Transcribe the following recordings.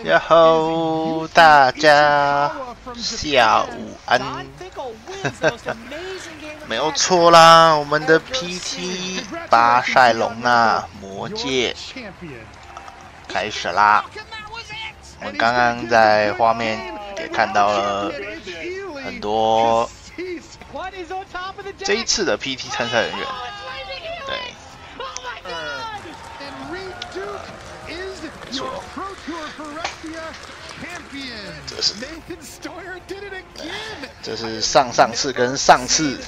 呀吼，大家下午安，没有错啦，我们的 PT 巴塞隆纳魔戒开始啦。我们刚刚在画面也看到了很多这一次的 PT 参赛人员，对。 没错，这是上次跟上次。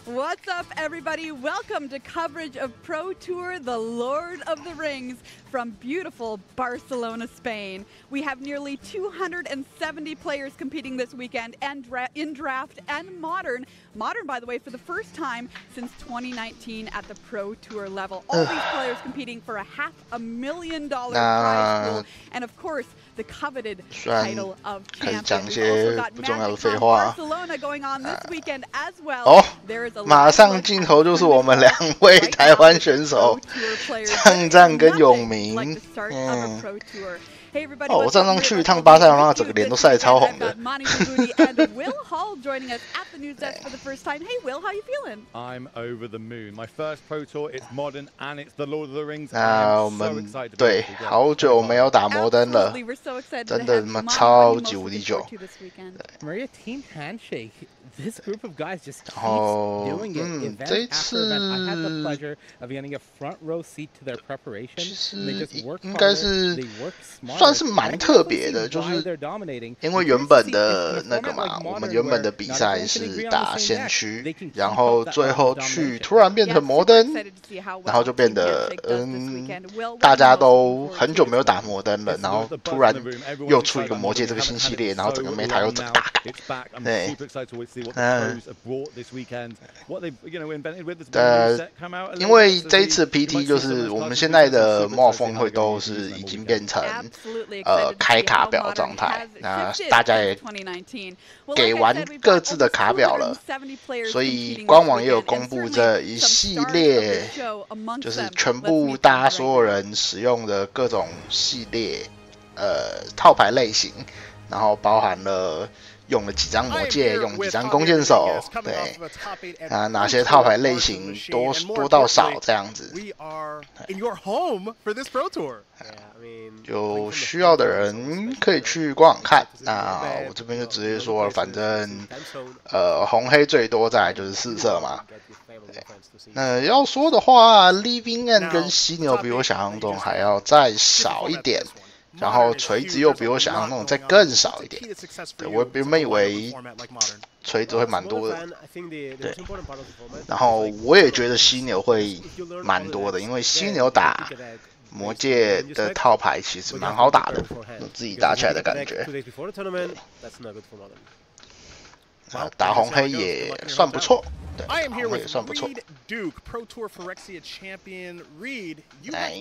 What's up, everybody? Welcome to coverage of Pro Tour, The Lord of the Rings, from beautiful Barcelona, Spain. We have nearly 270 players competing this weekend and in draft and modern. Modern, by the way, for the first time since 2019 at the Pro Tour level. All these players competing for a $500,000 prize pool, and of course, the coveted title of champion. We also got Magic Barcelona going on this weekend as well. There is a 马上镜头就是我们2位台湾选手，唱战跟永明。我站上去一趟巴塞罗那，整个脸都晒超红的。Will Hall joining us at the news desk for the first time. Hey, Will, how you feeling? I'm over the moon. My first Pro Tour. It's modern and it's the Lord of the Rings. 我们对好久没有打摩登了，真的超级无敌久。Maria Team Handshake. This group of guys just keeps doing it. Event after event. I had the pleasure of getting a front row seat to their preparation. 其实应该是算是蛮特别的，就是因为原本的那个嘛，我们原本的比赛是打先驱，然后最后去突然变成摩登，然后就变得大家都很久没有打摩登了，然后突然又出一个魔戒这个新系列，然后整个 meta 又整个大改，对。 因为这一次 PT 就是我们现在的冒风会都是已经变成开卡表状态，那大家也给完各自的卡表了，所以官网也有公布这一系列，就是全部大家所有人使用的各种系列套牌类型，然后包含了。 用了几张魔戒，用了几张弓箭手，对，哪些套牌类型多到少这样子。有需要的人可以去官网看。那我这边就直接说了，反正红黑最多，再来就是4色嘛。那要说的话 ，Living End 跟犀牛比我想象中还要再少一点。 然后锤子又比我想象那种再更少一点，对我原本以为锤子会蛮多的，对，然后我也觉得犀牛会蛮多的，因为犀牛打魔戒的套牌其实蛮好打的，有自己打起来的感觉。打红黑也算不错，对，红黑也算不错。来，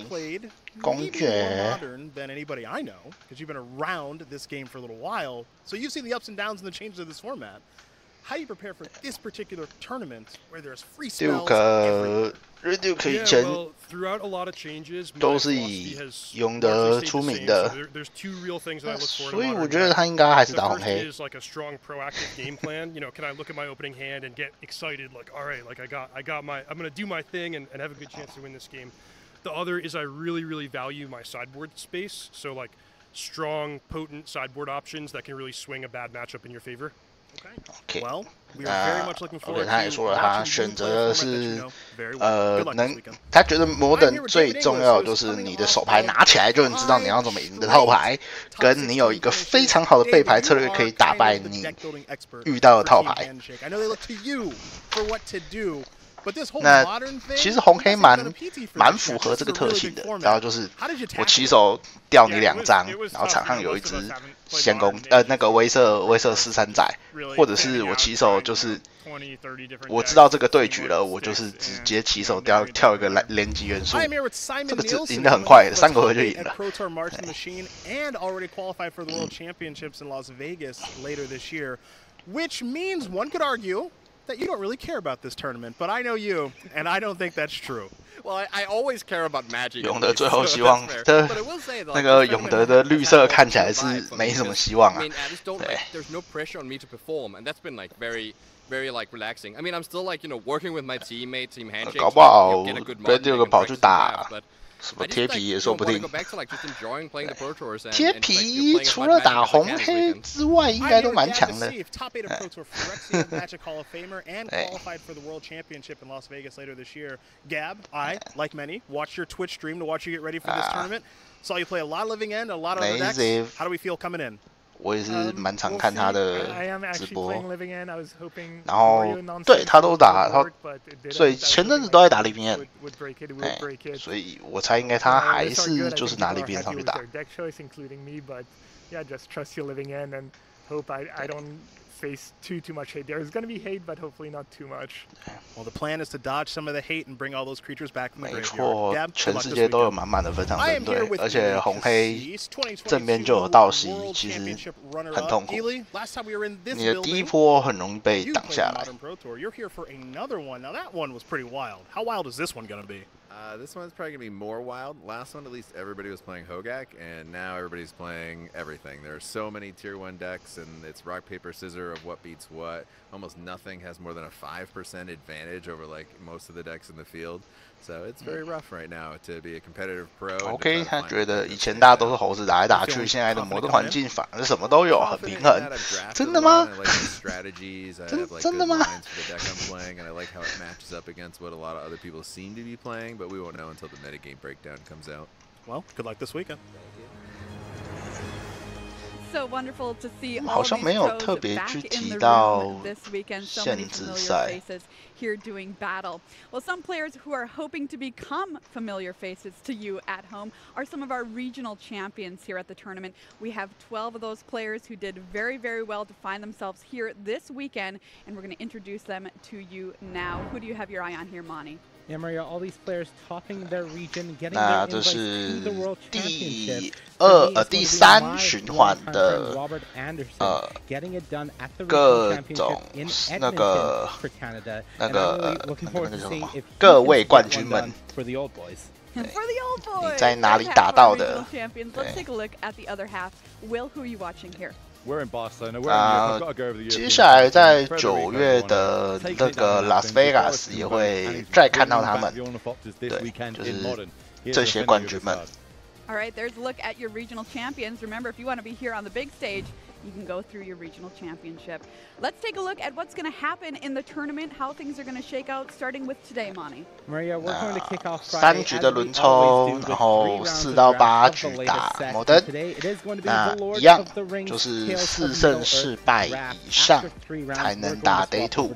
公爵。 than anybody I know, because you've been around this game for a little while, so you've seen the ups and downs and the changes of this format. How do you prepare for this particular tournament where there's free spells everywhere? Duke 以前都是以勇德出名的，所以我觉得他应该还是打红黑。Like a strong proactive game plan. You know, can I look at my opening hand and get excited? Like, all right, like I got my, I'm gonna do my thing and have a good chance to win this game. The other is I really value my sideboard space. So like strong, potent sideboard options that can really swing a bad matchup in your favor. OK， 他也说了，他选择的是他觉得摩登最重要的就是你的手牌拿起来就能知道你要怎么赢的套牌，跟你有一个非常好的背牌策略可以打败你遇到的套牌。那其实红黑蛮符合这个特性的，然后就是我起手掉你2张，然后场上有一只先攻那个威慑4-3仔，或者是我起手就是我知道这个对局了，我就是直接起手跳一个连击元素，这个赢得很快，3个回就赢了。that you don't really care about this tournament, but I know you, and I don't think that's true. Well, I always care about Magic. 永德最后希望的那个永德的绿色看起来是没什么希望啊。对。There's no pressure on me to perform, and that's been like very like relaxing. I mean, I'm still like working with my teammates, team handshake. 搞不好被第二个跑去打什么贴皮也说不定。贴皮除了打红黑之外，应该都蛮强的。Gab, I, like many, watched your Twitch stream to watch you get ready for this tournament. Saw you play a lot of living end, a lot of other decks. How do we feel coming in? 我也是蛮常看他的直播，然后对他都打，所以前阵子都在打里边，所以我猜应该他还是就是拿里边上去打。Face too much hate. There's going to be hate, but hopefully not too much. Well, the plan is to dodge some of the hate and bring all those creatures back from the 没 graveyard. 错，全世界都有满满的分场针对，而且红黑正边就有道袭，其实很痛苦。你的第一波很容易被挡下来。You're here for another one. Now that one was pretty wild. How wild is this one going to be? This one's probably going to be more wild. Last one, at least everybody was playing Hogak, and now everybody's playing everything. There are so many Tier 1 decks, and it's rock, paper, scissors of what beats what. Almost nothing has more than a 5% advantage over like most of the decks in the field. So it's very rough right now to be a competitive pro. OK， 他觉得以前大家都是猴子打来打去，现在的魔盾环境反而什么都有，很平衡。真的吗？真的吗？ And I like how it matches up against what a lot of other people seem to be playing, but we won't know until the metagame breakdown comes out. Well, good luck this weekend. So wonderful to see 好 all 像 these 没有 pros 特别 back 去 in 提 the 到 room this weekend. So 限 many 制 familiar 赛。 faces here doing battle. Well, some players who are hoping to become familiar faces to you at home are some of our regional champions here at the tournament. We have 12 of those players who did very, very well to find themselves here this weekend, and we're going to introduce them to you now. Who do you have your eye on here, Monty? Yeah, Maria, all these players topping their region, getting their invites to the World Championship. 第三循环的getting it done at the 各 Regional 种 Championship in 那 Edmonton 个 for Canada. 那 And 个 I'm really looking forward to 叫什 seeing 么 if 各位 he 冠 can 军 get 们 one done for the old boys. And for the old boys, 你在哪里 other 打 half 到 of our 的？ regional champions. Let's take a look at the other half. Will, who are you watching here? We're in Barcelona. We're in Europe. I've got to go over the 接 European 下来在 Further 9 we 月 go 的 on. 那个 Las Vegas 也会再看到他们，对，就是这些冠军们。 All right, there's a look at your regional champions. Remember, if you want to be here on the big stage, you can go through your regional championship. Let's take a look at what's going to happen in the tournament, how things are going to shake out, starting with today, Monty. Maria, we're going to kick off 3局的轮抽，然后4到8局打摩登，那一样就是4胜4败以上才能打 Day 2。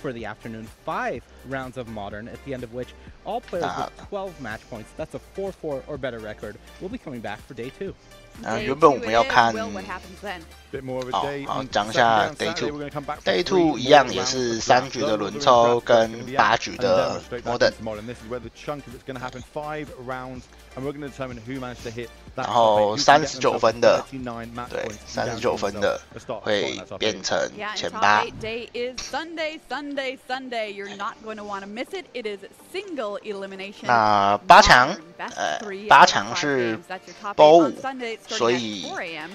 For the afternoon, 5 rounds of Modern, at the end of which all players with 12 match points, that's a 4-4 or better record, will be coming back for Day 2. 原本我们要看， Bit more of a 好， day. 好 On 讲一下 Saturday Day we're going to come back 2。Day for 2 一样也是3局的轮抽跟8局的摩登。 This is where the chunk of it's going to happen. 5 rounds, and we're going to determine who managed to hit that. 然后39分的， match 对 points. ，39分的会变成 Yeah, and 前 top 8。 8 day is Sunday, Sunday, Sunday. You're not going to want to miss it. It is single elimination. 那8强， Best 3 8 out of 强 5是 games. That's your top 周 8 5 on Sunday, 所 starting 以 at 4 a.m.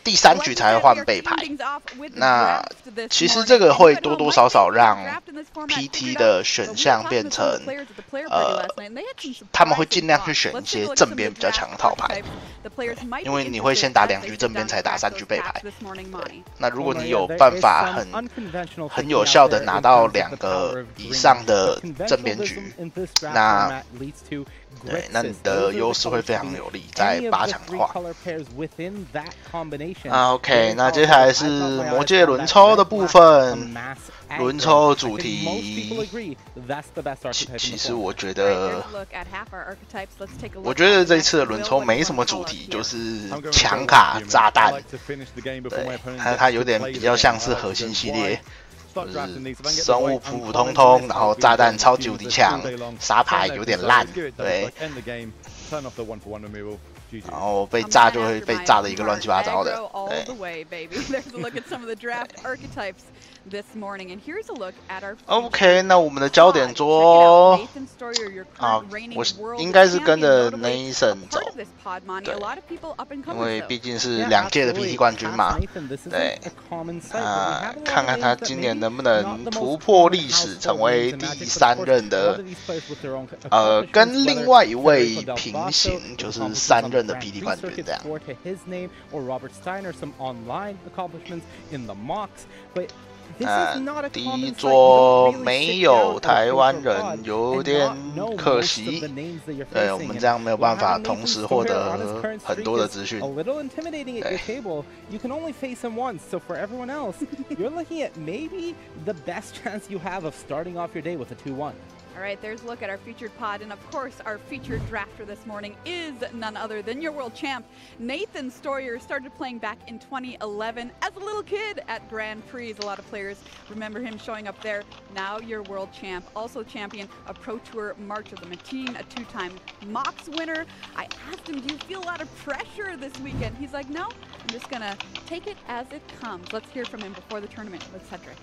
第3局才会换背牌。那其实这个会多多少少让 PT 的选项变成，他们会尽量去选一些正边比较强的套牌，因为你会先打2局正边才打3局背牌。那如果你有办法很有效的拿到2个以上的正边局，那对，那你的优势会非常有利，在8强的话。OK， 那接下来是魔界轮抽的部分。轮抽主题，其实我觉得这一次的轮抽没什么主题，就是强卡炸弹。对，它有点比较像是核心系列。 就是生物普普通通，然后炸弹超级无敌强，沙牌有点烂，对。然后被炸就会被炸的一个乱七八糟的。对。OK， 那我们的焦点桌啊，我应该是跟着 Nathan 走，对，因为毕竟是2届的 PT 冠军嘛，对，看看他今年能不能突破历史，成为第3任的，跟另外一位平行，就是3任的 PT 冠军这样。第一桌没有台湾人，有点可惜。对，我们这样没有办法同时获得很多的资讯。All right, there's a look at our featured pod, and of course, our featured drafter this morning is none other than your world champ, Nathan Stoyer. Started playing back in 2011 as a little kid at Grand Prix. A lot of players remember him showing up there. Now your world champ, also champion of Pro Tour March of the Machine, a 2-time Mox winner. I asked him, do you feel a lot of pressure this weekend? He's like, no, I'm just gonna take it as it comes. Let's hear from him before the tournament with Cedric.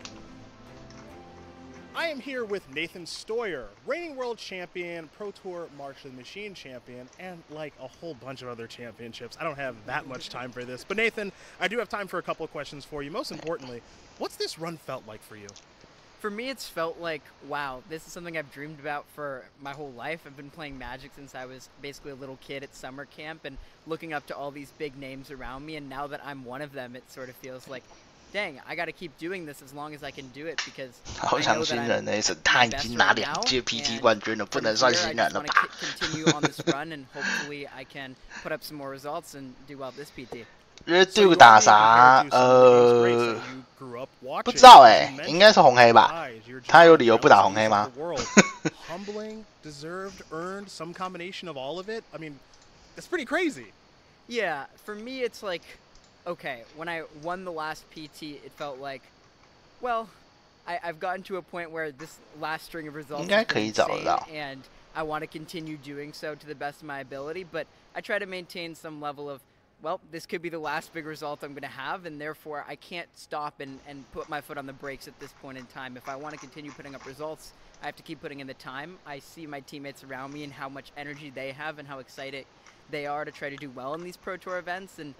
I am here with Nathan Stoyer, reigning world champion, Pro Tour March of the Machine champion, and like a whole bunch of other championships. I don't have that much time for this, but Nathan, I do have time for a couple of questions for you. Most importantly, what's this run felt like for you? For me, it's felt like, wow, this is something I've dreamed about for my whole life. I've been playing Magic since I was basically a little kid at summer camp and looking up to all these big names around me, and now that I'm one of them, it sort of feels like, dang, I got to keep doing this as long as I can do it because 好像新人呢，他已经拿2届 PT 冠军了，不能算新人了吧？ continue on this run and hopefully I can put up some more results and do well this PT. Duke 打啥？不知道哎，应该是红黑吧？他有理由不打红黑吗？ Humbling, deserved, earned, some combination of all of it. I mean, it's pretty crazy. Yeah, for me it's like, okay, when I won the last PT, it felt like, well, I've gotten to a point where this last string of results is insane, and I want to continue doing so to the best of my ability, but I try to maintain some level of, well, this could be the last big result I'm going to have, and therefore I can't stop and put my foot on the brakes at this point in time. If I want to continue putting up results, I have to keep putting in the time. I see my teammates around me and how much energy they have and how excited they are to try to do well in these Pro Tour events, and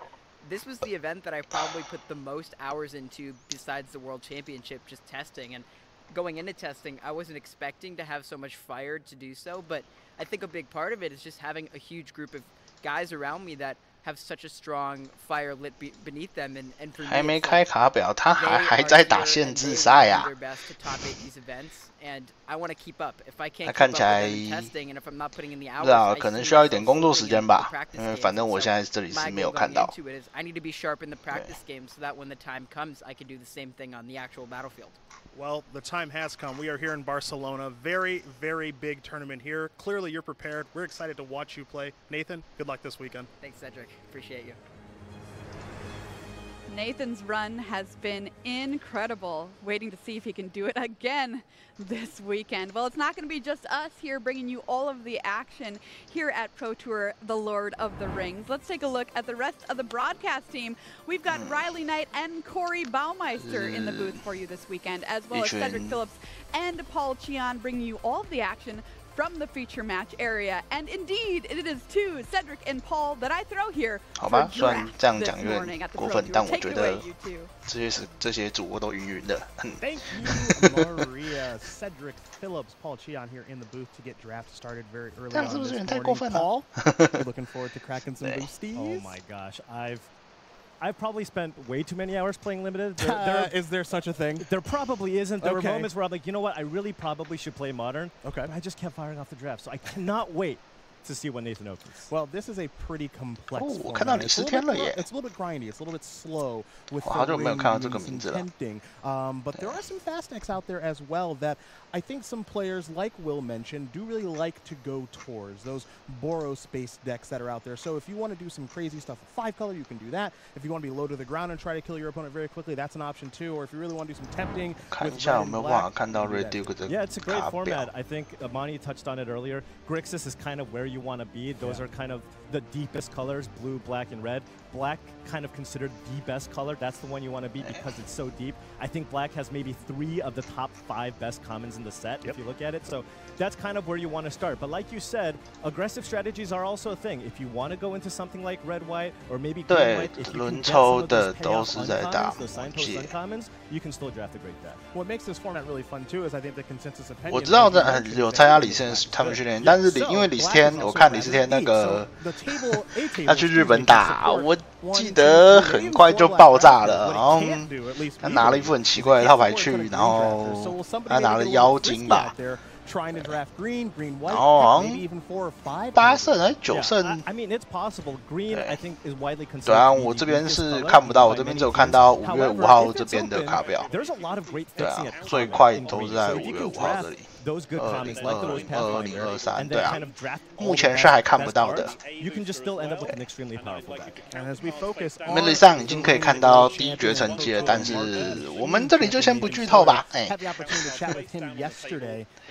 this was the event that I probably put the most hours into besides the World Championship, just testing. And going into testing, I wasn't expecting to have so much fire to do so, but I think a big part of it is just having a huge group of guys around me that have such a strong fire lit beneath them, and for me, 还没开卡表，他还在打限制赛呀。 他看起来，不知道，可能需要一点工作时间吧。因为反正我现在这里是没有看到。 Well, the time has come. We are here in Barcelona. Very, very big tournament here. Clearly, you're prepared. We're excited to watch you play. Nathan, good luck this weekend. Thanks, Cedric. Appreciate you. Nathan's run has been incredible. Waiting to see if he can do it again this weekend. Well, it's not going to be just us here bringing you all of the action here at Pro Tour, the Lord of the Rings. Let's take a look at the rest of the broadcast team. We've got Riley Knight and Corey Baumeister in the booth for you this weekend, as well as Cedric Phillips and Paul Chian bringing you all of the action from the feature match area. And indeed, it is to Cedric and Paul that I throw here for draft this morning at the Pro Tour. Take it away, you two. 这些主播都晕晕的。 Thank you, Maria, Cedric Phillips, Paul Chian here in the booth to get draft started very early on this morning. Paul, you're looking forward to cracking some boosties? Oh my gosh, I've probably spent way too many hours playing limited. Is there such a thing? There probably isn't. There were moments where I'm like, you know what, I really probably should play modern. Okay. But I just kept firing off the draft, so I cannot wait to see when Nathan opens. Well, this is a pretty complex format. 我看到你10天了耶。 It's a little bit grindy. It's a little bit slow with 好久没有看到这个名字了。 tempting. But there are some fast decks out there as well that I think some players, like Will mentioned, do really like to go towards those Boros-based decks that are out there. So if you want to do some crazy stuff with 5-color, you can do that. If you want to be low to the ground and try to kill your opponent very quickly, that's an option too. Or if you really want to do some tempting with red and black, yeah, it's a great format. I think Amani touched on it earlier. Grixis is kind of where you want to be. Those are kind of the deepest colors, blue, black, and red. Black kind of considered the best color. That's the one you want to be because it's so deep. I think black has maybe 3 of the top 5 best commons in the set if you look at it. So that's kind of where you want to start. But like you said, aggressive strategies are also a thing. If you want to go into something like red-white or maybe green-white, if you can get some of those payoff uncommons, those signpost uncommons, you can still draft a great deck. What makes this format really fun too is I think the consensus opinion. 我知道有参加李世天他们训练，但是因为李世天，我看李世天那个他去日本打，我记得很快就爆炸了，然后他拿了一副很奇怪的套牌去，然后他拿了妖精吧。然后好像8胜还是9胜。I mean, it's possible. Green, I think, is widely considered. 对啊，我这边是看不到，我这边只有看到5月5号这边的卡表。对啊，最快都是在5月5号这里。2023，对啊，目前是还看不到的。媒体上已经可以看到第一决成绩了，但是我们这里就先不剧透吧。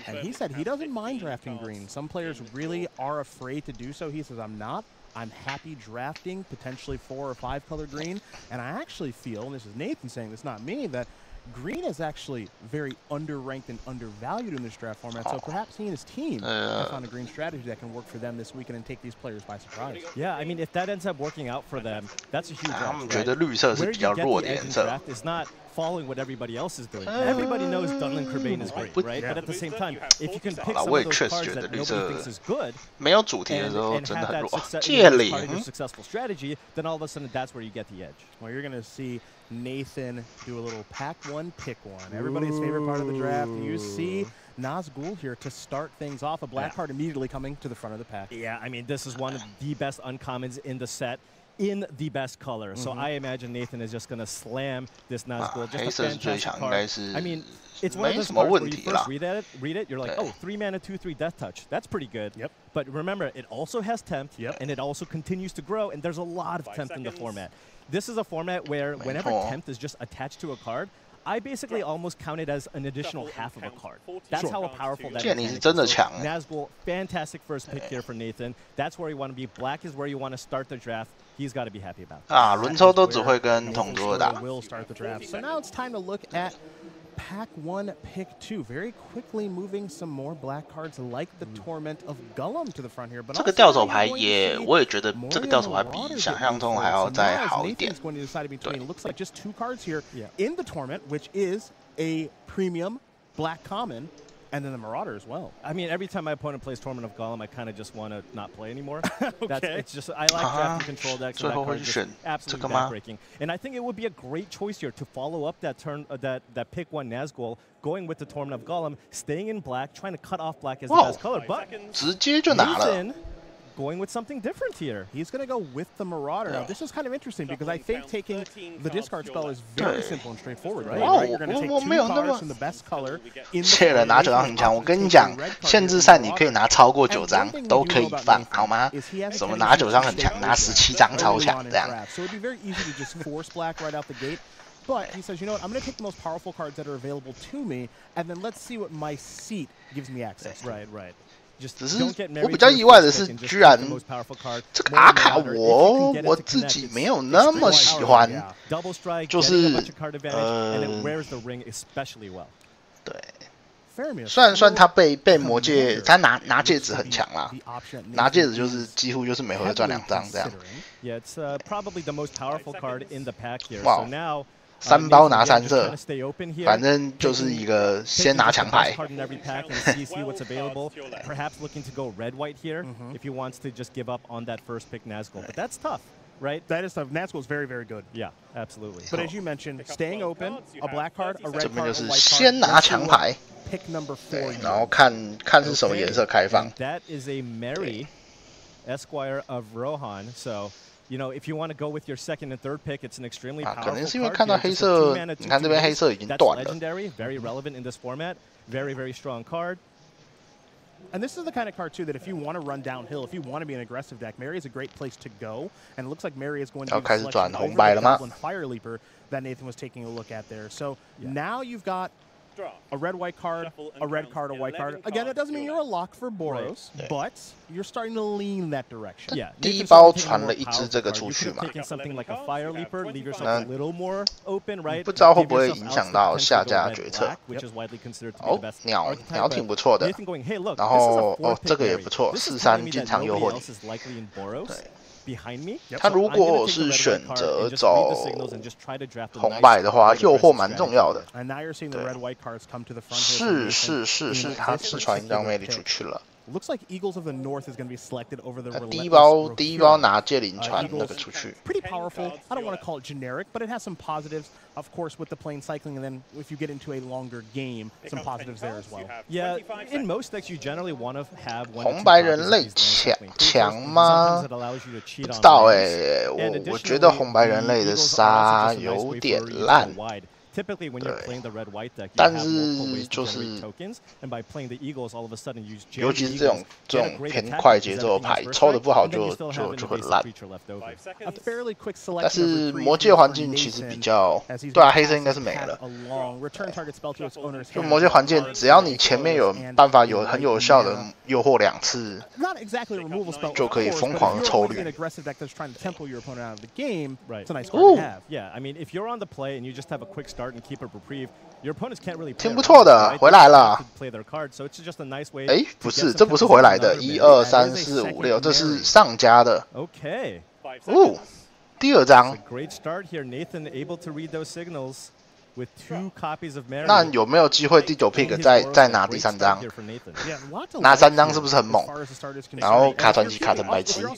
And he said he doesn't mind drafting green. Some players really are afraid to do so. He says, I'm not. I'm happy drafting potentially 4 or 5 color green. And I actually feel, and this is Nathan saying this, not me, that green is actually very underranked and undervalued in this draft format. So perhaps he and his team have found a green strategy that can work for them this weekend and take these players by surprise. Yeah, I mean, if that ends up working out for them, that's a huge draft. 觉得绿色是比较弱的颜色。 Is not following what everybody else is doing. Everybody knows Dunlan Kerbane is great, right? But at the same time, if you can pick some of those cards that nobody thinks is good, 没有主题的时候 and 真的 have 很 that 弱。 success 戒 as 灵 part of your successful strategy, then all of a sudden that's where you get the edge. Well, you're going to see Nathan do a little pack one, pick one. Everybody's favorite part of the draft. You see Nazgul here to start things off. A black card immediately coming to the front of the pack. Yeah, I mean, this is one of the best uncommons in the set. In the best color, so I imagine Nathan is just gonna slam this Nazgul. Just a fantastic card. I mean, it's one of those cards where you first read it, you're like, oh, 3-mana, 2/3 Death Touch. That's pretty good. Yep. But remember, it also has Tempt, and it also continues to grow, and there's a lot of Tempt in the format. This is a format where whenever Tempt is just attached to a card, I basically almost count it as an additional half of a card. That's how powerful that is. Nazgul, fantastic first pick here for Nathan. That's where you want to be. Black is where you want to start the draft. He's got to be happy about that. 轮抽都只会跟同桌打。 Will start the draft. So now it's time to look at Pack 1, Pick 2. Very quickly moving some more black cards like the Torment of Gollum to the front here. But 这个掉手牌我也觉得这个掉手牌比想象中还要再好一点。 Looks like just 2 cards here in the Torment, which is a premium black common. And then the Marauder as well. I mean, every time my opponent plays Torment of Gollum, I kind of just want to not play anymore. It's just I like drafting control decks, and that card is just absolutely backbreaking. And I think it would be a great choice here to follow up that that pick 1 Nazgul, going with the Torment of Gollum, staying in black, trying to cut off black as the best color. But 直接就拿了。 going with something different here. He's going to go with the Marauder. Now, this is kind of interesting because I think taking the discard spell is very simple and straightforward, right? You're going to take 2 cards from the best color. 切了拿9张很强，我跟你讲，限制赛你可以拿超过9张都可以放，好吗？什么拿9张很强，拿17张超强这样。 So it'd be very easy to just force black right out the gate. But he says, you know what, I'm going to take the most powerful cards that are available to me, and then let's see what my seat gives me access to. Right. 只是我比较意外的是，居然这个阿卡我自己没有那么喜欢，就是对，虽然他被魔戒，他拿戒指很强啦，拿戒指就是几乎就是每回赚2张这样。哇。 3包拿3色，反正就是一个先拿强牌。Right? That is tough. Nazgul is very, very good. Yeah, absolutely. But as you mentioned, staying open, a black card, a red card, a white card. 这边就是先拿强牌， pick number 4. 然后看是什么颜色开放。 That is a Mary, Esquire of Rohan. So, you know, if you want to go with your second and third pick, it's an extremely powerful card. 可能是因为看到黑色，你看这边黑色已经断了。 That's legendary, very relevant in this format. Very, very strong card. And this is the kind of card, too, that if you want to run downhill, if you want to be an aggressive deck, Mary is a great place to go. And it looks like Mary is going to be the selection over the Goblin Fire Leaper that Nathan was taking a look at there. So now you've got a red white card, a red card, a white card. Again, that doesn't mean you're a lock for Boros, but you're starting to lean that direction. Yeah. 第一包传了一只这个出去嘛， something like a fire leaper, leave yourself a little more open, right? 不知道会不会影响到下架决策。哦，鸟挺不错的，然后哦这个也不错，4-3经常诱惑你。对。他如果是选择走红白的话，诱惑蛮重要的。是，他是传一张魅力出去了。 Looks like Eagles of the North is going to be selected over the 第一包拿戒灵传那个出去。Pretty powerful. I don't want to call it generic, but it has some positives. Of course, with the plane cycling, and then if you get into a longer game, some positives there as well. Yeah, in most decks, you generally want to have one. 红白人类强吗？不知道哎，我觉得红白人类的杀有点烂。 Typically, when you're playing the red-white deck, 但是就是尤其是这种偏快节奏的牌，抽的不好就很烂。但是魔界环境其实比较，对啊，黑色应该是没了。就魔界环境，只要你前面有办法很有效的诱惑2次，就可以疯狂的抽绿。Yeah, I mean, if you're on the play and you just have a quick start and keep a reprieve, your opponents can't really. 挺不错的，回来了。哎，不是，这不是回来的，1、2、3、4、5、6，这是上家的。Okay. 哦，第2张。Great start here, Nathan able to read those signals. With 2 copies of Mary. 那有没有机会第9 pick 再拿第3张？拿3张是不是很猛？然后卡传奇卡成白痴。然后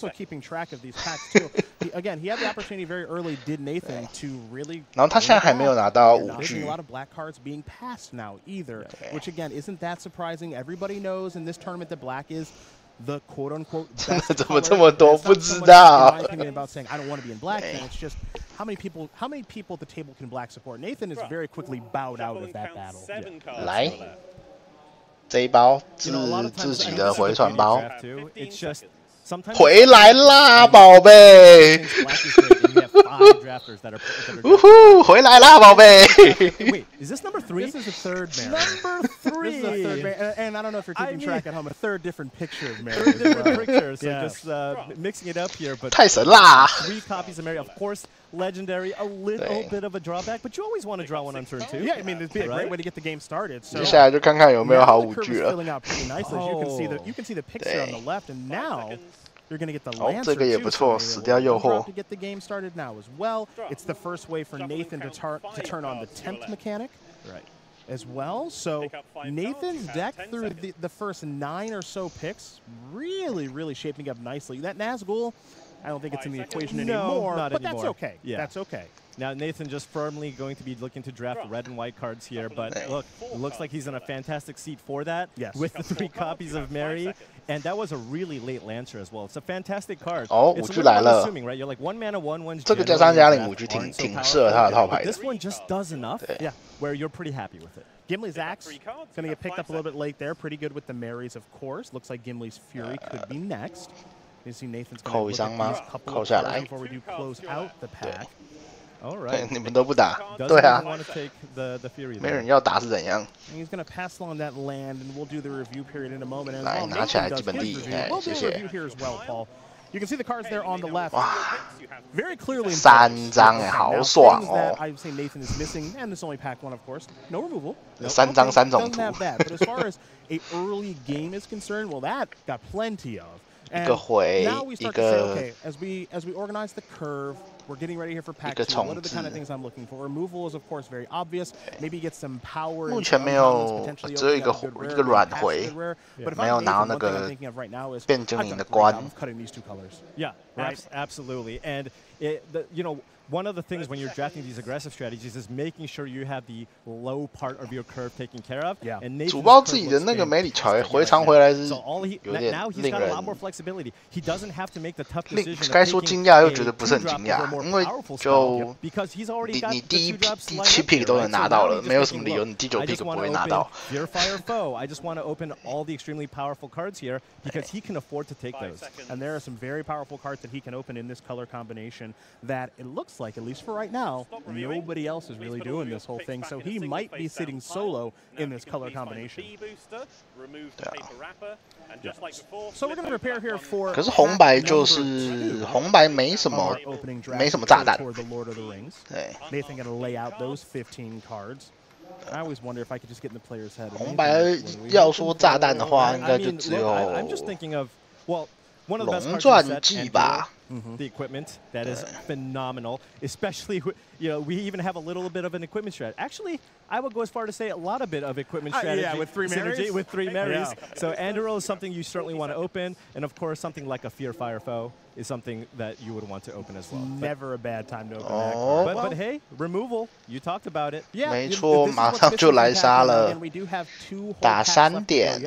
他现在还没有拿到5G。The quote-unquote 怎么这么多？不知道。 My opinion about saying I don't want to be in black, and it's just how many people at the table can black support? Nathan is very quickly bowed out of that battle. 来，这一包自己的回传包，回来啦，宝贝！呜呼，回来啦，宝贝 ！Wait, is this number 3? This is a third Mary. Number 3. This is a third Mary, and I don't know if you're keeping track at home. A third different picture of Mary. Third different picture. So just mixing it up here, but 太神啦 3 copies of Mary, of course. Legendary, a little bit of a drawback, but you always want to draw one on turn 2. Yeah, I mean, it'd be a great way to get the game started. So 接下来就看看有没有好5G 了。 filling out pretty nicely. You can see the picture on the left, and now you're going to get the Lancer 这个也不错，死掉诱惑。 To get the game started now as well. It's the first way for Nathan to turn on the tempt mechanic. Right. As well, so Nathan's deck through the first 9 or so picks really shaping up nicely. That Nazgul, I don't think it's in the equation anymore, but that's okay. Yeah. That's okay. Now Nathan just firmly going to be looking to draft red and white cards here, but look, it looks like he's in a fantastic seat for that with the 3 copies of Mary, and that was a really late Lancer as well. It's a fantastic card. 哦，5G 来了。 Right? You're like 1 mana 1/1. 这个加上加0 5G 挺适合他的套牌的。 This one just does enough, where you're pretty happy with it. Gimli's Axe is going to get picked up a little bit late there. Pretty good with the Marys, of course. Looks like Gimli's Fury could be next. You see Nathan's going to look at these couple of cards before we do close out the pack. All right. 你们都不打，对啊， the Fury 没人要打是怎样？ He's going to pass along that land, and we'll do the review period in a moment. 来，拿起来基本地，哎，谢谢。 Here as well, Paul. You can see the cards there on the left. Very clearly. 3张哎，好爽哦！ I would say Nathan is missing, and it's only pack 1, of course. No removal. 3张3种图。 But as far as a early game is concerned, well, that got plenty of. And now we start to say, okay, as we organize the curve, we're getting ready here for pack 2. What are the kind of things I'm looking for? Removal is of course very obvious. Maybe get some power. 目前没有，只有一个软回，没有拿到那个变精灵的关。 Yeah, absolutely. And one of the things when you're drafting these aggressive strategies is making sure you have the low part of your curve taken care of. Yeah. 主包自己的那个梅里乔回长回来是有点令人。 He doesn't have to make the tough decision. 该说惊讶又觉得不是很惊讶。因为就你第7 pick 都能拿到了，没有什么理由你第9 pick 不会拿到。Fear Fire Foe. I just want to open all the extremely powerful cards here because he can afford to take those. And there are some very powerful cards that he can open in this color combination that it looks like, at least for right now, nobody else is really doing this whole thing. So he might be sitting solo in this color combination. So we're going to prepare here for. 可是红白就是红白没什么炸弹。对。Nathan going to lay out those 15 cards. I always wonder if I could just get in the player's head. 红白要说炸弹的话，应该就只有龙传记吧。The equipment that is phenomenal, especially we even have a little bit of an equipment strat. Actually, I would go as far to say a lot of bit of equipment strategy. Yeah, with 3 Marys. With 3 Marys. So Anduril is something you certainly want to open, and of course something like a Fear Fire Foe is something that you would want to open as well. Never a bad time to open that card. But hey, removal. You talked about it. 没错，马上就来杀了，打3点，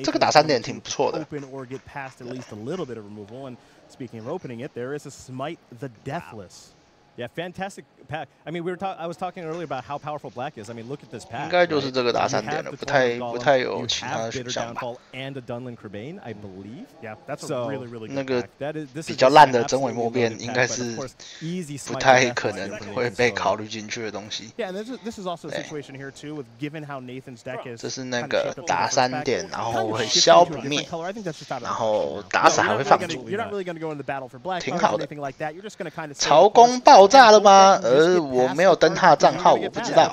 这个打3点挺不错的。 Open or get past at least a little bit of removal. And speaking of opening it, there is a Smite the Deathless. Yeah, fantastic pack. I mean, I was talking earlier about how powerful black is. I mean, look at this pack. 应该就是这个打3点了，不太有其他的选项吧。And a Dunlin Crebain, I believe. Yeah, that's a really, really good 那个 pack. 比较烂的真伪莫辩，应该是不太可能会被考虑进去的东西。Yeah, and this is also a situation here too, with given how Nathan's deck is. 这是那个打3点，然后会消不灭，然后打死还会放逐，挺好的。曹公爆炸了吗？我没有登他的账号，我不知道。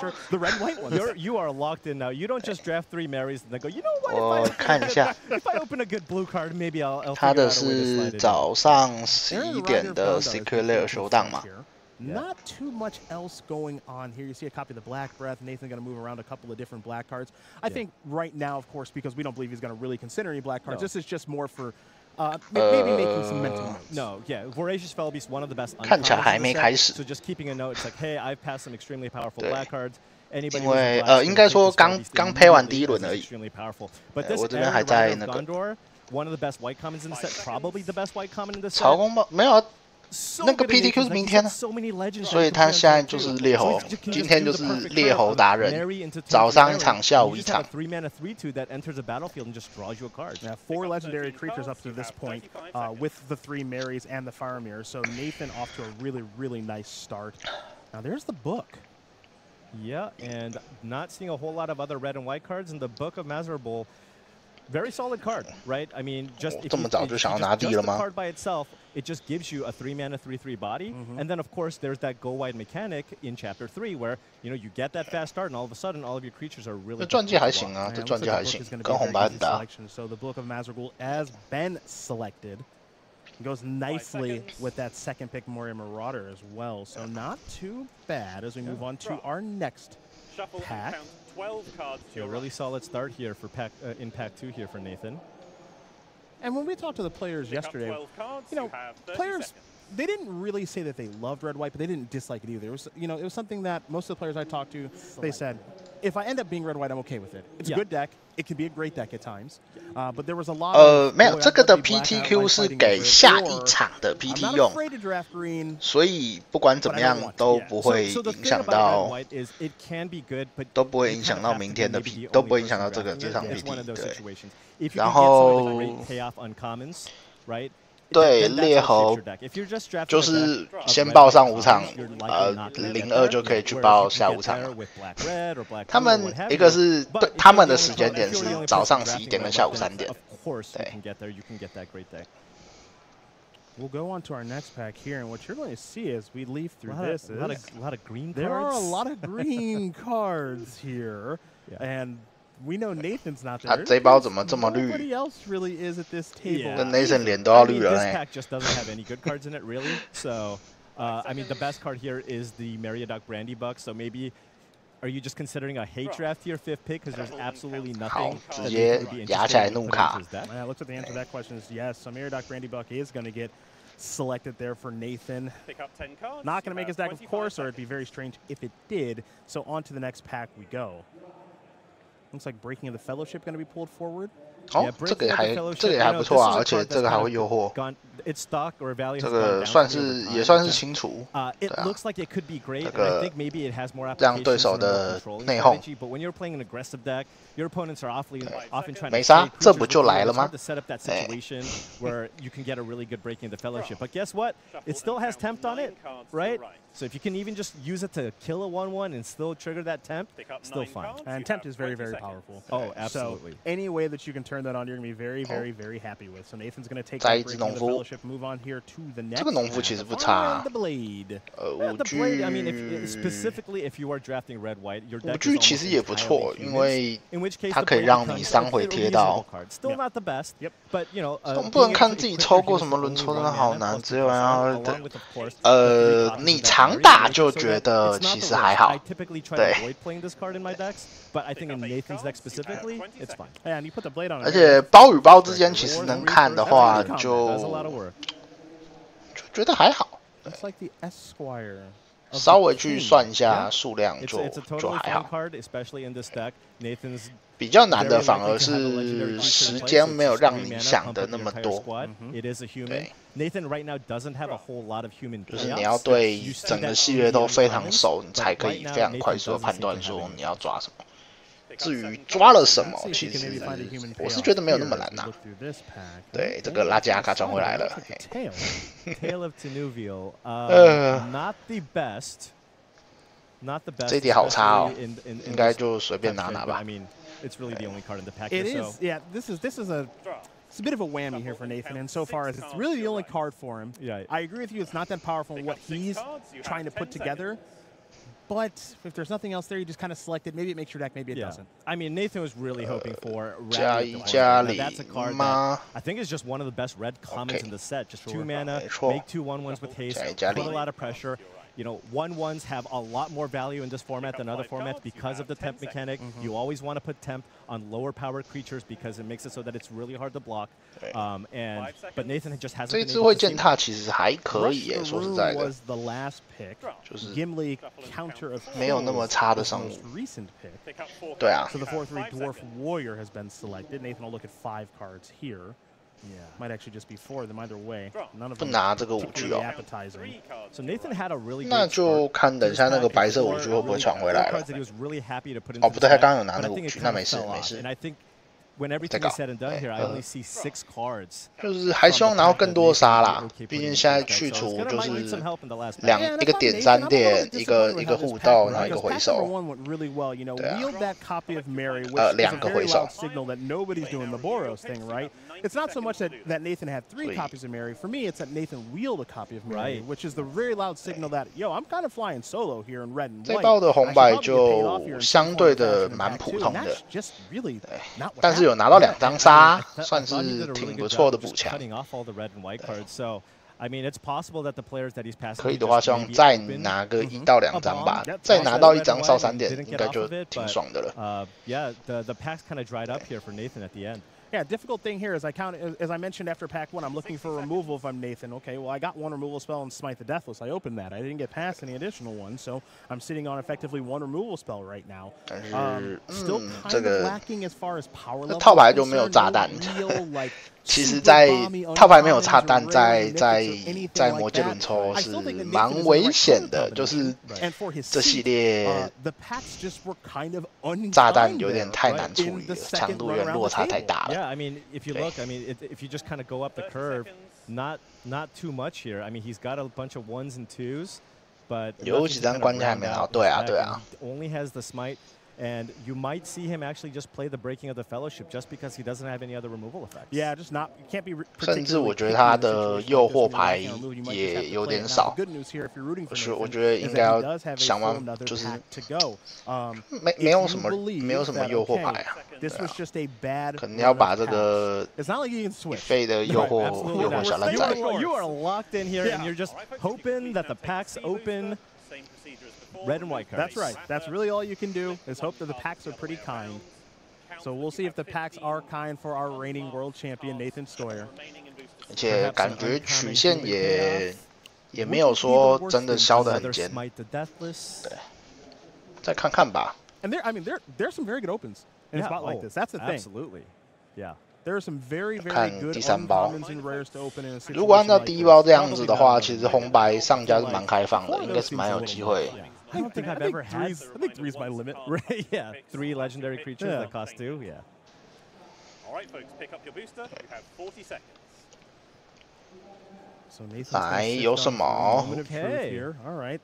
You are locked in now. You don't just draft 3 Marys and then go. You know what? 我看一下。 If I open a good blue card, maybe I'll. 他的是早上11点的 Secret Lair 修档嘛。 Not too much else going on here. You see a copy of the Black Breath. Nathan going to move around a couple of different black cards. I think right now, of course, because we don't believe he's going to really consider any black cards, this is just more for maybe making some mental notes. No, yeah, Voracious Fellbeast, one of the best. 看起来还没开始。 So just keeping a note, it's like, hey, I've passed some extremely powerful black cards. 因为应该说刚配完第1轮而已。我这边还在那个。 One of the best white commons in the set, probably the best white common in the set. 曹公爆没有啊，那个 PTQ 是明天呢，所以他现在就是猎猴，今天就是猎猴达人，早上一场，下午一场。 3 mana 3/2 that enters a battlefield and just draws you a card. Yeah, 4 legendary creatures up to this point with the 3 Marys and the Faramir. So Nathan off to a really, really nice start. Now there's the book. Yeah, and not seeing a whole lot of other red and white cards in the Book of Mazarbul. Very solid card, right? I mean, just if you, the card by itself, it just gives you a 3 mana 3/3 body, and then of course there's that go wide mechanic in Chapter 3 where you get that fast start, and all of a sudden all of your creatures are really. 这传记还行啊，这传记还行，跟红白很搭。 So the Book of Mazarbul has been selected. It goes nicely with that second pick, Moria Marauder as well. So not too bad as we move on to our next pack. 12 cards. A really solid start here for in pack 2 here for Nathan. And when we talked to the players yesterday, players, they didn't really say that they loved red white, but they didn't dislike it either. It was, it was something that most of the players I talked to, they said, if I end up being red white, I'm okay with it. It's a good deck. It can be a great deck at times. But there was a lot of 没有，这个的 PTQ 是给下一场的 PT 用，所以不管怎么样都不会影响到，都不会影响到明天的 P， 都不会影响到这场 PT。对，然后对猎猴就是先报上5场，02就可以去报下5场了。他们一个是对他们的时间点是早上11点跟下午3点。对。 We'll go on to our next pack here, and what you're going to see as we leaf through this is a lot of green cards. There are a lot of green cards here, and we know Nathan's not there. 这包怎么这么绿？ Nobody else really is at this table. 跟 Nathan 脸都要绿了。This pack just doesn't have any good cards in it, really. So, I mean, the best card here is the Meriadoc Brandy Buck. So maybe. Are you just considering a hate draft here, 5th pick? Because there's absolutely nothing. 直接压起来怒卡。 Yeah, looks like the answer to that question is yes. So Meriadoc Brandy Buck is going to get selected there for Nathan. Not going to make his deck, of course, or it'd be very strange if it did. So on to the next pack we go. Looks like Breaking of the Fellowship going to be pulled forward. 哦，这个也还不错啊，而且这个还会诱惑。这个也算是清除，对啊，这个让对手的内讧。没杀，这不就来了吗？哎。So if you can even just use it to kill a 1/1 and still trigger that temp, still fine. And tempt is very, very powerful. Oh, absolutely. So any way that you can turn that on, you're going to be very, very, very happy with. So Nathan's going to take that break in the fellowship, move on here to the next. 这个农夫其实不差。The blade. The blade. I mean, specifically if you are drafting red white, your deck 5G 其实也不错，因为它可以让你3回贴到。Still not the best. Yep. But you know, 总不能看自己抽过什么轮抽，真的好难。只有要你常打就觉得其实还好，对。而且包与包之间其实能看的话，就觉得还好。稍微去算一下数量就还好。比较难的反而是时间没有让你想的那么多。对。就是你要对整个系列都非常熟，你才可以非常快速的判断说你要抓什么。至于抓了什么，其实我是觉得没有那么难呐。对，这个拉加卡转回来了。这一题好差哦，应该就随便拿吧。It is, yeah. This is a. It's a bit of a whammy here for Nathan, and so far as it's really the only card for him. Yeah. I agree with you. It's not that powerful in what he's trying to put together. But if there's nothing else there, you just kind of select it. Maybe it makes your deck, maybe it doesn't. I mean, Nathan was really hoping for that's a card that I think is just one of the best red commons in the set. Just 2 mana, make 2 1/1s with haste, put a lot of pressure. You know, 1/1s have a lot more value in this format than other formats because of the temp mechanic. You always want to put temp on lower powered creatures because it makes it so that it's really hard to block. But Nathan just hasn't. 这一次会践踏其实还可以耶，说实在的，就是没有那么差的生物。对啊。So the 4/3 Dwarf Warrior has been selected. Nathan will look at 5 cards here. Yeah, might actually just be 4 of them either way. None of them 不拿这个5G 哦。So Nathan had a really 那就看等一下那个白色5G 会不会传回来了。哦，不对，他刚刚有拿那个5G，那没事没事。When everything is said and done here, I only see 6 cards. 就是还希望拿到更多的杀啦，毕竟现在去除就是一个点3点，一个护道，然后一个回手。对啊，2个回手。It's not so much that Nathan had 3 copies of Mary. For me, it's that Nathan wheeled a copy of Mary, which is the very loud signal that, yo, I'm kind of flying solo here in red and white. 这包的红白就相对的蛮普通的，但是有拿到2张杀，算是挺不错的补强。可以的话，希望再拿个1到2张吧，再拿到1张烧3点，应该就挺爽的了。Yeah, the packs kind of dried up here for Nathan at the end. Yeah, difficult thing here is as I mentioned after pack 1, I'm looking for removal if I'm Nathan. Okay, well, I got 1 removal spell and Smite the Deathless. I opened that. I didn't get past any additional ones, so I'm sitting on effectively 1 removal spell right now. Still kind of lacking as far as power level. 套牌就没有炸弹。其实，在套牌没有炸弹，在魔界轮抽是蛮危险的，就是这系列炸弹有点太难处理了，强度有点落差太大了。Yeah, I mean, if you look, I mean, if you just kind of go up the curve, not too much here. I mean, he's got a bunch of 1s and 2s, but 有几张关键还没拿，对啊，对啊。Only has the smite. And you might see him actually just play the Breaking of the Fellowship just because he doesn't have any other removal effects. Yeah, just not. You can't be. 甚至我觉得他的诱惑牌也有点少。我觉得应该要想办法，就是没有什么诱惑牌啊。可能要把这个废的诱惑小烂仔。You are locked in here, and you're just hoping that the packs open. Red and white cards. That's right. That's really all you can do is hope that the packs are pretty kind. So we'll see if the packs are kind for our reigning world champion Nathan Stoyer. 而且感觉曲线也没有说真的削得很尖。对，再看看吧。And there's some very good opens in a spot like this. That's the thing. Absolutely. Yeah. There are some very, very 看 good 第3包 uncommons and rares to open in a situation 如果按照 like 第1包 this. 这样子的 Probably 话， not 其实红白上家是蛮开放的， Four 应该 those 是蛮 seems a 有 little 机会。 much. I don't think I've ever had. I think three's my limit. Right, yeah. 3 legendary creatures Yeah. that cost 2, yeah. All right, folks, pick up your booster. You have 40 seconds. So Nathan's 来， gonna 有 sit 什 down for a 么？ moment of truth Okay. here. All right.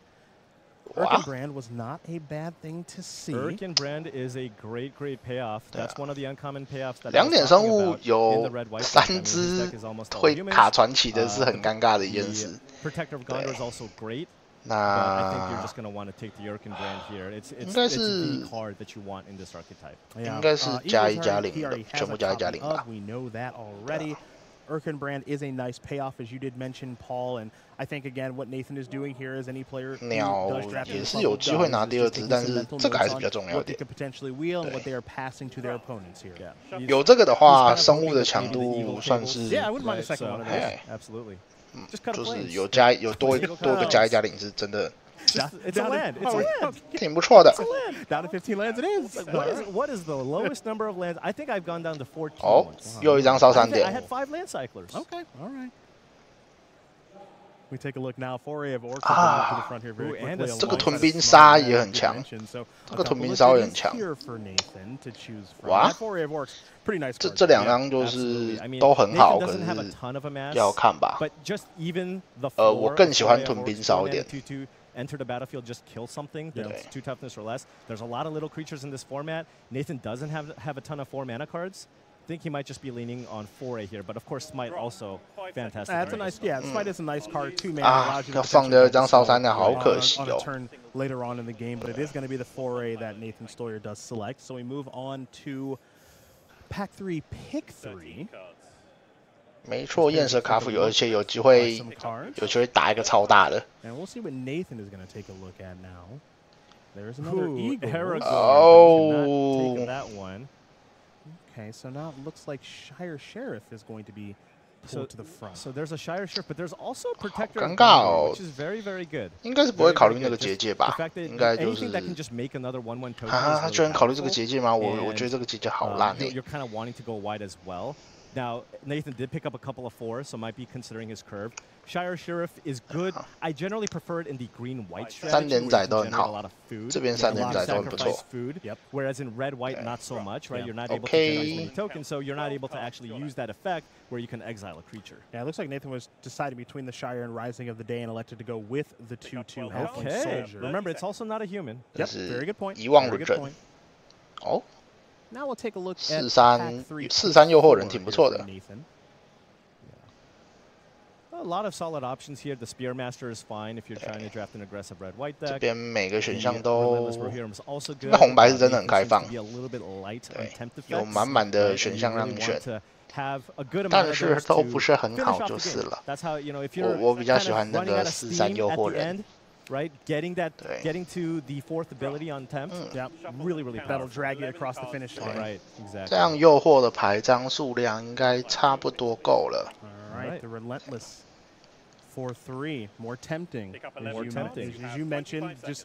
哇 Urkenbrand was not a bad thing to see. Urkenbrand is a great, great payoff. That's one of the uncommon payoffs that 2点生物 in 有 the red white 3只会卡传奇的是很尴尬的一件事。 Protector of Gondor is also great. But 那 I think you're just going to want to take the Urkenbrand here. It's the card that you want in this archetype. 应该是加1加0 He 的 already， has 全部 a 加1加 copy 0吧 of. We know that already. Urkenbrand is a nice payoff, as you did mention, Paul. And I think, again, what Nathan is doing here is any player who 鸟 does draft 也 in 是 the 有 bubble 机会 does 拿 is 第2 just 只， taking 但 some 是 mental 这个还 notes 是 on 比较重要一 what they 点。 could potentially wield and what they are passing to their opponents here. Yeah. 有这个的话，生物的强度算是 Yeah, I wouldn't mind a second one of those. Absolutely. 就是有多个加1加0是真的 It's a land. It's a land. 挺不错的。 Down to 15 lands it is. What is the lowest number of lands? I think I've gone down to 14 哦 once. 又一张烧3 I 点。 had 5 land cyclers. Okay, all right. We take a look now. Foray of Orcs to the front here very quickly. 这个屯兵杀也很强，这个屯兵杀也很强。哇，这2张就是都很好，可是要看吧。我更喜欢屯兵烧一点。 Enter the battlefield, just kill something that's 2 toughness or less. There's a lot of little creatures in this format. Nathan doesn't have a ton of 4 mana cards. I think he might just be leaning on Foray here, but of course Smite also fantastic. That's a nice, yeah. Smite is a nice card. 2 mana allows you to 要放掉一张烧3的，好可惜 on a 哦。 turn later on in the game, but it is going to be the Foray that Nathan Stoyer does select. So we move on to Pack 3, Pick 3. 没错，验色卡夫有，而且有机会打一个超大的。 And we'll see what Nathan is going to take a look at now. There's another Eagle. Oh. Take that one. Okay, so now it looks like Shire Sheriff is going to be pulled to the front. So there's a Shire Sheriff, but there's also a Protector of Gondor, which is very, very good. 应该是不会考虑那个结界吧？应该就是。 Anything that can just make another 1/1 token. 他居然考虑这个结界吗？我觉得这个结界好烂诶。 You're kind of wanting to go wide as well. Now, Nathan did pick up a couple of 4s, so might be considering his curve. Shire Sheriff is good. I generally prefer it in the green-white strategy. 3连仔都很好， a lot of food. 这边3连仔都很不错。 Food, whereas in red-white, not so much, right? You're not able to generate many tokens, so you're not able to actually use that effect where you can exile a creature. Yeah, it looks like Nathan was deciding between the Shire and Rising of the Day and elected to go with the 2/2 Halfling Soldier. Remember, it's also not a human. Yep, very good point. 遗忘 Very 的 good 人 point. 哦。 Now we'll take a look at 4-3诱惑人挺不错的。 A lot of solid options here. The Spearmaster is fine if you're trying to draft an aggressive red-white deck. 这边每个选项都， good. 那红白是真的很开放， Be a little bit light on tempt effects. 有满满的选项让你选， have a good amount 但是都不是很好就是了。 That's how, you know, if you're 我比较喜欢那个4-3诱惑人。 Right, getting to the 4th ability on tempt, yeah, really, really that'll drag you across the finish line. Right, exactly. 这样诱惑的牌张数量应该差不多够了。 All right, the Relentless 4/3, more tempting. As you mentioned, just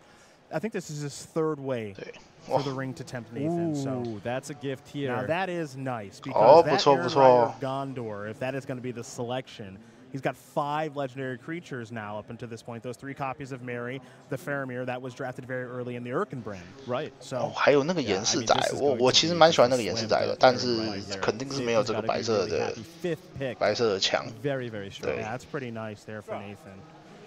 I think this is his 3rd way for the ring to tempt Nathan. So that's a gift here. Now that is nice because that Aaron Rider of Gondor, if that is going to be the selection. He's got 5 legendary creatures now up until this point. Those 3 copies of Mary, the Faramir, that was drafted very early in the Urkenbrand. Right. So 还有那个岩石仔，我其实蛮喜欢那个岩石仔的，但是肯定是没有这个白色的强。Very, very strong. Yeah, that's pretty nice there for Nathan.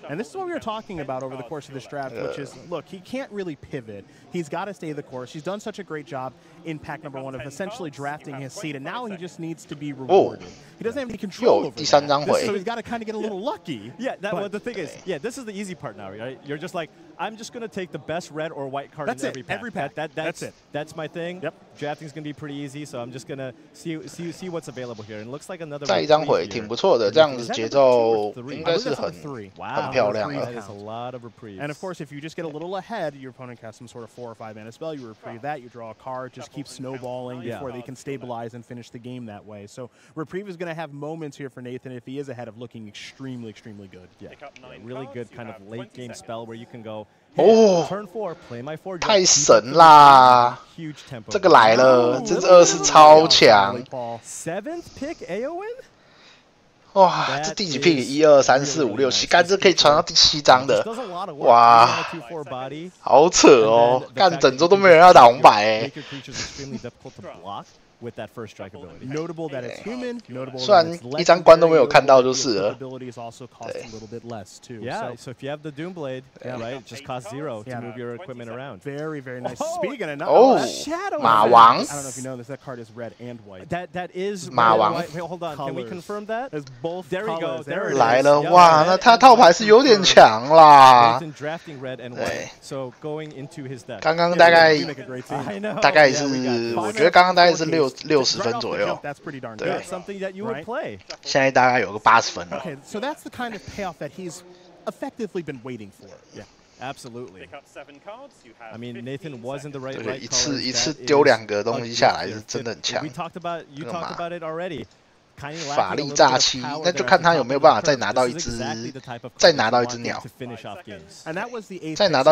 And this is what we were talking about over the course of this draft, which is, look, he can't really pivot. He's got to stay the course. He's done such a great job in pack number 1 of essentially drafting his seed, and now he just needs to be rewarded. He doesn't have any control over that. So he's got to kind of get a little lucky. Yeah, well, the thing is, this is the easy part now, right? You're just like, I'm just going to take the best red or white card in every pack. Every pack. That's it. That's my thing. Yep. Drafting's going to be pretty easy, so I'm just going to see what's available here. And it looks like another 再一张回挺不错的，这样子节奏应该是很漂亮了。 That is a lot of reprieves. And of course, if you just get a little ahead, your opponent casts some sort of 4 or 5 mana spell. You reprieve that, you draw a card, just keep snowballing before they can stabilize and finish the game that way. So reprieve is going to have moments here for Nathan if he is ahead of looking extremely, extremely good. Yeah, really good kind of late game spell where you can go, 哦，太神啦！这个来了，这2是超强。哇，这第几 pick？ 1、2、3、4、5、6、7，干这可以传到第7张的，哇，好扯哦！干整周都没有人要打红白with that first strike ability. Notable that it's human. Notable 虽然一张关都没有看到就是了。Yeah, so if you have the Doom Blade, right, it just costs 0 to move your equipment around. Very, very nice. Speaking of Shadow 马王 I don't know if you know this, that card is red and white. That is 马王 Wait, hold on, can we confirm that? It's both There we go. There it is. 来了，哇，那他套牌是有点强啦。Drafting red and white, so going into his deck. 刚刚大概是，我觉得刚刚大概是60分左右。对，现在大概有个80分了。Okay, so that's the kind of payoff that he's effectively been waiting for. Yeah, absolutely. I mean, Nathan was in the right. 对，一次丢2个东西下来是真的很强。 We talked about it already. 法力诈欺，那就看他有没有办法再拿到一只鸟，再拿到一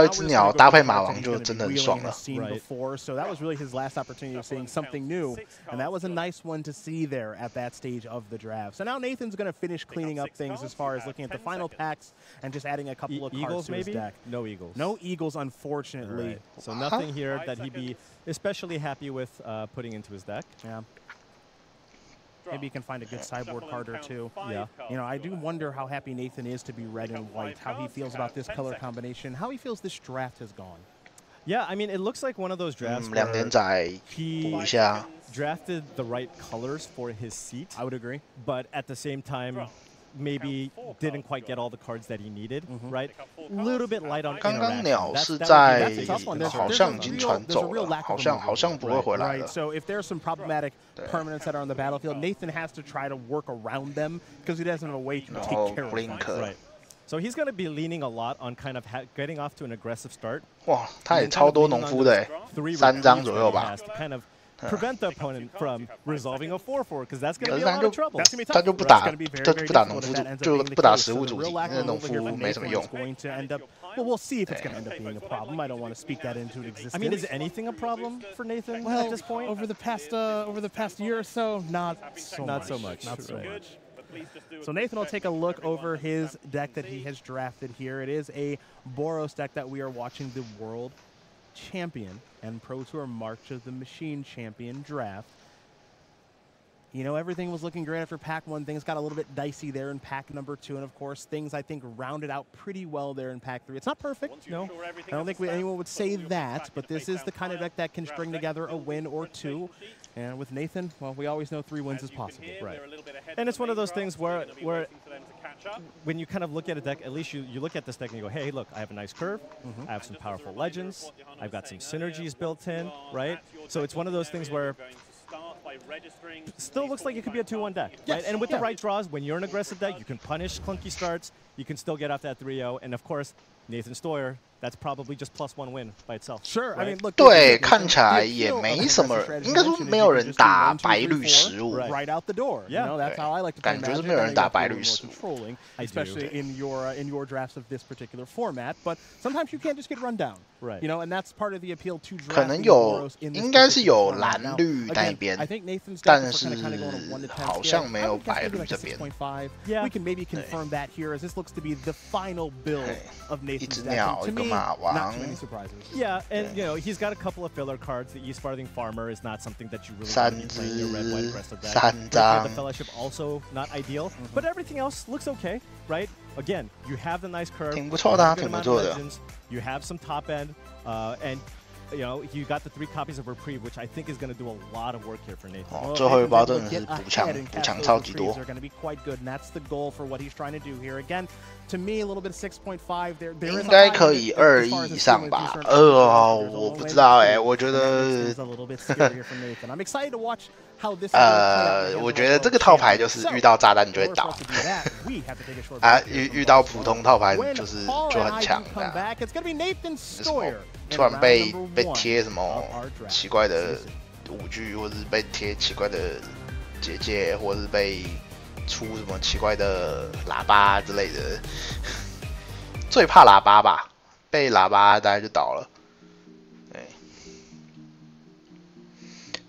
只鸟搭配马王就真的很爽了。So that was really his last opportunity of seeing something new, and that was a nice one to see there at that stage of the draft. So now Nathan's going to finish cleaning up things as far as looking at the final packs and just adding a couple of cards to his deck. No Eagles. No Eagles, unfortunately. Right. So nothing here that he'd be especially happy with putting into his deck. Yeah. Maybe you can find a good sideboard card or two. Yeah. You know, I do wonder how happy Nathan is to be red and white, how he feels about this color combination, how he feels this draft has gone. Yeah, I mean, it looks like one of those drafts where 2连仔补一下 drafted the right colors for his seat. I would agree. But at the same time, maybe didn't quite get all the cards that he needed, right? A little bit light on 刚刚鸟是在好像已经传走了，好像不会回来了。 So if there's some problematic permanents that are on the battlefield, Nathan has to try to work around them because he doesn't have a way to take care of them. Right. So he's going to be leaning a lot on kind of getting off to an aggressive start. 哇，他也超多农夫的，3张左右吧。 Prevent the opponent from resolving a 4/4 because that's going to be a lot of trouble. 他就不打农夫就不打食物主题，那农夫没什么用。 Well, we'll see if it's going to end up being a problem. I don't want to speak that into existence. I mean, is anything a problem for Nathan at this point? Over the past year or so, not so much. So Nathan will take a look over his deck that he has drafted here. It is a Boros deck that we are watching the World Champion and Pro Tour March of the Machine Champion draft. You know, everything was looking great after pack 1. Things got a little bit dicey there in pack number 2. And, of course, things, I think, rounded out pretty well there in pack 3. It's not perfect, no. I don't think anyone would say that. But this is the kind of deck that can string together a win or 2. And with Nathan, well, we always know 3 wins is possible. Right. And it's one of those things where when you kind of look at a deck, at least you look at this deck and you go, hey, look, I have a nice curve. I have some powerful legends. I've got some synergies built in, right? So it's one of those things where still looks like it could be a 2-1 deck, right? And with the right draws, when you're an aggressive deck, you can punish clunky starts. You can still get off that 3-0. And, of course, Nathan Stoyer, that's probably just +1 win by itself. Sure, right? I mean, look. 对，看起来也没什么，应该说没有人打白绿食物。Right out the door. Yeah, you know, that's how I like to play 感觉是没有人打白绿食物。 Especially in your drafts of this particular format. But sometimes you can't just get run down. Right. You know, and that's part of the appeal to draft. 可能有，应该是有蓝绿那边，但是好像没有白绿这边。 We can maybe confirm that here as this looks to be the final build of Nathan's deck. 一只鸟，一个马王。 Yeah, and you know he's got a couple of filler cards. The East Farthing Farmer is not something that you really want to be playing your red, white, aggressive deck. The Fellowship also not ideal, but everything else looks okay, right? Again, you have the nice curve. 挺不错的，挺不错的。 You have some top end, and you know you got the 3 copies of Reprieve, which I think is going to do a lot of work here for Nathan. 哦，最后一包真的是补强超级多。 Are going to be quite good, and that's the goal for what he's trying to do here. Again, to me, a little bit of 6.5 there. 应该可以2亿以上吧？2哦，我不知道哎，我觉得。I'm excited to watch how this. 我觉得这个套牌就是遇到炸弹就会倒。啊，遇到普通套牌就很强的。突然被贴什么奇怪的舞具，或者是被贴奇怪的结界，或者是被出什么奇怪的喇叭之类的。最怕喇叭吧，被喇叭大概就倒了。对，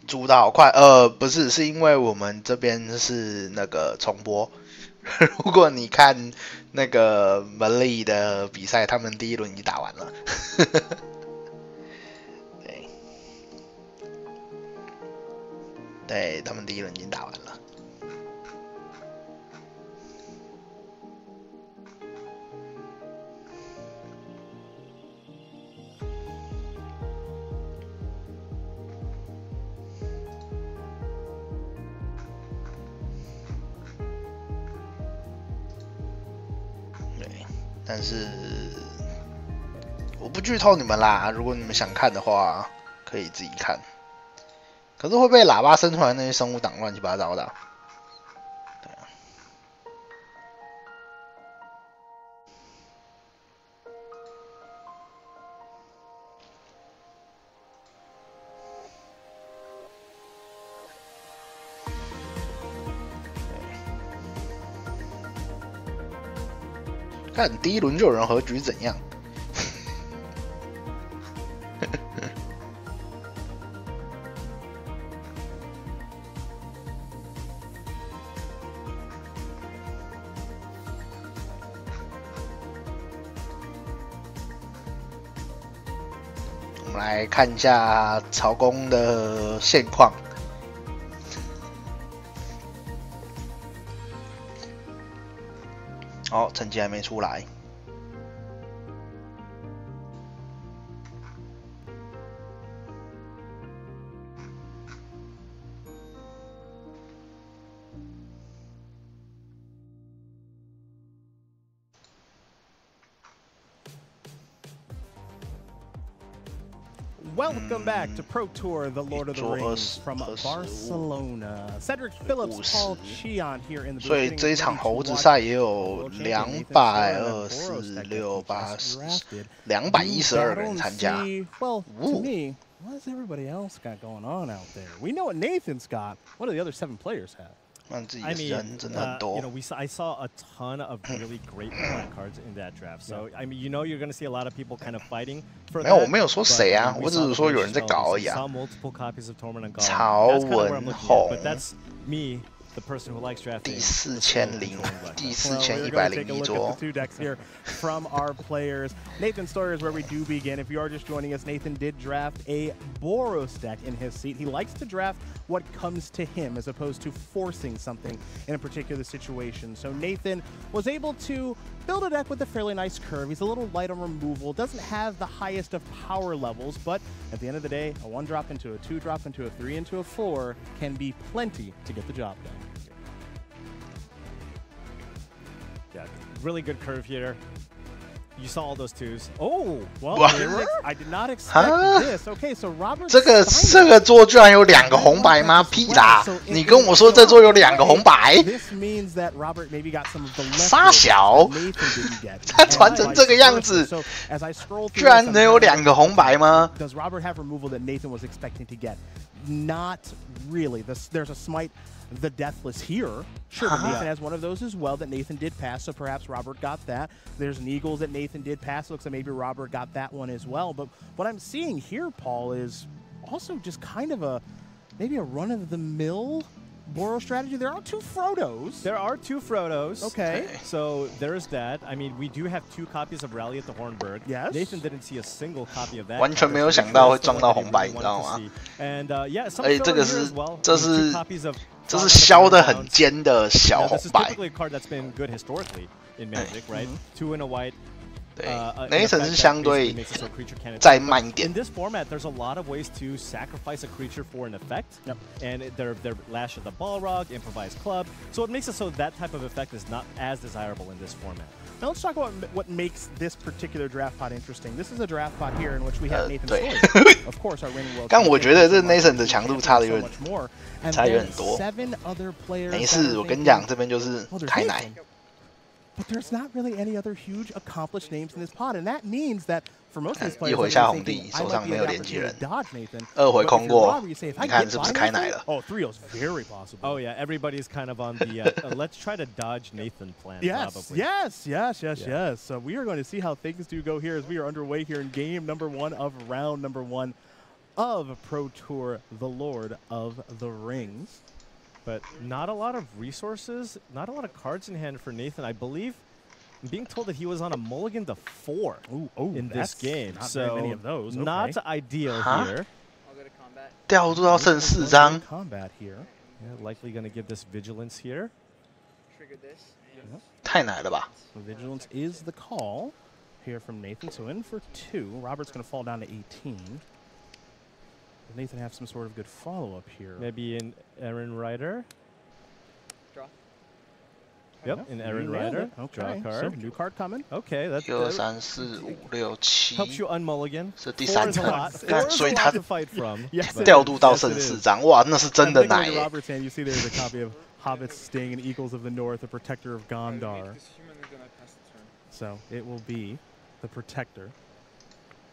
煮的好快，不是，是因为我们这边是那个重播。如果你看那个门里的比赛，他们第一轮已经打完了。对，对他们第一轮已经打完了。但是我不剧透你们啦，如果你们想看的话，可以自己看。可是会被喇叭生出来那些生物挡乱七八糟的。对啊。看第一轮就有人和局怎样？我们来看一下曹公的现况。哦，成绩还没出来。Welcome back to Pro Tour, the Lord of the Rings from Barcelona. Cedric Phillips, Paul Chion here in the. 所以这一场猴子赛也有212个人参加。Well, to me, what does everybody else got going on out there? We know what Nathan's got. What do the other 7 players have? I mean, I saw a ton of really great black cards in that draft. So, I mean, you're going to see a lot of people kind of fighting for that. 没有，我没有说谁啊，我只是说有人在搞而已啊。曹文宏。But that's me. The person who likes drafting. 第4101桌。 2 decks here from our players. Nathan Stoyer is where we do begin. If you are just joining us, Nathan did draft a Boros deck in his seat. He likes to draft what comes to him as opposed to forcing something in a particular situation. So Nathan was able to build a deck with a fairly nice curve. He's a little light on removal, doesn't have the highest of power levels, but at the end of the day, a 1-drop into a 2-drop into a 3 into a 4 can be plenty to get the job done. Yeah, really good curve here. You saw all those 2s. Oh, well, I did not expect this. Okay, so Robert. 这个桌居然有2个红白吗？屁啦！你跟我说这桌有2个红白？ This means that Robert maybe got some of the 傻小，他传成这个样子，居然能有2个红白吗 ？Does Robert have removal that Nathan was expecting to get? Not really. There's a smite. The Deathless here. Sure, but Nathan has one of those as well that Nathan did pass, so perhaps Robert got that. There's an Eagles that Nathan did pass. Looks like maybe Robert got that one as well. But what I'm seeing here, Paul, is also just kind of maybe a run-of-the-mill Boros strategy. There are 2 Frodos. There are 2 Frodos. Okay. So there's that. I mean, we do have 2 copies of Rally at the Hornburg. Yes. Nathan didn't see a single copy of that. 完全没有想到会撞到红白，你知道吗？ And yeah, some 这个是 2 copies of 这是削的很尖的小红白。 This is typically a card that's been good historically in Magic, right? 2 and a white. 对，那一层是相对再慢一点。 In this format, there's a lot of ways to sacrifice a creature for an effect. Yep. And they're Lash of the Balrog, Improvise Club. So it makes it so that type of effect is not as desirable in this format. Now let's talk about what makes this particular draft pot interesting. This is a draft pot here in which we have Nathan Stoyer. Of course, our reigning world. 但我觉得这 Nathan 的强度差的有点多。没事，我跟你讲，这边就是开奶。but there's not really any other huge accomplished names in this pod, and that means that for most of these players, 一回下红地，手上没有连击人。2回空过，你看是不是开奶了 ？Oh, 3-0's very possible. Oh yeah, everybody's kind of on the let's try to dodge Nathan plan. Yes, probably. yes. So we are going to see how things do go here as we are underway here in game number 1 of round number 1 of Pro Tour, the Lord of the Rings. But not a lot of resources, not a lot of cards in hand for Nathan. I believe I'm being told that he was on a mulligan to 4 in this game. Not so very many of those. Okay. Not ideal here. I'll go to combat. 掉入到剩4张。 Combat here. Yeah, likely going to give this vigilance here. Trigger this. 太奶了吧 So vigilance is the call here from Nathan. So in for 2. Robert's going to fall down to 18. Does Nathan have some sort of good follow-up here? Maybe an Aaron Ryder. Draw. Yep, an Aaron Ryder. Okay. Draw a card. So new card coming. Okay, that's 1、2、3、4、5、6、7 helps you unmulligan. 是第3层，看，所以他 to fight from. 调度到剩4张，哇，那是真的奶耶。 Robert's hand, you see there's a copy of Hobbit's Sting and Eagles of the North, the Protector of Gondar. So it will be the Protector.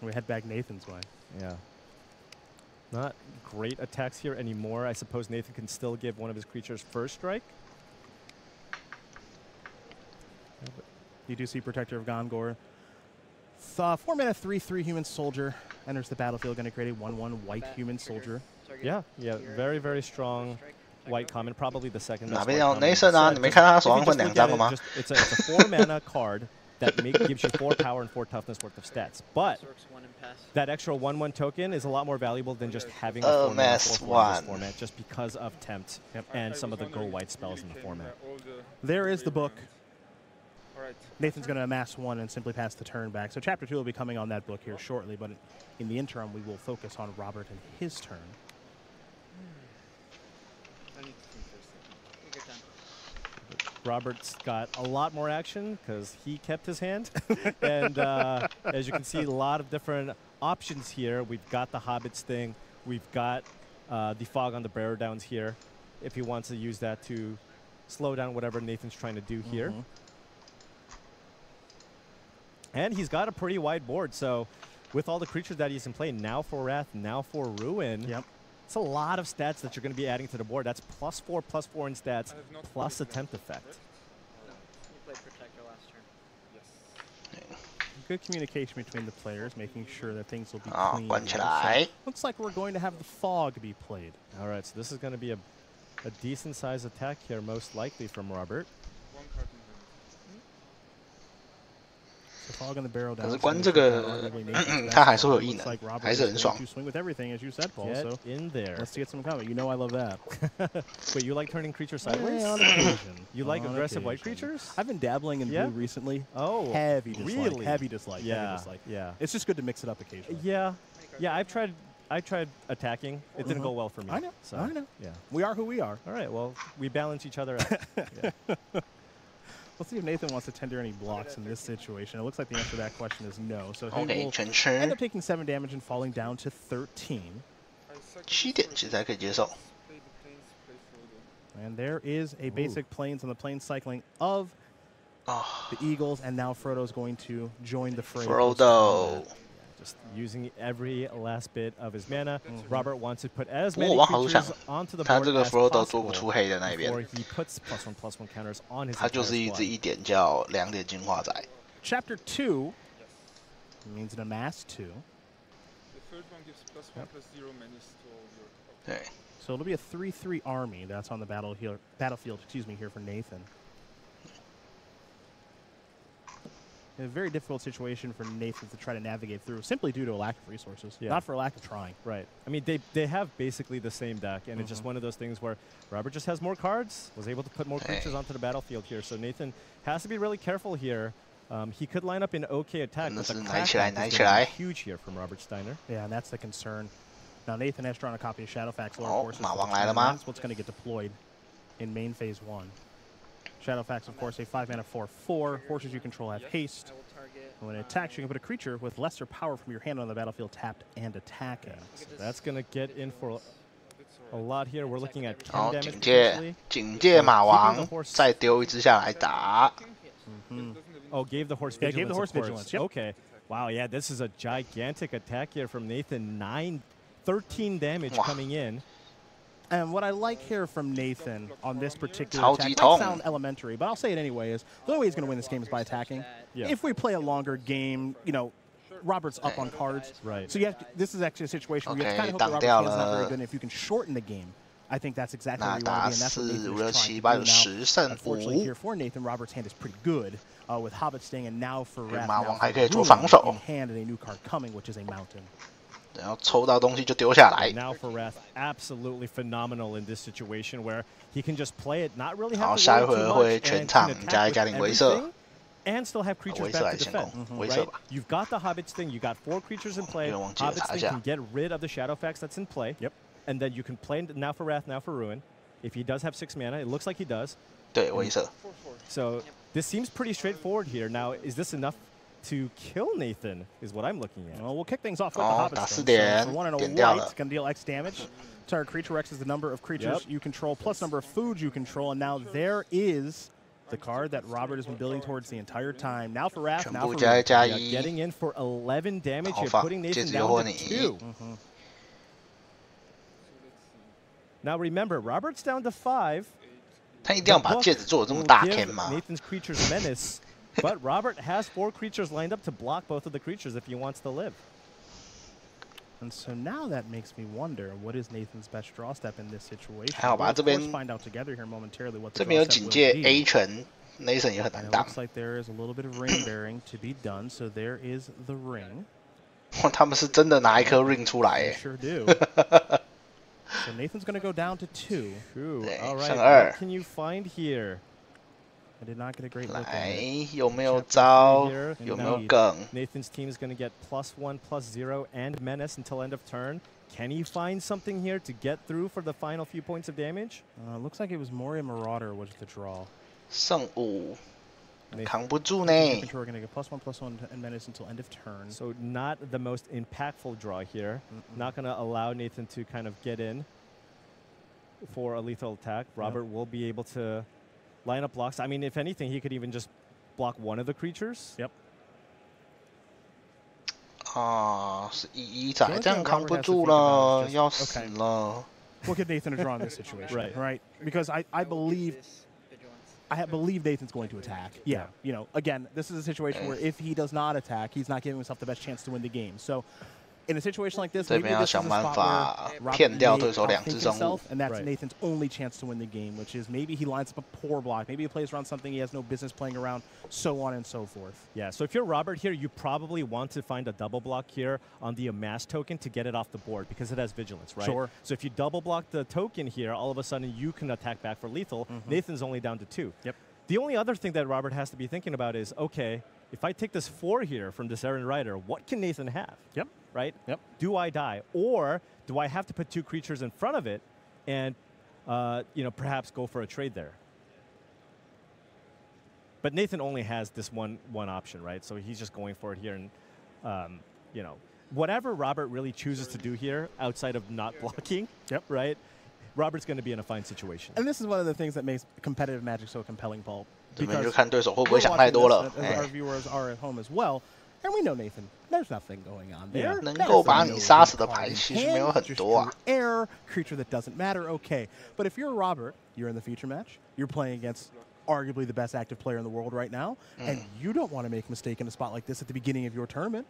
We head back Nathan's way. Yeah. Not great attacks here anymore. I suppose Nathan can still give one of his creatures first strike. You do see Protector of Gondor. 4 mana 3/3 human soldier enters the battlefield, going to create a 1/1 white human soldier. Yeah, very, very strong white common, probably the second best. 哪边有 Nathan 啊？你没看他手上分2张了吗？ It's a 4 mana card that gives you 4 power and 4 toughness worth of stats. But that extra 1/1 token is a lot more valuable than just having a 4 mana 4/4 in this format, just because of Tempt and some of the go white spells in the format. There is the book. Nathan's going to amass 1 and simply pass the turn back. So Chapter 2 will be coming on that book here shortly, but in the interim, we will focus on Robert and his turn. Robert's got a lot more action because he kept his hand. And as you can see, a lot of different options here. We've got the Hobbit Sting. We've got the Fog on the Bearer Downs here, if he wants to use that to slow down whatever Nathan's trying to do here. And he's got a pretty wide board, so with all the creatures that he's in play, now for Wrath, now for Ruin, it's a lot of stats that you're going to be adding to the board. That's +4/+4 in stats, plus a Tempt effect. You played Protector last turn. Yes. Good communication between the players, making sure that things will be clean. So looks like we're going to have the Fog be played. All right, so this is going to be a decent-sized attack here, most likely from Robert. 可是关这个，他还是会有异能，还是很爽。 Get in there. Let's get some comment. You know I love that. Wait, you like turning creatures sideways? On occasion. You like aggressive white creatures? I've been dabbling in blue recently. Oh, heavy dislike. Really? Heavy dislike. Yeah, heavy dislike. yeah. It's just good to mix it up occasionally. Yeah, I tried attacking. It didn't go well for me. I know. So, I know. Yeah. We are who we are. All right. Well, we balance each other out. Let's see if Nathan wants to tender any blocks in this situation. It looks like the answer to that question is no. So he Okay, will end up taking 7 damage and falling down to 13. 7点其实还可以接受。 And there is a basic planes on the plane cycling of the Eagles, and now Frodo's going to join the fray. Frodo. Just using every last bit of his mana. Robert wants to put as many creatures onto the board as possible before he puts +1/+1 counters on his. 他就是一只1点叫2点进化仔。 Chapter 2 means an amass 2. Okay. So it'll be a 3/3 army that's on the battlefield. Excuse me, here for Nathan. A very difficult situation for Nathan to try to navigate through, simply due to a lack of resources, not for a lack of trying. Right. I mean, they have basically the same deck, and it's just one of those things where Robert just has more cards, was able to put more creatures onto the battlefield here. So Nathan has to be really careful here. He could line up an okay attack, but the crack is huge here from Robert Steiner. Yeah, and that's the concern. Now Nathan has drawn a copy of Shadowfax Lord Forces. 马王来了吗？ That's what's going to get deployed in main phase 1. Shadowfax, of course, a 5 mana 4/4. Forces you control have haste. And when it attacks, you can put a creature with lesser power from your hand on the battlefield tapped and attacking. So that's going to get in for a lot here. We're looking at 10 好， damage 警戒马王，再丢一只下来打。Oh, gave the horse vigilance. Yeah, gave the horse vigilance. Yep. Okay. Wow, yeah, this is a gigantic attack here from Nathan. 13 damage coming in. And what I like here from Nathan on this particular attack might sound elementary, but I'll say it anyway, is the only way he's going to win this game is by attacking. Yeah. If we play a longer game, you know, Robert's up on cards. Right. So you have to, this is actually a situation where you have to kind of hope that Robert's hand's not very good, and if you can shorten the game, I think that's exactly where you want to be, and that's what Nathan is trying to do now. Unfortunately, here for Nathan, Robert's hand is pretty good with Hobbit Sting, and now for Wrath, now in hand and a new card coming, which is a Mountain. 然后抽到东西就丢下来。 Now for Wrath, absolutely phenomenal in this situation where he can just play it, not really have to 好，下一 worry 回 too 会 much, 全 and 场 can 加一 attack 加 with 点威慑， everything and still have creatures 威 back 慑 to 先 defend. 攻，威慑 Right? 吧。 You've got the Hobbit Sting, you got 4 creatures in play. 忘记了 Hobbit 查一 Sting 下 can get rid of the Shadowfax that's in play. Yep. And then you can play now for Wrath, now for Ruin. If he does have 6 mana, it looks like he does. 对，威慑。 So this seems pretty straightforward here. Now, is this enough to kill Nathan is what I'm looking at. Well, we'll kick things off with the Hobbit Sting. So for 1 and a white, can deal X damage. Target creature X is the number of creatures you control plus number of foods you control. And now there is the card that Robert has been building towards the entire time. Now for Wrath, now for Ruin. Getting in for 11 damage here, putting Nathan down to 2. Now remember, Robert's down to 5. 他一定要把戒指做得这么大 can 吗？ Nathan's creatures menace, but Robert has 4 creatures lined up to block both of the creatures if he wants to live. And so now that makes me wonder, what is Nathan's best draw step in this situation? 还好吧，这边 find out together here momentarily what 这边有警戒 A 拳 ，Nathan 也很难打。 Looks like there is a little bit of ring bearing to be done, so there is the ring. 哇，他们是真的拿一颗 ring 出来耶。 Sure do. So Nathan's going to go down to 2. All right, what can you find here? I did not get a great look at 来， it. 有没有招？有没有梗？ Nathan's team is going to get +1/+0 and menace until end of turn. Can he find something here to get through for the final few points of damage? Looks like it was Moria Marauder was the draw. 剩5，扛不住呢。 We're going to get +1/+1 and menace until end of turn. So not the most impactful draw here. Not going to allow Nathan to kind of get in for a lethal attack. Robert will be able to line up blocks. I mean, if anything, he could even just block one of the creatures. Yep. 啊，是1-1仔，这样扛不住了，要死了。 We'll give Nathan a draw in this situation, right? Because I believe Nathan's going to attack. Yeah, you know, again, this is a situation where if he does not attack, he's not giving himself the best chance to win the game. So in a situation like this, maybe this is a spot where Robert may outthink himself, and that's Nathan's only chance to win the game, which is maybe he lines up a poor block, maybe he plays around something he has no business playing around, so on and so forth. Yeah, so if you're Robert here, you probably want to find a double block here on the amass token to get it off the board because it has vigilance, right? Sure. So if you double block the token here, all of a sudden you can attack back for lethal. Nathan's only down to 2. Yep. The only other thing that Robert has to be thinking about is, okay, if I take this 4 here from this Errant Rider, what can Nathan have? Yep. Right? Yep. Do I die? Or do I have to put 2 creatures in front of it and, you know, perhaps go for a trade there? But Nathan only has this one option, right? So he's just going for it here. And, you know, whatever Robert really chooses to do here outside of not blocking, right? Robert's going to be in a fine situation. And this is one of the things that makes competitive Magic so compelling, Paul. 这边就看对手会不会想太多了。 Our viewers are at home as well, and we know Nathan. There's nothing going on there. 能够把你杀死的牌其实没有很多啊。 Air creature that doesn't matter, okay. But if you're Robert, you're in the feature match. You're playing against arguably the best active player in the world right now, and you don't want to make a mistake in a spot like this at the beginning of your tournament.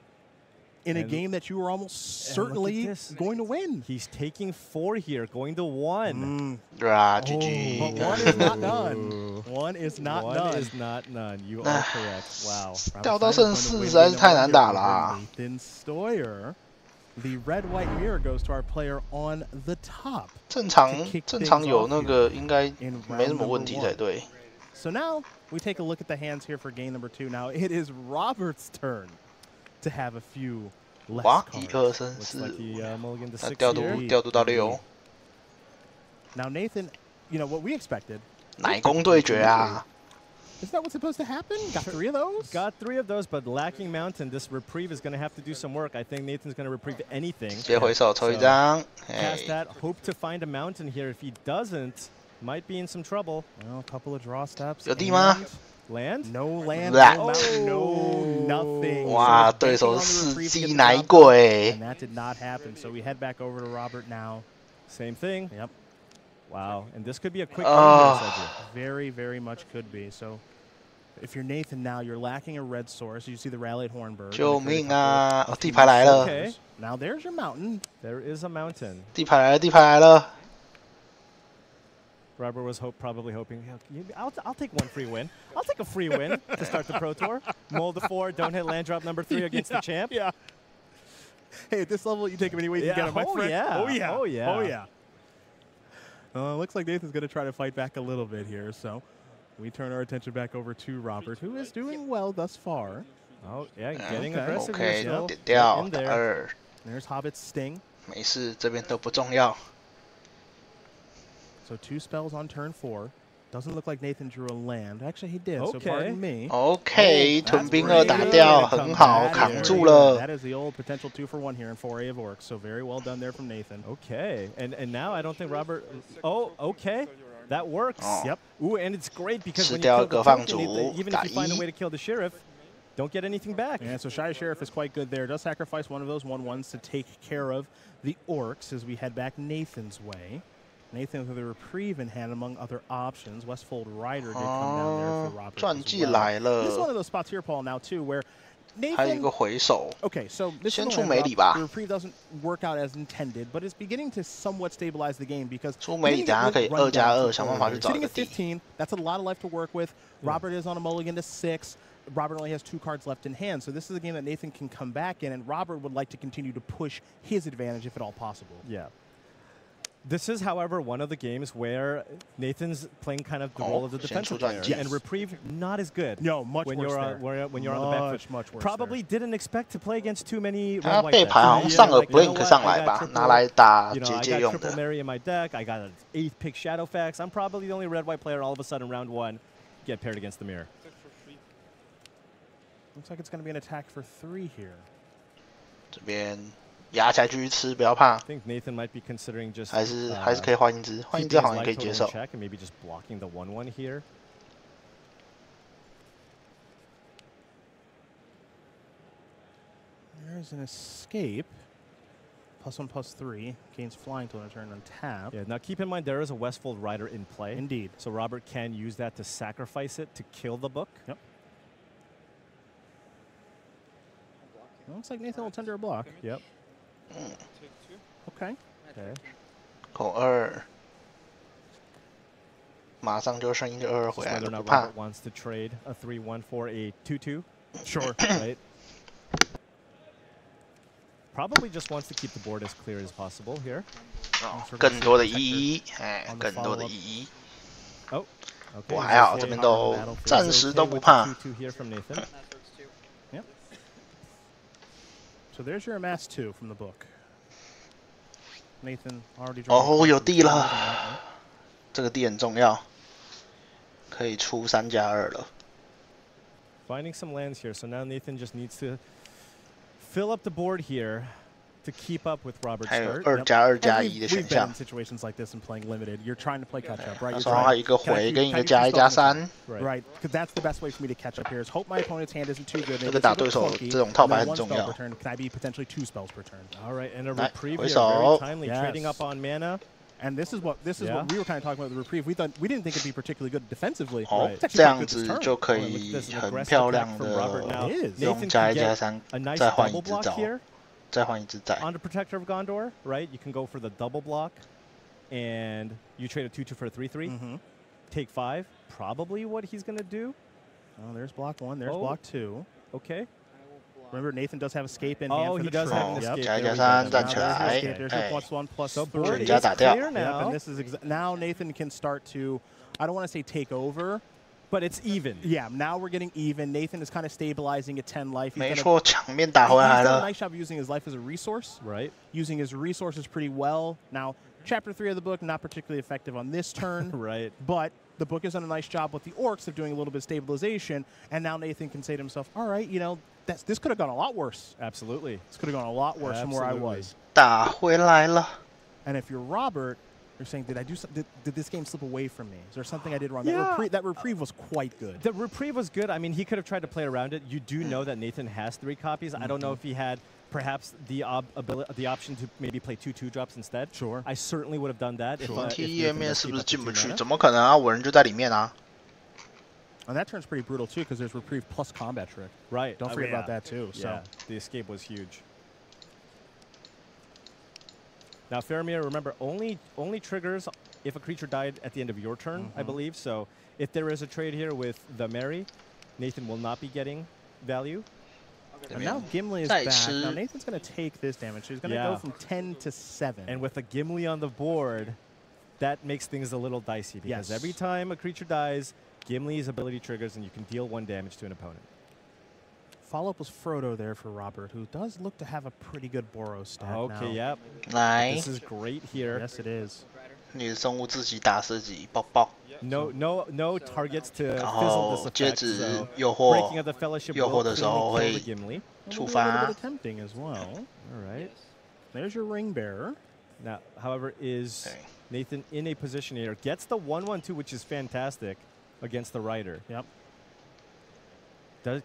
In a game that you were almost certainly going to win. He's taking 4 here, going to 1. GG. But 1 is not done. 1 is not done. 1 is not none. You are correct. Wow. 掉到剩4实在是太难打了。 Nathan Stoyer. The red-white mirror goes to our player on the top. 正常有那个应该没什么问题才对。 So now we take a look at the hands here for game number 2. Now it is Robert's turn to have a few less cards. 那调度到6。 Now Nathan, you know what we expected. 奶工对决啊！ Is that what's supposed to happen? Got 3 of those? Got 3 of those, but lacking Mountain, this reprieve is going to have to do some work. I think Nathan's going to reprieve anything. 直接回手抽一张。 Cast that. Hope to find a Mountain here. If he doesn't, might be in some trouble. Well, a couple of draw steps. 有地吗？ Land? No land, That. no mountain, no nothing. 哇，对手是司机奶鬼。 And that did not happen. So we head back over to Robert now. Same thing. Yep. Wow, and this could be a quick game here, Very, very much could be. So if you're Nathan now, you're lacking a red source. You see the rallied Hornberg. 救命啊！哦，地牌来了。Okay. Now there's your mountain. There is a mountain. 地牌来了，地牌来了。 Robert was probably hoping, I'll take one free win. I'll take a free win to start the Pro Tour. Mold to 4, don't hit land drop number 3 against the champ. Yeah. Hey, at this level, you take him any way you can get him, my friend. Yeah. Oh, yeah. Oh, yeah. Oh, yeah. Looks like Nathan's going to try to fight back a little bit here. So we turn our attention back over to Robert, who is doing well thus far. Oh, yeah, getting aggressive. OK， 点掉打2。 There's Hobbit's Sting. 没事，这边都不重要。 So 2 spells on turn 4. Doesn't look like Nathan drew a land. Actually, he did. So Okay. pardon me. OK， 屯兵2打掉，很好，扛住了。 That is the old potential 2 for 1 here in 4A of Orcs. So very well done there from Nathan. Okay, and now I don't think Robert. Oh, okay, that works. Yep. Ooh, and it's great because when you 吃掉 kill 一个 the 放 token, 逐， even 打 if you find a 1。 way to kill the sheriff, don't get anything back. And so Shy Sheriff is quite good there. Does sacrifice one of those 1/1s to take care of the Orcs as we head back Nathan's way. Nathan with a reprieve in hand among other options. Westfold Rider did come down there for Robert. 传记来了。 This is one of those spots here, Paul, now too, where Nathan. 还有一个回手。 Okay, so this 先出梅里吧。 the reprieve doesn't work out as intended, but it's beginning to somewhat stabilize the game because 出梅里，等下可以2+2，想办法去找一 sitting 个 at 地。 15, that's a lot of life to work with. Robert is on a mulligan to 6. Robert only has 2 cards left in hand, so this is a game that Nathan can come back in, and Robert would like to continue to push his advantage if at all possible. Yeah. This is, however, one of the games where Nathan's playing kind of the role of the defensive player, and reprieve not as good. No, much when worse you're when you're on the back foot. Much worse. Probably didn't expect to play against too many 他 red white 背 decks. 牌好像上了 blink 上来吧，拿来打 I 结 got 界用 triple 的。 Mary in my deck. I got an 8th pick Shadowfax. I'm probably the only red white player. All of a sudden, round 1, get paired against the mirror. Looks like it's going to be an attack for 3 here. 这边压下去吃，不要怕。 I think Nathan might be considering just 还是可以换一只，换一只好像可以接受。 check and maybe just blocking the 1/1 here. There's an escape. +1/+3 gains flying till a turn untap. Yeah. Now keep in mind there is a Westfold Rider in play. Indeed. So Robert can use that to sacrifice it to kill the book. Yep. Looks like Nathan will tender a block. Yep. Okay. Okay. 口2，马上就剩一个2回来 Whether 了， or 不 not 怕 Robert。wants to trade a 3/1 for a 2/2. Sure. Right. Probably just wants to keep the board as clear as possible here. 更多的1/1，哎，更多的1/1。 Oh. 我 Okay. 还好，这边都暂时都不怕。 2/2 here from Nathan. Yep. So there's your amass 2 from the book. Nathan already. 哦，有地了，这个地很重要，可以出3+2了。 Finding some lands here, so now Nathan just needs to fill up the board here to keep up with Robert's 还有 start. 2+2+1的选 We've been 项 in。situations like this and playing limited. You're trying to play catch up, right? 那 You're 时候还有一个回跟一个+1+3。 Right, because that's the best way for me to catch up here. Is hope my opponent's hand isn't too good. 这个打对手这种套牌很重要。 Can I be potentially 2 spells per turn? All right, and a reprieve here, 回手 very timely, trading up on mana. And this is what we were kind of talking about with the reprieve. We didn't think it'd be particularly good defensively. 哦， It's actually 这 quite 样 good this 子 turn. 就可以很漂亮的用+1+3，再换一只招，再换一只仔。 On the Protector of Gondor, right? You can go for the double block, and you trade a 2/2 for a 3/3. Take 5, probably what he's gonna do. Oh, there's block 1. There's block 2. Okay. Remember, Nathan does have escape in hand. Oh, for he the does trade. have an escape. +1+3站起来， There's your +1/+3. board is 全家打掉。 clear now. And this is now Nathan can start to, I don't want to say take over, but it's even. Yeah, now we're getting even. Nathan is kind of stabilizing at 10 life. 没错，场面打回来 He's done 了。 a nice job using his life as a resource. Right. Using his resources pretty well. Now, Chapter 3 of the book, not particularly effective on this turn. Right. But the book has done a nice job with the orcs of doing a little bit of stabilization. And now Nathan can say to himself, all right, you know, this could have gone a lot worse. Absolutely. This could have gone a lot worse from where I was. 打回来了。 And if you're Robert, You're saying, did this game slip away from me? Is there something I did wrong? Yeah. That reprieve was quite good. The reprieve was good. I mean, he could have tried to play around it. You do know that Nathan has 3 copies. I don't know if he had perhaps the option to maybe play 2 2-drops instead. Sure. I certainly would have done that. T 页面是不是进不去？怎么可能啊？我人就在里面啊。And that turn's pretty brutal too, because there's reprieve plus combat trick. Right. Don't forget about that too. So the escape was huge. Now, Faramir, remember, only triggers if a creature died at the end of your turn, I believe. So if there is a trade here with the Mary, Nathan will not be getting value. And now Gimli is back. Now Nathan's going to take this damage. So he's going to go from 10 to 7. And with a Gimli on the board, that makes things a little dicey. Because every time a creature dies, Gimli's ability triggers, and you can deal 1 damage to an opponent. Follow-up was Frodo there for Robert, who does look to have a pretty good Boros stat now. Okay, yep. 来 This is great here. Yes, it is. 你的生物自己打自己，爆爆。No targets to fizzle this effect. 接指 so 诱惑 breaking of the fellowship 诱惑的时候 will 会 kill the Gimli. 触 A 发 little bit of tempting as well. All right. There's your ring bearer. Now, however, is Nathan in a position here? Gets the 1/1/2, which is fantastic against the Rider. Yep.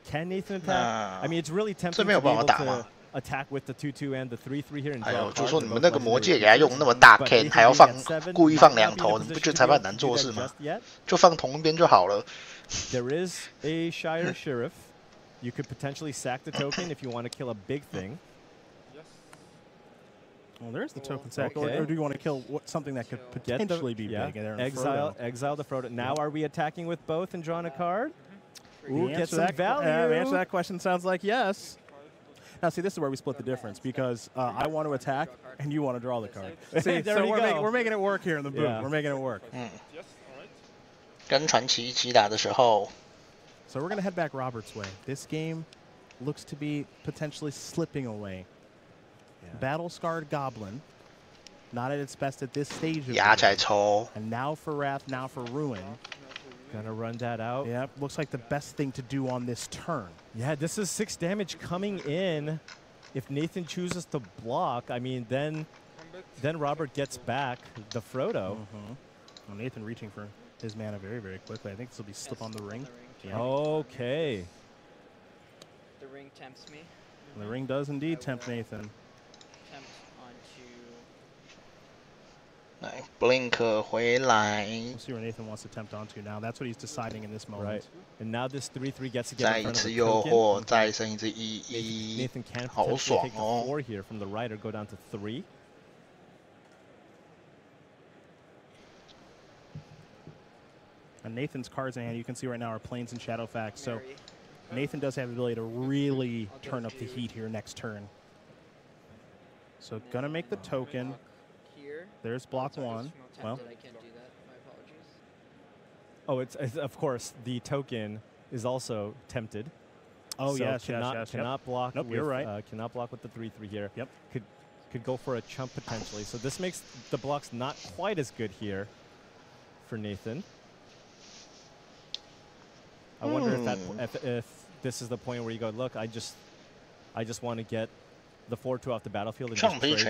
Can Nathan attack? I mean, it's really tempting to be able to attack with the 2/2 and the 3/3 here. 哎呦，就说你们那个魔戒给他用那么大 can， 还要放故意放2头，你不觉得裁判难做事吗？就放同一边就好了。There is a Shire Sheriff. You could potentially sack the token if you want to kill a big thing. Well, there's the token sack. Or do you want to kill something that could potentially be big? Exile the Frodo. Now are we attacking with both and drawing a card? Ooh, get some value. The answer to that question sounds like yes. Now, see, this is where we split the difference, because I want to attack and you want to draw the card. See, so we're making it work here in the booth. We're making it work. 跟传奇一起打的时候。So we're going to head back Robert's way. This game looks to be potentially slipping away. Battle-scarred Goblin, not at its best at this stage of the game. And now for Wrath, now for Ruin. Gonna run that out. Yep, looks like the best thing to do on this turn. Yeah, this is 6 damage coming in. If Nathan chooses to block, I mean, then Robert gets back the Frodo. Well, Nathan reaching for his mana very, very quickly. I think this will be slip on the ring. Yeah. Okay. The ring tempts me. The ring does indeed tempt Nathan. Tempt onto... Blink 回来。 We'll see where Nathan wants to tempt onto now. That's what he's deciding in this moment. Right. And now this 3/3 gets to get 再 in 一 front of 次 the 诱 token. 惑，再生一只1/1。 Nathan can 好 potentially 爽 take the 哦。 4 here from the Rider, go down to 3. And Nathan's cards in hand, you can see right now, are Plains and Shadowfax. So Nathan does have the ability to really turn up the heat here next turn. So gonna make the token. There's block 1. Well, I can't do that. My apologies. Oh, it's of course the token is also tempted. Oh so yes, cannot block. Nope, with, you're right. Cannot block with the 3/3 here. Yep. Could go for a chump potentially. So this makes the blocks not quite as good here for Nathan. I wonder if this is the point where you go, look, I just want to get the 4/2 off the battlefield and just trade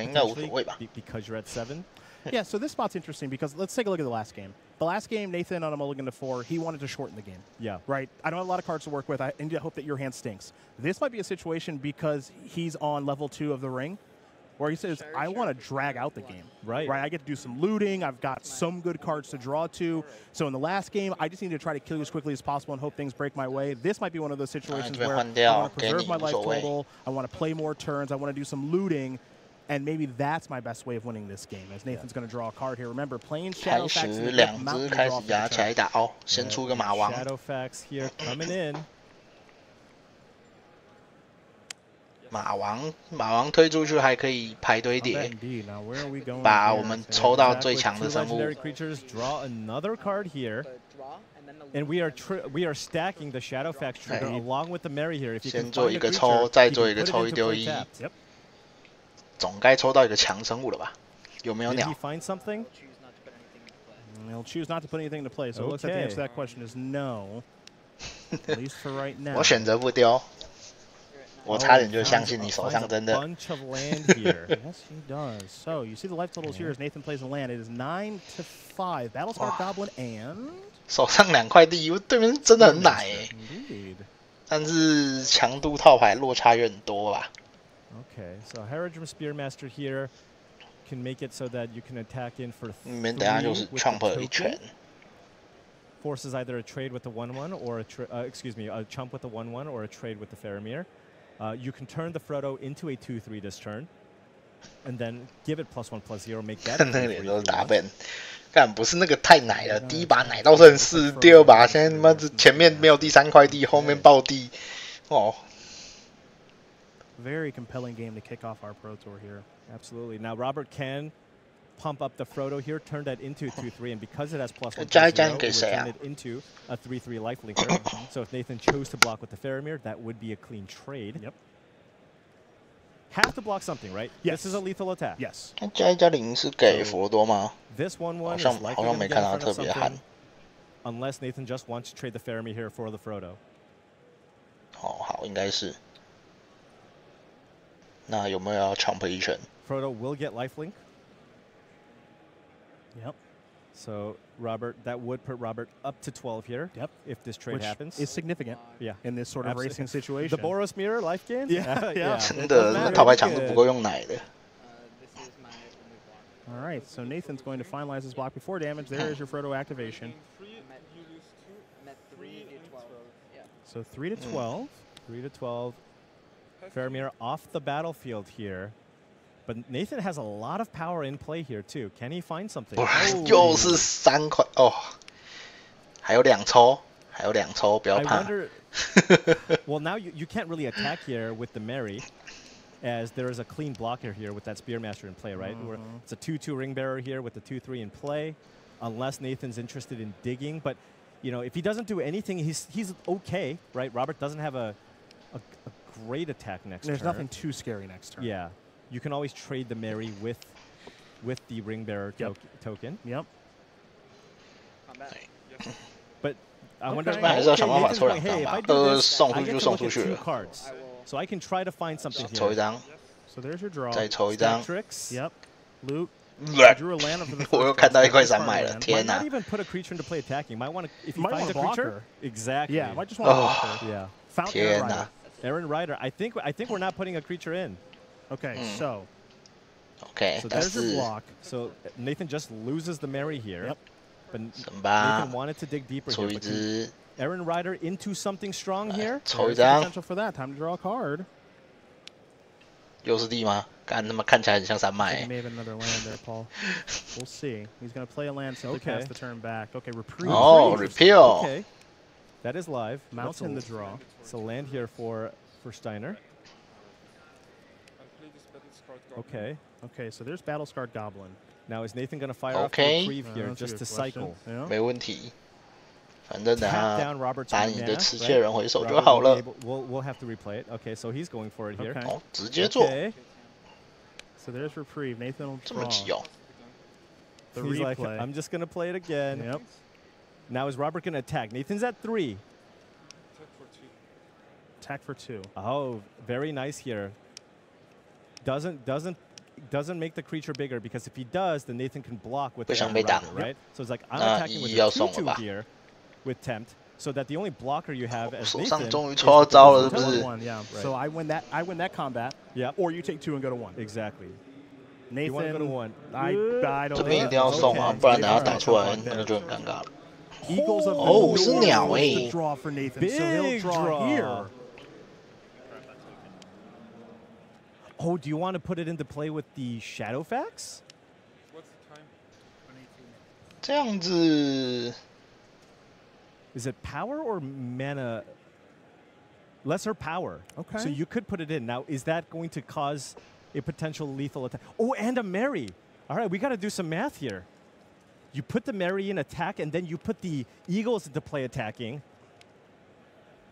because you're at 7. Yeah, so this spot's interesting because let's take a look at the last game. The last game, Nathan on a mulligan to 4, he wanted to shorten the game. Yeah. Right? I don't have a lot of cards to work with. I hope that your hand stinks. This might be a situation because he's on level 2 of the ring where he says, I want to drag out the game. Right. I get to do some looting. I've got some good cards to draw to. So in the last game, I just need to try to kill you as quickly as possible and hope things break my way. This might be one of those situations where I want to preserve my life total. I want to play more turns. I want to do some looting. And maybe that's my best way of winning this game, as Nathan's going to draw a card here. Remember, playing Shadowfax in the deck, mountain draw for the turn. Shadowfax here coming in. 马王推出去还可以排堆叠，把我们抽到最强的生物。 Draw another card here. And we are stacking the Shadowfax trigger along with the Mary here. If you 先做一个抽，再做一个抽1丢1。总该抽到一个强生物了吧？有没有鸟 Did he find something? He'll choose not to put anything into play. So it looks like the answer to that question is no. At least for right now. 我选择不丢。我差点就相信你手上真的。Bunch of land here. Yes, he does. So you see the life totals here as Nathan plays the land. It is 9-5. Battlestar Goblin and 手上2块地，对面真的很奶欸。但是强度套牌落差有点多吧。Okay, so Haradrim Spearmaster here can make it so that you can attack in for 你们等下就是 Chump 一拳。Forces either a trade with the 1/1 or a chump with the 1/1 or a trade with the Faramir. You can turn the Frodo into a 2/3 this turn, and then give it +1/+0, make that. 那个脸都是打本，干不是那个太奶了，第一把奶到剩4，第2把现在他妈前面没有第3块地，后面爆地，哦。Very compelling game to kick off our Pro Tour here. Absolutely. Now Robert can pump up the Frodo here, turn that into a 2/3, and because it has +1/+0, it would turn it into a 3/3 lifelinker. So if Nathan chose to block with the Faramir, that would be a clean trade. Yep. Have to block something, right? Yes. This is a lethal attack. Yes. 加1加0是给佛罗多吗？ This 1/1 is 好 likely 像 to 没 get 看 in 到 front 特 of 别悍。 something, unless Nathan just wants to trade the Faramir here for the Frodo. 哦，好，应该是。那有没有要 Chump 一拳 Frodo will get lifelink. Yep. So Robert, that would put Robert up to 12 here. Yep. If this trade Which happens, is significant. Yeah. In this sort of racing situation. The Boros mirror life gain. Yeah. Yeah. 真的套牌强度不够用奶的。All right. So Nathan's going to finalize his block before damage. There is your Frodo activation. So 3-12. 3-12. Faramir off the battlefield here. But Nathan has a lot of power in play here too. Can he find something? 又是3块哦，还有2抽，还有2抽，不要怕。Well, now you can't really attack here with the Mary, as there is a clean blocker here with that Spearmaster in play, right? It's a 2/2 Ring Bearer here with the 2/3 in play, unless Nathan's interested in digging. But you know, if he doesn't do anything, he's okay, right? Robert doesn't have a great attack next turn. There's nothing too scary next turn. Yeah. You can always trade the Mary with the Ring Bearer token. Yep. But I wonder. Okay. Hey, if I do this, I get to look at 2 cards, so I can try to find something here. 抽1张。So there's your draw. 再抽1张。Yep. Loot. Drew a land over the 我又看到1块3买了，天哪 ！Might not even put a creature into play attacking. Might want to if he finds a creature. Exactly. Yeah. Might just want a blocker. Yeah. Found Aaron Rider. Aaron Rider. I think we're not putting a creature in. Okay, so. Okay, so there's your block. So Nathan just loses the Mary here. Yep. But Nathan wanted to dig deeper here. But Aaron Rider into something strong here. There's potential for that. Time to draw a card. 又是地吗？干他妈看起来很像3枚。He may have another land there, Paul. We'll see. He's going to play a land simply cast the turn back. Okay, reprieve. Oh, repeal. Okay, that is live. Mounts in the draw. It's a land here for Steiner. Okay. Okay, so there's Battlescarred Goblin. Now is Nathan going to fire off a reprieve here just to cycle? 没问题。反正等下 down Robert's 把你的持械人回手就好了。We'll have to replay it. Okay, so he's going for it here. 哦，直接做。So there's reprieve. Nathan will draw. 这么急哦。The He's replay. like, I'm just going to play it again. Yep. Now is Robert going to attack? Nathan's at 3. Attack for 2. Oh, very nice here. Doesn't make the creature bigger, because if he does, then Nathan can block with the Rider, right? So it's like I'm attacking with the 2/2 here with Tempt, so that the only blocker you have as Nathan 终于抽到招了，是不是？ Yeah. So I win that combat. Yeah. Or you take 2 and go to 1. Exactly. Nathan, you want to go to 1. I don't. 这边一定要送啊，不然等下打出来那就很尴尬了。 Eagles of the 哦，是鸟 North draw for Nathan, so he'll draw here. Oh, do you want to put it into play with the Shadowfax? 这样子 Is it power or mana? Lesser power. Okay. So you could put it in. Now, is that going to cause a potential lethal attack? Oh, and a Mary. All right, we got to do some math here. You put the Mary in attack, and then you put the Eagles into play attacking.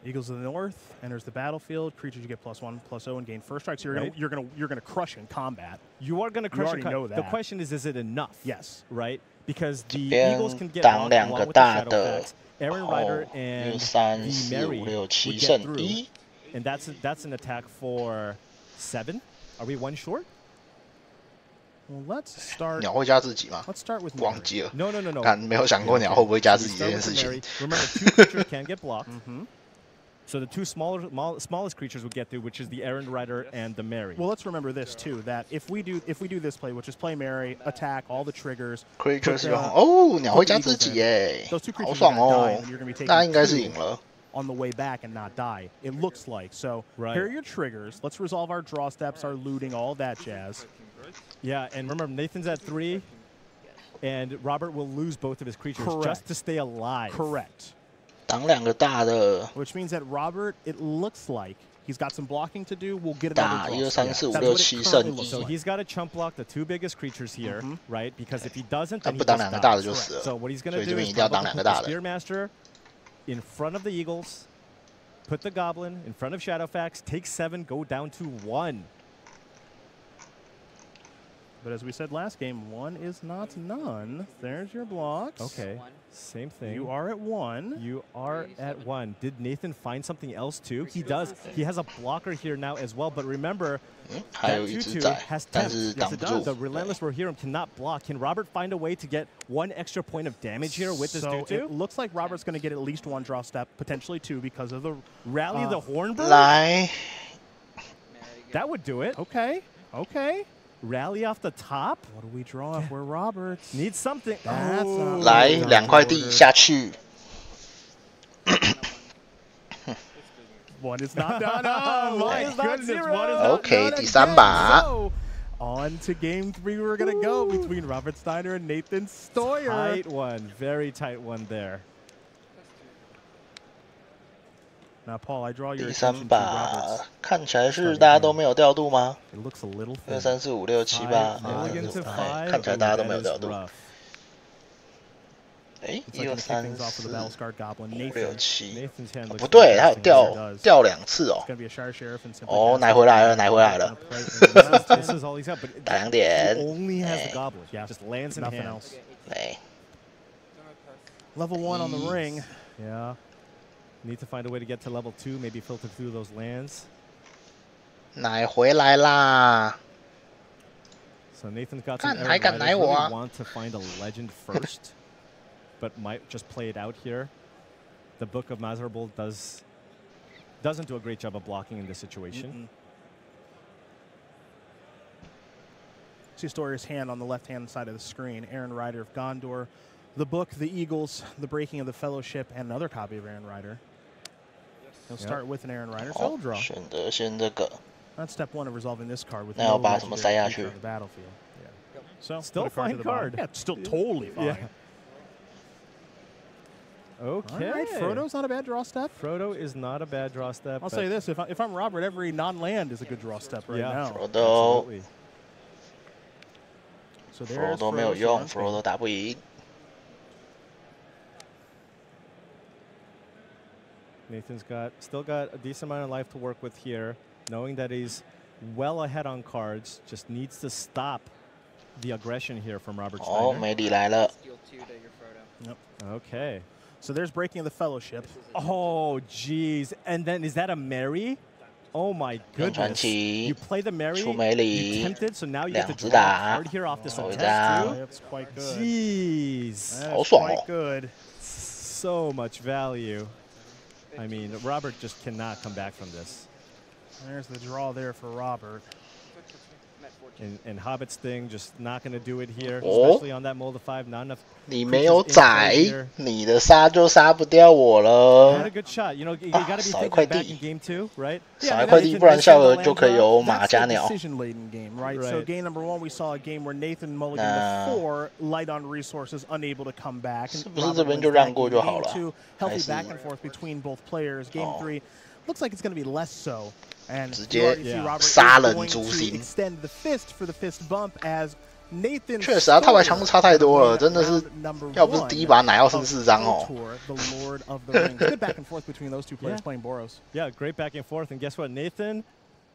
Eagles of the North enters the battlefield. Creatures you get +1/+0 and gain first strike. So you're gonna crush in combat. You are gonna crush. You already know that. The question is it enough? Yes. Right. Because the Eagles can get along with the Shadowfax. Aaron Rider and the Mary would get through. and that's an attack for 7. Are we 1 short? Well, let's start. 鸟会加自己吗？ Let's start with 忘记了。No. 看没有想过鸟会不会加自己这件事情。 Remember, 2 creatures can get blocked. So the 2 smallest creatures will get through, which is the Errand Rider and the Mary. Well, let's remember this too: that if we do this play, which is play Mary, attack all the triggers. Creatures 哦，鸟会加自己耶，好爽哦！那应该是赢了。 On the way back and not die, it looks like. So here are your triggers. Let's resolve our draw steps, our looting, all that jazz. Yeah, and remember, Nathan's at 3, and Robert will lose both of his creatures just to stay alive. Correct. 挡2个大的。 Which means that Robert, it looks like he's got some blocking to do. We'll get another draw. 打1、2、3、4、5、6、7胜1。 So he's got to chump block the 2 biggest creatures here, right? Because if he doesn't, then he 不挡2个大的就死了。 So what he's going to 所以 do 这边 is 一定要挡2个大的。 Spearmaster in front of the Eagles, put the Goblin in front of Shadowfax, take 7, go down to 1. But as we said last game, 1 is not none. There's your blocks. Okay, same thing. You are at 1. You are at 1. Did Nathan find something else too? He does. He has a blocker here now as well. But remember, that 2/2 has 10. Yes, it does. The Relentless Rohirrim cannot block. Can Robert find a way to get 1 extra point of damage here with this 2/2? It looks like Robert's going to get at least 1 draw step, potentially 2, because of the Rally the Hornbird. 来， That would do it. Okay. Rally off the top. What do we draw if we're Roberts? Need something. That's not 来2块地下去。 1 is not done. Oh my goodness! 1 is not OK， done 第3把。 So, on to game 3, we're gonna go between Robert Steiner and Nathan Stoyer. Tight one, very tight one there. Now, Paul, I draw your 第 attention 3 to 把 Roberts. 看起来是大家都没有调度吗？ It looks a little 1、2、thin. 3、4、5、6、7、8， Million to 5. 看起来大家都没有调度。 Rough. 哎，1、2、3、4、5、6、7，不对，他有掉2次哦。哦，奶回来了，奶回来了。打2点。 Only has the goblin. Yeah, just lands in nothing hand. else. 哎 Level 1 on the ring. Yeah. Need to find a way to get to level 2, maybe filter through those lands. 奶回来啦。 So Nathan's got some 看还敢奶我啊 really want to find a legend first, but might just play it out here. The Book of Miserable doesn't do a great job of blocking in this situation. See Stoyer's hand on the left-hand side of the screen. Aaron Rider of Gondor. The book, the Eagles, the Breaking of the Fellowship, and another copy of Aaron Rider. He'll start with an Aaron Rider, so he'll draw. 选择先这个。 That's step 1 of resolving this card with 那要 no 把什么塞下 legendary 去 creature on the battlefield. Yeah. So Still put a card to fine the bottom. card. Yeah, still totally fine. Yeah. Okay. All right, Frodo's not a bad draw step. Frodo is not a bad draw step. I'll say this: if I'm Robert, every non-land is a good draw step right now. Frodo. Absolutely. So there's Frodo 没有用 ，Frodo 打不赢。 Nathan's still got a decent amount of life to work with here, knowing that he's well ahead on cards, just needs to stop the aggression here from Robert Steiner. 哦，梅里来了。 Yep. Okay. So there's Breaking of the Fellowship. Oh, geez. And then is that a Mary? Oh my goodness. You play the Mary, you tempted, so now you get to draw a card here off this attack too. That's quite good. Jeez. That's quite good. So much value. I mean, Robert just cannot come back from this. There's the draw there for Robert. And Hobbit's thing just not going to do it here, especially on that mold of 5. Not enough. 你没有宰，你的杀就杀不掉我了。 Had a good shot. You know, you got to be thinking back in game 2, right? 少一块地，不然下回就可以有马加鸟。 Decision-laden game, right? So game number 1, we saw a game where Nathan mulliganed the 4, light on resources, unable to come back. 是不是这边就让过就好了？ Game 2, healthy back and forth between both players. Game 3, looks like it's going to be less so. And 直接 Robert 杀人诛心。 extend the fist for the fist bump as Nathan 确实啊，套牌强度差太多了，真的是，要不是第一把奶要剩4张哦。 The Lord of the Rings. Good back and forth between those two players playing Boros. Yeah, great back and forth. And guess what, Nathan?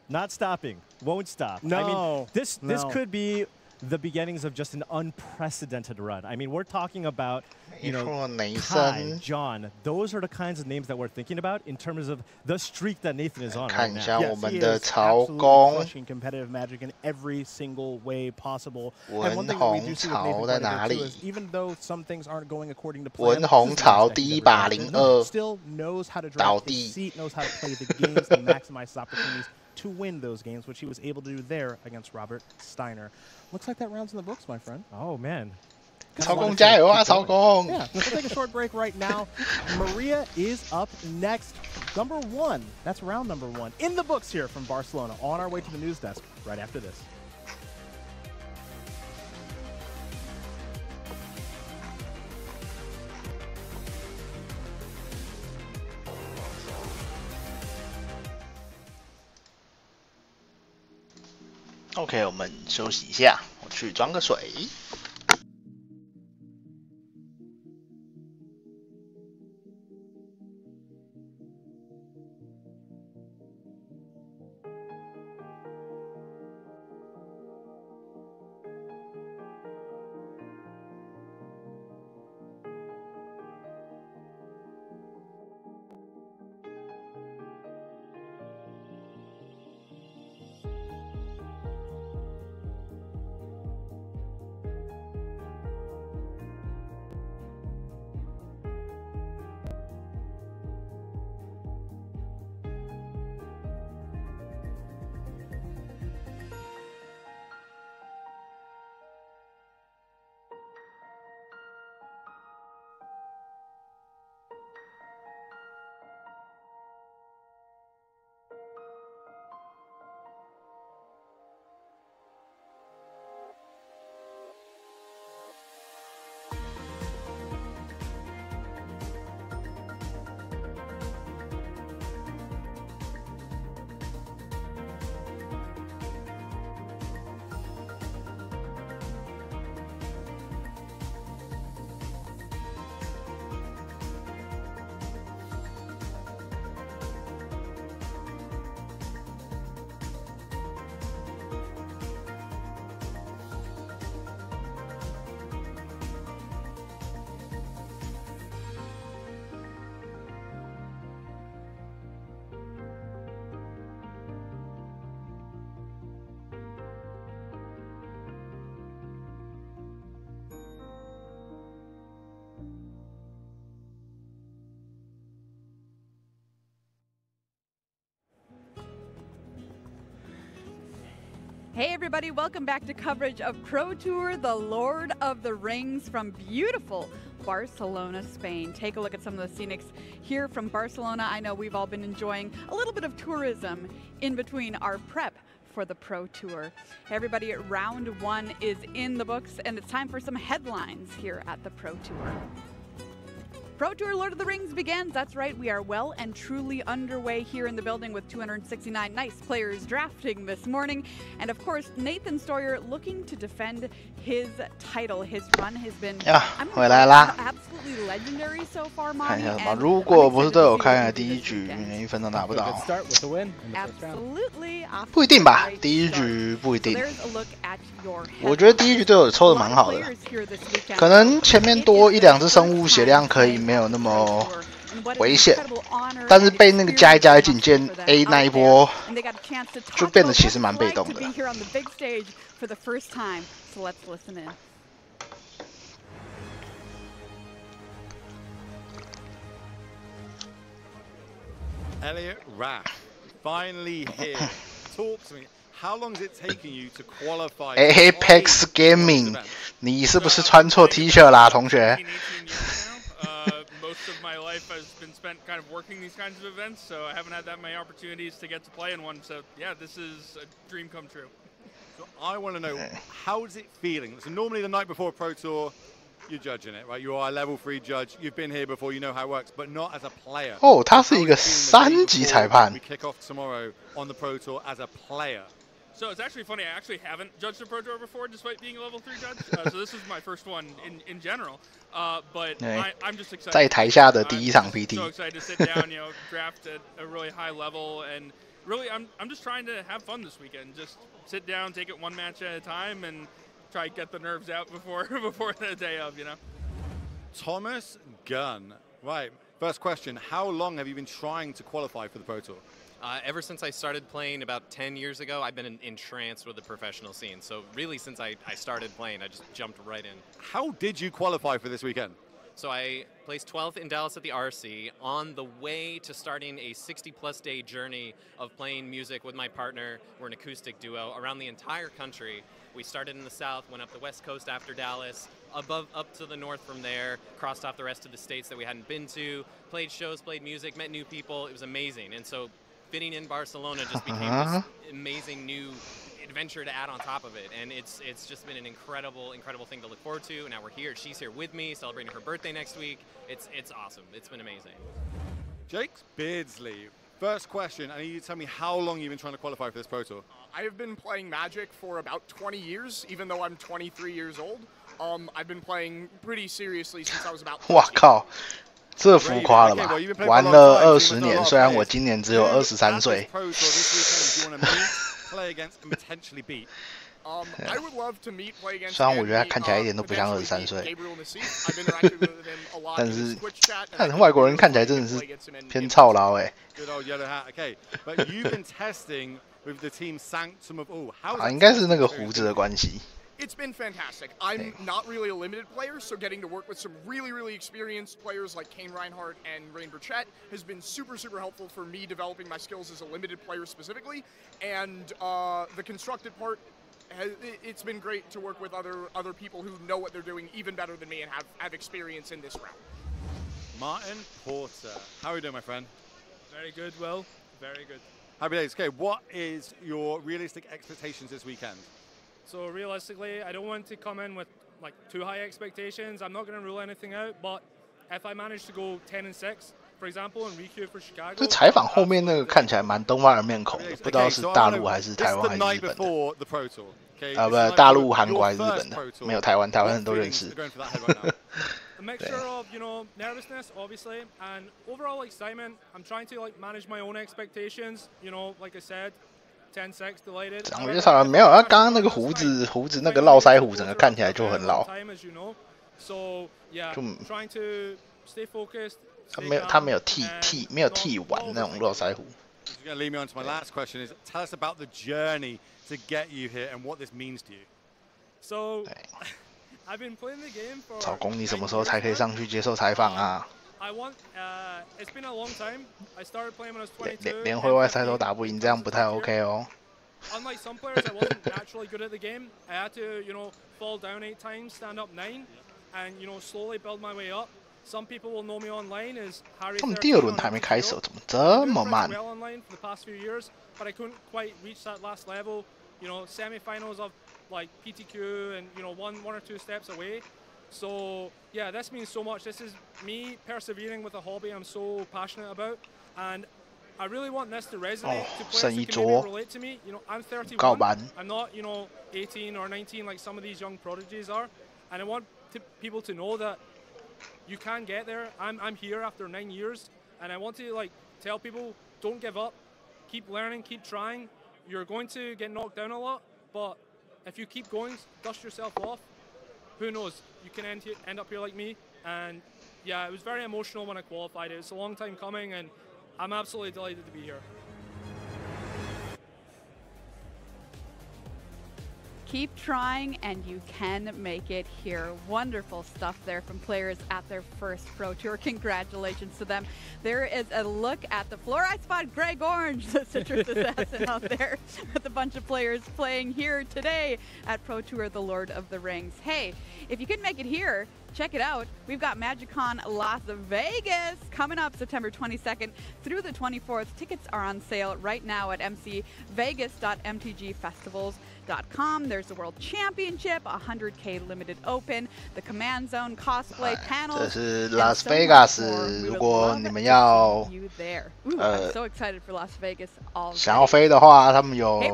Not stopping. Won't stop. No. I mean, this could be the beginnings of just an unprecedented run. I mean, we're talking about you know, Kai, John, those are the kinds of names that we're thinking about in terms of the streak that Nathan is on right now. Yes, he is absolutely crushing competitive Magic in every single way possible. And one thing that we do see with Nathan quite a bit too is even though some things aren't going according to plan, still knows how to draft his seat, knows how to play the games and maximize his opportunities to win those games, which he was able to do there against Robert Steiner. Looks like that round's in the books, my friend. Oh, man. 曹公加油啊，曹公 Yeah, we'll take a short break right now. Maria is up next. Number 1. That's round number 1. In the books here from Barcelona. On our way to the news desk right after this. OK， 我们休息一下，我去装个水。Hey everybody, welcome back to coverage of Pro Tour, the Lord of the Rings from beautiful Barcelona, Spain. Take a look at some of the scenics here from Barcelona. I know we've all been enjoying a little bit of tourism in between our prep for the Pro Tour. Everybody, round 1 is in the books and it's time for some headlines here at the Pro Tour. Pro Tour Lord of the Rings begins. That's right, we are well and truly underway here in the building with 269 nice players drafting this morning. And of course, Nathan Stoyer looking to defend his title. His run has been absolutely legendary so far, Monty. 如果不是队友开的第一局，连1分都拿不到。不一定吧，第一局不一定。我觉得第一局队友抽的蛮好的，可能前面多1、2只生物血量可以没有那么危险，但是被那个加一警戒 A 那一波，就变得其实蛮被动的。Elliot Raff, finally here. Talk to me. How long is it taking you to qualify? Apex Gaming， 你是不是穿错 T 恤啦，同学？ Most of my life has been spent kind of working these kinds of events, so I haven't had that many opportunities to get to play in one. So yeah, this is a dream come true. So I want to know, how is it feeling? So normally the night before a Pro Tour, you're judging it, right? You are a level 3 judge. You've been here before, you know how it works, but not as a player. 哦，他是一个3级裁判。 We kick off tomorrow on the Pro Tour as a player. So it's actually funny, I actually haven't judged a Pro Tour before, despite being a level 3 judge. So this is my first one in general. But I'm just excited. 在台下的第一场 PT. So excited to sit down, draft at a really high level, and really I'm just trying to have fun this weekend. Just sit down, take it one match at a time, and try to get the nerves out before the day of, Thomas Gunn. Right. First question, how long have you been trying to qualify for the Pro Tour? Ever since I started playing about 10 years ago, I've been entranced with the professional scene. So really, since I started playing, I just jumped right in. How did you qualify for this weekend? So I placed 12th in Dallas at the RC, on the way to starting a 60-plus day journey of playing music with my partner. We're an acoustic duo around the entire country. We started in the south, went up the west coast after Dallas, up to the north from there, crossed off the rest of the states that we hadn't been to, played shows, played music, met new people. It was amazing. And so fitting in Barcelona just became this amazing new adventure to add on top of it, and it's just been an incredible thing to look forward to. And now we're here. She's here with me, celebrating her birthday next week. It's awesome. It's been amazing. Jake Beardsley, first question. I need you to tell me how long you've been trying to qualify for this Pro Tour. I have been playing Magic for about 20 years, even though I'm 23 years old. I've been playing pretty seriously since I was about 13. 哇靠！这浮夸了吧？玩了20年，虽然我今年只有23岁。I would love to meet, play against 虽然我觉得他看起来一点都不像23岁，但是看外国人看起来真的是偏操劳哎。啊，应该是那个胡子的关系。 It's been fantastic. I'm not really a limited player, so getting to work with some really experienced players like Kane Reinhardt and Rain Burchett has been super helpful for me developing my skills as a limited player specifically. And the constructed part, it's been great to work with other people who know what they're doing even better than me and have experience in this round. Martin Porter, how are you doing, my friend? Very good, Will. Very good. Happy days. Okay, what is your realistic expectations this weekend? So realistically, I don't want to come in with like too high expectations. I'm not going to rule anything out, but if I manage to go 10-6, for example, and requeue for Chicago. 这采访后面那个看起来蛮东方人面孔的，不知道是大陆还是台湾还是日本的。不，大陆、韩国还是日本的，没有台湾，台湾人都认识。A mixture of, you know, nervousness, obviously, and overall excitement. I'm trying to like manage my own expectations. You know, like I said. 10-6 delighted. 我觉得差没有，他刚刚那个胡子那个络腮胡，整个看起来就很老。他没有剃完那种络腮胡。Going to lead me on to my last question is tell us about the journey to get you here and what this means to you. So, I've been playing the game for. 草公，你什么时候才可以上去接受采访啊？ I want. It's been a long time. I started playing when I was 22. 连会外赛都打不赢，这样不太 OK 哦。Unlike some players, I wasn't naturally good at the game. I had to, you know, fall down 8 times, stand up 9, and you know, slowly build my way up. Some people will know me online as Harry. 他们第二轮还没开始，怎么这么慢 ？Well online for the past few years, but I couldn't quite reach that last level. You know, semi-finals of like PTQ, and you know, one or two steps away. So yeah, this means so much. This is me persevering with a hobby I'm so passionate about, and I really want this to resonate to players who can relate to me. You know, I'm 31. I'm not, you know, 18 or 19 like some of these young prodigies are, and I want people to know that you can get there. I'm here after 9 years, and I want to like tell people, don't give up, keep learning, keep trying. You're going to get knocked down a lot, but if you keep going, dust yourself off. Who knows? You can end up here like me. And yeah, it was very emotional when I qualified. It's a long time coming, and I'm absolutely delighted to be here. Keep trying and you can make it here. Wonderful stuff there from players at their first Pro Tour. Congratulations to them. There is a look at the floor. I spot Greg Orange, the citrus assassin out there with a bunch of players playing here today at Pro Tour, the Lord of the Rings. Hey, if you can make it here, check it out. We've got MagicCon Las Vegas coming up September 22nd through the 24th. Tickets are on sale right now at mcvegas.mtgfestivals.com. There's the World Championship, 100K Limited Open, the Command Zone cosplay panel. 这是 Las Vegas， 如果你们要I'm so excited for Las Vegas. 想要飞的话，他们有那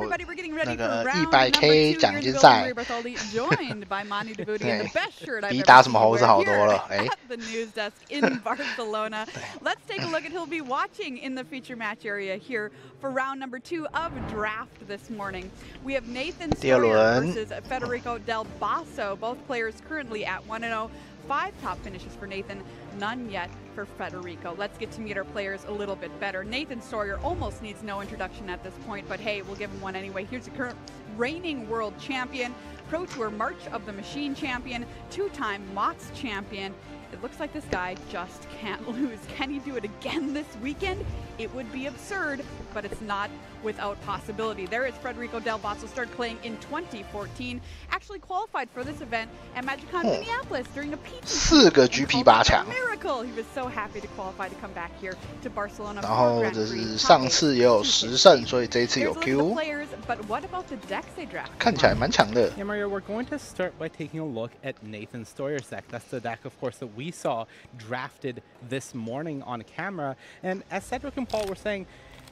个100K 奖金赛，比打什么猴子好多了。哎。The news desk in Barcelona. Let's take a look at who'll be watching in the feature match area here for round number 2 of draft this morning. We have Nathan Sawyer versus Federico Del Basso. Both players currently at 1-0. 5 top finishes for Nathan, none yet for Federico. Let's get to meet our players a little bit better. Nathan Sawyer almost needs no introduction at this point, but hey, we'll give him one anyway. Here's the current reigning world champion, Pro Tour March of the Machine champion, 2-time MOTS champion. It looks like this guy just can't lose. Can he do it again this weekend? It would be absurd, but it's not without possibility. There is Federico Del Vaso, started playing in 2014, actually qualified for this event at MagicCon Minneapolis during a PT. 4个 GP 8强 Miracle! He was so happy to qualify to come back here to Barcelona. 然后就是上次也有10胜，所以这一次有 Q。 But what about the decks they draft? 看起来蛮强的。 Yeah, Mario, we're going to start by taking a look at Nathan Sawyer's deck. That's the deck, of course, that we saw drafted this morning on camera. And as Cedric and Paul were saying,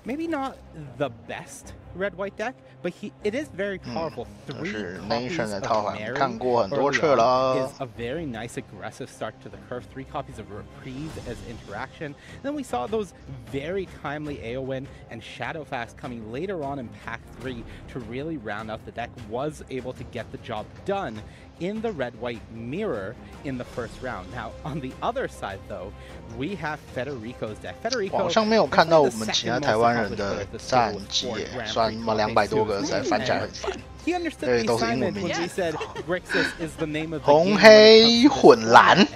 maybe not the best red-white deck, but it is very powerful. 3 copies of Mary 看过很多次了 is a very nice aggressive start to the curve. 3 copies of Reprieve as interaction. Then we saw those very timely Aowen and Shadowfast coming later on in Pack 3 to really round out the deck. Was able to get the job done in the red-white mirror in the first round. Now, on the other side, though, we have Federico's deck. Federico 好像没有看到我们其他台湾人的战绩耶，虽然200多个才翻起来很烦。 He understood the assignment when we said Grixis is the name of the game. 红黑混蓝，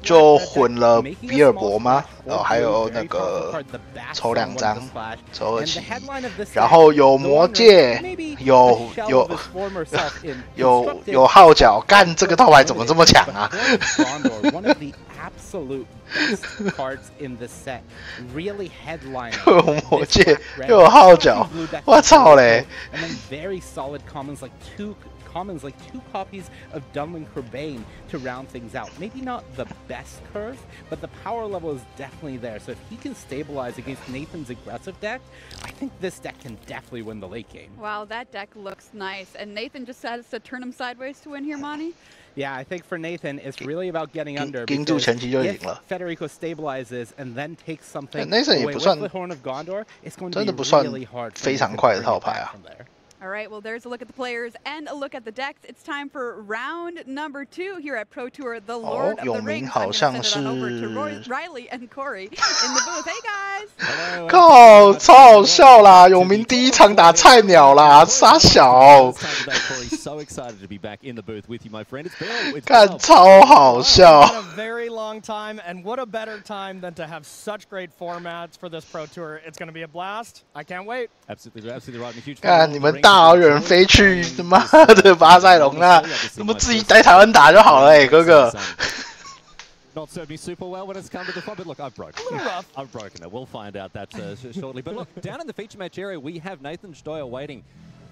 就混了比尔博吗？还有那个抽2张，抽2期，然后有魔戒，有号角，干这个套牌怎么这么强啊？ Absolute best cards in the set, really headlining. 又有魔戒，又有号角，我操嘞 ！And then very solid commons like 2 copies of Dunlin Corbane to round things out. Maybe not the best curve, but the power level is definitely there. So if he can stabilize against Nathan's aggressive deck, I think this deck can definitely win the late game. Wow, that deck looks nice. And Nathan just has to turn him sideways to win here, Monty? Yeah, I think for Nathan, it's really about getting under. If Federico stabilizes and then takes something away with the Horn of Gondor, it's going to be really hard for him to bring it back from there. All right, well, there's a look at the players and a look at the decks. It's time for round number 2 here at Pro Tour, the Lord of the Rings. I'm going to send it on over to Riley and Corey in the booth. Hey, guys! 靠，超好笑啦！永明第一场打菜鸟啦，傻小。So excited to be back in the booth with you, my friend. It's 干超好笑。 It's been a very long time, and what a better time than to have such great formats for this Pro Tour. It's going to be a blast. I can't wait. Absolutely, absolutely right. And a huge 干你们大老远飞去他妈的巴塞隆纳，怎么自己在台湾打就好了哥哥。 Not served me super well when it's come to the front, but look, I've broken it. I've broken it. We'll find out that shortly. But look, down in the feature match area, we have Nathan Stoyer waiting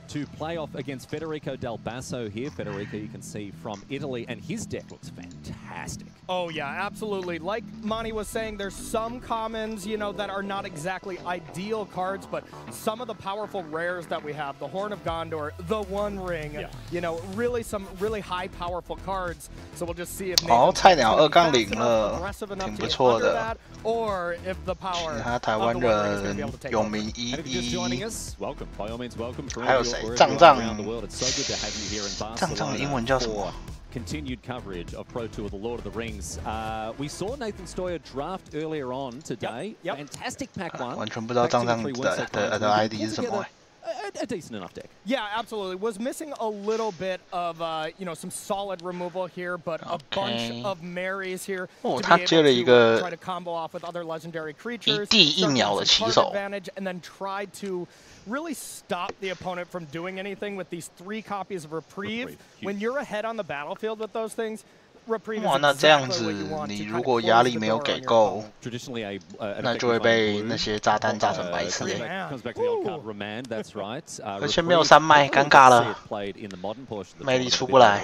to play off against Federico Del Vaso here. Federico, you can see from Italy, and his deck looks fantastic. Oh, yeah, absolutely. Like Monty was saying, there's some commons, you know, that are not exactly ideal cards, but some of the powerful rares that we have, the Horn of Gondor, the One Ring, you know, really some really high powerful cards. So we'll just see if Nathan's 菜鸟2-0了，挺不错的。 or if the power 其他台湾人永明1-1，还有谁？藏藏的英文叫什么？ Continued coverage of Pro Tour, the Lord of the Rings. We saw Nathan Stoyer draft earlier on today. Fantastic pack 1. 完全不知道藏藏的 ID 是什么。 A decent enough deck. Yeah, absolutely. Was missing a little bit of, you know, some solid removal here, but a bunch of Marys here to be able to try to combo off with other legendary creatures. Advantage, and then tried to really stop the opponent from doing anything with these 3 copies of Reprieve. When you're ahead on the battlefield with those things, 哇，那这样子，你如果压力没有给够，那就会被那些炸弹炸成白痴。而且没有3麦，尴尬了，魅力出不来。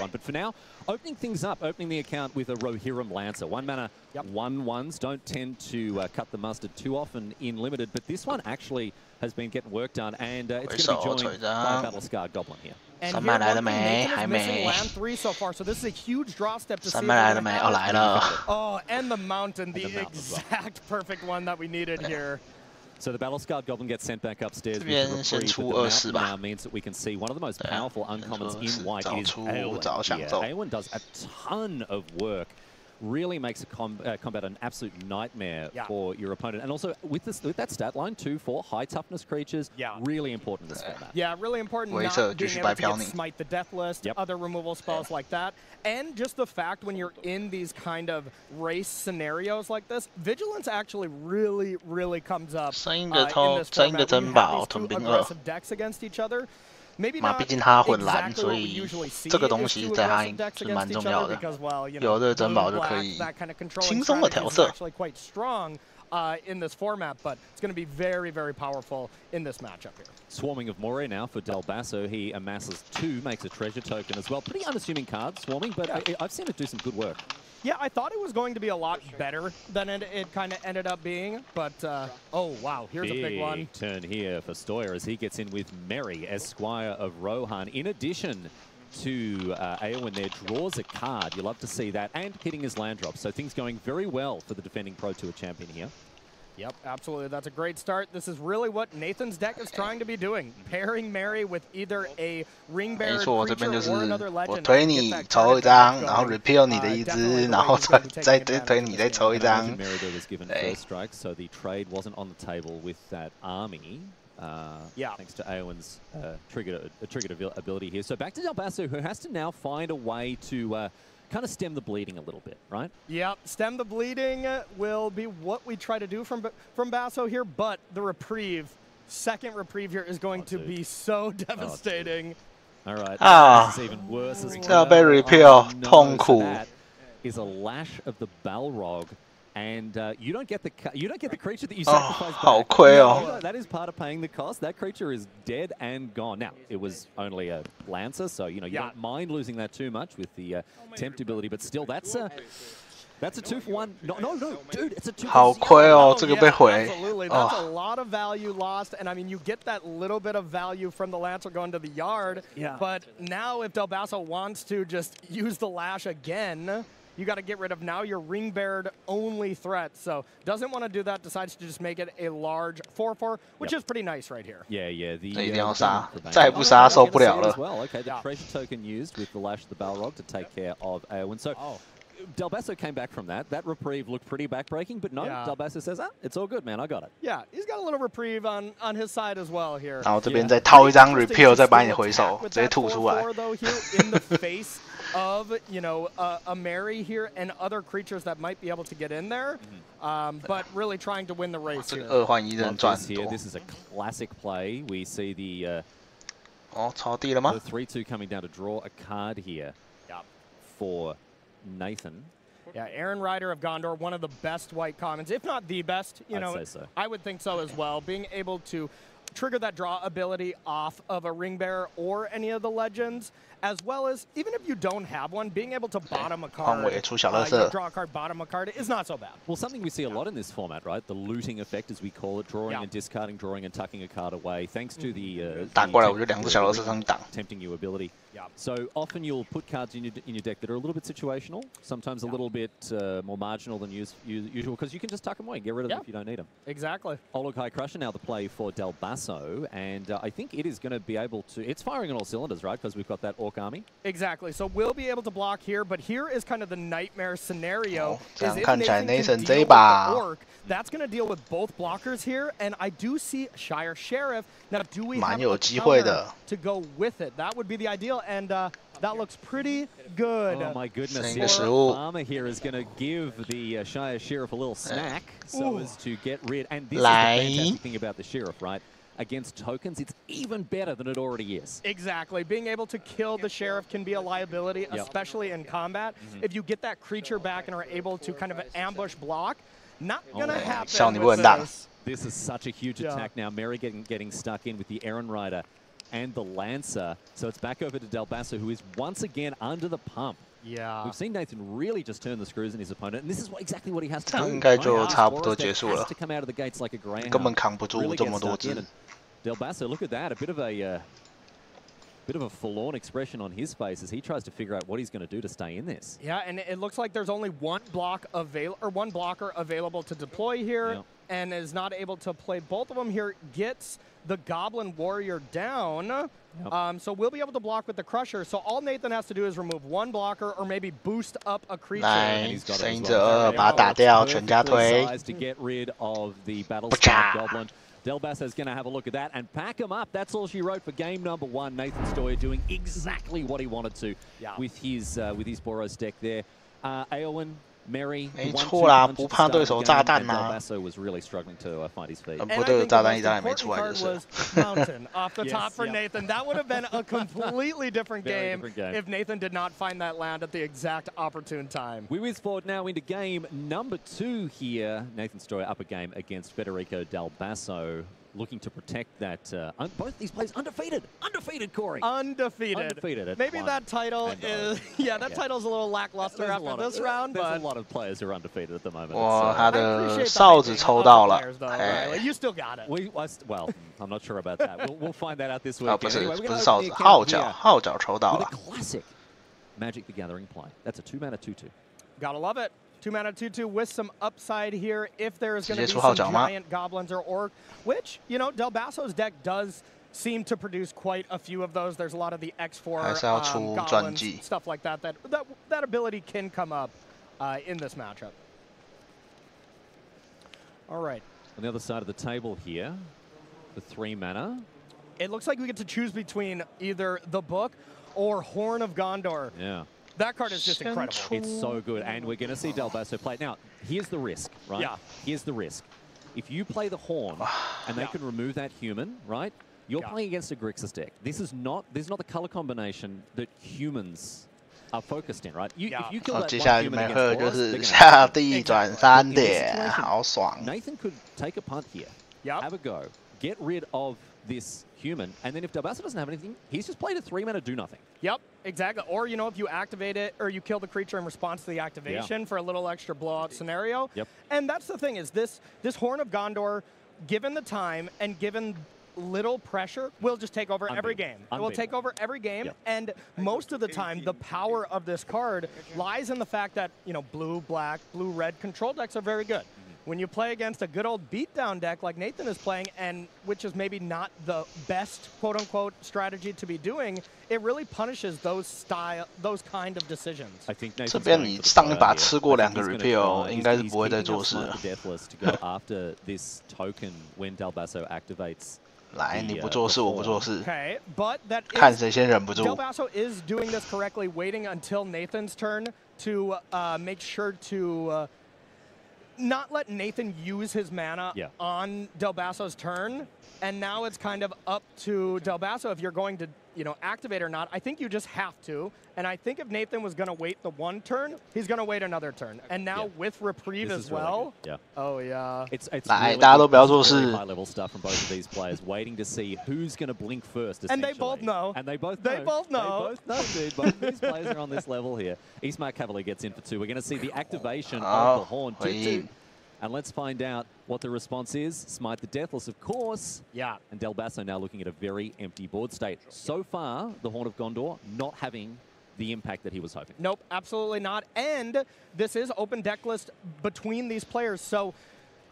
Opening things up, opening the account with a Rohirrim Lancer. 1 mana, 1/1s don't tend to cut the mustard too often in limited, but this one actually has been getting work done, and it's going to be joined by Battlescar Goblin here. 3麦来了没？还没。3麦来了没？哦，来了。 Oh, and the mountain, the exact perfect one that we needed here. So the Battle Scarred Goblin gets sent back upstairs. 这边先出24吧。 Now means that we can see one of the most powerful uncommons in white is Aowen. Aowen does a ton of work. Really makes combat an absolute nightmare for your opponent. And also with that stat line, 2/4 high toughness creatures, really important in this format. Yeah, really important not being able to get smite the death list, other removal spells like that. And just the fact when you're in these kind of race scenarios like this, vigilance actually really comes up in this format. When you have these two aggressive decks against each other. 毕竟他混蓝，所以这个东西在他是蛮重要的。有这个珍宝就可以轻松的调色。In this format, but it's going to be very powerful in this matchup here. Swarming of Moray now for Del Basso. He amasses 2, makes a treasure token as well. Pretty unassuming card, Swarming, but I've seen it do some good work. Yeah, I thought it was going to be a lot better than it kind of ended up being, but oh wow, here's a big one. Turn here for Stoyer as he gets in with Merry, Esquire of Rohan. In addition to Aowen there, draws a card. You love to see that, and hitting his land drop. So things going very well for the defending Pro Tour champion here. Yep, absolutely. That's a great start. This is really what Nathan's deck is trying to be doing. Pairing Merry with either a ring bearer creature or another legend. 我推你抽一张，然后 repeal 你的一只，然后再推你再抽一张。Merry was given first strike, so the trade wasn't on the table with that army. Thanks to Aowen's triggered ability here. So back to Del Basso, who has to now find a way to kind of stem the bleeding a little bit, right? Yep, stem the bleeding will be what we try to do from Basso here, but the reprieve, second reprieve here is going to be so devastating. All right, this is even worse as well. repeal, 痛苦。 That is a lash of the Balrog. And you don't get the creature that you sacrificed. Oh, 好亏哦。 No, that is part of paying the cost. That creature is dead and gone. Now, it was only a Lancer, so you don't mind losing that too much with the tempt ability, but still, that's a 2-for-1. No, dude, it's a 2-for-0. 好亏哦，这个被毁。 Absolutely, that's a lot of value lost, and I mean, you get that little bit of value from the Lancer going to the yard. But now, if Del Basso wants to just use the lash again. You got to get rid of now your ring-beared only threat. So doesn't want to do that, decides to just make it a large 4/4, which is pretty nice right here. Yeah. 一定要杀，再不杀受不了了。 Okay, the treasure token used with the Lash of the Balrog to take care of Aowen. So Del Basso came back from that. That reprieve looked pretty backbreaking, but no, Del Basso says, it's all good, man, I got it. Yeah, he's got a little reprieve on his side as well here. 然后这边再套一张 repeal， 再把你回手直接吐出来。 In the face of a Merry here and other creatures that might be able to get in there, but really trying to win the race here. 2换1人赚很多。 This is a classic play. We see the 超地了吗？ The 3/2 coming down to draw a card here for Nathan. Yeah, Aaron Ryder of Gondor, one of the best white commons, if not the best. I'd say so. I would think so as well. Being able to trigger that draw ability off of a ring bearer or any of the legends, as well as even if you don't have one, being able to bottom a card, draw a card, bottom a card is not so bad. Well, something we see a lot in this format, right? The looting effect, as we call it, drawing and discarding, drawing and tucking a card away, thanks to the tempting you ability. So often you'll put cards in your deck that are a little bit situational, sometimes a little bit more marginal than usual, because you can just tuck them away and get rid of them if you don't need them. Exactly. Olokai Crusher now the play for Del Basso, and I think it is going to be able to... It's firing on all cylinders, right? Because we've got that Orc army. Exactly. So we'll be able to block here, but here is kind of the nightmare scenario. 这样看起来 Nathan 这一把 that's going to deal with both blockers here, and I do see Shire Sheriff. Now, do we have a 有机会的 counter to go with it? That would be the ideal, and that looks pretty good. Oh my goodness! Farmer here is going to give the Shire Sheriff a little snack so as to get rid. And this is the fantastic thing about the Sheriff, right? Against tokens, it's even better than it already is. Exactly. Being able to kill the Sheriff can be a liability, especially in combat. If you get that creature back and are able to kind of ambush block, not going to happen with this. This is such a huge attack now. Merry getting stuck in with the Aaron Rider and the Lancer. So it's back over to Del Basso, who is once again under the pump. Yeah. We've seen Nathan really just turn the screws in his opponent, and this is exactly what he has to do. 这样应该就差不多结束了。 Has to come out of the gates like a greyhound. 根本扛不住这么多只。 Del Basso, look at that, a bit of a forlorn expression on his face as he tries to figure out what he's going to do to stay in this. Yeah, and it looks like there's only one blocker available to deploy here. and is not able to play both of them here. Gets the Goblin Warrior down. So we'll be able to block with the Crusher. So all Nathan has to do is remove one blocker or maybe boost up a creature. 来，3者2把它打掉，全家推。 to get rid of the Battlestar Goblin. Del Basso's going to have a look at that and pack him up. That's all she wrote for game number 1. Nathan Stoyer doing exactly what he wanted to with his Boros deck there. Aowen, Mary, 没错啦，不怕对手炸弹嘛。 Del Basso was really struggling to find his feet. 不对，炸弹一张也没出来就是。 Mountain off the top for Nathan. That would have been a completely different game if Nathan did not find that land at the exact opportune time. We whiz forward now into game number 2 here. Nathan Stoyer up a game against Federico Del Basso, looking to protect that. Both these players undefeated. Undefeated, Corey. Undefeated. Maybe that title is title's a little lackluster after this round, but there's a lot of players who are undefeated at the moment. 哇，他的哨子抽到了。 You still got it. Well, I'm not sure about that. We'll find that out this week. 不是哨子，号角抽到了。 Classic Magic the Gathering play. That's a 2-mana 2/2. Gotta love it. 2-mana 2/2 with some upside here if there is going to be some giant goblins or orc, which, you know, Del Basso's deck does seem to produce quite a few of those. There's a lot of the X4 goblins, stuff like that. That ability can come up in this matchup. All right. On the other side of the table here, the 3-mana. It looks like we get to choose between either the book or Horn of Gondor. Yeah. That card is just incredible. It's so good, and we're going to see Del Basso play. Now, here's the risk, right? Yeah. Here's the risk. If you play the Horn, and they can remove that human, right? You're playing against a Grixis deck. This is not the color combination that humans are focused in, right? If you kill that 接下来 one human 梅赫 against 就 Boros, 是 they're 下地转3点，好爽。 Nathan could take a punt here, have a go, get rid of this human, and then if Del Basso doesn't have anything, he's just played a 3-mana do nothing. Yep, exactly. Or, you know, if you activate it or you kill the creature in response to the activation for a little extra blowout scenario. Yep. And that's the thing is this Horn of Gondor, given the time and given little pressure, will just take over every game. It will take over every game, and most of the time, the power of this card lies in the fact that, you know, blue, black, blue, red control decks are very good. When you play against a good old beatdown deck like Nathan is playing, and which is maybe not the best quote-unquote strategy to be doing, it really punishes those kind of decisions. I think 这边你上一把吃过2个 repeal， 应该是不会再做事了。 After this token when Del Basso activates. 来，你不做事，我不做事。 Okay, but that 看谁先忍不住。 Del Basso is doing this correctly, waiting until Nathan's turn to make sure to not let Nathan use his mana on Del Basso's turn. And now it's kind of up to Del Basso if you're going to, you know, activate or not. I think you just have to. And I think if Nathan was going to wait the one turn, he's going to wait another turn. And now with reprieve as well. Really oh yeah. It's 来，大家都不要做事。 high level stuff from both of these players, waiting to see who's going to blink first. And they both know. And they both know. They both know. They both know, dude. Both of these players are on this level here. Eastmark Cavalier gets in for 2. We're going to see the activation of the Horn 2/2. And let's find out what the response is. Smite the Deathless, of course. Yeah. And Del Basso now looking at a very empty board state. So far, the Horn of Gondor not having the impact that he was hoping. Nope, absolutely not. And this is open deck list between these players. So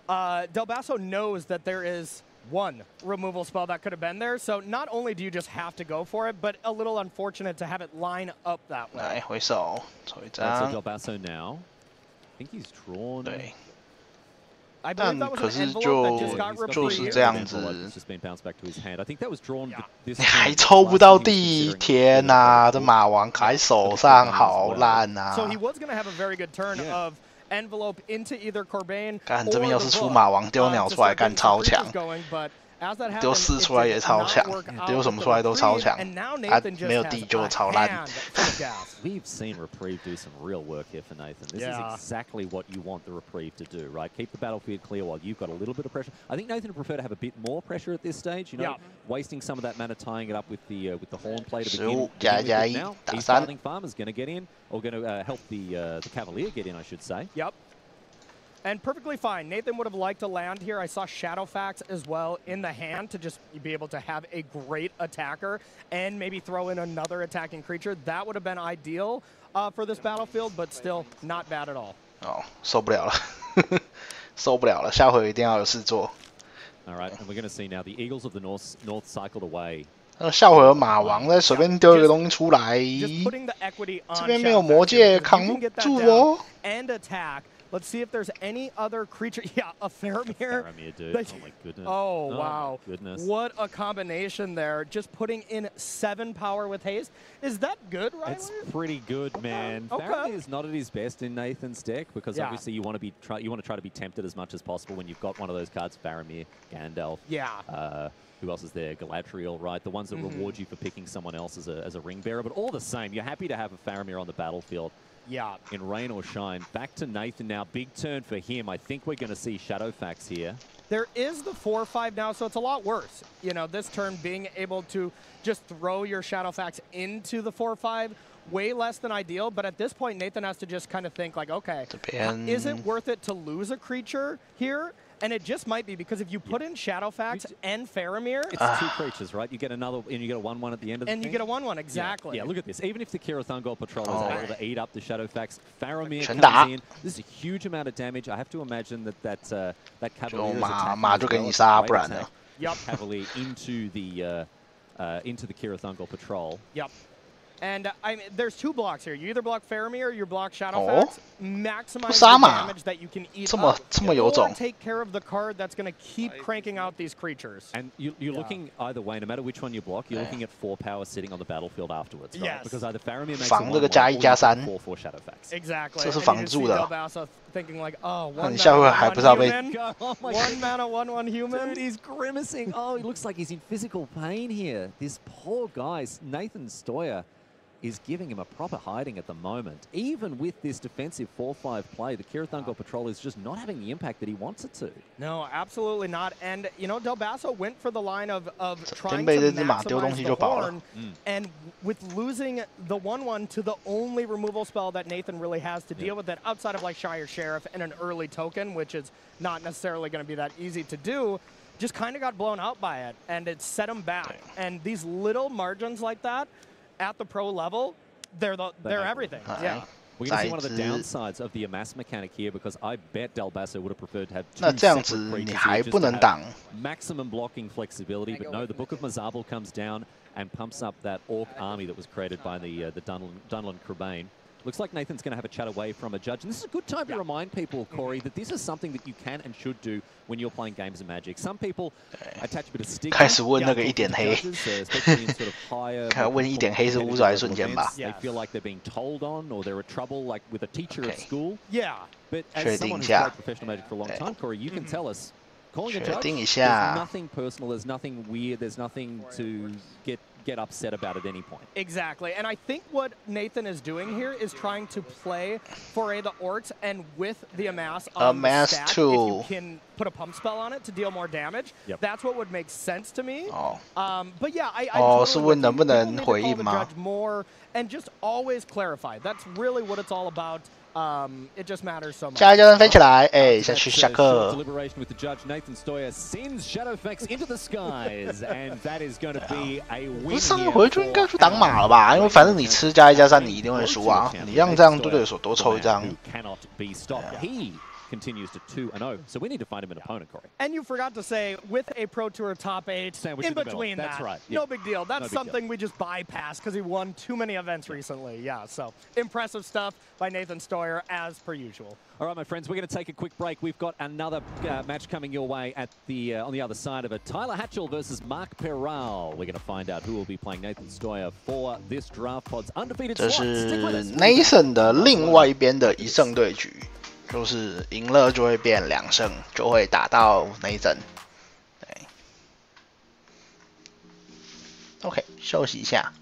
Del Basso knows that there is one removal spell that could have been there. So not only do you just have to go for it, but a little unfortunate to have it line up that way. 来，回手，抽一 That's 张。 Del Basso now. I think he's drawn. 对。 I 但 believe that was 可 an 是 envelope that just got 就是这 reprieved. 样子， It's just been bounced back to his hand. I think that was drawn this 你还抽不到第一天呐！这马王卡在手上好烂呐！ So he was going to have a very good turn of envelope into either Corbane 干 or 这边要是 the 出 book, 马王丢鸟出来， to 干 start 超 getting 强 some creatures going, but as that happened, 丢4 it 出来也 did 超 not 强 work out 丢什么 with 出来都 the 超 reprieve, 强 and now 啊 Nathan just 没有 has 地就 a 超烂 hand full of gas. We've seen Reprieve do some real work here for Nathan. This is exactly what you want the Reprieve to do, right? Keep the battlefield clear while you've got a little bit of pressure. I think Nathan would prefer to have a bit more pressure at this stage, you know, wasting some of that mana, tying it up with the Horn play to begin with. Now, East Darling Farmer's going to get in, or going to help the Cavalier get in, I should say. Yep. And perfectly fine. Nathan would have liked to land here. I saw Shadowfax as well in the hand to just be able to have a great attacker and maybe throw in another attacking creature. That would have been ideal for this battlefield, but still not bad at all. 哦，受不了了，受不了了，下回一定要有事做。All right, and we're going to see now the Eagles of the North cycled away. 下回有马王再随便丢一个东西出来，这边没有魔戒扛住哦。Let's see if there's any other creature. Yeah, a Faramir. Faramir, dude. Oh my goodness. Oh, wow. My goodness. What a combination there. Just putting in 7 power with haste. Is that good, right? It's pretty good, man. Okay. Faramir is not at his best in Nathan's deck because obviously you want to try to be tempted as much as possible when you've got one of those cards, Faramir, Gandalf. Yeah. Who else is there? Galadriel, right? The ones that reward you for picking someone else as a ring bearer. But all the same, you're happy to have a Faramir on the battlefield. Yeah. In rain or shine. Back to Nathan now. Big turn for him. I think we're going to see Shadowfax here. There is the 4/5 now, so it's a lot worse. You know, this turn being able to just throw your Shadowfax into the 4/5, way less than ideal. But at this point, Nathan has to just kind of think like, okay, is it worth it to lose a creature here? And it just might be, because if you put in Shadowfax and Faramir... It's 2 creatures, right? You get another, and you get a 1/1 at the end of the And you get a 1/1, exactly. Yeah, look at this. Even if the Kira Thungol Patrol is able to eat up the Shadowfax, Faramir comes in. This is a huge amount of damage. I have to imagine that Cavalier is attacking Cavalier into the Kira Thungol Patrol. Yep. And I mean, there's 2 blocks here. You either block Faramir or you block Shadowfax. Maximize the damage that you can eat up, or take care of the card that's going to keep cranking out these creatures. And you're looking either way, no matter which one you block, you're looking at 4 power sitting on the battlefield afterwards, right? Yes. Because either Faramir makes a 1/1 or you get 4/4 Shadowfax. Exactly. 这是防住的。 Thinking like, oh, 你下回还不是要被 1 mana, 1/1 human. Dude, he's grimacing. Oh, he looks like he's in physical pain here. This poor guy, Nathan Stoyer, is giving him a proper hiding at the moment. Even with this defensive 4/5 play, the Kira Thungol Patrol is just not having the impact that he wants it to. No, absolutely not. And, you know, Del Basso went for the line of trying to maximize the horn. And with losing the 1/1 to the only removal spell that Nathan really has to deal with it, outside of like Shire Sheriff and an early token, which is not necessarily going to be that easy to do, just kind of got blown out by it. And it set him back. And these little margins like that, at the pro level, they're everything. Yeah. We're going to see one of the downsides of the amass mechanic here, because I bet Del Basso would have preferred to have 2 separate creatures here just to have maximum blocking flexibility. But no, the Book of Mazabal comes down and pumps up that Orc army that was created by the Dunlin Crabane. Looks like Nathan's going to have a chat away from a judge. And this is a good time to remind people, Corey, that this is something that you can and should do when you're playing games of Magic. Some people attach a bit of stigma. 开始问那个一点黑， especially in sort of higher. 看问一点黑是乌来瞬间吧。 They feel like they're being told on, or they're in trouble, like with a teacher at school. Yeah. But as someone who's played professional Magic for a long time, Corey, you can tell us, calling a judge, there's nothing personal, there's nothing weird, there's nothing to get upset about at any point. Exactly. And I think what Nathan is doing here is trying to play Foray the Orcs, and with the Amass on the stack, if you can put a pump spell on it to deal more damage, that's what would make sense to me. But yeah, I totally need to call the judge more and just always clarify. That's really what it's all about. It just matters so much. 加一加飞起来，哎，下去下课。 Deliberation with the judge, Nathan Stoyer sends Shadowfax into the skies, and that is going to be a win. 不是上回就应该去挡马了吧？因为反正你吃加一加3，你一定会输啊！你让这样对手多抽一张。 Cannot be stopped. He continues to 2-0, so we need to find him an opponent, Corey. And you forgot to say, with a Pro Tour top 8, in between that, that's right. No big deal. That's something we just bypassed because he won too many events recently. Yeah, so impressive stuff by Nathan Stoyer, as per usual. All right, my friends, we're going to take a quick break. We've got another match coming your way at the on the other side of it. Tyler Hatchell versus Mark Peral. We're going to find out who will be playing Nathan Stoyer for this Draft Pod's undefeated slot. 这是 Nathan 的另外一边的1胜对局。 就是赢了就会变2胜，就会打到Nathan。对 ，OK， 休息一下。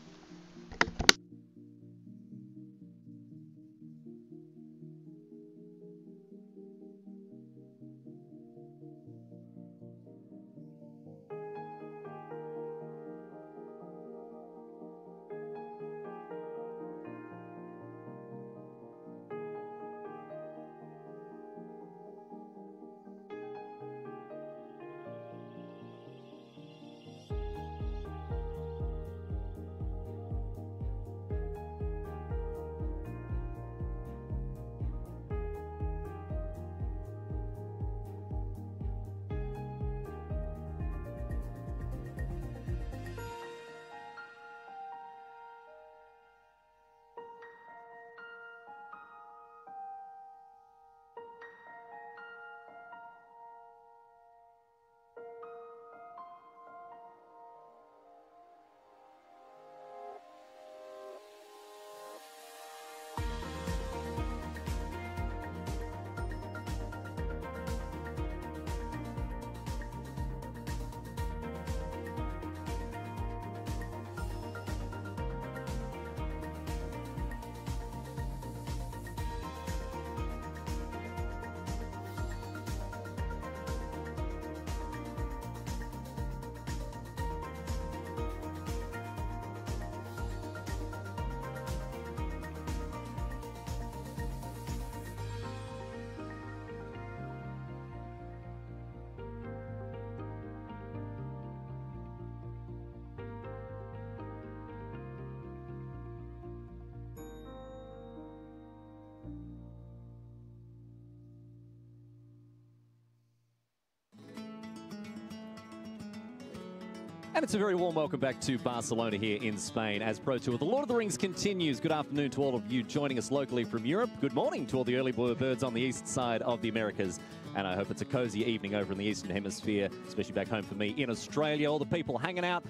And it's a very warm welcome back to Barcelona here in Spain as Pro Tour. The Lord of the Rings continues. Good afternoon to all of you joining us locally from Europe. Good morning to all the early birds on the east side of the Americas. And I hope it's a cozy evening over in the Eastern Hemisphere, especially back home for me in Australia. All the people hanging out,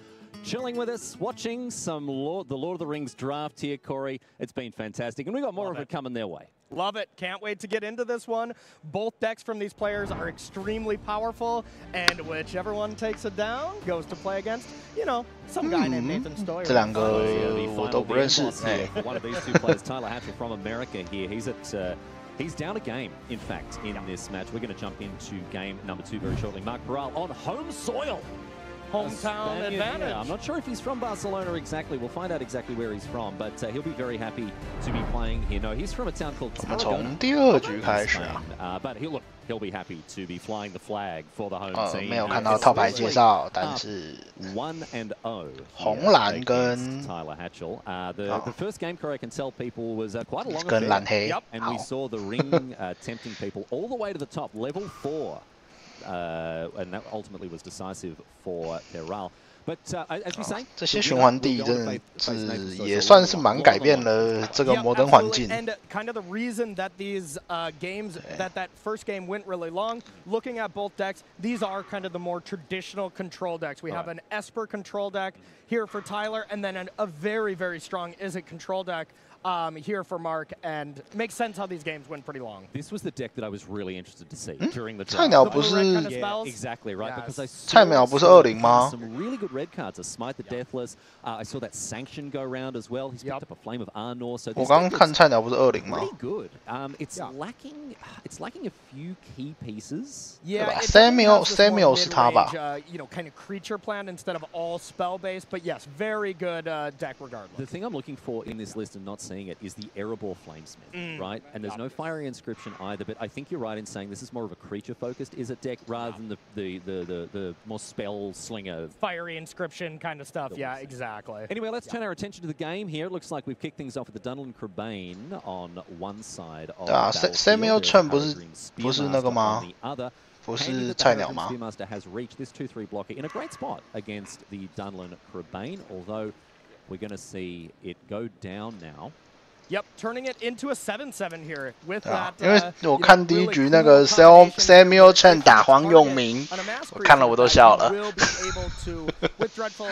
chilling with us, watching some the Lord of the Rings draft here, Corey. It's been fantastic. And we've got more of it coming their way. Love it. Can't wait to get into this one. Both decks from these players are extremely powerful, and whichever one takes it down goes to play against, you know, some guy named Nathan Stoyer. 这两个我都不认识。For one of these two players, Tyler Hatchell from America here. He's down a game, in fact, in this match. We're going to jump into game number 2 very shortly. Mark Peral on home soil. Hometown advantage. Yeah, I'm not sure if he's from Barcelona exactly. We'll find out exactly where he's from, but he'll be very happy to be playing here. No, he's from a town called Tarragona. 从第2局开始啊。But he'll be happy to be flying the flag for the home team. 没有看到套牌介绍，但是 1-0. 红蓝跟 Tyler Hatchell. The first game, Corey, I can tell people was quite a long 跟蓝黑。And we saw the ring tempting people all the way to the top, level 4. And that ultimately was decisive for Peral. But as we say, 这些循环地真的是也算是蛮改变了这个摩登环境。And kind of the reason that these games, that first game went really long, looking at both decks, these are kind of the more traditional control decks. We have an Esper control deck here for Tyler, and then a very, very strong Izzet control deck here for Mark, and it makes sense how these games went pretty long. This was the deck that I was really interested to see during the draft. 菜鸟不是 exactly right, because I saw 菜鸟不是20吗 some really good red cards. A Smite the Deathless. I saw that Sanction go round as well. He's picked up a Flame of Arnor. So 我刚刚看菜鸟不是20吗 pretty good. It's lacking a few key pieces. Yeah, Samuel 是他吧 you know, kind of creature plan instead of all spell based, but yes, very good deck regardless. The thing I'm looking for in this list and not seeing it is the Erebor Flamesmith, right? And there's no Fiery Inscription either, but I think you're right in saying this is more of a creature-focused Izzet deck rather than the more spell slinger. Fiery Inscription kind of stuff, yeah, exactly. Anyway, let's turn our attention to the game here. It looks like we've kicked things off with the Dunlan Crabane on one side of the Samuel Chen 不是那个 on 吗 the other. 不是菜鸟吗 Spearmaster has reached this 2-3 blocker in a great spot against the Dunlan Crabane, although we're going to see it go down now. Yep, turning it into a 7-7 here with that. 因为我看第1局那个 Samuel Chen 打黄永明，我看了我都笑了。 With Dreadful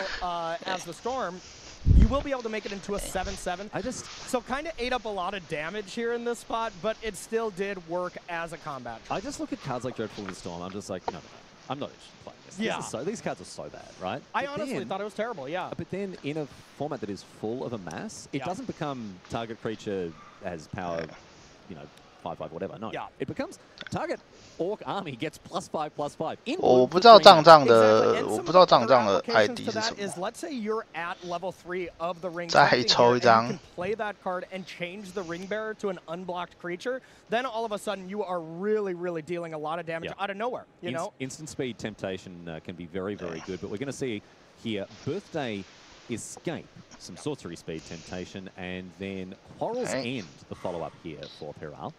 as the Storm, you will be able to make it into a 7-7. So kind of ate up a lot of damage here in this spot, but it still did work as a combat. I just look at cards like Dreadful and Storm. I'm just like, no, I'm not interested in playing this. Yeah. These cards are so bad, right? I honestly thought it was terrible, yeah. But then in a format that is full of a mass, it doesn't become target creature has power, you know, 5/5 whatever. No, it becomes target Orc army gets +5/+5. 我不知道账的 ID 是什么。 Is let's say you're at level 3 of the ring. 再抽一张。 You can play that card and change the ring bearer to an unblocked creature. Then all of a sudden you are really, really dealing a lot of damage out of nowhere. You know, instant speed temptation can be very, very good. But we're going to see here Birthday Escape, some sorcery speed temptation, and then Quarrel's End, the follow-up here for Peral.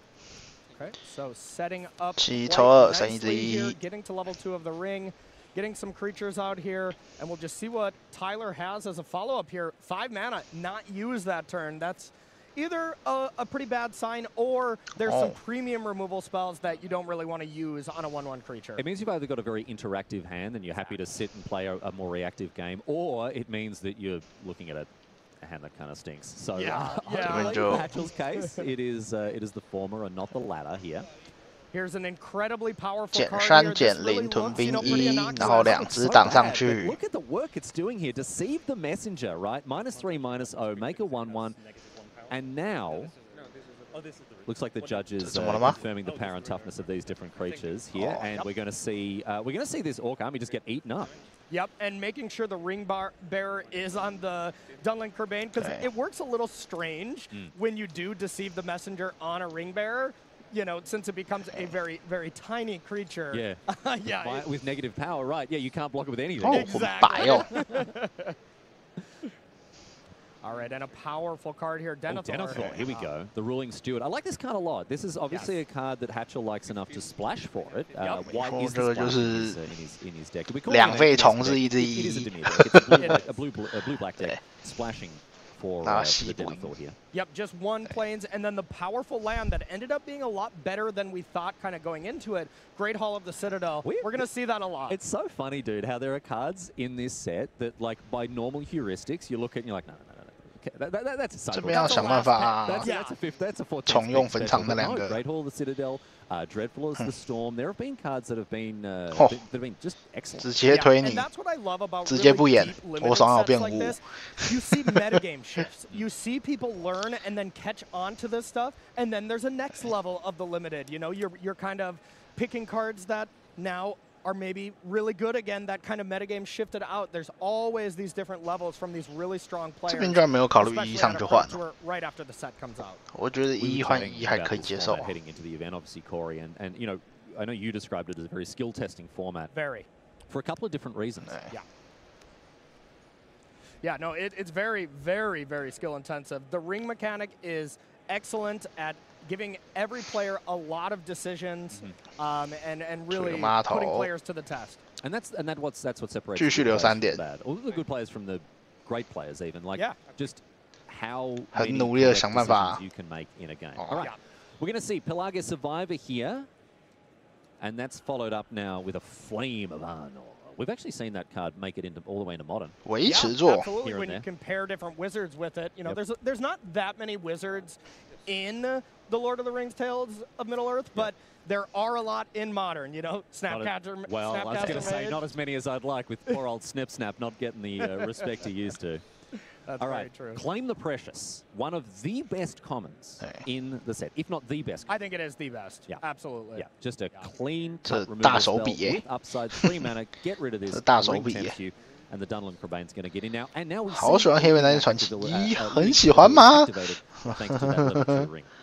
Okay, so setting up 7抽2升1之 1, getting to level 2 of the ring, getting some creatures out here, and we'll just see what Tyler has as a follow-up here. 5 mana, not use that turn. That's either a pretty bad sign, or there's some premium removal spells that you don't really want to use on a 1/1 creature. It means you've either got a very interactive hand and you're happy to sit and play a more reactive game, or it means that you're looking at a hand that kind of stinks. So in Hatchell's case, it is the former and not the latter here. Here's an incredibly powerful card 减山 here. 减 This 灵 really 屯 looks, 兵 you know, pretty 1， innocuous. 然后2只挡上去。 Look at the work it's doing here. Deceive the messenger, right? -3/-0, make a 1/1, and now looks like the judges confirming the power and toughness of these different creatures here, and we're going to see this Orc army just get eaten up. Yep, and making sure the ring bearer is on the Dunlan Crabane, because it works a little strange when you do deceive the messenger on a ring bearer. You know, since it becomes a very, very tiny creature. Yeah. With negative power, right? Yeah, you can't block it with anything. Exactly. All All right, and a powerful card here, Denethor. Denethor, here we go. The Ruling Steward. I like this card a lot. This is obviously a card that Hatchell likes enough to splash for it. Why is this in his deck? We call it a blue-black deck splashing for the Denethor here. Yep, just one plains, and then the powerful land that ended up being a lot better than we thought kind of going into it. Great Hall of the Citadel. We're going to see that a lot. It's so funny, dude, how there are cards in this set that, like, by normal heuristics, you look at and you're like, no. That's a sideboard. 这边要想办法 That's a 4-10重用坟场那两个。 Great Hall of the Citadel, Dreadful as the Storm. There have been cards that have been just excellent. 直接推你，直接不演，我爽要变无。 You see metagame shifts. You see people learn and then catch on to this stuff, and then there's a next level of the limited. You know, you're kind of picking cards that now are maybe really good again. That kind of metagame shifted out. There's always these different levels from these really strong players. 这边居然没有考虑1上就换了。 Right after the set comes out. 我觉得1换1还可以接受。 Heading into the event, obviously, Corey, and you know, I know you described it as a very skill testing format. Very. For a couple of different reasons. Yeah. Yeah, no, it's very, very, very skill intensive. The ring mechanic is excellent at giving every player a lot of decisions, and really putting players to the test. And that's what separates 继续留3点。 all the good players from the great players, even like just how 很努力的想办法 you can make in a game. All right, we're going to see Pelagia Survivor here, and that's followed up now with a Flame of Arnor. We've actually seen that card make it into all the way into Modern. 维持座 absolutely. When you compare different wizards with it, you know, there's not that many wizards in the Lord of the Rings Tales of Middle-earth, but there are a lot in Modern, you know. Snapcaster. Well, I was going to say not as many as I'd like, with poor old Snip not getting the respect he used to. That's all right, very true. Claim the Precious, one of the best commons in the set, if not the best. I think it is the best. Yeah, absolutely. Yeah, just a clean cut 大手笔 with upside 3 mana. Get rid of this. 大手笔 And the Dunlin Crebane's going to get in now. And now we 好喜欢黑尾男传奇1，很喜欢吗？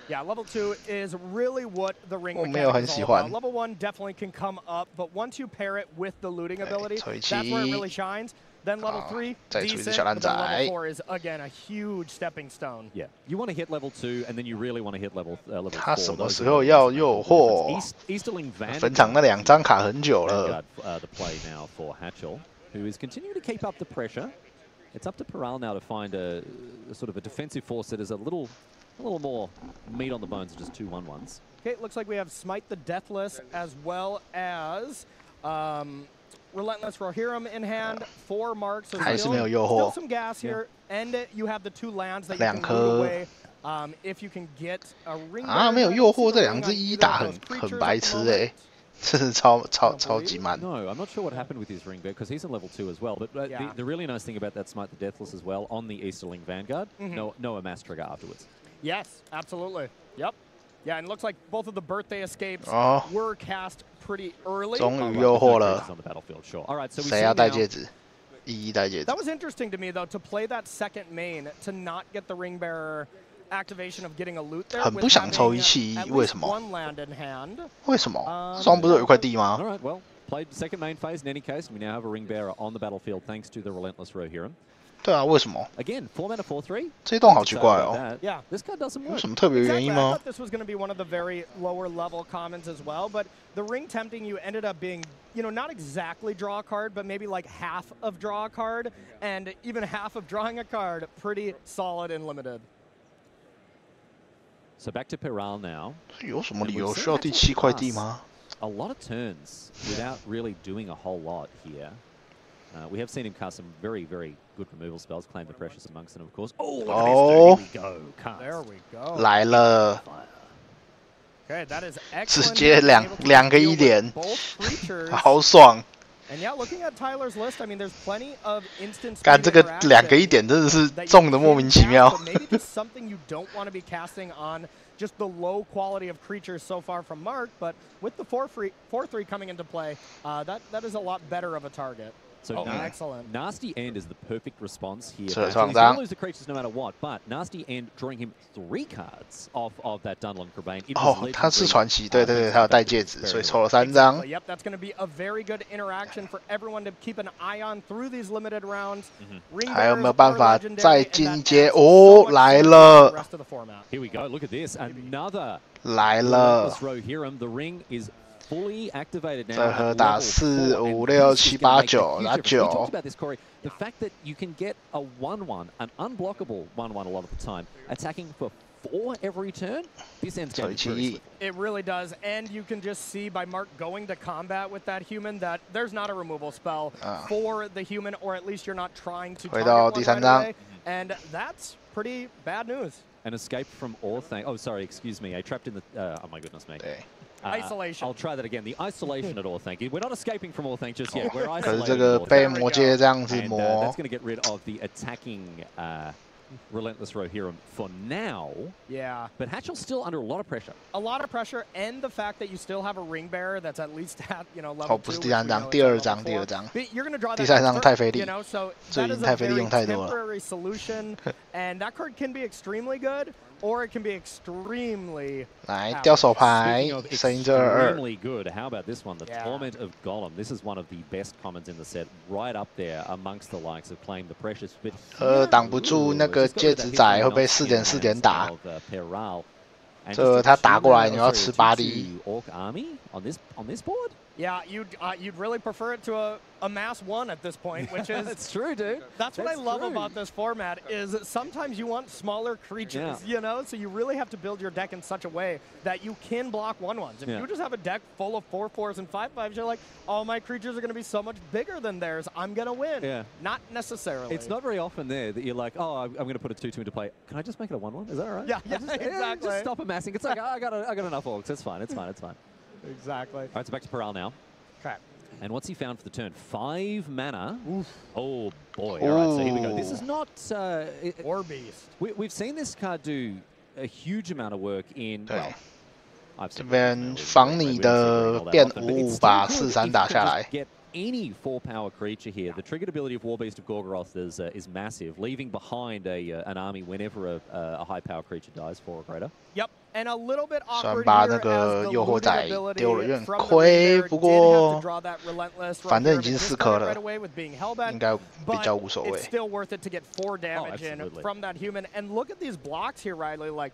Yeah, level 2 is really what the ring 我没有很喜欢。 Level 1 definitely can come up, but once you pair it with the looting ability, that's where it really shines. Then level 3, decent, but then level 4 is, again, a huge stepping stone. Yeah, you want to hit level 2, and then you really want to hit level 4. 他什么时候要诱惑？ Easterling Vanguard 坟场那2张卡很久了。 The play now for Hatchell, who is continuing to keep up the pressure. It's up to Paral now to find a sort of a defensive force that is a little more meat on the bones of just 2/1/1s. Okay, it looks like we have Smite the Deathless as well as Relentless Rohirrim in hand, 4 marks. So still some gas here, and you have the 2 lands that you can loot away. If you can get a ring. 啊，没有诱惑，这2只1打很白痴哎。 这是超级慢。 No, I'm not sure what happened with his ring bear because he's in level 2 as well. But the really nice thing about that Smite the Deathless as well on the Easterling Vanguard, no mass trigger afterwards. Yes, absolutely. Yep. Yeah, and it looks like both of the birthday escapes were cast pretty early. 终于诱惑了。 On the battlefield, sure. All right, so we 谁要戴戒指？1戴戒指。 That was interesting to me though to play that second main to not get the ring bearer. Activation of getting a loot there. 很不想抽1/7，为什么？ One land in hand. 为什么？双不是有一块地吗？ All right, well, played second main phase in any case. We now have a ring bearer on the battlefield thanks to the Relentless Rohirrim. 对啊，为什么 ？Again, 4 mana 4/3. 这一动好奇怪哦。 Yeah, this card doesn't work. 有什么特别原因吗 I thought this was going to be one of the very lower level commons as well, but the ring tempting you ended up being, you know, not exactly draw a card, but maybe like half of draw a card, and even half of drawing a card, pretty solid and limited. So back to Piral now. 有什么理由需要第7块地吗 ？A lot of turns without really doing a whole lot here. We have seen him cast some very, very good removal spells, claim the Precious amongst them, of course. Oh, look at this, here we go. There we go. 来了。 Okay, that is 直 excellent. 接两个1点， Both creatures. 好爽。 And yeah, looking at Tyler's list, I mean, there's plenty of instant. 干这个2个1点真的是中的莫名其妙。 Maybe just something you don't want to be casting on just the low quality of creatures so far from Mark, but with the 4/3 coming into play, that is a lot better of a target. So excellent. Nasty End is the perfect response here. So He's going to lose the creatures no matter what, but Nasty End drawing him 3 cards off of that Dunlun Crabane. 他是传奇，对对对，他有戴戒指，所以抽了3张。Yep, that's going to be a very good interaction for everyone to keep an eye on through these limited rounds. 还有没有办法再进阶？哦，来了 ！Here we go. Look at this. Another 来了。 Rohirrim. The ring is fully activated now. 这盒打4、5、6、7、8、9，拿9。 We talked about this, Corey. The fact that you can get a 1/1, an unblockable 1/1 a lot of the time, attacking for 4 every turn. This ends game very It really does, and you can just see by Mark going to combat with that human that there's not a removal spell for the human, or at least you're not trying to target one right away, and that's pretty bad news. An escape from Orthanc. Oh, sorry, excuse me. I trapped in the. Oh my goodness me. Isolation. I'll try that again. The isolation at Orthanc. We're not escaping from Orthanc just yet. We're 可是 isolating. 这个被魔戒这样子磨 That's going to get rid of the attacking Relentless Rohirrim for now. Yeah. But Hatchell's still under a lot of pressure. A lot of pressure, and the fact that you still have a ring bearer that's at least at level 2. 不是第3张，第2张，第2张。 You're going to draw that 第3张太费力， so 最 that 近 is 太 a 费力用 very 太多了。 temporary solution, and that card can be extremely good, or it can be extremely. 来掉手牌，声音这2。 Extremely good. How about this one? The Torment of Gollum. This is one of the best commons in the set, right up there amongst the likes of playing the Precious. But 挡不住那个戒指仔会被4点打。这他打过来，你要吃8滴。 Orc army on this board? Yeah, you'd really prefer it to a mass 1 at this point, which is that's true, dude. That's what I love about this format is sometimes you want smaller creatures, you know, so you really have to build your deck in such a way that you can block 1/1s. If you just have a deck full of 4/4s and 5/5s, you're like, oh, my creatures are going to be so much bigger than theirs. I'm going to win. Yeah. Not necessarily. It's not very often there that you're like, oh, I'm going to put a 2/2 into play. Can I just make it a 1/1? Is that all right? Yeah, exactly. Just stop amassing. It's like, oh, I got enough orcs. It's fine. It's fine. It's fine. Exactly. All right, so back to Paral now. Okay. And what's he found for the turn? 5 mana. Oof. Oh, boy. All right, so here we go. This is not... War Beast. We've seen this card do a huge amount of work in... Well, 这边防你的变5把4/3打下来。 Any 4-power creature here. The triggered ability of War Beast of Gorgoroth is massive, leaving behind an army whenever a high-power creature dies 4 or greater. Yep, and a little bit 虽然 awkward 把 here 那 as 个 the 诱惑 looting 仔 ability 丢了有点 from the 亏， ring 不 bearer did have 过 to draw that relentless 反正已 right 经 here, but 4 this 颗 got it 了 right away with being hellbent, 应该比较无所 but 谓 it's。still worth it to get 4 damage in absolutely. from that human. And look at these blocks here, Riley. Like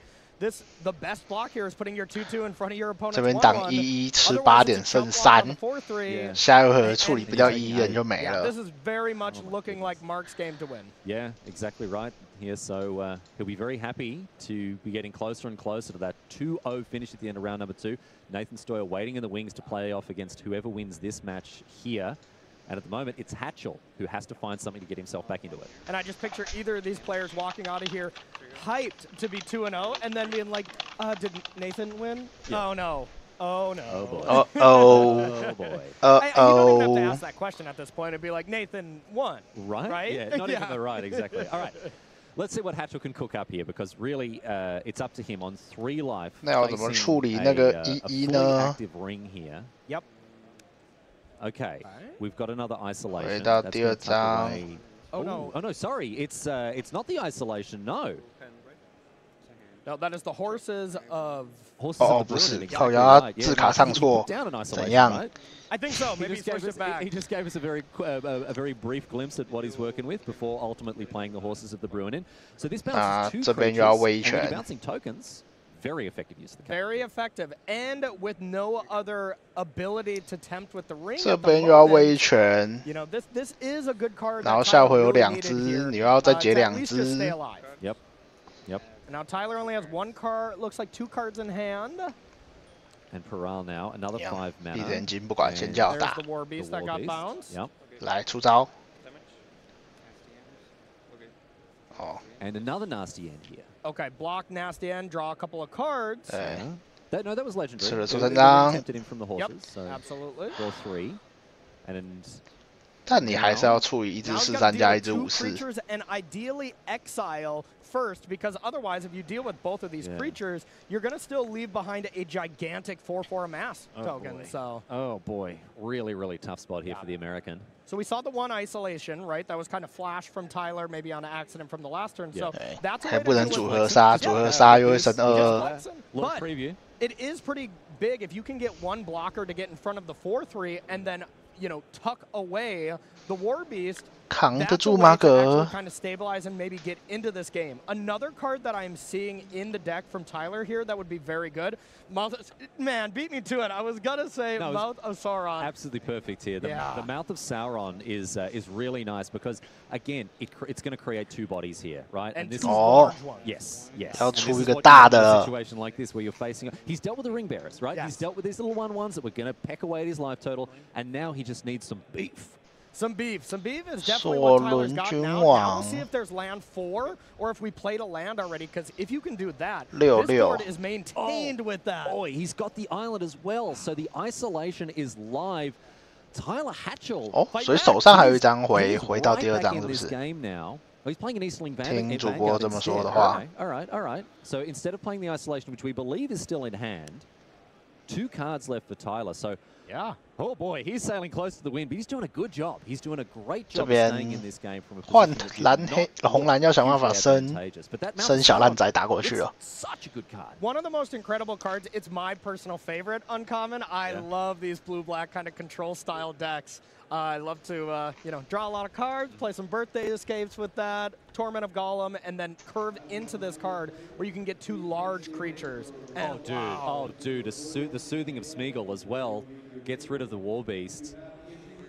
the best block here is putting your 2/2 in front of your opponent's 这边挡 1/1. 1/1吃 Otherwise, 8点 it's a 剩 jump block on 3 the 4/3. 下一回处理不掉1/1人就没 Yeah, 了 this。is very much looking like Mark's game to win. Yeah, exactly right here. So he'll be very happy to be getting closer and closer to that 2-0 finish at the end of round number 2. Nathan Stoyer waiting in the wings to play off against whoever wins this match here. And at the moment, it's Hatchell who has to find something to get himself back into it. And I just picture either of these players walking out of here hyped to be 2-0 and then being like, did Nathan win? Yeah. Oh, no. Oh, no. Oh, boy. Uh-oh. Oh, boy. You don't even have to ask that question at this point. It'd be like, Nathan won. Right? Yeah, not even the right, exactly. All right. Let's see what Hatchell can cook up here, because really it's up to him on 3 life. 那要怎么处理那个1/1呢？ active ring here. Yep. Okay, we've got another isolation. 回到 That's 第 gonna 2 tuck 张 away- Oh, no. Oh, no, sorry. It's not the isolation, no. No, that is the horses of... Horses 哦 of the 不是 Brunnen, 靠 exactly 腰 right. 字 Yeah, 卡 no, 上 he 错 put down an 怎 isolation, 样？ right? I think so. Maybe he's pushed it back. He just gave us a very brief glimpse at what he's working with before ultimately playing the horses of the Brunnen. So this bounces 2 这边 creatures, 又要 and 威 when you're 权 bouncing tokens, very effective use of the card. Very effective. And with no other ability to tempt with the ring 这 at the 边又要 moment, 威权， you know, this is a good card. 然后 that 下 Tyler 回有 really 2 只， needed here, 你又要再 to 解 at 2 least just stay 只。 alive. Yep. And now Tyler only has 1 card, looks like 2 cards in hand. And Paral now, another 5 mana. 闭着眼睛不管，先叫 There's 打 the。War Beast The that War got Beast. bounced. Yep. 来出招。哦， And another nasty end here. Okay, block, nasty end, draw a couple of cards. 对， No, that was legendary. 吃了 They 出3 really 张， tempted him from the Yep, horses. So absolutely. draw 3. And 但你还是要处理1只 Now he's 4/3 got to 加 deal 1只 with 2 5/4。 creatures and ideally exile first, because otherwise, if you deal with both of these Yeah. creatures, you're going to still leave behind a gigantic 4/4 mass Oh, token. boy. So Oh boy, really, really tough spot here for the American. So we saw the one isolation, right? That was kind of flash from Tyler, maybe on accident from the last turn. So that's a way to 还不能 deal 组 with 合杀，组合杀又会省2。 But it is pretty big if you can get one blocker to get in front of the 4-3 and then, you know, tuck away the War Beast. 扛得住吗哥？ Kind of stabilize and maybe get into this game. Another card that I'm seeing in the deck from Tyler here that would be very good. Man, beat me to it. I was gonna say Mouth of Sauron. Absolutely perfect here. The Mouth of Sauron is really nice because again, it's going to create 2 bodies here, right? And this two large ones. Yes. 要出一个大的了。 Situation like this where you're facing. He's dealt with the ring bearers, right? He's dealt with these little 1/1s that were going to peck away at his life total, and now he just needs some beef. Some beef. Some beef is definitely what Tyler's got now. Now we'll see if there's land 4 or if we played a land already, because if you can do that, this board is maintained with that. Boy, he's got the island as well, so the isolation is live. Tyler Hatchell. 所以手上还有一张回到第2张，是不是？ He's playing an Eastling Vanguard. 听主播这么说的话。 All right. So instead of playing the isolation, which we believe is still in hand, 2 cards left for Tyler. So yeah. Oh boy, he's sailing close to the wind, but he's doing a good job. He's doing a great job staying in this game from a 换红蓝要想办法升小烂仔打过去了。 Such a good card. One of the most incredible cards. It's my personal favorite uncommon. I love these blue-black kind of control style decks. I love to, you know, draw a lot of cards, play some birthday escapes with that, Torment of Gollum, and then curve into this card where you can get 2 large creatures. And the soothing of Smeagol as well gets rid of the War Beast.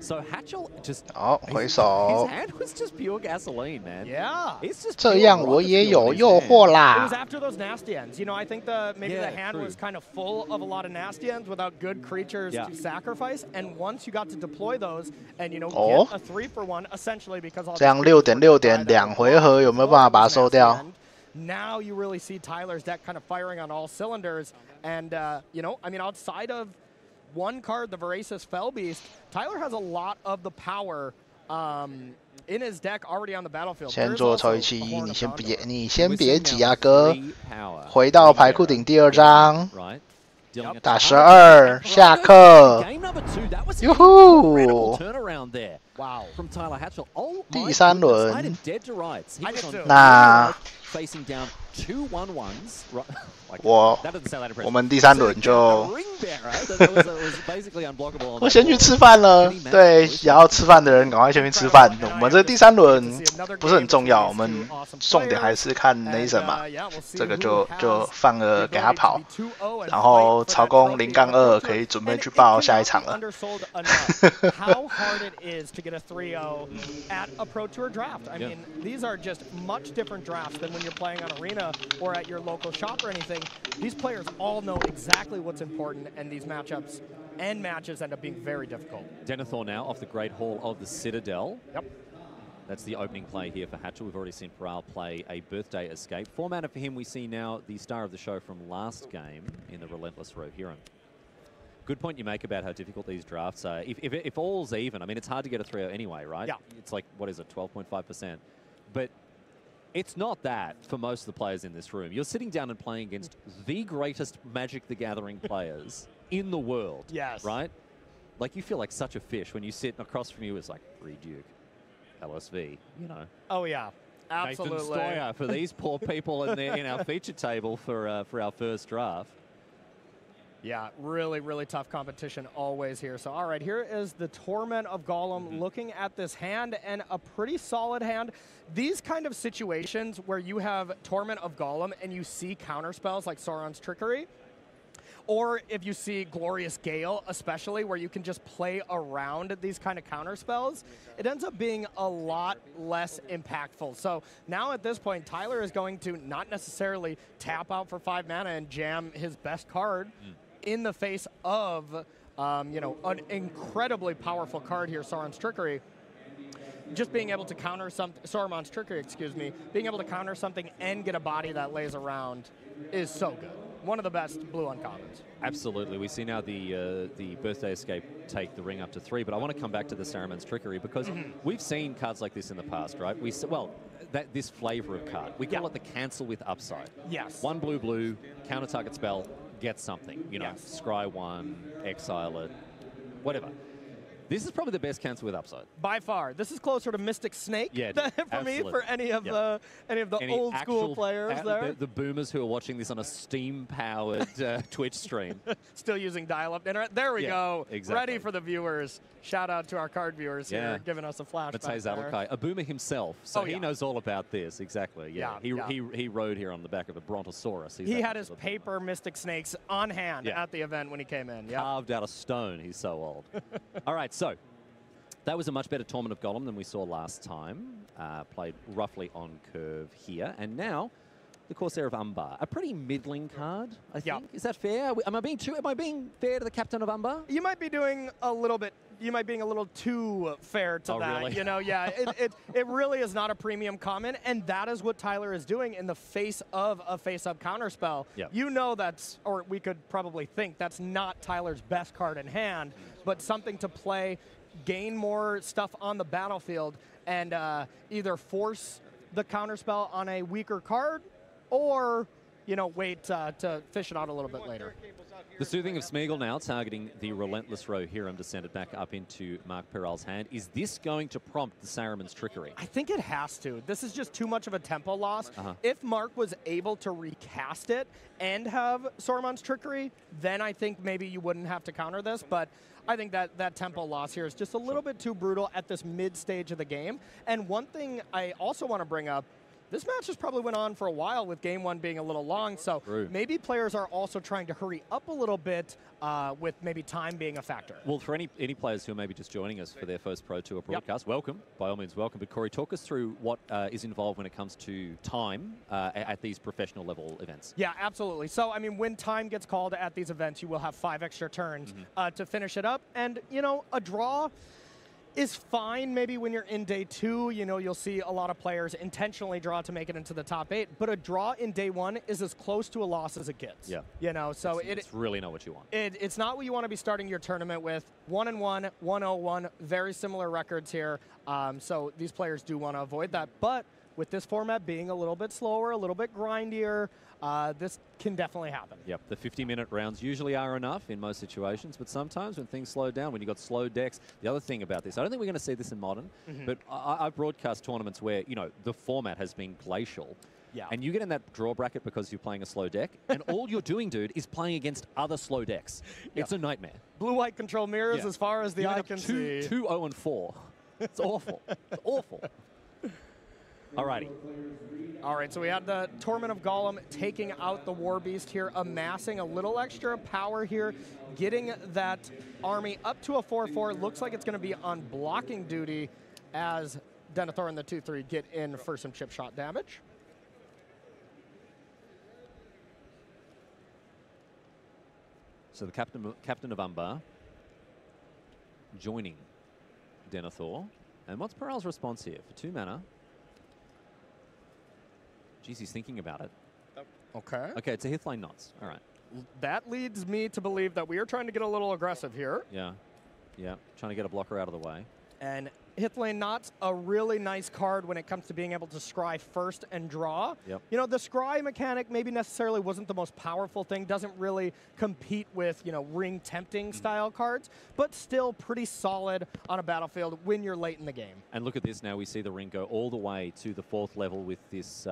So Hatchell just 回手 his hand was just pure gasoline, man. Yeah. It's just 这样我也有诱惑 It 啦 was。after those nasty ends. You know, I think maybe the hand was kind of full of a lot of nasty ends without good creatures to sacrifice. And once you got to deploy those and, you know, get a 3-for-1, essentially because all 这样6点2回合有没有办法把它收掉？ Now you really see Tyler's deck kind of firing on all cylinders. And, you know, I mean, outside of one card, the Voracious Fell Beast, Tyler has a lot of the power in his deck already on the battlefield. 先做抽一气，你先别急啊哥，回到牌库顶第2张，打12下课，哟呼！ Wow. From Tyler Hatchell. Oh, 第3轮， dead to rights. 那 facing down 2 1/1s. Right. 我们第3轮就我先去吃饭了。对，想要吃饭的人赶快先去吃饭。我们这第3轮不是很重要，我们重点还是看 Nathan 嘛。这个就放了给他跑，然后曹公0-2可以准备去报下一场了。How hard it is to get a 3-0 at a Pro Tour draft. I mean, these are just much different drafts than when you're playing on Arena or at your local shop or anything. These players all know exactly what's important, and these matchups and matches end up being very difficult. Denethor now off the Great Hall of the Citadel. Yep. That's the opening play here for Hatchell. We've already seen Paral play a Birthday Escape. 4 mana for him. We see now the star of the show from last game in the Relentless Rohirrim. Good point you make about how difficult these drafts are. If all's even, I mean, it's hard to get a 3-0 anyway, right? Yeah. It's like, what is it, 12.5%? But it's not that for most of the players in this room. You're sitting down and playing against the greatest Magic the Gathering players in the world. Yes. Right? Like, you feel like such a fish when you sit across from you. It's like, Reduke, LSV, you know. Oh, yeah. Absolutely. Nathan Stoyer for these poor people in our feature table for our first draft. Yeah, really, really tough competition always here. So, all right, here is the Torment of Gollum looking at this hand, and a pretty solid hand. These kind of situations where you have Torment of Gollum and you see counterspells like Sauron's Trickery, or if you see Glorious Gale, especially, where you can just play around these kind of counterspells, it ends up being a lot less impactful. So now at this point, Tyler is going to not necessarily tap out for 5 mana and jam his best card in the face of, you know, an incredibly powerful card here, Sauron's Trickery. Just being able to counter Sauron's Trickery, excuse me, being able to counter something and get a body that lays around is so good. One of the best blue uncommons. Absolutely. We see now the Birthday Escape take the ring up to 3, but I want to come back to the Saruman's Trickery because we've seen cards like this in the past, right? This flavor of card. We call it the cancel with upside. Yes. 1 blue, counter target spell, get something. You know, scry 1, exile it, whatever. This is probably the best cancel with upside. By far. This is closer to Mystic Snake for me, for any of the old school players there. The boomers who are watching this on a Steam-powered Twitch stream. Still using dial-up internet. There we go. Exactly. Ready for the viewers. Shout out to our card viewers here, giving us a flashback there. A boomer himself, so he knows all about this. Exactly. He rode here on the back of a Brontosaurus. He had his paper Mystic Snakes on hand at the event when he came in. Carved out of stone. He's so old. All right, so that was a much better Tournament of Golem than we saw last time. Played roughly on curve here, and now the Corsair of Umbar, a pretty middling card, I think. Is that fair? Am I being fair to the Captain of Umbar? You might be doing a little bit. You might be being a little too fair to that. Really? You know, it really is not a premium common, and that is what Tyler is doing in the face of a face-up counterspell. You know that's, or we could probably think that's not Tyler's best card in hand, but something to play, gain more stuff on the battlefield, and either force the counterspell on a weaker card, or wait to fish it out a little bit later. The Soothing of Smeagol now targeting the Relentless Rohirrim to send it back up into Mark Peral's hand. Is this going to prompt the Saruman's trickery? I think it has to. This is just too much of a tempo loss. If Mark was able to recast it and have Saruman's trickery, then I think maybe you wouldn't have to counter this, but I think that tempo loss here is just a little bit too brutal at this mid-stage of the game. And one thing I also want to bring up, this match just probably went on for a while with game one being a little long, so maybe players are also trying to hurry up a little bit with maybe time being a factor. Well, for any players who are maybe just joining us for their first Pro Tour broadcast, welcome. By all means, welcome. But Corey, talk us through what is involved when it comes to time at these professional level events. Yeah, absolutely. So, I mean, when time gets called at these events, you will have 5 extra turns to finish it up. And, a draw is fine maybe when you're in day 2. You'll see a lot of players intentionally draw to make it into the top 8, but a draw in day 1 is as close to a loss as it gets. So it's really not what you want. It's not what you want to be starting your tournament with. 1-1, 1-0-1, very similar records here. So these players do want to avoid that, but with this format being a little bit slower, a little bit grindier, this can definitely happen. Yep, the 50-minute rounds usually are enough in most situations, but sometimes when things slow down, when you've got slow decks, the other thing about this, I don't think we're going to see this in Modern, but I've broadcast tournaments where, the format has been glacial. And you get in that draw bracket because you're playing a slow deck, and all you're doing, dude, is playing against other slow decks. It's a nightmare. Blue-white control mirrors as far as the eye can see. 2-0-4. It's awful. It's awful. Alrighty. All right, so we had the Torment of Golem taking out the War Beast here, amassing a little extra power here, getting that army up to a 4-4. Looks like it's going to be on blocking duty as Denethor and the 2-3 get in for some chip shot damage. So the Captain of Umbar joining Denethor. And what's Peral's response here? For 2 mana. Geez, he's thinking about it. Okay. Okay, it's a Hithlane Knots. All right. That leads me to believe that we are trying to get a little aggressive here. Yeah. Trying to get a blocker out of the way. And Hithlane Knots, a really nice card when it comes to being able to scry first and draw. Yep. The scry mechanic maybe necessarily wasn't the most powerful thing, doesn't really compete with, ring tempting style cards, but still pretty solid on a battlefield when you're late in the game. And look at this now, we see the ring go all the way to the 4th level with this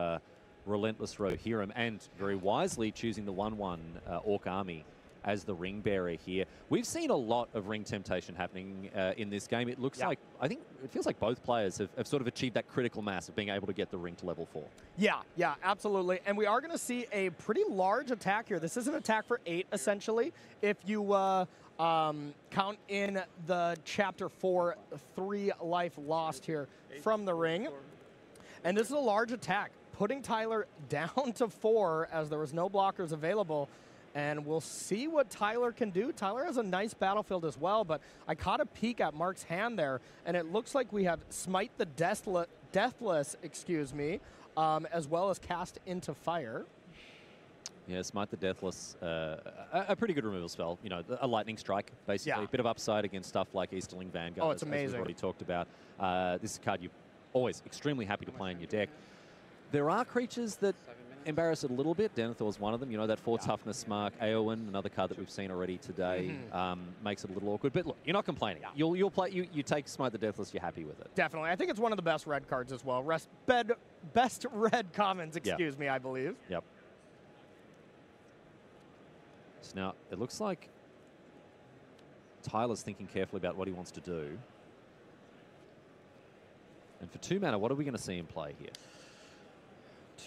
Relentless Rohirrim, and very wisely choosing the 1/1 Orc Army as the ring bearer here. We've seen a lot of ring temptation happening in this game. It looks like, I think, it feels like both players have sort of achieved that critical mass of being able to get the ring to level 4. Yeah, absolutely. And we are going to see a pretty large attack here. This is an attack for 8, essentially. If you count in the Chapter 4, 3 life lost here from the ring. And this is a large attack, putting Tyler down to 4 as there was no blockers available. And we'll see what Tyler can do. Tyler has a nice battlefield as well, but I caught a peek at Mark's hand there, and it looks like we have Smite the Deathless, as well as Cast into Fire. Yeah, Smite the Deathless, a pretty good removal spell. A lightning strike, basically. A bit of upside against stuff like Easterling Vanguard. Oh, it's amazing. As we've already talked about. This is a card you're always extremely happy to play in your deck. There are creatures that embarrass it a little bit. Denethor's one of them. You know, that 4 toughness mark. Eowyn, another card that we've seen already today, makes it a little awkward. But look, you're not complaining. You'll play. You take Smite the Deathless. You're happy with it. Definitely. I think it's one of the best red cards as well. Best red commons, excuse me, I believe. Yep. So now it looks like Tyler's thinking carefully about what he wants to do. And for 2 mana, what are we going to see in play here?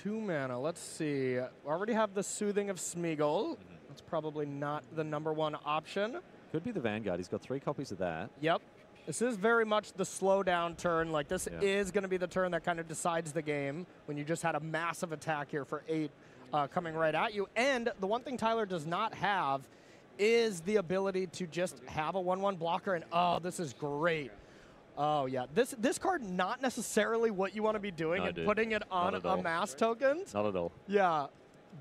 2 mana, let's see. We already have the Soothing of Smeagol. That's probably not the #1 option. Could be the Vanguard. He's got 3 copies of that. Yep. This is very much the slowdown turn. Like, this is going to be the turn that kind of decides the game when you just had a massive attack here for 8 coming right at you. And the one thing Tyler does not have is the ability to just have a 1/1 blocker. And, oh, this is great. Oh, yeah. This card, not necessarily what you want to be doing and putting it on amass tokens. Not at all. Yeah,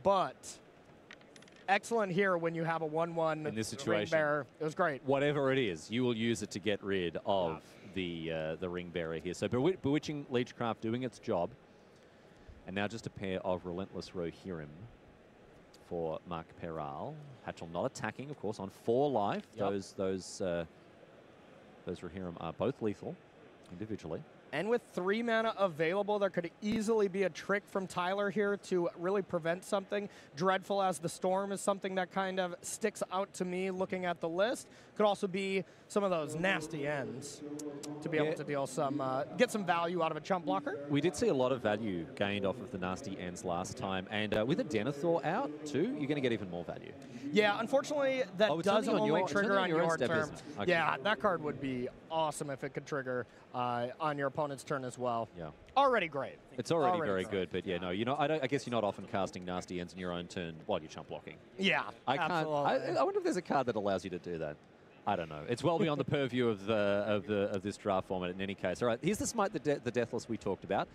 but excellent here when you have a 1/1 in this situation. Ring Bearer. It was great. Whatever it is, you will use it to get rid of the Ring Bearer here. So Bewitching Leechcraft doing its job. And now just a pair of Relentless Rohirrim for Mark Peral. Hatchel not attacking, of course, on 4 life. Yep. Those Rohirrim are both lethal individually. And with 3 mana available, there could easily be a trick from Tyler here to really prevent something. Dreadful as the Storm is something that kind of sticks out to me looking at the list. Could also be some of those nasty ends to be able to deal some, get some value out of a chump blocker. We did see a lot of value gained off of the nasty ends last time. And with a Denethor out too, you're going to get even more value. Yeah, unfortunately, that does only trigger on your turn. Okay. Yeah, that card would be awesome if it could trigger on your opponent's turn as well. Yeah. Already great. It's already very good, but yeah, no, I guess you're not often casting nasty ends in your own turn while you're chump blocking. Yeah, absolutely. I wonder if there's a card that allows you to do that. I don't know. It's well beyond the purview of this draft format in any case. All right, here's the Smite the Deathless we talked about.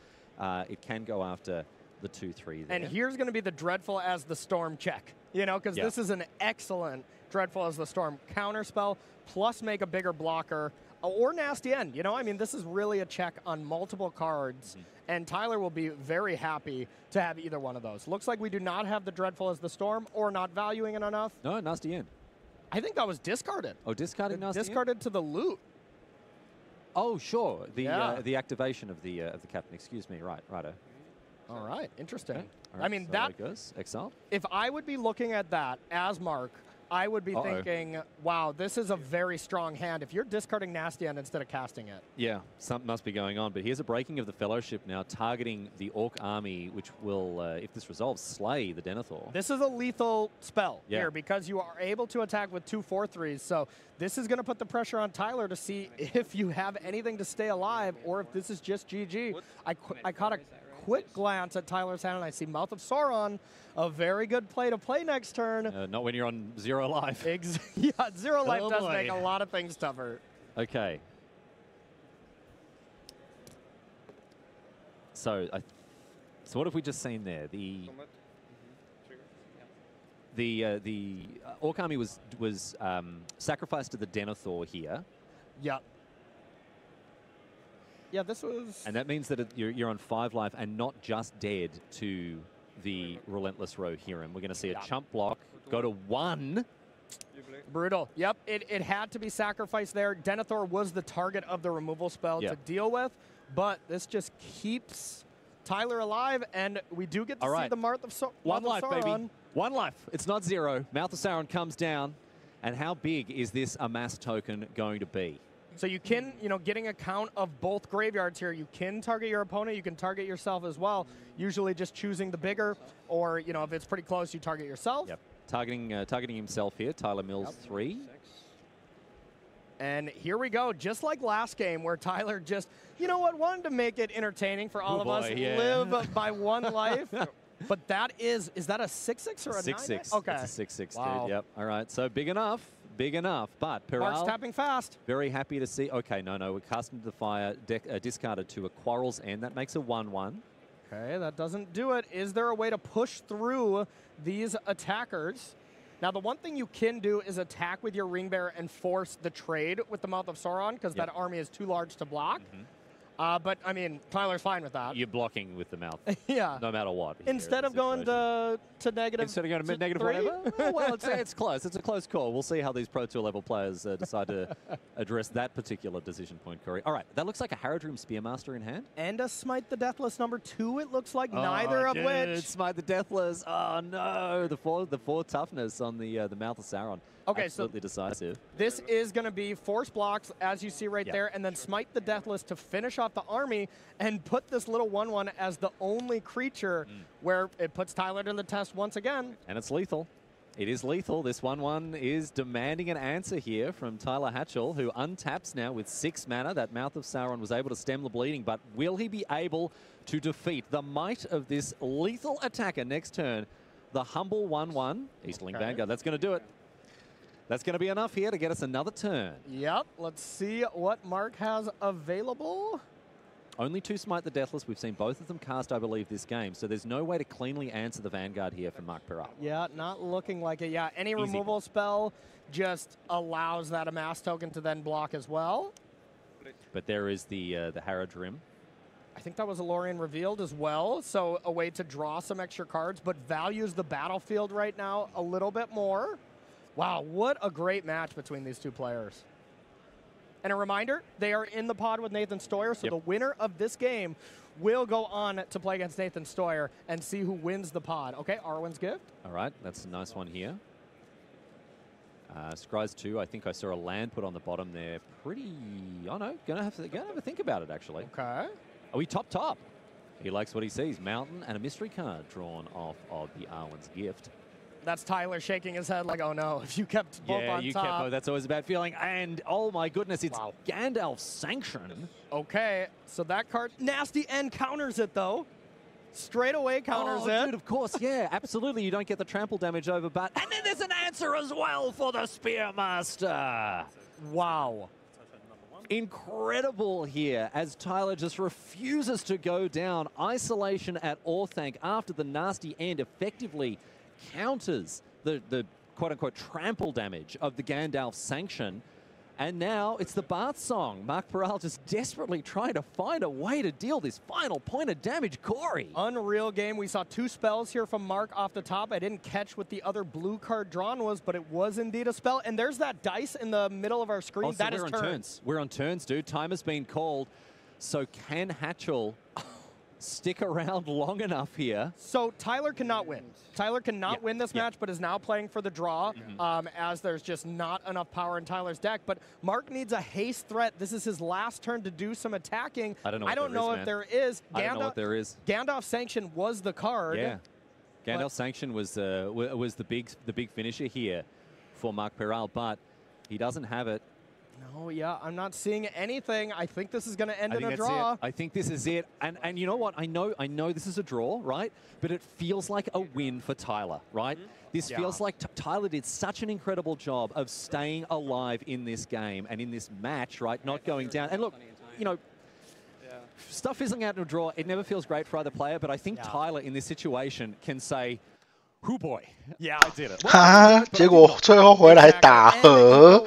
It can go after the 2/3 there. And here's going to be the Dreadful as the Storm check, you know, because this is an excellent Dreadful as the Storm counterspell, plus make a bigger blocker, or nasty end. You know, I mean, this is really a check on multiple cards, and Tyler will be very happy to have either one of those. Looks like we do not have the Dreadful as the Storm, or not valuing it enough. No, nasty end. I think that was discarded. Oh, discarding nasty end? Discarded to the loot. Oh, sure. The activation of the captain. Excuse me. Righto. All right, interesting. Okay. All right, I mean, so that goes. Exile. If I would be looking at that as Mark, I would be thinking, wow, this is a very strong hand if you're discarding Nasty End instead of casting it. Yeah, something must be going on. But here's a breaking of the Fellowship now, targeting the Orc army, which will, if this resolves, slay the Denethor. This is a lethal spell here because you are able to attack with 2 4/3s. So this is going to put the pressure on Tyler to see if you have anything to stay alive or if this is just GG. I caught a quick glance at Tyler's hand, and I see Mouth of Sauron, a very good play to play next turn. Not when you're on 0 life. Yeah, 0 life does make a lot of things tougher. Okay. So what have we just seen there? The Orc army was sacrificed to the Denethor here. Yep. Yeah, this was... And that means that you're on 5 life and not just dead to the Relentless Rohirrim. We're going to see a chump block go to 1. Brutal. Yep, it had to be sacrificed there. Denethor was the target of the removal spell to deal with, but this just keeps Tyler alive, and we do get to see the Mouth of Sauron. 1 life, baby. 1 life. It's not 0. Mouth of Sauron comes down. And how big is this amass token going to be? So you can, getting a count of both graveyards here, you can target your opponent, you can target yourself as well, usually just choosing the bigger, or, if it's pretty close, you target yourself. Yep. Targeting himself here, Tyler Mills 3. And here we go, just like last game where Tyler just, wanted to make it entertaining for all of us, live by 1 life. But that is that a 6/6 or a 6/6? 9/6? Okay. It's a 6/6, dude. Yep. All right, so big enough. But Peral, Mark's tapping fast. Very happy to see. Okay, no, we're cast into the fire, discarded to a Quarrel's End. That makes a 1/1. Okay, that doesn't do it. Is there a way to push through these attackers? Now, the one thing you can do is attack with your Ring Bearer and force the trade with the Mouth of Sauron, because that army is too large to block. But, I mean, Tyler's fine with that. You're blocking with the mouth. Yeah. No matter what. Instead of going to negative. Instead of going to negative 3? whatever? Oh, well, it's close. It's a close call. We'll see how these Pro Tour level players decide to address that particular decision point, Corey. All right, that looks like a Haradrim Spearmaster in hand. And a Smite the Deathless number 2, it looks like, neither of which. Smite the Deathless. Oh, no. The four toughness on the Mouth of Sauron. Okay, absolutely decisive. This is going to be force blocks, as you see right there, and then Smite the Deathless to finish off the army and put this little 1/1 as the only creature where it puts Tyler to the test once again. And it's lethal. It is lethal. This 1/1 is demanding an answer here from Tyler Hatchell, who untaps now with 6 mana. That Mouth of Sauron was able to stem the bleeding, but will he be able to defeat the might of this lethal attacker next turn? The humble 1/1, Easterling Vanguard. That's going to do it. That's going to be enough here to get us another turn. Yep. Let's see what Mark has available. Only 2 Smite the Deathless. We've seen both of them cast, I believe, this game. So there's no way to cleanly answer the Vanguard here for Mark Peral. Yeah, not looking like it. Yeah, any removal spell just allows that Amass token to then block as well. But there is the Haradrim. I think that was a Lorien revealed as well. So a way to draw some extra cards, but values the battlefield right now a little bit more. Wow, what a great match between these two players. And a reminder, they are in the pod with Nathan Stoyer, so the winner of this game will go on to play against Nathan Stoyer and see who wins the pod. Okay, Arwen's gift. All right, that's a nice one here. Scry's 2, I think I saw a land put on the bottom there. Pretty, oh no, gonna have a think about it actually. Okay. Are we top? He likes what he sees. Mountain and a mystery card drawn off of the Arwen's gift. That's Tyler shaking his head like, oh no, if you kept both on top. Yeah, you kept both. That's always a bad feeling. And, oh my goodness, it's Gandalf's Sanction. Okay, so that card, nasty end counters it though. Straight away counters it. Dude, of course, yeah, absolutely. You don't get the trample damage over, but... And then there's an answer as well for the Spearmaster. Wow. Incredible here as Tyler just refuses to go down. Isolation at Orthanc after the nasty end effectively counters the quote-unquote trample damage of the Gandalf Sanction. And now it's the Bath Song. Mark Peral just desperately trying to find a way to deal this final point of damage. Corey. Unreal game. We saw 2 spells here from Mark off the top. I didn't catch what the other blue card drawn was, but it was indeed a spell. And there's that dice in the middle of our screen. So that is turns. We're on turns, dude. Time has been called. So can Hatchell stick around long enough here? So Tyler cannot win. Tyler cannot win this match, but is now playing for the draw as there's just not enough power in Tyler's deck. But Mark needs a haste threat. This is his last turn to do some attacking. I don't know if there is. I don't know what there is. Gandalf Sanction was the card. Yeah. Gandalf Sanction was the big finisher here for Mark Peral, but he doesn't have it. No, yeah, I'm not seeing anything. I think this is going to end in a draw. I think this is it. And you know what? I know this is a draw, right? But it feels like a win for Tyler, right? This feels like Tyler did such an incredible job of staying alive in this game and in this match, right? Not going down. And look, you know, stuff fizzling out in a draw, it never feels great for either player, but I think Tyler in this situation can say, "Hoo boy, yeah, I did it." 结果最后回来打和，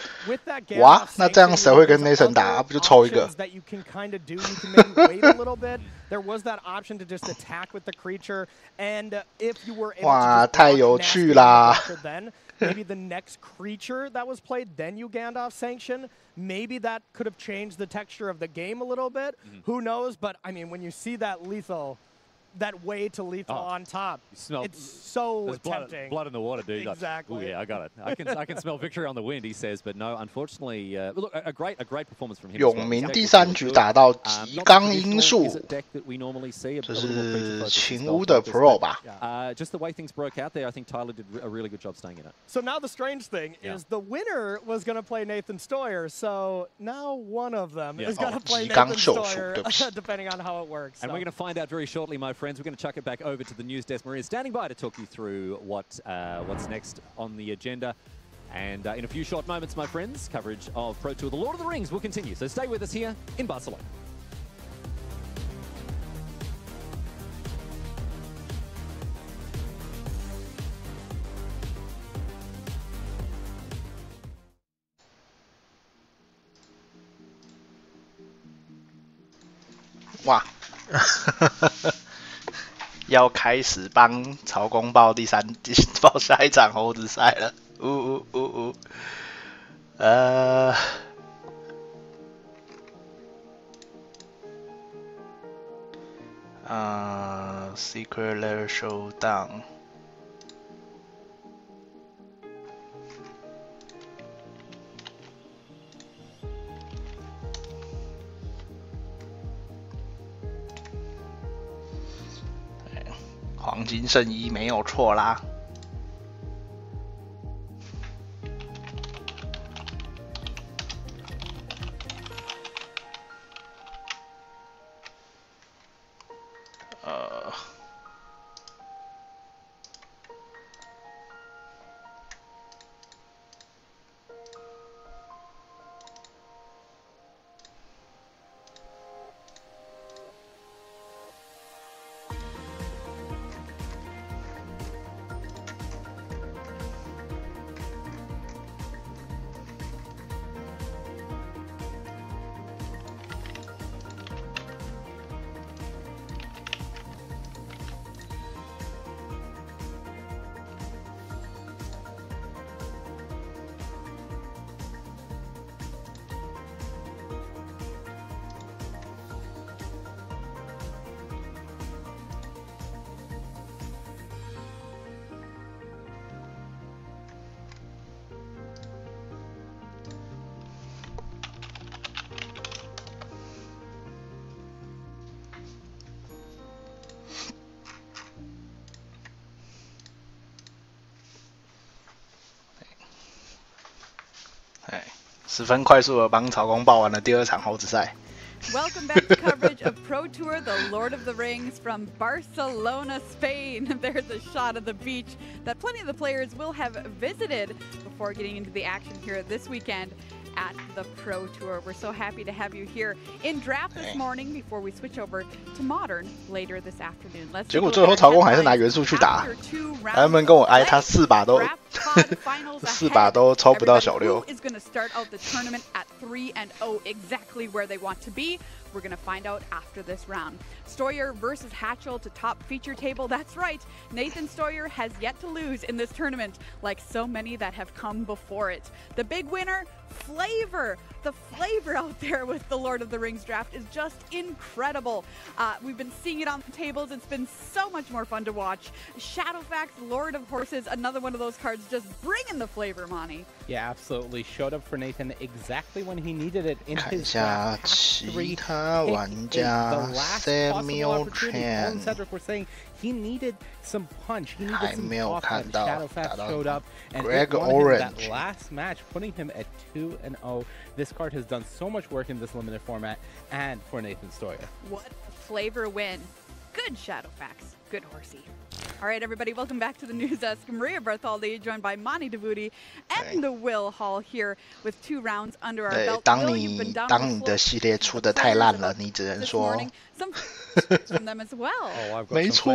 哇，那这样谁会跟 Nathan 打？不就抽一个？ That you can kind of do. You can maybe wait a little bit. There was that option to just attack with the creature, and if you were able 哇， to 太有趣啦！ then maybe the next creature that was played, then you Gandalf Sanction. Maybe that could have changed the texture of the game a little bit. Who knows? But I mean, when you see that lethal. That way to lethal on top. It's so tempting. Blood in the water, dude. Exactly. Oh yeah, I got it. I can smell victory on the wind, he says, but no, unfortunately, look, a great performance from him. 永明第3局打到极刚因素，这是秦屋的 Pro 吧 ？Just the way things broke out there, I think Tyler did a really good job staying in it. So now the strange thing is the winner was going to play Nathan Stoyer, so now one of them is going to play Nathan Stoyer, depending on how it works. And we're going to find out very shortly, my friends. We're going to chuck it back over to the news desk. Maria's standing by to talk you through what's next on the agenda. And in a few short moments, my friends, coverage of Pro Tour The Lord of the Rings will continue. So stay with us here in Barcelona. 哇，要开始帮曹公报报下一场猴子赛了。Secret Lair Showdown。黄金圣衣没有错啦。10分快速的帮曹公报完了第2场猴子赛。Welcome back to coverage of Pro Tour, the Lord of the Rings from Barcelona, Spain. There's a shot of the beach that plenty of the players will have visited before getting into the action here this weekend at the Pro Tour. We're so happy to have you here in draft this morning before we switch over to modern later this afternoon. 结果最后曹公还是拿元素去打，他们跟我挨他4把都抽不到小6。Who is going to start out the tournament at 3-0, exactly where they want to be? We're going to find out after this round. Stoyer versus Hatchell to top feature table. That's right. Nathan Stoyer has yet to lose in this tournament, like so many that have come before it. The big winner, Flavor. The flavor out there with the Lord of the Rings draft is just incredible. We've been seeing it on the tables. It's been so much more fun to watch. Shadowfax, Lord of Horses, another one of those cards just bringing the flavor, Monty. Yeah, absolutely. Showed up for Nathan exactly when he needed it in his draft. Cedric were saying he needed some punch. He needed some pop, and Shadowfax showed up and Greg won Orange. That last match, putting him at 2-0. This card has done so much work in this limited format and for Nathan Stoyer. What a flavor win. Good Shadowfax. Good horsey. All right, everybody, welcome back to the news desk. Maria Bartholdi, joined by Monty Devuti and the Will Hall here with 2 rounds under our belt. 当你的系列出的太烂了，你只能说。From them as well. 没错，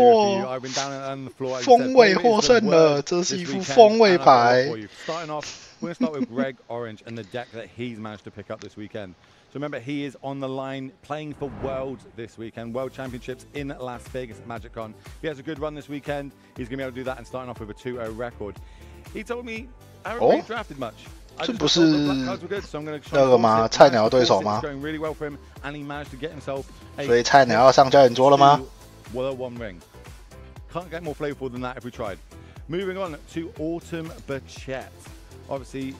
风味获胜了，这是一副风味牌。Starting off, we're going to start with Greg Orange and the deck that he's managed to pick up this weekend. So remember, he is on the line playing for Worlds this weekend, World Championships in Las Vegas at MagicCon. If he has a good run this weekend, he's going to be able to do that and starting off with a 2-0 record. He told me, I haven't really drafted much. 这不是那个吗？菜鸟对手吗？所以菜鸟要上教练桌了吗？ One ring. Can't get more flavorful than that if we tried. Moving on to Autumn Burchett. Obviously,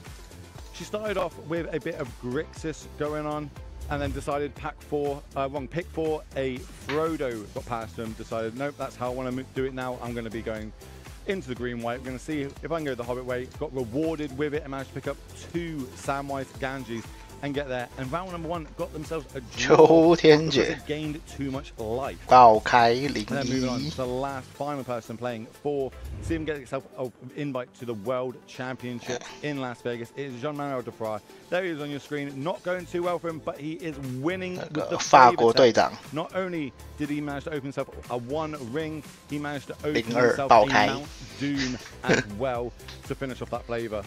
she started off with a bit of Grixis going on, and then decided pick 4, a Frodo got past him. Decided, nope, that's how I want to do it now. I'm going to be going into the green white. We're going to see if I can go the Hobbit way. Got rewarded with it and managed to pick up 2 Samwise Ganges and get there. And round number 1 got themselves a draw because they gained too much life. And then moving on to the last final person playing for, see him get himself an invite to the World Championship in Las Vegas. It is Jean-Manuel Defra. There he is on your screen. Not going too well for him, but he is winning with the favor. Not only did he manage to open himself a 1 ring, he managed to open himself a Mount Doom as well to finish off that flavor.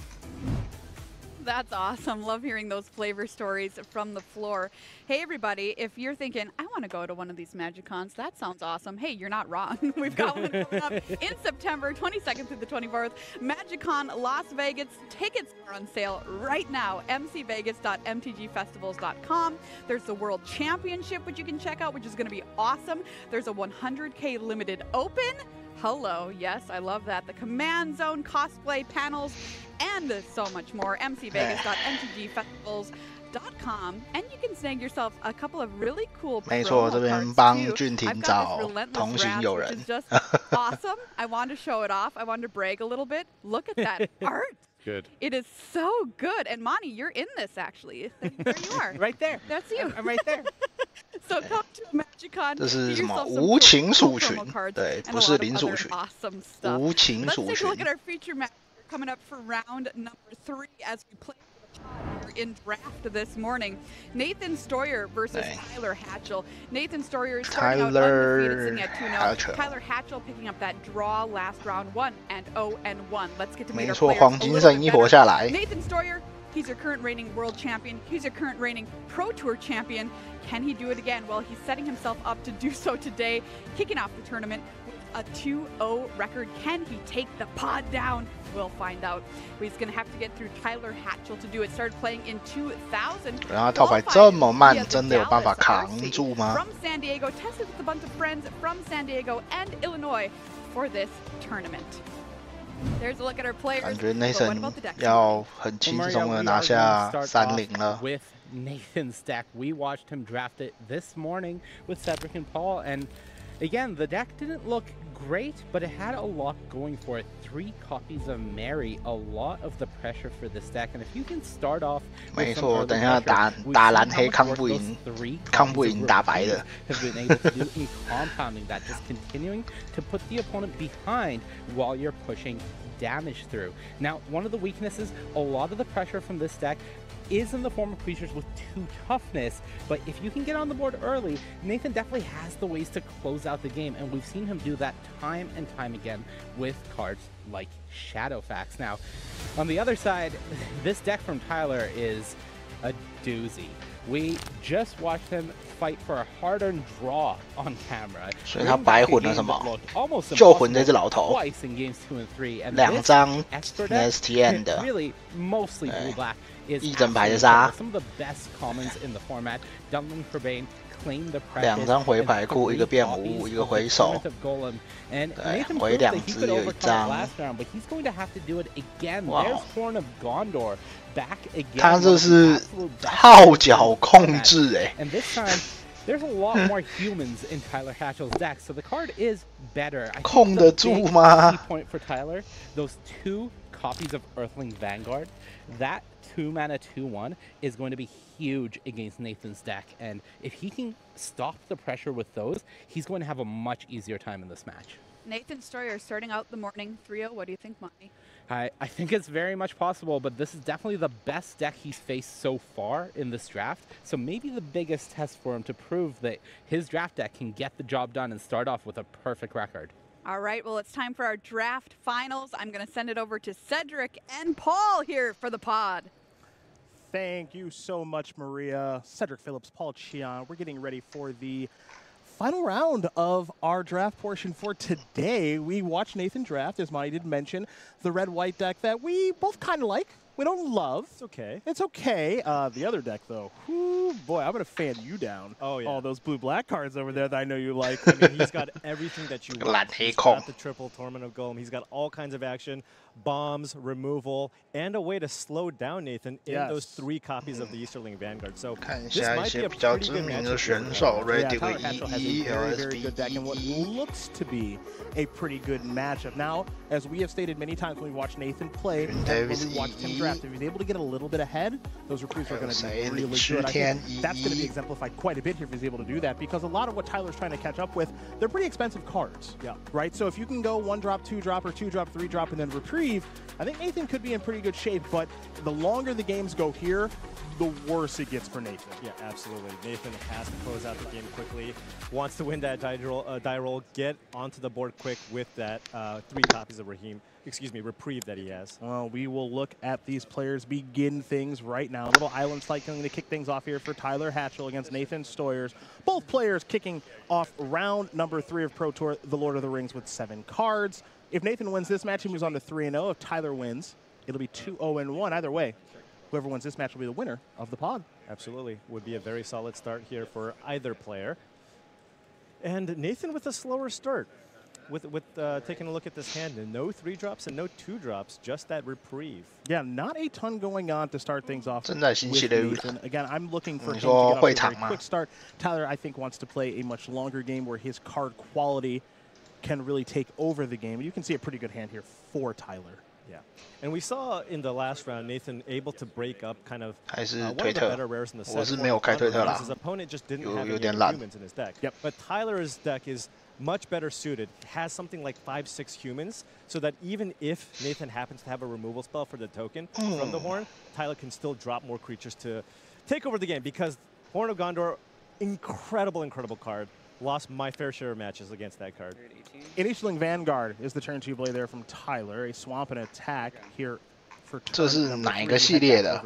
That's awesome. Love hearing those flavor stories from the floor. Hey, everybody, if you're thinking, I want to go to one of these MagicCons, that sounds awesome. Hey, you're not wrong. We've got one coming up in September 22nd through the 24th. MagicCon Las Vegas. Tickets are on sale right now. mcvegas.mtgfestivals.com. There's the World Championship, which you can check out, which is going to be awesome. There's a 100K limited open. Hello, yes, I love that. The Command Zone cosplay panels and so much more. mcvegas.mtgfestivals.com, and you can snag yourself a couple of really cool promo 没错，这边 cards 帮 too. 俊廷 I've got 找 this relentless 同行 wrath, 友 which 人 is just awesome. I wanted to show it off. I wanted to brag a little bit. Look at that art. Good. It is so good. And Monty, you're in this actually. There you are. Right there. That's you. I'm right there. So come to MagicCon. 这是 get 什么 yourself some 无情 cool 属群 promo cards 对 and 不 a 是 lot of 林属 other 群 awesome stuff. 无情 Let's 属 take a 群 look at our feature match coming up for round number 3 as we play in draft this morning. Nathan Stoyer versus Tyler Hatchell. Nathan Stoyer is starting out undefeated, sitting at 2-0. Tyler Hatchell picking up that draw last round 1-0-1. Let's get to meet 没 our 错， players 黄 a 金 little 圣衣 bit 活 better. 下来。 Nathan Stoyer, he's your current reigning world champion. He's your current reigning Pro Tour champion. Can he do it again? Well, he's setting himself up to do so today, kicking off the tournament with a 2-0 record. Can he take the pod down? We'll find out. He's going to have to get through Tyler Hatchell to do it. Started playing in 2000. 然后套牌这么慢，真的有办法扛住吗？ From San Diego, tested with a bunch of friends from San Diego and Illinois for this tournament. There's a look at our players. 感觉 But what Nathan about the deck? 要很轻松的拿下30了。 With Nathan's deck, we watched him draft it this morning with Cedric and Paul, and again, the deck didn't look great, but it had a lot going for it. 3 copies of Mary, a lot of the pressure for this deck, and if you can start off 没 with some 错， early 等一下 pressure, 打 we've 蓝 seen 黑 how 康 much 不 work 赢 those 3康不 copies 赢 of 打白的。 have been able to do in compounding that, just continuing to put the opponent behind while you're pushing damage through. Now, one of the weaknesses, a lot of the pressure from this deck is in the form of creatures with 2 toughness, but if you can get on the board early, Nathan definitely has the ways to close out the game, and we've seen him do that time and time again with cards like Shadowfax. Now, on the other side, this deck from Tyler is a doozy. We just watched him fight for a hard-earned draw on camera. 所以他白混了什么？ Almost 就混这只老头。 twice in games 2 and 3, and 2张 expert NSTN 的 really mostly blue black is 一整排的杀。 some of the best commons in the format. Dumbling Forbane, claim the 2张回牌库，一个变无，一个回手。 And 对， Nathan 回 proved that 2 he 只 could 有1 overcome it 张。 last round, but he's going to have to do it again. Wow. There's Horn of Gondor back again. 他这是号角控制哎。 And this time, there's a lot more humans in Tyler Hatchell's deck, so the card is better. I 控 think 得 the 住 big 吗？ key point for Tyler, those 2 copies of Earthling Vanguard, that 2-mana 2/1 is going to be huge against Nathan's deck, and if he can stop the pressure with those, he's going to have a much easier time in this match. Nathan Stoyer starting out the morning 3-0. What do you think, Monty? I think it's very much possible, but this is definitely the best deck he's faced so far in this draft. So maybe the biggest test for him to prove that his draft deck can get the job done and start off with a perfect record. All right, well, it's time for our draft finals. I'm going to send it over to Cedric and Paul here for the pod. Thank you so much, Maria. Cedric Phillips, Paul Chion. We're getting ready for the final round of our draft portion for today. We watched Nathan draft, as Monty did mention, the red-white deck that we both kind of like. We don't love. It's okay. It's okay. The other deck, though, whoo, boy, I'm going to fan you down. Oh, yeah. All those blue-black cards over there that I know you like. I mean, he's got everything that you want. He's got the triple Torment of Golem. He's got all kinds of action, bombs, removal, and a way to slow down Nathan in those 3 copies of the Easterling Vanguard. So this might be a pretty good matchup. Yeah, Tyler Hatchell has a very, very good deck and what looks to be a pretty good matchup. Now, as we have stated many times when we watch Nathan play, when we watched him draft, if he's able to get a little bit ahead, those recruits are going to be really good. I think that's going to be exemplified quite a bit here if he's able to do that, because a lot of what Tyler's trying to catch up with, they're pretty expensive cards. Yeah. Right? So if you can go 1-drop, 2-drop, or 2-drop, 3-drop, and then retrieve, I think Nathan could be in pretty good shape, but the longer the games go here, the worse it gets for Nathan. Yeah, absolutely. Nathan has to close out the game quickly, wants to win that die roll, get onto the board quick with that 3 copies of Reprieve that he has. Well, we will look at these players begin things right now. A little island fight going to kick things off here for Tyler Hatchell against Nathan Stoyers. Both players kicking off round number 3 of Pro Tour, the Lord of the Rings, with 7 cards. If Nathan wins this match, he moves on to 3-0. If Tyler wins, it'll be 2-0-1. Either way, whoever wins this match will be the winner of the pod. Absolutely. Would be a very solid start here for either player. And Nathan with a slower start. With taking a look at this hand, and no 3-drops and no 2-drops, just that Reprieve. Yeah, not a ton going on to start things off with Nathan. Again, I'm looking for him to get off to a very quick start. Tyler, I think, wants to play a much longer game where his card quality can really take over the game. You can see a pretty good hand here for Tyler. Yeah, and we saw in the last round Nathan able to break up kind of one of the better rares in the set. His opponent just didn't have any humans in his deck. Yep. But Tyler's deck is much better suited, has something like 5-6 humans, so that even if Nathan happens to have a removal spell for the token from the Horn, Tyler can still drop more creatures to take over the game, because Horn of Gondor, incredible card. Lost my fair share of matches against that card. Initialing Vanguard is the turn 2 play there from Tyler. A swamp and attack here for turn 这是哪一个系列的？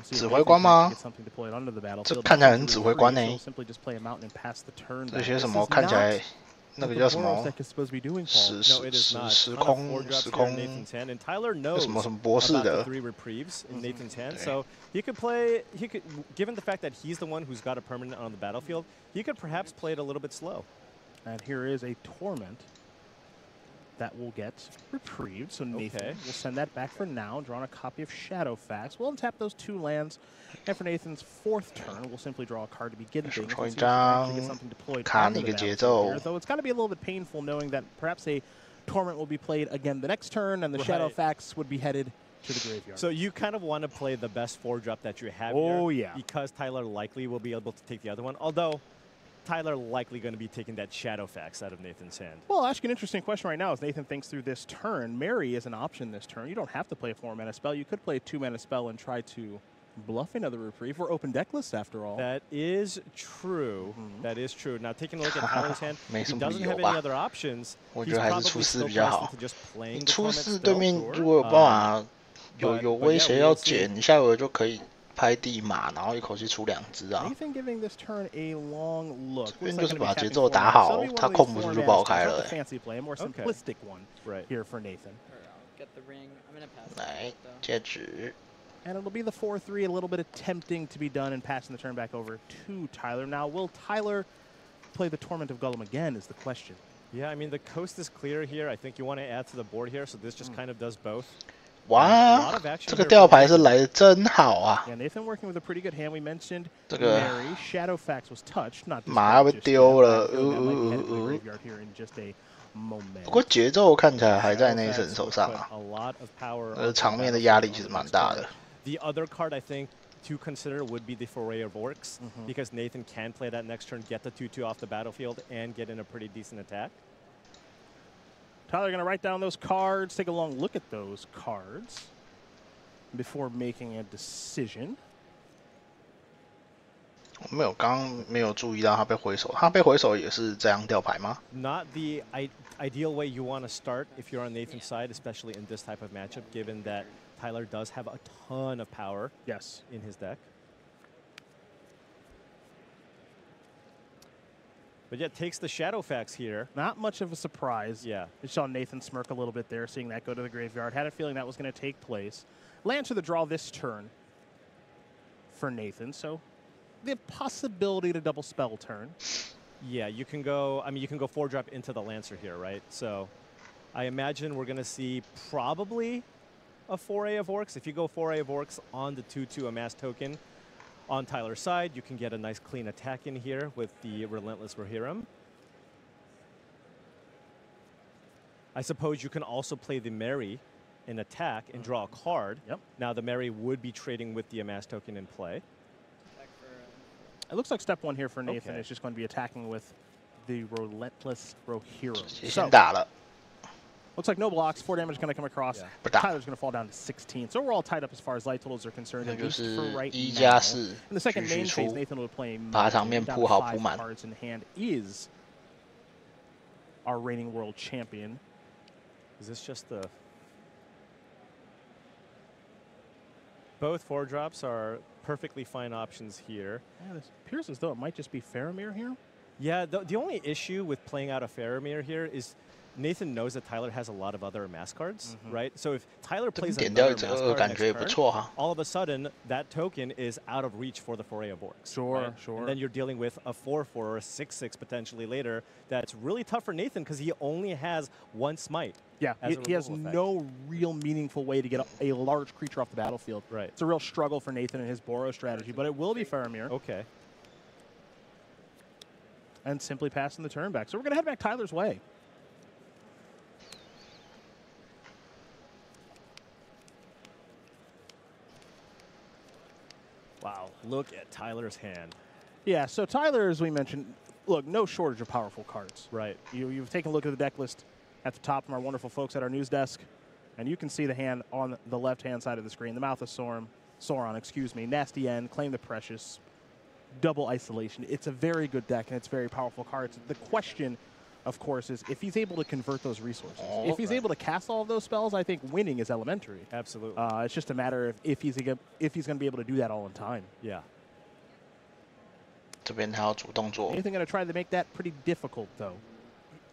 指挥官吗？这看起来很指挥官呢。这些什么看起来，那个叫什么？时空，有什么博士的？ So he could play. Given the fact that he's the one who's got a permanent on the battlefield, he could perhaps play it a little bit slow. And here is a Torment that will get reprieved. So Nathan will send that back for now, drawing a copy of Shadowfax. We'll untap those 2 lands. And for Nathan's 4th turn, we'll simply draw a card to begin things. To get something deployed onto the battlefield here. Though it's got to be a little bit painful knowing that perhaps a Torment will be played again the next turn, and the Shadowfax would be headed to the graveyard. So you kind of want to play the best 4-drop that you have here, because Tyler likely will be able to take the other one. Although Tyler likely going to be taking that Shadowfax out of Nathan's hand. Well, I'll ask you an interesting question right now as Nathan thinks through this turn. Mary is an option this turn. You don't have to play a 4-mana spell. You could play a 2-mana spell and try to bluff another Reprieve. We're open deck list after all. That is true. That is true. Now, taking a look at Tyler's hand, he doesn't have any other options. He's probably still pressed into just playing the Torment spell. 对面如果有办法有威胁要减，下回就可以拍地马，然后一口气出2只啊。Nathan giving this turn a long look. 这边就是把节奏打好，他控不住就爆开了。 Fancy play, a more simplistic one here for Nathan. Right. 戒指。 And it'll be the 4-3, a little bit of tempting to be done and passing the turn back over to Tyler. Now, will Tyler play the Torment of Gollum again is the question. Yeah, I mean, the coast is clear here. I think you want to add to the board here, so this just kind of does both. 哇，这个吊牌是来的真好啊！ Yeah, Nathan working with a pretty good hand. We mentioned Mary. Shadowfax was touched, not 马要被丢了，不过节奏看起来还在内神手上啊，场面的压力其实蛮大的。 The other card I think to consider would be the Foray of Orcs, because Nathan can play that next turn, get the 2/2 off the battlefield, and get in a pretty decent attack. Tyler going to write down those cards, take a long look at those cards before making a decision. 我没有，刚刚没有注意到他被回手，他被回手也是这样吊牌吗 ？Not the ideal way you want to start if you're on Nathan's side, especially in this type of matchup, given that Tyler does have a ton of power in his deck. But yeah, takes the Shadowfax here. Not much of a surprise. Yeah. I saw Nathan smirk a little bit there, seeing that go to the graveyard. Had a feeling that was going to take place. Land to the draw this turn for Nathan, so the possibility to double spell turn. Yeah, you can go, I mean, you can go 4-drop into the Lancer here, right? So I imagine we're going to see probably a Foray of Orcs. If you go Foray of Orcs on the 2/2 amass token on Tyler's side, you can get a nice clean attack in here with the Relentless Rohirrim. I suppose you can also play the Mary in attack and draw a card. Yep. Now the Mary would be trading with the amass token in play. It looks like step 1 here for Nathan is just going to be attacking with the Relentless Rohirrim. So, Looks like no blocks. 4 damage going to come across. Yeah. Tyler's going to fall down to 16. So we're all tied up as far as light totals are concerned. At least for right 1 now. 加4 In the second main phase, Nathan will play 把场面铺好铺满。 cards in hand is our reigning world champion. Is this just the... Both 4-drops are perfectly fine options here. Yeah, this appears as though it might just be Faramir here. Yeah, the only issue with playing out a Faramir here is Nathan knows that Tyler has a lot of other mass cards, right? So if Tyler plays another mass card next turn, all of a sudden that token is out of reach for the Foray of Orcs. Sure, right? sure. And then you're dealing with a 4/4 or a 6/6 potentially later. That's really tough for Nathan because he only has 1 smite. Yeah, he has no real meaningful way to get a large creature off the battlefield. Right. It's a real struggle for Nathan and his Boro strategy, but it will be Faramir. Okay. And simply passing the turn back. So we're going to head back Tyler's way. Wow, look at Tyler's hand. Yeah, so Tyler, as we mentioned, look, no shortage of powerful cards. Right. You've taken a look at the deck list at the top from our wonderful folks at our news desk, and you can see the hand on the left-hand side of the screen. The Mouth of Sauron, excuse me, Nasty End, Claim the Precious, Double Isolation. It's a very good deck, and it's very powerful cards. The question, of course, is if he's able to convert those resources. If he's able to cast all of those spells, I think winning is elementary. Absolutely. It's just a matter of if he's going to be able to do that all in time. Yeah. 这边还要主动做。 Nathan going to try to make that pretty difficult, though.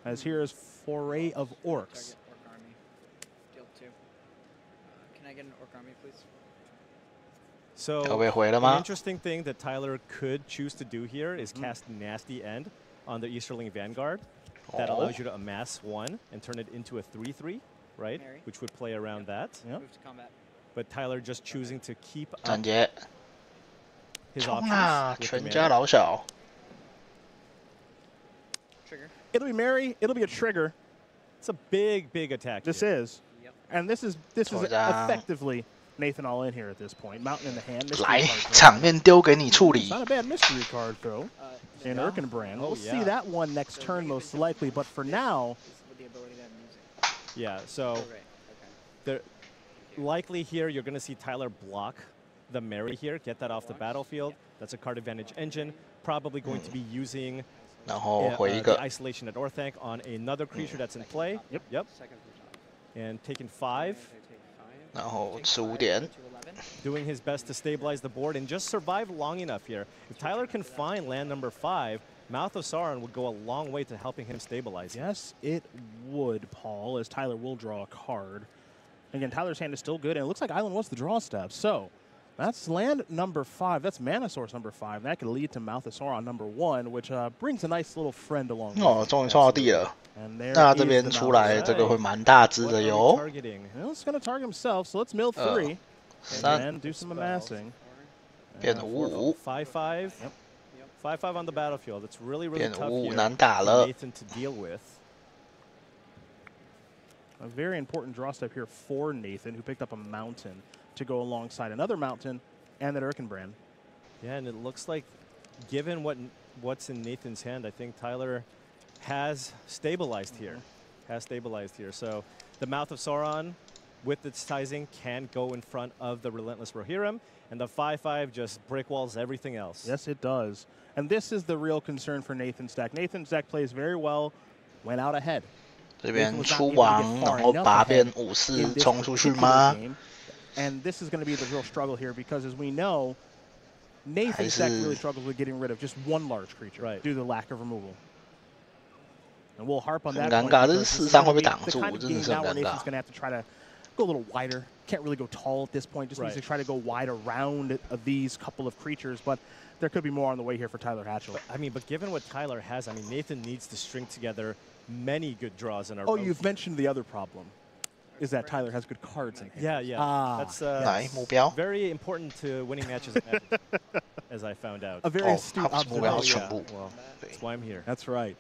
As here is Foray of Orcs. Orc army. Deal 2. Can I get an Orc army, please? So an interesting thing that Tyler could choose to do here is cast Nasty End on the Easterling Vanguard. That allows you to amass 1 and turn it into a 3/3, right? Mary. Which would play around that. Move to combat. But Tyler just choosing to keep up 展杰， his 冲 options 啊！ with the 全家 mana. 老小。 Trigger. It'll be Mary. It'll be a trigger. It's a big, big attack. This here. is. And this is effectively Nathan all in here at this point. Mountain in the hand. 来，场面丢给你处理 It's。not a bad mystery card, though. In Erkenbrand. We'll see that one next turn most likely, but for now. With the ability to have music. Yeah, so likely here you're going to see Tyler block the Mary here, get that off the battlefield. That's a card advantage engine. Probably going to be using 然后回一个 the isolation at Orthanc on another creature that's in play. Yep. And taking 5. 然后15点。 Doing his best to stabilize the board and just survive long enough here. If Tyler can find land number 5, Mouth of Sauron would go a long way to helping him stabilize. Yes, it would, Paul, as Tyler will draw a card. Again, Tyler's hand is still good, and it looks like Island wants the draw step. So that's land number 5. That's Mana Source number 5. And that could lead to Mouth of Sauron number 1, which brings a nice little friend along. 哦，终于冲到地了。那这边出来这个会蛮大只的哟。 Well, it's going to target himself, so let's mill 3. And then do some amassing. 变5-5。 5/5. 5/5 on the battlefield. It's really, really tough here 难打了。 for Nathan to deal with. A very important draw step here for Nathan, who picked up a mountain to go alongside another mountain and that Erkenbrand. Yeah, and it looks like, given what's in Nathan's hand, I think Tyler has stabilized here. So the Mouth of Sauron, with its sizing, can go in front of the Relentless Rohirrim, and the 5/5 just brick walls everything else. Yes, it does. And this is the real concern for Nathan's deck. Nathan's deck plays very well, went out ahead. 这边出王，然后拔变5/4冲出去吗？ And this is going to be the real struggle here because, as we know, Nathan's deck really struggles with getting rid of just one large creature due to the lack of removal. And we'll harp on that. 很尴尬，这是4/3会被挡住， kind of 真的 game 是 now 很 where 尴 Nathan's 尬。 going to have to try to go a little wider. Can't really go tall at this point. Just needs to try to go wide around these couple of creatures. But there could be more on the way here for Tyler Hatchell. I mean, but given what Tyler has, I mean, Nathan needs to string together many good draws in a row. Oh, you've mentioned the other problem, is that Tyler has good cards in hand. Yeah. That's very important to winning matches at Magic, as I found out. A very astute observation. Well, that's why I'm here. That's right.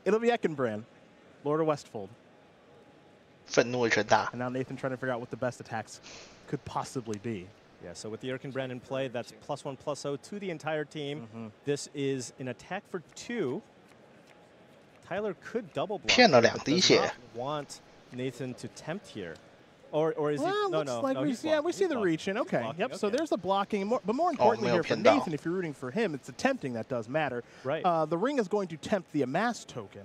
It'll be Erkenbrand, Lord of Westfold. 愤怒的拳打。 And now Nathan trying to figure out what the best attacks could possibly be. Yeah, so with the Erkenbrand in play, that's +1/+0 to the entire team. This is an attack for 2. Tyler could double block. 骗了2滴血。 Want Nathan to tempt here. Or is well, he? No, looks no, like no. we see the reaching. Okay, blocking, yep. okay. So there's the blocking, but more importantly here for Nathan, if you're rooting for him, it's the tempting that does matter. Right. The ring is going to tempt the amass token.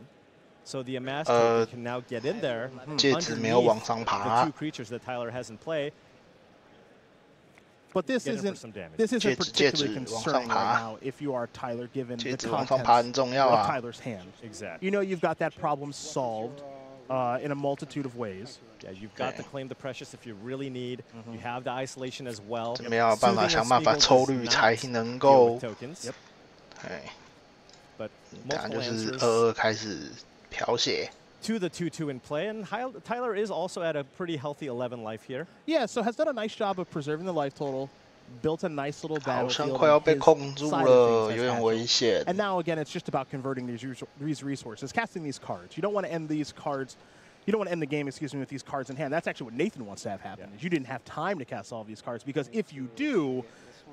So the amass token can now get in there underneath the 2 creatures that Tyler has in play. But this isn't particularly concerning right now if you are Tyler, given the contents of Tyler's hand. Exactly. You know you've got that problem solved in a multitude of ways. Yeah, you've got to claim the precious if you really need. You have the isolation as well. 没有办法想办法抽绿才能够。哎，当然就是22开始漂血。 To the 2/2 in play, and Tyler is also at a pretty healthy 11 life here. Yeah, so has done a nice job of preserving the life total, built a nice little battlefield. 好像快要被控住了，有点危险。 And now again, it's just about converting these resources, casting these cards. You don't want to end these cards. You don't want to end the game, excuse me, with these cards in hand. That's actually what Nathan wants to have happen. Is you didn't have time to cast all of these cards because if you do,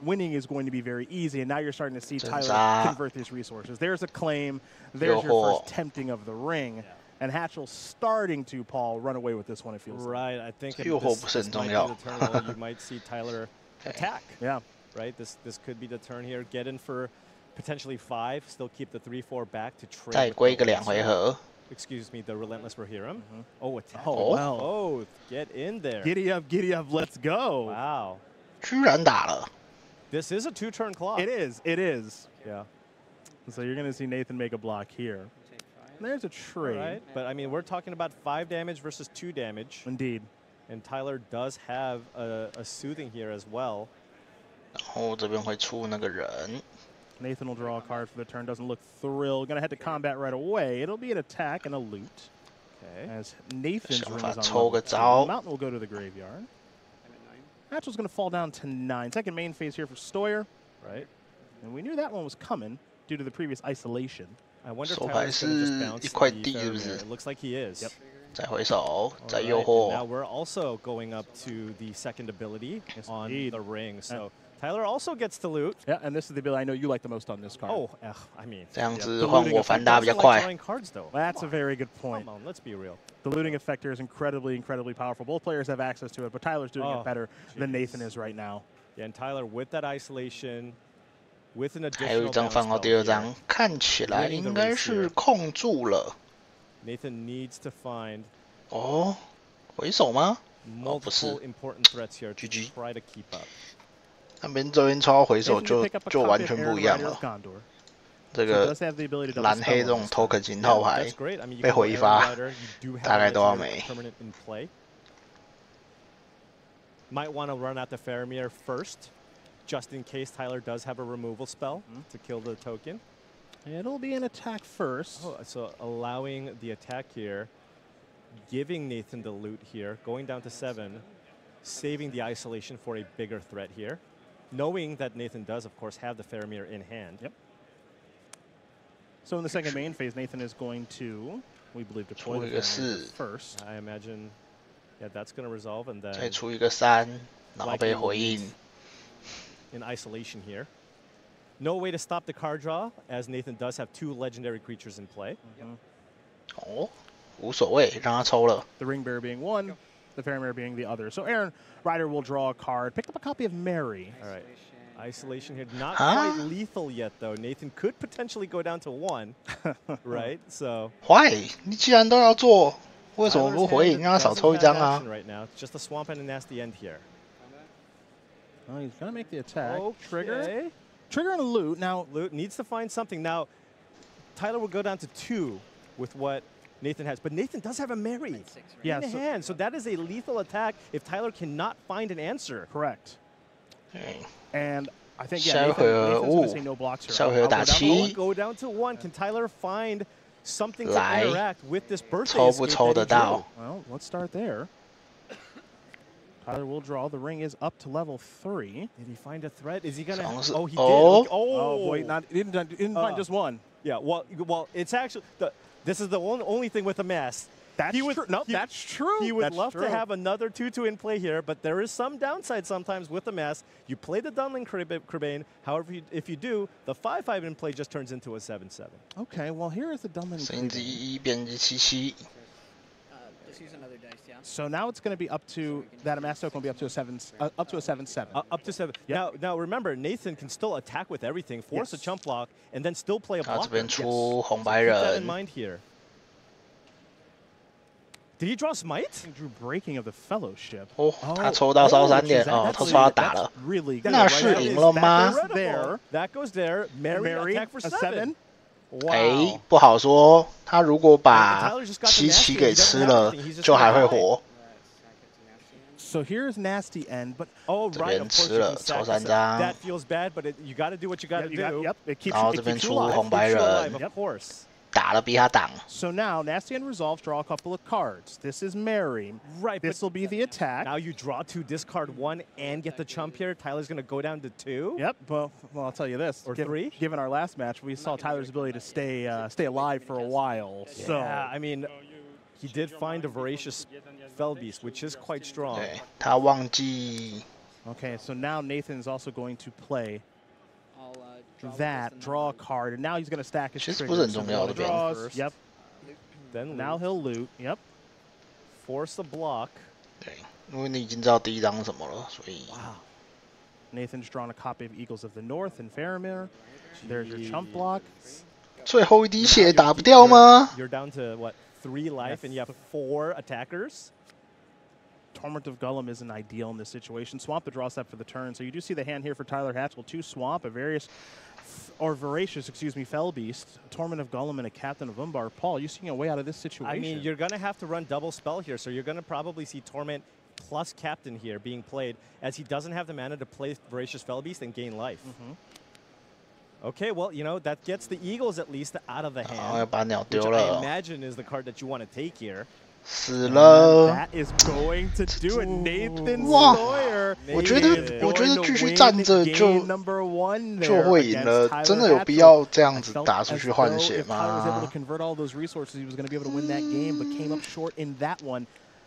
winning is going to be very easy. And now you're starting to see Tyler convert these resources. There's a claim. There's your first tempting of the ring. And Hatchell's starting to, Paul, run away with this one, it feels like. Right, I think this might be the turn where you might see Tyler attack. Yeah. Right, this could be the turn here. Get in for potentially 5, still keep the 3/4 back to trade. 再归个2回合。 Excuse me, the Relentless Rohirrim. Oh, attack. Oh, wow. Oh, get in there. Giddy up, let's go. Wow. 居然打了。 This is a 2-turn clock. It is. Yeah. So you're going to see Nathan make a block here. There's a trade. Right, but I mean, we're talking about 5 damage versus 2 damage. Indeed. And Tyler does have a soothing here as well. 然后这边会出那个人。 Nathan will draw a card for the turn. Doesn't look thrilled. Going to head to combat right away. It'll be an attack and a loot. Okay. As Nathan's ring is on抽个 level 2. 招。 Mountain will go to the graveyard. Hatchell's going to fall down to 9. Second main phase here for Stoyer. Right. And we knew that one was coming due to the previous isolation. I wonder if 手牌 Tyler's going to 是 just bounce 一块 the 地，是不 Faramir. 是 It looks like he is. Yep. 再回手，再 All 诱 right, and 惑。 now we're also going up to the second ability on the ring. So Tyler also gets to loot. Yeah, and this is the ability I know you like the most on this card. Oh, I mean. 这样子换我反打比较 Like 快。 drawing cards, though. That's a very good point. Come on, let's be real. The looting effector is incredibly powerful. Both players have access to it, but Tyler's doing it better than Nathan is right now. Yeah, and Tyler with that isolation, with an 还有 additional 一张 bounce 放到 spell 第2 here, 张，看起来应该是控住了。 Nathan needs to find 哦，回手吗？哦，不 multiple 是， important threats here to GG try to keep up. 那边这边抽到回手 Nathan 就 can pick up a 就 copy 完 of 全 Aaron 不一样 Rider 了 of。Gondor. 这 So it 个 does have the ability to 蓝黑 spell 这种 on this token card. 型套牌 That's great. I mean, you 被 can 回 go 发 Aaron Rider, you do have 大概都要 legendary 没。 permanent in play. Might want to run out the Faramir first, just in case Tyler does have a removal spell to kill the token. It'll be an attack first. Oh, so allowing the attack here, giving Nathan the loot here, going down to 7, saving the isolation for a bigger threat here, knowing that Nathan does, of course, have the Faramir in hand. Yep. So in the second main phase, Nathan is going to, we believe, deploy the Faramir first. I imagine, yeah, that's going to resolve, and then 再出一个3，然后被回应。 in isolation here. No way to stop the card draw, as Nathan does have 2 legendary creatures in play. 哦，无所谓，让他抽了。 The Ring Bearer being one, the Faramir being the other. So Aaron Rider will draw a card, pick up a copy of Mary. All right. Isolation here, not quite lethal yet, though. Nathan could potentially go down to 1, right? So. Why？你既然都要做，为什么不回应？让他少抽一张啊 Right now, it's just a swamp and a nasty end here. Oh, he's gonna make the attack. Okay. Trigger. Trigger and a loot. Now, loot needs to find something. Now, Tyler will go down to 2 with what Nathan has, but Nathan does have a Mary in hand, so that is a lethal attack if Tyler cannot find an answer. Correct. Okay. And I think Nathan's going to say no blocks here. Go down to 1. Can Tyler find something to interact with this birthday escape that he drew? Well, let's start there. Tyler will draw. The ring is up to level 3. Did he find a threat? Is he gonna? Oh, he did. Oh boy, didn't find just one. Yeah. Well, it's actually this is the only thing with a mass. That's true. No, that's true. He would love to have another 2-2 in play here, but there is some downside sometimes with the mass. You play the Dunling Cribane. However, if you do, the 5-5 in play just turns into a 7-7. Okay, well, here is the Dunling Cribane. 变成77. Just use another dice, yeah. So now it's going to be up to that mass token will be up to a 7-7. Up to 7. Yep. Now remember, Nathan can still attack with everything, force a chump block, and then still play a block. 这边出红白 Keep that 人 in mind here. Did he draw Smite? Drew Breaking of the Fellowship. 哦，他抽到烧3点哦，他抽到打了。那是赢了吗？ That goes there. Mary attack for 7. 哎，不好说。他如果把77给吃了，就还会活。 So here's Nasty End, but这边吃了抽3张。 That feels bad, but you got to do what you got to do. Yep. 然后这边出红白人。 Of course. 打了逼他挡。 So now Nasty End resolves, draw a couple of cards. This is Mary. Right. This will be the attack. Now you draw 2, discard 1, and get the chump here. Tyler's going to go down to 2. Yep. Well, I'll tell you this. Or 3. Given our last match, we saw Tyler's ability to stay alive for a while. Yeah, so I mean, he did find a voracious Fell Beast, which is quite strong. 对，他忘记。 Okay, so now Nathan's also going to play that, draw a card, and now he's going to stack his triggers. 其实不是很重要的边。 Yep. Then now he'll loot. Yep. Force a block. 对，因为你已经知道第一张是什么了，所以。Wow. Nathan's drawn a copy of Eagles of the North and Faramir. There's your chump block. 最后一滴血打不掉吗？ You're down to what, 3 life, and you have 4 attackers. Torment of Gullum isn't ideal in this situation. Swamp the draw step for the turn. So you do see the hand here for Tyler Hatchell. 2 Swamp, a voracious, Fell Beast, Torment of Gullum, and a Captain of Umbar. Paul, you seeing a way out of this situation? I mean, you're going to have to run double spell here, so you're going to probably see Torment plus Captain here being played, as he doesn't have the mana to play Voracious Fell Beast and gain life. Okay, well, you know, that gets the Eagles at least out of the hand, which I imagine is the card that you want to take here. 死了。 That is going to do it. Nathan 哇 Sawyer. 我觉得继续站着就会赢了，真的有必要这样子打出去换血吗？ Tyler was able to convert all those resources. He was going to be able to win that game, but came up short in that one.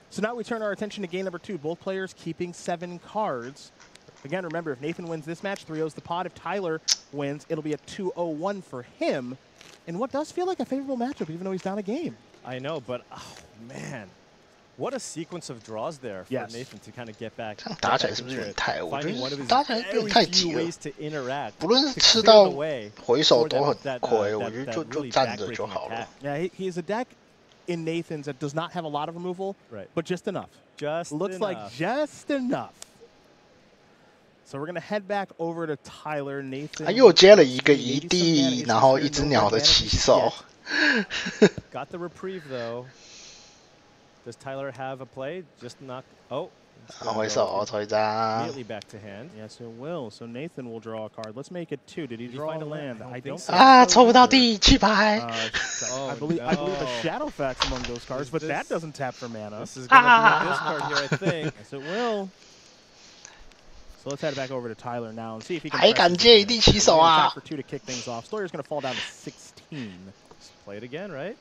So now we turn our attention to game number 2. Both players keeping 7 cards. Again, remember, if Nathan wins this match, 3-0's the pot. If Tyler wins, it'll be a 2-0-1 for him. And what does feel like a favorable matchup, even though he's down a game. I know, but oh man, what a sequence of draws there for Nathan to kind of get back. 这样打起来是不是有点太？我觉 Finding one of 得 his 打起来有点太 very 急 few 了。 ways to interact. 不论是 to 吃 clear 到 the way 回手 for 都很 that 亏，我觉得 that 就 really 站着 backbreaking 就好了 attack.。 Yeah, he's a deck in Nathan's that does not have a lot of removal, but just enough. Just looks enough. like just enough. So we're gonna head back over to Tyler. Nathan 他又接了一个一地，然后一只鸟的骑手。 Got the reprieve though. Does Tyler have a play? Just knock. Oh. 回手抽一张。 Immediately back to hand. Yes, it will. So Nathan will draw a card. Let's make it 2. Did he draw a land? I don't. 啊，抽不到第7排。 I believe a Shadowfax among those cards, but that doesn't tap for mana. This is going to be a discard here, I think. Yes, it will. So let's head back over to Tyler now and see if he can. 还敢接一地骑手啊 For 2 to kick things off. Sawyer's going to fall down to 16. Let's play it again, right?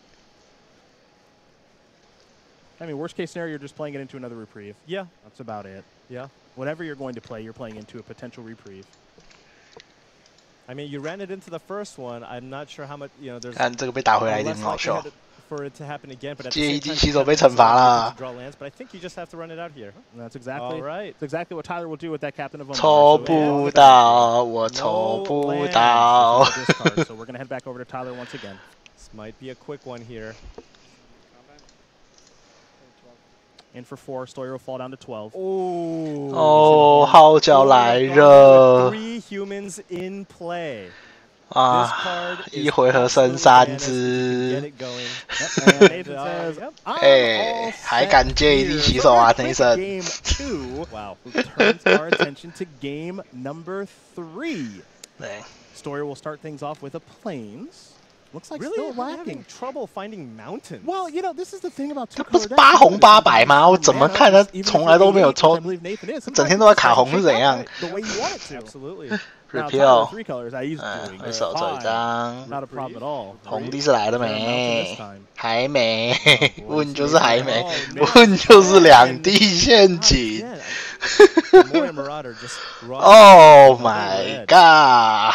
I mean, worst case scenario, you're just playing it into another reprieve. Yeah. That's about it. Yeah. Whatever you're going to play, you're playing into a potential reprieve. I mean, you ran it into the first one. I'm not sure how much, you know, there's 看这个被打回来一定很好笑。 for it to happen again, but at 接 the 一 same 地 time, 骑手被惩罚了。 draw lands, but I think you just have to run it out here. That's exactly. All right. That's exactly what Tyler will do with that Captain of Umbar. 抽不到，我抽不到。 So we're gonna head back over to Tyler once again. This might be a quick one here. In for 4, Sawyer will fall down to 12. 哦，号角来了。 3 humans in play. 啊，一回合生3只。哎，还敢接一地骑手啊，内森。 Game 2. Wow. Turns our attention to game number 3. 对。 Sawyer will start things off with a plains. Looks like really still having lacking trouble finding mountains. Well, you know, this is the thing about 不是8红8白吗？我怎么看他从来都没有抽，整天都在卡红是怎样？ The way you want it to. Absolutely. Repeal， 3 colors, he's doing 会手走一张。 not a problem at all. 红地是来了没？还没，问就是还没，问就是2地陷阱。Oh my god!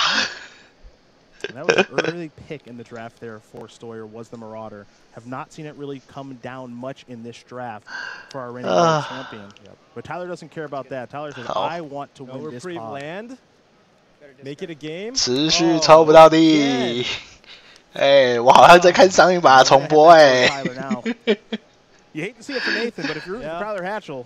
That was an early pick in the draft there for Stoyer, was the Marauder. Have not seen it really come down much in this draft for our reigning champion. But Tyler doesn't care about that. Tyler says, I want to win this pod. Land. Make it a game. 持续抽不到地。哎，我好像在看上一把重播哎。You hate to see it for Nathan, but if you're rooting for Tyler Hatchell,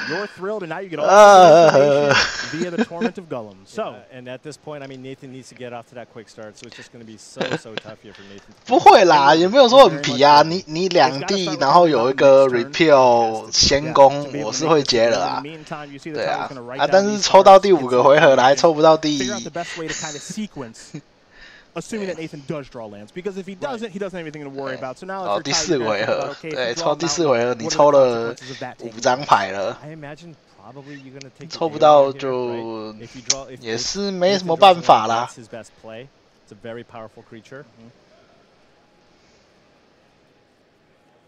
you're thrilled, and now you get all the information via the Torment of Golems. So, and at this point, I mean, Nathan needs to get off to that quick start, so it's just going to be so tough here for Nathan. 不会啦，也没有说很皮啊。你2地，然后有一个 repeal 先攻，我是会接的啊。对啊，但是抽到第5个回合了，还抽不到地。 Assuming that Nathan does draw lands, because if he doesn't, he doesn't have anything to worry about. So now, 第4回合，对，抽第4回合，你抽了5张牌了，抽不到就也是没什么办法啦。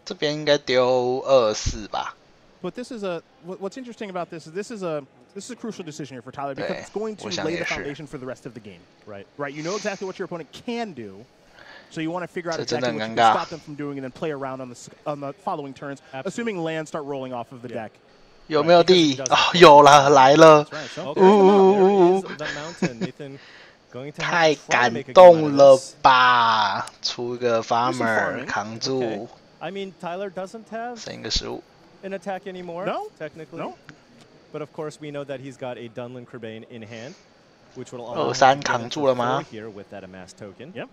这边应该丢2-4吧。 But this is what's interesting about this is a crucial decision here for Tyler because it's going to lay the foundation for the rest of the game. Right. You know exactly what your opponent can do, so you want to figure out exactly what you can stop them from doing and then play around on the following turns, assuming lands start rolling off of the deck. 有没有地？哦，有了，来了！太感动了吧！出个 farmer 扛住。 I mean, Tyler doesn't have 剩一个15。 an attack anymore. No, technically. No. But of course, we know that he's got a Dunlin Crebain in hand, which will him allow to get into here with that amass token. Yep.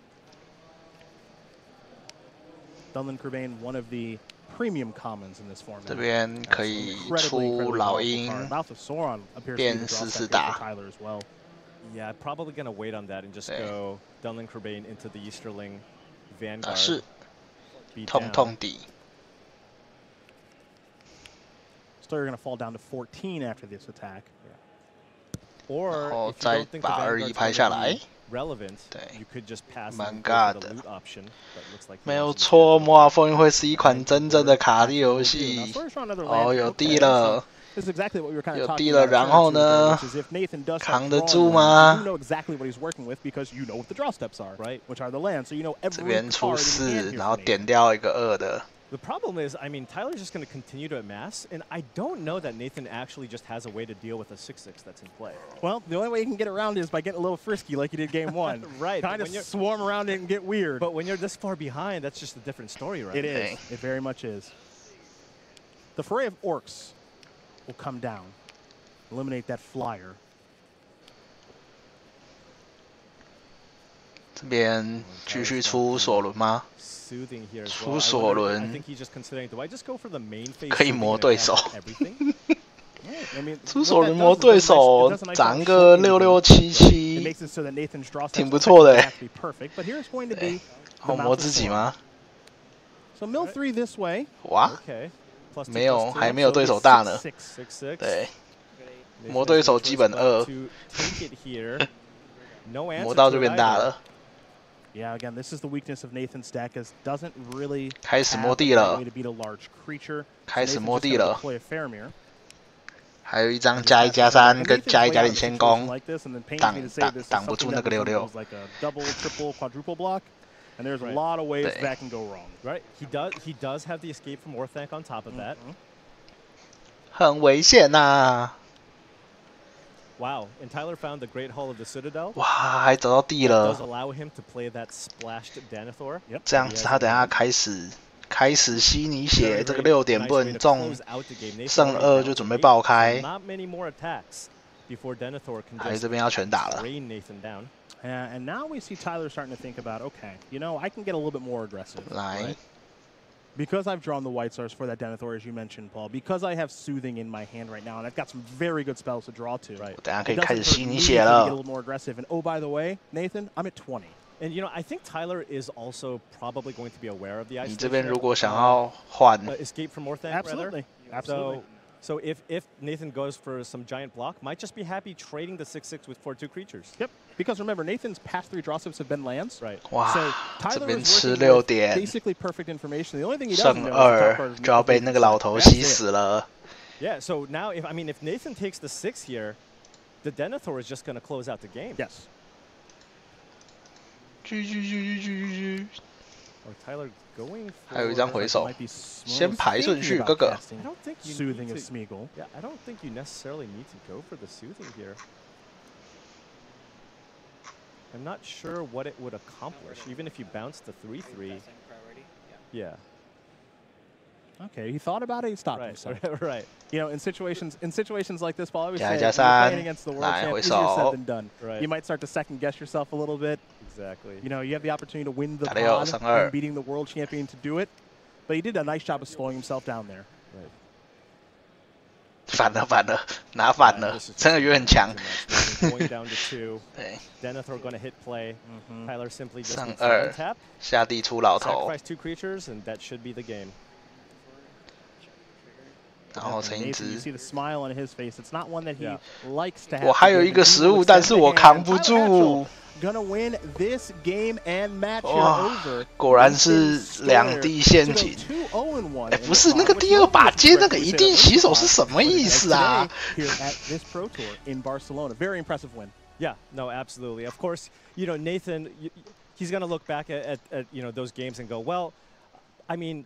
Dunlin Crebain, one of the premium commons in this format. 这边可以出老鹰，变4-4打。 Yeah, probably gonna wait on that and just go Dunlin Crebain into the Easterling Vanguard. 是，痛底。 Stoyer going to fall down to 14 after this attack. Or 再把2-1拍下来。 relevant, you could just pass the loot option. 没有错，魔法风云会是一款真正的卡地游戏。哦，有地了。 有地了，然后呢？扛得住吗？这边出4，然后点掉一个2的。 The problem is, I mean, Tyler's just going to continue to amass, and I don't know that Nathan actually just has a way to deal with a 6-6 that's in play. Well, the only way you can get around it is by getting a little frisky like you did game 1. Right. Kind of swarm around it and get weird. But when you're this far behind, that's just a different story, right? It is. It very much is. The Foray of Orcs will come down, eliminate that flyer. 这边继续出索伦吗？出索伦可以磨对手。出索伦磨对手，涨个6677，挺不错的。好磨自己吗？哇，没有，还没有对手大呢。对，磨对手基本2，磨到就变大了。 Yeah, again, this is the weakness of Nathan's deck, is doesn't really 开始摸地了， 开始摸地了。还有一张加1加3跟加1加0先攻，挡不住那个66。 And there's a lot of ways that can go wrong. Right? He does have the escape from Orthanc on top of that. 很危险呐！ Wow, and Tyler found the Great Hall of the Citadel. 哇，还找到地了。 Does allow him to play that splashed Denethor. 这样子，他等下开始吸你血，这个6点不能中，剩2就准备爆开。还这边要全打了。 And now we see Tyler starting to think about, okay, you know, I can get a little bit more aggressive. Right? Because I've drawn the White Stars for that Denethor, as you mentioned, Paul. Because I have Soothing in my hand right now, and I've got some very good spells to draw to. Right. 等下可以开始吸你血了。 Get a little more aggressive. And oh, by the way, Nathan, I'm at 20. And you know, I think Tyler is also probably going to be aware of the ice. 你这边如果想要换 escape from Orthanc, absolutely, absolutely. So if Nathan goes for some giant block, might just be happy trading the 6/6 with 4/2 creatures. Yep. Because remember, Nathan's past 3 draw steps have been lands. Right. Wow. So Tyler is working with basically perfect information. The only thing he doesn't know is the top card. 就要被那个老头洗死了。Yeah. So now, if Nathan takes the 6 here, the Denethor is just going to close out the game. Yes. Or Tyler going for 还有一张回手，先排顺序，哥哥。 I don't think Soothing of Smeagol. Yeah, I don't think you necessarily need to go for the soothing here. I'm not sure what it would accomplish, even if you bounce the 3/3. Yeah. Okay, he thought about it. He stopped himself. Right. You know, in situations like this, Paul, I always say, when加you're playing against the world champ, 回 easier 手 said than done. Right. You might start to second guess yourself a little bit. Exactly. You know, you have the opportunity to win the 打得有 pod 3-2 and beating the world champion to do it, but he did a nice job of slowing himself down there. Right. 反了，拿反了，真的有点强。 Going down to 2. Denethor going to hit play. Tyler simply just 上 needs 2 to tap. 下地出老头， Sacrifice 2 creatures, and that should be the game. 然后乘一 You 只。 see the smile on his face. It's not one that he likes to have. 我还有一个失误，但是我扛不住。 Gonna win this game and match here 哇 over. 果然是两地陷阱。不是那个第2把接那个一定洗手是什么意思啊？ Here at this Pro Tour in Barcelona, very impressive win. Yeah, no, absolutely. Of course, you know, Nathan, he's going to look back at you know, those games and go, well, I mean,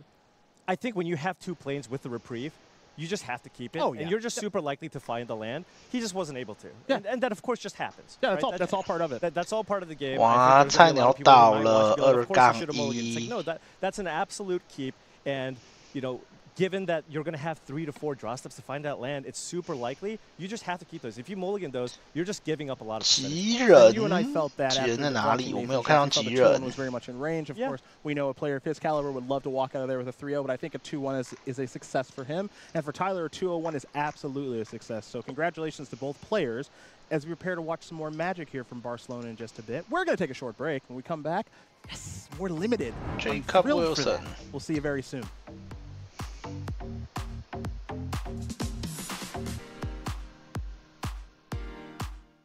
I think when you have 2 planes with the reprieve, you just have to keep it, and you're just super likely to find the land. He just wasn't able to, and that of course just happens. Yeah, right? that's all part of it. That's all part of the game. 哇，菜鸟倒了It's like, 2-1。 no, that's an absolute keep, and you know, given that you're going to have 3 to 4 draw steps to find that land, it's super likely. You just have to keep those. If you mulligan those, you're just giving up a lot of. 极人， You and I felt that 极 after 人在 the 哪里？ Nathan 我没有看到 we felt 极 the 2-1 人。 was very much in range. Of course, we know a player of his caliber would love to walk out of there with a 3-0, but I think a 2-1 is a success for him. And for Tyler, a 2-0-1 is absolutely a success. So congratulations to both players as we prepare to watch some more magic here from Barcelona in just a bit. We're going to take a short break. When we come back, yes, we're limited. Jacob Wilson. We'll see you very soon.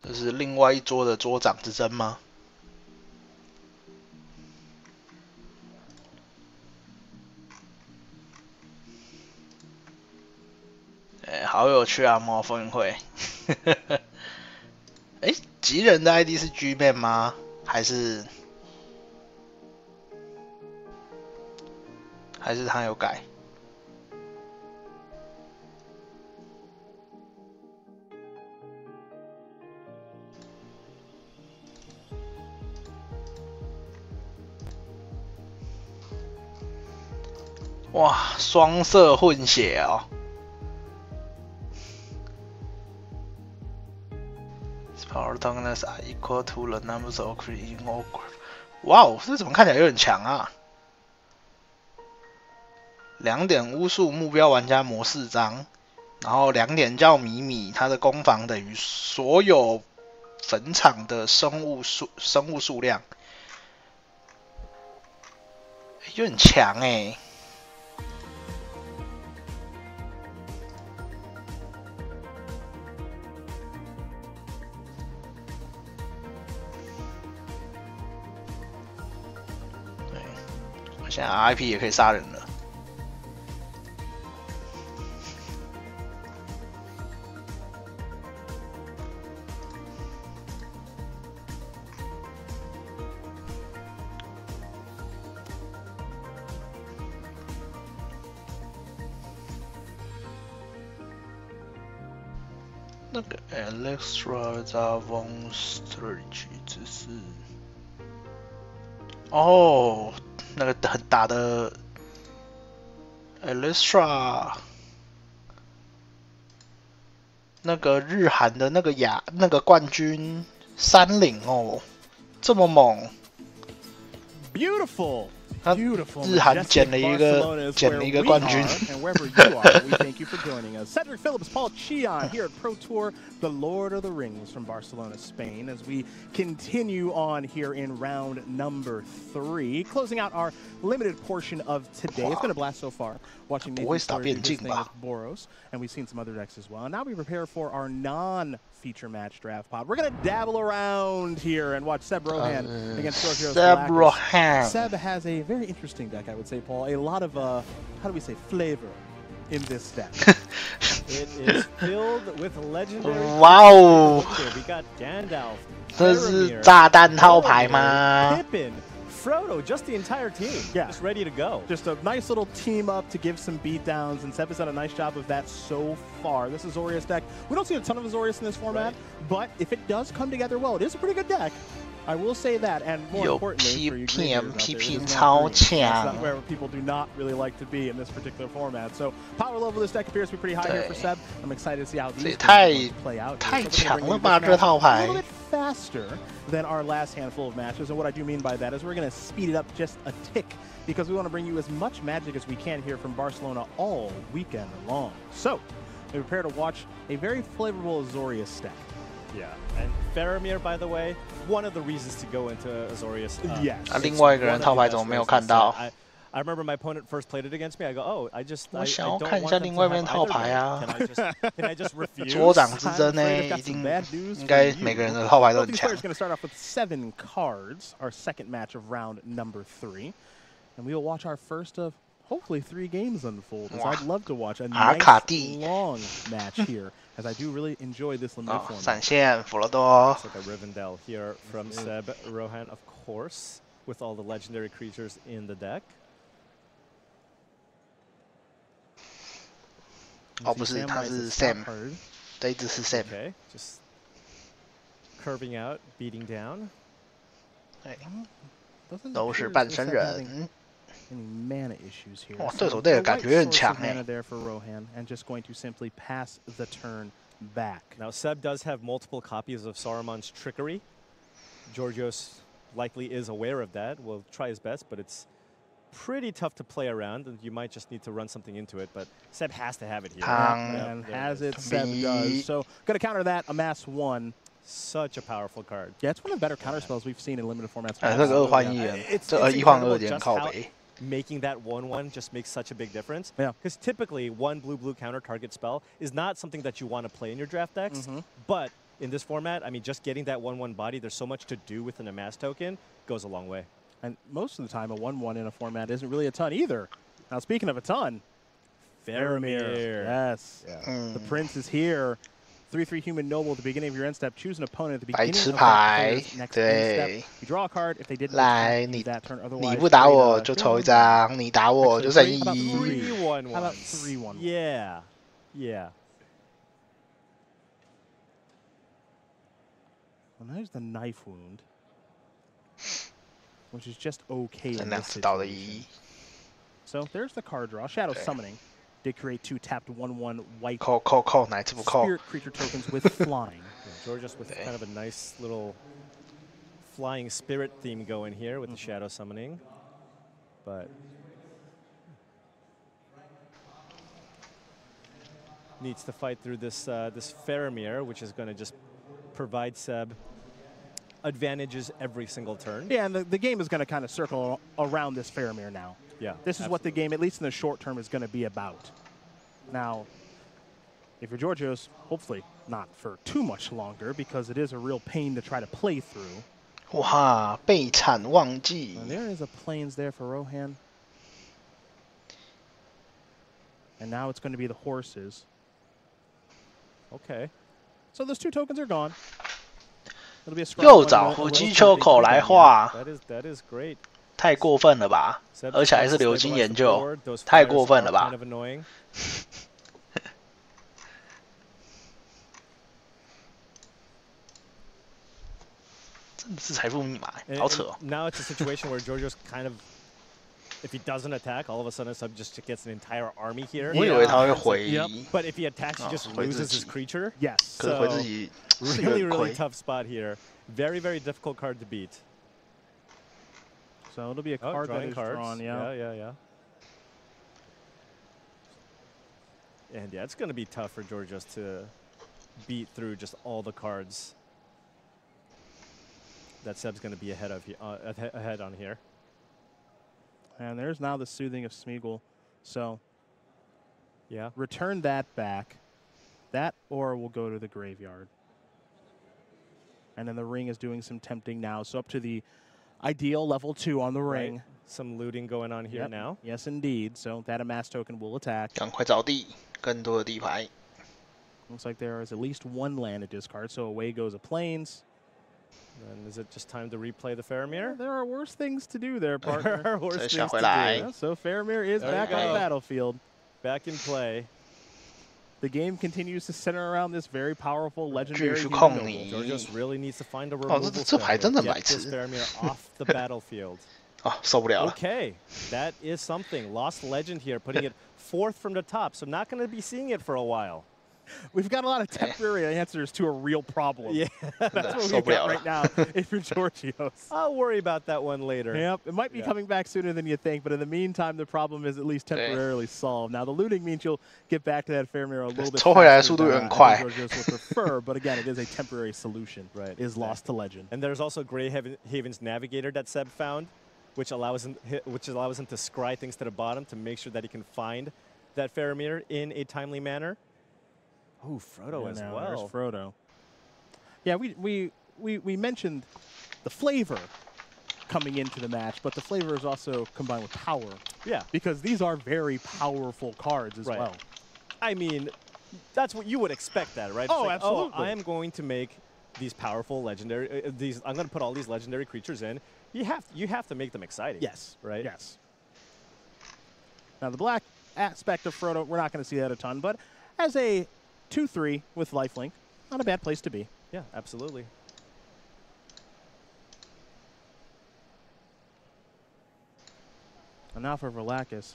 这是另外一桌的桌长之争吗？好有趣啊！魔风云会。极人的 ID 是 G-Man 吗？还是他有改？哇，双色混血哦！ Power tokens are equal to the numbers of creatures in all groups. 哇哦，这怎么看起来有点强啊？2点巫术目标玩家模4张，然后2点叫米米，他的攻防等于所有坟场的生物数量，有点强哎。 现在 RIP 也可以杀人了。那个 Electra Zavon Storage 只是哦。 那个很大的 Electra， 那个日韩的那个冠军30哦，这么猛 ！Beautiful. 日韩捡了一个冠军。And wherever you are, we thank you for joining us. Cedric Phillips, Paul Chion here at Pro Tour, the Lord of the Rings from Barcelona, Spain, as we continue on here in round number 3, closing out our limited portion of today. It's been a blast so far watching Nathan Story do this thing with Boros, and we've seen some other decks as well. And now we prepare for our non-feature match draft pod. We're going to dabble around here and watch Seb Rohan against Georgios Seb Rohan. Seb has a very interesting deck, I would say, Paul. A lot of, how do we say, flavor in this deck. It is filled with legendary. Wow. We got Gandalf. 这是炸弹套牌吗？ Pippin, Frodo, just the entire team. Yeah. Just ready to go. Just a nice little team up to give some beatdowns, and Seb has done a nice job of that so far. This Azorius deck, we don't see a ton of Azorius in this format, but if it does come together well, it is a pretty good deck. I will say that, and more importantly, for you PP 超强。 That's where people do not really like to be in this particular format. So power level of this deck appears to be pretty high here for Seb. I'm excited to see how these play out. 太强了吧，这套牌。 A little bit faster than our last handful of matches, and what I do mean by that is we're going to speed it up just a tick because we want to bring you as much magic as we can here from Barcelona all weekend long. So, we prepare to watch a very flavorful Azorius stack. Yeah, and Faramir, by the way, one of the reasons to go into Azorius. Yes. 另外一个人套牌怎么没有看到？ I remember my opponent first played it against me. I go, oh, I don't 我想要看一下另外一边套牌啊。 Can I just refuse? 左掌之争呢，一定应该每个人的套牌都很强。 These players are going to start off with 7 cards, our second match of round number 3, and we will watch our first of hopefully 3 games unfold. As I'd love to watch a nice long match here, as I do really enjoy this limited format. 闪现弗罗多。 It's like a Rivendell here from Seb Rohan, of course, with all the legendary creatures in the deck. 哦，不是，他是 Sam， 这一只是 Sam。 Okay, just curving out, beating down. 都是半身人。 Any mana issues here. 哇，对手这个感觉很强哎。 There for Rohan, and just going to simply pass the turn back. Now Seb does have multiple copies of Saruman's Trickery. Georgios likely is aware of that. Will try his best, but it's pretty tough to play around, and you might just need to run something into it. But Seb has to have it here. And has it, Seb does. So going to counter that, amass 1. Such a powerful card. Yeah, it's one of the better counter spells we've seen in limited formats. 这个2换1人，这1换2点靠北。 Making that 1/1 just makes such a big difference. Yeah. Because typically, 1 blue counter target spell is not something that you want to play in your draft decks. But in this format, I mean, just getting that 1/1 body, there's so much to do with an amass token, goes a long way. And most of the time, a 1/1 in a format isn't really a ton either. Now, speaking of a ton, Faramir. Yes. Yeah. The prince is here. 3/3 human noble at the beginning of your end step. Choose an opponent at the beginning of that next end step. You draw a card. If they didn't that turn, otherwise 你不打我就抽一张，你打我就剩1。 How about 3/1? Yeah. Yeah. Well, there's the knife wound, which is just okay in 2 this 次倒了 situation. So there's the card draw. Shadow Summoning did create 2 tapped 1/1 white 扣，哪一次不扣？ spirit creature tokens with flying. Georgios with kind of a nice little flying spirit theme going here with the Shadow Summoning. But needs to fight through this this Faramir, which is going to just provide Seb advantages every single turn. Yeah, and the game is going to kind of circle around this Faramir now. Yeah, this is what the game, at least in the short term, is going to be about. Now, if you're Georgios, hopefully not for too much longer, because it is a real pain to try to play through. 哇，被惨忘记。 And there is a plains there for Rohan. And now it's going to be the horses. Okay. So those 2 tokens are gone. It'll be a 又找伏击秋口来画， That is great. 太过分了吧！而且还是流金研究，太过分了吧！ 真的是财富密码，好扯哦。 Now it's a situation where Georgios kind of, if he doesn't attack, all of a sudden Seb just gets an entire army here. 我以为他会回， But if he attacks, he just loses his creature. Yes. 可是回自己 really tough spot here. Very difficult card to beat. So it'll be a card that is drawn. Yeah. And yeah, it's going to be tough for Georgios to beat through just all the cards that Seb's going to be ahead of ahead on here. And there's now the Soothing of Smeagol. So yeah, return that back. That or will go to the graveyard. And then the ring is doing some tempting now. So up to the ideal level 2 on the ring. Right. Some looting going on here now. Yes, indeed. So that amass token will attack. 赶快找地，更多的地牌。 Looks like there is at least 1 land to discard. So away goes a Plains. And is it just time to replay the Faramir? There are worse things to do there, partner. There are worse things to do. Yeah, so Faramir is back on the battlefield. Back in play. The game continues to center around this very powerful legendary Georgios really needs to find a removal spell. Get this Faramir off the battlefield. 受不了了。 Okay, that is something. Lost Legend here, putting it 4th from the top, so not going to be seeing it for a while. We've got a lot of temporary answers to a real problem. Yeah. That's what we've got right now if you're Georgios. I'll worry about that one later. Yep, it might be coming back sooner than you think, but in the meantime, the problem is at least temporarily solved. Now, the looting means you'll get back to that Faramir a little bit faster than Georgios would prefer, but again, it is a temporary solution. Right. Is lost to legend. And there's also Greyhaven's Navigator that Seb found, which allows him to scry things to the bottom to make sure that he can find that Faramir in a timely manner. Oh, Frodo as well. There's Frodo. Yeah, we mentioned the flavor coming into the match, but the flavor is also combined with power. Yeah. Because these are very powerful cards as well. I mean, that's what you would expect that, right? Oh, like, absolutely. Oh, I am going to make these powerful legendary, I'm going to put all these legendary creatures in. You have to make them exciting. Yes. Right? Yes. Now, the black aspect of Frodo, we're not going to see that a ton, but as a 2/3 with lifelink, not a bad place to be. Yeah, absolutely. And now for Verlakis,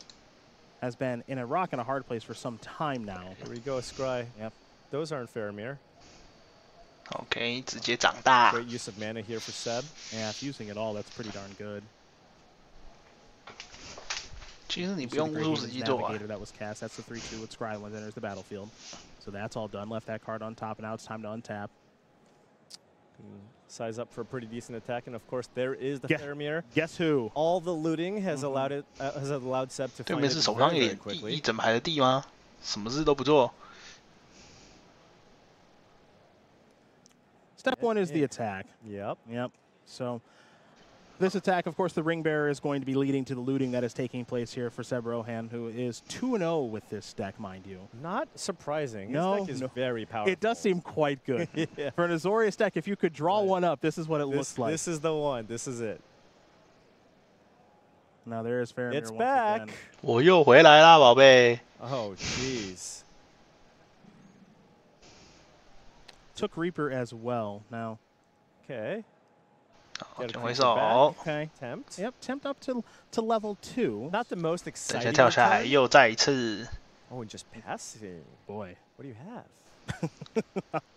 has been in a rock and a hard place for some time now. Here we go, Scry. Yep. Those aren't Faramir. OK， 直接长大。 Great use of mana here for Seb. Yeah, if using it all, that's pretty darn good. 其实你不用巫术时机做啊。 That was cast. That's the 3/2 with Scry when it enters the battlefield. So that's all done. Left that card on top, and now it's time to untap. Size up for a pretty decent attack, and of course there is the Faramir. Guess who? All the looting has allowed Seb to 对 find 面 it 是手上 very quickly. 一整排的地吗？什么事都不做。 Step 1 is the attack. Yep. So this attack, of course, the Ring Bearer is going to be leading to the looting that is taking place here for Seb Rohan, who is 2-0 with this deck, mind you. Not surprising. No, this deck is very powerful. It does seem quite good. Yeah. For an Azorius deck, if you could draw one up, this is what it looks like. This is the one. This is it. Now there is Faramir It's once back. again. 我又回来啦，宝贝。 Oh, jeez. Took Reaper as well. Now. Okay. 捡回手。 Okay. Tempt. Yep, tempt up to level 2. Not the most 等 exciting. 下跳下来，又再一次。 Oh, and just passing. Boy. What do you have?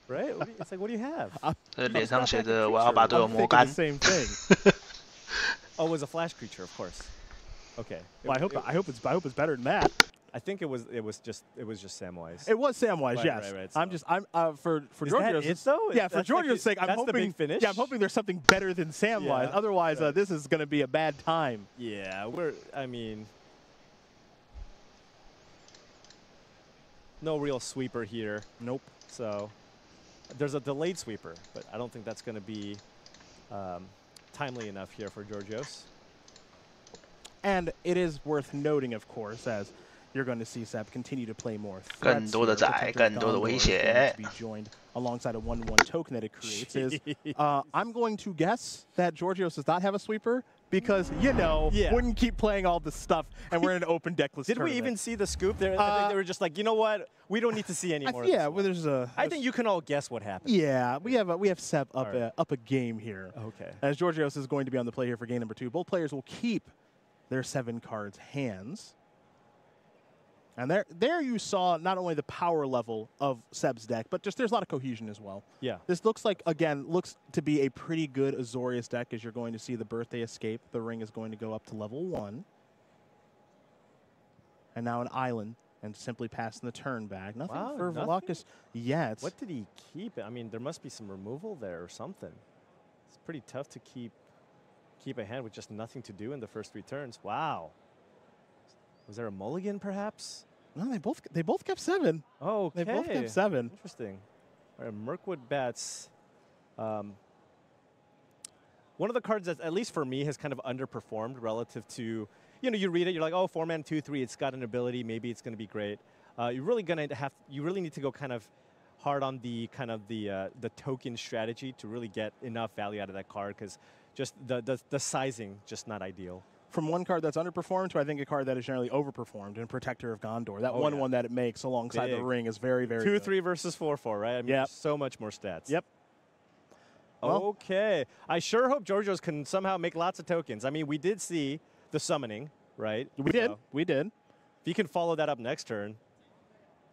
Right? It's like, what do you have? 这脸上写着我要把队友磨干。 Same thing. Oh, it was a flash creature, of course. Okay. Well, I hope it's better than that. I think it was just Samwise. It was Samwise, Right, yes. right, I'm for Is Georgios. that it, though? Yeah, for That's Georgios' like sake, I'm that's hoping. the big finish? Yeah, I'm hoping there's something better than Samwise. Yeah, Otherwise, this is going to be a bad time. Yeah, I mean, no real sweeper here. Nope. So there's a delayed sweeper, but I don't think that's going to be timely enough here for Georgios. And it is worth noting, of course, as you're going to see Seb continue to play more 更多的仔，更多的威胁。 to be joined alongside a 1/1 token that it creates. Is I'm going to guess that Georgios does not have a sweeper because wouldn't keep playing all this stuff, and we're in an open deckless. Did we even see the scoop there? I think they were just like, you know what? We don't need to see any more. Yeah, well, there's a. I think you can all guess what happened. Yeah, we have Seb up a game here. Okay. As Georgios is going to be on the play here for game number 2. Both players will keep their 7 cards hands. And there you saw not only the power level of Seb's deck, but just there's a lot of cohesion as well. Yeah. This looks like, again, looks to be a pretty good Azorius deck, as you're going to see the Birthday Escape. The ring is going to go up to level 1. And now an island, and simply passing the turn back. Nothing for Velocus yet. What did he keep? I mean, there must be some removal there or something. It's pretty tough to keep a hand with just nothing to do in the first 3 turns. Wow. Was there a mulligan, perhaps? No, they both kept 7. Oh, okay. They both kept 7. Interesting. All right, Mirkwood Bats. One of the cards that, at least for me, has kind of underperformed relative to, you know, you read it, you're like, oh, 4-mana, 2/3, it's got an ability, maybe it's going to be great. You really need to go kind of hard on the the token strategy to really get enough value out of that card, because just the sizing just not ideal. From one card that's underperformed to, I think, a card that is generally overperformed in Protector of Gondor. That 1/1 that it makes alongside the ring is very, very 2/3 versus 4/4, right? I mean, so much more stats. Yep. Well, okay. I sure hope Georgios can somehow make lots of tokens. I mean, we did see the summoning, right? We did. We did. If you can follow that up next turn.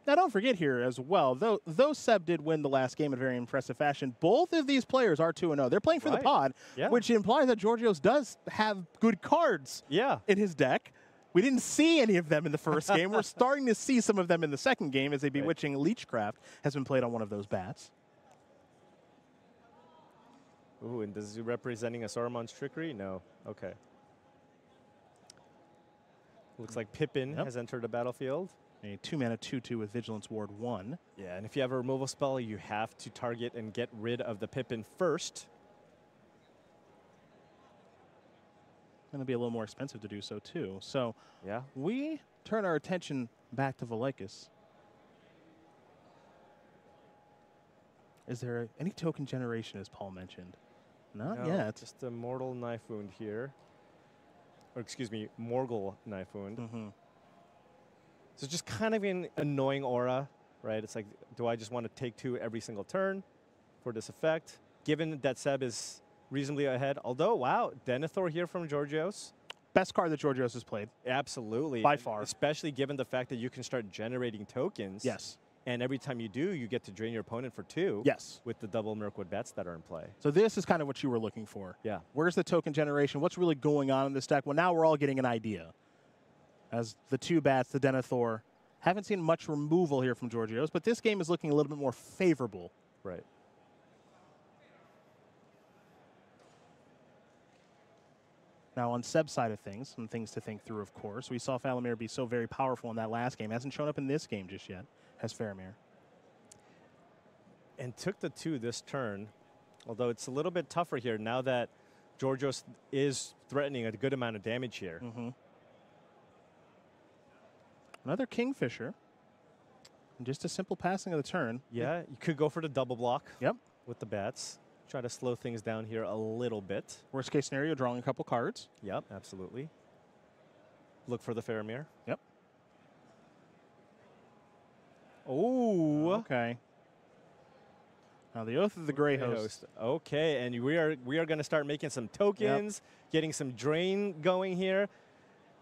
Now, don't forget here as well, though Seb did win the last game in very impressive fashion, both of these players are 2-0. They're playing for the pod, which implies that Georgios does have good cards in his deck. We didn't see any of them in the first game. We're starting to see some of them in the second game, as a Bewitching Leechcraft has been played on one of those bats. Ooh, and is he representing a Saruman's Trickery? No. Okay. Looks like Pippin has entered the battlefield. A 2-mana 2/2 with Vigilance Ward 1. Yeah, and if you have a removal spell, you have to target and get rid of the Pippin first. Going to be a little more expensive to do so, too. So we turn our attention back to Velocus. Is there any token generation, as Paul mentioned? Not yet. Just a Mortal Knife Wound here. Or excuse me, Morgul Knife Wound. So just kind of an annoying aura, right? It's like, do I just want to take 2 every single turn for this effect? Given that Seb is reasonably ahead. Although, wow, Denethor here from Georgios. Best card that Georgios has played. Absolutely. By far. Especially given the fact that you can start generating tokens. Yes. And every time you do, you get to drain your opponent for 2. Yes. With the double Mirkwood Bats that are in play. So this is kind of what you were looking for. Yeah. Where's the token generation? What's really going on in this deck? Well, now we're all getting an idea. As the 2 bats, the Denethor, haven't seen much removal here from Georgios, but this game is looking a little bit more favorable. Right. Now, on Seb's side of things, some things to think through, of course. We saw Falamir be so very powerful in that last game. Hasn't shown up in this game just yet, has Faramir. And took the 2 this turn, although it's a little bit tougher here now that Georgios is threatening a good amount of damage here. Another Kingfisher. And just a simple passing of the turn. Yeah, you could go for the double block. Yep. With the bats. Try to slow things down here a little bit. Worst case scenario, drawing a couple cards. Yep, absolutely. Look for the Faramir. Yep. Oh. Okay. Now the Oath of the Grey Host. Okay, and we are going to start making some tokens, getting some drain going here.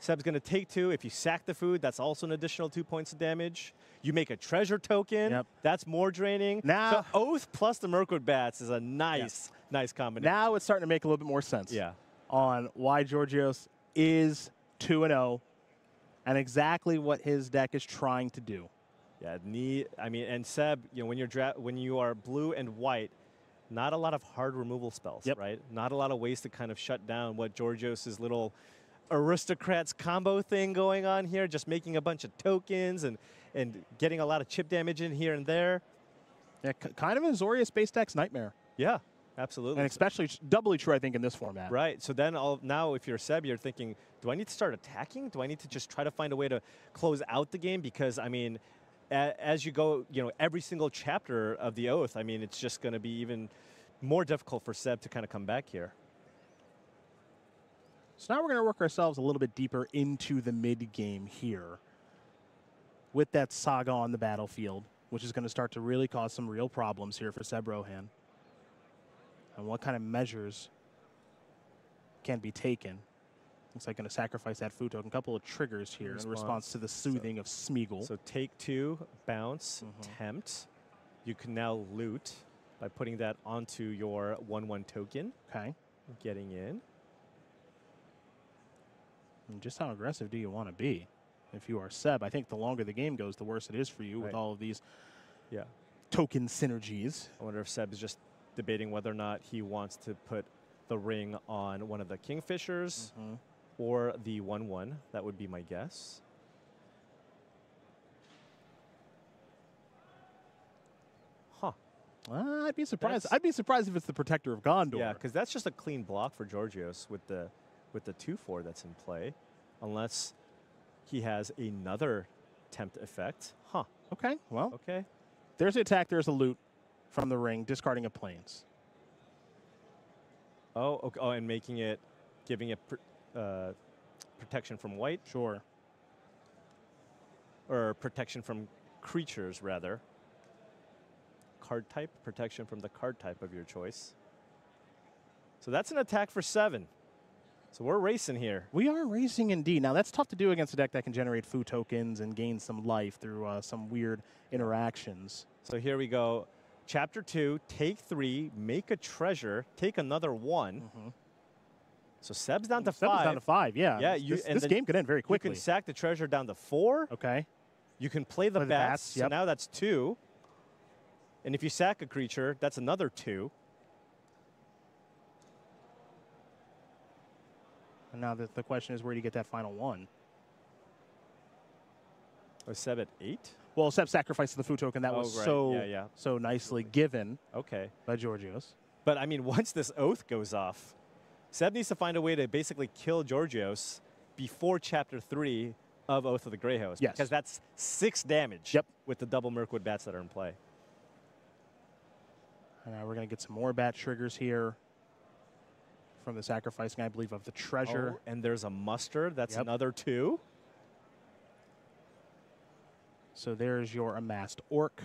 Seb's going to take 2. If you sack the food, that's also an additional 2 points of damage. You make a treasure token. That's more draining. Now, so Oath plus the Mirkwood Bats is a nice combination. Now it's starting to make a little bit more sense. On why Georgios is 2-0 and exactly what his deck is trying to do. Yeah, I mean, and Seb, you know, when you are blue and white, not a lot of hard removal spells, right? Not a lot of ways to kind of shut down what Georgios' little aristocrats combo thing going on here, just making a bunch of tokens and getting a lot of chip damage in here and there. Yeah, kind of an Azorius base deck's nightmare. Yeah, absolutely. And especially doubly true, I think, in this format. Right. So then now if you're Seb, you're thinking, do I need to start attacking? Do I need to just try to find a way to close out the game? Because, I mean, as you go, you know, every single chapter of the Oath, I mean, it's just going to be even more difficult for Seb to kind of come back here. So now we're going to work ourselves a little bit deeper into the mid-game here with that Saga on the battlefield, which is going to start to really cause some real problems here for Seb Rohan. And what kind of measures can be taken. Looks like going to sacrifice that food token. A couple of triggers here in response to the soothing of Smeagol. So take 2, bounce, tempt. You can now loot by putting that onto your 1/1 token. Okay. Getting in. And just how aggressive do you want to be? If you are Seb, I think the longer the game goes, the worse it is for you with all of these token synergies. I wonder if Seb is just debating whether or not he wants to put the ring on one of the Kingfishers or the 1/1. That would be my guess. Huh. I'd be surprised. I'd be surprised if it's the Protector of Gondor. Yeah, because that's just a clean block for Georgios with the 2/4 that's in play, unless he has another tempt effect. Huh. Okay. Well. Okay. There's the attack. There's a loot from the ring, discarding a plains. Oh, okay. Oh, and making it, giving it protection from white. Sure. Or protection from creatures, rather. Card type, protection from the card type of your choice. So that's an attack for 7. So we're racing here. We are racing indeed. Now that's tough to do against a deck that can generate food tokens and gain some life through some weird interactions. So here we go. Chapter 2, take 3, make a treasure, take another 1. So Seb's down to 5. Seb's down to 5, yeah. Yeah, this game could end very quickly. You can sack the treasure down to 4. Okay. You can play the bats. So now that's 2. And if you sack a creature, that's another 2. And now the question is, where do you get that final 1? Oh, Seb at 8? Well, Seb sacrificed the food token. That was so nicely given by Georgios. But, I mean, once this oath goes off, Seb needs to find a way to basically kill Georgios before Chapter 3 of Oath of the Greyhost. Yes. Because that's 6 damage with the double Mirkwood bats that are in play. And now we're going to get some more bat triggers here from the sacrificing, I believe, of the treasure. Oh, and there's a muster. That's another 2. So there's your amassed orc.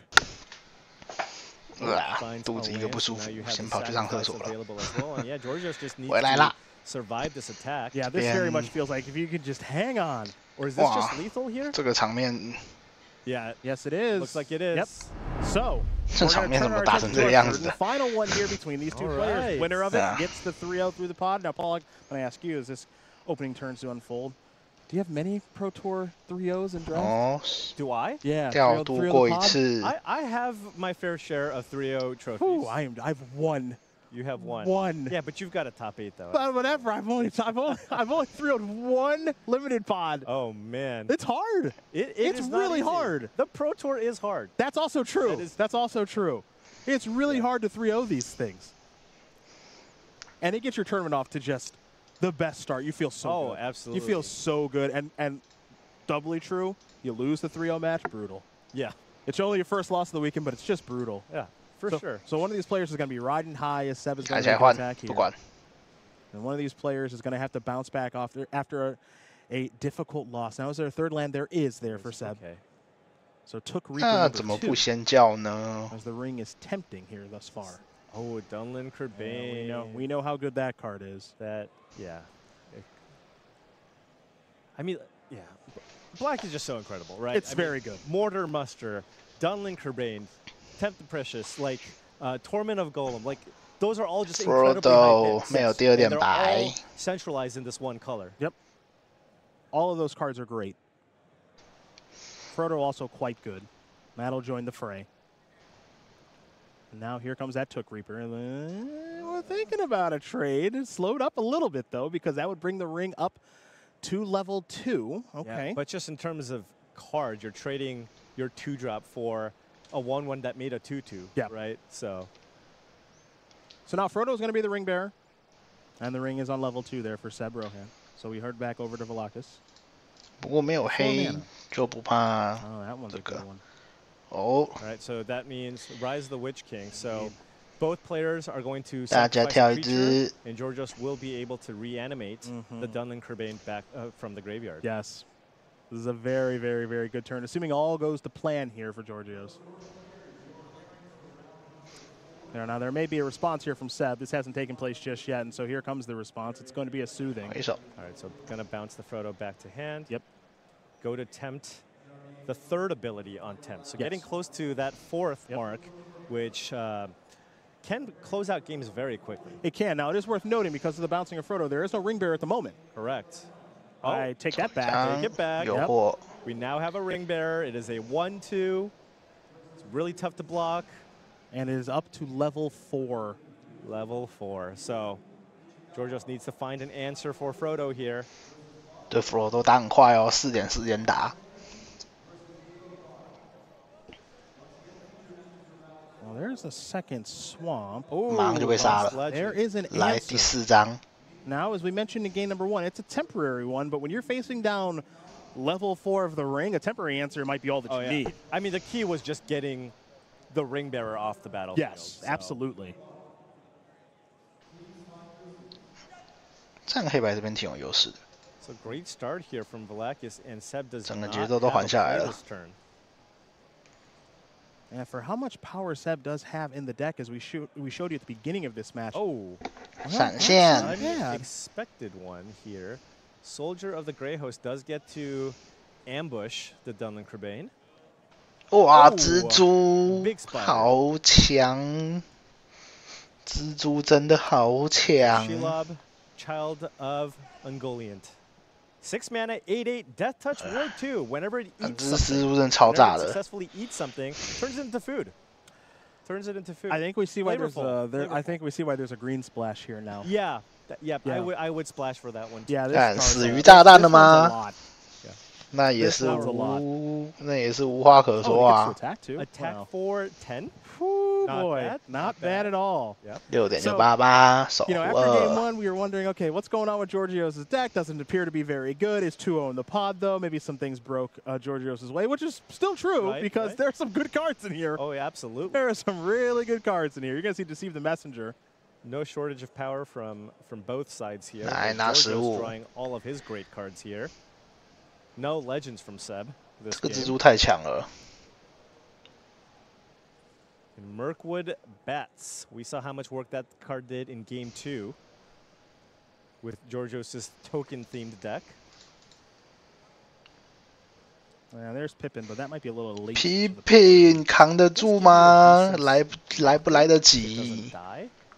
肚子一个不舒服，先跑去上厕所了。回来啦。Survive this attack. Yeah, this very much feels like if you could just hang on. Or is this just lethal here? 这个场面。Yeah, yes, it is. Looks like it is. Yep. So, 这场面怎么打成这个样子的 the final one here between these two players. Winner of it gets the 3-0 through the pod. Now, Paul, I'm going to ask you, as this opening turns to unfold, do you have many Pro Tour 3-0s in draft? Do I? Yeah. 调度过一次。I have my fair share of 3-0 trophies. Ooh, I've won. You have one. One. Yeah, but you've got a top 8 though. But whatever. I've only 3-0'd one limited pod. Oh man. It's hard. It's really hard. The Pro Tour is hard. That's also true. That's also true. It's really hard to 3-0 these things. And it gets your tournament off to just the best start. You feel so good. Absolutely. You feel so good. And doubly true, you lose the 3-0 match, brutal. Yeah. It's only your first loss of the weekend, but it's just brutal. Yeah, for sure. So one of these players is going to be riding high as Seb is going to attack here. And one of these players is going to have to bounce back after a difficult loss. Now, is there a third land? There is there for Seb. Okay. So took Reaper怎么不先叫呢 as the ring is tempting here thus far. Oh, Dunlin Kerbane. Yeah, we know how good that card is. Yeah. I mean, yeah. Black is just so incredible, right? It's very good. Mortar Muster, Dunlin Kerbane, Tempt the Precious, like Torment of Golem, like those are all just incredibly high hits. 没有第二点白。 They're all centralized in this one color. Yep. All of those cards are great. Frodo also quite good. Matt'll join the fray. And now here comes that Took Reaper. We're thinking about a trade. It slowed up a little bit, though, because that would bring the ring up to level 2. Okay. Yeah, but just in terms of cards, you're trading your 2-drop for a 1/1 that made a 2/2, right? So now Frodo's going to be the ring bearer. And the ring is on level 2 there for Seb Rohan. So we heard back over to Velakis. 不过没有黑就不怕 that one's a good one. All right, so that means Rise of the Witch King. So both players are going to 大家 sacrifice 跳 a 一只 creature, and Georgios will be able to reanimate the Dunlin Kerbane back from the graveyard. Yes. This is a very, very, very good turn, assuming all goes to plan here for Georgios. Now there may be a response here from Seb. This hasn't taken place just yet, and so here comes the response. It's going to be a soothing. All right, so going to bounce the Frodo back to hand. Yep. Go to tempt the third ability on tempt. So getting close to that fourth mark, which can close out games very quickly. It can. Now, it is worth noting, because of the bouncing of Frodo, there is no ring bearer at the moment. Correct. I take that back. Take it back. Yep. We now have a ring bearer. It is a 1-2. It's really tough to block. And it is up to level 4. Level 4. So Georgios needs to find an answer for Frodo here. 对 Frodo 打很快哦，4点时间打。Well, there's a second swamp. 马上就被杀了。 There is an 来 answer. 第4张。 Now, as we mentioned in game number 1, it's a temporary one, but when you're facing down level 4 of the ring, a temporary answer might be all that you need. I mean, the key was just getting the ring bearer off the battlefield. Yes, absolutely. 这样黑白这边挺有优势的。 So great start here from Velakis, and Seb does 整个 not 节奏都缓下来 have 了。 this turn. And for how much power Seb does have in the deck, as we showed you at the beginning of this match. Oh, 闪现。 Unexpected one here. Soldier of the Grey Host does get to ambush the Dunlin Crabane. 哇，蜘蛛好强！蜘蛛真的好强。 Shelob, Child of Ungoliant. 6 mana, 8/8, Death Touch, Ward 2. Whenever it eats successfully eats something, turns it into food. Turns it into food. I think we see why I think we see why there's a green splash here now. Yeah, I would splash for that one too. Yeah, 看死鱼炸弹了吗？ 那也是无话可说啊。 Attack for 10. Not bad at all. 6点688守护 after game 1, we were wondering, okay, what's going on with Georgios' deck? Doesn't appear to be very good. It's 2-0 in the pod, though. Maybe some things broke Georgios' way, which is still true because there are some good cards in here. Oh, yeah, absolutely. There are some really good cards in here. You're going to see Deceive the Messenger. No shortage of power from both sides here. Georgios drawing all of his great cards here. No legends from Seb. 这个蜘蛛太强了。 Mirkwood Bats. We saw how much work that card did in game 2 with Georgios' token-themed deck. There's Pippin, but that might be a little late. Pippin 扛得住吗？来不来得及？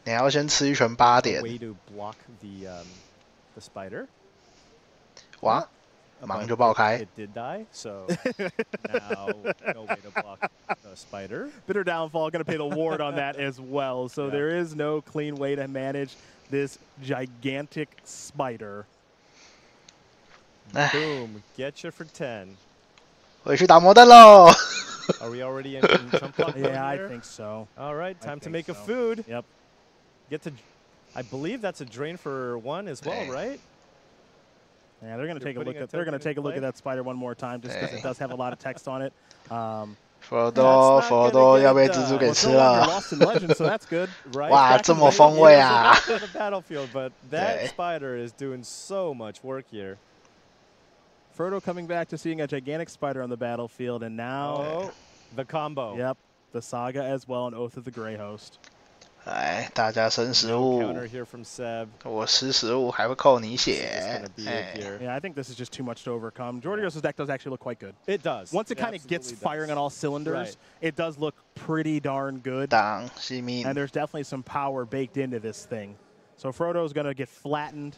你要先吃一拳8点。 Way to block the spider. 哇！ 马上就爆开。 It did die, so now no way to block the spider. Bitter Downfall going to pay the ward on that as well. So there is no clean way to manage this gigantic spider. Boom, get you for 10. 回去打魔弹喽。 Are we already in jump block? Yeah, I think so. All right, time to make a food. Yep. Get to, I believe that's a drain for 1 as well, right? Yeah, they're going to take a look at that spider one more time just because it does have a lot of text on it. Frodo 要被蜘蛛给吃了。哇，这么风味啊 ！Battlefield, but that spider is doing so much work here. Frodo coming back to seeing a gigantic spider on the battlefield, and now the combo. Yep, the saga as well, and Oath of the Grey Host. 来，大家生食物。我吃食物还会扣你血。Yeah, I think this is just too much to overcome. Georgios' deck does actually look quite good. It does. Once it kind of gets firing on all cylinders, it does look pretty darn good. And there's definitely some power baked into this thing. So Frodo's going to get flattened.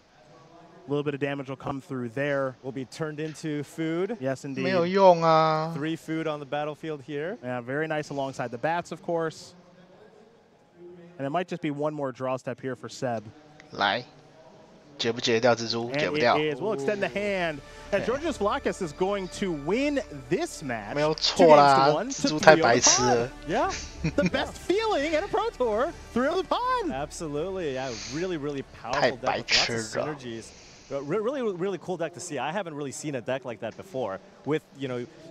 A little bit of damage will come through there. Will be turned into food. Yes, indeed. 没有用啊。 3 food on the battlefield here. Yeah, very nice alongside the bats, of course. And it might just be one more draw step here for Seb. 来，解不解掉蜘蛛？解不掉。We'll extend the hand. And Georgios Velakis is going to win this match. 没有错啦，蜘蛛太白痴了。Yeah, the best feeling in a Pro Tour, 3 of the pod. Absolutely, yeah, really powerful deck with lots of synergies. Really cool deck to see. I haven't really seen a deck like that before with,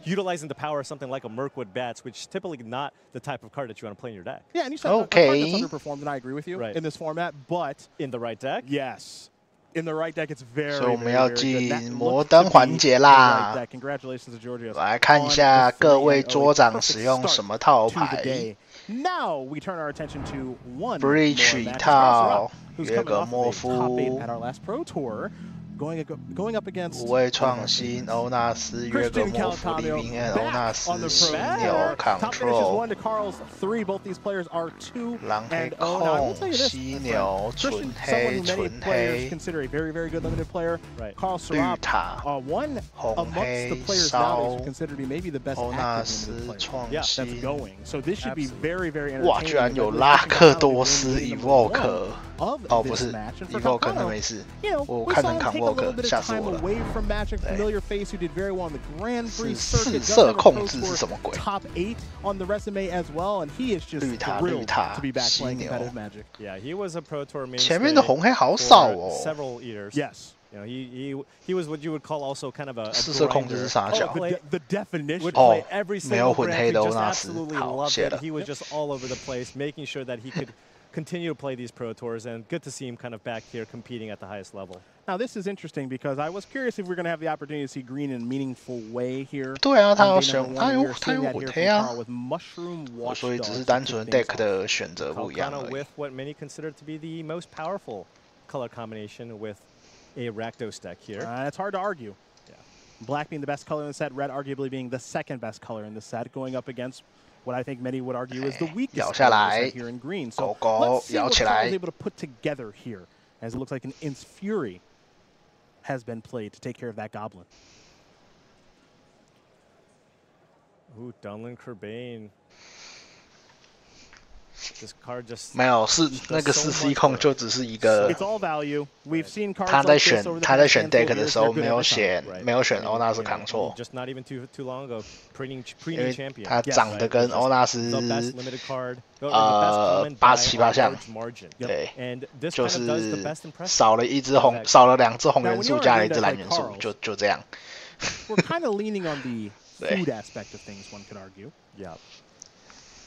utilizing the power of something like a Mirkwood Bats, which is typically not the type of card that you want to play in your deck. Yeah, and you said a card that's underperformed, and I agree with you in this format, but in the right deck? Yes. In the right deck, it's very, 所以我们要进 very good. 摩登环节啦。 Congratulations to Georgios. 来看一下各位桌长使用什么套牌。Now we turn our attention to one Breach more match. 套 Who's 约 coming 个 off 莫 of a top 8 夫 at our last Pro Tour, going up against 无畏创新欧纳斯约个莫夫利宾 and 欧纳斯犀牛 Top finishes Control one to Carl's 3. Both these players are 2 蓝黑 and 0. Now, I will tell 控 you this, 犀牛 Christian, 纯 someone 黑 who many 纯 players 黑 consider a very, very good limited player. Right. Carl 绿 Sarab, 塔 one 红 amongst the 黑 players nowadays 烧 who consider to be maybe the best 欧纳 active 斯 limited player 创 that's 新 going. So this should be very, very 哇， entertaining. 居然有 because 拉 this is 克 not 多 only 斯 game number Evoke of 哦，不 this 是 match. And for Evoke Calcano, 那没事 you know, 我 we 看 saw 成 him take a little Convoke bit 吓 of 死 time 我了。 away from Magic. Familiar face who did very well on the Grand Prix 是 circuit. 四色 Does have a 控 Pro 制 Tour 是什么鬼？ top 8 on the resume as well, and he is just 绿塔 thrilled 绿塔 to be back 犀 playing 牛 competitive Magic. Yeah, he was a Pro Tour mainstay 前面的红黑好少 for 哦。 several years. Yes. You know, he was what you would call also kind of a 四色控制是啥小？ The definition. Would 哦 play every 没有 single 混 Grand 黑 Prix, 的欧 just 纳斯， absolutely 好 loved 谢 it. 了。 He was just all over the place, making sure that he could continue to play these Pro Tours, and good to see him kind of back here competing at the highest level. Now this is interesting because I was curious if we're going to have the opportunity to see green in a meaningful way here. 对啊，他 On 要 day 选 number 他 one, 有 we are 他 seeing 有 that 混 here 黑 from 啊 Carl， with mushroom 所以只是 watchdogs 单 to 纯 kick deck things 的选择不一样 Calcano 而已。 with what many consider to be the most powerful color combination with a Rakdos deck here. It's hard to argue. Yeah. Black being the best color in the set, red arguably being the second best color in the set, going up against what I think many would argue is the weakest 咬下 color in the 来 set here in green. So 狗狗 let's see 咬 what 起 Carl 来 is able to put together here, as it looks like an In's Fury has been played to take care of that goblin. Ooh, Dunlin Kerbane. This card just 没有，是那个四 C 控就只是一个 It's all value. We've seen cards 他在 like this 选 over the 他在 past 选 handful deck of 的 years. 时候 They're good 没有 every time. 选 Right. 没有选 I mean, 欧纳斯 you know, 扛错， Just not even too long ago, 因 pre 为 champion. 他长得跟欧纳斯 The best limited card. The best common by 87%像 a large margin. 对 And this 就 kind of does the 是 best impression. 少了一只红，少了两只红元 Now, when 素 you're 加了 a 一只 deck 蓝 like 元素， Carl's, 就这样。 We're kind of leaning on the food aspect of things, one could argue. Yeah.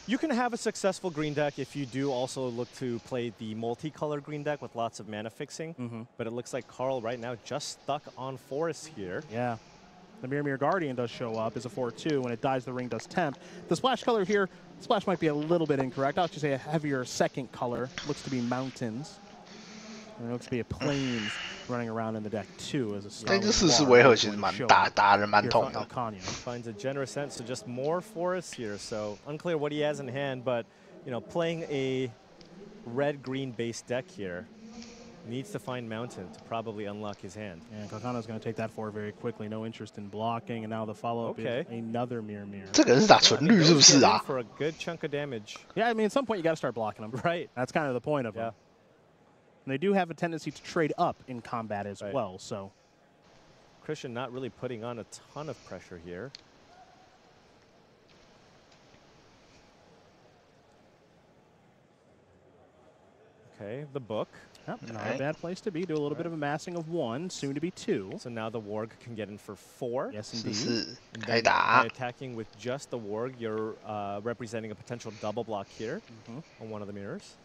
You can have a successful green deck if you do also look to play the multicolor green deck with lots of mana fixing. But it looks like Carl right now just stuck on forest here. Yeah. The Mirror Guardian does show up as a 4/2. When it dies, the ring does temp. The splash color here, splash might be a little bit incorrect. I'll just say a heavier second color. Looks to be mountains. And it looks to be a plains running around in the deck too as a star. 但这四四回合其实蛮打人蛮痛的。 Finds a generous sense, so just more forests here. So unclear what he has in hand, but you know, playing a red-green base deck here needs to find mountain to probably unlock his hand. And Calcano's going to take that forward very quickly. No interest in blocking, and now the follow-up is another mirror. 这个人是打纯绿是不是啊？ For a good chunk of damage. Yeah, I mean, at some point you got to start blocking them. Right. That's kind of the point of them. And they do have a tendency to trade up in combat as Right. well. So Christian not really putting on a ton of pressure here. Okay, the book. Yep, not a bad place to be. Do a little bit of amassing of 1, soon to be 2. So now the warg can get in for 4. Yes, indeed. 是 And then by attacking with just the warg, you're representing a potential double block here on one of the mirrors.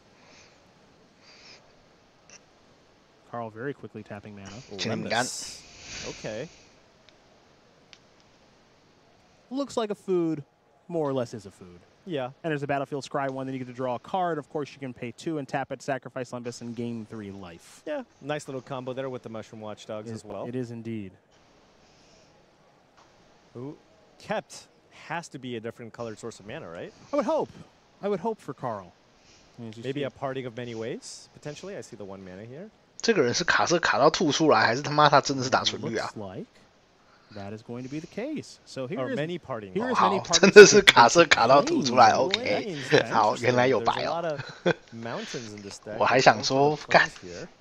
Carl very quickly tapping mana. Lemnis. Okay. Looks like a food, more or less is a food. Yeah. And there's a Battlefield Scry 1, then you get to draw a card. Of course, you can pay 2 and tap it, sacrifice Limbus, and gain 3 life. Yeah, nice little combo there with the Mushroom Watchdogs as well. It is indeed. Who kept has to be a different colored source of mana, right? I would hope. I would hope for Carl. Maybe a parting of many ways, potentially. I see the 1 mana here. 这个人是卡色卡到吐出来，还是他妈他真的是打纯绿啊？ Like that is going to be the case. So here Or is many parting. Here is 好 many， 真的是卡色卡到吐出来。OK， 好，原来有白哦。我还想说，干，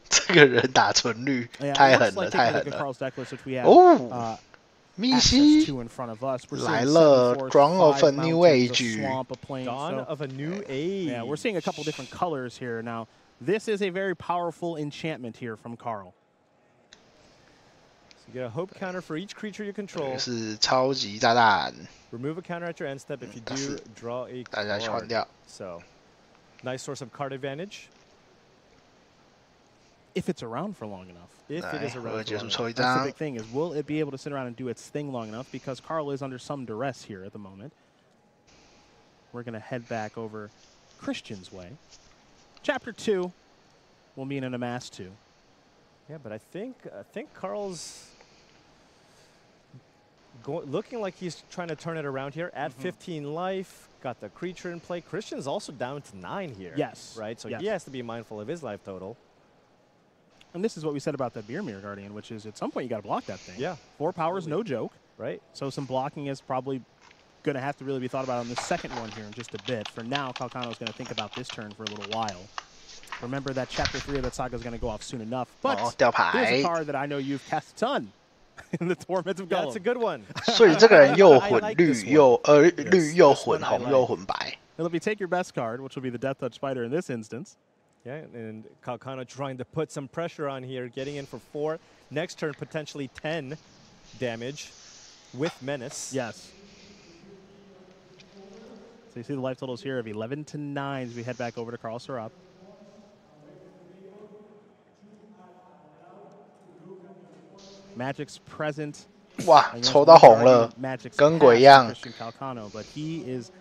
这个人打纯绿，太狠了，太狠了。哦，密西来了 ，Dawn of a New Age。Dawn of a New Age. Yeah, we're seeing a couple different colors here now. This is a very powerful enchantment here from Carl. So you get a hope counter for each creature you control. 是超级炸弹。 Remove a counter at your end step if you do draw a 大家换 card. 掉。 So, nice source of card advantage. If it's around for long enough. If it is around for long enough. That's the big thing, is will it be able to sit around and do its thing long enough? Because Carl is under some duress here at the moment. we're going to head back over Christian's way. Chapter 2 will mean an amass 2. Yeah, but I think Carl's looking like he's trying to turn it around here. At 15 life, got the creature in play. Christian's also down to 9 here. Yes. Right? So yes. he has to be mindful of his life total. And this is what we said about the Mirror Guardian, which is at some point you got to block that thing. Yeah. 4 power is no joke. Right. So some blocking is probably going to have to really be thought about on the second one here in just a bit. For now, Calcano is going to think about this turn for a little while. Remember that Chapter 3 of that saga is going to go off soon enough. But here's a card that I know you've cast a ton in the Torment of Gollum. That's a good one. 所以这个人又混绿又混红又混白。 It'll be take your best card, which will be the Death Touch Spider in this instance. Yeah, and Calcano trying to put some pressure on here, getting in for 4. Next turn, potentially 10 damage with Menace. Yes. So you see the life totals here of 11 to 9 as we head back over to Carl Serap. Magic's present. 哇，抽到红了，跟鬼一样。 Calcano, but he is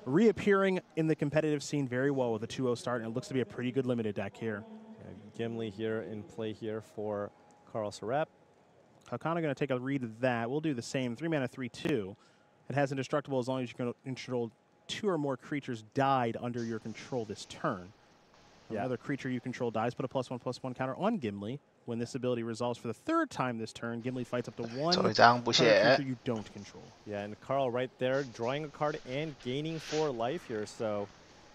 reappearing in the competitive scene very well with a 2-0 start, and it looks to be a pretty good limited deck here. Gimli here in play here for Carl Serap. Calcano going to take a read of that. We'll do the same. 3 mana, 3/2. It has indestructible as long as you can control 2 or more creatures died under your control this turn. Another creature you control dies, put a +1/+1 counter on Gimli. When this ability resolves for the 3rd time this turn, Gimli fights up to 1 creature you don't control. Yeah, and Carl right there drawing a card and gaining 4 life here. So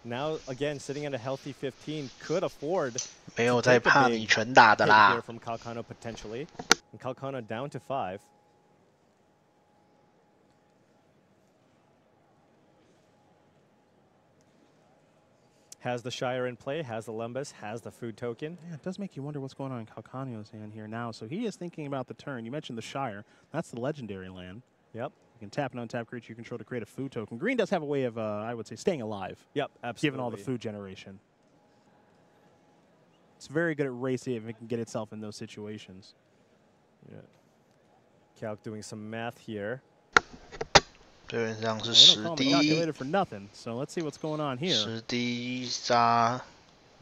now, again, sitting at a healthy 15, could afford 没有在怕你全打的啦。 here from Calcano potentially. And Calcano down to 5. Has the Shire in play, has the Lembas, has the food token. Yeah, it does make you wonder what's going on in Calcano's hand here now. So he is thinking about the turn. You mentioned the Shire. That's the legendary land. Yep. You can tap an untap creature you control to create a food token. Green does have a way of, I would say, staying alive. Yep, absolutely. Given all the food generation. It's very good at racing if it can get itself in those situations. Yeah. Calc doing some math here. 基本上是10滴 calculated for nothing. So let's see what's going on here. 10滴杀。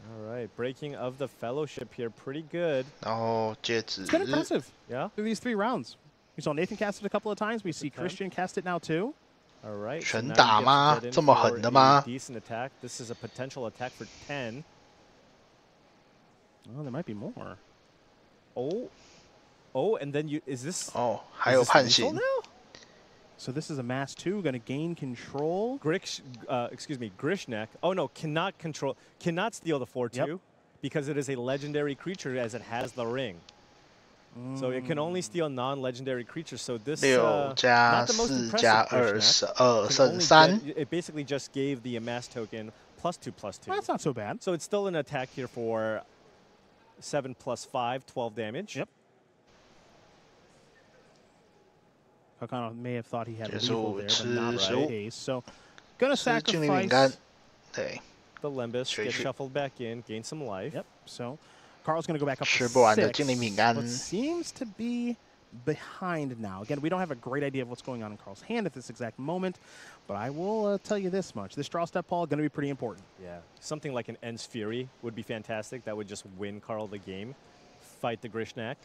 All right, breaking of the fellowship here, pretty good. 然后戒指。 It's been impressive. Yeah. Through these 3 rounds. We saw Nathan cast it a couple of times. We see Christian cast it now too. All right. 全打吗？这么狠的吗？ Decent attack. This is a potential attack for 10. Oh, there might be more. Oh, and then is this? 哦，还有判刑。 So this is a mass 2, going to gain control. Grishnek. Oh no, cannot steal the 4/2 because it is a legendary creature as it has the ring. So it can only steal non-legendary creatures. So this 6加4加2 12剩3。 It basically just gave the amass token +2/+2. That's not so bad. So it's still an attack here for 7 + 5, 12 damage. Yep. Calcano may have thought he had a lethal there, but not the case. So, gonna sacrifice the Lembas, get shuffled back in, gain some life. Yep. So, Carl's gonna go back up to 6. But seems to be behind now. Again, we don't have a great idea of what's going on in Carl's hand at this exact moment, but I will tell you this much: this draw step, Paul, gonna be pretty important. Yeah. Something like an Ends Fury would be fantastic. That would just win Carl the game. Fight the Grishnak.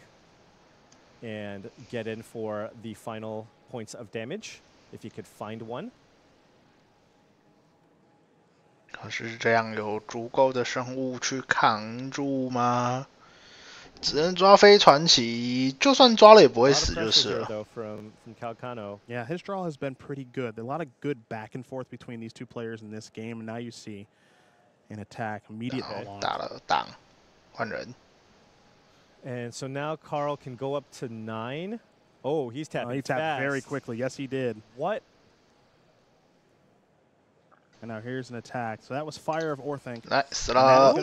And get in for the final points of damage, if you could find one. 可是这样有足够的生物去扛住吗？只能抓飞传奇，就算抓了也不会死就是了。From Calcano. Yeah, his draw has been pretty good. A lot of good back and forth between these 2 players in this game, and now you see an attack immediate. 打了挡，换人。 And so now Carl can go up to 9. Oh, he's tapping he tapped fast. very quickly. Yes, he did. What? And now here's an attack. So that was Fire of Orthanc. 来死了，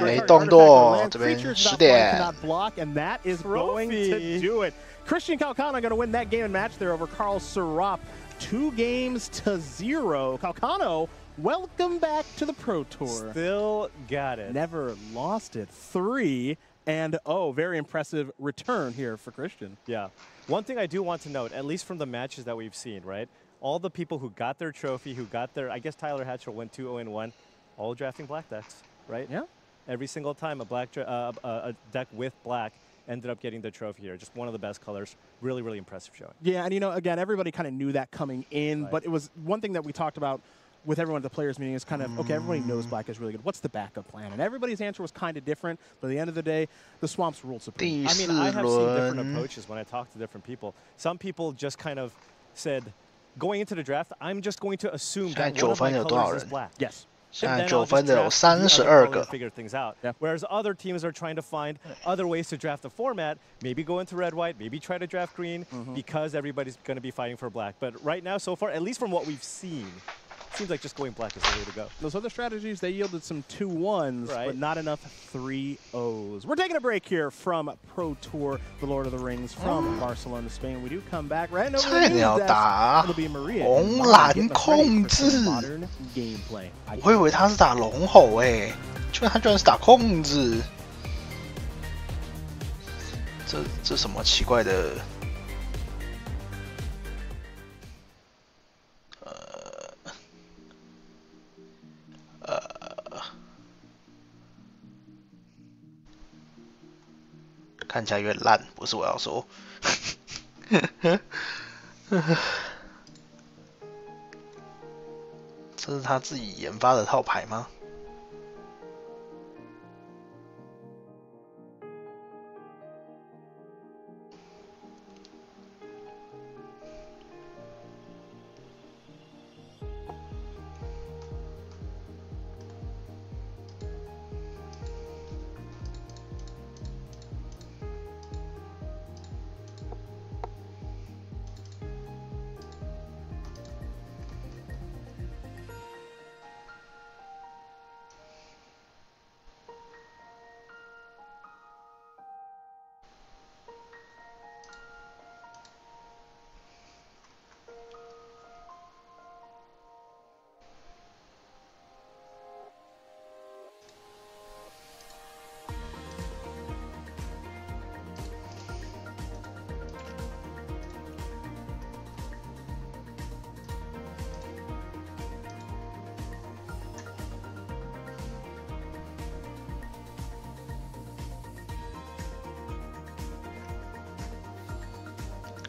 雷动舵这边10点。 Cannot block, and that is going to do it. Christian Calcano going to win that game and match there over Carl Serap. 2 games to 0. Calcano, welcome back to the Pro Tour. Still got it. Never lost it. 3. And, very impressive return here for Christian. Yeah. One thing I do want to note, at least from the matches that we've seen, right? all the people who got their trophy, who got their, I guess Tyler Hatcher went 2-0-1, all drafting black decks, right? Yeah. Every single time a deck with black ended up getting the trophy here. Just one of the best colors. Really, really impressive showing. Yeah, and again, everybody kind of knew that coming in, Right. but it was one thing that we talked about with everyone at the players meeting is kind of, okay, everybody knows black is really good. What's the backup plan? And everybody's answer was kind of different, but at the end of the day, the Swamps ruled supreme. I mean, I have seen different approaches when I talk to different people. Some people just kind of said, going into the draft, I'm just going to assume that one of my colors is black. Yes. 现在9分的有32个。 figure things out. Whereas other teams are trying to find other ways to draft the format, maybe go into red-white, maybe try to draft green, because everybody's going to be fighting for black. But right now, so far, at least from what we've seen, seems like just going black is the way to go. Those other strategies, they yielded some 2-1s, but not enough 3-0s. We're taking a break here from Pro Tour, the Lord of the Rings, from Barcelona, Spain. We do come back right over to the news desk. It'll be Maria. 红蓝控制。 modern gameplay. 我以为他是打龙吼诶，居然他居然是打控制。这什么奇怪的？看起来有点烂，不是我要说。这是他自己研发的套牌吗？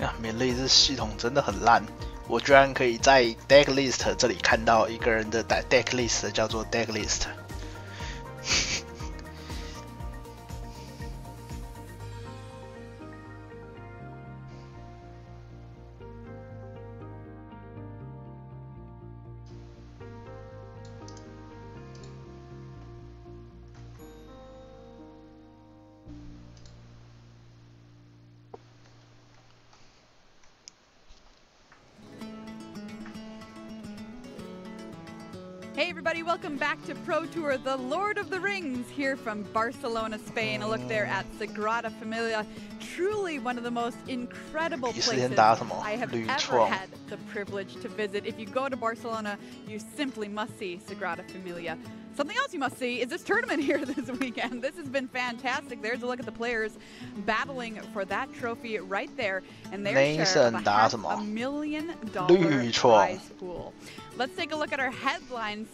啊，免类这系统真的很烂，我居然可以在 deck list 这里看到一个人的 deck list 叫做 deck list。Hey everybody, welcome back to Pro Tour, the Lord of the Rings, here from Barcelona, Spain. A look there at Sagrada Familia. Truly one of the most incredible places I have ever had the privilege to visit. If you go to Barcelona, you simply must see Sagrada Familia. Something else you must see is this tournament here this weekend. This has been fantastic. There's a look at the players battling for that trophy right there, and their share of a $500,000 prize pool. Let's take a look at our headlines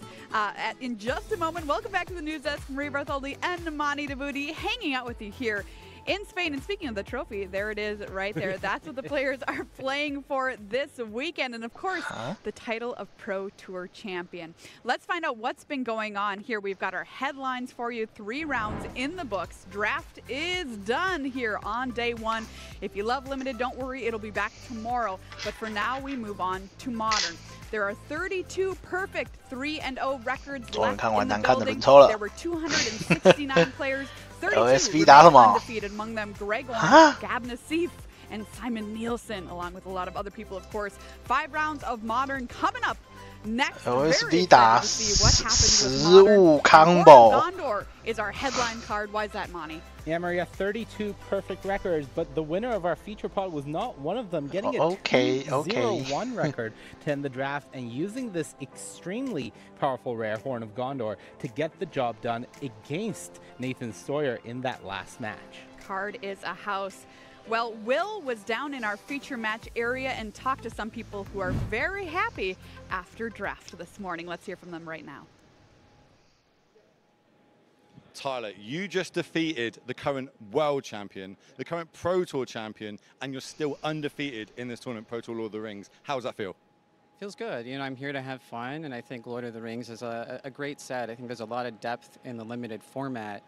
in just a moment. Welcome back to the news desk. Maria Bartholdi and Mani Davuti hanging out with you here in Spain. And speaking of the trophy, there it is right there. That's what the players are playing for this weekend. And of course, the title of Pro Tour champion. Let's find out what's been going on here. We've got our headlines for you. 3 rounds in the books. Draft is done here on day 1. If you love limited, don't worry, it'll be back tomorrow. But for now, we move on to modern. There are 32 perfect 3-0 records left in the building. There were 269 players. 32 undefeated, among them Gregor, Gab Nassif, and Simon Nielsen, along with a lot of other people, of course. 5 rounds of modern coming up next. Very excited to see what happens with modern. Gondor is our headline card. Why is that, Monty? Yeah, Maria, 32 perfect records, but the winner of our feature pod was not one of them, getting a 2-0-1 record to end the draft and using this extremely powerful rare Horn of Gondor to get the job done against Nathan Sawyer in that last match. Card is a house. Well, Will was down in our feature match area and talked to some people who are very happy after draft this morning. Let's hear from them right now. Tyler, you just defeated the current world champion, the current Pro Tour champion, and you're still undefeated in this tournament, Pro Tour Lord of the Rings. How does that feel? Feels good. You know, I'm here to have fun, and I think Lord of the Rings is a great set. I think there's a lot of depth in the limited format.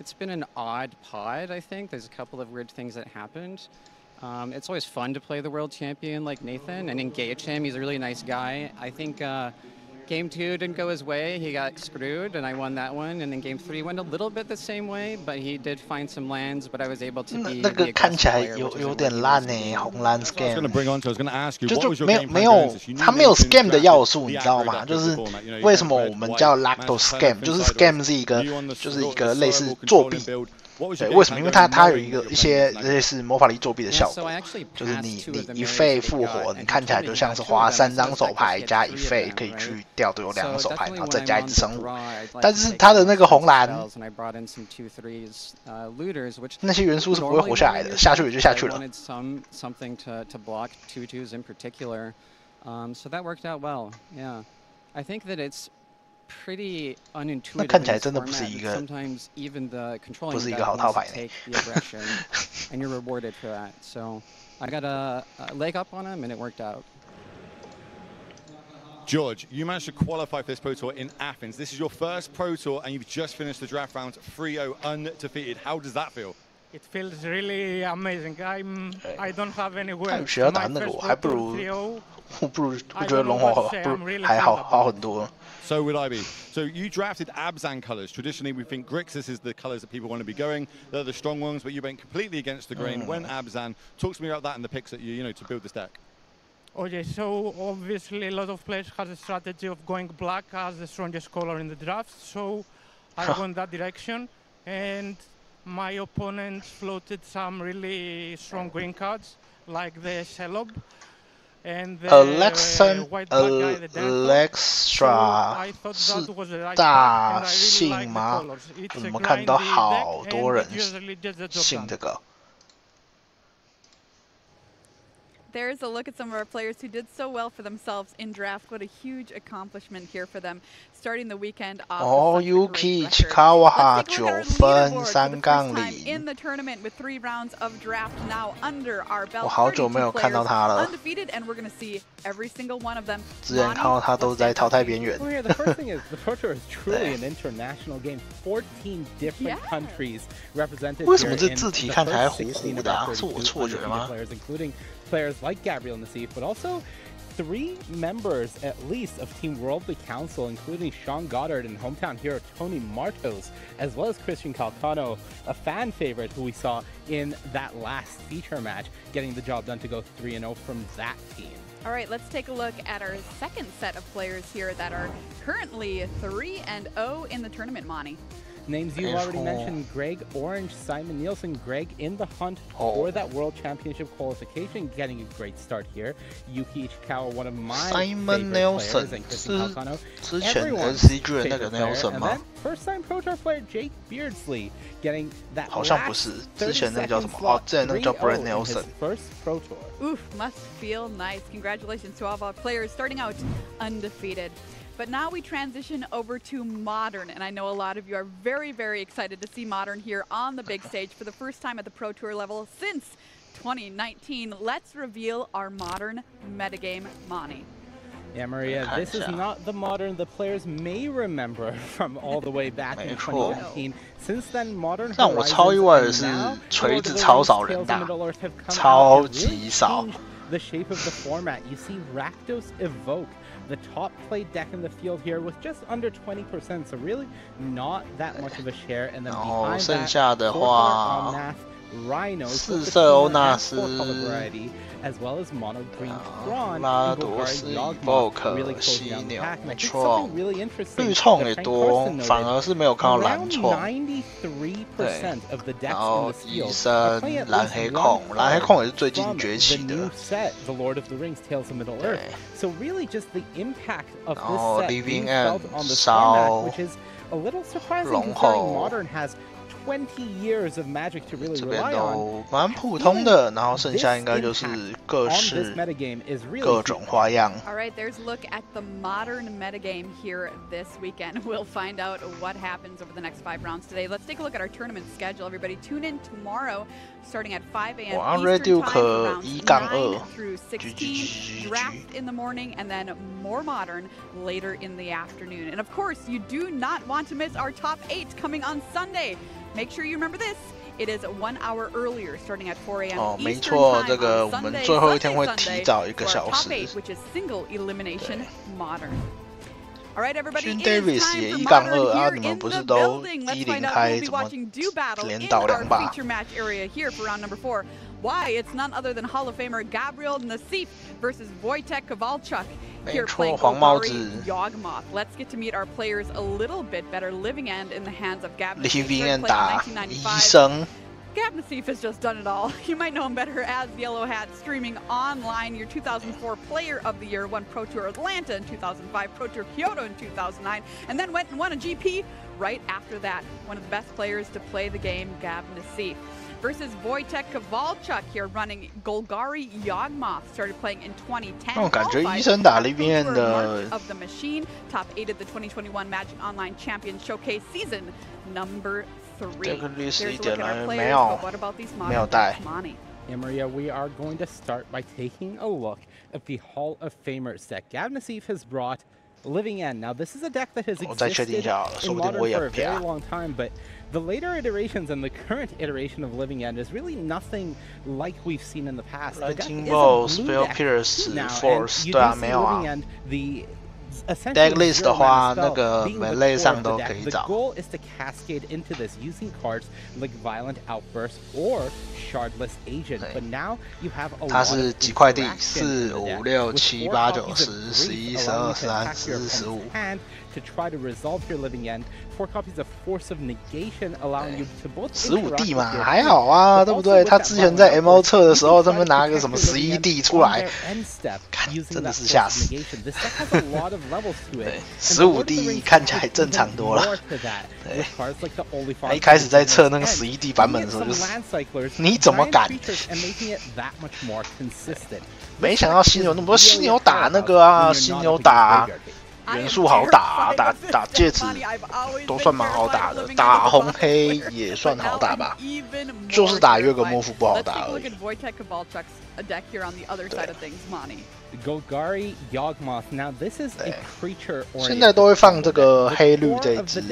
It's been an odd pod, I think. There's a couple of weird things that happened. It's always fun to play the world champion like Nathan and engage him. He's a really nice guy. I think Game 2 didn't go his way. He got screwed, and I won that one. And then Game 3 went a little bit the same way, but he did find some lands, but I was able to be 那个看起来有点烂呢，红蓝 scam。就是没有，它没有 scam 的要素，你知道吗？就是为什么我们叫 lacto scam， 就是 scam 是一个类似作弊。对，为什么？因为它有一些类似魔法力作弊的效果，就是你一费复活，你看起来就像是花3张手牌加一费可以去掉队友2张手牌，然后再加一只生物。但是它的那个红蓝，那些元素是不会活下来的，下去也就下去了。Pretty unintuitive. 那看起来真的不是一个， sometimes even the 不是一个好套牌。 take the aggression, and you're rewarded for that. So I got a leg up on him, and it worked out. George, you managed to qualify for this Pro Tour in Athens. This is your first Pro Tour, and you've just finished the draft round 3-0 undefeated. How does that feel? It feels really amazing. I don't have any words. 看学校打那个，我还不如，我觉得龙华还好很多。 So would I be. So you drafted Abzan colors. Traditionally, we think Grixis is the colors that people want to be going. They're the strong ones, but you went completely against the grain. When Abzan, talk to me about that and the picks that you know to build this deck. Okay, so obviously a lot of players has a strategy of going black as the strongest color in the draft. So I went that direction, and my opponent floated some really strong green cards, like the Shelob. And Alextra 是大姓吗？我怎么看到好多人姓这个？ There's a look at some of our players who did so well for themselves in draft. What a huge accomplishment here for them, starting the weekend off. Oh, Yuki Chikawa 9分3杠0 in the tournament with 3 rounds of draft now under our belt. 我好久没有看到他了。 Undefeated, and we're going to see every single one of them. 之前看到他都在淘汰边缘。 Well, yeah, the first thing is the Pro Tour is truly an international game. 14 different countries represented. 为什么这字体看起来糊糊的啊？是我错觉吗？ including players like Gabriel Nassif, but also 3 members at least of Team Worldly Council, including Sean Goddard and hometown hero Tony Martos, as well as Christian Calcano, a fan favorite who we saw in that last feature match, getting the job done to go 3-0 from that team. All right, let's take a look at our second set of players here that are currently 3-0 in the tournament, Monty. Names you already mentioned: Greg Orange, Simon Nielsen. Greg in the hunt for that World Championship qualification, getting a great start here. Yuki Ichikawa, one of my Simon Nielsen是之前 NCG 的那个 Nielsen 吗？ First-time Pro Tour player Jake Beardsley getting that. 好像不是，之前那个叫什么？哦，之前那个叫 Brent Nielsen。 First Pro Tour. Oof, must feel nice. Congratulations to all of our players starting out undefeated. But now we transition over to Modern, and I know a lot of you are very, very excited to see Modern here on the big stage for the first time at the Pro Tour level since 2019. Let's reveal our Modern metagame, Monty. Yeah, Maria, this is not the Modern the players may remember from all the way back in 2019. Since then, Modern 让我超意外的是，锤子超少人打，超级少。 The shape of the format, you see Rakdos Evoke, the top played deck in the field here with just under 20%, so really not that much of a share. And then behind that, 剩下的话 Rhinos, 4色欧纳斯 as well as mono green Tron, 拉多斯、Evoke、犀牛、Tron， 绿创也多，反而是没有看到蓝创。对，然后医生、蓝黑控，蓝黑控也是最近崛起的。对， So really just the impact of 然后 this set Living being felt End on the 烧 format, which is a little surprising considering Modern has 20 years of Magic to really 这边 rely 都 on. 蛮普通的，然后剩下应该就是各 On 式 this metagame is really 各种花样。 All right, there's a look at the modern metagame here this weekend. We'll find out what happens over the next 5 rounds today. Let's take a look at our tournament schedule. Everybody, tune in tomorrow, starting at 5 a.m. Eastern time for rounds 9 through 16. Draft in the morning, and then more modern later in the afternoon. And of course, you do not want to miss our top 8 coming on Sunday. Make sure you remember this. It is 1 hour earlier, starting at 4 a.m. 哦，没 Eastern 错， time 这个 on 我们 Sunday, 最后一天会 Sunday, 提早1个 for our 小 top 时。 8, which is single elimination modern. All right, everybody, Shin it is Davis time 也 for 1杠 modern 2啊， here 你们 in 不是 the 都 building. Let's 10 find out 开 who'll be 怎么 watching Do Battle 连 in 倒 our 2把？ feature match area here for round number 4. Why? It's none other than Hall of Famer Gabriel Nassif versus Wojtek Kowalczuk. Here 没错， playing 黄帽 Golgari 子 Yawgmoth. Let's get to meet our players a little bit better. Living End in the hands of Gab Nassif. Living End Started 打 playing in 医 1995. 生。 Gab Nassif has just done it all. You might know him better as Yellow Hat, streaming online. Your 2004 Player of the Year, won Pro Tour Atlanta in 2005, Pro Tour Kyoto in 2009, and then went and won a GP right after that. One of the best players to play the game, Gab Nassif. Versus Wojtek Kowalczuk here running Golgari Yawgmoth. Started playing in 2010. 我感觉医生打 Living End 的 of the Machine, top 8 of the 2021 Magic Online Champion Showcase season number 3. 这个律师 There's 一 a look 点 at our 都 players, 没有 but what about these 没有 modern 带 decks, Monty? And Maria, we are going to start by taking a look at the Hall of Famers deck. Gab Nassif has brought Living End. Now, this is a deck that has 我再确定一 existed 下好了，说 in 不定我 Modern 也 for a 撇。 very long time, but the later iterations and the current iteration of Living End is really nothing like we've seen in the past. The deck Lightning is a Ball, blue Spell deck Pierce, now, Force, and you 对啊， do 没 see 有啊。 Living End, the Deck list 的话， essentially 那个 being the Melee core 上 of 都 the 可 deck. 以 The 找。 goal is to cascade into this using cards like Violent Outburst or Shardless Agent. But now you have a 它 lot 是 of 几块地？ interaction in 4、 the deck, 5、6、 with 7、 4 8、9、 copies of 10、11、Grief, 12、 allowing you to 13、attack your 14、opponent's 15。 hand to try to resolve your Living End. 4 copies of Force of Negation, allowing you to both 15 interact 地 with 嘛， your 还 opponent, 好啊， but 对不 also 对？ with 他 that 之前 Violent 在 MO Outburst, 测的时候， you 这 can 边 try to 拿个 protect 什么 your Living 11 End 地出 on 来 their end step, using 真的 that 是 Force 吓 of 死。 Negation. This deck has a lot of levels to it. 15 地看起来正常多了。对， Cards like the Oliphant 他一开始在测那个11地版本的时候，就是你怎么敢？ and making it that much more consistent. 没想到犀牛那么多，犀牛打那个啊，犀牛打元素好打，打戒指都算蛮好打的，打红黑也算好打吧，就是打月格莫夫不好打而已。 Golgari Yawgmoth. Now this is a creature or 现在都会放这个黑绿这一只。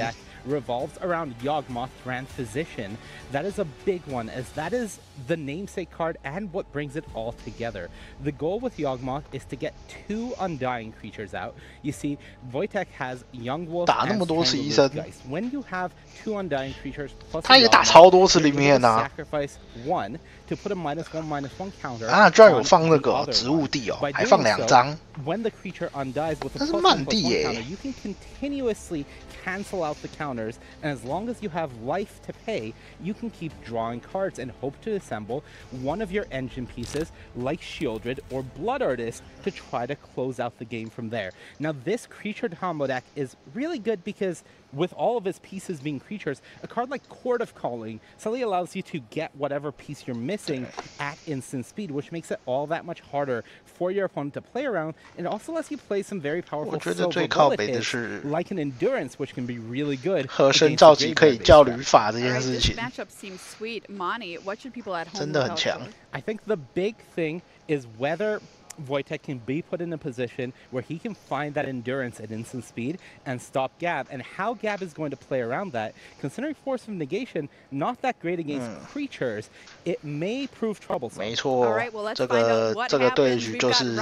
revolves around Yawgmoth Grand Physician. That is a big one, as that is the namesake card and what brings it all together. The goal with Yawgmoth is to get 2 undying creatures out. You see, Wojtek has Young Wolf 打那么多次医生。 When you have 2 undying creatures plus 他也打超多次里面啊。 sacrifice 1 to put a -1/-1 counter. 啊，居然有放那个植物地哦，还放2张。 When the creature undies with a 这是慢地 +1/+1 耶。 counter, you can continuously cancel out the counters, and as long as you have life to pay, you can keep drawing cards and hope to assemble one of your engine pieces like Shieldred or Blood Artist to try to close out the game from there. Now this creature combo deck is really good because with all of its pieces being creatures, a card like Chord of Calling suddenly allows you to get whatever piece you're missing at instant speed, which makes it all that much harder for your opponent to play around, and also lets you play some very powerful silver bullet hits, like an Endurance, which can be really good. 和声召集可以叫旅法这件事情， matchup seems sweet. Monty, what should people at home 真的很强。 I think the big thing is whether Wojtek can be put in a position where he can find that endurance at instant speed and stop Gab, and how Gab is going to play around that. Considering Force of Negation not that great against creatures, it may prove troublesome. 没错，这个对局就是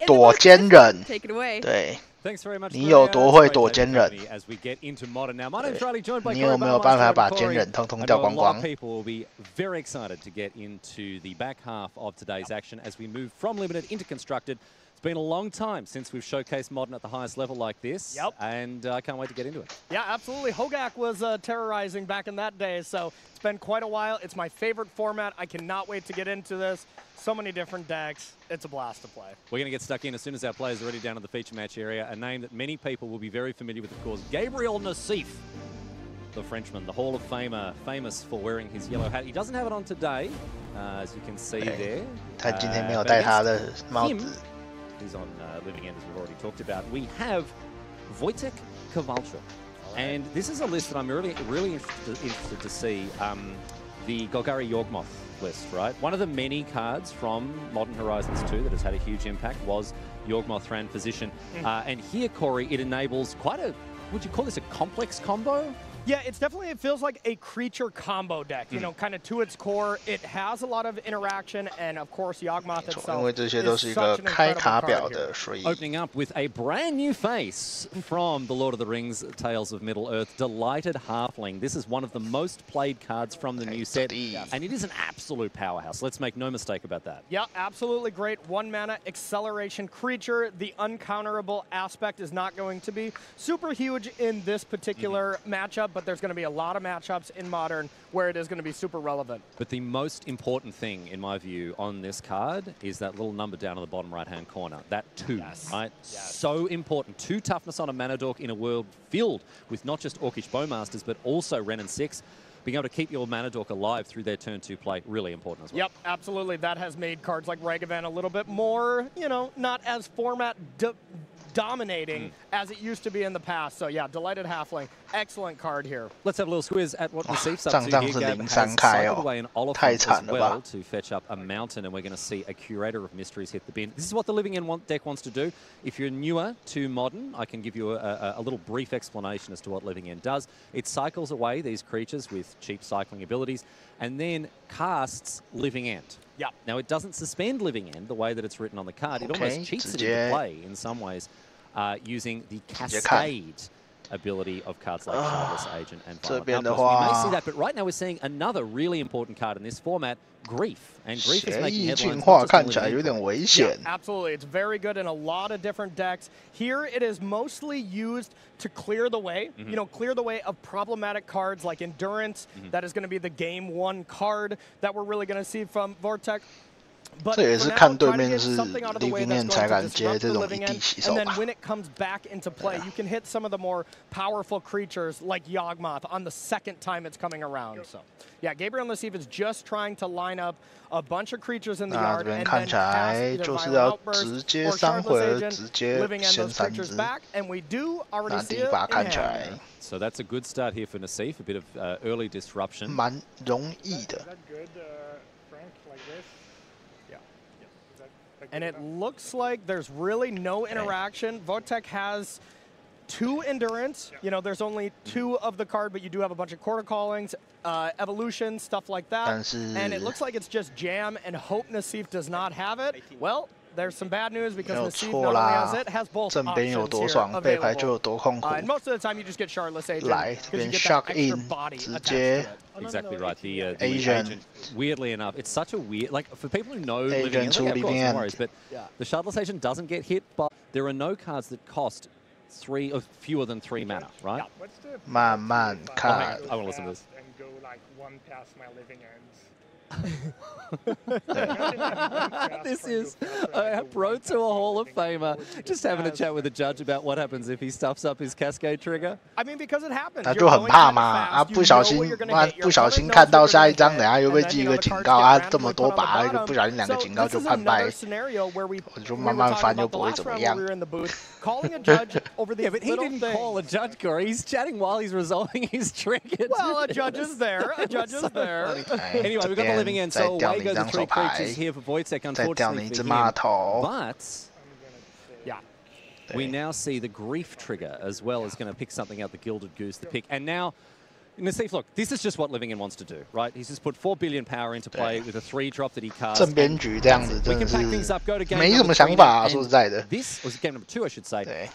躲奸人，对。 Thanks very much. 你有多会躲奸人？ As we get into modern now, my name's Riley, joined by 你有没有办法把奸人通通掉光光？ People will be very excited to get into the back half of today's action as we move from limited into constructed. It's been a long time since we've showcased modern at the highest level like this. Yep. And I can't wait to get into it. Yeah, absolutely. Hogak was terrorizing back in that day, so it's been quite a while. It's my favorite format. I cannot wait to get into this. So many different decks. It's a blast to play. We're going to get stuck in as soon as our players are ready down in the feature match area. A name that many people will be very familiar with, of course, Gabriel Nassif. the Frenchman, the Hall of Famer, famous for wearing his yellow hat. He doesn't have it on today, as you can see there. 他今天没有戴他的帽子。 He's on Living End, as we've already talked about. We have Wojtek Kowalczyk. And this is a list that I'm really interested to see. The Golgari Yawgmoth list, right? One of the many cards from Modern Horizons 2 that has had a huge impact was Yawgmoth Ran Position. And here, Corey, it enables quite a, would you call this a complex combo? Yeah, it feels like a creature combo deck, you know, kind of to its core. It has a lot of interaction, and of course, Yawgmoth itself is such an incredible card here. Opening up with a brand new face from the Lord of the Rings Tales of Middle-earth, Delighted Halfling. This is one of the most played cards from the new set, and it is an absolute powerhouse. Let's make no mistake about that. Yeah, absolutely great. 1 mana acceleration creature. The uncounterable aspect is not going to be super huge in this particular matchup, but there's going to be a lot of matchups in Modern where it is going to be super relevant. But the most important thing, in my view, on this card is that little number down in the bottom right-hand corner. That 2, right? Yes. So important. 2 toughness on a Mana Dork in a world filled with not just Orcish Bowmasters, but also Ren and 6. Being able to keep your Mana Dork alive through their turn 2 play, really important as well. Yep, absolutely. That has made cards like Ragavan a little bit more, you know, not as format dominating as it used to be in the past. So yeah, Delighted Halfling, excellent card here. Let's have a little squiz at what Nasif's up to here. Gab has cycled away an Oliphant as well to fetch up a mountain, and we're going to see a Curator of Mysteries hit the bin. This is what the Living End deck wants to do. If you're newer to Modern, I can give you a little brief explanation as to what Living End does. It cycles away these creatures with cheap cycling abilities, and then casts Living End. Yeah. Now, it doesn't suspend Living End the way that it's written on the card. It almost cheats it into play in some ways using the Cascade ability of cards like Shardless Agent and Violent Outburst. We may see that, but right now we're seeing another really important card in this format, Grief. And Grief is making headlines. Yeah, absolutely. It's very good in a lot of different decks. Here it is mostly used to clear the way, you know, clear the way of problematic cards like Endurance. That is going to be the game 1 card that we're really going to see from Vortex. 这也是看对面是Living End才敢接这种一地洗手吧。And then when it comes back into play, you can hit some of the more powerful creatures like Yawgmoth on the second time it's coming around. So, yeah, Gabriel Nassif is just trying to line up a bunch of creatures in the yard and then cast either Violent Outburst or Shardless Agent, living end those creatures back, and we do already see it in hand. So that's a good start here for Nassif, a bit of early disruption. 蛮容易的。 And it looks like there's really no interaction. Vortex has 2 Endurance. You know, there's only 2 of the card, but you do have a bunch of Quarter Callings, Evolution, stuff like that. And it looks like it's just Jam and hope Nassif does not have it. Well, there's some bad news because Nassif not only has it, has both options here available. And most of the time you just get Shardless Agent because you get that extra body attached to it. Exactly right. The agent, weirdly enough, it's such a weird, like for people who know Living End, of course, no worries, but the Shardless Agent doesn't get hit, but there are no cards that cost 3 or fewer than 3 mana, right? Yeah. What's the I want to listen to this. And go like 1 past my Living Ends. This is a Pro Tour Hall of Famer just having a chat with a judge about what happens if he stuffs up his Cascade trigger. I mean, because it happens. 他就很怕嘛，不小心看到下一张，等下又被记一个警告这么多把，不小心2个警告就判败，我就慢慢翻又不会怎么样。Yeah, but he didn't call a judge, Corey. He's chatting while he's resolving his triggers. Well, a judge is there. A judge is there. Anyway, we've got the Living End, so away go the 3 creatures here for Wojtek, unfortunately for him. But we now see the Grief trigger as well as going to pick something out, the Gilded Goose, the pick. And now, Nassif, look, this is just what Living End wants to do, right? He's just put 4 billion power into play with a 3-drop that he casts. 正边局这样子真的是 没什么想法，说实在的。 This was game number 2, I should say.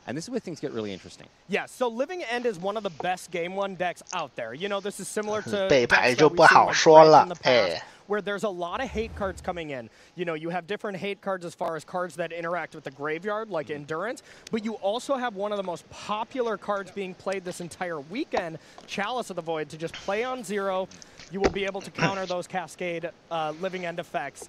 And this is where things get really interesting. Yeah, so Living End is one of the best Game 1 decks out there. You know, this is similar to 背牌就不好说了， where there's a lot of hate cards coming in. You know, you have different hate cards as far as cards that interact with the graveyard, like Endurance, but you also have one of the most popular cards being played this entire weekend, Chalice of the Void, to just play on 0, you will be able to counter those Cascade living end effects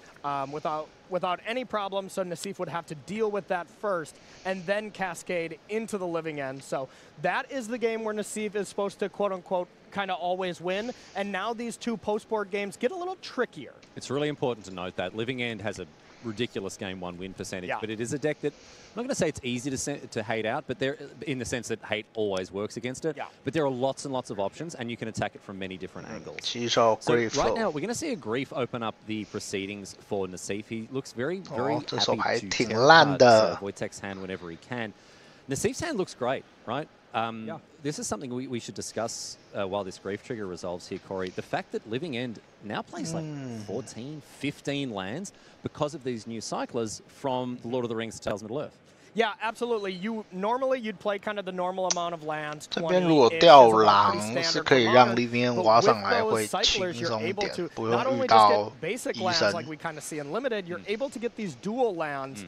without any problem. So Nassif would have to deal with that first and then Cascade into the living end. So that is the game where Nassif is supposed to, quote unquote, kind of always win. And now these two post-board games get a little trickier. It's really important to note that Living End has a ridiculous game 1 win percentage, but it is a deck that, I'm not going to say it's easy to hate out, but there, in the sense that hate always works against it. But there are lots and lots of options, and you can attack it from many different angles. So right now, we're going to see a Grief open up the proceedings for Nassif. He looks very, very happy to Wojtek's hand whenever he can. Nassif's hand looks great, right? This is something we should discuss while this Grief trigger resolves here, Corey. The fact that Living End now plays like 14, 15 lands because of these new cyclers from the Lord of the Rings Tales of Middle-earth. Yeah, absolutely. Normally you'd play kind of the normal amount of lands. 这边如果掉狼是可以让Living End挖上来会轻松一点，不用遇到医生。 like we kind of see in Limited, you're able to get these dual lands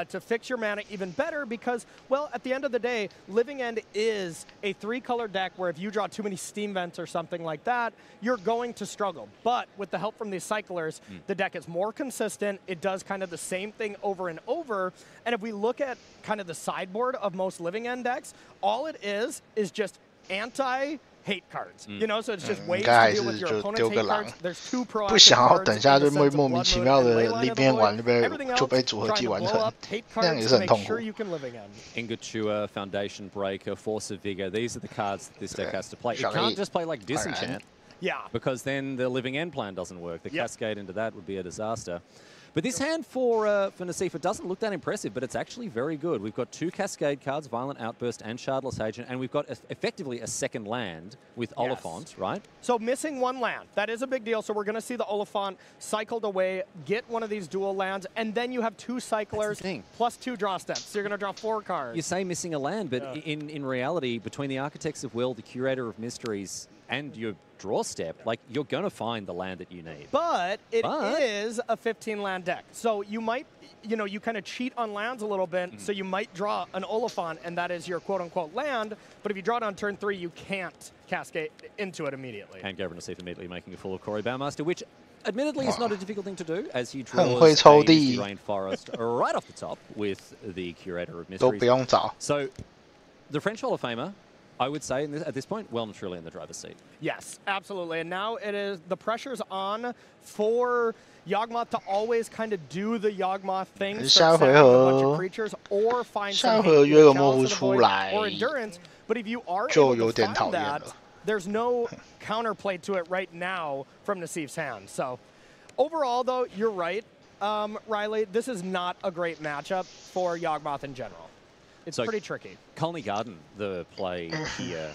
to fix your mana even better because, well, at the end of the day, Living End is a 3-color deck where if you draw too many Steam Vents or something like that, you're going to struggle. But with the help from these cyclers, the deck is more consistent. It does kind of the same thing over and over. And if we look at kind of the sideboard of most Living End decks, all it is just anti-hate cards. You know, so it's just ways to deal with your opponent's hate cards. There's 2 proactive cards. 不想要等下就会莫名其妙的Living End玩就被组合技完成，那样也是很痛苦。Ingatua, Foundation Breaker, Force of Vigor, these are the cards that this deck has to play. It can't just play like Disenchant. Because then the Living End plan doesn't work. The Cascade into that would be a disaster. But this hand for Nassif, it doesn't look that impressive, but it's actually very good. We've got 2 Cascade cards, Violent Outburst and Shardless Agent, and we've got effectively a second land with Oliphant, right? So missing 1 land, that is a big deal. So we're going to see the Oliphant cycled away, get one of these dual lands, and then you have 2 cyclers plus 2 draw steps. So you're going to draw 4 cards. You say missing a land, but in reality, between the Architects of Will, the Curator of Mysteries, and your draw step, like, you're going to find the land that you need. But it is a 15-land deck. So you might, you know, you kind of cheat on lands a little bit, so you might draw an Oliphant, and that is your quote-unquote land, but if you draw it on turn 3, you can't cascade into it immediately. And Gavin Nassif immediately making a fool of Corey Bowmaster, which admittedly is not a difficult thing to do, as he draws the Rainforest right off the top with the Curator of Mysteries. So the French Hall of Famer, I would say at this point, well and truly in the driver's seat. Yes, absolutely. And now it is, the pressure's on for Yawgmoth to always kind of do the Yawgmoth thing, start sending a bunch of creatures, or find some or endurance. But if you are able to find that, there's no counterplay to it right now from Nassif's hand. So overall, though, you're right, Riley. This is not a great matchup for Yawgmoth in general. It's pretty tricky. Colney Garden, the play here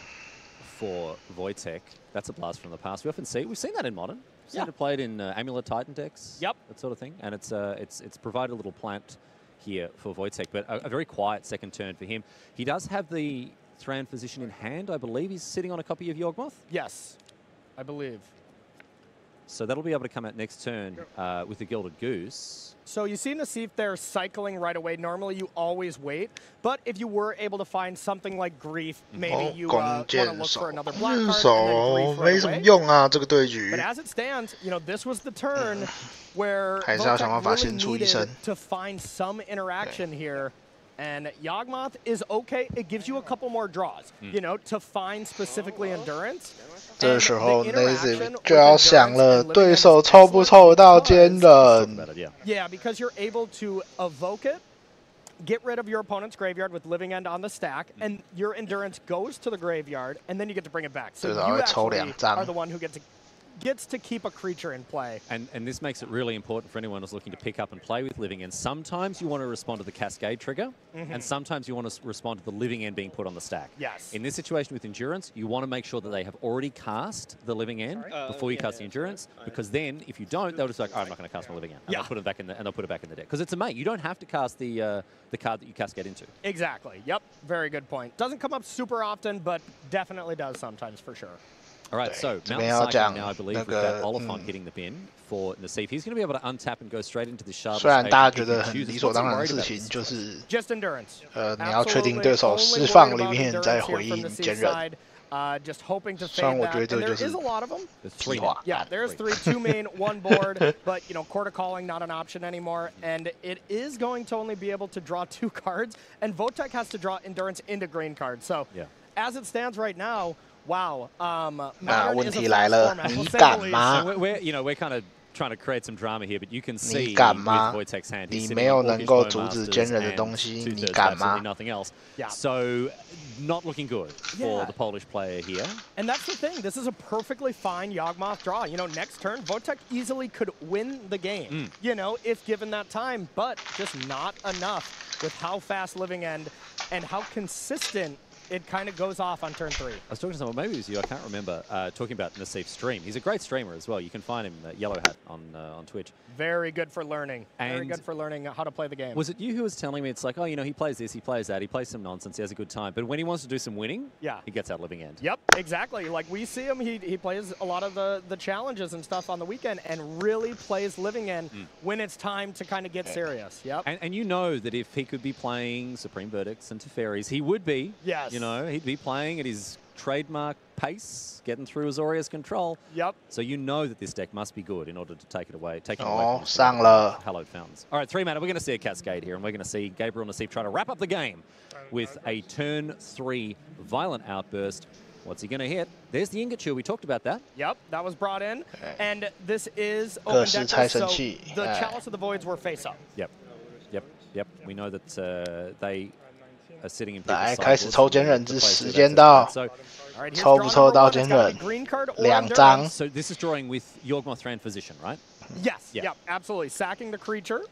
for Wojtek. That's a blast from the past. We've seen that in Modern. We've seen it played in Amulet Titan decks. That sort of thing. And it's provided a little plant here for Wojtek, but a very quiet second turn for him. He does have the Thran Physician in hand. I believe he's sitting on a copy of Yawgmoth. Yes, I believe. So that'll be able to come out next turn with the Gilded Goose. So you see Nassif there cycling right away. Normally you always wait, but if you were able to find something like Grief, maybe you want to look for another black card and then Grief right away. But as it stands, you know, this was the turn where Wojtek really needed to find some interaction here. And Yawgmoth is okay. It gives you a couple more draws, you know, to find specifically endurance. 这时候 Nassif 就要想了，对手抽不抽到坚韧 Yeah, because you're able to evoke it, get rid of your opponent's graveyard with Living End on the stack, and your endurance goes to the graveyard, and then you get to bring it back. So you actually are the one who gets to keep a creature in play. And this makes it really important for anyone who's looking to pick up and play with Living End. Sometimes you want to respond to the Cascade trigger, and sometimes you want to respond to the Living End being put on the stack. Yes. In this situation with Endurance, you want to make sure that they have already cast the Living End before you cast the Endurance, because then if you don't, they'll just be like, oh, I'm not going to cast my Living End. And they'll put it back in the, and they'll put it back in the deck. Because it's a mate. You don't have to cast the card that you Cascade into. Exactly. Yep. Very good point. Doesn't come up super often, but definitely does sometimes for sure. All right, so Mountain Cycling now, I believe, with that Oliphant hitting the bin for Nassif. He's going to be able to untap and go straight into the Shardless. 虽然大家觉得很理所当然的事情，就是 just endurance. 你要确定对手释放里面再回应坚韧。Just hoping to fade that. And there is a lot of them. There's 3. Yeah, there's 3. 2 main, 1 board. But, you know, quarter calling, not an option anymore. And it is going to only be able to draw 2 cards. And Votek has to draw Endurance into green cards. So, as it stands right now, wow. Modern is a fast format. We'll say the least. So we're kind of trying to create some drama here, but you can see with Voitek's hand, he's sitting on absolutely nothing else. So not looking good for the Polish player here. And that's the thing. This is a perfectly fine Yawgmoth draw. You know, next turn, Votek easily could win the game, you know, if given that time, but just not enough with how fast Living End and how consistent it kind of goes off on turn 3. I was talking to someone, maybe it was you, I can't remember, talking about Nassif's stream. He's a great streamer as well. You can find him at Yellow Hat on Twitch. Very good for learning. Very good for learning how to play the game. Was it you who was telling me it's like, oh, you know, he plays this, he plays that, he plays some nonsense, he has a good time. But when he wants to do some winning, he gets out Living End. Yep, exactly. Like we see him, he plays a lot of the challenges and stuff on the weekend and really plays Living End when it's time to kind of get serious. Yep. And you know that if he could be playing Supreme Verdicts and Teferis, he would be. Yes. You know, he'd be playing at his trademark pace, getting through Azorius control. Yep. So you know that this deck must be good in order to take it away. From hallowed fountains. All right, 3 mana. We're going to see a cascade here, and we're going to see Gabriel Nassif try to wrap up the game with a turn 3 violent outburst. What's he going to hit? There's the Ingot Chew. We talked about that. Yep, that was brought in. And this is open deck, so the Chalice of the Voids were face up. Yep. We know that they are sitting in 开始抽坚忍之时间到，抽不抽到坚忍？2张。 So this is drawing with Yawgmoth Thran position, right? Yes. Yep. Absolutely. Sacking the creature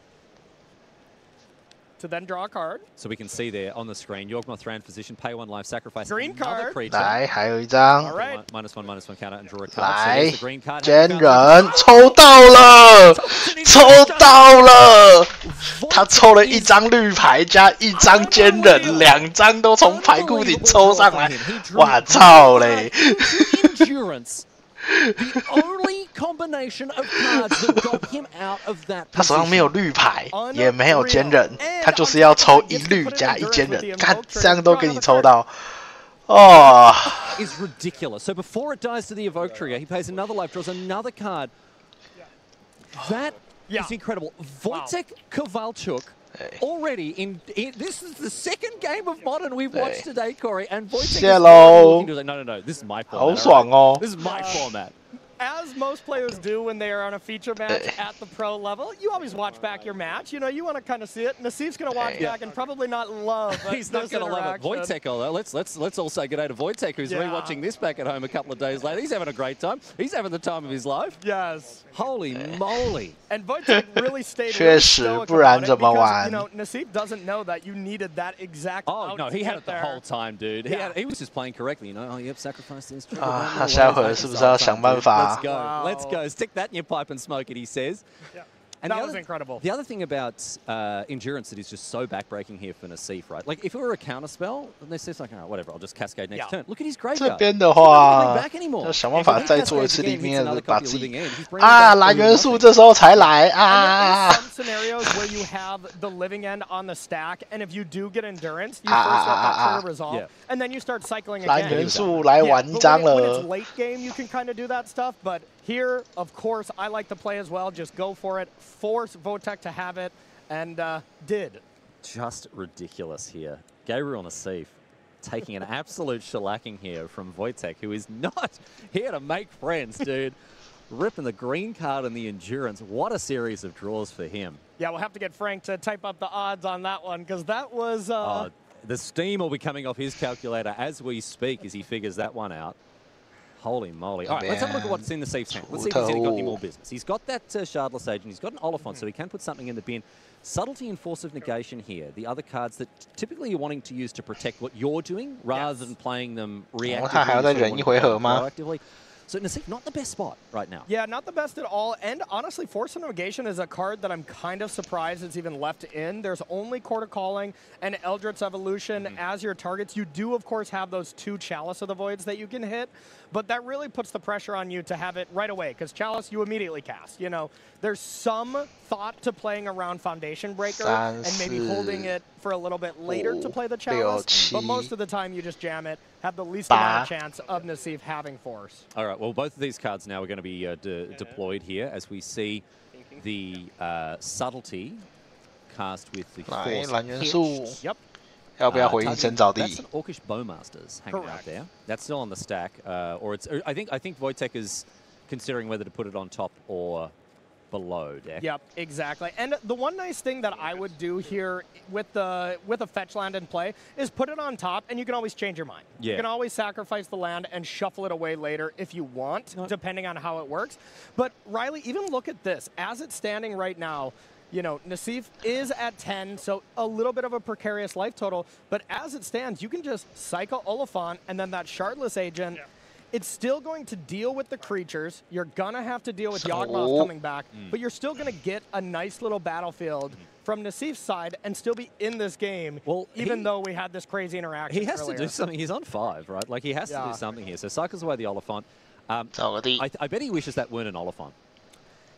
to then draw a card. So we can see there on the screen, Yawgmoth Thran position, pay 1 life, sacrifice green another card. creature. 来，还有一张。-1/-1 counter and draw a card. 来 So green card. 坚忍抽到了，抽到了。他抽了1张绿牌加1张坚忍，2张都从牌库里抽上来。哇操嘞！ The only combination of cards that got him out of that 他手上没有绿牌，也没有坚忍，他就是要抽1绿加1坚忍，看这样都给你抽到，哦。 is ridiculous. So before it dies to the Evoke Trigger, he pays another life, draws another card. That is incredible. Wojtek Kowalczuk. Already in this is the 2nd game of Modern we've watched today, Corey, and Wojtek is looking to like, no, this is my format. 好爽哦！ This is my format. As most players do when they are on a feature match at the pro level, you always watch back your match. You know, you want to kind of see it. Nassif's going to watch back and probably not love. He's not going to love it. Wojtek, although let's all say good day to Wojtek, who's rewatching this back at home a couple of days later. He's having a great time. He's having the time of his life. Yes. Holy moly! And Wojtek really stayed. 确实，不然怎么玩 You know, Nassif doesn't know that you needed that exact. Oh no, he had it the whole time, dude. He was just playing correctly. You know, oh yep, sacrifice this. 他下回是不是要想办法 Let's go. Let's go. Stick that in your pipe and smoke it, he says. And that was incredible. The other thing about Endurance that is just so backbreaking here for Nassif, right? Like, if it were a counter spell, Nassif's like, all right, whatever, I'll just cascade next turn. Look at his 这 graveyard. 边的话，要想办法再做一次立面，把自己蓝元素这时候才来啊！ Some scenarios where you have the Living End on the stack, and if you do get Endurance, you first let that trigger resolve, and then you start cycling again. 蓝元素来玩一张 When 了 it's。late game, you can kind of do that stuff, but here, of course, I like to play as well. Just go for it. Force Votek to have it, and did. Just ridiculous here. Gabriel Nassif taking an absolute shellacking here from Wojtek, who is not here to make friends, dude. Ripping the green card and the Endurance. What a series of draws for him. Yeah, we'll have to get Frank to type up the odds on that one, because that was... the steam will be coming off his calculator as we speak as he figures that one out. Holy moly. All right, let's have a look at what's in Nassif's hand. Let's see if he's got any more business. He's got that Shardless Agent. He's got an Oliphant, so he can put something in the bin. Subtlety and Force of Negation here. The other cards that typically you're wanting to use to protect what you're doing rather than playing them reactively. So Nassif, not the best spot right now. Yeah, not the best at all. And honestly, Force of Negation is a card that I'm kind of surprised it's even left in. There's only Quarter Calling and Eldritch Evolution as your targets. You do, of course, have those 2 Chalice of the Voids that you can hit. but that really puts the pressure on you to have it right away, because Chalice you immediately cast. You know, there's some thought to playing around Foundation Breaker and maybe holding it for a little bit later to play the Chalice, but most of the time you just jam it, have the least amount of chance of Nassif having force. All right, well, both of these cards now are going to be deployed here as we see the subtlety cast with the force. Yep. 要不要回应神早地 That's an Orcish Bowmasters hanging out there. That's still on the stack, or it's. I think Wojtek is considering whether to put it on top or below deck. Yep, exactly. And the one nice thing that I would do here with a fetch land in play is put it on top, and you can always change your mind. Yeah. You can always sacrifice the land and shuffle it away later if you want, depending on how it works. But Riley, even look at this. As it's standing right now, you know, Nassif is at 10, so a little bit of a precarious life total. But as it stands, you can just cycle Oliphant and then that Shardless Agent. Yeah. It's still going to deal with the creatures. You're going to have to deal with Yawgmoth coming back, but you're still going to get a nice little battlefield from Nassif's side and still be in this game, even though we had this crazy interaction. He has to do something. He's on 5, right? Like, he has to do something here. So cycles away the Oliphant. I bet he wishes that weren't an Oliphant.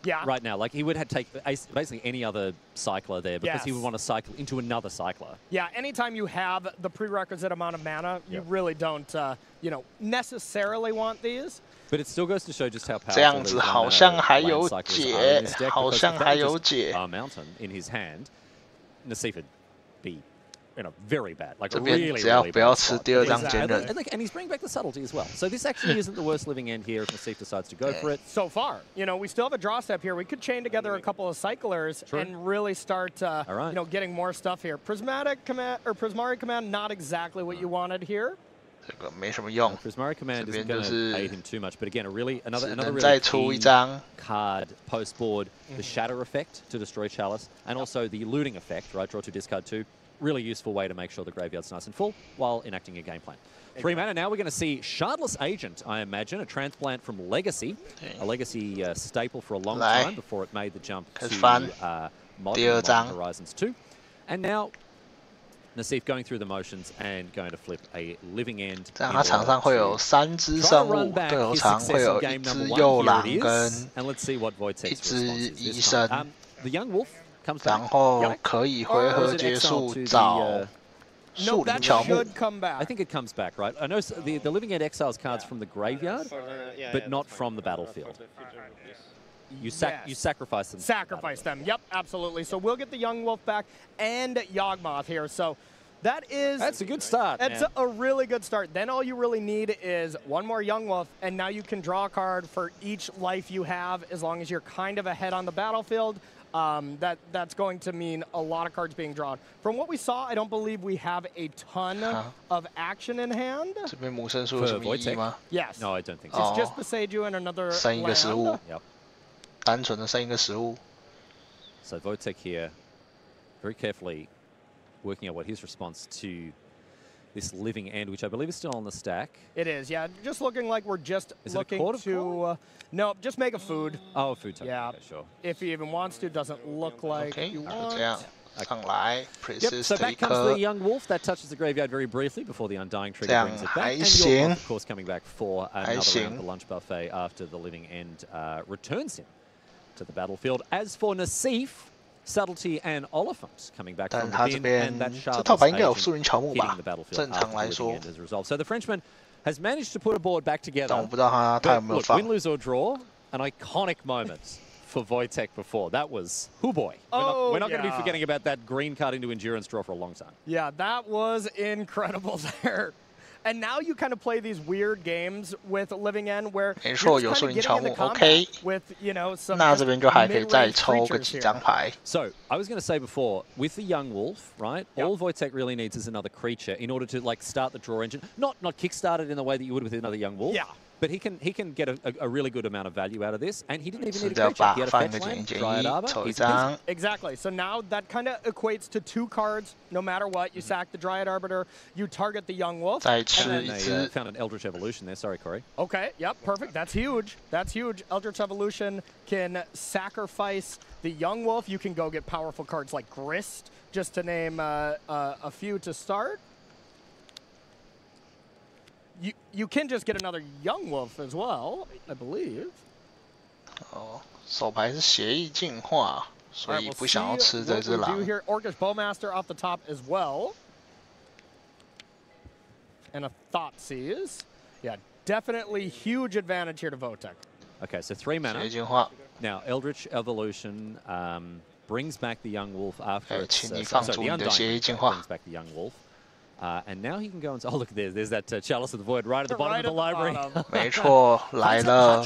Yeah. Right now, like he would have take basically any other cycler there because he would want to cycle into another cycler. Yeah, anytime you have the prerequisite amount of mana, you really don't, you know, necessarily want these. But it still goes to show just how powerful 这样子好像还有解，好像还有 Mountain in his hand, Nassif would be, you know, very bad. Like 这边 really, 只要 really 不要 bad 吃 spot. 第二张坚韧。 And he's bringing back the subtlety as well. So this actually isn't the worst living end here if Nassif decides to go for it. So far, you know, we still have a draw step here. We could chain together a couple of cyclers and really start, you know, getting more stuff here. Prismatic command or Prismari command, not exactly what you wanted here. 这个没什么用。 Prismari command isn't going to aid him too much, but again, another 再 really 出一 key 张 card post board, the shatter effect to destroy Chalice, and also the looting effect, right? Draw 2, discard 2. Really useful way to make sure the graveyard's nice and full while enacting your game plan. 3 mana. Now we're going to see Shardless Agent, I imagine, a transplant from Legacy, a Legacy staple for a long time before it made the jump to Modern Horizons 2. And now Nassif going through the motions and going to flip a living end. 这样他场上会有3只生物，队友场会有1只幼狼跟1只医生。 The Young Wolf comes back. 然后可以回合结束找树林乔木。 I think it comes back, right? I know the Living End exiles cards from the graveyard, but not from the battlefield. You sacrifice them. Sacrifice them. Yep, absolutely. So we'll get the Young Wolf back and Yawgmoth here. So that's a good start. That's a really good start. Then all you really need is one more Young Wolf, and now you can draw a card for each life you have as long as you're kind of ahead on the battlefield. That's going to mean a lot of cards being drawn. From what we saw, I don't believe we have a ton of action in hand. 这边母生树有什么意义吗？ Yes. No, I don't think so. It's just beside you and another 生一个食物 land. 单纯的生一个食物。 So Wojtek here, very carefully working out what his response to this living end, which I believe is still on the stack. It is, yeah. Just looking like we're just looking to... no, just make a food. Oh, a food token. Yeah, okay, sure. If he even wants to, doesn't look like you want. 这样上来 Yep, so back comes the Young Wolf. That touches the graveyard very briefly before the Undying Trigger 这样 brings it back. 还 And 行 Yawgmoth, of course, coming back for another round of the lunch buffet after the living end returns him to the battlefield. As for Nassif, Subtlety and Oliphant coming back from the bin, and that Shardless Agent hitting the battlefield after the living end has resolved. So the Frenchman has managed to put a board back together. 但我不知道他有没有 Look, 放。 win, lose or draw, an iconic moment for Wojtek before. That was, hoo boy. We're not going to be forgetting about that green card into endurance draw for a long time. Yeah, that was incredible there. And now you kind of play these weird games with Living End where 没错，有树林乔木 OK。 with, you know, some 那这边就还可以再抽个几张牌。 So I was going to say before, with the Young Wolf, right? All Wojtek really needs is another creature in order to like start the draw engine. Not kickstart it in the way that you would with another Young Wolf. Yeah. But he can get a really good amount of value out of this, and he didn't even need a creature. He had a fetch land, Dryad Arbor. He's busy. Exactly. So now that kind of equates to 2 cards. No matter what, you sack the Dryad Arbiter, you target the Young Wolf. 再吃 And 一 then 只 they found an Eldritch Evolution there. Sorry, Corey. Okay, yep, perfect. That's huge. That's huge. Eldritch Evolution can sacrifice the Young Wolf. You can go get powerful cards like Grist, just to name a few to start. you can just get another Young Wolf as well, I believe. 哦，手牌是协议进化，所以不想要吃这只狼。Here, Orcish Bowmaster off the top as well, and a Thoughtseize. Yeah, definitely huge advantage here to Votek. Okay, so 3 mana. 协议进化。Now Eldritch Evolution brings back the Young Wolf after it's the Undying brings back the Young Wolf. And now he can go and say, oh look, there's that Chalice of the Void right at the bottom of the library. 没错，来了。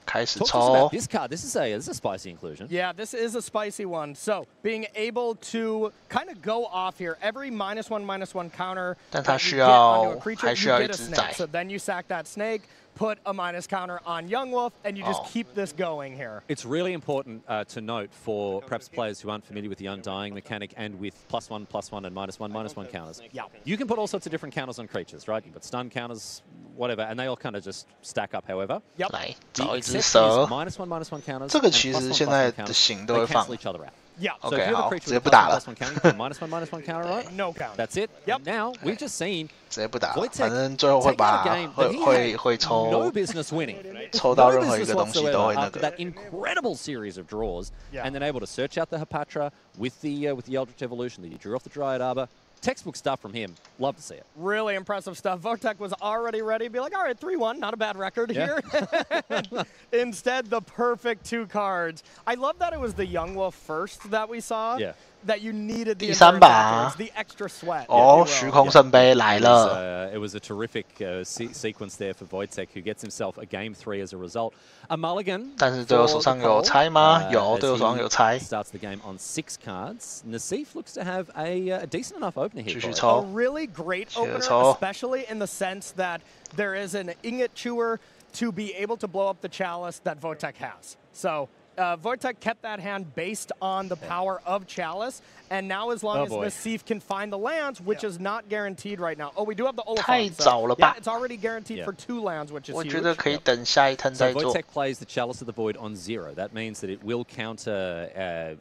开始抽。 This card, this is a spicy inclusion. Yeah, this is a spicy one. So being able to kind of go off here, every -1/-1 counter 但它 that 需 you get 要 onto a creature, 还需 you 要一 get a 只 snake. 仔。 So then you sack that snake, put a minus counter on Young Wolf, and you just keep this going here. It's really important to note for perhaps players who aren't familiar with the Undying mechanic and with +1/+1 and -1/-1 counters. Yeah. You can put all sorts of different counters on creatures, right? You've got stun counters, whatever, and they all kind of just stack up, however. Yep. 来，找一只 The 蛇。 -1/-1 counters. 这个其实现在的型都会 they 放 cancel each other out. Yeah. So if OK， you have a 好， creature 直接 with 不打了。 +1/+1 counter, you put -1/-1 counter, right? No count. That's it. Yep. And now we've just seen 直接不打了， Voitek 反正最后会把 take out a game that he had 会抽 no business winning. 抽到 No 任何一 business 个东西都会 whatsoever 那 after 个。 that incredible series of draws, Yeah. and then able to search out the Hapatra with the Eldritch Evolution that you drew off the Dryad Arbor. Textbook stuff from him. Love to see it. Really impressive stuff. Votek was already ready to be like, all right, 3-1, not a bad record Yeah. here. Instead, the perfect 2 cards. I love that it was the Young Wolf first that we saw. Yeah. That you needed the 第3 endurance 把 afterwards, the extra sweat. 哦， if you 虚 will. 空圣杯来了。 It was a terrific sequence there for Voitek, who gets himself a game 3 as a result. A mulligan. 但是队友手上有猜吗？有，队友手上有猜。 Starts the game on 6 cards. Nassif looks to have a decent enough opener here. 继续 A 抽。 really great 接着 opener, 抽。 especially in the sense that there is an ingot chewer to be able to blow up the chalice that Votek has. So Votek kept that hand based on the power of Chalice, and now as long as Nassif can find the lands, which is not guaranteed right now. Oh, we do have the Oliphant. 太早了 So, yeah, 吧？ it's already guaranteed for 2 lands, which is 我 huge. 觉得可以等下一turn 再 So 做。 Voitek plays the Chalice of the Void on 0. That means that it will counter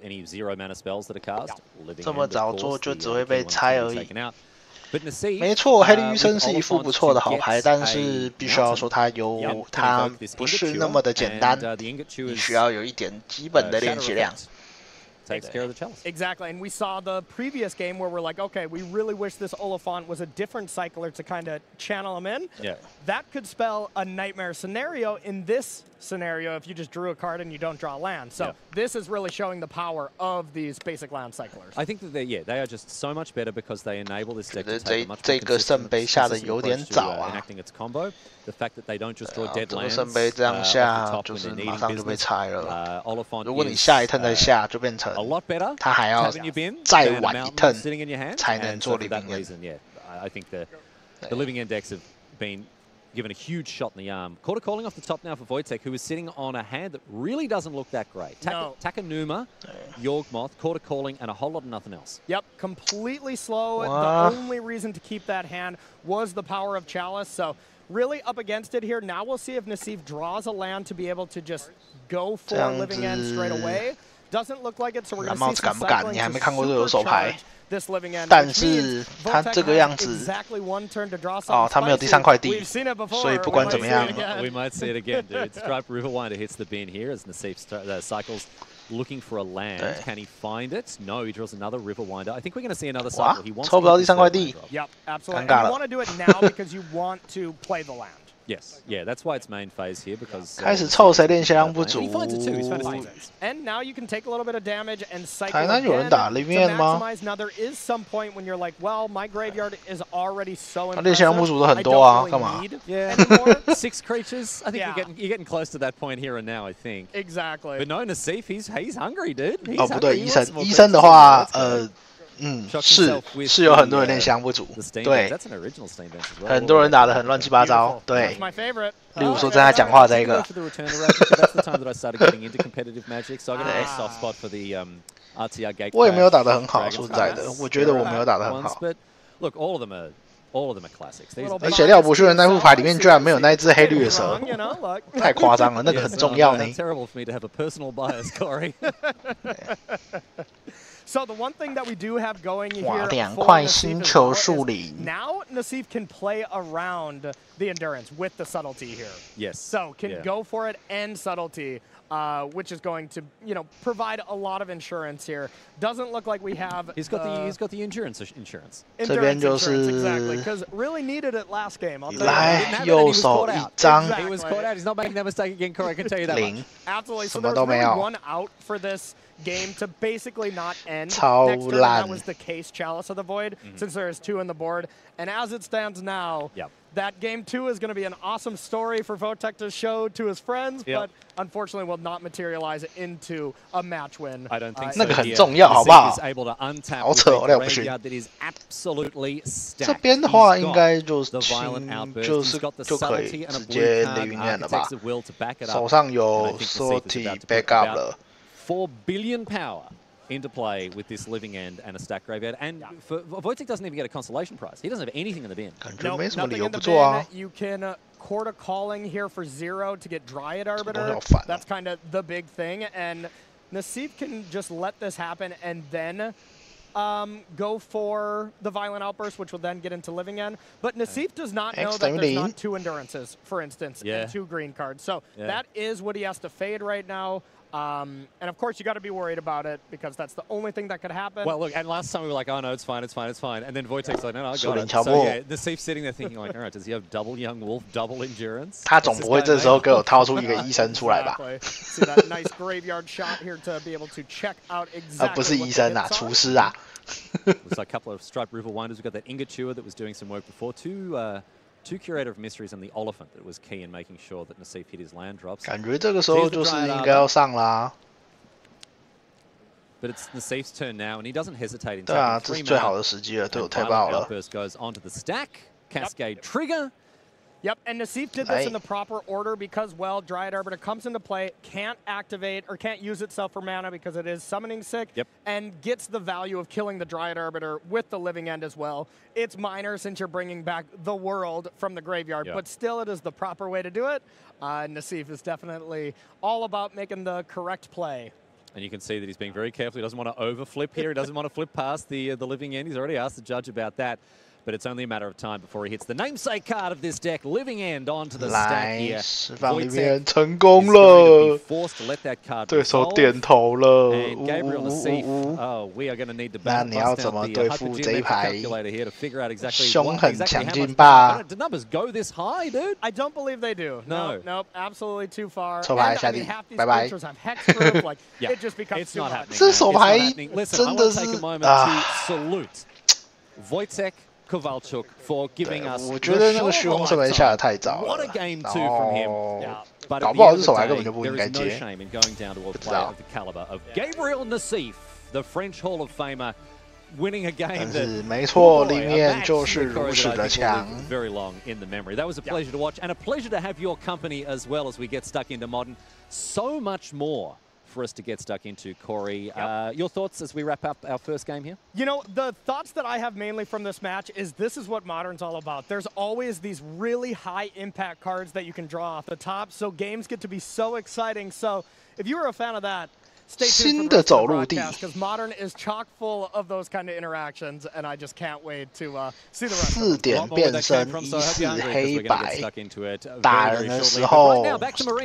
any 0 mana spells that are cast. Living 这么 End, 早 of 做 course, 就 the 只会被 key ones 猜 can 而 be 已。 taken out. But Nassif, 没错，黑绿医生 with 是一副 Oliphant 不错的 to 好牌， get 但 a 是必须要说它它不是那么的简单，你需要有一点基本的练习量。 takes care of the Chalice. Exactly, and we saw the previous game where we're like, okay, we really wish this Oliphant was a different cycler to kind of channel him in. Yeah. That could spell a nightmare scenario in this scenario if you just drew a card and you don't draw land. So this is really showing the power of these basic land cyclers. I think that they are just so much better because they enable this deck to take a much 这 more 个圣杯下的有点早啊。 enacting its combo. The fact that they don't just draw dead 这个 lands 圣杯这样下就 when 是 they're 马 needing 上就被 business. 拆了。 Oliphant 如果你下一 turn 再下，就变成 a lot better. 他还要 Having you been 再 than a 晚一 mountain turn sitting in your hand. 才能 And 做 so for living that end。 reason, yeah, I think the living end decks have been given a huge shot in the arm. Quarter calling off the top now for Voitek, who is sitting on a hand that really doesn't look that great. Takanuma, Yawgmoth, quarter calling, and a whole lot of nothing else. Yep, completely slow. Wow. The only reason to keep that hand was the power of Chalice. So really up against it here. Now we'll see if Nassif draws a land to be able to just go for living end straight away. Doesn't look like it, so we're going to see some cycling to supercharge this living end. 但是他这个样子， exactly one turn to draw 哦，他没有第3块地， We've seen it before. 所以不管怎么样 We might see it again, dude. Striped Riverwinder hits the bin here as Nassif cycles looking for a land. Can he find it? No, he draws another Riverwinder. I think we're going to see another cycle. He wants 抽不到第3块地。 Yep, absolutely. And you want to do it now because you want to play the land. Yes, yeah, that's why it's main phase here because 开始凑谁练习量不足。 He finds it too. He's found it. And now you can take a little bit of damage and cycle 台南有人 again 打 to living end 吗？ maximize. Now there is some point when you're like, well, my graveyard is already so 练习量不足的很多啊，干嘛？ Yeah, 6 creatures. I think you're getting close to that point here and now. I think. Exactly. But no, Nassif, he's hungry, dude. He's 哦，不对， hungry. 医生的话，是有很多人练习量不足，对，很多人打得很乱七八糟，对。例如说，跟他讲话这个。我也没有打得很好，说实在的，我觉得我没有打得很好。 Look, all of them are classics. 而且廖博逊的那副牌里面居然没有那一只黑绿的蛇，太夸张了，那个很重要呢。So the one thing that we do have going here 哇，2 for 块 Nassif 星 as 球 well 树 is 林。 now Nassif can play around the endurance with the subtlety here. Yes. So can go for it and subtlety, which is going to provide a lot of insurance here. Doesn't look like we have. He's got the endurance insurance. 这边就 exactly 是 because really needed it last game. 来右手一张 He was caught out. He's not making that mistake again, Corey. I can tell you that much. Absolutely. So 什么 there's 都没 really 有 one out for this game to basically not end. 超 Next turn, 烂 that was the case Chalice of the Void, since there is 2 on the board. And as it stands now, that game 2 is going to be an awesome story for Votek to show to his friends, but unfortunately will not materialize into a match win. I don't think so. 那个很重要，好不好？ Is able to untap 好扯，我了不起。 that is absolutely stacked. 这边的话应该就 the violent outburst. 就 He's 是 got the 就可以 subtlety and a 直接 blue 凌 card, 念了吧 architects of will to back it up. 手上有 And I think Nassif is Sorty about to put backup about 了。 4 billion power into play with this living end and a stack graveyard. And Votek doesn't even get a consolation prize. He doesn't have anything in the bin. Nope, nothing in the bin. You can Court of Calling here for 0 to get Dryad Arbiter. That's kind of the big thing. And Nassif can just let this happen and then go for the Violent Outburst, which will then get into Living End. But Nassif does not know that there's not 2 Endurances, for instance, and 2 green cards. So that is what he has to fade right now. And of course, you got to be worried about it because that's the only thing that could happen. Well, look, and last time we were like, oh no, it's fine, it's fine, it's fine. And then Voitek's like, no, no, I got it. So yeah, Nassif's sitting there thinking like, all right, does he have double Young Wolf, double endurance? 他总不会这时候给我掏出一个医生出来吧？ See that nice graveyard shot here to be able to check out exactly 不是医生啊，厨师啊。 Looks like a couple of Stripe River Winders. We've got that Ingatua that was doing some work before. Two Curator of Mysteries and the Oliphant that was key in making sure that Nassif hit his land drops. 感觉这个时候就是应该要上啦。 But it's Nassif's turn now, and he doesn't hesitate in 对啊， taking 这是 3 最 mana. 好的时机了，对我太 And 爆 Violent 了。 Outburst goes onto the stack. Cascade Trigger. Yep, and Nassif did this in the proper order because, well, Dryad Arbiter comes into play, can't activate or can't use itself for mana because it is summoning sick, and gets the value of killing the Dryad Arbiter with the Living End as well. It's minor since you're bringing back the world from the graveyard, but still it is the proper way to do it. Nassif is definitely all about making the correct play. And you can see that he's being very careful. He doesn't want to overflip here. He doesn't want to flip past the Living End. He's already asked the judge about that. But it's only a matter of time before he hits the namesake card of this deck, Living End, onto the stack here. 释放Living End成功了， forced to let that card 对手点头了。 And Gabriel Nassif, oh, we are going to need to 那你要怎么对付这一排 here to figure out exactly 凶狠 exactly 强 how 劲 much 吧？ The numbers go this high, dude. I don't believe they do. No. Nope, absolutely too far. 手牌 And, 下 I 地 mean, half these 拜拜 creatures have hexproof, like it just becomes It's too not much. happening. 这手牌 Listen, I 真 want 的 to take a 是 moment 啊 to salute Wojtek Kowalczuk for giving us 我觉得那个虚空射门下的太早 What 了 a game 2然 from him. 后 But 搞 at 不 the 好 end 这 of 手 the 牌根本 day, 就不应 there 该 is no 接。 shame in going down to a 不知 player 道 of the caliber of Gabriel Nassif, the French Hall of Famer, winning a game 但 that 是没错， boy, 里 a 面 match 就是 that 如 Corey 此 that I 的 think will 强。 live very long in the memory. That was a pleasure to watch and a pleasure to have your company as well as we get stuck into Modern. So much more for us to get stuck into, Corey. Your thoughts as we wrap up our first game here? You know, the thoughts that I have mainly from this match is this is what Modern's all about. There's always these really high impact cards that you can draw off the top, so games get to be so exciting. So if you were a fan of that, stay tuned for the rest of the broadcast because Modern is chock full of those kind of interactions, and I just can't wait to see the rest of 4 them. 点变身1/4黑白，打人的时候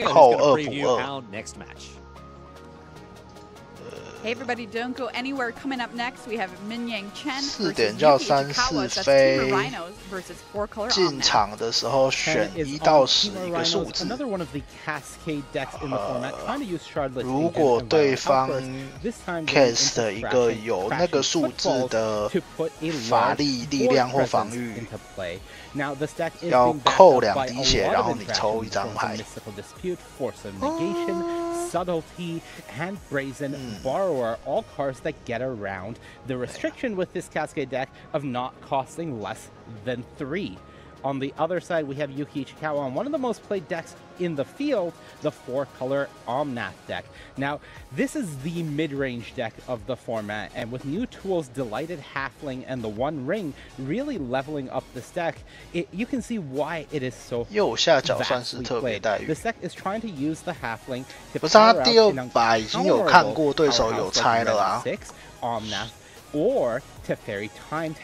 扣2补2。 Hey everybody, don't go anywhere. Coming up next, we have Min Yang Chen 4 versus 点叫 Yuki 3 Ishikawa. 4 That's 飞 Team Rhinos versus 4-color 进场的时候选1到10一个数字。 Another one of the cascade decks in the format, trying to use Shardless 如果对方 cast 一个有那个数字的法力、力量或防御，要扣2滴血，然后你抽1张牌。 Subtlety, and Brazen Borrower, all cards that get around the restriction with this Cascade deck of not costing less than 3. On the other side, we have Yuki Ishikawa on one of the most played decks in the field, the 4-color Omnath deck. Now, this is the mid-range deck of the format, and with new tools, Delighted Halfling and the One Ring really leveling up this deck, you can see why it is so 右下角算是特别待遇。 This deck is trying to use the Halfling to 不是他第2把已经有看过对手有猜了啊。Omnath or Teferi Time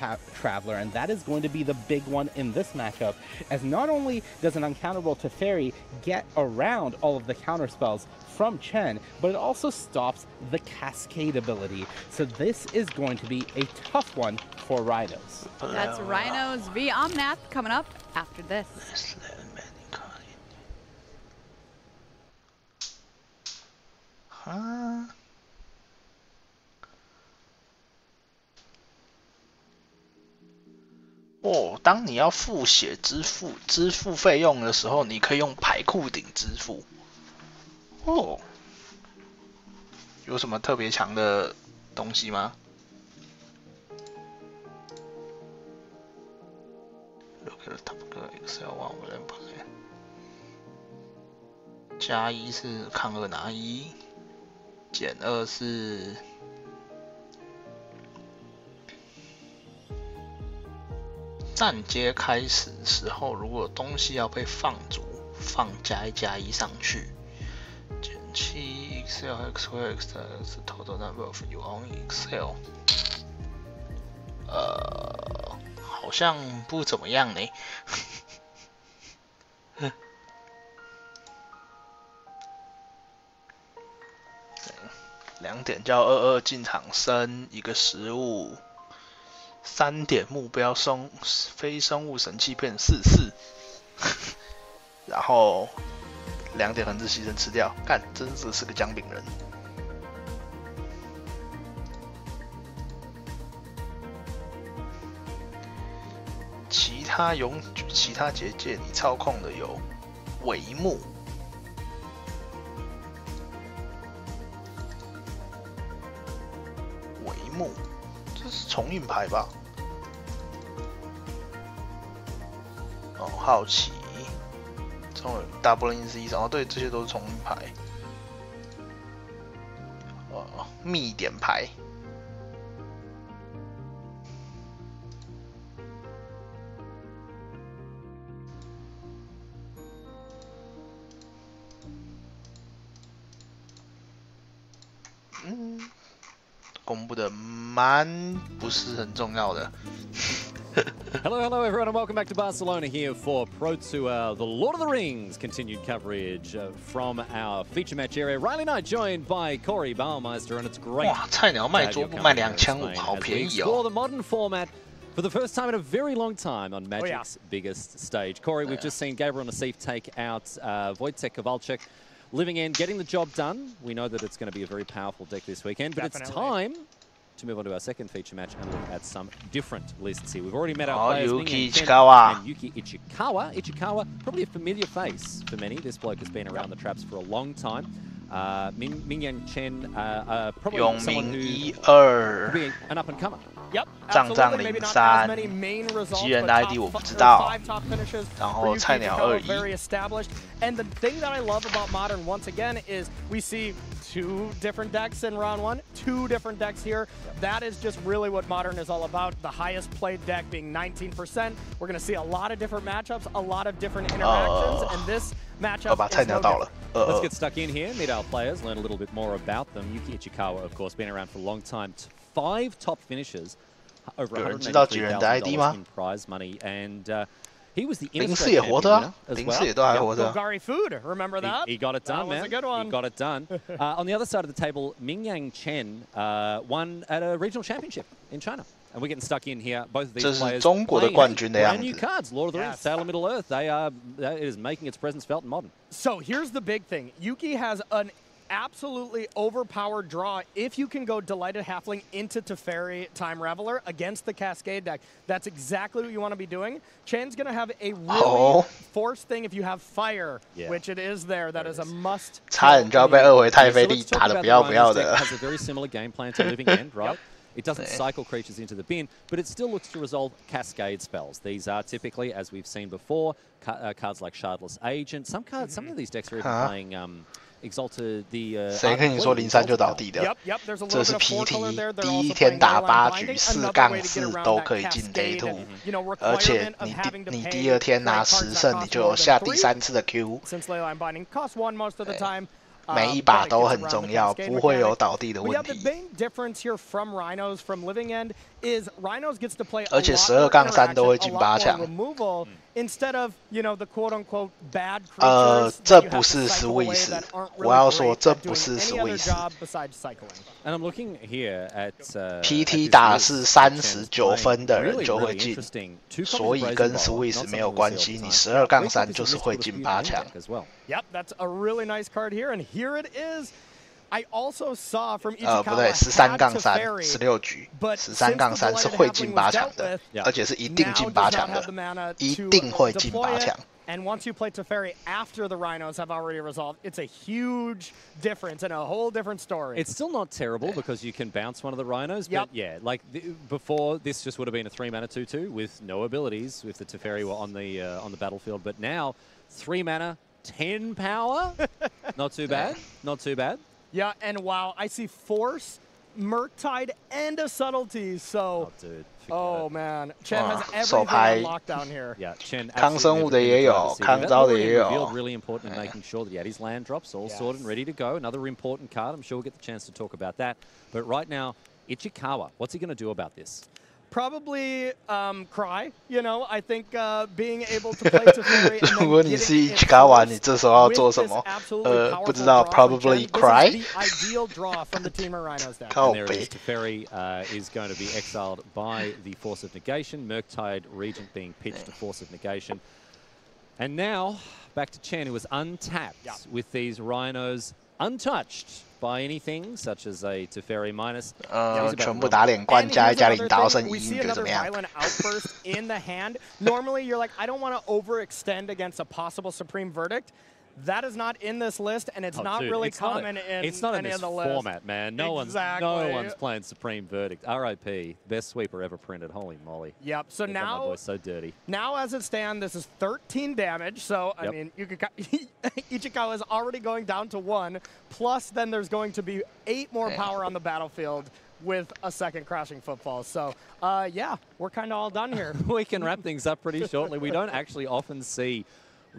Traveler, and that is going to be the big one in this matchup, as not only does an uncounterable Teferi get around all of the counter spells from Chen, but it also stops the Cascade ability. So this is going to be a tough one for Rhinos. That's Rhinos v Omnath coming up after this.哦，当你要付血支付费用的时候，你可以用牌库顶支付。哦，有什么特别强的东西吗？Look at the top Excel 1我来牌。+1是抗2拿1，-2是。站阶开始时候，如果东西要被放逐，放+1上去，减7 Excel x square x times the total number of you on Excel。好像不怎么样呢。2点叫22进场升1个食物。3点目标非生物神器变44，然后2点横置牺牲吃掉，干，真是个姜饼人。其他结界你操控的有帷幕。这是重印牌吧？哦，好奇，WNC 哦，对，这些都是重印牌。密点牌。公布的蛮不是很重要的。Hello, everyone, and welcome back to Barcelona here for Pro Tour, the Lord of the Rings continued coverage from our feature match area. Riley Knight joined by Corey Baumeister, and it's great. 哇，菜鸟卖桌布卖2500，好便宜哦。Explore the modern format for the first time in a very long time on Magic's biggest stage. Corey, we've just seen Gabriel Nassif take out Wojtek Kowalczyk. Living in, getting the job done. We know that it's going to be a very powerful deck this weekend, but it's time to move on to our second feature match and look at some different lists here. We've already met our players, Yuki Ichikawa. And Yuki Ichikawa. Ichikawa, probably a familiar face for many. This bloke has been around the traps for a long time. Mingyang Chen, probably someone who could be an up-and-comer. Yep, 账账03 GNID 我不知道，然后菜鸟21。And the thing that I love about Modern once again is we see 2 different decks in round 1, 2 different decks here. That is just really what Modern is all about. The highest played deck being 19%. We're going to see a lot of different matchups, a lot of different interactions, and this matchup is no different. Let's get stuck in here, meet our players, learn a little bit more about them. Yuki Ichikawa, of course, been around for a long time. 5 top finishes, over $183,000 in prize money, and he was the Innistrad champion as well. Golgari Food, remember that? He got it done, man. That was a good one. He got it done. On the other side of the table, Mingyang Chen won at a regional championship in China. And we're getting stuck in here. Both of these players playing brand new cards. Lord of the Rings, Sailor Middle Earth. It is making its presence felt in Modern. So here's the big thing. Yuki has an absolutely overpowered draw if you can go Delighted Halfling into Teferi Time Reveler against the Cascade deck. That's exactly what you want to be doing. Chen's going to have a really force thing if you have fire, which it is there. That is a must. 差点就要被2回太妃力打得不要不要的。 Has a very similar game plan to Living End, right? It doesn't cycle creatures into the bin, but it still looks to resolve Cascade spells. These are typically, as we've seen before, cards like Shardless Agent. Some of these decks are even playing Exalted the 谁跟你说03就倒地的？这是 PT 第一天打8局4-4都可以进 Day2，而且你第2天拿10胜，你就有下第3次的 Q。每一把都很重要，不会有倒地的问题。 The main difference here from Rhinos from Living End is Rhinos gets to play 而且12-3都会进8强。 Instead of the quote unquote bad creatures. 这不是 Swiss， 我要说这不是 Swiss。 And I'm looking here at PT 打是39分的人就会进，所以跟 Swiss 没有关系，你12-3就是会进8强。 Yep, that's a really nice card here, and here it is. I also saw from Ichikawa 不对，13-3 16局，13-3是会进8强的，而且是一定进8强的，一定会进8强。 And once you play Teferi after the Rhinos have already resolved, it's a huge difference and a whole different story. It's still not terrible because you can bounce one of the Rhinos, but yeah, like before this just would have been a 3-mana 2/2 with no abilities if the Teferi were on the battlefield, but now 3 mana, 10 power, not too bad, not too bad. Yeah, and wow, I see Force, Murktide, and a Subtlety, so... Oh man, Chen has everything on lockdown here. Yeah, Chen 康生物的也有，康招的也有。 Really important in making sure that he had his land drops all sorted and ready to go. Another important card. I'm sure we'll get the chance to talk about that. But right now, Ichikawa, what's he going to do about this? Probably cry. I think being able to play Teferi. 如果你是 Ichikawa， 你这时候要做什么？不知道 ，probably cry. 靠北。 Teferi is going to be exiled by the Force of Negation. Murktide Regent being pitched to Force of Negation. And now back to Chen, who was untapped with these Rhinos untouched by anything such as a Teferi minus. 全部打脸冠加0打到剩1，你觉得怎么样？ outburst in the hand. Normally, you're like, I don't want to overextend against a possible Supreme Verdict. That is not in this list, and it's not really common in it's not in any this of the list. format, man. No one's playing Supreme Verdict. R.I.P. Best sweeper ever printed. Holy moly. Yep. So now, my voice so dirty. Now, as it stands, this is 13 damage. So I mean, Ichikawa is already going down to 1. Plus, then there's going to be 8 more power on the battlefield with a second crashing footfall. So yeah, we're kind of all done here. We can wrap things up pretty shortly. We don't actually often see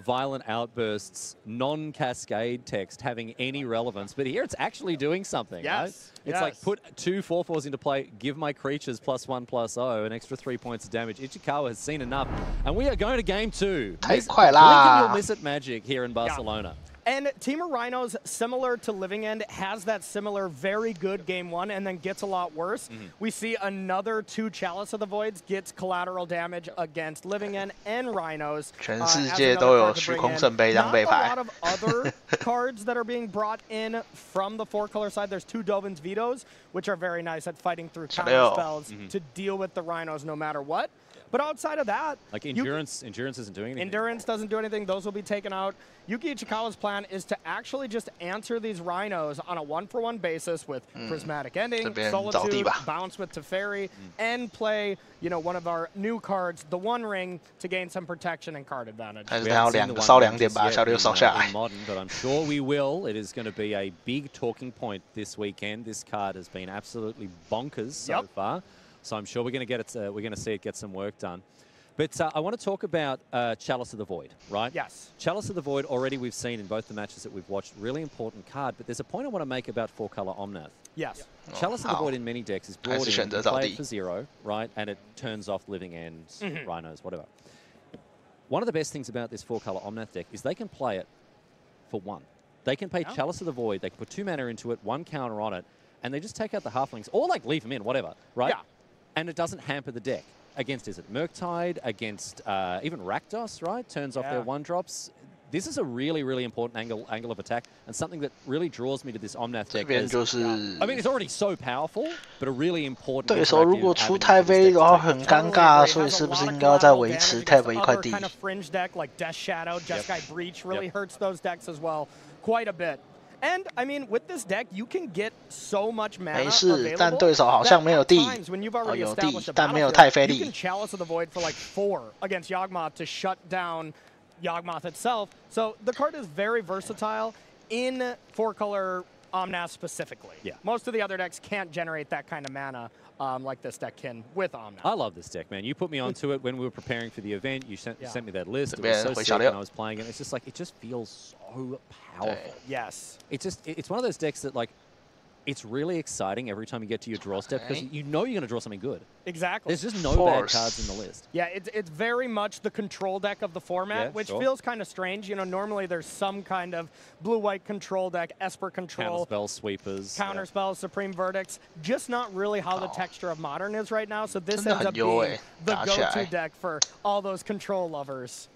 violent outbursts, non-cascade text having any relevance, but here it's actually doing something, right? It's like put 2 4/4s into play, give my creatures +1/+0, an extra 3 points of damage. Ichikawa has seen enough, and we are going to game 2. Blink and you'll miss it magic here in Barcelona. And Team of Rhinos, similar to Living End, has that similar very good game 1 and then gets a lot worse. We see another 2 Chalice of the Voids gets collateral damage against Living End and Rhinos. 全世界都有虚空圣杯当备牌。 Not a lot of other cards that are being brought in from the 4-color side. There's 2 Dovin's Vetoes, which are very nice at fighting through counter spells to deal with the Rhinos no matter what. But outside of that, like endurance isn't doing anything. Endurance doesn't do anything. Those will be taken out. Yuki Ichikawa's plan is to actually just answer these Rhinos on a 1-for-1 basis with Prismatic Ending, Solitude, bounce with Teferi, and play, one of our new cards, the One Ring, to gain some protection and card advantage. 还是他要烧2点把效率烧下来。 Modern, but I'm sure we will. It is going to be a big talking point this weekend. This card has been absolutely bonkers so far. So I'm sure we're going to get it. We're going to see it get some work done. But I want to talk about Chalice of the Void, right? Yes. Chalice of the Void already we've seen in both the matches that we've watched. Really important card. But there's a point I want to make about 4-color Omnath. Yes. Chalice of the Void in many decks is brought in, you play it for 0, right? And it turns off Living Ends, Rhinos, whatever. One of the best things about this 4-color Omnath deck is they can play it for 1. They can play Chalice of the Void. They can put 2 mana into it, 1 counter on it, and they just take out the halflings, or like leave them in, whatever, right? Yeah. And it doesn't hamper the deck. Against, is it Murktide? Against even Rakdos, right? Turns off their 1-drops. This is a really, really important angle of attack, and something that really draws me to this Omnath deck. I mean, it's already so powerful, but a really important. 对手如果出太飞的话很尴尬，所以是不是应该要再维持 Tab 一块地？ Kind of fringe deck like Death Shadow, Jeskai Breach really hurts those decks as well quite a bit. And, I mean, with this deck, you can get so much mana 没事，但对手好像没有地，有地，但没有太费力。 You can Chalice of the Void for like 4 against Yawgmoth to shut down Yawgmoth itself. So the card is very versatile in 4-color Omnath specifically. Yeah. Most of the other decks can't generate that kind of mana like this deck can with Omnath. I love this deck, man. You put me onto it when we were preparing for the event. You sent me that list. It was so sick, and I was playing it. It's just like, it just feels so powerful. Yes. It's one of those decks that, like, it's really exciting every time you get to your draw step because you know you're going to draw something good. Exactly. There's just no bad cards in the list. Yeah, it's very much the control deck of the format, which feels kind of strange. You know, normally there's some kind of blue-white control deck, Esper control. Counterspell sweepers. Counterspells, Supreme Verdicts. Just not really how the texture of Modern is right now. So this ends up being the go-to deck for all those control lovers.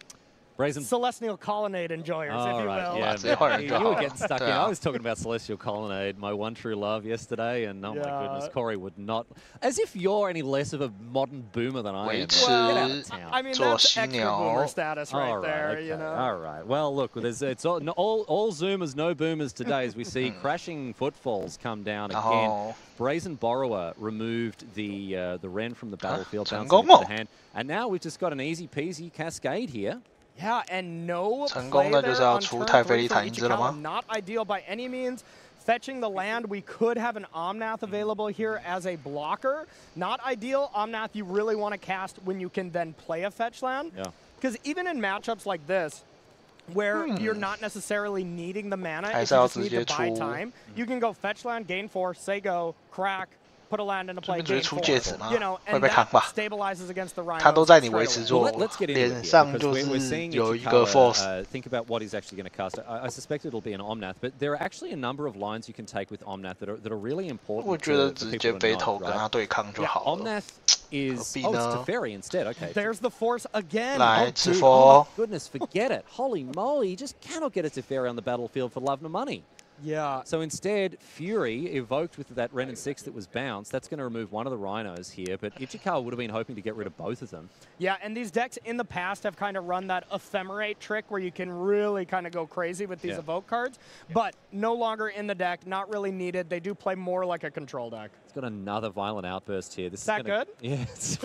Celestial Colonnade enjoyers, if you will. Yeah, you were getting stuck in. I was talking about Celestial Colonnade, my one true love yesterday, and oh my goodness, Corey would not. As if you're any less of a modern boomer than I am. Well, get out of town. I mean, that's extra boomer status right there, you know. All right. Well, look, it's all Zoomers, no boomers today as we see crashing footfalls come down again. Brazen Borrower removed the Ren from the battlefield, bouncing into the hand, and now we've just got an easy peasy cascade here. Yeah, and no play there on turn 3 for Ichikawa. Not ideal by any means. Fetching the land, we could have an Omnath available here as a blocker. Not ideal. Omnath you really want to cast when you can then play a fetch land. Yeah. Because even in matchups like this, where you're not necessarily needing the mana, if you just need to buy time, you can go fetch land, gain 4, say go, crack, put a land into play, gain 4. You know, and that stabilizes against the Rhinos. 他都在你维持住， 脸上就是有一个 force。 Think about what he's actually going to cast. I suspect it'll be an Omnath, but there are actually a number of lines you can take with Omnath that are really important. 我觉得直接背头跟他对抗就好了。 Omnath is it's Teferi instead. Okay. There's the force again. Oh my goodness, forget it. Holy moly, you just cannot get a Teferi on the battlefield for love nor money. Yeah. So instead, Fury evoked with that Ren and 6 that was bounced. That's going to remove one of the Rhinos here, but Ichikawa would have been hoping to get rid of both of them. Yeah, and these decks in the past have kind of run that ephemerate trick where you can really kind of go crazy with these evoke cards, but no longer in the deck, not really needed. They do play more like a control deck. It's got another violent outburst here. Is that good? Yeah, it's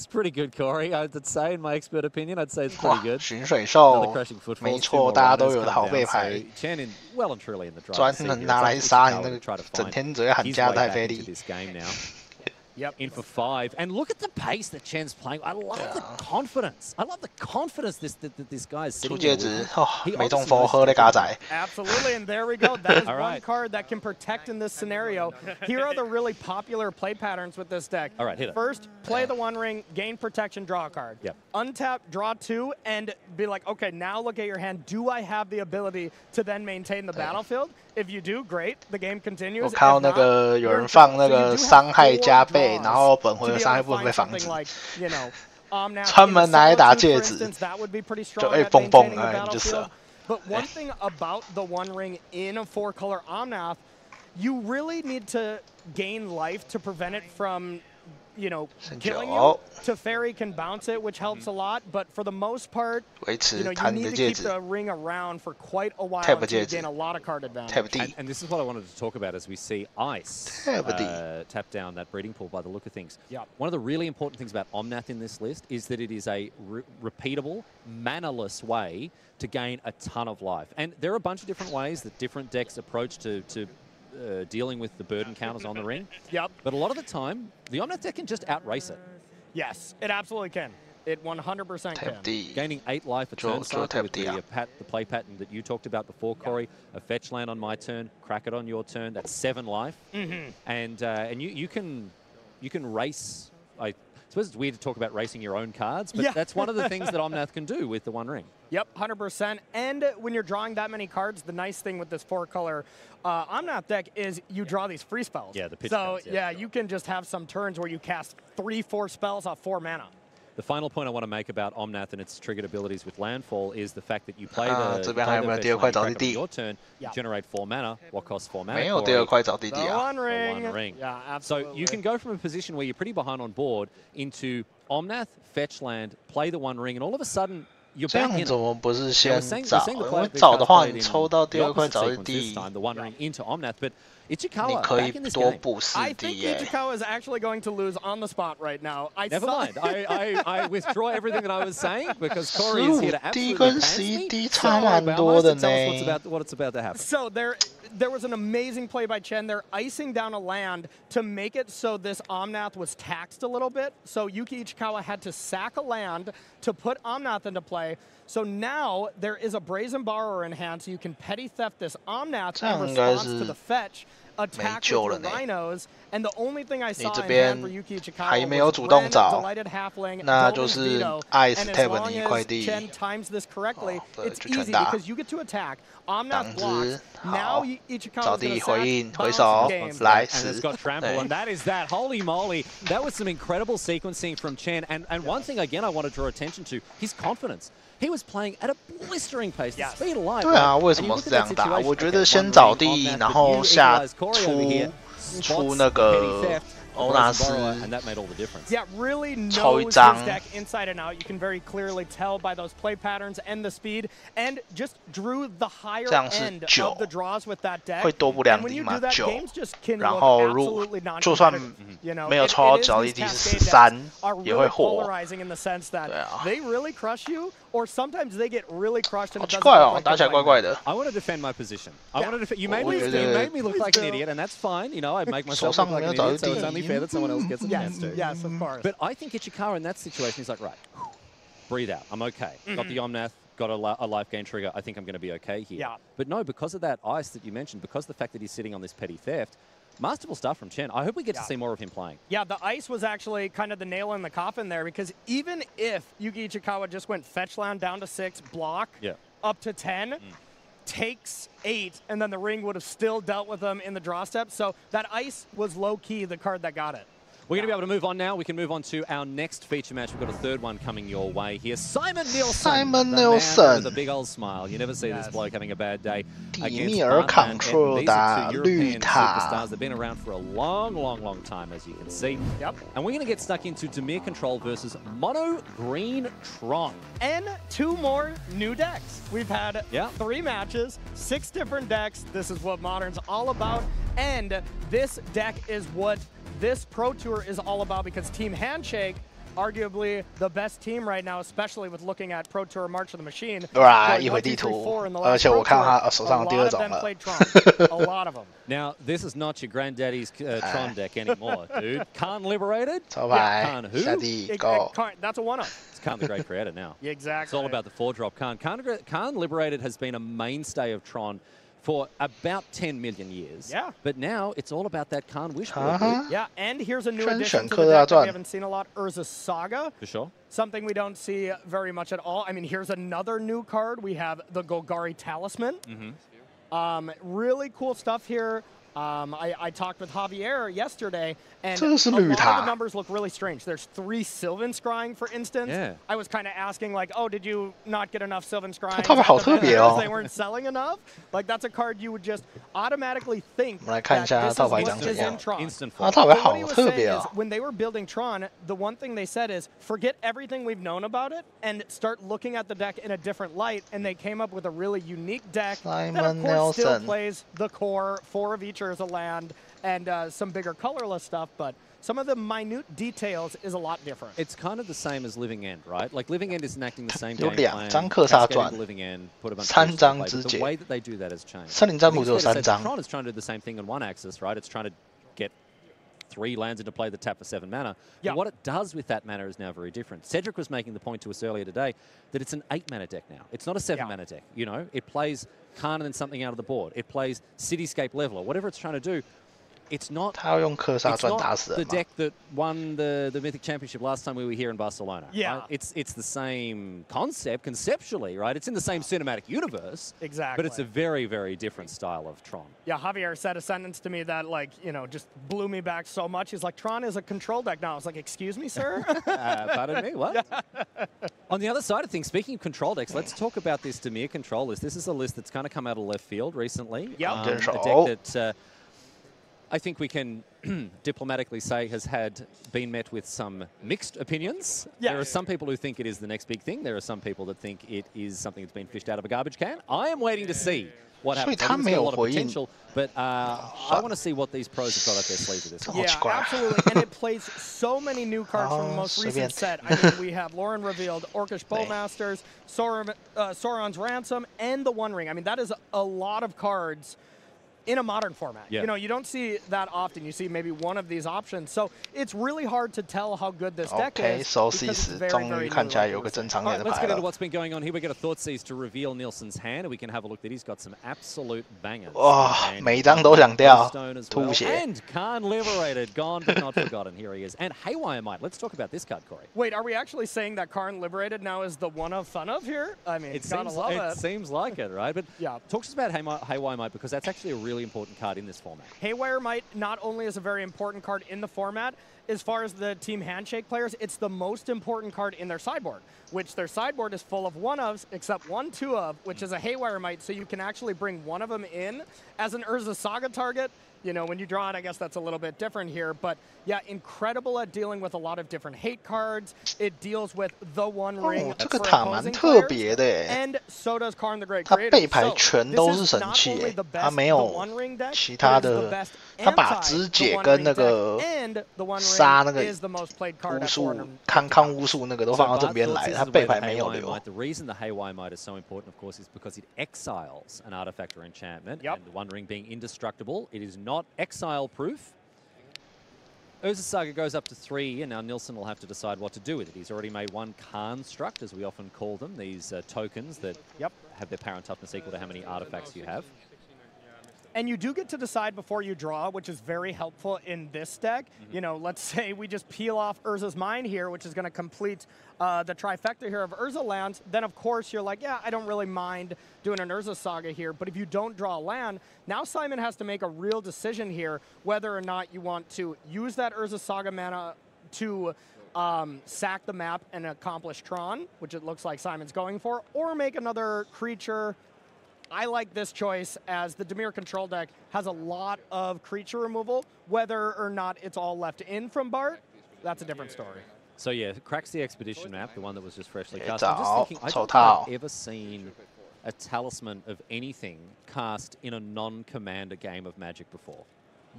pretty good, Corey. I'd say, in my expert opinion, I'd say it's pretty good. 巡水兽 Another crashing footfall. 没错，大家都有的好背牌。 Chen in well and truly in the drive. 专拿来杀你那个整天只会喊加太菲利。 Yep. In for 5. And look at the pace that Chen's playing. I love the confidence. I love the confidence that this guy is sitting with. Absolutely, and there we go. That is one card that can protect in this scenario. Here are the really popular play patterns with this deck. All right, hit it. First, play the One Ring, gain protection, draw a card. Yep. Untap, draw 2, and be like, okay, now look at your hand. Do I have the ability to then maintain the battlefield? If you do, great. The game continues. 我看到那个有人放那个伤害加倍，然后本回的伤害部分被防止，专门拿来打戒指，就蹦蹦啊，就死了。But one thing about the One Ring in a 4-color Omnath, you really need to gain life to prevent it from, you know, killing you. Teferi can bounce it, which helps a lot, but for the most part, you know, you need to keep the ring around for quite a while until you gain a lot of card advantage. And this is what I wanted to talk about as we see Ice tap down that breeding pool by the look of things. Yep. One of the really important things about Omnath in this list is that it is a repeatable, manaless way to gain a ton of life. And there are a bunch of different ways that different decks approach to dealing with the burden counters on the ring. Yep. But a lot of the time, the Omnath deck can just outrace it. Yes, it absolutely can. It 100% can. Gaining 8 life a turn starter with the play pattern that you talked about before, Corey. A fetch land on my turn, crack it on your turn. That's 7 life. And you can race. I suppose it's weird to talk about racing your own cards, but that's one of the things that Omnath can do with the One Ring. Yep, 100%. And when you're drawing that many cards, the nice thing with this 4-color Omnath deck is you draw these free spells. Yeah, the pitch So, cards, yeah, you can just have some turns where you cast 3-4 spells off 4 mana. The final point I want to make about Omnath and its triggered abilities with landfall is the fact that you play the your turn, you generate 4 mana. What costs 4 mana? The One Ring. The One Ring. Yeah, absolutely. So you can go from a position where you're pretty behind on board into Omnath, fetch land, play the One Ring, and all of a sudden you're 这 back 样 in 子我们不是先 it. 找，因为找的话，你抽到第2块找是第 The One Ring into Omnath, but Ichikawa 你可以 back in this 多 game. 补4 I think D 耶。 Ichikawa is actually going to lose on the spot right now. Never mind. I withdraw everything that I was saying because Corey is here to 15D absolutely 跟 pants me. 11D 差蛮多的呢。Tell us what it's about to happen. So there was an amazing play by Chen. They're icing down a land to make it so this Omnath was taxed a little bit. So Yuki Ichikawa had to sack a land to put Omnath into play. So now there is a Brazen Borrower in hand, so you can petty theft this Omnath in response to the fetch. Attack with your rhinos, and the only thing I saw in hand for Yuki Ichikawa was Delighted Halfling, Delvin's Veto, and as long as Chen times this correctly, it's easy because you get to attack. Omnath blocks. Now Ichikawa's going to sack, game. And it's got trample, and that is that. Holy moly, that was some incredible sequencing from Chen. And one thing, again, I want to draw attention to, his confidence. He was playing at a blistering pace, the speed of light. 对啊，为什么是这样打？我觉得先找地，然后下出那个欧纳斯， Yeah, really knows his deck inside and out. You can very clearly tell by those play patterns and the speed, and just drew the higher end of the draws with that deck. 会多不两滴嘛9，然后就算没有抽到角力地是13，也会火。对啊。They really crush you, or sometimes they get really crushed and it doesn't 奇怪哦， look like 打起来怪怪的。 I want to defend my position. I want to defend. You made me look like an idiot, and that's fine. You know, I make myself look like an idiot, so it's only fair that someone else gets a chance to. Yes, of course. But I think Ichikawa in that situation is like, right, breathe out. I'm okay. Got the Omnath, got a life gain trigger. I think I'm going to be okay here. Yeah. But no, because of that ice that you mentioned, because of the fact that he's sitting on this petty theft, masterful stuff from Chen. I hope we get to see more of him playing. Yeah, the ice was actually kind of the nail in the coffin there, because even if Yuki Ichikawa just went fetch land down to 6, block up to 10, takes 8, and then the ring would have still dealt with them in the draw step. So that ice was low-key the card that got it. We're going to be able to move on now. We can move on to our next feature match. We've got a third one coming your way here. Simon Nielsen. The man with a big old smile. You never see this bloke having a bad day. Against Batman. And these are 2 European superstars. They've been around for a long, long, long time, as you can see. Yep. And we're going to get stuck into Dimir Control versus Mono Green Tron. And 2 more new decks. We've had 3 matches, 6 different decks. This is what Modern's all about. And this deck is what this Pro Tour is all about, because Team Handshake, arguably the best team right now, especially with looking at Pro Tour March of the Machine. 对啊，一回地图，而且我看他手上第2种了。 A lot of them. Now, this is not your granddaddy's Tron deck anymore, dude. Khan Liberated? Khan who? That's a one-up. It's Khan the Great Creator now. Exactly. It's all about the 4-drop Khan. Khan Liberated has been a mainstay of Tron for about 10 million years. Yeah. But now it's all about that Khan Wish. Yeah, and here's a new addition to the deck that we haven't seen a lot, Urza's Saga. For sure. Something we don't see very much at all. I mean, here's another new card. We have the Golgari Talisman. Really cool stuff here. I talked with Javier yesterday, and a lot of the numbers look really strange. There's 3 Sylvan Scrying, for instance. Yeah. I was kind of asking, like, oh, did you not get enough Sylvan Scrying? 套牌好特别哦。 They weren't selling enough. Like, that's a card you would just automatically think 我们来看一下 that 套 this 牌 is 长 what 怎 is 样 in Tron. 啊，套牌好 What he was 特 saying 别 is, 哦。 when they were building Tron, the one thing they said is, forget everything we've known about it and start looking at the deck in a different light. And they came up with a really unique deck that, of course, still plays the core. 4 of each is a land, and some bigger colorless stuff, but some of the minute details is a lot different. It's kind of the same as Living End, right? Like Living End is enacting the same 有 game 2 plan. 张克萨传 Living End, put a bunch 3 张 of 肢 the 解 way that they do that has changed. 森林占卜只有3张。 Tron is trying to do the same thing on one axis, right? It's trying to get 3 lands into play that tap for 7 mana. Yeah. But what it does with that mana is now very different. Cedric was making the point to us earlier today that it's an 8 mana deck now. It's not a 7 mana deck. You know, it plays Khan and then something out of the board. It plays Cityscape Leveler, whatever it's trying to do. It's not the deck that won the Mythic Championship last time we were here in Barcelona. Yeah. Right? It's the same concept, conceptually, right? It's in the same cinematic universe. Exactly. But it's a very, very different style of Tron. Yeah, Javier said a sentence to me that, like, you know, just blew me back so much. He's like, Tron is a control deck now. I was like, excuse me, sir? Pardon me, what? On the other side of things, speaking of control decks, let's talk about this Dimir Control list. This is a list that's kind of come out of left field recently. Yep. A deck that I think we can diplomatically say has been met with some mixed opinions. Yeah. There are some people who think it is the next big thing. There are some people that think it is something that's been fished out of a garbage can. I am waiting to see what happens. I think it's got a lot of potential, but I want to see what these pros have got up their sleeves with this. Yeah, absolutely. And it plays so many new cards from the most recent set. I mean, we have Lauren revealed Orcish Bowmasters, Sauron's Ransom, and the One Ring. I mean, that is a lot of cards in a modern format. Yeah. You know, you don't see that often. You see maybe one of these options. So it's really hard to tell how good this deck is. OK， 终于看起来有个正常点的 Let's 牌 get into 了。 what's been going on here. We get a Thoughtseize to reveal Nielsen's hand, and we can have a look that he's got some absolute bangers. 哇，每一张都想掉，吐血。 And Khan liberated, gone but not forgotten. Here he is. And Haywire Might. Let's talk about this card, Corey. Wait, are we actually saying that Karn Liberated now is the one of fun of here? I mean, gotta love it. It seems like it, right? But yeah, talk to us about Haywire Might, because that's actually a really important card in this format. Haywire Might not only is a very important card in the format, as far as the Team Handshake players, it's the most important card in their sideboard, which their sideboard is full of one-ofs, except 1/2 of, which is a Haywire Might, so you can actually bring one of them in as an Urza Saga target. You know, when you draw it, I guess that's a little bit different here. But yeah, incredible at dealing with a lot of different hate cards. It deals with the One Ring 这个 for 塔蛮 opposing 特 players. 别的耶， And so does Karn the Great 它 Creator. 背牌 So 全 this 都是 is 神 not 器 only 耶 the， 它 best 没 The 有 One Ring deck, 其他 it is the 的 best， 它把 anti 肢 The 解 One 跟 Ring 那个 deck, and the One 杀那 Ring 个 is the most played card 巫 at 术 tournament. 康巫术那个都放到这边来，它背牌没有留。 The reason the Haywire Might is so important, of course, is because it exiles an artifact or enchantment. And the One Ring being indestructible, it is not exile proof. Urza Saga goes up to 3, and now Nielsen will have to decide what to do with it. He's already made one construct, as we often call them, these tokens that have their power and toughness equal to how many artifacts you have. And you do get to decide before you draw, which is very helpful in this deck. You know, let's say we just peel off Urza's Mine here, which is going to complete the trifecta here of Urza lands. Then, of course, you're like, yeah, I don't really mind doing an Urza Saga here. But if you don't draw a land, now Simon has to make a real decision here whether or not you want to use that Urza Saga mana to sack the map and accomplish Tron, which it looks like Simon's going for, or make another creature. I like this choice as the Dimir control deck has a lot of creature removal. Whether or not it's all left in from Bart, that's a different story. So yeah, cracks the Expedition map, the one that was just freshly cast. It's I'm just thinking, I don't think I've ever seen a talisman of anything cast in a non-commander game of Magic before.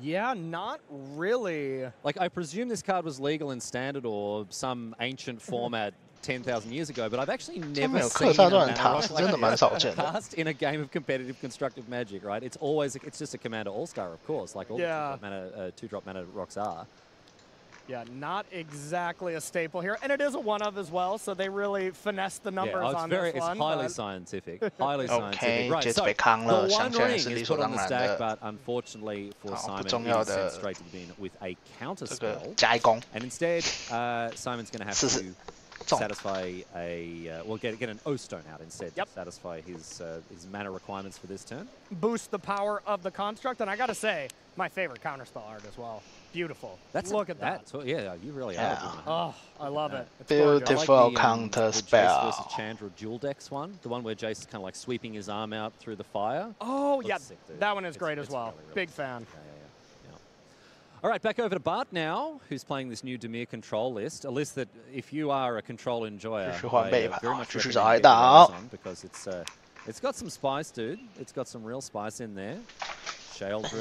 Yeah, not really. Like, I presume this card was legal in Standard or some ancient format 10,000 years ago, but I've actually never seen a mana rock like this cast in a game of competitive constructive Magic, right? It's always, it's just a Commander All-Star, of course, like all the 2-drop mana rocks are. Yeah, not exactly a staple here. And it is a one-of as well, so they really finessed the numbers on this one. It's highly scientific. Highly scientific. Right, 就 so 被康了， the 想 One 起来 Ring 是理 is 所 put 当 on the 然 stack, 的。 but unfortunately for 不 Simon, 重 it 要 is 的 sent straight to the bin with a counter 这个 spell. 加一攻， And instead, Simon's going to have to satisfy a, well, get an O-Stone out instead to satisfy his mana requirements for this turn. Boost the power of the construct, and I gotta say, my favorite counterspell art as well. Beautiful. Look at that. Yeah, you really are. Oh, I love it. It's Beautiful gorgeous. counter Jace spell. versus Chandra dual decks one, the one where Jace is kind of like sweeping his arm out through the fire. Oh, Looks yeah, sick, dude. that one is great as It's well. really Big fan. All right, back over to Bart now, who's playing this new Dimir control list. A list that, if you are a control enjoyer, 继续换背牌， very much 继续 recommend 找来 getting 打 your eyes on because it's got some spice, dude. It's got some real spice in there.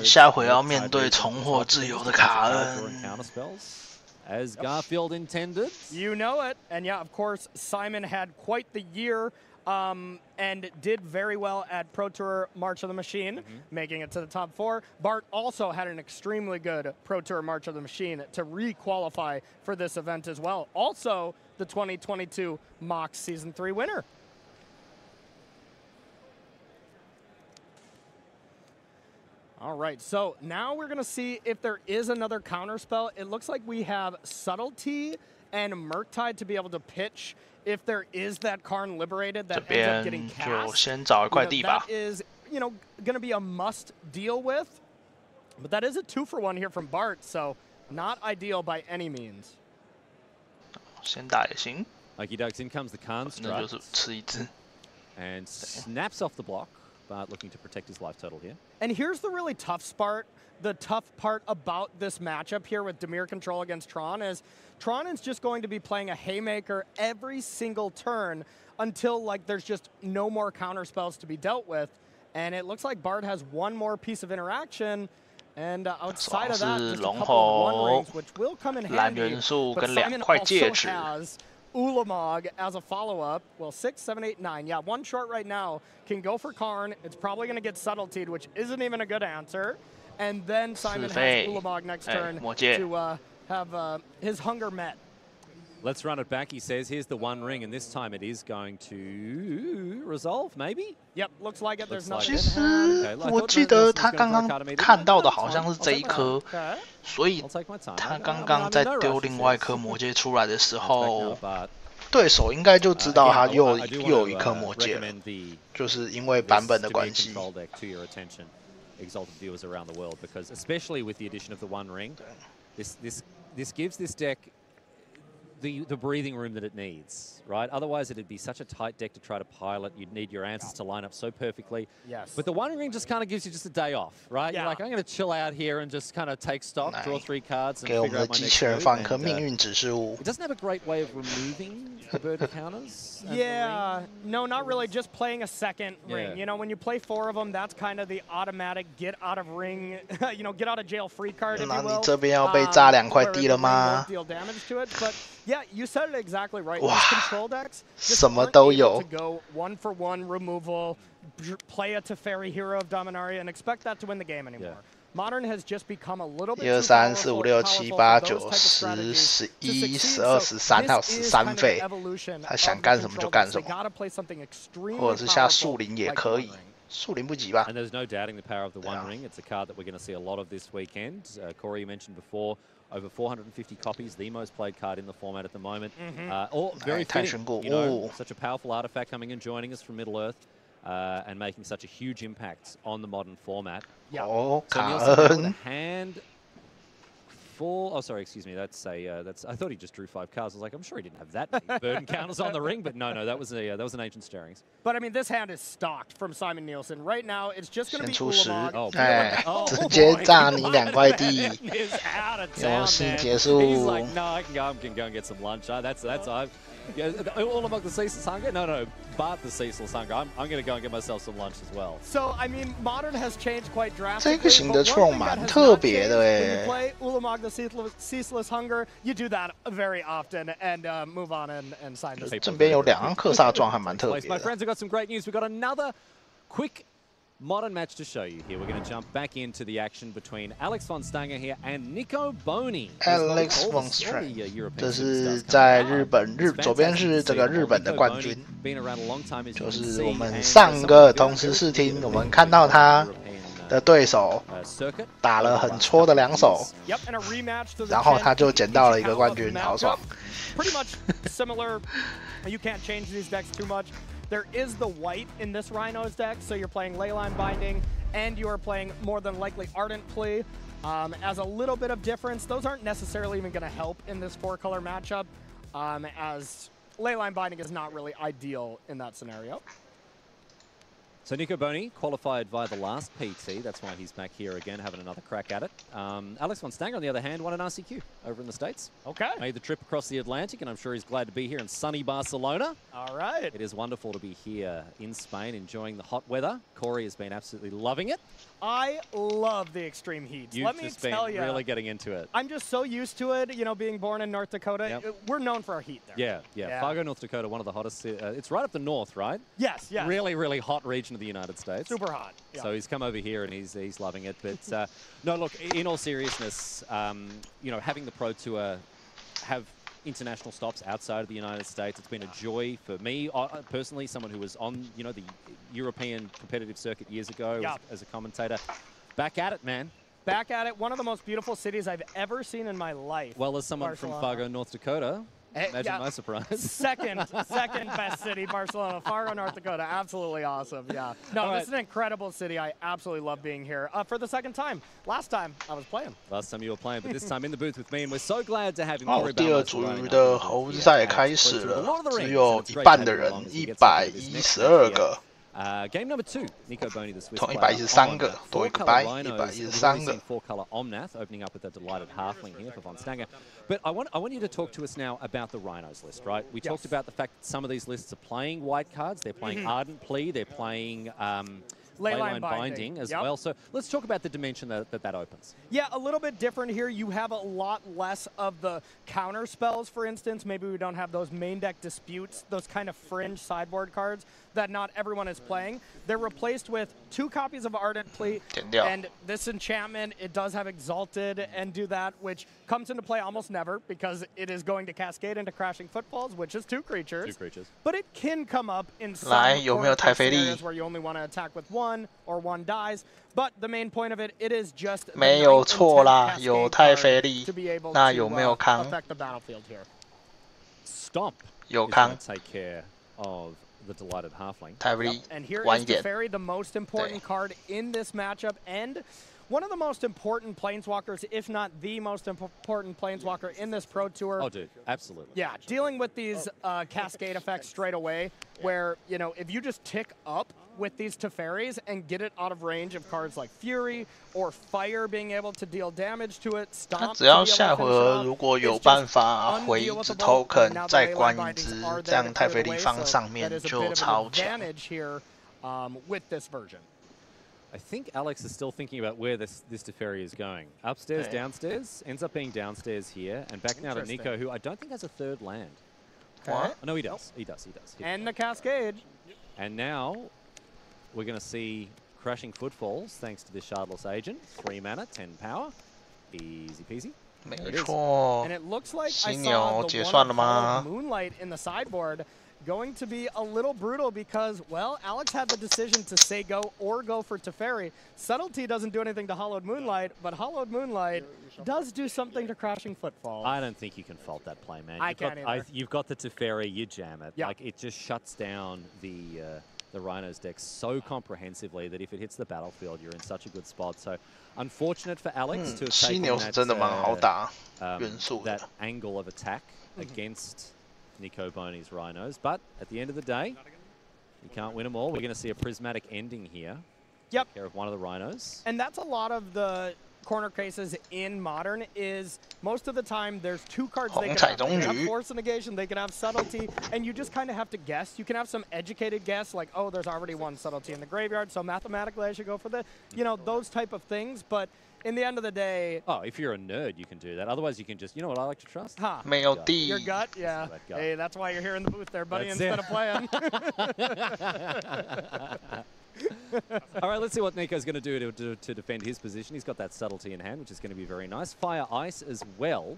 下回要面对重获自由的卡恩。 As Garfield intended. You know it. And yeah, of course, Simon had quite the year and did very well at Pro Tour March of the Machine, making it to the top 4. Bart also had an extremely good Pro Tour March of the Machine to re-qualify for this event as well. Also, the 2022 Mox Season 3 winner. All right, so now we're going to see if there is another counterspell. It looks like we have Subtlety and Murktide to be able to pitch if there is that Karn Liberated that ends up getting cast. That is, you know, going to be a must deal with. But that is a 2-for-1 here from Bart, so not ideal by any means. 先打也行。 Okie dokes, in comes the construct. 那就是吃一只。 And snaps off the block. Bart looking to protect his life total here. And here's the really tough part. The tough part about this matchup here with Dimir control against Tron is Tron is just going to be playing a Haymaker every single turn until like there's just no more counter spells to be dealt with. And it looks like Bart has one more piece of interaction. And outside of that, just a couple of One Rings, which will come in handy. But Simon also has Ulamog as a follow-up. Well, 6, 7, 8, 9. Yeah, one short right now can go for Karn. It's probably going to get subtletied, which isn't even a good answer. And then Simon has Ulamog next turn to have his hunger met. Let's run it back, he says. Here's the one ring, and this time it is going to resolve, maybe? Yep, looks like it. There's nothing. 其实我记得他刚刚看到的好像是这一颗，所以他刚刚在丢另外一颗魔戒出来的时候，对手应该就知道他又有一颗魔戒了，就是因为版本的关系。Exalted viewers around the world, because especially with the addition of the one ring, this gives this deck the breathing room that it needs, right? Otherwise, it'd be such a tight deck to try to pilot. You'd need your answers to line up so perfectly. Yes. But the one ring just kind of gives you just a day off, right? You're like, I'm going to chill out here and just kind of take stock, draw 3 cards, and figure out my next move. It doesn't have a great way of removing the burden counters. Yeah, no, not really. Just playing a second ring. You know, when you play 4 of them, that's kind of the automatic get out of ring, you know, get out of jail free card, if you will. 那你这边要被炸2块地了吗？ Deal damage to it, but yeah, you said it exactly right. These control decks just 什么都有。 to go 1-for-1 removal, play a Teferi Hero of Dominaria, and expect that to win the game anymore. Modern has just become a little bit 1、2、3、4、5、6、7、8、9、10、11、12、13，还有13费，他想干什么就干什么，或者是下树林也可以。 树林不急吧 And there's no doubting the power of the one ring. It's a card that we're going to see a lot of this weekend. Corey, you mentioned before, over 450 copies, the most played card in the format at the moment. All very fitting, you know, such a powerful artifact coming and joining us from Middle-earth and making such a huge impact on the modern format. Oh, so Nielsen with a hand full. Oh, sorry, excuse me. That's a. I thought he just drew 5 cards. I was like, I'm sure he didn't have that many burden counters on the ring, but no, that was an ancient stirrings. But I mean, this hand is stocked from Simon Nielsen. Right now, it's just going to be Ulamog. 直接炸你2块地，游戏结束。 He's like, no, I can go and get some lunch. That's Ulamog the ceaseless hunger? No, Bart the ceaseless hunger. I'm going to go and get myself some lunch as well. So I mean, Modern has changed quite drastically. 这个型的创蛮特别的哎。 When you play Ulamog the ceaseless hunger, you do that very often and move on and sign this. 这边有2张克萨状还蛮特别的。 My friends, we've got some great news. We've got another quick Modern match to show you here. We're going to jump back into the action between Alex von Stanger here and Nico Boni. Alex von Stanger 这是在日本，左边是这个日本的冠军，就是我们上个同时视听，我们看到他的对手打了很戳的2手，然后他就捡到了一个冠军，好爽。 Pretty much similar. You can't change these decks too much. There is the white in this Rhino's deck, so you're playing Leyline Binding, and you are playing more than likely Ardent Plea. As a little bit of difference, those aren't necessarily even going to help in this 4-color matchup, as Leyline Binding is not really ideal in that scenario. So Nico Boni qualified via the last PT. That's why he's back here again, having another crack at it. Alex von Stanger, on the other hand, won an RCQ over in the States. Okay. Made the trip across the Atlantic, and I'm sure he's glad to be here in sunny Barcelona. All right. It is wonderful to be here in Spain, enjoying the hot weather. Corey has been absolutely loving it. I love the extreme heat. You've just been really getting into it. I'm just so used to it, you know, being born in North Dakota. Yep. We're known for our heat there. Yeah. Fargo, North Dakota, one of the hottest. It's right up the north, right? Yes. Really, really hot region of the United States. Super hot. Yeah. So he's come over here and he's loving it. But no, look, in all seriousness, you know, having the Pro Tour have international stops outside of the United States, it's been a joy for me personally, someone who was on, you know, the European competitive circuit years ago as a commentator. Back at it, man. Back at it. One of the most beautiful cities I've ever seen in my life. Well, as someone from Fargo, North Dakota, imagine my surprise. Second best city, Barcelona. Fargo, North Dakota. Absolutely awesome. Yeah. No, this is an incredible city. I absolutely love being here for the second time. Last time I was playing. Last time you were playing, but this time in the booth with me, and we're so glad to have him. 第二组的猴子赛开始了，只有一半的人，112个。 Game number 2, Nico Boni, the Swiss player. 113个，多一个白，113个。 4-color Omnath, opening up with a delighted halfling here for von Stanger. But I want you to talk to us now about the Rhinos list, right? We talked about the fact that some of these lists are playing white cards. They're playing Ardent Plea. They're playing Leyline binding as well. So let's talk about the dimension that opens. Yeah, a little bit different here. You have a lot less of the counter spells, for instance. Maybe we don't have those main deck disputes, those kind of fringe sideboard cards that not everyone is playing. They're replaced with 2 copies of Ardent Plea, and this enchantment, it does have Exalted and do that, which comes into play almost never because it is going to cascade into Crashing Footfalls, which is 2 creatures. 2 creatures. But it can come up in some scenarios where you only want to attack with 1 or 1 dies. But the main point of it, it is just 没有错啦，有太妃力。那有没有康？ affect the battlefield here. Stomp 有康。 Take care of the delighted halfling. 太妃力 And here 晚一 is 点。 Teferi, the most important card in this matchup, and one of the most important planeswalkers, if not the most important planeswalker in this Pro Tour. Oh, dude, absolutely. Yeah, dealing with these cascade effects straight away, where, you know, if you just tick up with these Teferis and get it out of range of cards like Fury or Fire being able to deal damage to it, Stomp, 只要下回合如果有办法回一只 token 再关一只，这样太妃力放上面就超强。 with this version. I think Alex is still thinking about where this Teferi is going. Upstairs, downstairs, ends up being downstairs here, and back now to Nico, who I don't think has a 3rd land. Okay. Oh, no, he does. He does. And the Cascade. And now we're going to see Crashing Footfalls, thanks to this Shardless Agent. 3 mana, 10 power. Easy peasy. 没错。 And it looks like I 犀 saw 牛 the 结 one 算了 of 吗？ Moonlight in the sideboard going to be a little brutal because, well, Alex had the decision to say go or go for Teferi. Subtlety doesn't do anything to Hollowed Moonlight, but Hollowed Moonlight does do something to Crashing Footfall. I don't think you can fault that play, man. I can't either. You've got the Teferi, you jam it. Like, it just shuts down the Rhinos deck so comprehensively that if it hits the battlefield, you're in such a good spot. So, unfortunate for Alex to have taken that angle of attack against Nico Boney's Rhinos. But at the end of the day, you can't win them all. We're going to see a prismatic ending here. Yep. Take care of one of the Rhinos. And that's a lot of the corner cases in Modern is most of the time there's 2 cards they can have. They can have Force of Negation, they can have Subtlety, and you just kind of have to guess. You can have some educated guess like, oh, there's already 1 Subtlety in the graveyard, so mathematically I should go for the, you know, those type of things. But in the end of the day... Oh, if you're a nerd, you can do that. Otherwise, you can just, you know what I like to trust? Huh. Your gut? Yeah. Hey, that's why you're here in the booth there, buddy, instead of playing. All right, let's see what Nico's going to do to defend his position. He's got that Subtlety in hand, which is going to be very nice. Fire Ice as well.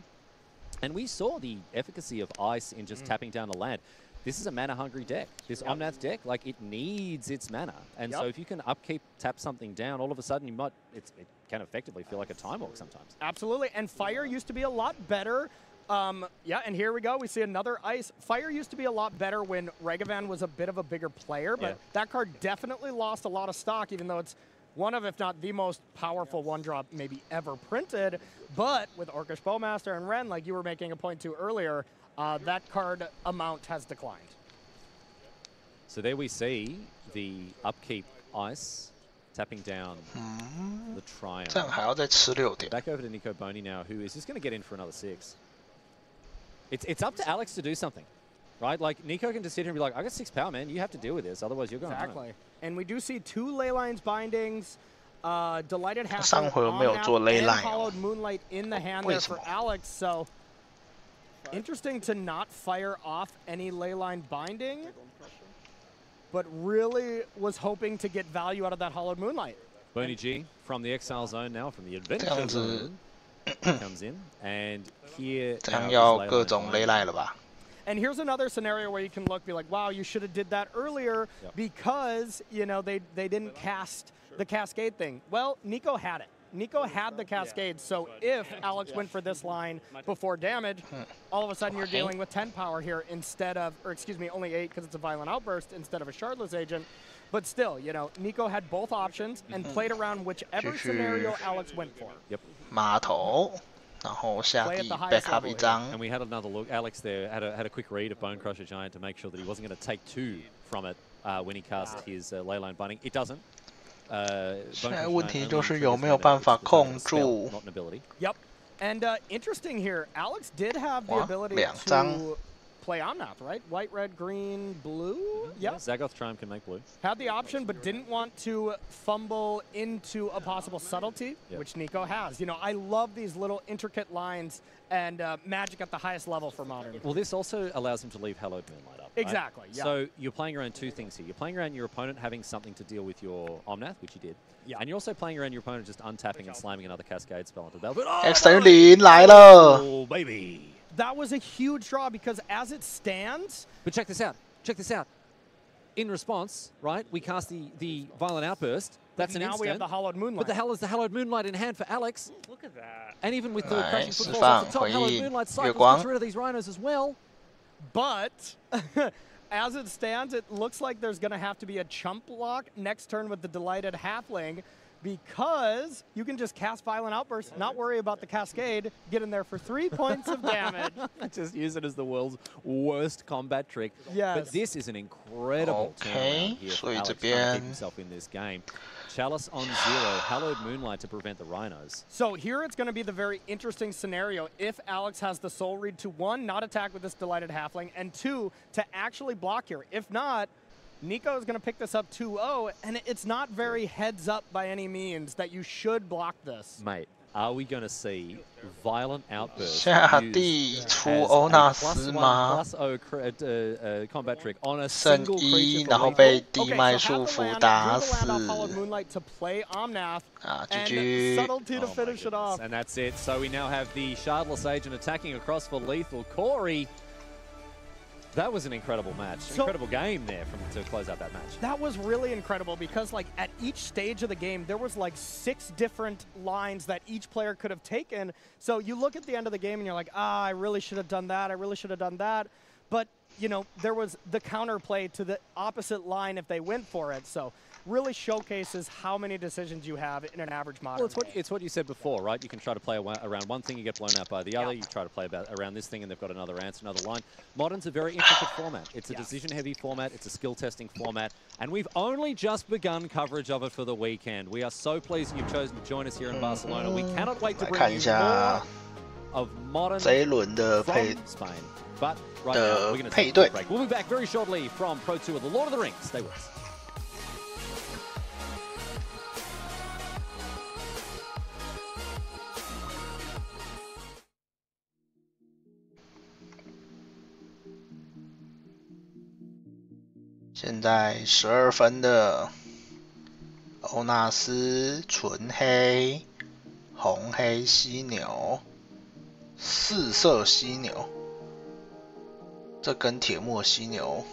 And we saw the efficacy of Ice in just tapping down a land. This is a mana-hungry deck. This Omnath deck, like, it needs its mana. And so if you can upkeep, tap something down, all of a sudden you might, it can effectively feel like a Time Walk sometimes. Absolutely. And Fire used to be a lot better. Yeah, and here we go. We see another Ice. Fire used to be a lot better when Regavan was a bit of a bigger player, but that card definitely lost a lot of stock, even though it's one of, if not the most powerful 1-drop maybe ever printed. But with Orcish Bowmaster and Ren, like you were making a point to earlier, that card amount has declined. So there we see the upkeep Ice tapping down the Triumph. Back over to Nico Boney now, who is just going to get in for another 6. It's up to Alex to do something, right? Like, Nico can just sit here and be like, I got 6 power, man. You have to deal with this. Otherwise, you're going home. And we do see 2 Leylines bindings, Delighted Halfling and Hollowed Moonlight in the hand there for Alex. So, interesting to not fire off any Leyline binding, but really was hoping to get value out of that Hollowed Moonlight. Boney G from the Exile Zone now, from the Adventure Zone, comes in, and here and here's another scenario where you can look, be like, wow, you should have did that earlier because, you know, they didn't cast the Cascade thing. Well, Nico had it. Nico had the Cascade, so if Alex went for this line before damage, all of a sudden you're dealing with 10 power here instead of, or excuse me, only 8 because it's a Violent Outburst instead of a Shardless Agent. But still, you know, Nico had both options and played around whichever scenario Alex went for. Yep. 码头，然后下地 backup 一张。 And we had another look. Alex there had a quick read of Bone Crusher Giant to make sure that he wasn't going to take 2 from it when he cast his Leyline Binding. It doesn't. 现在问题就是有没有办法控住。 Yep. And interesting here, Alex did have the ability to play Omnath, right? White, red, green, blue? Yeah, Zagoth Charm can make blue. Had the option, but didn't want to fumble into a possible subtlety, which Nico has. You know, I love these little intricate lines and magic at the highest level for Modern. Well, this also allows him to leave Hallowed Moonlight up. Right? Exactly, yeah. So you're playing around two things here. You're playing around your opponent having something to deal with your Omnath, which he did. Yeah. And you're also playing around your opponent just untapping and slamming another Cascade spell into the bell. Extra 0来了 Oh, baby. That was a huge draw because as it stands... But check this out. Check this out. In response, right, we cast the Violent Outburst. That's an instant. Now we have the Hallowed Moonlight. But the hell is the Hallowed Moonlight in hand for Alex? Look at that. And even with the Crushing Nice. Footfalls off the top, Hallowed Moonlight cycles gets rid of these Rhinos as well. But... as it stands, it looks like there's going to have to be a chump block next turn with the Delighted Halfling because you can just cast Violent Outburst, not worry about the Cascade, get in there for 3 points of damage. Just use it as the world's worst combat trick. Yes. But this is an incredible turnaround here for Alex trying to keep himself in this game. Chalice on 0, Hallowed Moonlight to prevent the Rhinos. So here it's going to be the very interesting scenario if Alex has the Soul Read to 1, not attack with this Delighted Halfling, and 2, to actually block here. If not, Nico is going to pick this up 2-0, and it's not very heads up by any means that you should block this. Mate, are we going to see Violent Outburst 下地出欧纳斯吗？ +0 combat trick on a 圣 single 一， creature 然后 for 被 lethal? 地脉束缚打死。 Moonlight to play Omnath and GG. subtlety to finish it off. And that's it. So we now have the Shardless Agent attacking across for lethal. Corey, that was an incredible match. Incredible game there to close out that match. That was really incredible because like at each stage of the game, there was like 6 different lines that each player could have taken. So you look at the end of the game and you're like, I really should have done that. I really should have done that. But, you know, there was the counterplay to the opposite line if they went for it. So really showcases how many decisions you have in an average Modern. Well, it's what you said before, right? You can try to play around one thing, you get blown out by the other. You try to play around this thing, and they've got another answer, another line. Modern's a very intricate format. It's a decision-heavy format. It's a skill-testing format. And we've only just begun coverage of it for the weekend. We are so pleased you've chosen to join us here in Barcelona. We cannot wait to bring you more of Modern from Spain. But right now, we're going to take a quick break. We'll be back very shortly from Pro Tour, The Lord of the Rings. Stay with us.现在12分的欧纳斯纯黑、红黑犀牛、4色犀牛，这跟铁墨犀牛，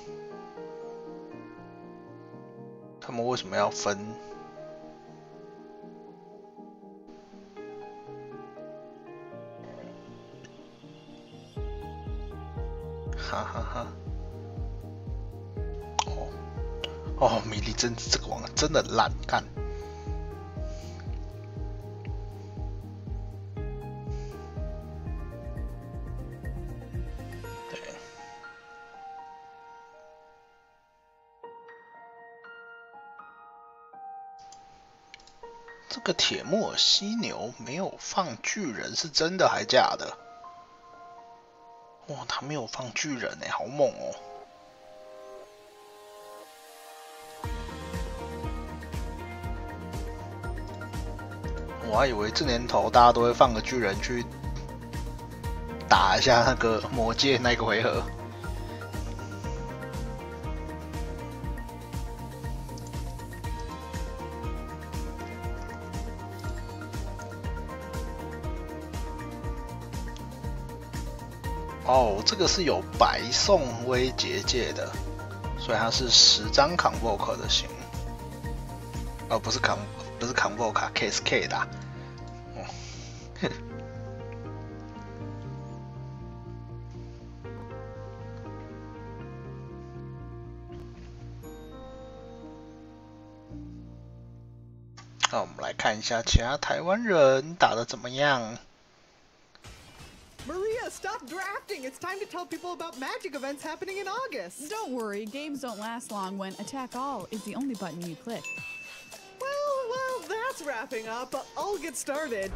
他们为什么要分？哈哈哈。哦，米莉真这个网真的烂，干。对。这个铁墨犀牛没有放巨人，是真的还假的？哇，他没有放巨人欸，好猛哦！我还以为这年头大家都会放个巨人去打一下那个魔界那个回合。哦，这个是有白送威结界的，所以它是10张 Convoke 的型，不是 Convoke KSK 的、那我们来看一下其他台湾人打得怎么样。Maria, stop drafting! It's time to tell people about Magic events happening in August! Don't worry, games don't last long when Attack All is the only button you click. Well, that's wrapping up. I'll get started.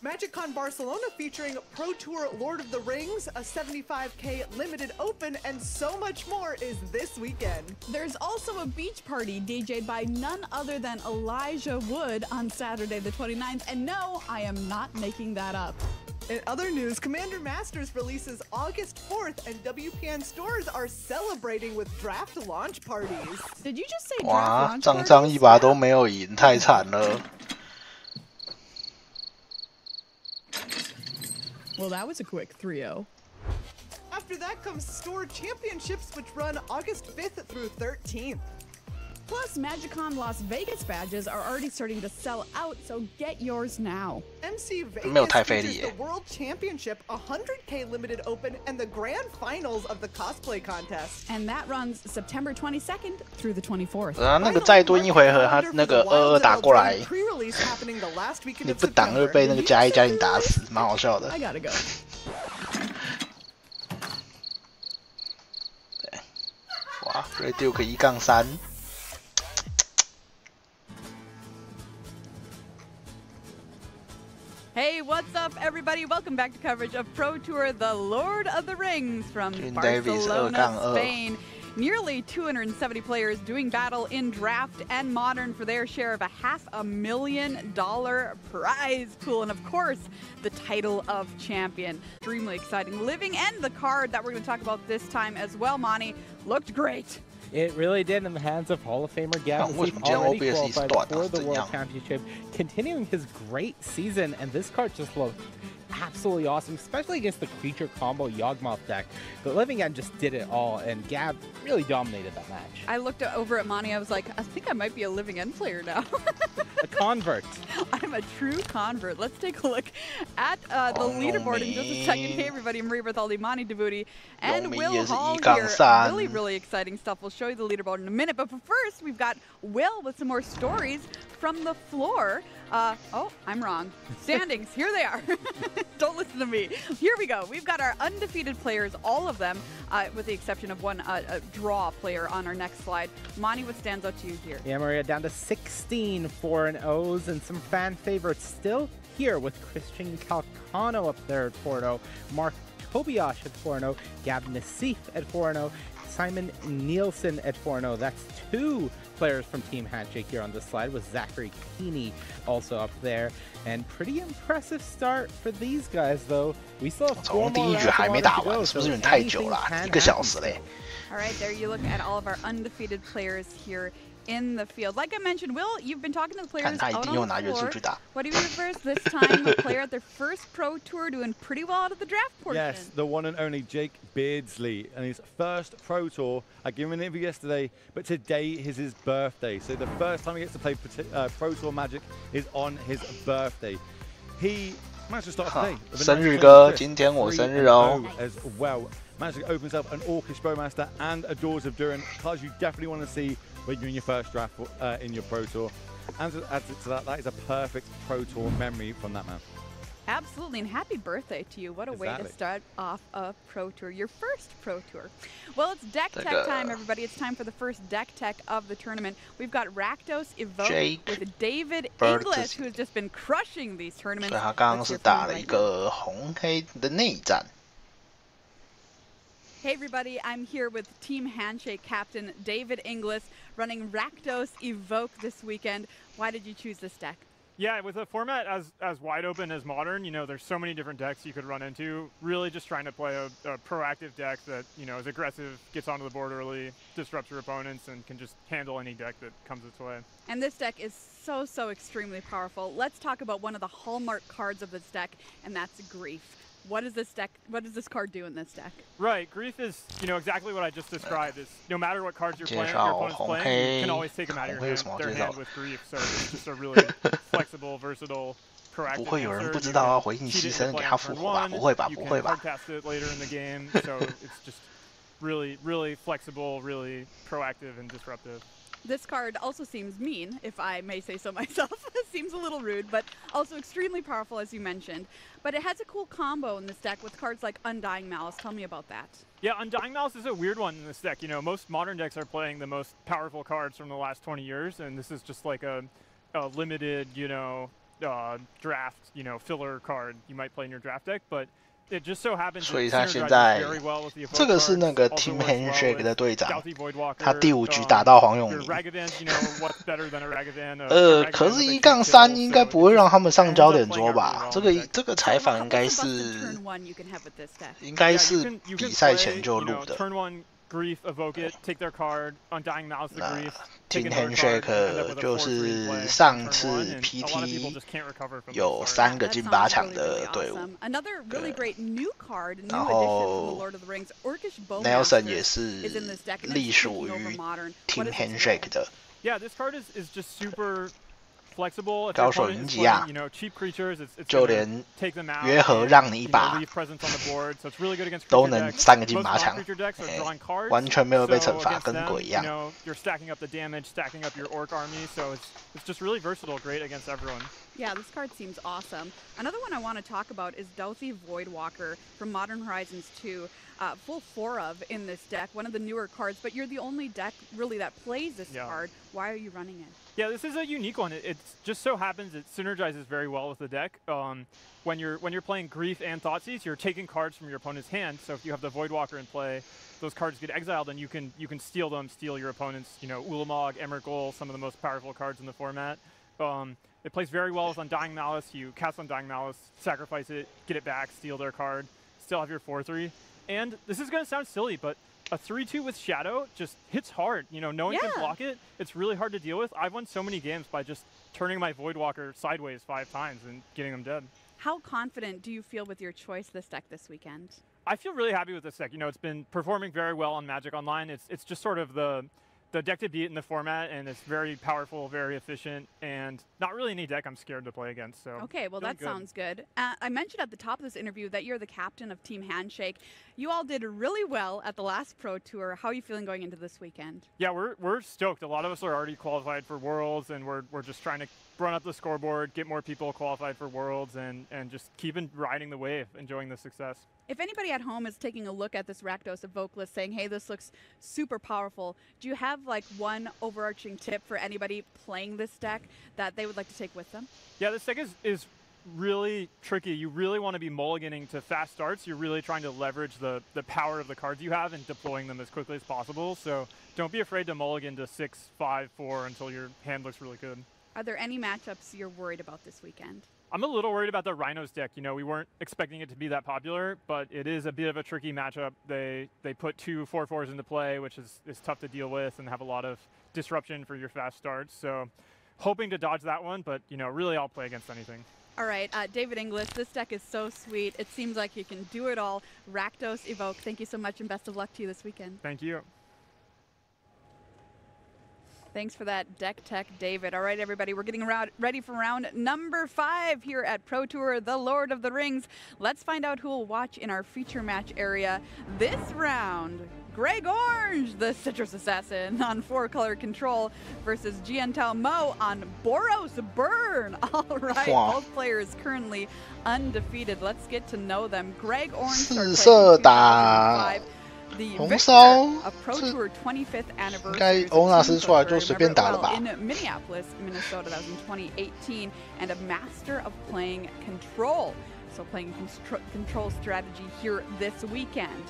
MagicCon Barcelona featuring Pro Tour Lord of the Rings, a 75K limited open, and so much more is this weekend. There's also a beach party DJ'd by none other than Elijah Wood on Saturday the 29th, and no, I am not making that up. In other news, Commander Masters releases August 4th, and WPN stores are celebrating with draft launch parties. Did you just say draft 哇， launch 张 parties? 张一把都没有赢，太惨了。Well, that was a quick 3-0. After that comes store championships, which run August 5th through 13th. Plus, MagicCon Las Vegas badges are already starting to sell out, so get yours now. MC 没有太 Vegas 费 features 力 the 耶。 World Championship, a 100K limited open, and the grand finals of the cosplay contest. And that runs September 22nd through the 24th. 啊，那个再蹲一回合，他那个22打过来， Pre-release happening the last weekend 你 of 不挡就 September. 被那个加一加你打死，蛮好笑的。 I gotta go. 哇 ，Reduke 1-3。 Hey, what's up, everybody? Welcome back to coverage of Pro Tour, the Lord of the Rings from Barcelona, Spain. Nearly 270 players doing battle in draft and modern for their share of a $500,000 prize pool. And of course, the title of champion. Extremely exciting. Living and the card that we're going to talk about this time as well, Monty, looked great. It really did in the hands of Hall of Famer Gavin, already qualified for the World Championship, continuing his great season, and this card just looked absolutely awesome, especially against the creature combo Yawgmoth deck. But Living End just did it all, and Gab really dominated that match. I looked over at Monty, I was like, I think I might be a Living End player now. A convert. I'm a true convert. Let's take a look at the leaderboard in just a second. Hey everybody, I'm Maria Berthaldi, Monty Devuti, and Will Hall here. Really, really exciting stuff. We'll show you the leaderboard in a minute, but first we've got Will with some more stories from the floor. Oh, I'm wrong. Standings, here they are. Don't listen to me. Here we go. We've got our undefeated players, all of them, with the exception of one draw player on our next slide. Monty, what stands out to you here? Yeah, Maria, down to 16 4-0s and some fan favorites still here with Christian Calcano up there at 4-0, Mark Tobiash at 4-0, Gab Nassif at 4-0, Simon Nielsen at 4-0. That's two players from Team Handshake here on this slide, with Zachary Keeney also up there. And pretty impressive start for these guys, though. We still have 4 more rounds to go, so anything can happen. All right, there you look at all of our undefeated players here in the field. Like I mentioned, Will, you've been talking to the players out on the floor. What do you reverse this time? A player at their first Pro Tour doing pretty well out of the draft portion. Yes, the one and only Jake Beardsley, and his first Pro Tour. I gave him an interview yesterday, but today is his birthday. So the first time he gets to play Pro Tour Magic is on his birthday. He managed to start today. 生日歌，今天我生日哦。 As well. Managed to open himself an Orcish Bowmaster and a Doors of Durin, cards you definitely want to see when you're in your first draft in your Pro Tour. And to add to that, that is a perfect Pro Tour memory from that man. Absolutely, and happy birthday to you. What a way to start off a Pro Tour, your first Pro Tour. Well, it's deck tech time, everybody. It's time for the first deck tech of the tournament. We've got Rakdos Evoke with David English, who has just been crushing these tournaments. 所以他刚刚是打了一个红黑的内战。 Hey everybody, I'm here with Team Handshake captain David Inglis running Rakdos Evoke this weekend. Why did you choose this deck? Yeah, with a format as wide open as Modern, you know, there's so many different decks you could run into. Really just trying to play a proactive deck that, you know, is aggressive, gets onto the board early, disrupts your opponents, and can just handle any deck that comes its way. And this deck is so extremely powerful. Let's talk about one of the hallmark cards of this deck, and that's Grief. What is this deck? What does this card do in this deck? Right, Grief is, you know, exactly what I just described. Is no matter what cards you're playing, your opponent's playing, you can always take them out of their hand with Grief. So it's just a really flexible, versatile, proactive answer. You can cheat it in turn one. You can hardcast it later in the game. So it's just really flexible, really proactive and disruptive. This card also seems mean, if I may say so myself. It seems a little rude, but also extremely powerful, as you mentioned. But it has a cool combo in this deck with cards like Undying Malice. Tell me about that. Yeah, Undying Malice is a weird one in this deck. You know, most Modern decks are playing the most powerful cards from the last 20 years, and this is just like a limited, you know, draft, filler card you might play in your draft deck, but it just so happens 所以他现在这个是那个 Team Handshake 的队长，他第5局打到黄永明。可是1-3应该不会让他们上焦点桌吧？这个采访应该是比赛前就录的。Grief, evoke it, take their card, Undying Malice the Grief. Team Handshake 就是上次 PT 有3个进8强的队伍，然后 Nelson 也是隶属于 Team Handshake 的。Yeah, this card is just super flexible. 高手云集啊，就连约合让你一把都能3个进8强，完全没有被惩罚，跟鬼一样。You're stacking up the damage, stacking up your orc army, so it's just really versatile, great against everyone. Yeah, this card seems awesome. Another one I want to talk about is Douthie Voidwalker from Modern Horizons 2. Full 4 of in this deck, one of the newer cards, but you're the only deck really that plays this card. Why are you running it? Yeah, this is a unique one. It just so happens it synergizes very well with the deck. When you're playing Grief and Thoughtseize, you're taking cards from your opponent's hand. So if you have the Voidwalker in play, those cards get exiled, and you can steal them, steal your opponent's Ulamog, Emrakul, some of the most powerful cards in the format. It plays very well with Undying Malice. You cast Undying Malice, sacrifice it, get it back, steal their card, still have your 4/3. And this is going to sound silly, but a 3/2 with Shadow just hits hard. No one can block it. It's really hard to deal with. I've won so many games by just turning my Voidwalker sideways 5 times and getting them dead. How confident do you feel with your choice this deck this weekend? I feel really happy with this deck. It's been performing very well on Magic Online. It's just sort of the deck to beat in the format, and it's very powerful, very efficient, and not really any deck I'm scared to play against. So okay, well that sounds good. I mentioned at the top of this interview that you're the captain of Team Handshake. You all did really well at the last Pro Tour. How are you feeling going into this weekend? Yeah, we're stoked. A lot of us are already qualified for Worlds, and we're just trying to run up the scoreboard, get more people qualified for Worlds, and just keep riding the wave, enjoying the success. If anybody at home is taking a look at this Rakdos Evoke list saying, hey, this looks super powerful, do you have like one overarching tip for anybody playing this deck that they would like to take with them? Yeah, this deck is really tricky. You really want to be mulliganing to fast starts. You're really trying to leverage the power of the cards you have and deploying them as quickly as possible. So don't be afraid to mulligan to 6, 5, 4 until your hand looks really good. Are there any matchups you're worried about this weekend? I'm a little worried about the Rhinos deck. We weren't expecting it to be that popular, but it is a bit of a tricky matchup. They put 2 4/4s into play, which is tough to deal with and have a lot of disruption for your fast starts. So hoping to dodge that one, but really I'll play against anything. All right, David Inglis, this deck is so sweet. It seems like you can do it all. Rakdos Evoke, thank you so much and best of luck to you this weekend. Thank you. Thanks for that deck tech, David. All right, everybody, we're getting ready for round number 5 here at Pro Tour, the Lord of the Rings. Let's find out who will watch in our feature match area this round. Greg Orange, the Citrus Assassin, on 4-color control versus Jiantao Mo on Boros Burn. All right, both players currently undefeated. Let's get to know them. Greg Orange started playing 红烧，应该欧纳斯出来就随便打了吧。In Minneapolis, Minnesota, that was in 2018, and a master of playing control. So playing control strategy here this weekend.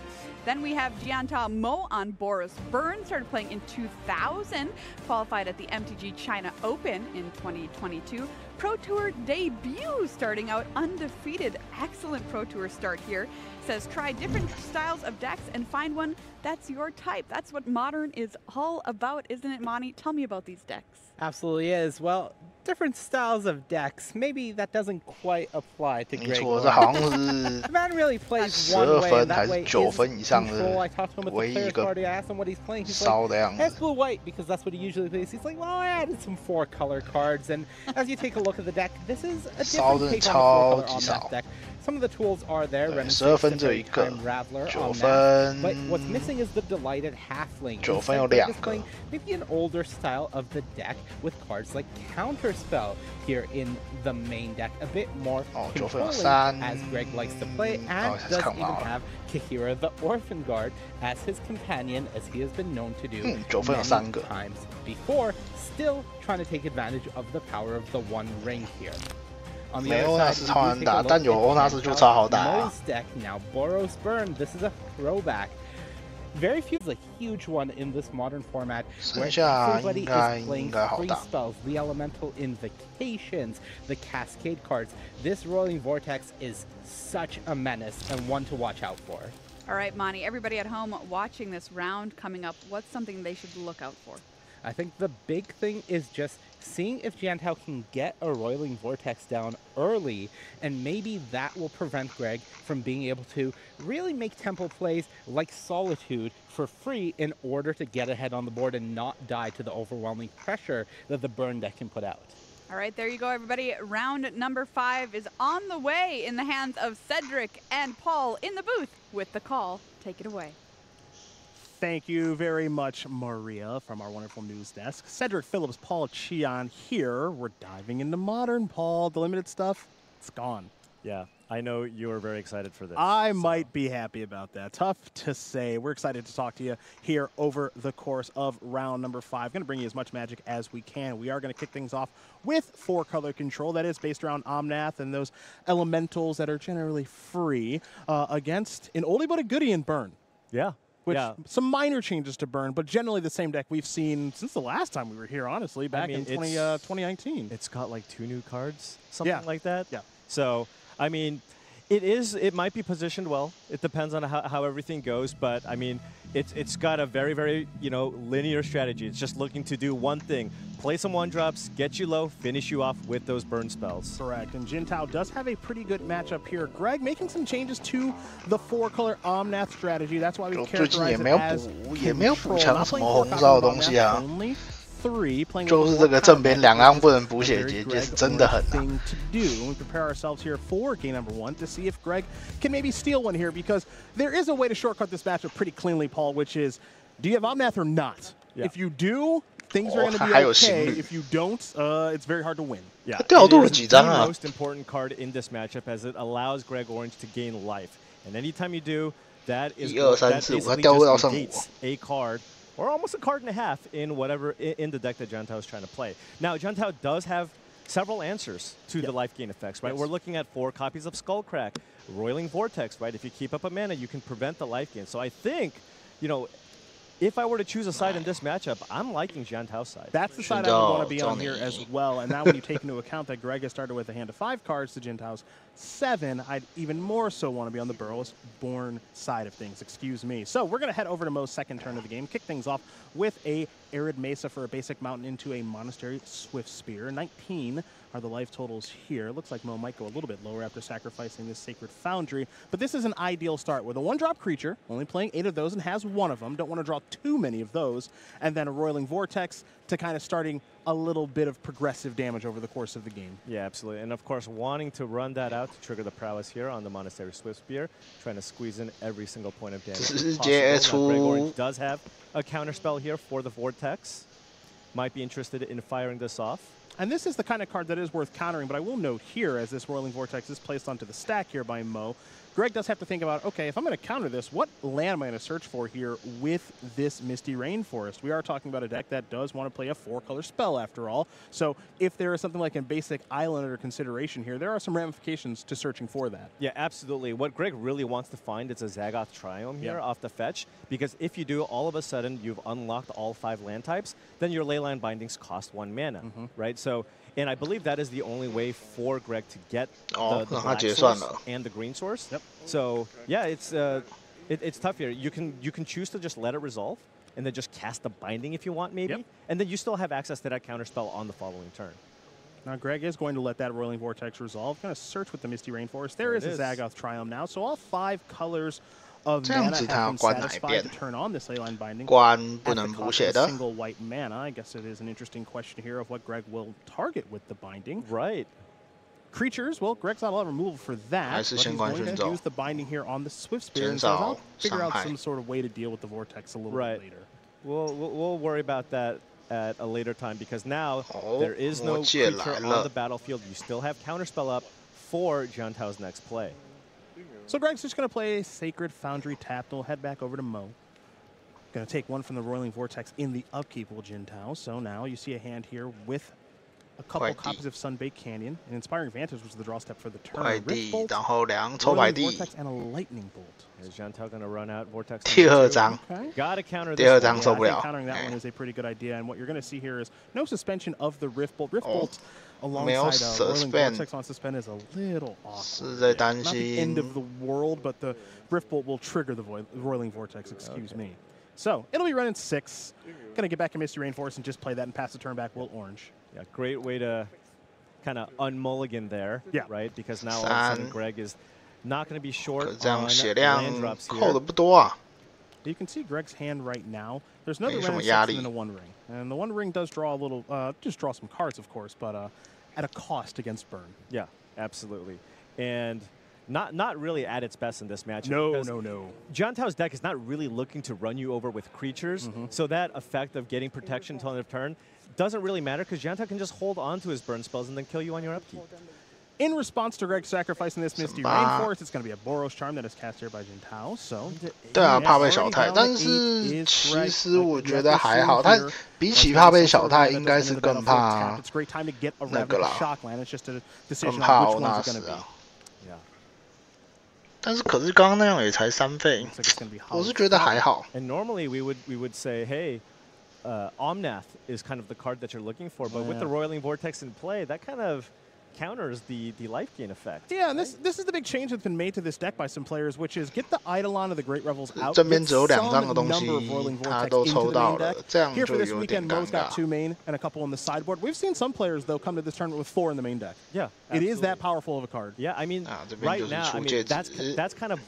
Then we have Jiantao Mo on Boros Burn, started playing in 2000, qualified at the MTG China Open in 2022. Pro Tour debut, starting out undefeated. Excellent Pro Tour start here. Says try different styles of decks and find one that's your type. That's what Modern is all about, isn't it, Monty? Tell me about these decks. Absolutely is. Well, different styles of decks. Maybe that doesn't quite apply to Greg. The man really plays one way, and that way is control. I talked to him at the players party. I asked him what he's playing. He's like, it's blue-white, because that's what he usually plays. He's like, well, I added some 4-color cards, and as you take a look at the deck, this is a different take on the 4-color on that deck. Some of the tools are there, Time Raveler on that, but what's missing is the Delighted Halfling. Playing maybe an older style of the deck with cards like Counterspell here in the main deck, a bit more controlling, as Greg likes to play, and does even have Kahira the Orphan Guard as his companion, as he has been known to do many times before, still trying to take advantage of the power of the One Ring here. On the 没 other 欧纳 side, 斯 we 超 do 难 take 打， a 但 look 有 at 欧纳斯就超好打、啊。 Mo's deck now, Boros Burn. This is a throwback. Very few is a huge one in this modern format where everybody is playing free spells, the elemental invocations, the cascade cards. This Rolling Vortex is such a menace and one to watch out for. All right, Monty, everybody at home watching this round coming up, what's something they should look out for? I think the big thing is just seeing if Jiantao can get a Roiling Vortex down early, and maybe that will prevent Greg from being able to really make tempo plays like Solitude for free in order to get ahead on the board and not die to the overwhelming pressure that the burn deck can put out. All right, there you go, everybody. Round number 5 is on the way in the hands of Cedric and Paul in the booth with the call. Take it away. Thank you very much, Maria, from our wonderful news desk. Cedric Phillips, Paul Chion here. We're diving into Modern, Paul. The limited stuff, it's gone. Yeah, I know you're very excited for this. I might be happy about that. Tough to say. We're excited to talk to you here over the course of round number 5. Going to bring you as much magic as we can. We are going to kick things off with 4-color control. That is based around Omnath and those elementals that are generally free against an oldie but a goodie in Burn. Yeah. Which, some minor changes to Burn, but generally the same deck we've seen since the last time we were here, honestly, back in 2019. It's got like 2 new cards, something like that. Yeah. So, I mean, it might be positioned well. It depends on how everything goes, but I mean, it's got a very, very, linear strategy. It's just looking to do one thing. Play some 1-drops, get you low, finish you off with those burn spells. Correct, and Jiantao does have a pretty good matchup here. Greg making some changes to the 4-color Omnath strategy. That's why we characterize it as control. Only 3, playing 就是这个正边两方不能补血结界是真的很难。To do. We prepare ourselves here for game number 1 to see if Greg can maybe steal one here, because there is a way to shortcut this matchup pretty cleanly, Paul, which is, do you have Omnath or not? Yeah. If you do, things are going to be okay. If you don't, it's very hard to win. Yeah, it is the most important card in this matchup, as it allows Greg Orange to gain life. And anytime you do, that basically just negates a card, or almost a card and a half in whatever in the deck that Jiantao is trying to play. Now, Jiantao does have several answers to the life gain effects, right? We're looking at 4 copies of Skullcrack, Roiling Vortex, right? If you keep up a mana, you can prevent the life gain. So I think, if I were to choose a side in this matchup, I'm liking Jiantao's side. That's the side I would want to be on here as well. And now when you take into account that Greg has started with a hand of 5 cards to Jiantao's 7, I'd even more so want to be on the Burrows Born side of things. Excuse me. So we're going to head over to Mo's second turn of the game. Kick things off with a Arid Mesa for a basic mountain into a Monastery Swift Spear. 19 are the life totals here. Looks like Mo might go a little bit lower after sacrificing this Sacred Foundry. But this is an ideal start with a 1-drop creature, only playing 8 of those and has 1 of them. Don't want to draw too many of those. And then a Roiling Vortex to kind of starting a little bit of progressive damage over the course of the game. Yeah, absolutely. And of course, wanting to run that out to trigger the prowess here on the Monastery Swift Spear, trying to squeeze in every single point of damage. Greg Orange does have a counterspell here for the Vortex. Might be interested in firing this off. And this is the kind of card that is worth countering, but I will note here, as this Roiling Vortex is placed onto the stack here by Mo, Greg does have to think about, okay, if I'm going to counter this, what land am I going to search for here with this Misty Rainforest? We are talking about a deck that does want to play a 4-color spell, after all. So if there is something like a basic island under consideration here, there are some ramifications to searching for that. Yeah, absolutely. What Greg really wants to find is a Zagoth Triome here off the fetch, because if you do, all of a sudden you've unlocked all 5 land types, then your Leyline Bindings cost 1 mana, right? So, and I believe that is the only way for Greg to get the black source and the green source. Yep. So yeah, it's tough here. You can choose to just let it resolve and then just cast the binding if you want, maybe, and then you still have access to that counterspell on the following turn. Now Greg is going to let that Roiling Vortex resolve. Going to search with the Misty Rainforest. There is a Zagoth Triome now. So all 5 colors of mana have been satisfied to turn on this Leyline Binding. 关不能补血的。 Single white mana. I guess it is an interesting question here of what Greg will target with the binding. Right. Creatures, well, Greg's not allowed removal for that, but he's going to use the binding here on the Swift Spear, and so I'll figure out some sort of way to deal with the Vortex a little bit later. We'll worry about that at a later time, because now there is no creature on the battlefield. You still have Counterspell up for Jiantao's next play. So Greg's just going to play Sacred Foundry tapped. We'll head back over to Mo. Going to take one from the Roiling Vortex in the upkeep with Jiantao. So now you see a hand here with a couple copies of Sunbaked Canyon, an Inspiring Vantage, which is the draw step for the turn. 快递，然后2抽白地。 Vortex and a Lightning Bolt. Is Jiantao going to run out Vortex? 第2张， Gotta counter 第2张受不了。 Countering that one is a pretty good idea, and what you're going to see here is no suspension of the Rift Bolt. Rift Bolt alongside Whirling Vortex on suspend is a little awkward. 是在担心。 Not the end of the world, but the Rift Bolt will trigger the Whirling Vortex. Excuse me. So it'll be running 6. Going to get back to Misty Rainforest and just play that and pass the turn back. Will Orange. Yeah, great way to kind of unmulligan there. Yeah. Right, because now all of a sudden Greg is not going to be short on land drops here. You can see Greg's hand right now. There's another Ren 6 and a 1 ring. And the 1 ring does draw a little, just draw some cards, of course, but at a cost against Burn. Yeah, absolutely. And not really at its best in this match. No. Jiantao's deck is not really looking to run you over with creatures, so that effect of getting protection until end of turn doesn't really matter because Jiantao can just hold on to his burn spells and then kill you on your upkeep. In response to Greg sacrificing this Misty Rainforest, it's going to be a Boros Charm that is cast here by Jiantao. So 对啊，怕被小太，但是其实我觉得还好，他比起怕被小太，应该是更怕那个啦，更怕奥纳斯啊。但是可是刚刚那样也才3费，我是觉得还好。And normally we would say, hey, Omnath is kind of the card that you're looking for, but with the Roiling Vortex in play, that kind of counters the life gain effect. Yeah, and this is the big change that's been made to this deck by some players, which is get the Eidolon of the Great Revels out. 这边只有2张的东西，他都抽到了，这样就 Here for this 有点 weekend, 尴 Mo's got 尬。 2 main and a couple on the sideboard. We've seen some players though come to this tournament with 4 in the main deck. Yeah, it is that powerful of a card. Yeah, I mean, right now, I mean that's kind of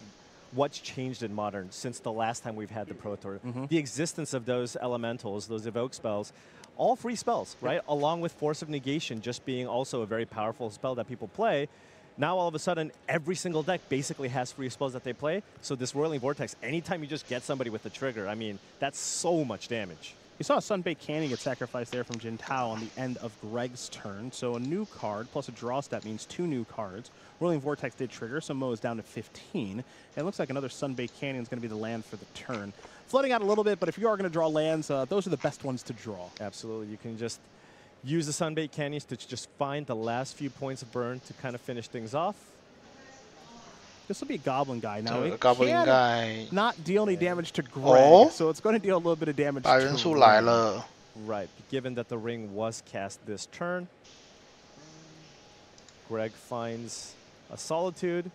what's changed in Modern since the last time we've had the Pro Tour. The existence of those elementals, those evoke spells, all free spells, right? Along with Force of Negation just being also a very powerful spell that people play. Now all of a sudden, every single deck basically has free spells that they play. So this Whirling Vortex, anytime you just get somebody with the trigger, I mean, that's so much damage. You saw a Sunbaked Canyon get sacrificed there from Jiantao on the end of Greg's turn. So a new card plus a draw step means 2 new cards. Whirling Vortex did trigger, so Mo is down to 15. And it looks like another Sunbaked Canyon is going to be the land for the turn. Flooding out a little bit, but if you are going to draw lands, those are the best ones to draw. Absolutely. You can just use the Sunbaked Canyons to just find the last few points of burn to kind of finish things off. This will be a Goblin Guy. Now, it Goblin can Guy not deal any damage to Greg, so it's going to deal a little bit of damage to Greg. Right. Given that the ring was cast this turn, Greg finds a Solitude.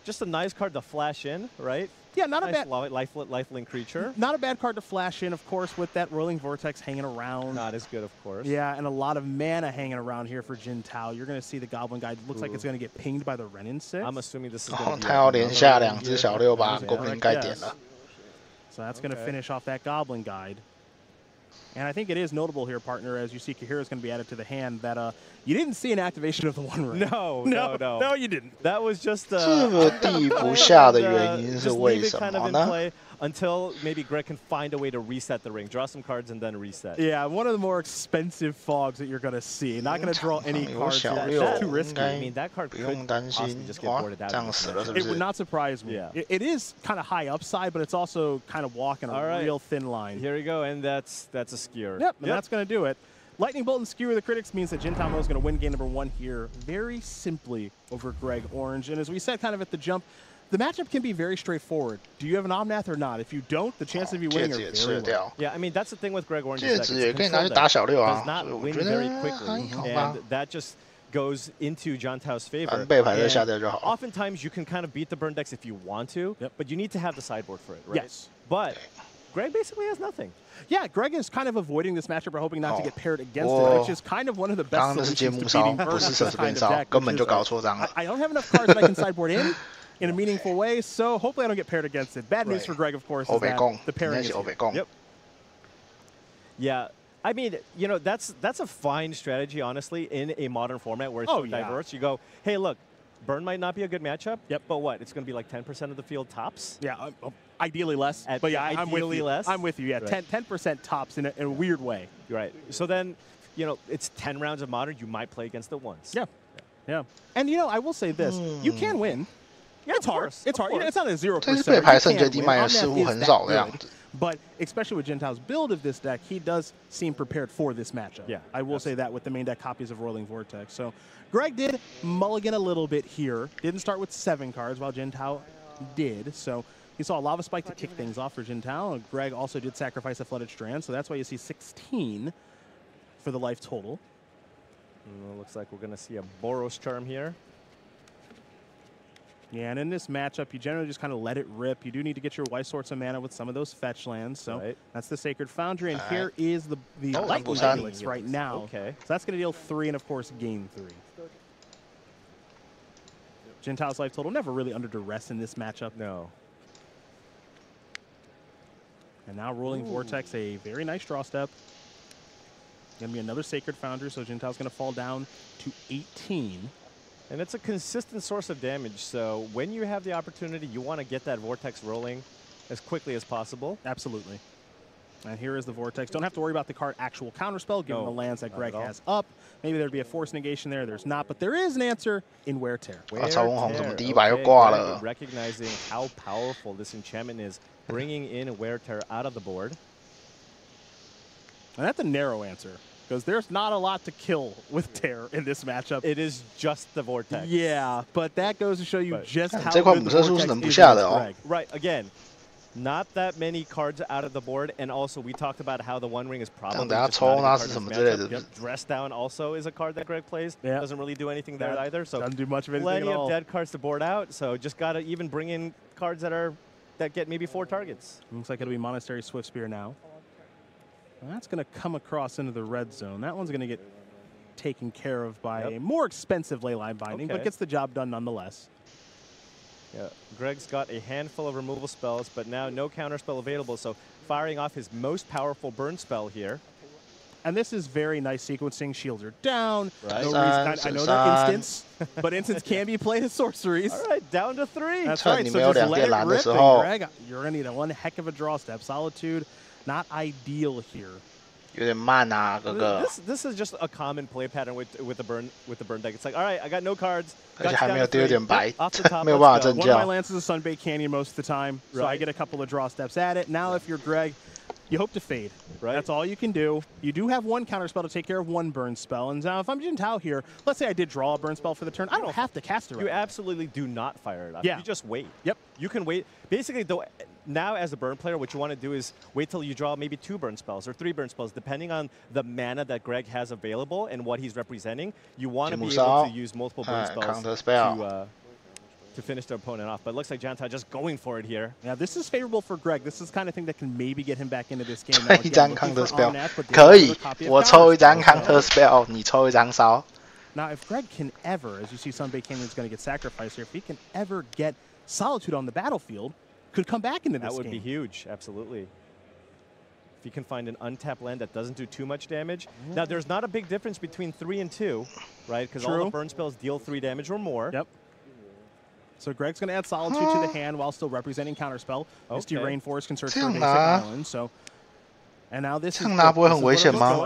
Just a nice card to flash in, right? Yeah, not nice a bad lifelink creature. Not a bad card to flash in, of course, with that Whirling Vortex hanging around. Not as good, of course. Yeah, and a lot of mana hanging around here for Jiantao. You're going to see the Goblin Guy looks like it's going to get pinged by the Renin 6. I'm assuming this is going to be 他要连下2只小6把 Goblin Guide 点了。 So that's going to finish off that Goblin Guide. And I think it is notable here, partner, as you see Kahira is going to be added to the hand, that you didn't see an activation of the 1 ring. No, you didn't. That was just 这个地不下的原因是为什么呢？ Until maybe Greg can find a way to reset the ring, draw some cards, and then reset. Yeah, one of the more expensive fogs that you're going to see. Not going to draw any cards. That's too risky. I mean, that card could possibly just get boarded out. It would not surprise me. Yeah. It is kind of high upside, but it's also kind of walking a real thin line. Here we go, and that's a skewer. Yep, and that's going to do it. Lightning Bolt and Skewer the Critics means that Jiantao Mo is going to win game number 1 here very simply over Greg Orange. And as we said kind of at the jump, the matchup can be very straightforward. Do you have an Omnath or not? If you don't, the chances of you winning are very low. Yeah, I mean, that's the thing with Greg Orange. 戒指也可以拿去打小6啊， does not win very quickly, and that just goes into Jiantao's favor. 背牌再下掉就好。 Oftentimes, you can kind of beat the burn decks if you want to, but you need to have the sideboard for it, right? Yes. But Greg basically has nothing. Yeah, Greg is kind of avoiding this matchup or hoping not to get paired against it, which is kind of one of the best solutions to beating burn with this kind of deck. I don't have enough cards that I can sideboard in a meaningful way, so hopefully I don't get paired against it. Bad news for Greg, of course, is that the pairing is Yep. Yeah, I mean, you know, that's a fine strategy, honestly, in a modern format where it's so diverse. You go, hey, look, burn might not be a good matchup, but what? It's going to be like 10% of the field tops? Yeah, ideally less. But yeah, I'm with you. Less? I'm with you, yeah. Right. 10% tops in a weird way. Right. So then, you know, it's 10 rounds of Modern. You might play against it once. Yeah. And, you know, I will say this. You can win. Yeah, it's hard. It's hard. You know, it's not a 0%. 这是被牌胜最低卖的似乎很少的样子。But especially with Jintao's build of this deck, he does seem prepared for this matchup. Yeah, I will say that with the main deck copies of Rolling Vortex. So Greg did mulligan a little bit here. Didn't start with 7 cards while Jintao did. So he saw a Lava Spike to kick things off for Jintao. Greg also did sacrifice a Flooded Strand, so that's why you see 16 for the life total. Looks like we're going to see a Boros Charm here. Yeah, and in this matchup, you generally just kind of let it rip. You do need to get your white Swords of Mana with some of those fetch lands. So that's the Sacred Foundry, and here is the Lightning Helix right now. Okay. So that's going to deal 3 and, of course, gain 3. Jintao's life total never really under duress in this matchup. No. And now Rolling Vortex, a very nice draw step. Going to be another Sacred Foundry, so Jintao's going to fall down to 18. And it's a consistent source of damage, so when you have the opportunity, you want to get that Vortex rolling as quickly as possible. Absolutely. And here is the Vortex. Don't have to worry about the card actual counterspell, given the lands that Greg has up. Maybe there'd be a Force Negation there. There's not, but there is an answer in Wear Tear. Recognizing how powerful this enchantment is, bringing in Wear Tear out of the board. And that's a narrow answer, because there's not a lot to kill with Tear in this matchup. It is just the Vortex. Yeah, but that goes to show you just how good the Vortex is against Greg. Right, again, not that many cards out of the board, and also we talked about how the One Ring is probably just Dress Down also is a card that Greg plays. Yeah. Doesn't really do anything there either. So doesn't do much of anything plenty at all. of dead cards to board out, so just got to even bring in cards that get maybe 4 targets. Looks like it'll be Monastery Swift Spear now. Well, that's going to come across into the red zone. That one's going to get taken care of by a more expensive Leyline Binding, but gets the job done nonetheless. Yeah, Greg's got a handful of removal spells, but now no counterspell available, so firing off his most powerful burn spell here. And this is very nice sequencing. Shields are down. Right. No reason, I know they're instants, but instants can be played as sorceries. All right, down to 3. That's right, so just let it rip, and Greg, you're going to need one heck of a draw step. Solitude, not ideal here. This is just a common play pattern with the burn deck. It's like, all right, I got no cards. Off the top, One of my lances is Sunbait Canyon most of the time, so I get a couple of draw steps at it. Now, if you're Greg, you hope to fade. Right. That's all you can do. You do have one counter spell to take care of one burn spell. And now if I'm Jintao here, let's say I did draw a burn spell for the turn, I don't have to cast it. You absolutely do not fire it up. Yeah. You just wait. Yep. You can wait. Basically, though, now as a burn player, what you want to do is wait till you draw maybe 2 burn spells or 3 burn spells, depending on the mana that Greg has available and what he's representing. You want to be able to use multiple burn spells to finish their opponent off. But it looks like Jintao just going for it here. Yeah, this is favorable for Greg. This is the kind of thing that can maybe get him back into this game. 一张 counter spell 可以，我抽一张 counter spell， 你抽一张烧。 Now, if Greg can ever, as you see, Sunbait Canyon is going to get sacrificed here. If he can ever get Solitude on the battlefield, could come back into this game. That would be huge, absolutely. If you can find an untapped land that doesn't do too much damage. Now, there's not a big difference between 3 and 2, right? Because all the burn spells deal 3 damage or more. Yep. So Greg's going to add Solitude to the hand while still representing Counterspell. Misty Rainforest can search for a basic island. So, and now this is going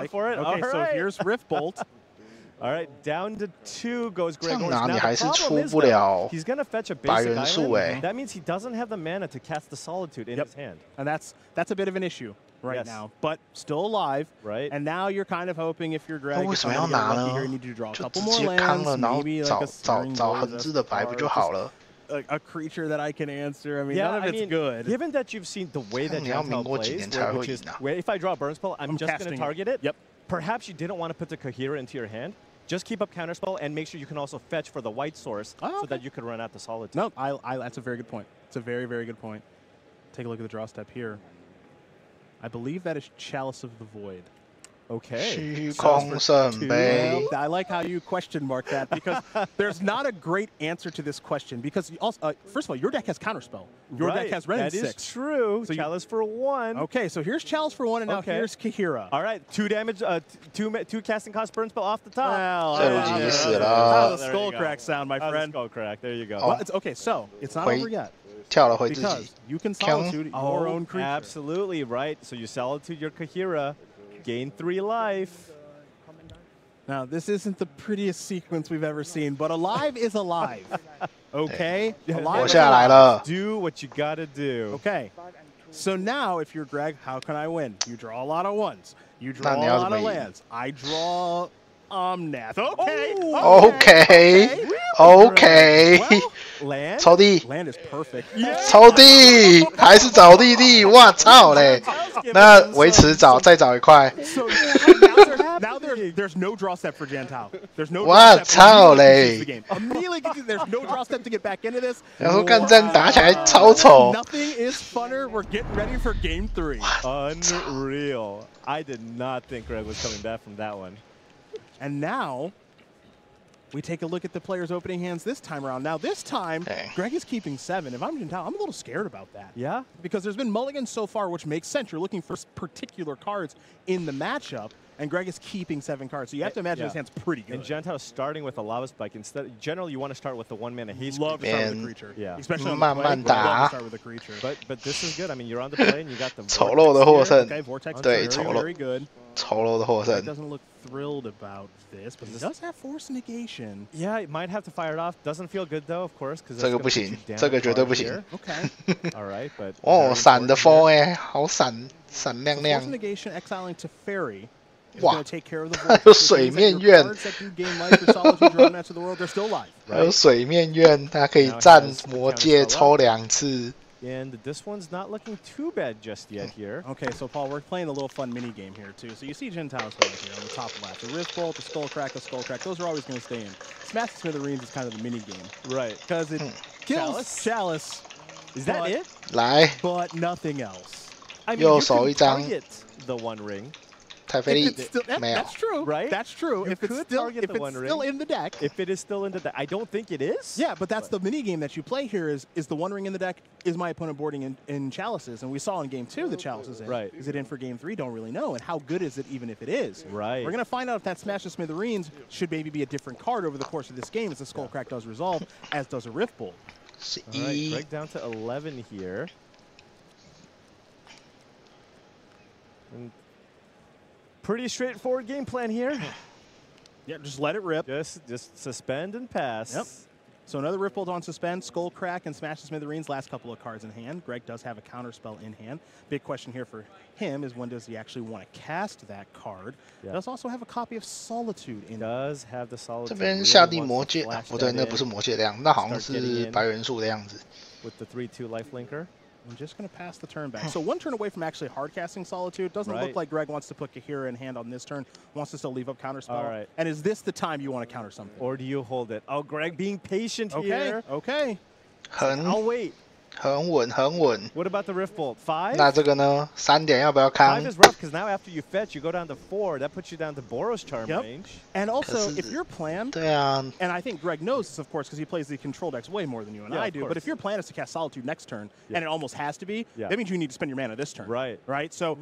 for it. Okay, so here's Rift Bolt. All right, down to 2 goes Greg. Now, the problem is, though, he's going to fetch a basic island. That means he doesn't have the mana to cast the Solitude in his hand. And that's a bit of an issue right now, but still alive. Right. And now you're kind of hoping if you're Greg, if you're lucky here, you need to draw a couple more lands, maybe like a creature that I can answer. I mean, none of it's good. Given that you've seen the way that Jintao plays, which is where if I draw a burn spell, I'm just going to target it. Yep. Perhaps you didn't want to put the Cohera into your hand. Just keep up Counterspell and make sure you can also fetch for the white source so that you could run out the Solitude. No, that's a very good point. It's a very, very good point. Take a look at the draw step here. I believe that is Chalice of the Void. Okay. I like how you question mark that because there's not a great answer to this question because also, first of all, your deck has Counterspell. Your deck has Red and 6. That is true. So Chalice for 1. Okay, so here's Chalice for 1, and now here's Cohera. All right, 2 damage, 2 casting cost burn spell off the top. Well, how the skull crack sound, my friend? Skull crack. There you go. Well, okay, so it's not over yet. Because you can Solitude your own creature. Absolutely right. So you Solitude your Cohera. Gain 3 life. Now, this isn't the prettiest sequence we've ever seen, but alive is alive. Okay? Alive is alive. Do what you gotta do. Okay. So now, if you're Greg, how can I win? You draw a lot of ones. You draw a lot of lands. I draw Omnath. OK， 抽地， Land is perfect. 抽地，还是找弟弟，我操嘞！那维持再找一块。Now there's no draw step for Jantao. There's no 我操嘞 ！Immediately, there's no draw step to get back into this. 然后干战打起来超丑。 Nothing is funner. We're getting ready for game 3. Unreal. I did not think Greg was coming back from that one. And now, we take a look at the players' opening hands this time around. Now, this time, Greg is keeping 7. If I'm Jantao, I'm a little scared about that. Yeah? Because there's been mulligans so far, which makes sense. You're looking for particular cards in the matchup, and Greg is keeping 7 cards. So you have to imagine his hand's pretty good. And Jantao is starting with a Lava Spike. Generally, you want to start with the 1-mana haste. Love to start with a creature. Yeah. Especially on the play, love to start with a creature. But this is good. I mean, you're on the play, and you got the 丑陋的获胜。 Okay, Vortex is 对， very good. 丑陋的获胜。 Doesn't look thrilled about this, but he does have Force Negation. Yeah, he might have to fire it off. Doesn't feel good though, of course, because 这个不行，这个绝对不行。 Okay. All right, but 哦，闪的风哎，好闪，闪亮亮。 Force Negation exiling to Fairy. 哇， take care of the 还有水面院。 还有水面院，它可以战魔界抽2次。 And this one's not looking too bad just yet here. Okay, so Paul, we're playing a little fun mini game here too. So you see Jantao's hand here on the top left. The Rift Bolt, the Skull Crack, those are always going to stay in. Smash Smithereens is kind of the mini game. Right. Because it kills Chalice. Is that it? 来， But nothing else. I mean, 右 you 手一 can 张。 target the One Ring. 太费力，没有。 That's true, right? That's true. You If it's still in the deck. If it is still in the deck, I don't think it is. Yeah, but that's the mini game that you play here. Is the One Ring in the deck? Is my opponent boarding in Chalices? And we saw in game 2 the Chalices in. Right. Is it in for game 3? Don't really know. And how good is it even if it is? Right. We're gonna find out if that Smash the Smithereens should maybe be a different card over the course of this game as the Skull Crack does resolve, as does a Rift Bolt. All right, Greg down to 11 here. And pretty straightforward game plan here. Yeah, just let it rip. Just suspend and pass. Yep. So another Rift Bolt on suspend, Skull Crack, and Smash the Smithereens. Last couple of cards in hand. Greg does have a counter spell in hand. Big question here for him is when does he actually want to cast that card? Yeah. Does also have a copy of Solitude in. Does have the Solitude. 这边下地魔戒，不对，那不是魔戒的样子，那好像是白元素的样子。 With the 3/2 lifelinker. I'm just going to pass the turn back. So 1 turn away from actually hard casting Solitude. Doesn't look like Greg wants to put Kahira in hand on this turn. Wants to still leave up counterspell. All right. And is this the time you want to counter something? Or do you hold it? Oh, Greg being patient here. Okay. I'll wait. 很稳，很稳。 What about the Rift Bolt? 5? 那这个呢？3点要不要看 5 is rough because now after you fetch, you go down to 4. That puts you down to Boros Charm range. And also, if your plan, 对啊， and I think Greg knows this, of course, because he plays the control decks way more than you and I do. But if your plan is to cast Solitude next turn, and it almost has to be, that means you need to spend your mana this turn. Right. Right? So,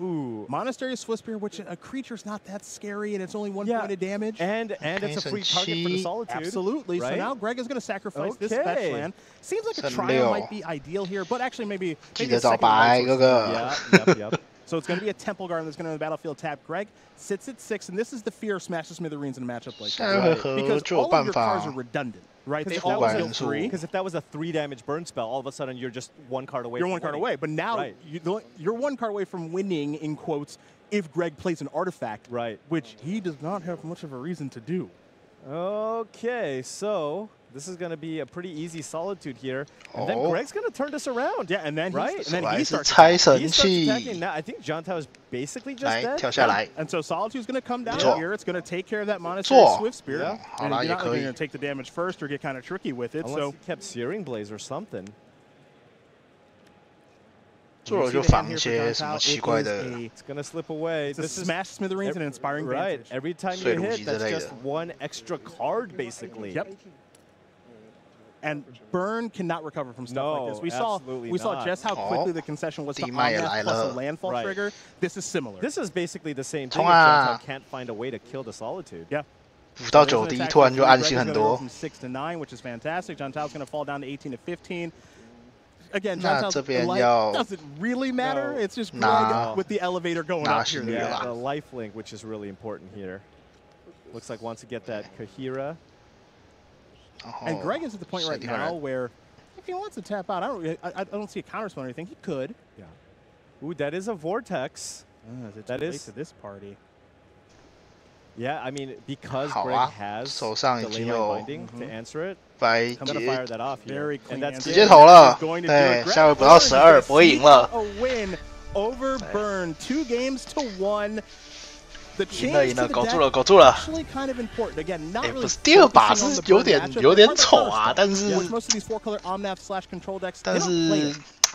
Monastery of Swiftspear, which a creature's not that scary, and it's only 1 point of damage. And it's a free target for the Solitude. Absolutely. Right? So now Greg is going to sacrifice this fetch land. Seems like a trial might be ideal here, but actually maybe a second light source. Yep. So it's going to be a Temple Garden that's going to on the battlefield tap. Greg sits at 6, and this is the fear of Smash the Smithereens in a matchup like this. Because all of your cards are redundant, right? They all deal 3. Because if that was a 3 damage burn spell, all of a sudden you're just 1 card away. You're 1 card away, but now you're 1 card away from winning, in quotes, if Greg plays an artifact, which he does not have much of a reason to do. Okay, so this is going to be a pretty easy Solitude here. And then Greg's going to turn this around. Yeah, and then he starts attacking. Now, I think Jantao is basically just dead. And so Solitude's going to come down here. It's going to take care of that Monastery Swiftspear. Yeah. And you're not going to take the damage first or get kind of tricky with it. Unless he kept Searing Blaze or something. 做了就防一些什么奇怪的。 It's gonna slip away. This is Smash Smithereens and Inspiring Vantage. Every time you hit, that's just 1 extra card, basically. Yep. And Burn cannot recover from stuff like this. We saw just how quickly the concession was to Omnath plus a landfall trigger. This is similar. This is basically the same thing. Jantao can't find a way to kill the Solitude. Yeah. 5到9滴突然就安心很多。 From 6 to 9, which is fantastic. Jantao's going to fall down to 18 to 15. Again, 那这边要 doesn't really matter. It's just Greg with the elevator going up here. Yeah, the life link, which is really important here. Looks like wants to get that Kahira. And Greg is at the point right now where if he wants to tap out, I don't see a counterspell or anything. He could. Yeah. Ooh, that is a vortex. That is to this party. Yeah, I mean, because Greg has the leyline binding to answer it, I'm gonna fire that off here. Very clean. 直接投了，对，下回不到12，不会赢了。 A win over Burn, 2 games to 1. The 赢了，苟住了，苟住了。 Actually, kind of important. Again, not really. 不是第二把是有点丑啊，但是 most of these 4-color Omnath/control decks. 但是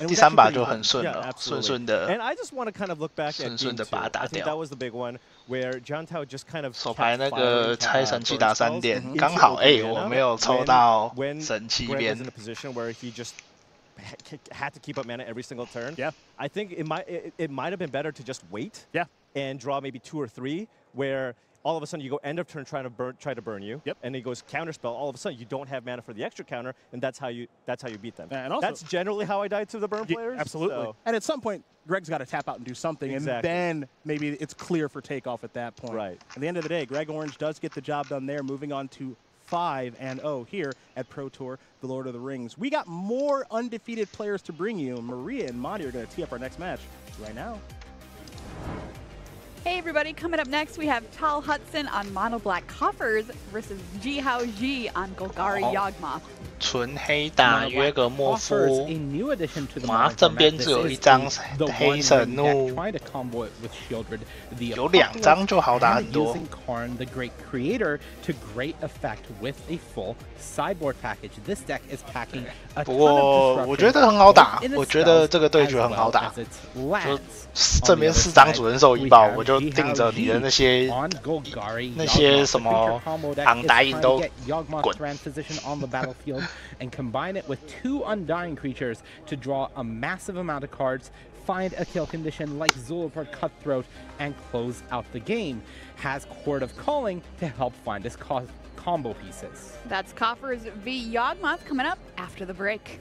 第3把就很顺了，顺顺的。 And I just want to kind of look back at 顺顺的把它打 I think 掉。 that was the big one where John Tao just kind of 手牌那个拆神器打3点，刚好我没有抽到神器边。 in a position where he just had to keep up mana every single turn. Yeah, I think it might have been better to just wait. Yeah, and draw maybe 2 or 3 where. All of a sudden, you go end of turn try to burn you. Yep. And he goes counterspell. All of a sudden, you don't have mana for the extra counter, and that's how you beat them. And also, that's generally how I died to the burn players. Absolutely. So. And at some point, Greg's got to tap out and do something, and then maybe it's clear for takeoff at that point. Right. At the end of the day, Greg Orange does get the job done there, moving on to 5-0 here at Pro Tour, the Lord of the Rings. We got more undefeated players to bring you. Maria and Monty are going to tee up our next match right now. Hey everybody, coming up next we have Tal Hudson on Mono Black Coffers versus Jihao Ji on Golgari Yawgmoth. 纯黑打约格莫夫，马这边只有1张黑神怒，有2张就好打很多。The great creator to great effect with a full sideboard package. This deck is packing a 不过我觉得很好打，我觉得这个对决很好打。就这边4张主人兽1爆，我就盯着你的那些什么昂打影都滚。 and combine it with 2 Undying creatures to draw a massive amount of cards, find a kill condition like Zulaport Cutthroat, and close out the game. Has Chord of Calling to help find his combo pieces. That's Coffers v Yawgmoth coming up after the break.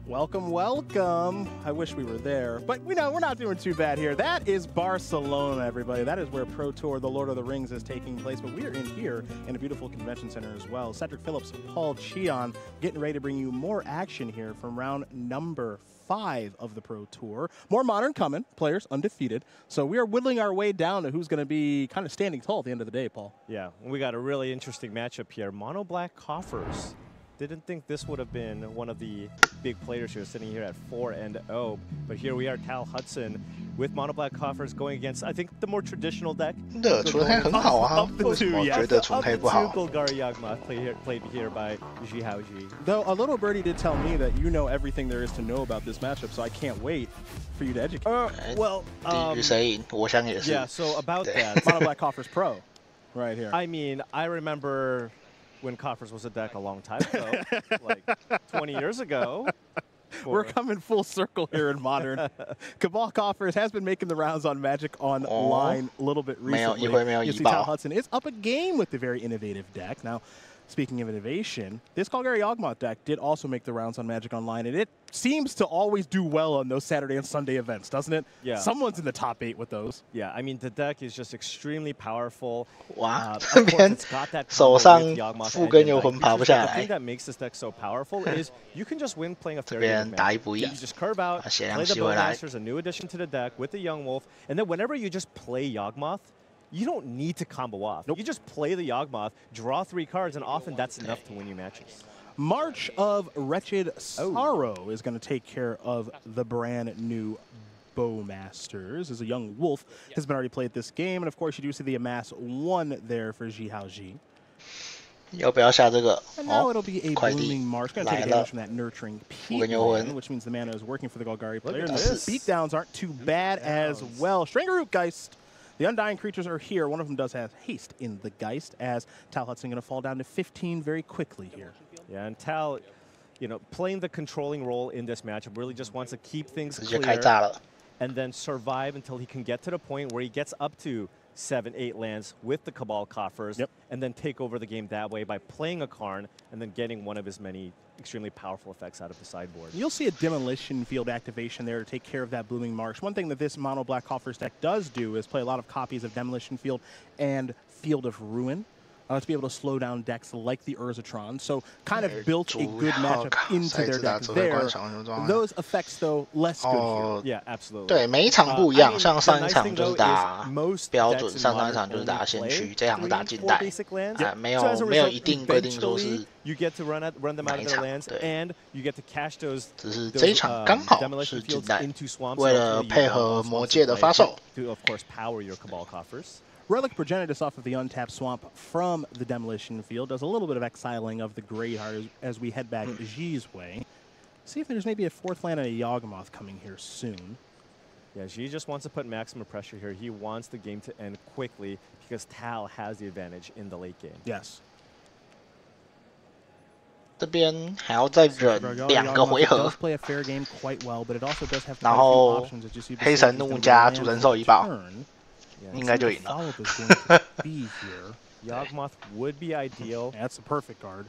Welcome, welcome. I wish we were there, but we know we're not doing too bad here. That is Barcelona, everybody. That is where Pro Tour, the Lord of the Rings, is taking place, but we are in here in a beautiful convention center as well. Cedric Phillips, Paul Cheon, getting ready to bring you more action here from round number 5 of the Pro Tour. More Modern coming, players undefeated. So we are whittling our way down to who's going to be kind of standing tall at the end of the day, Paul. Yeah, we got a really interesting matchup here. Mono Black Coffers Didn't think this would have been one of the big players here, sitting here at 4-0. But here we are, Tal Hudson with Mono Black Coffers going against, I think, the more traditional deck. 纯黑很好啊，为什么觉得纯黑不好 Golgari Yawgmoth played here by Ji Hao Ji. Though a little birdie did tell me that you know everything there is to know about this matchup, so I can't wait for you to educate. Well, 至于谁赢，我想也是。Yeah, so about that, Mono Black Coffers Pro, right here. I mean, I remember when Coffers was a deck a long time ago, like 20 years ago. We're coming full circle here in Modern. Cabal Coffers has been making the rounds on Magic Online a little bit recently. You see Tal Hudson is up a game with the very innovative deck. Now, speaking of innovation, this Golgari Yawgmoth deck did also make the rounds on Magic Online, and it seems to always do well on those Saturday and Sunday events, doesn't it? Yeah. Someone's in the top 8 with those. Yeah, I mean, the deck is just extremely powerful. 哇，这边手上副根又魂爬不下 The 来 thing。that makes this deck so powerful is you can just win playing a 这 fairy 边 game 打 match. 一不一 You just curve out, 把血 play 量 the 吸回来。 Bowmasters, a new addition to the deck with the Young Wolf, and then whenever you just play Yawgmoth, you don't need to combo off. You just play the Yawgmoth, draw 3 cards, and often that's enough to win you matches. March of Wretched Sorrow is going to take care of the brand new Bowmasters. As a Young Wolf has been already played this game, and of course you do see the Amass 1 there for Ji Hao Ji. 要不要下这个？ And now 哦 it'll be a 快 Blooming 递 Marsh. Going to 来 take 了 advantage from that nurturing 副根 peak 幽 land, 魂 which means the mana is working for the Golgari Look player. at And this. the beatdowns aren't too bad as well. Stringerroot Geist. The Undying creatures are here. One of them does have haste in the Geist, as Tal Hudson going to fall down to 15 very quickly here. Yeah, and Tal, you know, playing the controlling role in this matchup, really just wants to keep things 直接 clear 开炸了。 and then survive until he can get to the point where he gets up to 7-8 lands with the Cabal Coffers, and then take over the game that way by playing a Karn and then getting one of his many extremely powerful effects out of the sideboard. You'll see a Demolition Field activation there to take care of that Blooming Marsh. One thing that this Mono Black Coffers deck does do is play a lot of copies of Demolition Field and Field of Ruin to be able to slow down decks like the Urzatron. So kind of built a good matchup into their deck there. Those effects, though, less good here. Yeah, absolutely. 对，每一场不一样，像上一场就是打标准，上一场就是打先驱，这场是打近代，没有一定规定说是 You get to run them out of their lands, and you get to cash those. 只是这一场刚好是近代，为了配合魔界的发售。 To of course power your Cabal Coffers. Relic Progenitus off of the untapped swamp from the Demolition Field does a little bit of exiling of the Greyheart as we head back Ji's way. See if there's maybe a 4th land and a Yawgmoth coming here soon. Yeah, Ji just wants to put maximum pressure here. He wants the game to end quickly because Tal has the advantage in the late game. Yes. 这边还要再忍2个回合， play a fair game quite well, but it also does have 然后黑神怒加主神兽一爆。 应该就赢了。Yawgmoth would be ideal. That's a perfect card.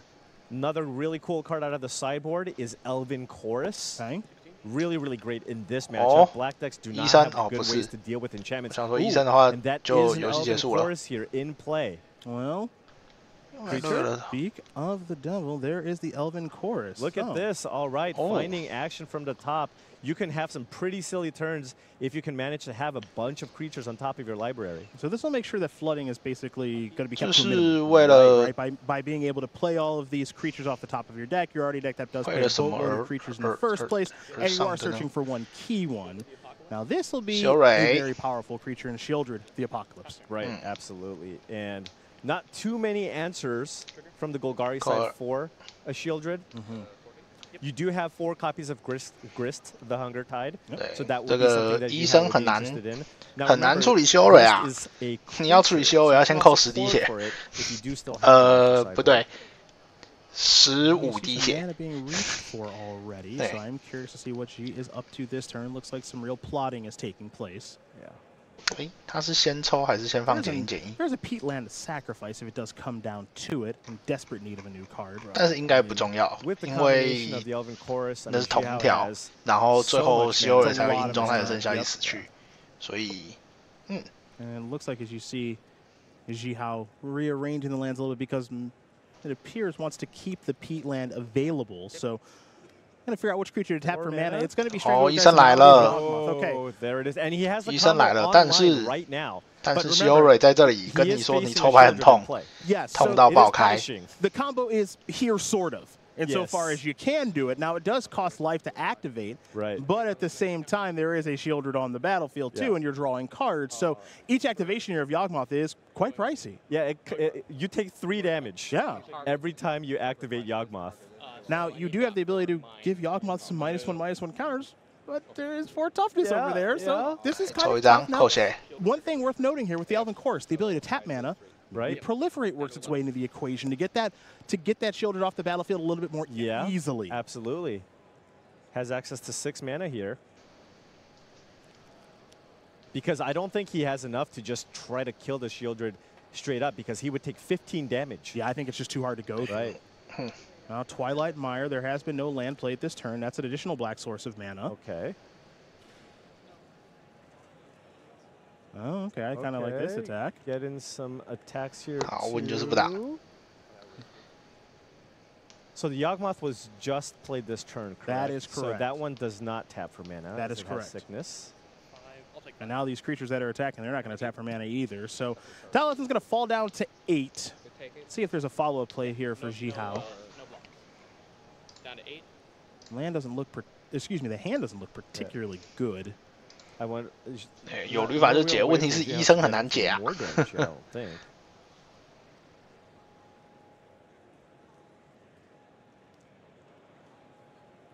Another really cool card out of the sideboard is Elven Chorus. Okay. Really, really great in this matchup. Black decks do not have good ways to deal with enchantments. And that is an Elven Chorus here in play. Well, Speak of the devil, there is the Elven Chorus. Look at this. All right, finding action from the top. You can have some pretty silly turns if you can manage to have a bunch of creatures on top of your library. So this will make sure that flooding is basically going to be kept to a 就是 minimum, 为了 right? By being able to play all of these creatures off the top of your deck, you're already a deck that does play a boatload of creatures in the first place, and you are searching for one key one. Now this will be a very powerful creature in Shieldred, the Apocalypse. Right, absolutely. And not too many answers from the Golgari side for a Shieldred. You do have 4 copies of Grist, the Hunger Tide, so that would be something that you would be interested in. 很难处理修蕊啊！你要处理修蕊要先扣10滴血，不对，15滴血。So I'm curious to see what she is up to this turn. Looks like some real plotting is taking place. Yeah. 他是先抽还是先放减1？ There's a Peat land to sacrifice if it does come down to it. In desperate need of a new card. 但是应该不重要，因为那是同条，然后最后修蕊才会赢中，他的生效力死去，所以And it looks like as you see, Ji Hao rearranging the lands a little bit because it appears wants to keep the Peat land available. So. Gonna figure out which creature to tap for mana. It's gonna be straight. 医生来了。 Okay, there it is, and he has 医生来了，但是 right now. 但是修蕊在这里跟你说你抽牌很痛，痛到爆开。 The combo is here, sort of. insofar as you can do it. Now, it does cost life to activate, but at the same time, there is a Shieldred on the battlefield, too, and you're drawing cards. So each activation here of Yawgmoth is quite pricey. Yeah, you take 3 damage every time you activate Yawgmoth. Now, you do have the ability to give Yawgmoth some -1/-1 counters, but there is 4 toughness over there, so this is kind of tough. Now, one thing worth noting here with the Elven Course, the ability to tap mana, the Proliferate works its way into the equation to get that Shieldred off the battlefield a little bit more easily. Absolutely. Has access to 6 mana here. Because I don't think he has enough to just try to kill the Shieldred straight up, because he would take 15 damage. Yeah, I think it's just too hard to go through. Twilight Mire, there has been no land played this turn. That's an additional black source of mana. Okay. Oh, okay. I kind of like this attack. Get in some attacks here. So the Yawgmoth was just played this turn, correct? That is correct. So that one does not tap for mana. That is correct. Sickness. And now these creatures that are attacking, they're not going to tap for mana either. So Talenton's going to fall down to 8. Let's see if there's a follow-up play here for Jihao. Down to 8. Land doesn't look, the hand doesn't look particularly good. I want. 有律法就解，问题是医生很难解啊。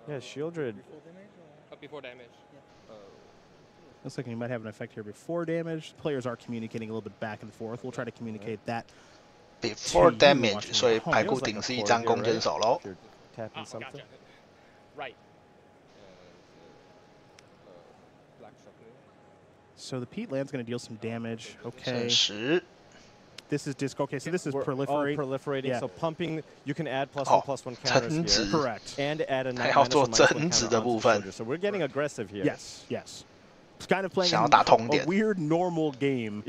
Yeah, Shieldred. Before damage. Looks like you might have an effect here before damage. Players are communicating a little bit back and forth. We'll try to communicate that. Before damage， 所以排骨顶是一张弓箭手喽。Tapping something. Right. So the Pete Land's going to deal some damage. Okay. 10. This is disc. Okay, so this is proliferate. Proliferating. So pumping, you can add +1/+1 counters here. Correct. And add a 9 counter. So we're getting aggressive here. Yes, yes. It's kind of playing a weird normal game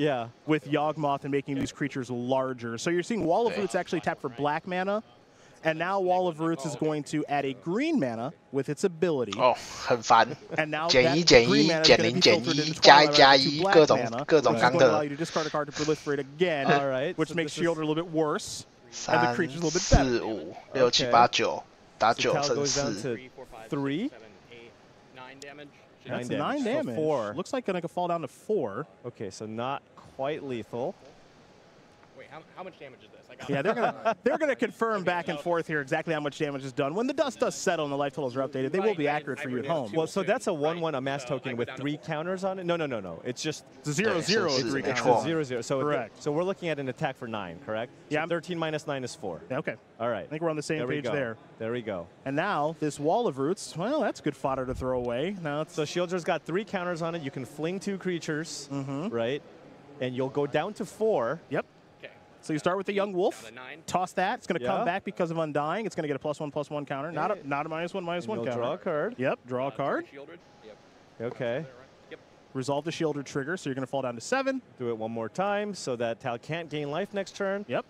with Yawgmoth and making these creatures larger. So you're seeing Wall of Roots actually tap for black mana. And now Wall of Roots is going to add a green mana with its ability. 哦，很烦。And now 减1减1减0减1加1加1各种刚的。allow you to discard a card to proliferate again. All right. Which makes Shieldred a little bit worse. And the creature's a little bit 3、4、5、6、7、8、9，打9乘4。 3. 9 damage. That's 9 damage. So 4. Looks like gonna fall down to 4. Okay, so not quite lethal. Wait, how much damage is this? Yeah, they're gonna confirm back and forth here exactly how much damage is done. When the dust does settle and the life totals are updated, they will be accurate for you at home. Well, so that's a 1/1 amass token with 3 counters on it. No. It's just 0/0 3 counters. 0/0. So correct. So we're looking at an attack for 9, correct? Yeah. So 13 minus 9 is 4. Okay. All right. I think we're on the same page there. There we go. And now this Wall of Roots. Well, that's good fodder to throw away. Now so Shieldred's got 3 counters on it. You can fling 2 creatures, right? And you'll go down to 4. Yep. So you start with the Young Wolf, toss that. It's going to come back because of Undying. It's going to get a +1/+1 counter, not a -1/-1 counter. Draw a card. Yep, draw a card. Okay. Resolve the Shieldred trigger, so you're going to fall down to 7. Do it one more time so that Tal can't gain life next turn. Yep.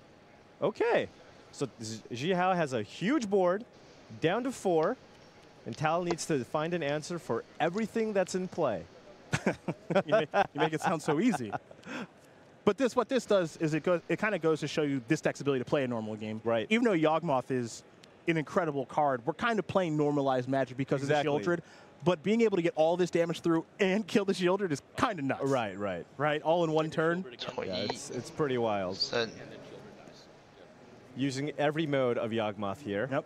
Okay. So Jihao has a huge board, down to 4, and Tal needs to find an answer for everything that's in play. you make it sound so easy. But what this does is it kind of goes to show you this deck's ability to play a normal game. Right. Even though Yawgmoth is an incredible card, we're kind of playing normalized Magic because of the Shieldred. But being able to get all this damage through and kill the Shieldred is kind of nuts. Right. All in one turn. Yeah, it's pretty wild. Using every mode of Yawgmoth here. Yep.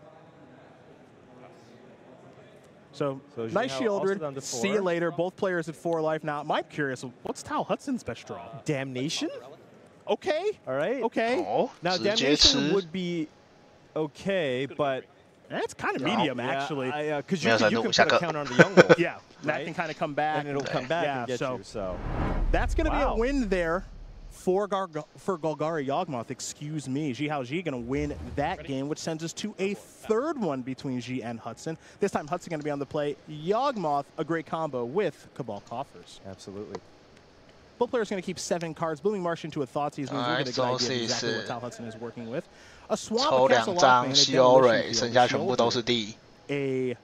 So nice Shieldred. See you later. Both players at 4 life. Now, I'm curious, what's Tal Hudson's best draw? Damnation? Okay. All right. Okay. Now, Damnation would be okay, but... That's kind of medium, actually. Because you can put a counter on the Young Wolf. Yeah, that can kind of come back. And it'll come back and get you, so... That's going to be a win there for Golgari Yawgmoth, excuse me. Jihao Ji going to win that game, which sends us to a 3rd one between Ji and Hudson. This time, Hudson going to be on the play. Yawgmoth, a great combo with Cabal Coffers. Absolutely. Both players going to keep 7 cards. Blooming Marsh into a Thoughtseize means we're going to get an idea of exactly what Tal Hudson is working with. A Swamp, a Castle Lock, a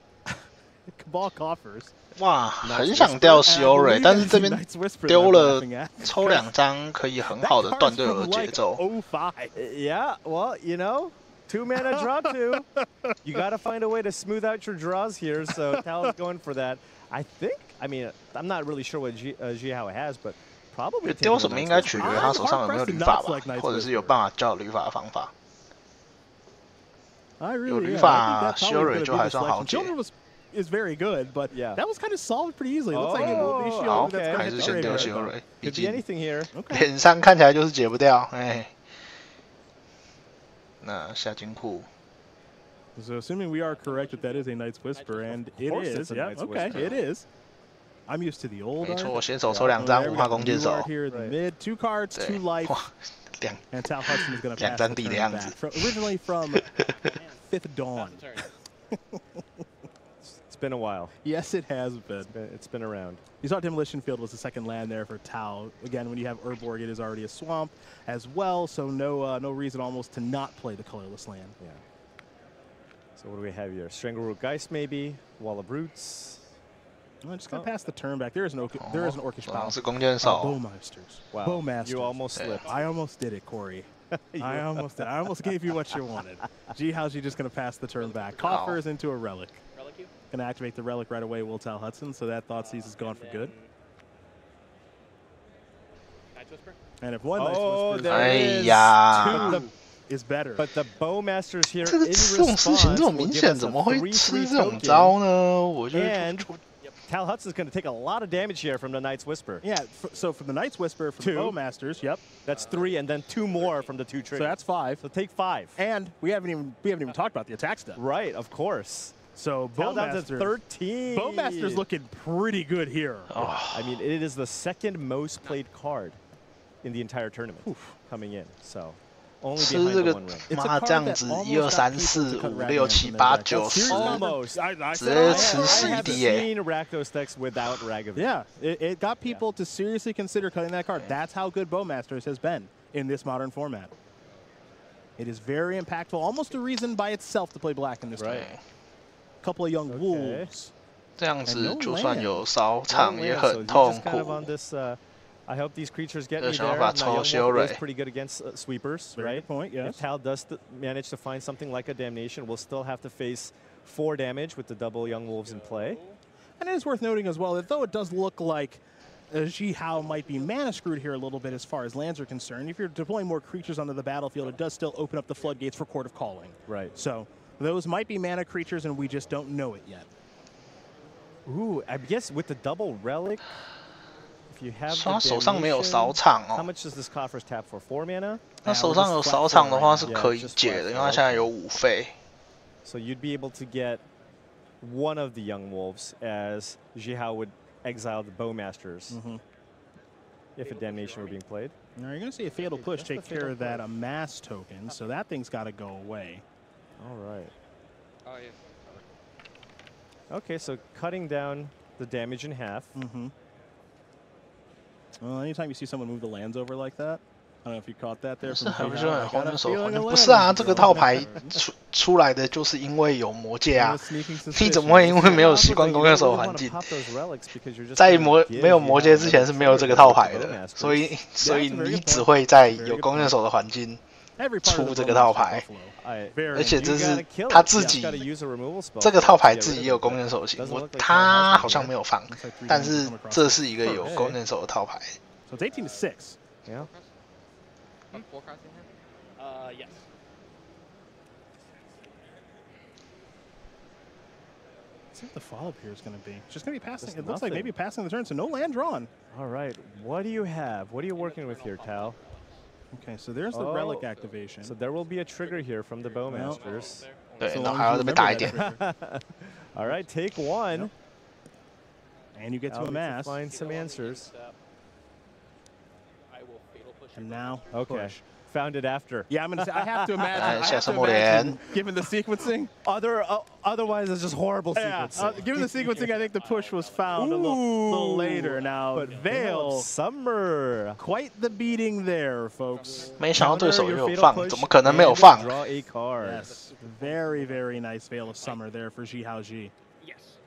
Cabal Coffers. 哇，很想掉 Shiori， 但是这边丢了抽2张，可以很好的断队友的节奏。Yeah, well, you know, 2 mana draw 2. You got to find a way to smooth out your draws here. So Tal's going for that. I mean, I'm not really sure what Jihao has, but probably 丢什么应该取决于他手上有没有旅法吧，或者是有办法叫旅法的方法。有旅法修蕊就还算好解。 is very good, but that was kind of solved pretty easily. It looks like it will be shield. Okay. 还是先丢修蕊，毕竟 anything here. 脸上看起来就是解不掉。哎，那下金库。 So assuming we are correct that that is a Knight's Whisper, and it is. Yeah, okay, it is. I'm used to the old. 没错，先手抽2张5号弓箭手。 Here in the mid, 2 cards, 2 life. And Tal Hudson is going to pass the turn back. Originally from 5th Dawn. It's been a while. Yes, it has been. It's been around. You saw Demolition Field was the second land there for Tau. Again, when you have Urborg, it is already a swamp as well, so no reason almost to not play the colorless land. Yeah. So what do we have here? Strangleroot Geist maybe, Wall of Roots. I'm just gonna pass the turn back. There is an Orcish Bow. Bowmasters. Wow. Bowmasters. You almost slipped. I almost did it, Corey. I almost did. I almost gave you what you wanted. How's just gonna pass the turn back? Coffers into a relic. Gonna activate the relic right away, will tell Hudson, so that Thoughtseize is gone for good. And if one Knight's Whisper is better. But the Bowmasters here 这种事情这么明显，怎么会吃这种招呢？我觉得。 Tal Hudson's going to take a lot of damage here from the Knight's Whisper. Yeah, so from the Knight's Whisper, from the Bowmasters, yep. That's 3, and then 2 more from the 2 triggers. So that's 5. So take 5. And we haven't even talked about the attack step. Right, of course. So Bowmasters 13. Bowmasters looking pretty good here. Oh. I mean, it is the 2nd most played card in the entire tournament coming in. So. 吃这个妈这样子，1、2、3、4、5、6、7、8、9、10，直接吃11滴耶！ Yeah, it got people to seriously consider cutting that card. That's how good Bowmasters has been in this modern format. It is very impactful, almost a reason by itself to play black in this game. Couple of young wolves. 这样子就算有烧场也很痛苦。 I hope these creatures get me there. Now, is pretty good against sweepers, right? Good point, yes. If Tal does manage to find something like a Damnation, we'll still have to face 4 damage with the double Young Wolves in play. And it is worth noting as well that though it does look like Jihao might be mana screwed here a little bit as far as lands are concerned, if you're deploying more creatures onto the battlefield, it does still open up the floodgates for Court of Calling. Right. So those might be mana creatures and we just don't know it yet. Ooh, I guess with the double relic,他手上没有扫场哦。 How much does this coffers tap for? 4 mana? 他手上有扫场的话是可以解的，因为他现在有5费。 So you'd be able to get one of the Young Wolves as Jihao would exile the Bowmasters if a Damnation were being played. Now you're going to see a Fatal Push take care of that Amass token, so that thing's got to go away. All right. Oh, yeah. Okay, so cutting down the damage in half. Well, anytime you see someone move the lands over like that, I don't know if you caught that there. 不是啊，这个套牌出来的就是因为有魔戒啊，你怎么会因为没有习惯弓箭手环境，在没有魔戒之前是没有这个套牌的，所以你只会在有弓箭手的环境出这个套牌。 而且这是他自己这个套牌自己也有弓箭手型，他好像没有放，但是这是一个有弓箭手的套牌。So it's 18 to 6. Yeah. 4 cards in here? Yes. Let's see what the follow-up here is going to be. It's just going to be passing. It looks like maybe passing the turn, so no land drawn. All right. What do you have? What are you working with here, Tal? Okay, so there's the relic activation. So there will be a trigger here from the Bowmasters. All right, take 1. And you get to Amass. Find some answers. And now, okay. Found it after. Yeah, I have to imagine. Given the sequencing. Otherwise, it's just horrible sequencing. Given the sequencing, I think the push was found a little later. Now, but Veil, Summer, quite the beating there, folks. 没想到对手也有放，怎么可能没有放？ Draw a card. Yes, very, very nice Veil of Summer there for Jihao Ji. Yes.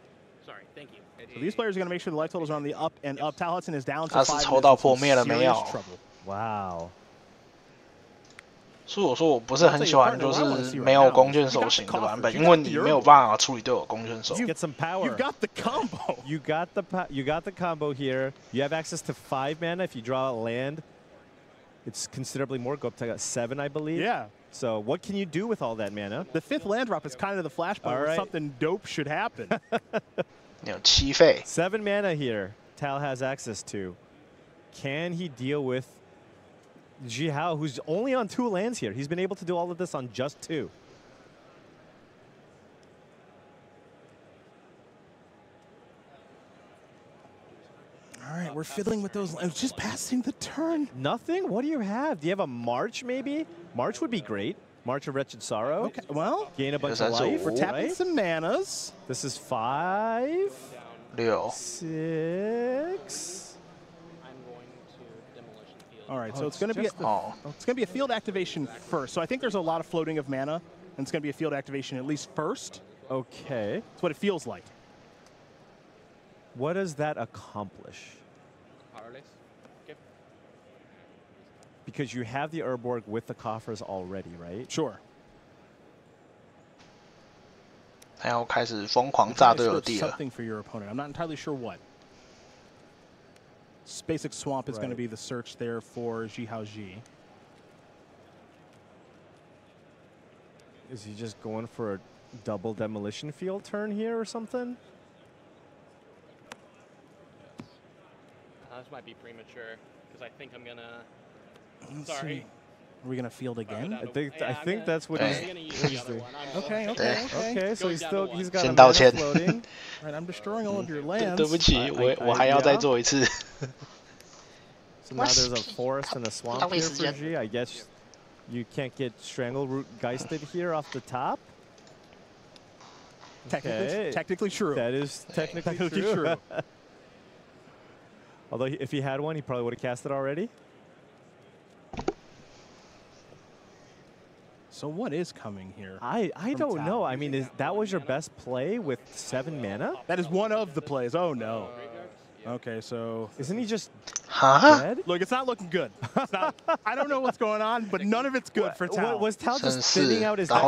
Sorry, thank you. So these players are going to make sure the life totals are on the up and up. Tal Hudson is down to 他是抽到破灭了没有？ Wow. 所以我说我不是很喜欢就是没有弓箭手型的版本，因为你没有办法处理对我弓箭手。You got the combo. You got the combo here. You have access to 5 mana if you draw a land. It's considerably more. Go up to 7, I believe. Yeah. So what can you do with all that mana? The 5th land drop is kind of the flashpoint where something dope should happen. 有7费。7 mana here. Tal has access to. Can he deal with Jihao, who's only on 2 lands here? He's been able to do all of this on just 2. All right, we're fiddling with those lands. Just passing the turn. Nothing? What do you have? Do you have a March, maybe? March would be great. March of Wretched Sorrow. Okay, well, gain a bunch of life. We're tapping some manas. This is 5. 6. All right, so it's going to be it's going to be a field activation first. So I think there's a lot of floating of mana, and it's going to be a field activation at least first. Okay. That's what it feels like. What does that accomplish? Because you have the Urborg with the coffers already, right? Sure. 他要开始疯狂炸队友地了。 Something for your opponent. I'm not entirely sure what. Basic Swamp is going to be the search there for Jihao Ji. Is he just going for a double demolition field turn here or something? This might be premature because I think I'm gonna. Sorry. Are we gonna field again? I think that's what he's doing. Okay. So he's got a 先道 mana 歉。 floating. All right, I'm destroying all of your lands. 对不起，我还要再做一次。 So now there's a forest and a swamp here for G. I guess you can't get Strangleroot Geisted here off the top. Technically true. That is technically true. Although if he had one, he probably would have cast it already. So what is coming here? I don't know. I mean, that was your best play with 7 mana? That is one of the plays. Oh no. Okay, so isn't he just dead? Look, it's not looking good. It's not, I don't know what's going on, but none of it's good for Tal. Was Tal just spinning out his that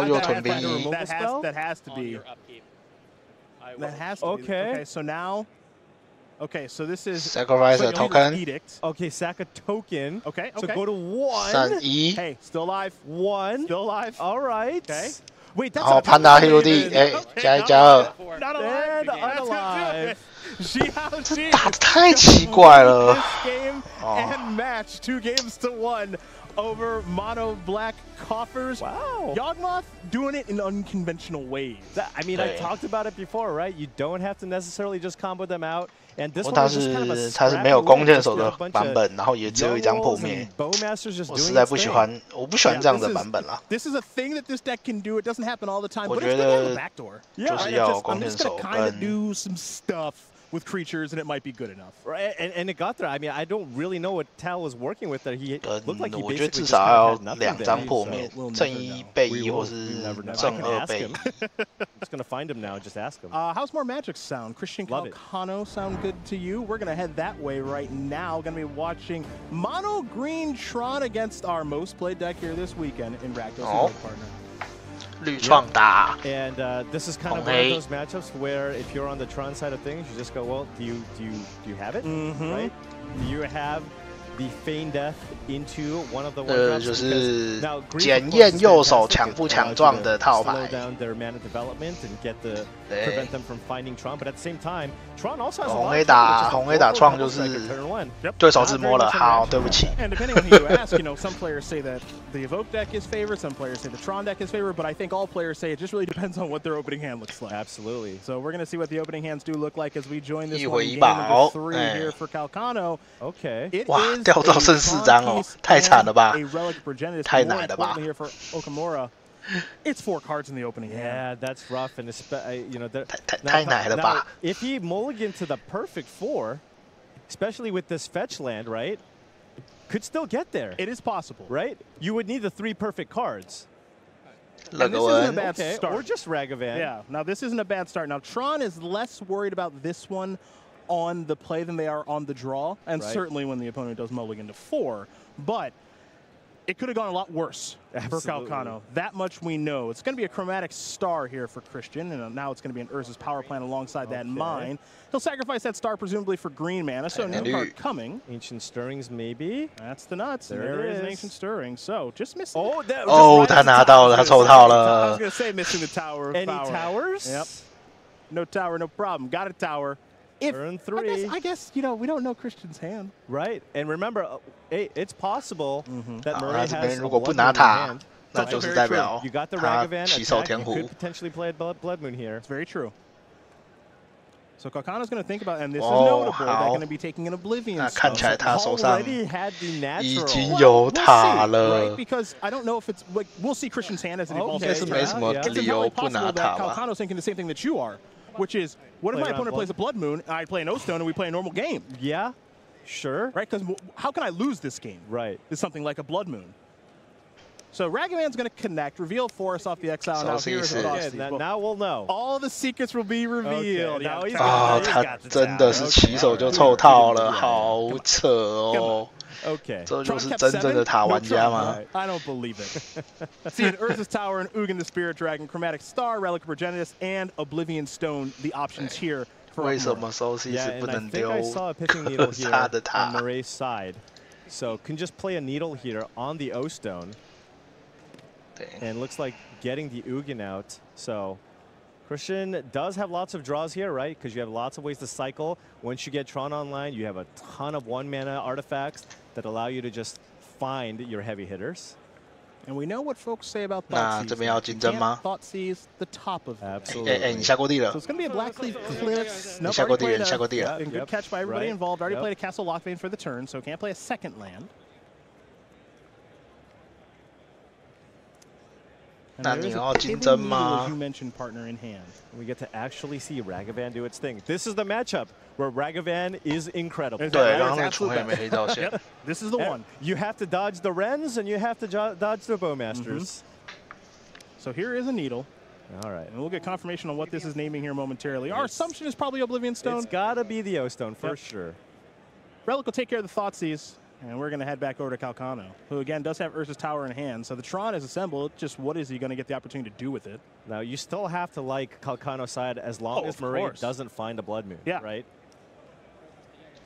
has to be. That has to be. Okay, so now. Okay, so this is sacrifice a token. Edict. Okay, sack a token. Okay. So go to 1. 3-1. Hey, still alive. 1. Still alive. All right. Okay. Wait, that's 然后潘达 Hildy， 哎，加2。 Not alive. Unalive. 这打得太奇怪了。 This game and match 2 games to 1 over mono black coffers. Wow. Yawgmoth doing it in unconventional ways. I mean, I talked about it before, right? You don't have to necessarily just combo them out. And this 他 one is just kind of a 是没有弓箭手的版本，然后也只有一张破灭。 我实在不喜欢，我不喜欢这样的版本啦。 This is a thing that this deck can do. It doesn't happen all the time, 我 but 觉 it's gonna have 得 a backdoor. 就是要有弓 I'm 箭 just 手 gonna kind of 跟 do some stuff with creatures, and it might be good enough. Right, and it got there. I mean, I don't really know what Tal was working with there. He looked like he 我觉得 basically 至 just 少 kind 要 of had nothing 2张 there. 破灭，正1倍1或是正2倍1。 Just gonna find him now. Just ask him. How's more magic sound? Christian Love it. Calcano sound good to you? We're gonna head that way right now. Gonna be watching Mono Green Tron against our most played deck here this weekend in Rakdos partner. 绿创打。 And this is kind of one of those matchups where if you're on the Tron side of things, you just go, well, do you have it? Right? Do you have the feign death into one of the one drops? 就是检验右手强不强壮的套牌。 Slow down their mana development and prevent them from finding Tron, but at the same time, Tron also has a lot of 红 A 打创就是对手自摸了，好，对不起。 And depending on who you ask, some players say that the Evoke deck is favored, some players say the Tron deck is favored, but I think all players say it just really depends on what their opening hand looks like. Absolutely. So we're going to see what the opening hands do look like as we join this 一 one 回 in 一 game 宝， number 3 here for Calcano. Okay. 哇，掉到剩4张哦，太惨了吧， A relic progenitus. 太奶了吧。 Here for Okamura. It's 4 cards in the opening hand. Yeah, that's rough, and太奶了吧。 If he mulliganed to the perfect 4, especially with this fetch land, right, could still get there. It is possible, right? You would need the 3 perfect cards. And this isn't a bad start. Or just Ragavan. Yeah, now this isn't a bad start. Now Tron is less worried about this one on the play than they are on the draw, and certainly when the opponent does mulligan to 4. But It could have gone a lot worse for Calcano. That much we know. It's going to be a chromatic star here for Christian, and now it's going to be an Urza's power plant alongside that mine. He'll sacrifice that star presumably for green mana, so new card coming. Ancient Stirrings maybe. That's the nuts. There is an Ancient Stirring. So just missing. Oh, 他拿到了，他抽到了。 I was going to say missing the Tower of Power. Any towers? Yep. No tower, no problem. Got a tower. Turn 3. I guess, you know, we don't know Christian's hand. Right. And remember, it's possible that Murray 他 has 这边 a 如果不 Blood 拿 Moon in 塔 hand. 那就是代表 You got the 他 Ragavan 起手 attack. 天 You 胡 could potentially play Blood Moon here. It's very true. So Calcano's going to think about, and this is notable, they're going to be taking an Oblivion Stone. 看起来他手上 Already had the natural. 已经有塔了。 Right? Because I don't know if it's, like, we'll see Christian's hand as it evolves. 应该是没什么理由不拿塔吧。 Calcano's thinking the same thing that you are, which is, what if my opponent plays a Blood Moon, and I play an O-Stone, and we play a normal game? Yeah, sure. Right? Because how can I lose this game? Right. Is something like a Blood Moon. So Ragavan's going to connect, reveal Forest off the exile. Now here's the now we'll know. All the secrets will be revealed. Now he's 啊，他真的是起手就凑套了，好扯哦。 Okay. 这就是真正的塔玩家吗？ I don't believe it. See, an Urza's Tower, an Ugin the Spirit Dragon, Chromatic Star, Relic of Progenitus, and Oblivion Stone, the options here. 为什么收息是不能丢 I saw a pitching needle here 他的塔 on Murray's side. So can just play a needle here on the O-Stone. And looks like getting the Ugin out. So Christian does have lots of draws here, right? Because you have lots of ways to cycle. Once you get Tron online, you have a ton of 1-mana artifacts that allow you to just find your heavy hitters. And we know what folks say about 那 Thoughtseize. 这边要竞争吗？ Thoughtseize the top of it. Absolutely. 你下过地了 So it's going to be a Blackleaf Cliffs. 你下过地了，你下过地了。 And good catch by everybody involved. Already played a Castle Lockbane for the turn, so can't play a second land. 那你要竞争吗 You mentioned partner in hand. We get to actually see Ragavan do its thing. This is the matchup where Ragavan is incredible. 对，然后那个重黑没黑到线。 This is the one. You have to dodge the Wrens and you have to dodge the Bowmasters. So here is a needle. All right. And we'll get confirmation on what this is naming here momentarily. Our assumption is probably Oblivion Stone. It's got to be the O-Stone for sure. Relic will take care of the Thoughtseize. And we're going to head back over to Calcano, who, again, does have Urza's Tower in hand. So the Tron is assembled. Just what is he going to get the opportunity to do with it? Now, you still have to like Calcano's side as long as Murray doesn't find a Blood Moon, right?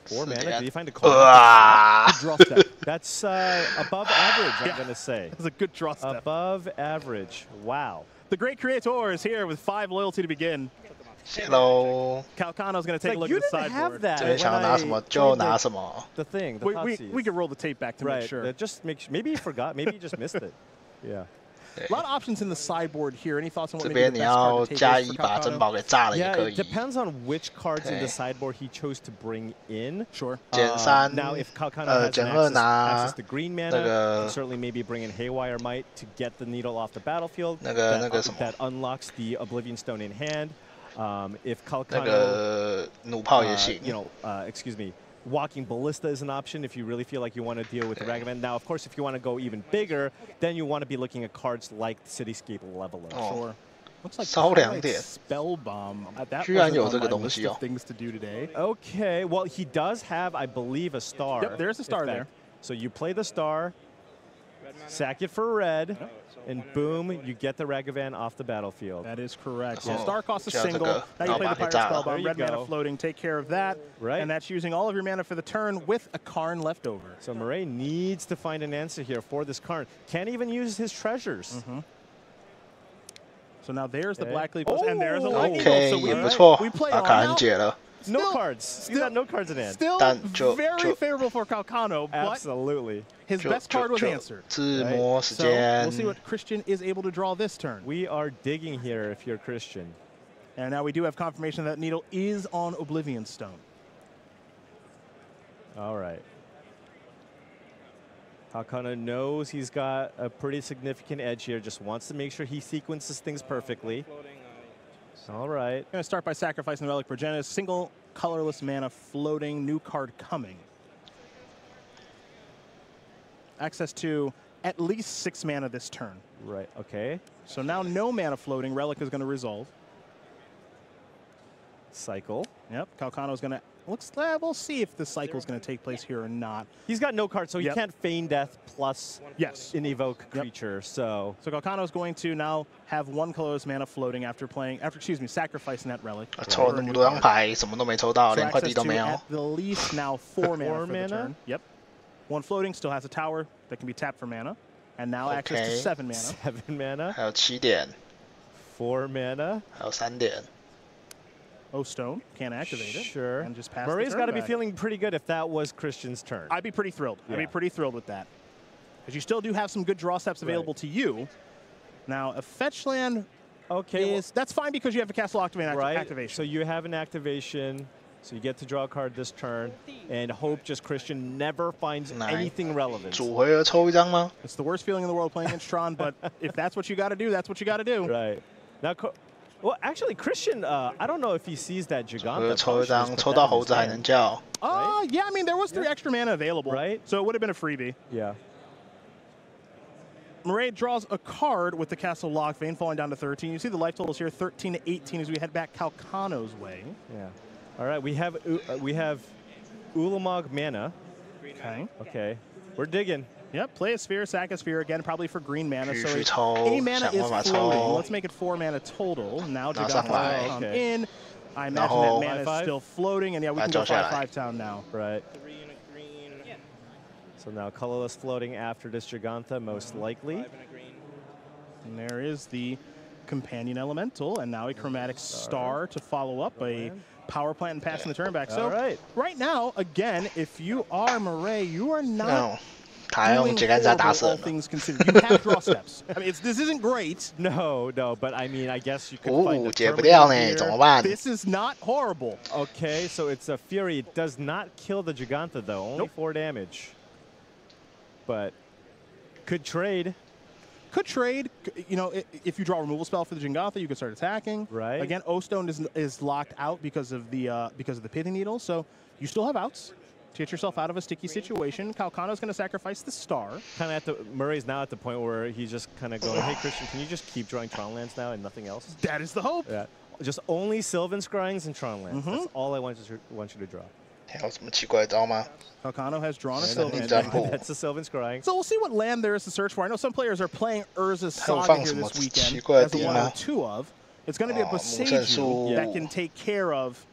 4 mana, did he find a card? Good draw step. That's above average, I'm going to say. That's a good draw step. Above average. Wow. The great creator is here with 5 loyalty to begin. Hello. Calcano's going to take a look you at the didn't sideboard. have that 这边想要拿什么就拿什么。 The thing, the we could roll the tape back to make sure. Just make maybe you forgot, maybe you just missed it. Yeah. A lot of options in the sideboard here. Any thoughts on what 这 maybe 边 the 你 best 要 card to take 加 is 一 for 把珍 Calcano? 宝给炸了也 Yeah, 可 it 以。 depends on which cards in the sideboard he chose to bring in. Sure. 减3 Now, if Calcano has 减 an 2拿 access to green mana, 那 you 个 can certainly maybe bring in Haywire Might to get the needle off the battlefield. 那个什么 that unlocks the Oblivion Stone in hand. If 那 Calcano, 个弩炮也行。 you know, excuse me, Walking Ballista is an option if you really feel like you want to deal with the Ragavan. Now, of course, if you want to go even bigger, then you want to be looking at cards like Cityscape Leveler. Sure. Looks like 稍凉点。 Spell Bomb. That 居然 wasn't 有 on 这个 my 东 list 西 of 哦。 things to do today. Okay, well, he does have, I believe, a star. Yep, there's a star there. So you play the star, sack it for red, and boom, you get the Ragavan off the battlefield. That is correct. So Oh, star costs a 这样这 single. 个 Now you play the Pirate Spell There Bomb. you Red mana go. floating. Take care of that. Right. And that's using all of your mana for the turn with a Karn left over. So Murray needs to find an answer here for this Karn. Can't even use his treasures. So now there's the Okay. Black Leaf, and there's a Lightning OK， Bolt. So 也不错 we，play 把 all 卡恩 out. 解了。 No cards. You got no cards in hand. Still 但就 very favorable for Calcano, but Absolutely. his best card was answered. 自摸时 So 间 we'll see what Christian is able to draw this turn. We are digging here if you're Christian. And now we do have confirmation that needle is on Oblivion Stone. All right. Calcano knows he's got a pretty significant edge here, just wants to make sure he sequences things perfectly. All right. Going to start by sacrificing the Relic Progenitus. Single colorless mana floating, new card coming. Access to at least 6 mana this turn. Right, okay. So now no mana floating, Relic is going to resolve. Cycle. Yep, Calcano's going to... we'll see if the cycle is going to take place here or not. He's got no cards, so he can't feign death plus an evoke creature. So Calcano's going to now have 1 colorless mana floating after sacrificing that relic. 抽了那么多张牌，什么都没抽到，连块地都没有。 At the least now 4 mana for the turn. Yep. 1 floating, still has a tower that can be tapped for mana. And now access to 7 mana. 7 mana. 还有7点。 4 mana. 还有3点。 Stone can't activate it. Sure. And just pass Murray's got to be back. feeling pretty good if that was Christian's turn. I'd be pretty thrilled. I'd be pretty thrilled with that. Because you still do have some good draw steps available to you. Now, a fetch land that's fine because you have a Castle Octavane activation. So you have an activation. So you get to draw a card this turn, and hope just Christian never finds anything relevant. 主回合抽一张吗？ It's the worst feeling in the world playing against Tron, but if that's what you got to do, that's what you got to do. Right. Now, well, actually, Christian, I don't know if he sees that Giganta. 抽一张，抽到猴子还能叫。Yeah, I mean, there was 3 extra mana available. Right. So it would have been a freebie. Yeah. Murray draws a card with the Castle Lockvein falling down to 13. You see the life totals here, 13 to 18 as we head back Calcano's way. Yeah. All right, we have Ulamog mana. Okay. Okay. We're digging. Yep, play a sphere, sack a sphere, again, probably for green mana. So 继续抽， any mana 想 is 办法 floating. 抽。 Let's make it 4 mana total. Now 拿上 Giganta 来。 come in. I imagine that mana is still floating, and yeah, we can go 5/5 town now. Right. So now colorless floating after this Giganta, most likely. And there is the companion elemental, and now a chromatic star to follow up a power plant and passing the turn back. So right now, again, if you are Murray, you are not doing horrible, all things considered. You have draw steps. I mean, this isn't great. No, but I mean, I guess you could find a 解不掉呢，怎么办？ This is not horrible. Okay, so it's a Fury. It does not kill the Giganta, though. Only 4 damage. But could trade. Could trade. You know, if you draw a removal spell for the Giganta, you can start attacking. Right. Again, O-Stone is locked out because of the Pithing Needle, so you still have outs to get yourself out of a sticky situation. Calcano's going to sacrifice the star. Kind of at the Murray's now at the point where he's just kind of going, hey Christian, can you just keep drawing Tron lands now and nothing else? That is the hope. Yeah. Just only Sylvan Scryings and Tron lands. That's all I want you to draw. 还有什么奇怪的招吗？ Calcano has drawn a Sylvan. That's a Sylvan Scrying. So we'll see what land there is to search for. I know some players are playing Urza's Saga here this weekend as the 1 or 2 of. It's going to be a Boseiju that can take care of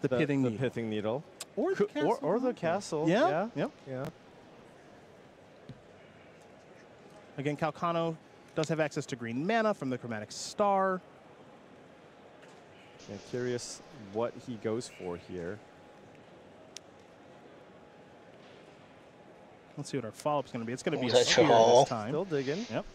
the Pithing Needle. The Pithing Needle. Or the castle. Or the castle. Yeah. Yeah. Again, Calcano does have access to green mana from the Chromatic Star. Yeah, curious what he goes for here. Let's see what our follow-up is going to be. It's going to be a sphere this time. Still digging. Yep.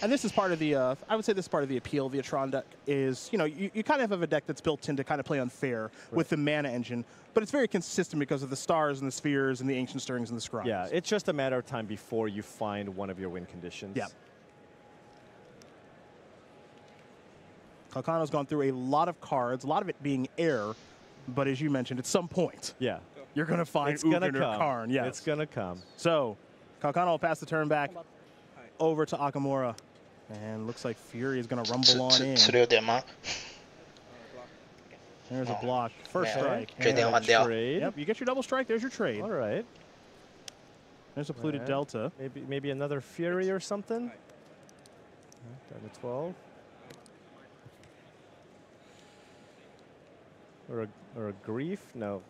And this is part of the, I would say this is part of the appeal of the Tron deck is, you know, you kind of have a deck that's built in to kind of play unfair with the mana engine, but it's very consistent because of the stars and the spheres and the ancient stirrings and the scribes. Yeah, it's just a matter of time before you find one of your win conditions. Yeah. Calcano's gone through a lot of cards, a lot of it being air, but as you mentioned, at some point, you're going to find Ugin or Karn. Yes. It's going to come. So, Calcano will pass the turn back over to Akamura. And looks like Fury is going to rumble on in. There's a block. First strike. Yep, you get your double strike. There's your trade. All right. There's a polluted Delta. Maybe another Fury or something. Down to 12. Or a Grief? No.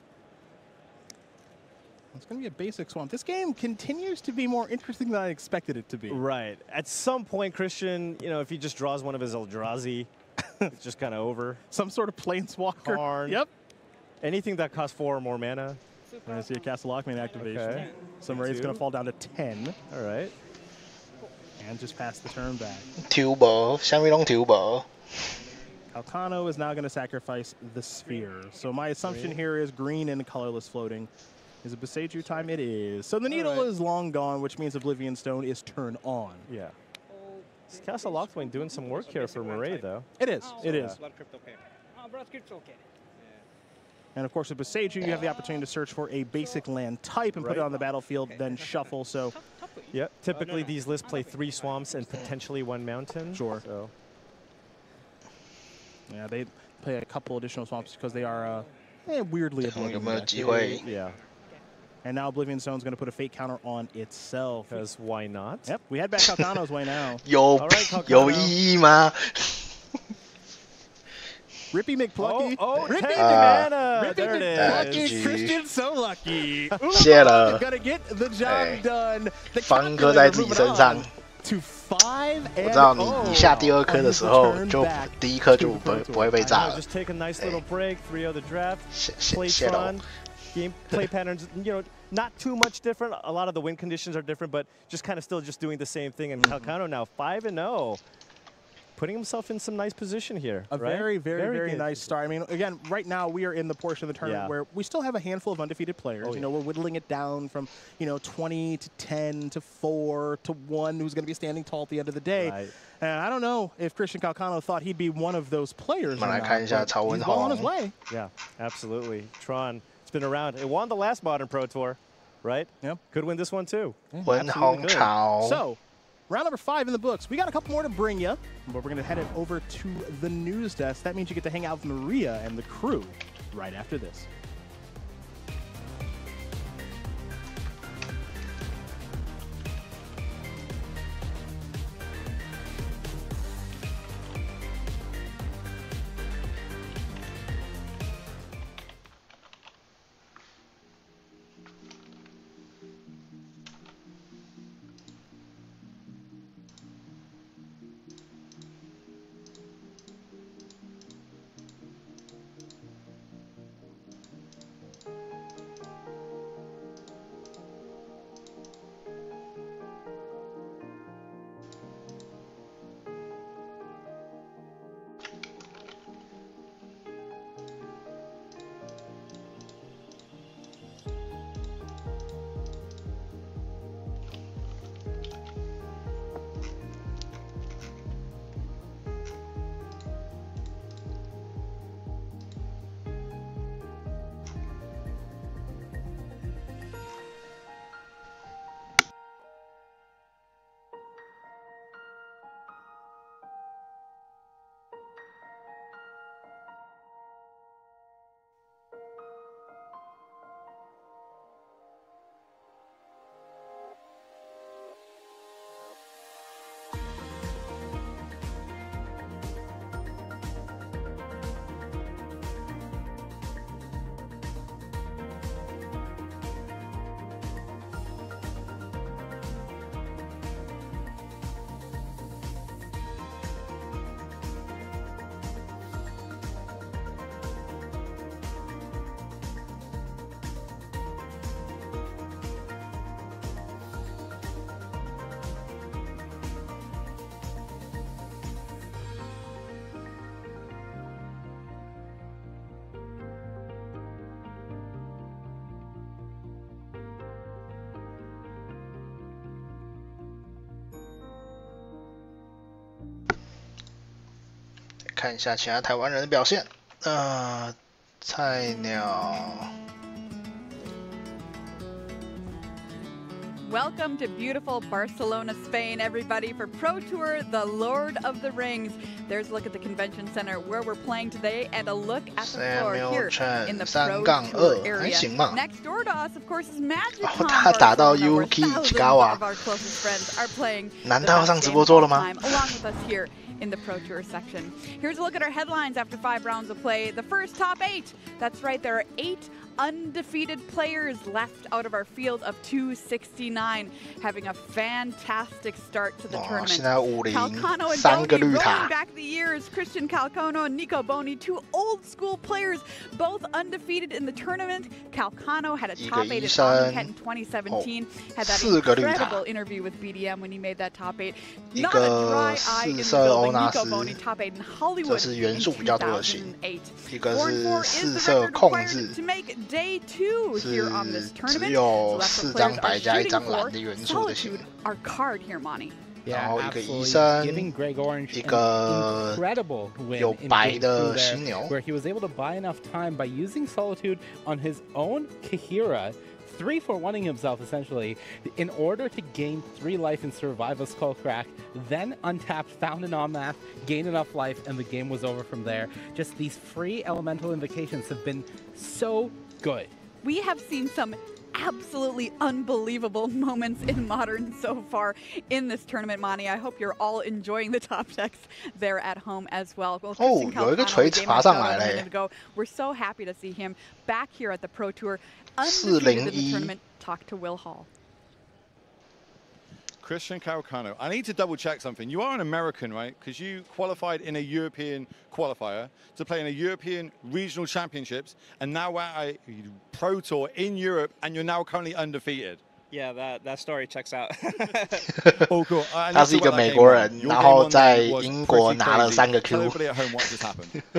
It's going to be a basic swamp. This game continues to be more interesting than I expected it to be. Right. At some point, Christian, you know, if he just draws one of his Eldrazi, it's just kind of over. Some sort of Planeswalker. Karn. Yep. Anything that costs 4 or more mana. We're going to see a Castle Lockman activation. Okay. So Murray's going to fall down to 10. All right. And just pass the turn back. Tubo. Shamilong Tubo. Calcano is now going to sacrifice the sphere. So my assumption here is green and colorless floating. Is it Boseiju time? It is. So the needle is long gone, which means Oblivion Stone is turned on. Yeah. This Castle Lockvein doing some work here for Murray, though. It is. It is. And of course, with Boseiju, you have the opportunity to search for a basic land type and put it on the battlefield, then shuffle. So, yeah. Typically, these lists play 3 swamps and potentially 1 mountain. Sure. So. Yeah, they play a couple additional swamps because they are weirdly Oblivion. Yeah. And now Oblivion Zone's going to put a fate counter on itself. Because why not? Yep, we head back Calcano's way now. 有意义吗？ Rippy McPlucky. Rippy McMana. There it is. Christian so lucky. 谢了。 Gonna get the job done. 方颗在自己身上。 To 5 and 我知道你下第2颗的时候，就第1颗就不会被炸了。 Just take a nice little break. 3-0 the draft. 谢了。 Gameplay patterns, not too much different. A lot of the win conditions are different, but just kind of still just doing the same thing. And Calcano now 5-0. Putting himself in some nice position here. A very, very nice start. I mean, again, right now we are in the portion of the tournament where we still have a handful of undefeated players. We're whittling it down from 20 to 10 to 4 to 1 who's going to be standing tall at the end of the day. And I don't know if Christian Calcano thought he'd be one of those players. He's well on his way. Yeah, absolutely. Tron, it's been around. It won the last Modern Pro Tour, right? Yeah. Could win this one too. So, round number 5 in the books. We got a couple more to bring you, but we're going to head it over to the news desk. That means you get to hang out with Maria and the crew right after this. Welcome 看一下其他台湾人的表现。菜鸟。Welcome to beautiful Barcelona, Spain, everybody, for Pro Tour, the Lord of the Rings. There's a look at the convention center where we're playing today and a look at the floor here in the Pro Tour area. Next door to us, of course, is Magic Barcelona, where thousands of our closest friends are playing the best game of all time, along with us here in the Pro Tour section. Here's a look at our headlines after 5 rounds of play. The first top 8. That's right, there are 8 undefeated players left out of our field of 269, having a fantastic start to the tournament. Calcano and Boni rolling back the years. Christian Calcano and Nico Boni, 2 old school players, both undefeated in the tournament. Calcano had a top 8 at Omnicat in 2017, had that incredible interview with BDM when he made that top 8. Not a dry eye in the building. Nico Boni top 8 in Hollywood in 2008. 4 and 4 is the record required to make Day 2 here on this tournament. So that's what players are shooting for. Solitude, our card here, Monty. Yeah, absolutely. Giving Greg Orange an incredible win in Game 2 there, where he was able to buy enough time by using Solitude on his own Kahira 3-for-1ing himself, essentially, in order to gain 3 life and survive a skull crack, then untapped, found an on-map, gained enough life, and the game was over from there. Just these free elemental invocations have been so good. We have seen some absolutely unbelievable moments in Modern so far in this tournament, Monty. I hope you're all enjoying the top decks there at home as well. Well,有一个锤子爬上来了。We're so happy to see him back here at the Pro Tour, undefeated in the tournament. Talk to Will Hall. Christian Calcano, I need to double check something. You are an American, right? Because you qualified in a European qualifier to play in a European regional championships, and now we're at a Pro Tour in Europe, and you're now currently undefeated. Yeah, that story checks out. Oh, cool. 他是一个美国人，然后在英国拿了3个 Q.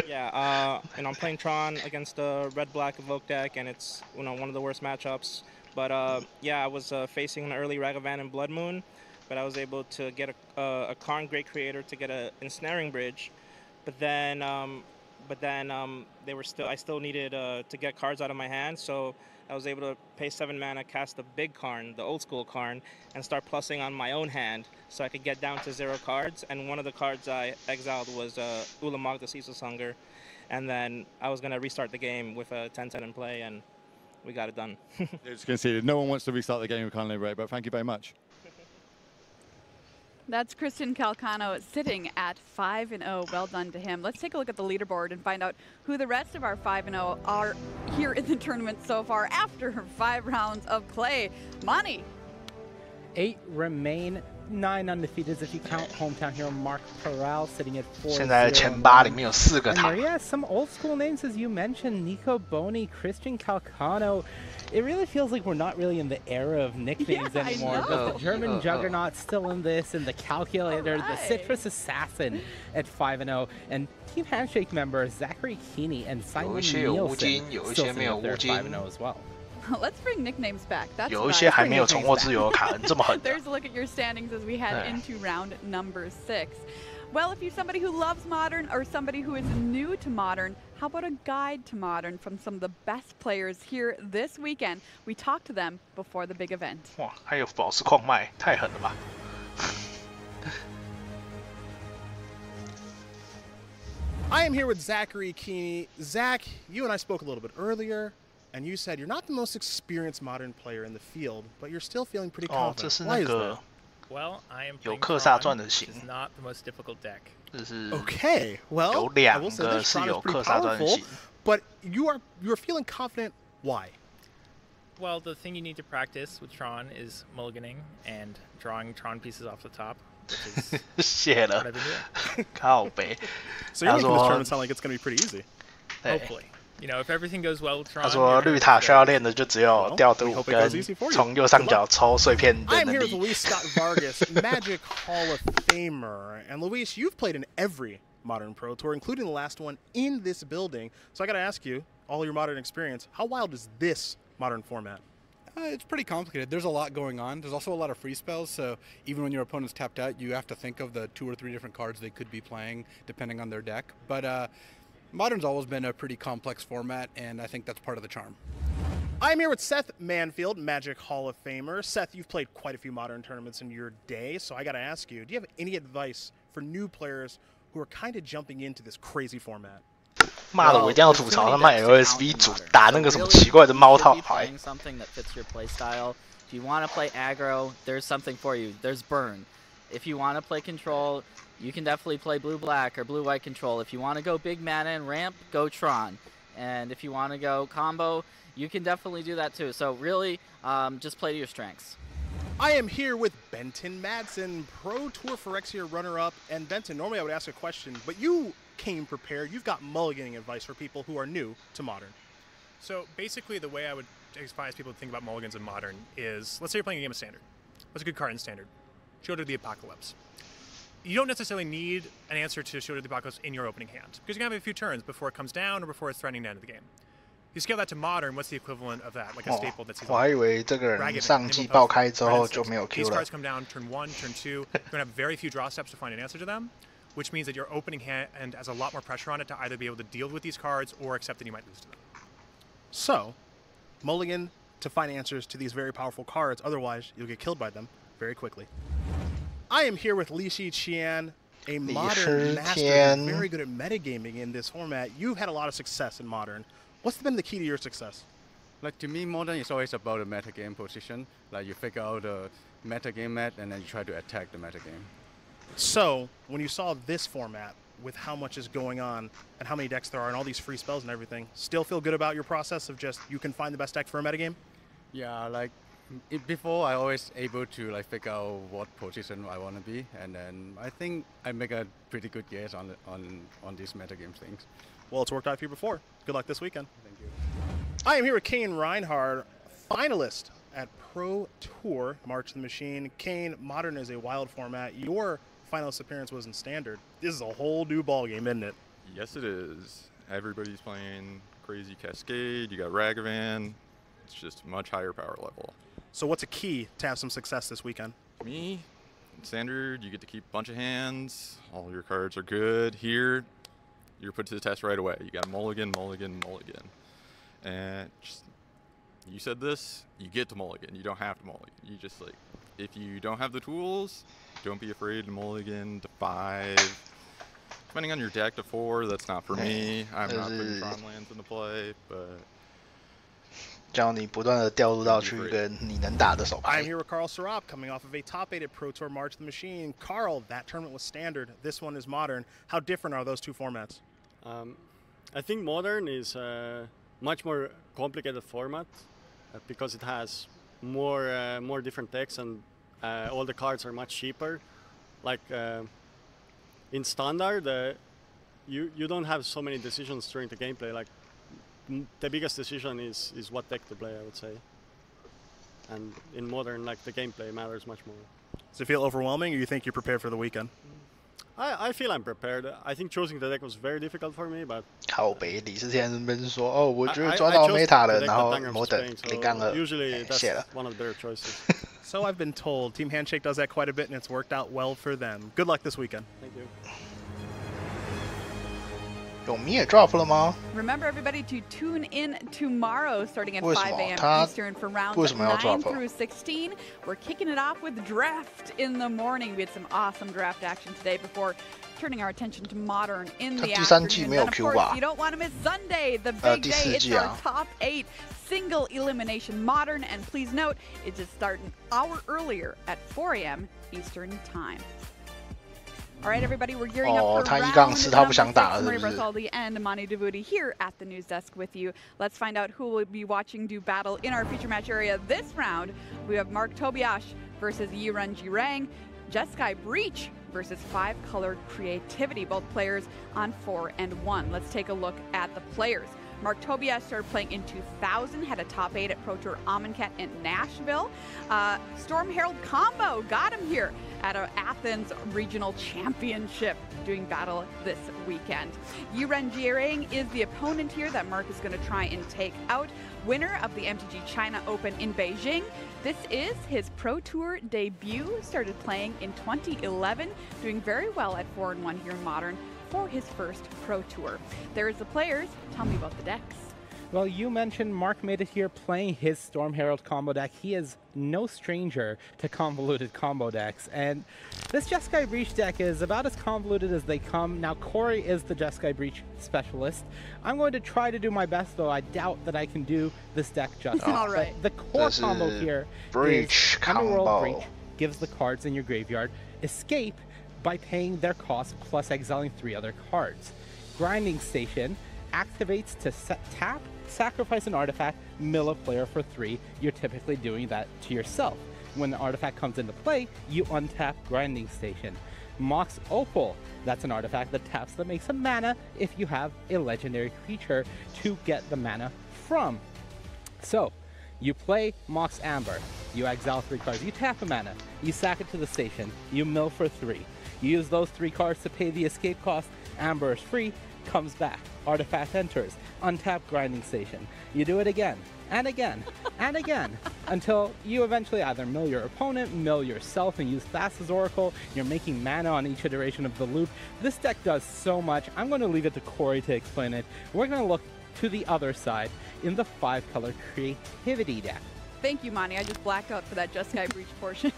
Yeah, and I'm playing Tron against the red-black Evoke deck, and it's one of the worst matchups. But yeah, I was facing an early Ragavan and Blood Moon, but I was able to get a Karn Great Creator to get a ensnaring bridge. But then I still needed to get cards out of my hand, so I was able to pay 7 mana, cast the big Karn, the old school Karn, and start plussing on my own hand so I could get down to 0 cards. And one of the cards I exiled was Ulamog, the Ceaseless Hunger. And then I was going to restart the game with a 10-10 in play, and we got it done. It's conceded. No one wants to restart the game with Conley Ray, but thank you very much. That's Christian Calcano sitting at 5-0. Well done to him. Let's take a look at the leaderboard and find out who the rest of our 5-0 are here in the tournament so far after 5 rounds of play. Monty. 8 remain. 9 undefeated if you count hometown hero Mark Peral sitting at 4. 现在前8里面有4个塔。 Yeah, some old school names as you mentioned: Nico Boni, Christian Calcano. It really feels like we're not really in the era of nicknames anymore. But the German Juggernaut still in this, and the Calculator, the Citrus Assassin at 5-0, and Team Handshake members Zachary Keeney and Simon Nielsen still sitting up there at 5-0 as well. Let's bring nicknames back. That's 有一些还没有重获自由的卡人这么狠。 There's a look at your standings as we head into round number 6. Well, if you're somebody who loves Modern or somebody who is new to Modern, how about a guide to Modern from some of the best players here this weekend? We talked to them before the big event. 哇，还有宝石矿脉，太狠了吧！ I am here with Zachary Keeney. Zach, you and I spoke a little bit earlier, and you said you're not the most experienced Modern player in the field, but you're still feeling pretty confident. Why is that? Well, I am 有 playing 克萨传 Tron, 的 which 型 is not the most difficult deck. 这是 Okay, well, 有 I 2 will say 个 this 是 Tron 有 is pretty 克萨传的 powerful, 型。 but you're feeling confident. Why? Well, the thing you need to practice with Tron is mulliganing and drawing Tron pieces off the top, which is 谢 what 了 I've been doing. 靠北。 So you're 他 making this 说 tournament sound like it's going to be pretty easy. 对 Hopefully. You know, if everything goes well with Tron, 他说绿塔需要练的就只有调度跟从右上角抽碎片的 I'm 能 here with 力。 Luis Scott Vargas, Magic Hall of Famer. And Luis, you've played in every Modern Pro Tour, including the last one in this building. So I got to ask you, all your Modern experience, how wild is this Modern format? It's pretty complicated. There's a lot going on. There's also a lot of free spells, so even when your opponent's tapped out, you have to think of the 2 or 3 different cards they could be playing depending on their deck. But Modern's always been a pretty complex format, and I think that's part of the charm. I'm here with Seth Manfield, Magic Hall of Famer. Seth, you've played quite a few Modern tournaments in your day, so I got to ask you, do you have any advice for new players who are kind of jumping into this crazy format? 妈的，我一定要吐槽他妈 LSV 主打那个什么奇怪的猫套牌。 Something that fits your play style. If you want to play aggro, there's something for you. There's burn. If you want to play control, you can definitely play blue-black or blue-white control. If you want to go big mana and ramp, go Tron. And if you want to go combo, you can definitely do that too. So really, just play to your strengths. I am here with Benton Madsen, Pro Tour Phyrexia runner-up. And Benton, normally I would ask a question, but you came prepared. You've got mulliganing advice for people who are new to Modern. So basically the way I would advise people to think about mulligans in Modern is, let's say you're playing a game of Standard. What's a good card in Standard? Shield of the Apocalypse. You don't necessarily need an answer to Shield of the Apocalypse in your opening hand, because you're going to have a few turns before it comes down or before it's threatening to end the game. You scale that to Modern, what's the equivalent of that? Like a staple that's 我还以为这个人上季爆开之后就没有 Q These 了。 cards come down turn 1, turn 2. You're going to have very few draw steps to find an answer to them, which means that your opening hand has a lot more pressure on it to either be able to deal with these cards or accept that you might lose to them. So, mulligan to find answers to these very powerful cards. Otherwise, you'll get killed by them very quickly. I am here with Lishi Qian, a Modern master, very good at metagaming in this format. You've had a lot of success in Modern. What's been the key to your success? Like, to me, Modern is always about a metagame position. Like, you figure out a metagame mat, and then you try to attack the metagame. So, when you saw this format, with how much is going on and how many decks there are and all these free spells and everything, still feel good about your process of just you can find the best deck for a metagame? Yeah, like before I always able to like figure out what position I want to be, and then I think I make a pretty good guess on these metagame things. Well, it's worked out for you before. Good luck this weekend. Thank you. I am here with Kane Reinhardt, finalist at Pro Tour March of the Machine. Kane, Modern is a wild format. Your finalist appearance was in Standard. This is a whole new ballgame, isn't it? Yes, it is. Everybody's playing Crazy Cascade. You got Ragavan. It's just much higher power level. So what's a key to have some success this weekend? Me, in Standard, you get to keep a bunch of hands. All your cards are good. Here, you're put to the test right away. You got mulligan, mulligan, mulligan. And just, you said this, you get to mulligan. You don't have to mulligan. You just like, if you don't have the tools, don't be afraid to mulligan to 5. Depending on your deck to 4, that's not for me. I'm not putting Tron lands into play, but 教你不断的掉入到去跟你能打的手牌。I'm here with Carl Sarop, coming off of a top 8 at Pro Tour March of the Machine. Carl, that tournament was Standard. This one is Modern. How different are those two formats? I think Modern is a much more complicated format because it has more different decks and all the cards are much cheaper. Like in Standard, you don't have so many decisions during the gameplay. Like the biggest decision is what deck to play, I would say. And in Modern, like the gameplay matters much more. Does it feel overwhelming, or you think you're prepared for the weekend? I feel I'm prepared. I think choosing the deck was very difficult for me, but 靠北李世天那边说哦，我觉得抓到 meta 了，然后摩等零杠了， usually that's 谢了。 one of their choices. So I've been told. Team Handshake does that quite a bit, and it's worked out well for them. Good luck this weekend. Thank you. 永明也 drop 了吗？ Remember, everybody, to tune in tomorrow, starting at 5 a.m. Eastern for rounds 9 through 16. We're kicking it off with draft in the morning. We had some awesome draft action today before turning our attention to Modern in the afternoon. And of course, you don't want to miss Sunday, the big day. It's our top 8 single elimination Modern. And please note, it just started an hour earlier at 4 a.m. Eastern time. All right, everybody, we're gearing up for round number 6. Marie Bartholdi and Amani Davuti here at the news desk with you. Let's find out who will be watching do battle in our feature match area this round. We have Mark Tobias versus Yirun Jirang, Jeskai Breach versus 5 Colored Creativity, both players on 4 and 1. Let's take a look at the players. Mark Tobias started playing in 2000, had a top 8 at Pro Tour Amonkhet in Nashville. Storm Herald combo got him here at an Athens Regional Championship, doing battle this weekend. Yirun Jirang is the opponent here that Mark is going to try and take out. Winner of the MTG China Open in Beijing. This is his Pro Tour debut. Started playing in 2011, doing very well at 4 and 1 here in Modern for his first Pro Tour. There's the players. Tell me about the decks. Well, you mentioned Mark made it here playing his Storm Herald combo deck. He is no stranger to convoluted combo decks, and this Jeskai Breach deck is about as convoluted as they come. Now, Corey is the Jeskai Breach specialist. I'm going to try to do my best, though I doubt that I can do this deck justice. All right. The core combo here is Underworld Breach gives the cards in your graveyard escape by paying their cost plus exiling 3 other cards. Grinding Station activates to tap, sacrifice an artifact, mill a player for 3. You're typically doing that to yourself. When the artifact comes into play, you untap Grinding Station. Mox Opal, that's an artifact that taps that makes a mana if you have a legendary creature to get the mana from. So, you play Mox Amber, you exile 3 cards, you tap a mana, you sack it to the station, you mill for 3. You use those 3 cards to pay the escape cost, Amber is free, comes back, artifact enters, untap Grinding Station. You do it again, and again, and again, until you eventually either mill your opponent, mill yourself, and use Thassa's Oracle. You're making mana on each iteration of the loop. This deck does so much. I'm going to leave it to Corey to explain it. We're going to look to the other side in the 5-color Creativity deck. Thank you, Monty. I just blacked out for that Jeskai Breach portion.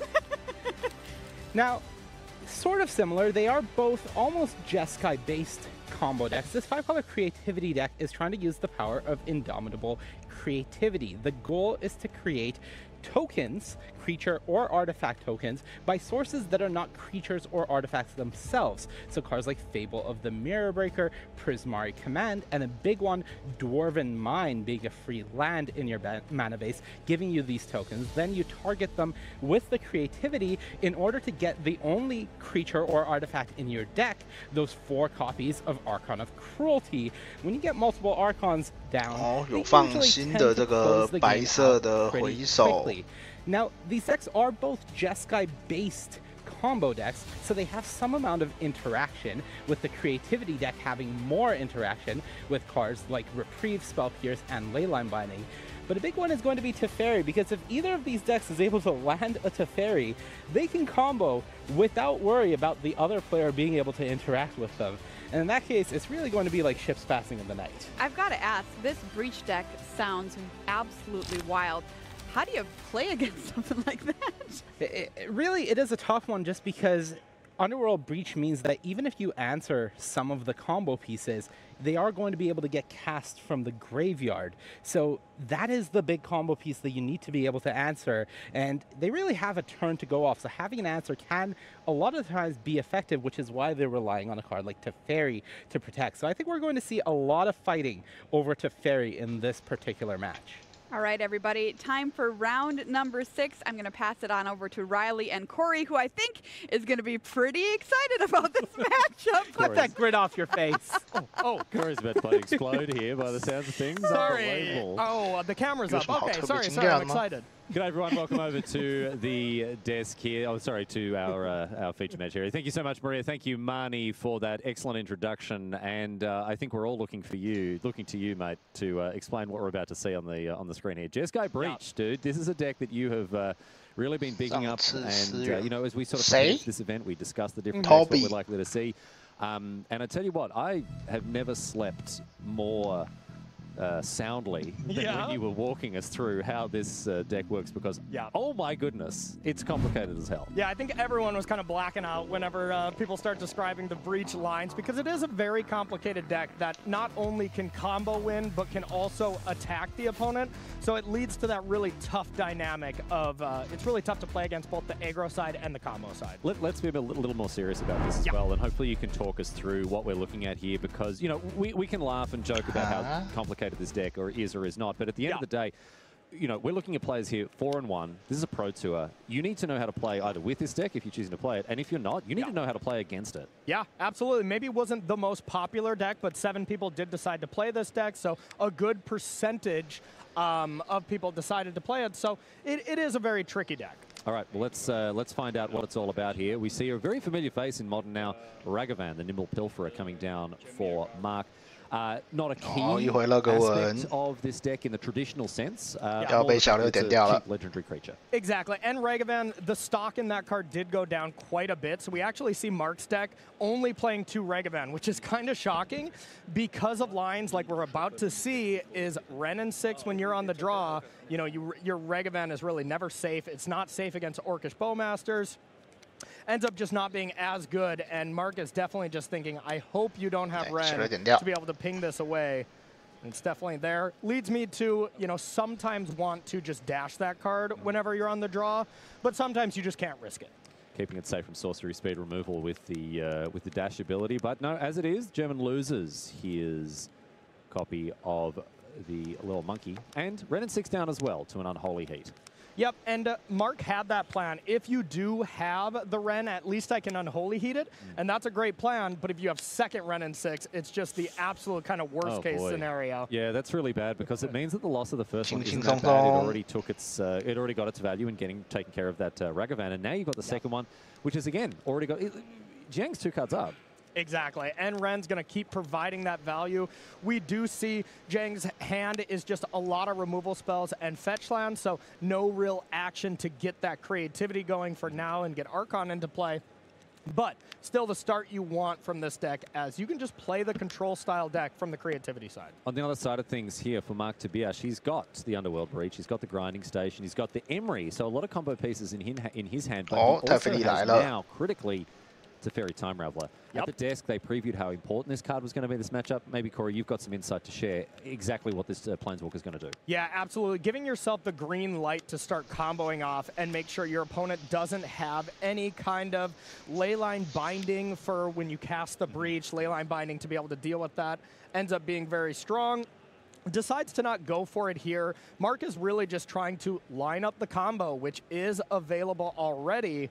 Now, sort of similar, they are both almost Jeskai-based combo decks. This 5-color Creativity deck is trying to use the power of Indomitable Creativity. The goal is to create tokens, creature or artifact tokens, by sources that are not creatures or artifacts themselves. So cards like Fable of the Mirror Breaker, Prismari Command, and a big one, Dwarven Mine, being a free land in your mana base, giving you these tokens. Then you target them with the Creativity in order to get the only creature or artifact in your deck, those 4 copies of Archon of Cruelty. When you get multiple Archons down, 有放新的这个白色的回手。 Now, these decks are both Jeskai-based combo decks, so they have some amount of interaction, with the Creativity deck having more interaction with cards like Reprieve, Spell Pierce, and Leyline Binding. But a big one is going to be Teferi, because if either of these decks is able to land a Teferi, they can combo without worry about the other player being able to interact with them. And in that case, it's really going to be like ships passing in the night. I've got to ask, this Breach deck sounds absolutely wild. How do you play against something like that? Really, it is a tough one, just because Underworld Breach means that even if you answer some of the combo pieces, they are going to be able to get cast from the graveyard. So that is the big combo piece that you need to be able to answer, and they really have a turn to go off. So having an answer can a lot of times be effective, which is why they're relying on a card like Teferi to protect. So I think we're going to see a lot of fighting over Teferi in this particular match. All right, everybody, time for round number 6. I'm going to pass it on over to Riley and Corey, who I think is going to be pretty excited about this matchup. Put that grid off your face. Corey's about to explode here by the sounds of things. Sorry. Oh, the camera's up. Okay, sorry, I'm excited. G'day everyone, welcome over to the desk here. Oh, sorry, to our feature match area. Thank you so much, Maria. Thank you, Marnie, for that excellent introduction. And I think we're all looking to you, mate, to explain what we're about to see on the screen here. Jeskai Breach, dude. This is a deck that you have really been bigging up. And you know, as we sort of prepare this event, we discussed the different decks that we're likely to see. And I tell you what, I have never slept more soundly than when you were walking us through how this deck works, because oh my goodness, it's complicated as hell. Yeah, I think everyone was kind of blacking out whenever people start describing the Breach lines, because it is a very complicated deck that not only can combo win but can also attack the opponent. So it leads to that really tough dynamic of it's really tough to play against both the aggro side and the combo side. Let's be a little more serious about this as well, and hopefully you can talk us through what we're looking at here, because you know we can laugh and joke about how complicated this deck is not, but at the end of the day, you know, we're looking at players here 4-1. This is a pro tour. You need to know how to play either with this deck if you're choosing to play it, and if you're not, you need to know how to play against it. Yeah, absolutely. Maybe it wasn't the most popular deck, but 7 people did decide to play this deck, so a good percentage of people decided to play it. So it is a very tricky deck. All right, well, let's find out what it's all about here. We see a very familiar face in Modern now, Ragavan, the Nimble Pilferer, coming down for Mark. Not a key aspect of this deck in the traditional sense. It's a cheap legendary creature. Exactly, and Ragavan, the stock in that card did go down quite a bit, so we actually see Mark's deck only playing 2 Ragavan, which is kind of shocking because of lines like we're about to see is Ren and 6 when you're on the draw. You know, your Ragavan is really never safe. It's not safe against Orcish Bowmasters. Ends up just not being as good, and Mark is definitely just thinking, I hope you don't have Ren to be able to ping this away. And it's definitely there. Leads me to, you know, sometimes want to just dash that card whenever you're on the draw, but sometimes you just can't risk it. Keeping it safe from sorcery speed removal with the dash ability, but no, as it is, German loses his copy of the little monkey, and Ren and 6 down as well to an Unholy Heat. Yep, and Mark had that plan. If you do have the Ren, at least I can Unholy Heat it, and that's a great plan, but if you have second Ren and 6, it's just the absolute kind of worst case scenario. Yeah, that's really bad, because it means that the loss of the first one isn't that bad. It already took its, it already got its value in taking care of that Ragavan, and now you've got the second one, which is, again, already got, Jiang's 2 cards up. Exactly, and Ren's going to keep providing that value. We do see Jiang's hand is just a lot of removal spells and fetch lands, so no real action to get that creativity going for now and get Archon into play. But still the start you want from this deck, as you can just play the control style deck from the creativity side. On the other side of things here for Mark Tobias, he's got the Underworld Breach, he's got the Grinding Station, he's got the Emery, so a lot of combo pieces in his hand, but he also has now critically Teferi Time Raveler. At the desk, they previewed how important this card was going to be this matchup. Maybe, Corey, you've got some insight to share exactly what this Planeswalker is going to do. Yeah, absolutely. Giving yourself the green light to start comboing off and make sure your opponent doesn't have any kind of leyline binding for when you cast the breach. Leyline binding to be able to deal with that ends up being very strong. Decides to not go for it here. Mark is really just trying to line up the combo, which is available already.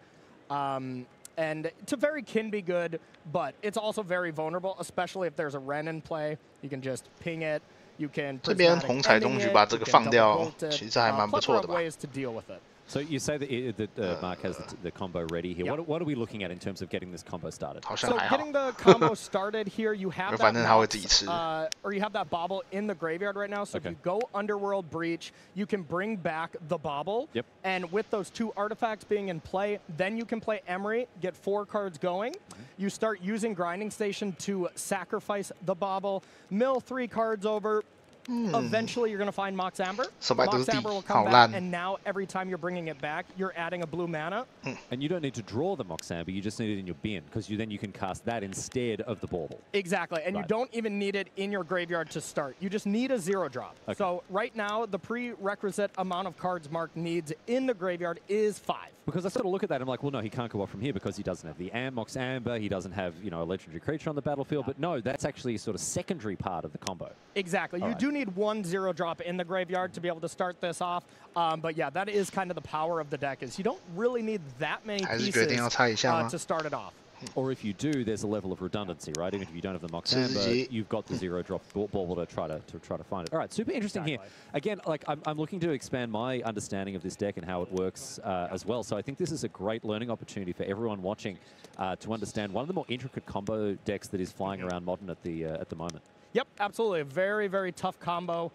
And Teferi can be good, but it's also very vulnerable, especially if there's a Ren in play. You can just ping it. You can 这边红彩中局把这个放掉，其实还蛮不错的吧。 ways to deal with it. So you say that Mark has the combo ready here. What are we looking at in terms of getting this combo started? So getting the combo started here, you have that or you have that bobble in the graveyard right now. So if you go Underworld Breach, you can bring back the bobble. And with those 2 artifacts being in play, then you can play Emery, get 4 cards going. You start using Grinding Station to sacrifice the bobble, mill 3 cards over. Eventually, you're going to find Mox Amber. Mox Amber will come back, and now every time you're bringing it back, you're adding a blue mana. And you don't need to draw the Mox Amber, you just need it in your bin, because then you can cast that instead of the bauble. Exactly, and you don't even need it in your graveyard to start. You just need a 0-drop. So right now, the prerequisite amount of cards Mark needs in the graveyard is 5. Because I sort of look at that and I'm like, well, no, he can't go off from here because he doesn't have the Mox Amber, he doesn't have, you know, a legendary creature on the battlefield. But no, that's actually a sort of secondary part of the combo. Exactly. You do need 1 0-drop in the graveyard to be able to start this off. But yeah, that is kind of the power of the deck, is you don't really need that many pieces to start it off. Or if you do, there's a level of redundancy, right? Even if you don't have the Mox Amber, you've got the 0-drop bauble to try to find it. All right, super interesting here. Again, like I'm looking to expand my understanding of this deck and how it works as well. So I think this is a great learning opportunity for everyone watching to understand one of the more intricate combo decks that is flying around Modern at the moment. Yep, absolutely. A very, very tough combo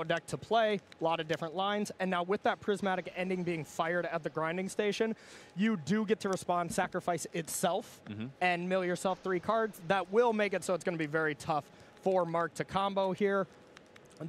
deck to play. A lot of different lines. And now with that Prismatic Ending being fired at the Grinding Station, you do get to respond, sacrifice itself, and mill yourself 3 cards. That will make it so it's going to be very tough for Mark to combo here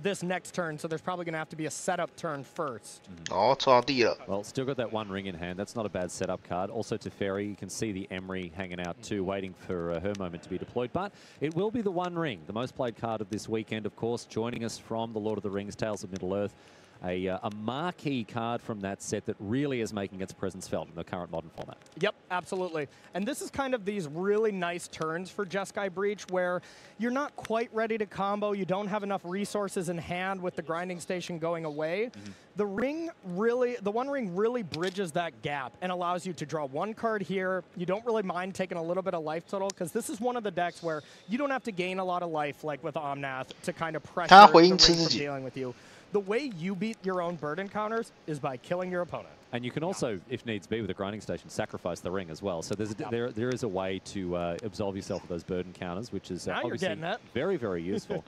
this next turn, so there's probably going to have to be a setup turn first. Well, still got that 1 ring in hand. That's not a bad setup card. Also Teferi, you can see the Emery hanging out too, waiting for her moment to be deployed. But it will be the 1 ring, the most played card of this weekend, of course, joining us from the Lord of the Rings, Tales of Middle-earth. A marquee card from that set that really is making its presence felt in the current Modern format. Yep, absolutely. And this is kind of these really nice turns for Jeskai Breach where you're not quite ready to combo, you don't have enough resources in hand with the Grinding Station going away. The 1 ring really bridges that gap and allows you to draw 1 card here. You don't really mind taking a little bit of life total, because this is one of the decks where you don't have to gain a lot of life like with Omnath to kind of pressure the ring from dealing with you. The way you beat your own burden counters is by killing your opponent. And you can also, if needs be, with a Grinding Station, sacrifice the ring as well. So there is a way to absolve yourself of those burden counters, which is obviously very, very useful.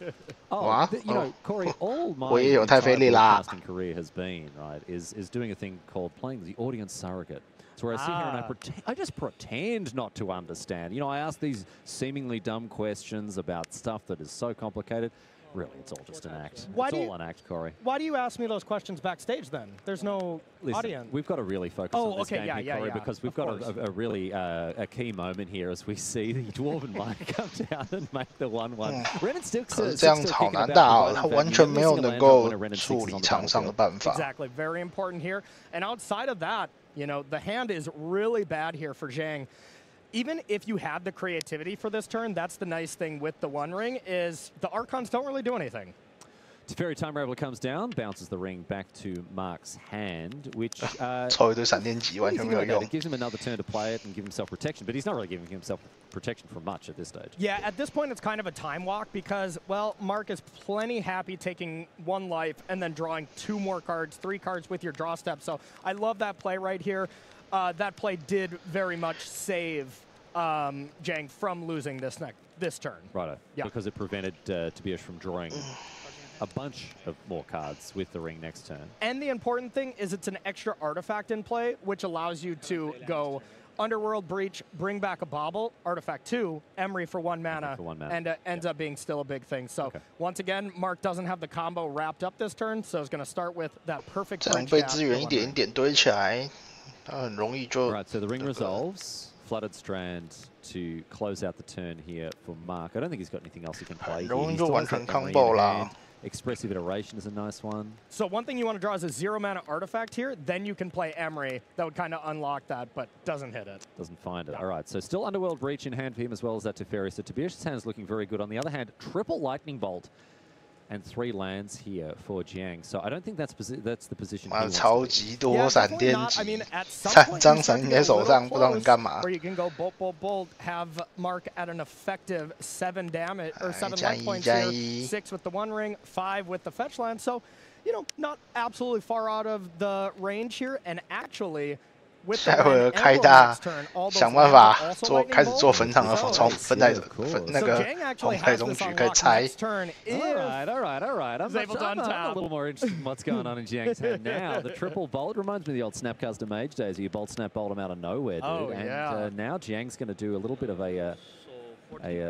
You know, Corey, all my broadcasting career has been, right, is doing a thing called playing the audience surrogate. So where I sit here and I just pretend not to understand. You know, I ask these seemingly dumb questions about stuff that is so complicated. Really, it's all just an act. It's all an act, Corey. Why do you ask me those questions backstage then? There's no audience. We've got to really focus on this game here, Corey, because we've got a really a key moment here as we see the Dwarven Mine come down and make the 1-1. Renan still 这样子好难打，他完全没有能够处理场上的办法。 Exactly, very important here. And outside of that, you know, the hand is really bad here for Zhang. Even if you have the creativity for this turn, that's the nice thing with the 1 ring, is the Archons don't really do anything. Teferi Time Raveler comes down, bounces the ring back to Mark's hand, which it gives him another turn to play it and give himself protection, but he's not really giving himself protection for much at this stage. Yeah, at this point it's kind of a time walk because, well, Mark is plenty happy taking 1 life and then drawing 2 more cards, 3 cards with your draw step. So I love that play right here. That play did very much save Zhang from losing this turn. Righto, because it prevented Tobias from drawing a bunch of more cards with the ring next turn. And the important thing is it's an extra artifact in play, which allows you to go Underworld Breach, bring back a Bauble, Artifact 2, Emery for 1 mana, and ends up being still a big thing. So once again, Mark doesn't have the combo wrapped up this turn, so it's going to start with that perfect bridge gap. 资源一点一点堆起来，它很容易就。Right, so the ring resolves. Flooded Strand to close out the turn here for Mark. I don't think he's got anything else he can play. 容易就完成 combo 啦。 Expressive Iteration is a nice one. So one thing you want to draw is a 0 mana artifact here. Then you can play Emery. That would kind of unlock that, but doesn't hit it. Doesn't find it. All right, so still Underworld Breach in hand for him as well as that Teferi. So Tobias' hand is looking very good. On the other hand, triple Lightning Bolt and 3 lands here for Jiang. So I don't think that's the position. 哇，超级多闪电击，3张闪在手上，不知道能干嘛。 Where you can go bolt, bolt, bolt, have Mark at an effective 7 damage or 7 life points here, 6 with the 1 ring, 5 with the fetch land. So, you know, not absolutely far out of the range here, and actually. 下回合开大，想办法开始做坟场的分那个红太中局可以拆。All right. I'm a little more interested in what's going on in Jiang's hand now. The triple bolt reminds me of the old Snapcaster Mage days. You bolt, snap, bolt him out of nowhere, dude. Oh, yeah. And now Jiang's going to do a little bit of a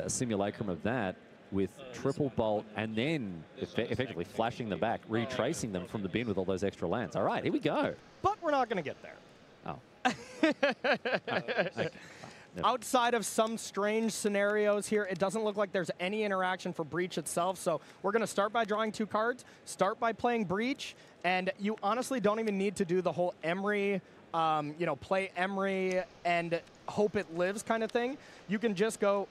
simulacrum of that with triple bolt and then effectively flashing them back, retracing them from the bin with all those extra lands. All right, here we go. But we're not going to get there. Oh. Okay. Outside of some strange scenarios here, it doesn't look like there's any interaction for Breach itself. So we're going to start by drawing 2 cards, start by playing Breach, and you honestly don't even need to do the whole Emery, you know, play Emery and hope it lives kind of thing. You can just go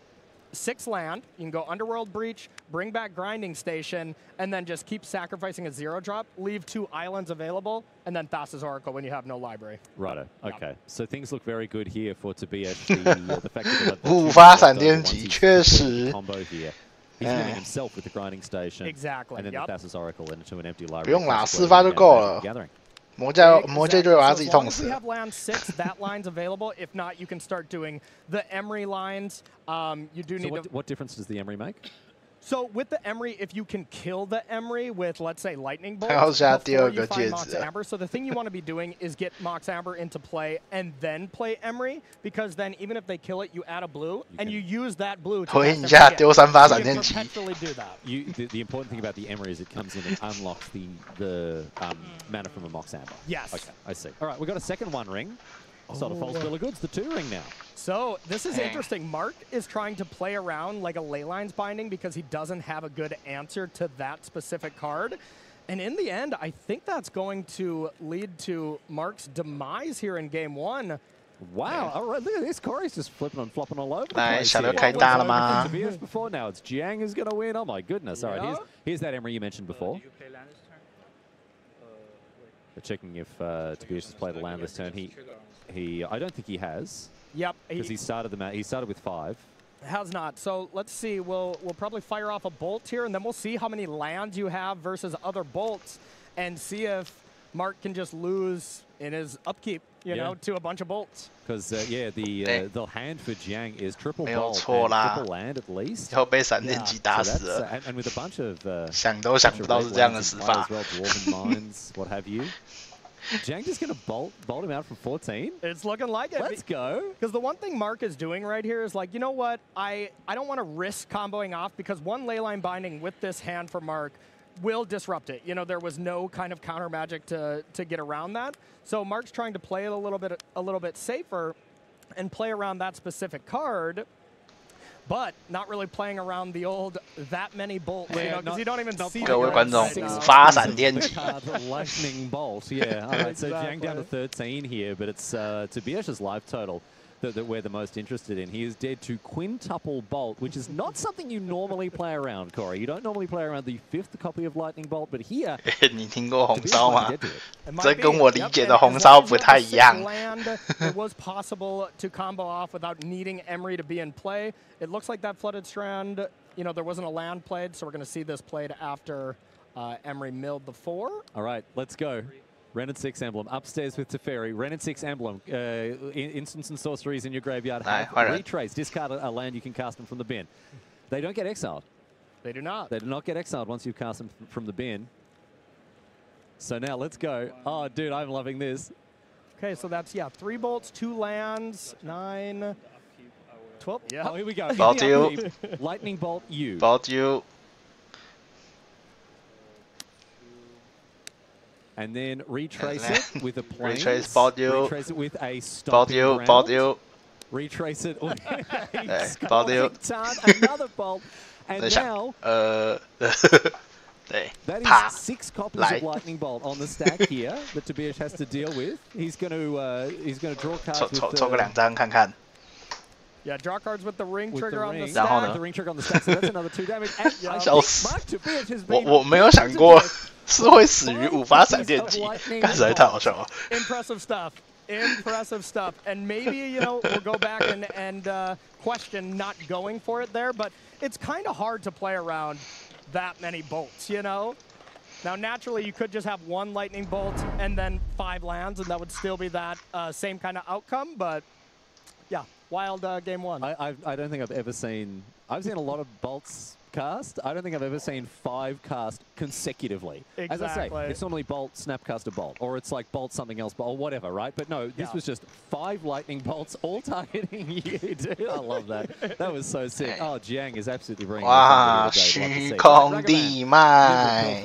6 land, you can go Underworld Breach, bring back Grinding Station, and then just keep sacrificing a 0-drop, leave 2 islands available, and then Thassa's Oracle when you have no library. Righto, okay. So things look very good here for Tobias. The fact that 5发闪电击确实。 combo here. He's winning himself with the Grinding Station. Exactly. And then the Thassa's Oracle into an empty library. 不用啦，4发就够了。魔戒就会把他自己痛死。 We have land 6, that line's available. If not, you can start doing the Emery lines. You do need what difference does the Emery make? So with the Emery, if you can kill the Emery with, let's say, Lightning Bolt, 还要下第二个戒指。 Mox Amber. So the thing you want to be doing is get Mox Amber into play and then play Emery, because then even if they kill it, you add a blue and you use that blue to 回一下丢3发闪电击。 do that. The important thing about the Emery is it comes in and unlocks the mana from a Mox Amber. Yes. Okay, I see. All right, we've got a second 1 ring. Sort of false bill of goods, the 2 ring now. So this is interesting. Mark is trying to play around like a Leylines Binding because he doesn't have a good answer to that specific card. And in the end, I think that's going to lead to Mark's demise here in game 1. Wow, all right, look at this. Corey's just flipping and flopping all over the place. place here. 开大了吗？ Tobias before, now it's Jiang who's going to win. Oh my goodness. All right, here's that Emery you mentioned before. We're checking if Tobias has played a land this turn. I don't think he has. Yep. Because he started with 5. Has not. So let's see. We'll probably fire off a bolt here, and then we'll see how many lands you have versus other bolts, and see if Mark can just lose in his upkeep, you know, to a bunch of bolts. Because the hand for Jiang is triple bolt and triple land at least. 以后被闪电击打死了。 And with a bunch of 想都想不到是这样的死法。 Dwarven Mines, what have you. Jiang just going to bolt him out from 14? It's looking like it. Let's go. Because the one thing Mark is doing right here is like, you know what? I don't want to risk comboing off because 1 Leyline Binding with this hand for Mark will disrupt it. You know, there was no kind of counter magic to get around that. So Mark's trying to play it a little bit safer and play around that specific card. But not really playing around the old that many bolts, you know, because you don't even see. 各位观众，5发闪电击。 Lightning bolt, yeah. All right, so Jiang down to 13 here, but it's Tobias' life total that we're the most interested in. He is dead to quintuple bolt, which is not something you normally play around, Corey. You don't normally play around the 5th copy of Lightning Bolt, but here. 你听过红烧吗？这跟我理解的红烧不太一样。 It was possible to combo off without needing Emery to be in play. It looks like that Flooded Strand, you know, there wasn't a land played, so we're going to see this played after Emery milled the 4. All right, let's go. Ren and 6 emblem upstairs with Teferi. Ren and 6 emblem. Instants and sorceries in your graveyard. Retrace. Discard a land. You can cast them from the bin. They don't get exiled. They do not. They do not get exiled once you cast them from the bin. So now let's go. Oh, dude, I'm loving this. Okay, so that's, yeah, 3 bolts, 2 lands, 9, 12. Yeah. Oh, here we go. Bolt you. Lightning bolt you. Bolt you. And then retrace it with a plane. Retrace bolt you. Retrace it with a stomping Bolt you. ground. Bolt you. Retrace it with a bolt you. tart, another bolt. And now, that is 6 copies of Lightning Bolt on the stack here that Tobias has to deal with. He's going to draw cards with 抽个2张看看。 Yeah, draw cards with the ring trigger on the stack. stack. 然后呢？ The ring trigger on the stack, so that's another 2 damage. And 笑死！ Mark Tobias has been 我没有想过是会死于5发闪电击，但实在太好笑了。 Impressive stuff. Impressive stuff. And maybe, you know, we'll go back and question not going for it there, but it's kind of hard to play around that many bolts, you know? Now, naturally, you could just have 1 lightning bolt and then 5 lands, and that would still be that same kind of outcome, but yeah, wild game 1. I don't think I've ever seen... I've seen a lot of bolts cast. I don't think I've ever seen 5 cast consecutively. Exactly. As I say, it's normally bolt, snapcaster, bolt, or it's like bolt something else, or whatever, right? But no, this was just 5 lightning bolts all targeting you, dude. I love that. That was so sick. Oh, Jiang is absolutely bringing it. 哇，虚空地脉，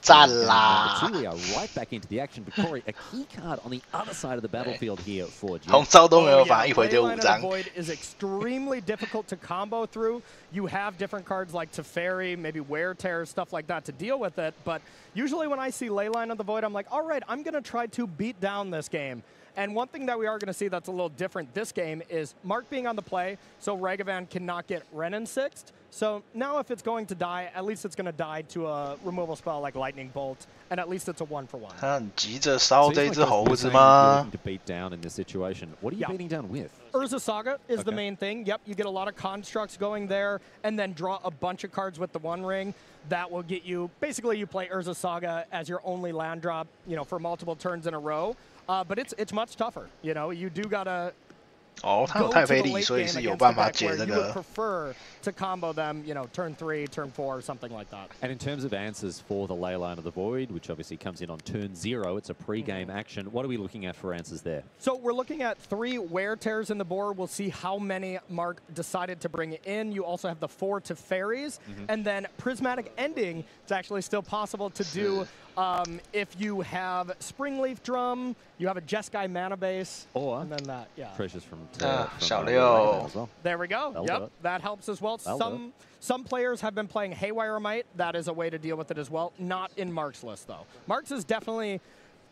赞啦！ We are right back into the action. But Corey, a key card on the other side of the battlefield here for Jiang. 红招都没有法，一回丢5张。 Void is extremely difficult to combo through. You have different cards like Teferi, maybe Wear Tear, stuff like that to deal with it. But usually when I see Leyline of the Void, I'm like, all right, I'm going to try to beat down this game. And one thing that we are going to see that's a little different this game is Mark being on the play, so Ragavan cannot get Renin 6'd. So now if it's going to die, at least it's going to die to a removal spell like Lightning Bolt, and at least it's a 1-for-1. 他很急着烧这只猴子吗？ To beat down in this situation. What are you beating down with? Urza Saga is the main thing. Yep, you get a lot of constructs going there, and then draw a bunch of cards with the 1 ring. That will get you, basically you play Urza Saga as your only land drop, you know, for multiple turns in a row. But it's much tougher, you know. You do gotta 哦，他有太妃力，所以是有办法解这个。 prefer to combo them, you know, turn 3, turn 4, something like that. And in terms of answers for the Leyline of the Void, which obviously comes in on turn 0, it's a pre-game action. What are we looking at for answers there? So we're looking at 3 Wear Tears in the board. We'll see how many Mark decided to bring in. You also have the 4 Teferis, and then Prismatic Ending. It's actually still possible to do. If you have Springleaf Drum, you have a Jeskai Mana Base, and then that, yeah. Precious from 小六 as well. There we go. That'll That helps as well. Some players have been playing Haywire Might. That is a way to deal with it as well. Not in Mark's list, though. Mark's is definitely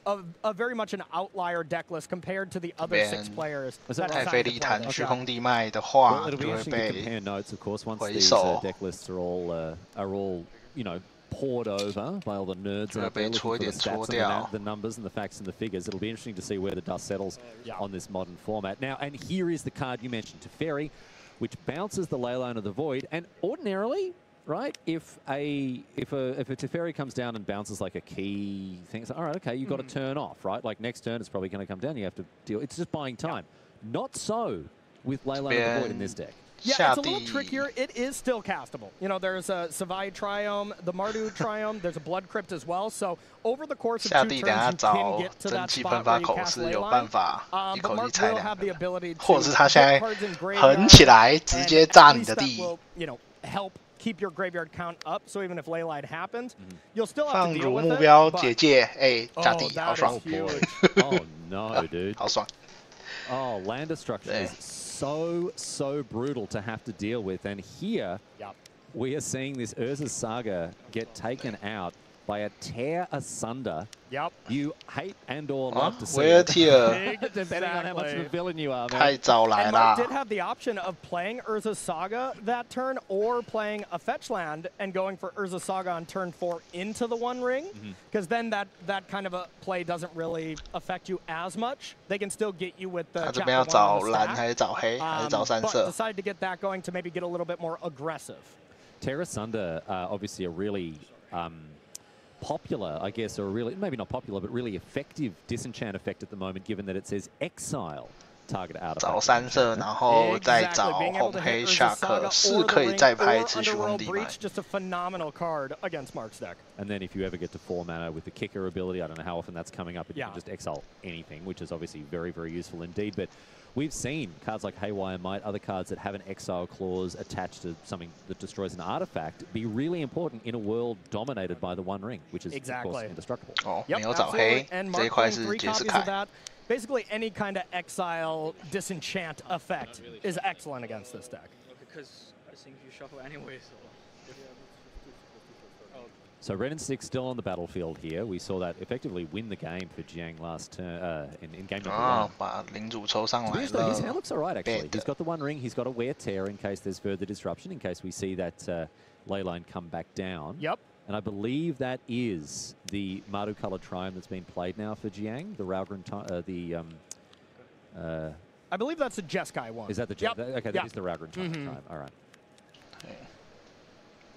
a very much an outlier deck list compared to the other 6 players. 太妃力弹虚空地脉的话， It'll be 就会 interesting to 被 compare notes, of course, once 回 these 首。 deck lists are all you know, poured over by all the nerds out there looking for the stats and the numbers and the facts and the figures. It'll be interesting to see where the dust settles on this modern format. Now, and here is the card you mentioned, Teferi, which bounces the Leyline of the Void. And ordinarily, right, if a Teferi comes down and bounces like a key thing, it's like, all right, okay, you've got to turn off, right? Like next turn, it's probably going to come down. You have to deal. It's just buying time. Not so with Leyline of the Void in this deck. Yeah, it's a little trickier. It is still castable. You know, there's a Savai Triome, the Mardu Triome, there's a Blood Crypt as well. So over the course of 2 turns, you can get to that spot where you cast Leyline. But Mark will have the ability to 或者是他现在 put cards in 横起来直接炸你的 and at 地 least that will, you know, help keep your graveyard count up. So even if Leyline happens, you'll still have 放 to deal 入 with 目 it. 标 but- 结界，哎，炸地，好 that 爽 is huge. Oh, no, dude. 好爽。 Oh, land destruction is so brutal to have to deal with. And here, we are seeing this Urza Saga get taken out by a tear asunder. You hate and/or love to see it. Depending on how much of a villain you are, man. 太早来 And 啦 Mark！ did have the option of playing Urza Saga that turn or playing a fetch land and going for Urza Saga on turn 4 into the 1 ring, because then that kind of a play doesn't really affect you as much. They can still get you with the 他这 chapter 边要 1 找 on the 蓝 stack, 还是找黑还是找三 but 色？ decided to get that going to maybe get a little bit more aggressive. Tear Asunder, obviously a really popular, I guess, or really, maybe not popular, but really effective disenchant effect at the moment, given that it says exile target out. 找3色，然后再找红黑 Shark， 是可以再拍一次虚空地脉。Just a phenomenal card against Mark's deck. And then if you ever get to 4 mana with the kicker ability, I don't know how often that's coming up, but you can just exile anything, which is obviously very, very useful indeed. But we've seen cards like Haywire Might, other cards that have an exile clause attached to something that destroys an artifact, be really important in a world dominated by the One Ring, which is, of course, indestructible. 哦，没有找黑，这一块是杰斯凯。 Basically, any kind of exile disenchant effect is excellent against this deck. Because I think you shuffle anyway, so. So red and 6 still on the battlefield here. We saw that effectively win the game for Jiang last turn in game number 1. 把领主抽上来了。 His hand looks alright actually. He's got the One Ring. He's got a wear tear in case there's further disruption. In case we see that ley line come back down. Yep. And I believe that is the Mardu color triumph that's been played now for Jiang. The Raugrin, I believe that's the Jeskai one. Is that the okay? That is the Raugrin triumph. All right.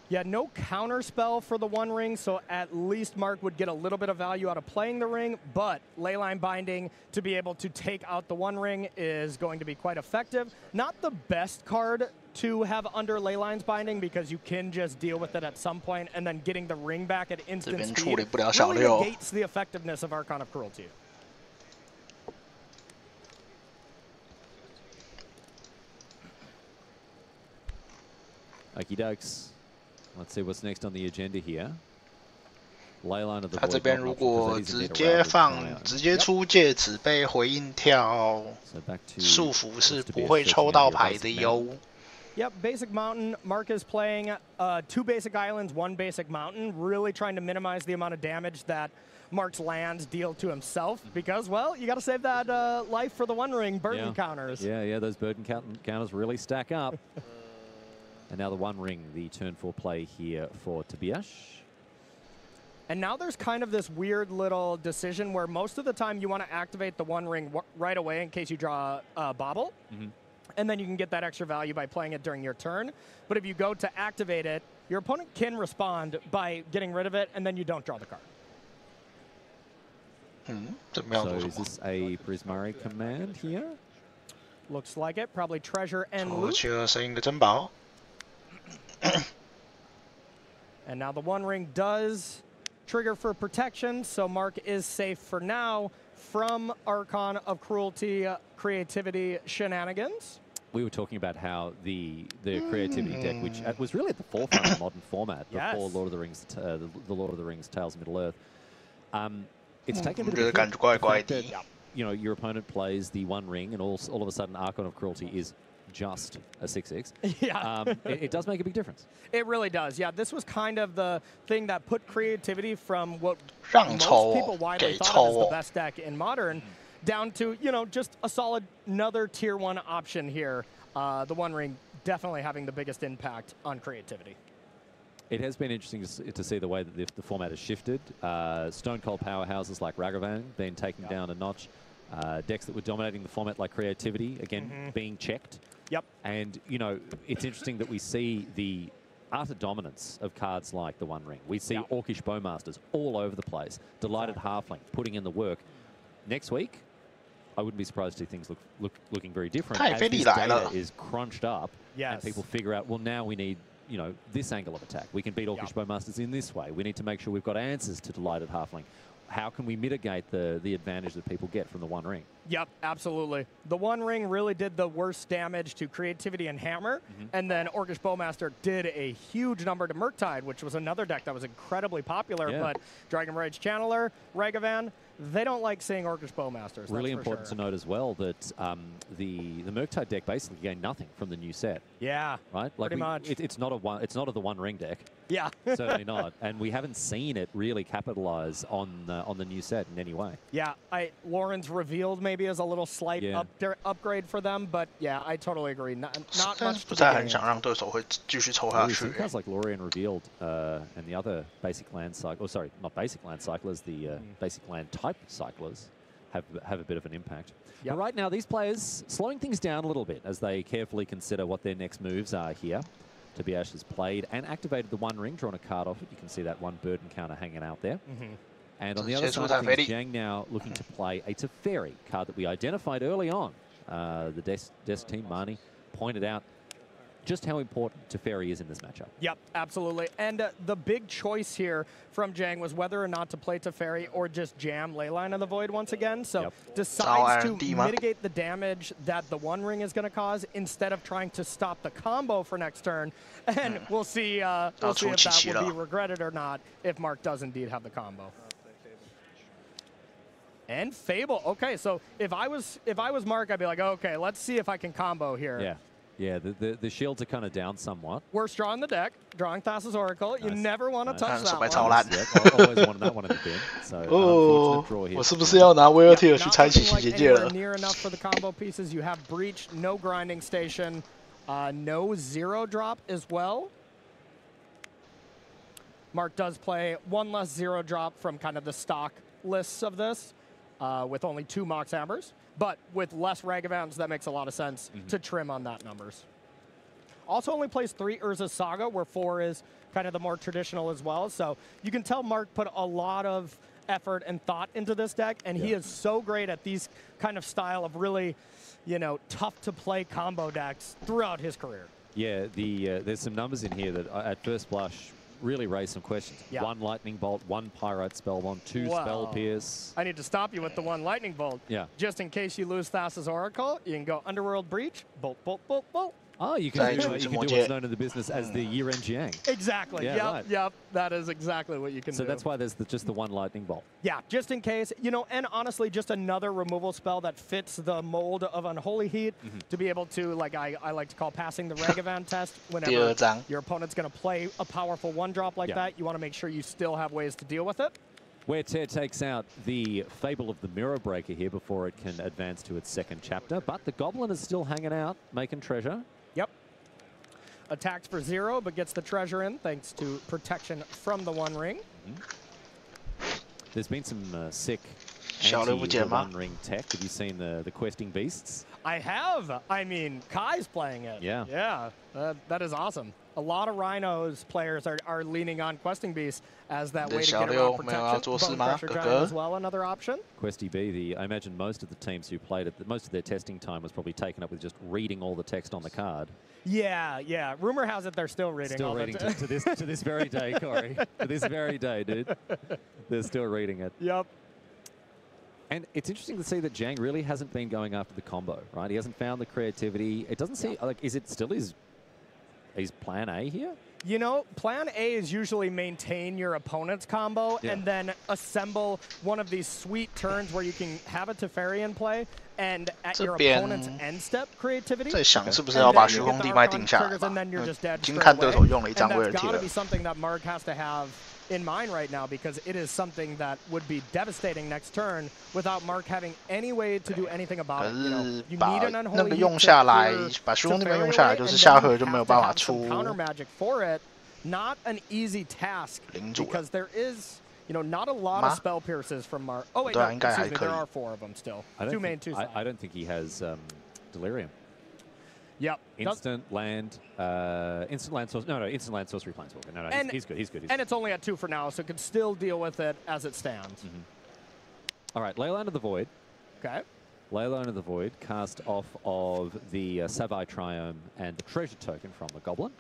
Yeah, no counter spell for the One Ring, so at least Mark would get a little bit of value out of playing the ring, but Leyline Binding to be able to take out the One Ring is going to be quite effective. Not the best card to have under Leyline's Binding because you can just deal with it at some point, and then getting the ring back at instant speed really negates the effectiveness of Archon of Cruelty. Okie dokes. Let's see what's next on the agenda here. Leyline of the 他这边如果直接出戒指被回应跳，束缚是不会抽到牌的哟。Yep, basic mountain. Mark is playing 2 basic islands, 1 basic mountain, really trying to minimize the amount of damage that Mark's lands deal to himself because, well, you got to save that life for the One Ring burden counters. Yeah, those burden counters really stack up. And now the One Ring, the turn 4 play here for Tobias. And now there's kind of this weird little decision where most of the time you want to activate the One Ring right away in case you draw a Bobble. And then you can get that extra value by playing it during your turn. But if you go to activate it, your opponent can respond by getting rid of it, and then you don't draw the card. So is this a Prismari command here? Looks like it. Probably treasure and loot. And now the One Ring does trigger for protection, so Mark is safe for now from Archon of Cruelty creativity shenanigans. We were talking about how the creativity deck, which was really at the forefront of modern format before Lord of the Rings, the Lord of the Rings Tales of Middle Earth, it's taken a bit of a hit that, you know, your opponent plays the One Ring, and all of a sudden Archon of Cruelty is just a 6/6. Yeah. It does make a big difference. It really does. Yeah, this was kind of the thing that put creativity from what most people widely thought of as the best deck in Modern down to, you know, just a solid another tier 1 option here. The One Ring definitely having the biggest impact on creativity. It has been interesting to see the way that the format has shifted. Stone Cold powerhouses like Ragavan being taken down a notch. Decks that were dominating the format like Creativity, again, being checked. Yep. And, you know, it's interesting that we see the utter dominance of cards like the One Ring. We see Orcish Bowmasters all over the place. Delighted Halfling putting in the work. Next week, I wouldn't be surprised to see things looking very different as this data is crunched up and people figure out, well, now we need, you know, this angle of attack. We can beat Orcish Bowmasters in this way. We need to make sure we've got answers to Delighted Halfling. How can we mitigate the advantage that people get from the One Ring? Yep, absolutely. The One Ring really did the worst damage to Creativity and Hammer, and then Orcish Bowmaster did a huge number to Murktide, which was another deck that was incredibly popular, but Dragon Rage Channeler, Ragavan, they don't like seeing Orcish Bowmasters. Really important to note as well that the Murktide deck basically gained nothing from the new set. Yeah, right. Like pretty much. It's not a the One Ring deck. Yeah, certainly not. And we haven't seen it really capitalize on the new set in any way. Yeah, Lauren's revealed maybe as a little slight upgrade for them, but yeah, I totally agree. Not much to Cards like Lorien revealed and the other basic land cycle, or sorry, not basic land cyclers, the basic land type cyclers have a bit of an impact. But right now, these players slowing things down a little bit as they carefully consider what their next moves are here. Tobias has played and activated the One Ring, drawn a card off it. You can see that one burden counter hanging out there. And on the other side of things, Jiang now looking to play a Teferi card that we identified early on the desk team, Marnie, pointed out just how important Teferi is in this matchup. Yep, absolutely. And the big choice here from Jang was whether or not to play Teferi or just jam Leyline of the Void once again. So decides to mitigate the damage that the One Ring is going to cause instead of trying to stop the combo for next turn. And we'll see, if that will be regretted or not if Mark does indeed have the combo. And Fable. Okay, so if I was Mark, I'd be like, okay, let's see if I can combo here. Yeah. Yeah, the shields are kind of down somewhat. Worst draw in the deck, drawing Thassa's Oracle. You never want to touch that one. Always wanted that one in the bin. So, unfortunate draw here. 我是不是要拿威尔蒂尔去拆启洗洁界了 ？Near enough for the combo pieces. You have Breach, no grinding station, no zero drop as well. Mark does play one less zero drop from kind of the stock lists of this, with only 2 Mox Hammers. But with less Ragavans, that makes a lot of sense to trim on that numbers. Also only plays 3 Urza's Saga, where 4 is kind of the more traditional as well. So you can tell Mark put a lot of effort and thought into this deck, and he is so great at these kind of style of really, tough-to-play combo decks throughout his career. Yeah, there's some numbers in here that at first blush really raise some questions. 1 Lightning Bolt, 1 Pyrite Spellbomb, 2 Spell Pierce. I need to stop you with the 1 Lightning Bolt. Yeah. Just in case you lose Thassa's Oracle, you can go Underworld Breach, bolt, bolt, bolt, bolt. Oh, you can do what's known in the business as the year-end Jiang. Exactly. Yeah, yep. That is exactly what you can do. So that's why there's just the 1 Lightning Bolt. Yeah, just in case. And honestly, just another removal spell that fits the mold of Unholy Heat to be able to, like I like to call passing the Ragavan test. Whenever your opponent's going to play a powerful 1-drop like that, you want to make sure you still have ways to deal with it. Where Tear takes out the Fable of the Mirror Breaker here before it can advance to its 2nd chapter. But the Goblin is still hanging out, making treasure. Yep. Attacks for 0, but gets the treasure in thanks to protection from the One Ring. There's been some sick anti-One Ring tech. Have you seen the questing beasts? I have. I mean, Kai's playing it. Yeah. Yeah, that is awesome. A lot of Rhinos players are leaning on questing beasts as that way to get around protection. Bone Crusher Giant as well, another option. Questy B, I imagine most of the teams who played it, most of their testing time was probably taken up with just reading all the text on the card. Yeah. Rumor has it they're still reading. Still reading to this very day, Corey. To this very day, dude. They're still reading it. Yep. And it's interesting to see that Jang really hasn't been going after the combo, right? He hasn't found the creativity. It doesn't seem like, is it still his plan A here? Plan A is usually maintain your opponent's combo and then assemble one of these sweet turns where you can have a Teferi in play and at your opponent's end step creativity. 在想是不是要把虚空地脉定下来吧？已经看对手用了一张威尔蒂了。That's got to be something that Mark has to have in mind right now because it is something that would be devastating next turn without Mark having any way to do anything about it. You need an unholy 那个用下来，把虚空地脉用下来，就是下回就没有办法出 counter magic for it. Not an easy task because there is, not a lot of spell pierces from Mark. Oh wait, no, excuse me, there are 4 of them still. 2 main, 2 side. I don't think he has Delirium. Yep. Instant land source. No, instant land sorcery planeswalker. No, he's good. And it's only at 2 for now, so it can still deal with it as it stands. All right, Leyline of the Void. Okay. Leyline of the Void cast off of the Savai Triome and the treasure token from the Goblin.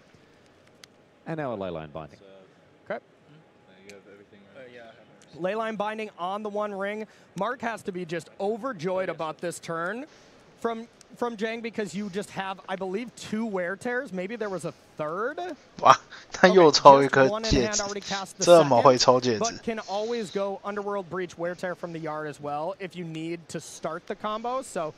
And now a Leyline Binding. Okay. Leyline Binding on the One Ring. Mark has to be just overjoyed about this turn from Jang because you just have, I believe, 2 wear tears. Maybe there was a 3rd. 哇，他又抽一颗戒指，这么会抽戒指。But can always go Underworld Breach, wear tear from the yard as well if you need to start the combo. So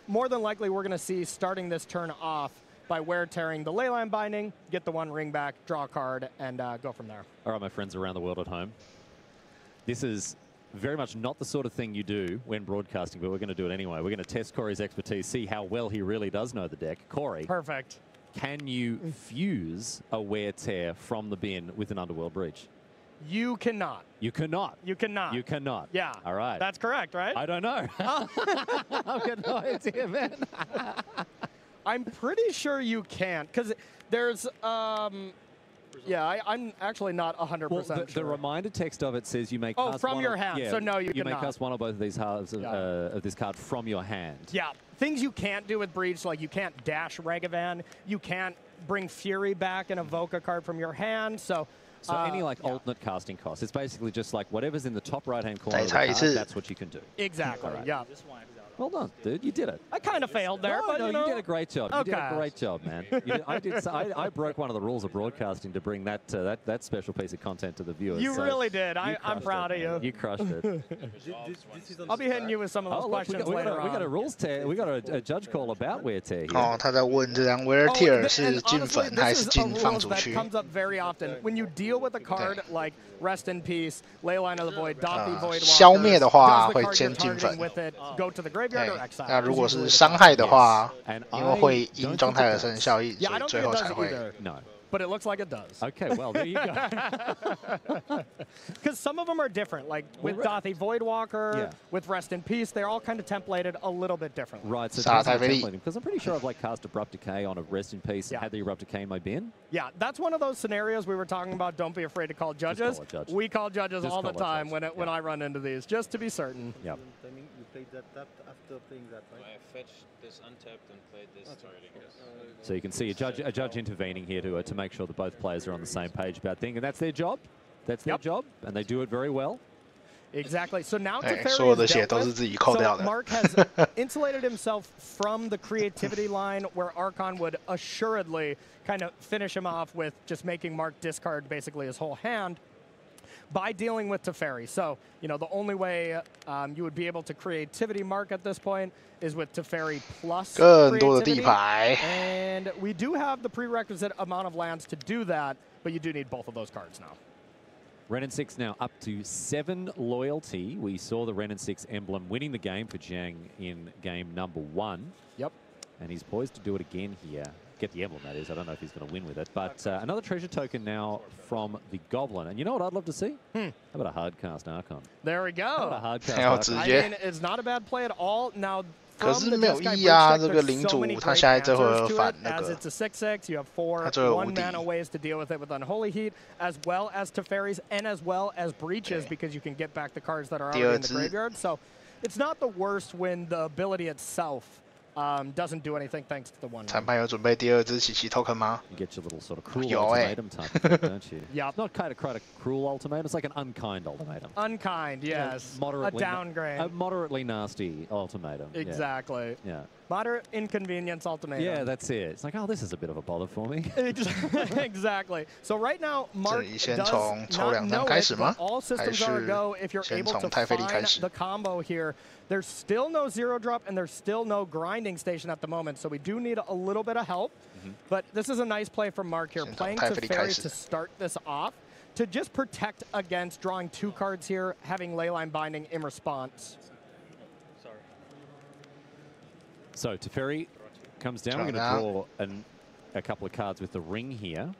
more than likely we're going to see starting this turn off by wear tearing the Leyline Binding, get the One Ring back, draw a card, and go from there. All right, my friends around the world at home. This is very much not the sort of thing you do when broadcasting, but we're going to do it anyway. We're going to test Corey's expertise, see how well he really does know the deck. Corey. Perfect. Can you fuse a wear tear from the bin with an Underworld Breach? You cannot. You cannot. You cannot. You cannot. Yeah. All right. That's correct, right? I don't know. I've got no idea, man. I'm pretty sure you can't, because there's Yeah, I'm actually not 100% well, sure. The reminder text of it says you may cast cast from your hand, so no, you may cannot. cast one or both of these halves of this card from your hand. Yeah, things you can't do with Breach, like you can't dash Ragavan, you can't bring Fury back and evoke a card from your hand, so... So any like alternate casting cost, it's basically just like whatever's in the top right-hand corner of the card, that's what you can do. Exactly, yeah. Well done, dude. You did it. I kind of failed there, but you did a great job. Okay. You did a great job, man. I broke one of the rules of broadcasting to bring that that special piece of content to the viewers. You really did. I'm proud of you. You crushed it. I'll be hitting you with some of those questions later on. We got a rules tear. We got a judge call about wear tear here. 哦，他在问这张 wear tear 是进粉还是进放出去 ？Comes up very often when you deal with a card like Rest in Peace, Leyline of the Void, Dothi Void. 消灭的话会先进粉。 Go to the graveyard. 那如果是伤害的话，因为会因状态而生效应，所以最后才会。But it looks like it does. Okay, well, there you go. Because some of them are different. Like with Dothi Voidwalker, with Rest in Peace, they're all kind of templated a little bit differently. Right, so because I'm pretty sure I've like cast Abrupt Decay on a Rest in Peace and had the Abrupt Decay in my bin. Yeah, that's one of those scenarios we were talking about. Don't be afraid to call judges. We call judges all the time when I run into these, just to be certain. Yep. You played that tapped after playing that, right? I fetched this untapped and played this targeting this. So you can see a judge intervening here to make sure that both players are on the same page about things, and that's their job. That's their job, and they do it very well. Exactly. So now so Mark has insulated himself from the creativity line where Archon would assuredly kind of finish him off with just making Mark discard basically his whole hand by dealing with Teferi. So, you know, the only way you would be able to creativity Mark at this point is with Teferi plus creativity. And we do have the prerequisite amount of lands to do that, but you do need both of those cards now. Ren and 6 now up to 7 loyalty. We saw the Ren and 6 emblem winning the game for Jiang in game number 1. Yep. And he's poised to do it again here. Get the emblem, that is. I don't know if he's going to win with it. But another treasure token now from the Goblin. And you know what I'd love to see? How about a hard cast Archon? There we go. How about a hard cast Archon? I mean, it's not a bad play at all. Now, 可是没有意义啊！这个领主他现在这会反那个。 As it's a 6/6, you have 4 1-mana ways to deal with it with Unholy Heat, as well as Teferis and as well as Breaches, because you can get back the cards that are already in the graveyard. So it's not the worst when the ability itself doesn't do anything thanks to the one. 裁判有准备第二支奇奇 token 吗？ You get your little sort of cruel ultimatum type of thing, don't you? Yeah. It's not quite a cruel ultimatum. It's like an unkind ultimatum. Unkind, yes. Moderately, a downgrade. A moderately nasty ultimatum. Exactly. Yeah. Moderate inconvenience ultimatum. Yeah, that's it. It's like, oh, this is a bit of a bother for me. Exactly. So right now, Mark does not know it, but all systems are a go if you're able to find the combo here. There's still no 0-drop, and there's still no grinding station at the moment, so we do need a little bit of help. But this is a nice play from Mark here, playing Teferi to start this off, to just protect against drawing 2 cards here, having Leyline Binding in response. So Teferi comes down. We're going to draw a couple of cards with the ring here.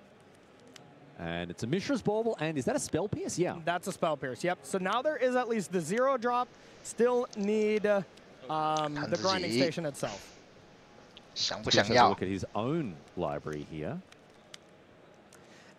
And it's a Mishra's Bauble, and is that a Spell Pierce? Yeah. That's a Spell Pierce, yep. So now there is at least the 0-drop. Still need the grinding station itself. Let's look at his own library here.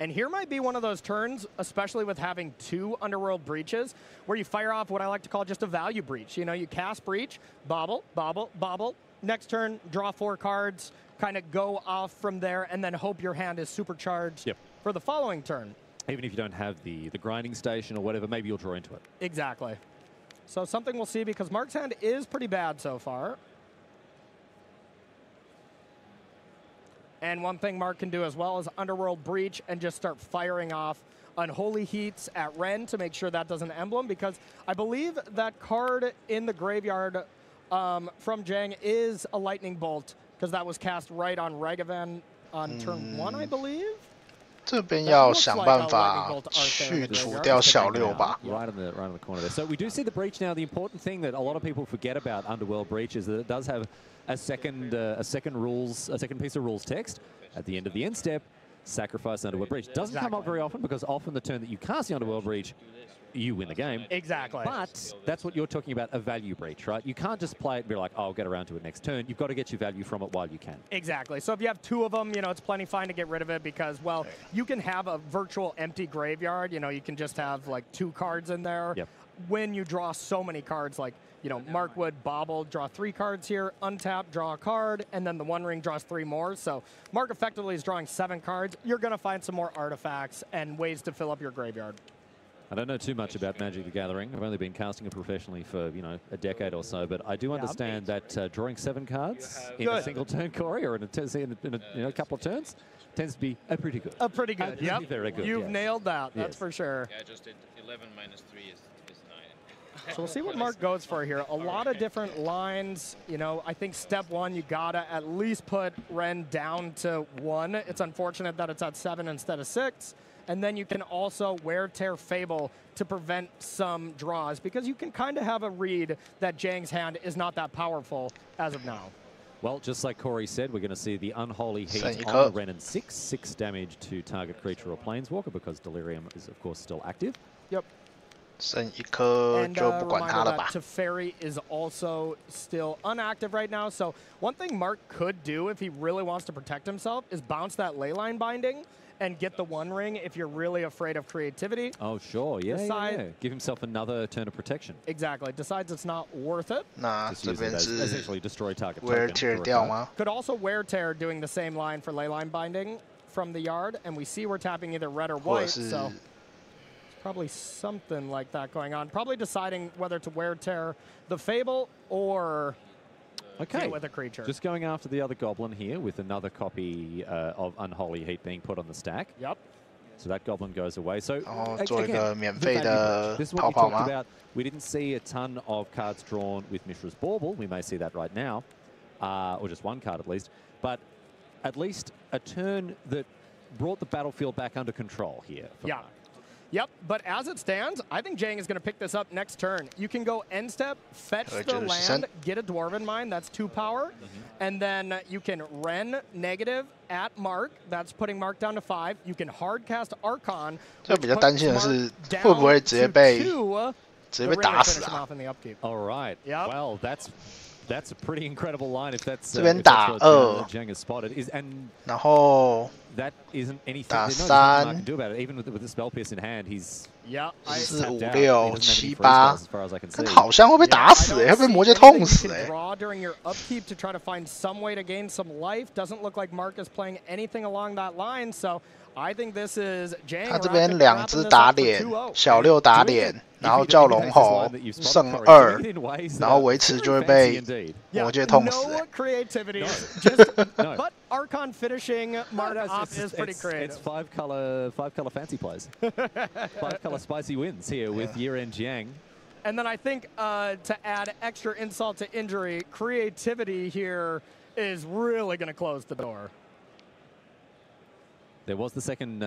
And here might be one of those turns, especially with having 2 Underworld Breaches, where you fire off what I like to call just a value breach. You know, you cast Breach, bobble, bobble, bobble. Next turn, draw 4 cards, kind of go off from there, and then hope your hand is supercharged for the following turn. Even if you don't have the grinding station or whatever, maybe you'll draw into it. Exactly. So something we'll see, because Mark's hand is pretty bad so far. And one thing Mark can do as well is Underworld Breach and just start firing off Unholy Heats at Ren to make sure that doesn't emblem, because I believe that card in the graveyard from Jiang is a Lightning Bolt, because that was cast right on Ragavan on turn 1, I believe. 这边要想办法去除掉小6吧。 Right in the corner there. So we do see the breach now. The important thing that a lot of people forget about Underworld Breach is that it does have a second piece of rules text at the end of the end step. Sacrifice Underworld Breach doesn't come up very often, because often the turn that you cast the Underworld Breach, you win the game. Exactly. But that's what you're talking about, a value breach, right? You can't just play it and be like, oh, I'll get around to it next turn. You've got to get your value from it while you can. Exactly. So if you have 2 of them, you know, it's plenty fine to get rid of it because, well, you can have a virtual empty graveyard. You know, you can just have like 2 cards in there. Yep. When you draw so many cards, like, you know, Mark would bobble, draw 3 cards here, untap, draw a card, and then the One Ring draws 3 more. So Mark effectively is drawing 7 cards. You're going to find some more artifacts and ways to fill up your graveyard. I don't know too much about Magic the Gathering. I've only been casting it professionally for, you know, a decade or so, but I do understand that drawing 7 cards in a single turn, Corey, or in a couple of turns, tends to be pretty good. Pretty good, yep. Very good. You've nailed that, that's for sure. Yeah, I just did 11 minus 3 is 9. So we'll see what Mark goes for here. A lot of different lines. You know, I think step 1, you gotta at least put Ren down to 1. It's unfortunate that it's at 7 instead of 6. And then you can also Wear Tear Fable to prevent some draws because you can kind of have a read that Jang's hand is not that powerful as of now. Well, just like Corey said, we're going to see the Unholy Heat on the Ren and 6 damage to target creature or planeswalker because Delirium is, of course, still active. Yep. 剩一颗就不管它了吧。 Teferi is also still unactive right now. So one thing Mark could do if he really wants to protect himself is bounce that Leyline Binding and get the One Ring if you're really afraid of creativity. Oh, sure. Yeah. Give himself another turn of protection. Exactly. Decides it's not worth it. Nah, essentially destroy target Wear Tear 掉吗？ Could also Wear Tear doing the same line for Leyline Binding from the yard. And we see we're tapping either red or white. So probably something like that going on. Probably deciding whether to Wear Tear the Fable or deal with a creature. Just going after the other Goblin here with another copy of Unholy Heat being put on the stack. Yep. So that Goblin goes away. So做一个免费的 this is what we talked about. We didn't see a ton of cards drawn with Mishra's Bauble. We may see that right now, or just 1 card at least. But at least a turn that brought the battlefield back under control here. Yeah. Yep, but as it stands, I think Jang is going to pick this up next turn. You can go end step, fetch the land, get a Dwarven Mine, that's 2 power, and then you can Ren negative at Mark, that's putting Mark down to 5. You can hard cast Archon. 这比较担心的是会不会直接被打死啊 All right. Well, that's a pretty incredible line if that's 这边打2 Jang has spotted. And 然后 that isn't anything. 打 There's no I can 3 do about it. Even with the spell pierce in hand, he's 4、5、tapped 6、out. 7、 He doesn't have any free spells 8 as far as I can 看 see. 好像会被打死会被魔戒痛死 Draw during your upkeep to try to find some way to gain some life. Doesn't look like Mark is playing anything along that line, so I think this is Jang. 他这边2只打脸，小6打脸，然后叫龙猴剩2，然后维持就会被魔戒痛死。 No creativity, just but Archon finishing Mark off is pretty creative. It's 5 color fancy plays. 5 color spicy wins here with year-end Jang. And then I think to add extra insult to injury, creativity here is really going to close the door. There was the second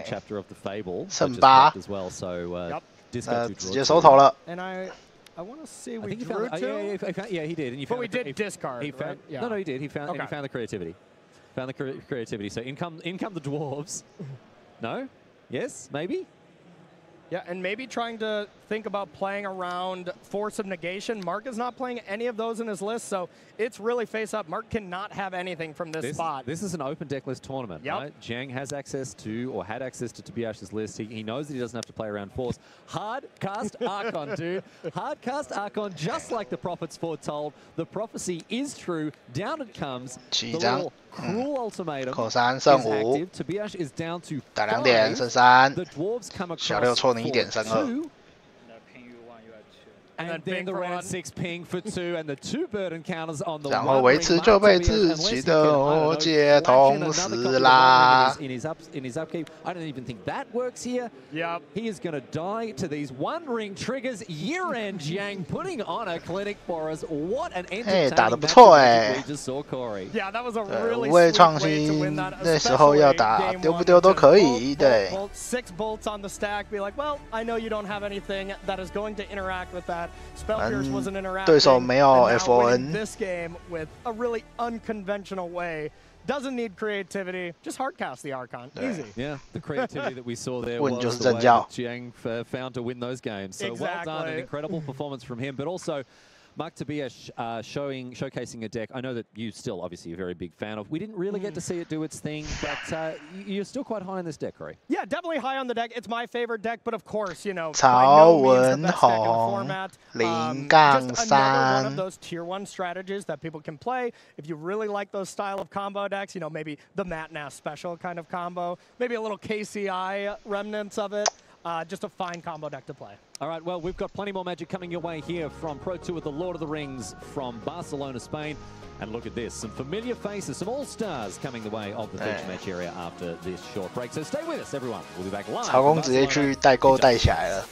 chapter of the Fable剩8 as well, so 直接收头了。 And I want to see we he drew found, 2. yeah, he did. And you but found we did discard. He found, right? Yeah. No, he did. He found the creativity. Found the creativity. So in come the dwarves. No? Yes? Maybe? Yeah, and maybe trying to think about playing around Force of Negation. Mark is not playing any of those in his list, so it's really face-up. Mark cannot have anything from this spot. This is an open deck list tournament, right? Jang has access to, or had access to Tobiash's list. He knows that he doesn't have to play around Force. Hard cast Archon, dude. Hard cast Archon, just like the prophets foretold. The prophecy is true. Down it comes. The little cruel ultimatum is active. Tobiash is down to 打2点剩3， The dwarves come 小6 across 错你1点剩2。 And then the red 6 ping for 2 and the 2 bird encounters on the 然后维持就被自己的魔戒痛死啦。 In his upkeep, I don't even think that works here. Yep. He is going to die to these 1 ring triggers. Year-end Jang putting on a clinic for us. What an entertaining 打得不错 match we just saw, Corey. Yeah, that was a really 无畏 sweet 创 way to 新 win that. 那时候要打丢不丢都可以，对。 6 bolts on the stack. Be like, well, I know you don't have anything that is going to interact with that. Spell Pierce wasn't interacting. 对手没有 and now FON winning this game with a really unconventional way Doesn't need creativity. Just hardcast the Archon. Easy. Yeah, the creativity that we saw there was 问就是the way 正教。 that Jiang found to win those games. So well done, an incredible performance from him. But also, Mark Tobias showcasing a deck I know that you still obviously a very big fan of. We didn't really get to see it do its thing, but you're still quite high on this deck, Corey. Yeah, definitely high on the deck. It's my favorite deck, but of course, you know, 曹 by no means the 文 best deck in the 宏 format. 0 Just another one of 3 those tier 1 strategies that people can play. If you really like those style of combo decks, you know, maybe the Matt Nass special kind of combo, maybe a little KCI remnants of it. Just a fine combo deck to play. All right, well, we've got plenty more magic coming your way here from Pro Tour The Lord of the Rings from Barcelona, Spain. And look at this, some familiar faces, some all-stars coming the way of the feature match area after this short break. So stay with us, everyone. We'll be back live. 曹公直接去代购带起来了。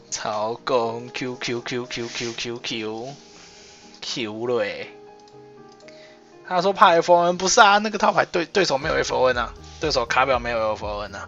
曹公 Q 了欸，他说怕 FON 不是啊，那个套牌对手没有 FON 啊，对手卡表没有 FON 啊。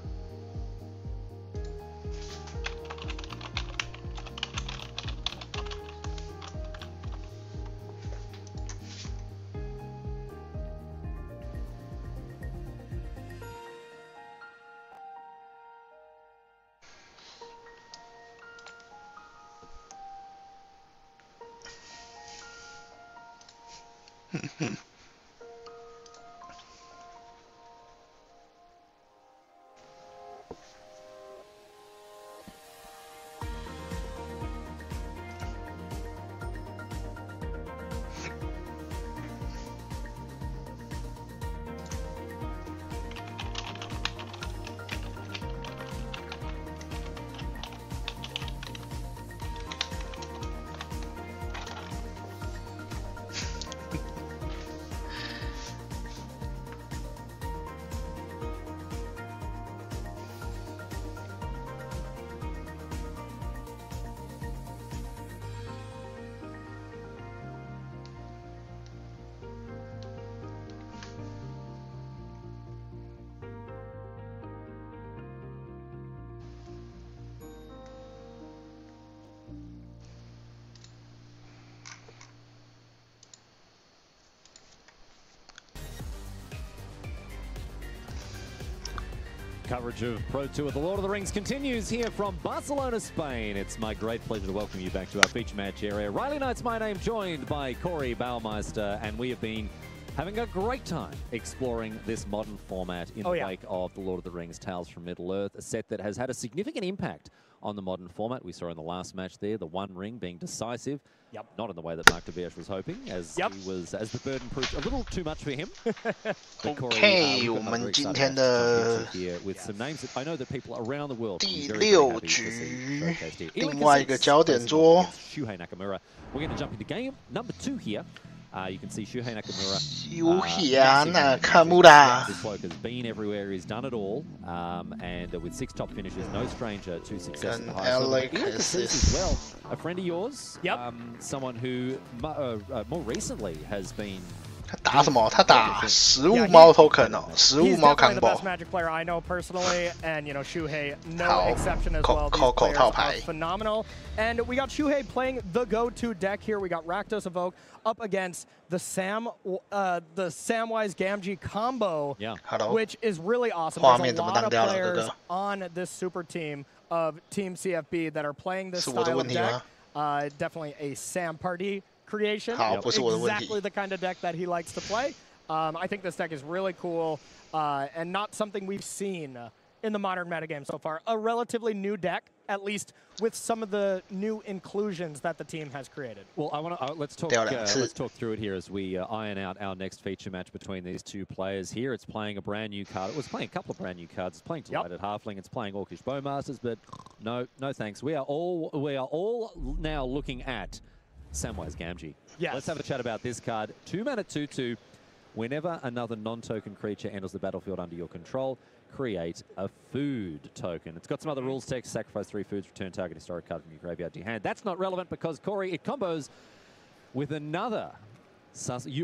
Coverage of Pro Tour The Lord of the Rings continues here from Barcelona, Spain. It's my great pleasure to welcome you back to our feature match area. Riley Knight's my name, joined by Corey Baumeister, and we have been having a great time exploring this modern format in the wake of The Lord of the Rings Tales from Middle-earth, a set that has had a significant impact on the modern format. We saw in the last match there, the One Ring being decisive. Not in the way that Mark Tobias was hoping, as he was, as the burden proved a little too much for him. OK， 我们今天的 with some names that I know that people around the world 第6局，另外一个焦点桌。Shuhei Nakamura. We're going to jump into game number 2 here. You can see Shuhei Nakamura. Shuhei Nakamura. This bloke has been everywhere. He's done it all. And with 6 top finishes, no stranger to success in the highest level. As well, a friend of yours. Someone who more recently has been. 他打什么？他打食物猫 token 哦，食物猫 combo。 He's definitely the best Magic player I know personally, and you know Shuhei, no exception as well. These players are phenomenal, and we got Shuhei playing the go-to deck here. We got Rakdos Evoke up against the Samwise Gamgee combo, which is really awesome. There's a lot of players on this super team of Team CFB that are playing this style of deck. Definitely a Sam party creation. Exactly the kind of deck that he likes to play. I think this deck is really cool and not something we've seen in the modern metagame so far. A relatively new deck, at least with some of the new inclusions that the team has created. Well, I want to let's talk through it here as we iron out our next feature match between these two players here. It's playing a brand new card. It was playing a couple of brand new cards. It's playing Delighted Halfling. It's playing Orcish Bowmasters, but no thanks. We are all now looking at Samwise Gamgee. Let's have a chat about this card. 2 mana 2/2. Whenever another non-token creature enters the battlefield under your control, create a food token. It's got some other rules text. Sacrifice 3 foods, return target historic card from your graveyard to your hand. That's not relevant because, Corey, it combos with another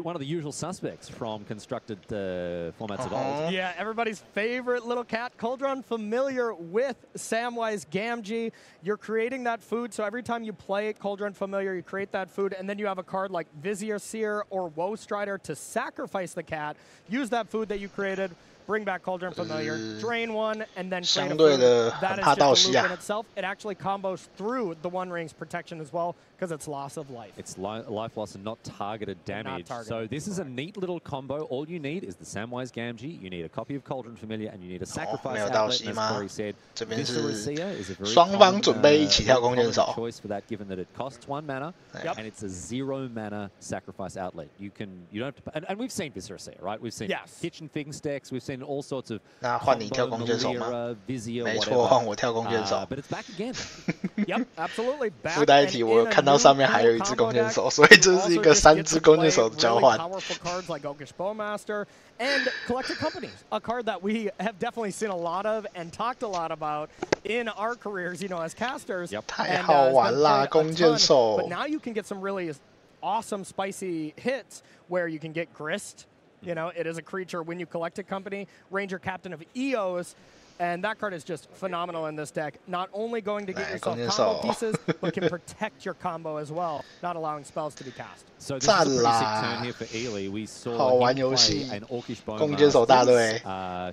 one of the usual suspects from constructed formats of old. Yeah, everybody's favorite little cat, Cauldron, familiar with Samwise Gamgee. You're creating that food, so every time you play Cauldron Familiar, you create that food, and then you have a card like Vizier Seer or Woe Strider to sacrifice the cat, use that food that you created, bring back Cauldron Familiar, drain one, and then create a food. That is just a loop in itself. It actually combos through the One Ring's protection as well, because it's loss of life. It's life loss and not targeted damage. So this is a neat little combo. All you need is the Samwise Gamgee, you need a copy of Cauldron Familiar, and you need a sacrifice outlet. As Corey said, Viscera Seer is a very common choice for that, given that it costs 1 mana, and it's a 0 mana sacrifice outlet. You don't have to, and we've seen Viscera Seer, right? We've seen Kitchen Things decks, we've seen all sorts of Malira, Vizier, whatever. But it's back again. Yep, absolutely. Back 附带一提，我看到上面还有一只弓箭手，所以这是一个3只弓箭手的交换。Powerful cards like Oakish Bowmaster and Collected Companies, a card that we have definitely seen a lot of and talked a lot about in our careers, you know, as casters. 太好玩啦，弓箭手。 But now you can get some really awesome, spicy hits where you can get Grist. You know, it is a creature when you collect a company, Ranger Captain of Eos, and that card is just phenomenal in this deck. Not only going to get yourself combo pieces, but can protect your combo as well, not allowing spells to be cast. So this is a pretty sick turn here for Ely. We saw him play an Orcish Bowmasters.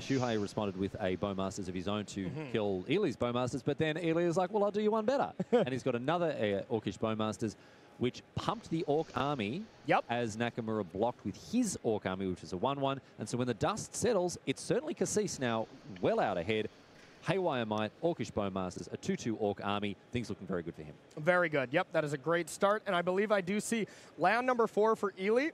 Shuhei responded with a Bowmasters of his own to kill Ely's Bowmasters, but then Ely is like, well, I'll do you one better. And he's got another Orcish Bowmasters, which pumped the Orc army as Nakamura blocked with his Orc army, which is a 1/1. And so when the dust settles, it's certainly Cassis now well out ahead. Haywire Might, Orcish Bowmasters, a 2/2 Orc army. Things looking very good for him. Very good. Yep, that is a great start. And I believe I do see land number 4 for Ely.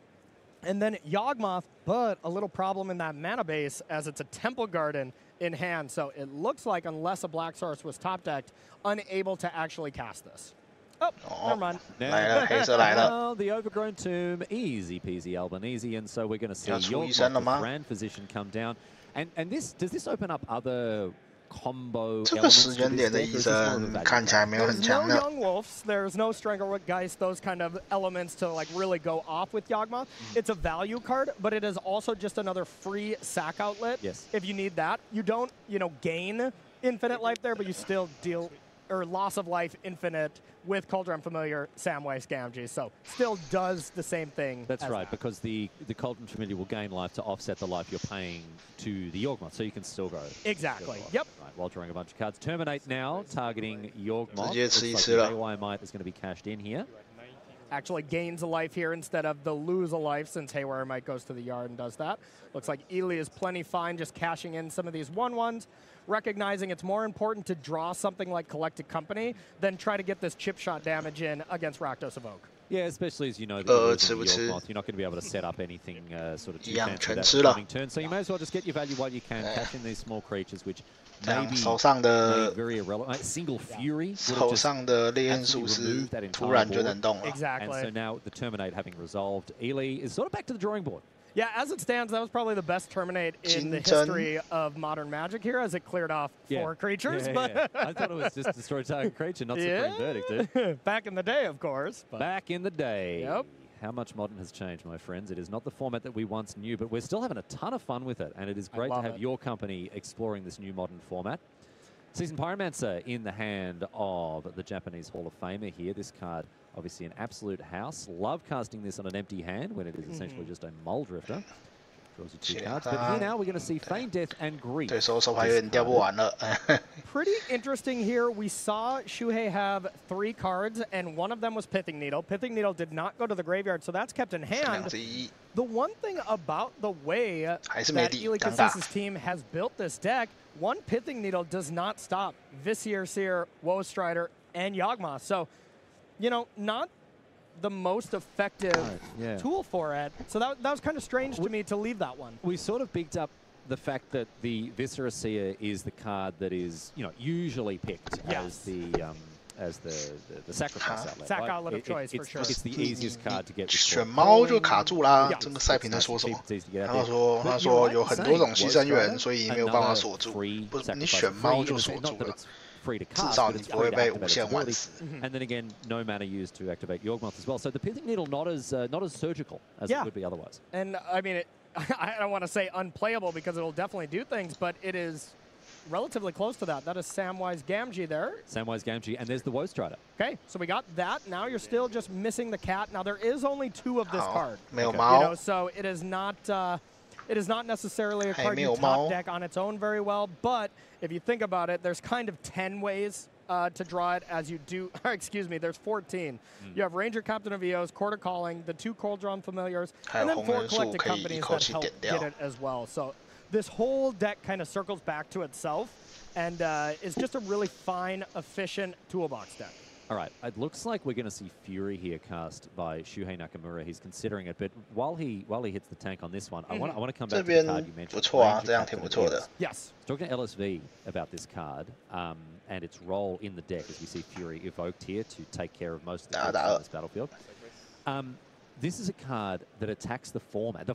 And then Yawgmoth, but a little problem in that mana base as it's a Temple Garden in hand. So it looks like, unless a Black Source was top decked, unable to actually cast this. Oh, never mind. Now, the Overgrown Tomb, easy peasy Albanese, and so we're going to see Yawgmoth's brand position come down. And does this open up other combo 这个时间点的医生看起来没有很强的。 There's no Young Wolves, there's no Stranglegeist, those kind of elements to like really go off with Yawgmoth. It's a value card, but it is also just another free sack outlet. Yes. If you need that, you don't, you know, gain infinite life there, but you still deal or loss of life infinite with Cauldron Familiar, Samwise Gamgee. So still does the same thing. That's right, because the Cauldron Familiar will gain life to offset the life you're paying to the Yawgmoth, so you can still go. Exactly. Yep. Right, while drawing a bunch of cards. Terminate now, targeting Yawgmoth. Looks like the AY Might is going to be cashed in here. Actually gains a life here instead of the lose a life, since Haywire Might goes to the yard and does that. Looks like Ely is plenty fine just cashing in some of these 1/1s, recognizing it's more important to draw something like Collected Company than try to get this chip shot damage in against Rakdos of Oak. Yeah, especially as you know that you're not going to be able to set up anything sort of too fancy that coming turn. So you may as well just get your value while you can, cash in these small creatures, which maybe very irrelevant. Single Fury 手上的烈焰术士突然就能动了。 Exactly. And so now the Terminate having resolved, Ely is sort of back to the drawing board. Yeah, as it stands, that was probably the best Terminate in the history of Modern Magic here, as it cleared off 4 creatures. But I thought it was just destroy target creature, not Supreme Verdict. Back in the day, of course. But back in the day. Yep. How much Modern has changed, my friends. It is not the format that we once knew, but we're still having a ton of fun with it. And it is great to have your company exploring this new Modern format. Seasoned Pyromancer in the hand of the Japanese Hall of Famer here. This card, obviously an absolute house. Love casting this on an empty hand when it is essentially just a Mole Drifter. Draws you 2 cards. But here now we're going to see Feign Death and Grief. Pretty interesting here. We saw Shuhei have 3 cards, and one of them was Pithing Needle. Pithing Needle did not go to the graveyard, so that's kept in hand. The one thing about the way that Ely Cassis' team has built this deck, one Pithing Needle does not stop Vizier Seer, Woe Strider, and Yawgmoth. So, you know, not the most effective tool for it. So that was kind of strange to me to leave that one. We sort of bigged up the fact that the Viscera Seer is the card that is, you know, usually picked as the as the sacrifice outlet. Sack outlet of choice for sure. It's the easiest card to get. 选猫就卡住啦，这个赛评在说什么？他说有很多种牺牲员，所以没有办法锁住。不，你选猫就锁住了。 至少你不会被无限玩死。And then again, no mana used to activate Yawgmoth as well. So the pithing needle not as surgical as it would be otherwise. And I mean, I don't want to say unplayable because it'll definitely do things, but it is relatively close to that. That is Samwise Gamgee there. Samwise Gamgee, and there's the Woe Strider. Okay, so we got that. Now you're still just missing the cat. Now there is only 2 of this card. Okay. You know, so it is not necessarily a card you top deck on its own very well, but if you think about it, there's kind of 10 ways to draw it as you do. Excuse me, there's 14. You have Ranger Captain of Eos, Quarter Calling, the 2 Cauldron Familiars, and then 4 collected companies that help get it as well. So this whole deck kind of circles back to itself and is just a really fine, efficient toolbox deck. All right, it looks like we're going to see Fury here cast by Shuhei Nakamura. He's considering it, but while he hits the tank on this one, I want to come back to the card you mentioned. Yes. Talking to LSV about this card and its role in the deck as we see Fury evoked here to take care of most of the decks on this battlefield. This is a card that attacks the format,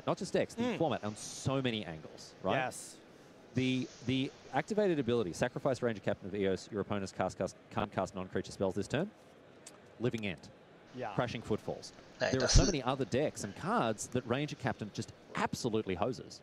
not just decks, the format on so many angles, right? Yes. The activated ability, sacrifice Ranger Captain of Eos, your opponent's can't cast non-creature spells this turn. Living Ant. Yeah. Crashing Footfalls. There are so many other decks and cards that Ranger Captain just absolutely hoses.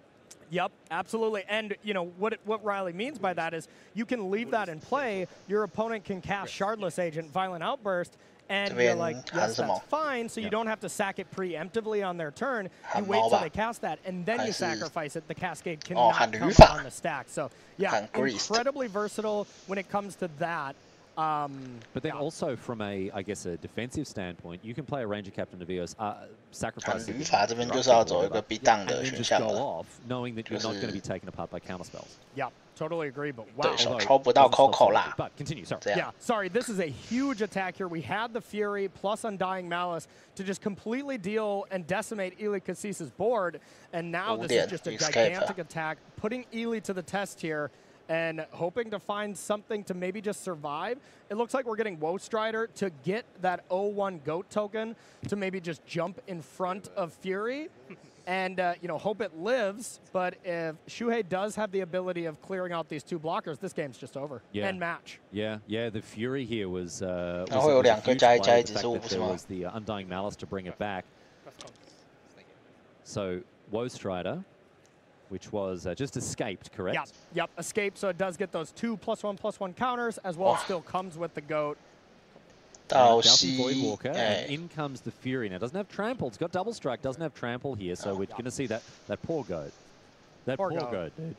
Yep, absolutely. And, you know, what Riley means by that is you can leave that in play, your opponent can cast Shardless Agent, Violent Outburst, and you're like, yes, that's fine, so you don't have to sack it preemptively on their turn. You wait till they cast that, and then you sacrifice it. The Cascade cannot come on the stack. So, yeah, incredibly versatile when it comes to that. But then also from I guess, a defensive standpoint, you can play a Ranger Captain of Eos, sacrifice it, and then just go off, knowing that you're not going to be taken apart by counterspells. Yeah, totally agree, but wow. But continue, sorry. Yeah, sorry, this is a huge attack here. We had the Fury plus Undying Malice to just completely deal and decimate Ely Cassis's board, and now this is just a gigantic attack, putting Ely to the test here, and hoping to find something to maybe just survive. It looks like we're getting Woe Strider to get that 0-1 GOAT token to maybe just jump in front of Fury and, you know, hope it lives. But if Shuhei does have the ability of clearing out these 2 blockers, this game's just over. Yeah. End match. Yeah, the Fury here was a huge play. The fact that there was the Undying Malice to bring it back. So, Woe Strider, which was just escaped, correct? Yep, escaped, so it does get those 2 +1/+1 counters, as well as still comes with the GOAT. Voidwalker, and in comes the Fury. Now, doesn't have trample, it's got double strike, doesn't have trample here, so we're going to see that poor GOAT. That poor GOAT, dude.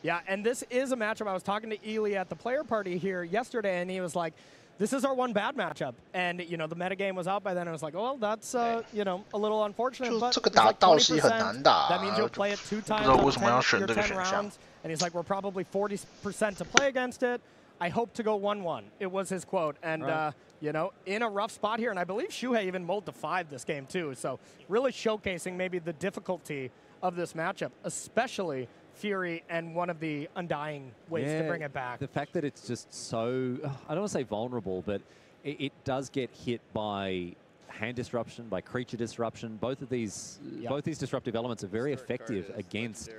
Yeah, and this is a matchup. I was talking to Ely at the player party here yesterday, and he was like, this is our one bad matchup. And, you know, the metagame was out by then. I was like, well, that's, you know, a little unfortunate. But it's like 20%. That means you'll play it 2 times out of 10 rounds. And he's like, we're probably 40% to play against it. I hope to go 1-1. It was his quote. And, you know, in a rough spot here. And I believe Shuhei even mulled to 5 this game, too. So really showcasing maybe the difficulty of this matchup, especially Fury and one of the undying ways to bring it back. The fact that it's just so, I don't want to say vulnerable, but it does get hit by hand disruption, by creature disruption. Both of these disruptive elements are very effective against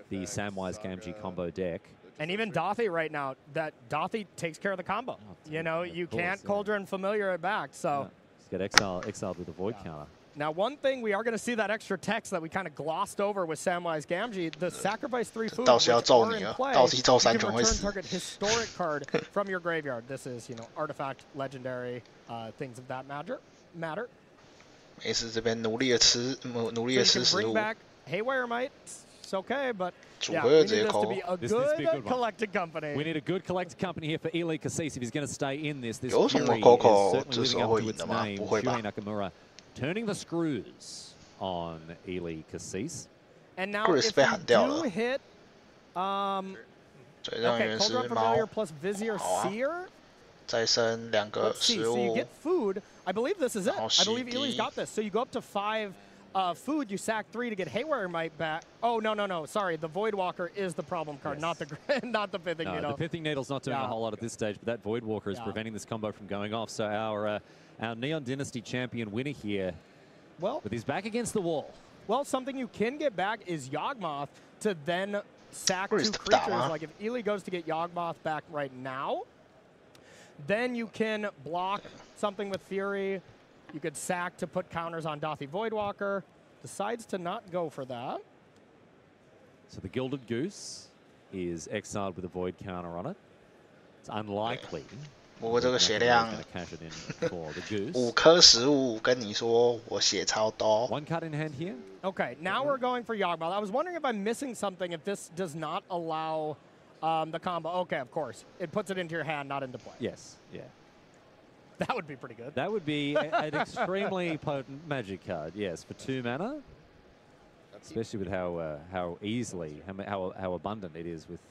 the Samwise Gamgee combo deck. And even Dothy right now, that Dothy takes care of the combo. You know, you can't Cauldron Familiar it back, so. He's got exiled with a Void counter. Now, one thing, we are going to see that extra text that we kind of glossed over with Samwise Gamgee, the sacrifice 3 food, which are in play, you can return target historic card from your graveyard. This is, you know, artifact, legendary, things of that matter. 没事，这边努力的吃食物。 Bring back Haywire Might, it's okay, but yeah, we need this to be a good collected company. We need a good collected company here for Ely Cassis if he's going to stay in this. This 有什么 Fury is Coco certainly 这时 living 候 up 会 to 赢 its 的吗？ name. 不会吧 Shuhei Nakamura turning the screws on Ely Cassis. And now if we do hit, okay, Cauldron Familiar plus Vizier Seer. 再生2个 Let's see, so you get food. I believe this is it. I believe Ely's got this. So you go up to 5 food, you sack 3 to get Haywire Might back. Oh, no. Sorry, the Voidwalker is the problem card, not the not the Pithing Needle. No, the Pithing Needle's not doing a whole lot at this stage, but that Voidwalker is preventing this combo from going off. So our Neon Dynasty champion winner here, with his back against the wall. Well, something you can get back is Yawgmoth to then sack 2 creatures. Like if Ely goes to get Yawgmoth back right now, then you can block something with Fury. You could sack to put counters on Dothy Voidwalker. Decides to not go for that. So the Gilded Goose is exiled with a Void counter on it. It's unlikely. 不过这个血量5颗15，跟你说我血超多。 One card in hand here. Okay, now we're going for Yawgmoth. I was wondering if I'm missing something if this does not allow the combo. Okay, of course. It puts it into your hand, not into play. Yes, yeah. That would be pretty good. That would be an extremely potent magic card, yes, for 2 mana. Especially with how easily, how abundant it is with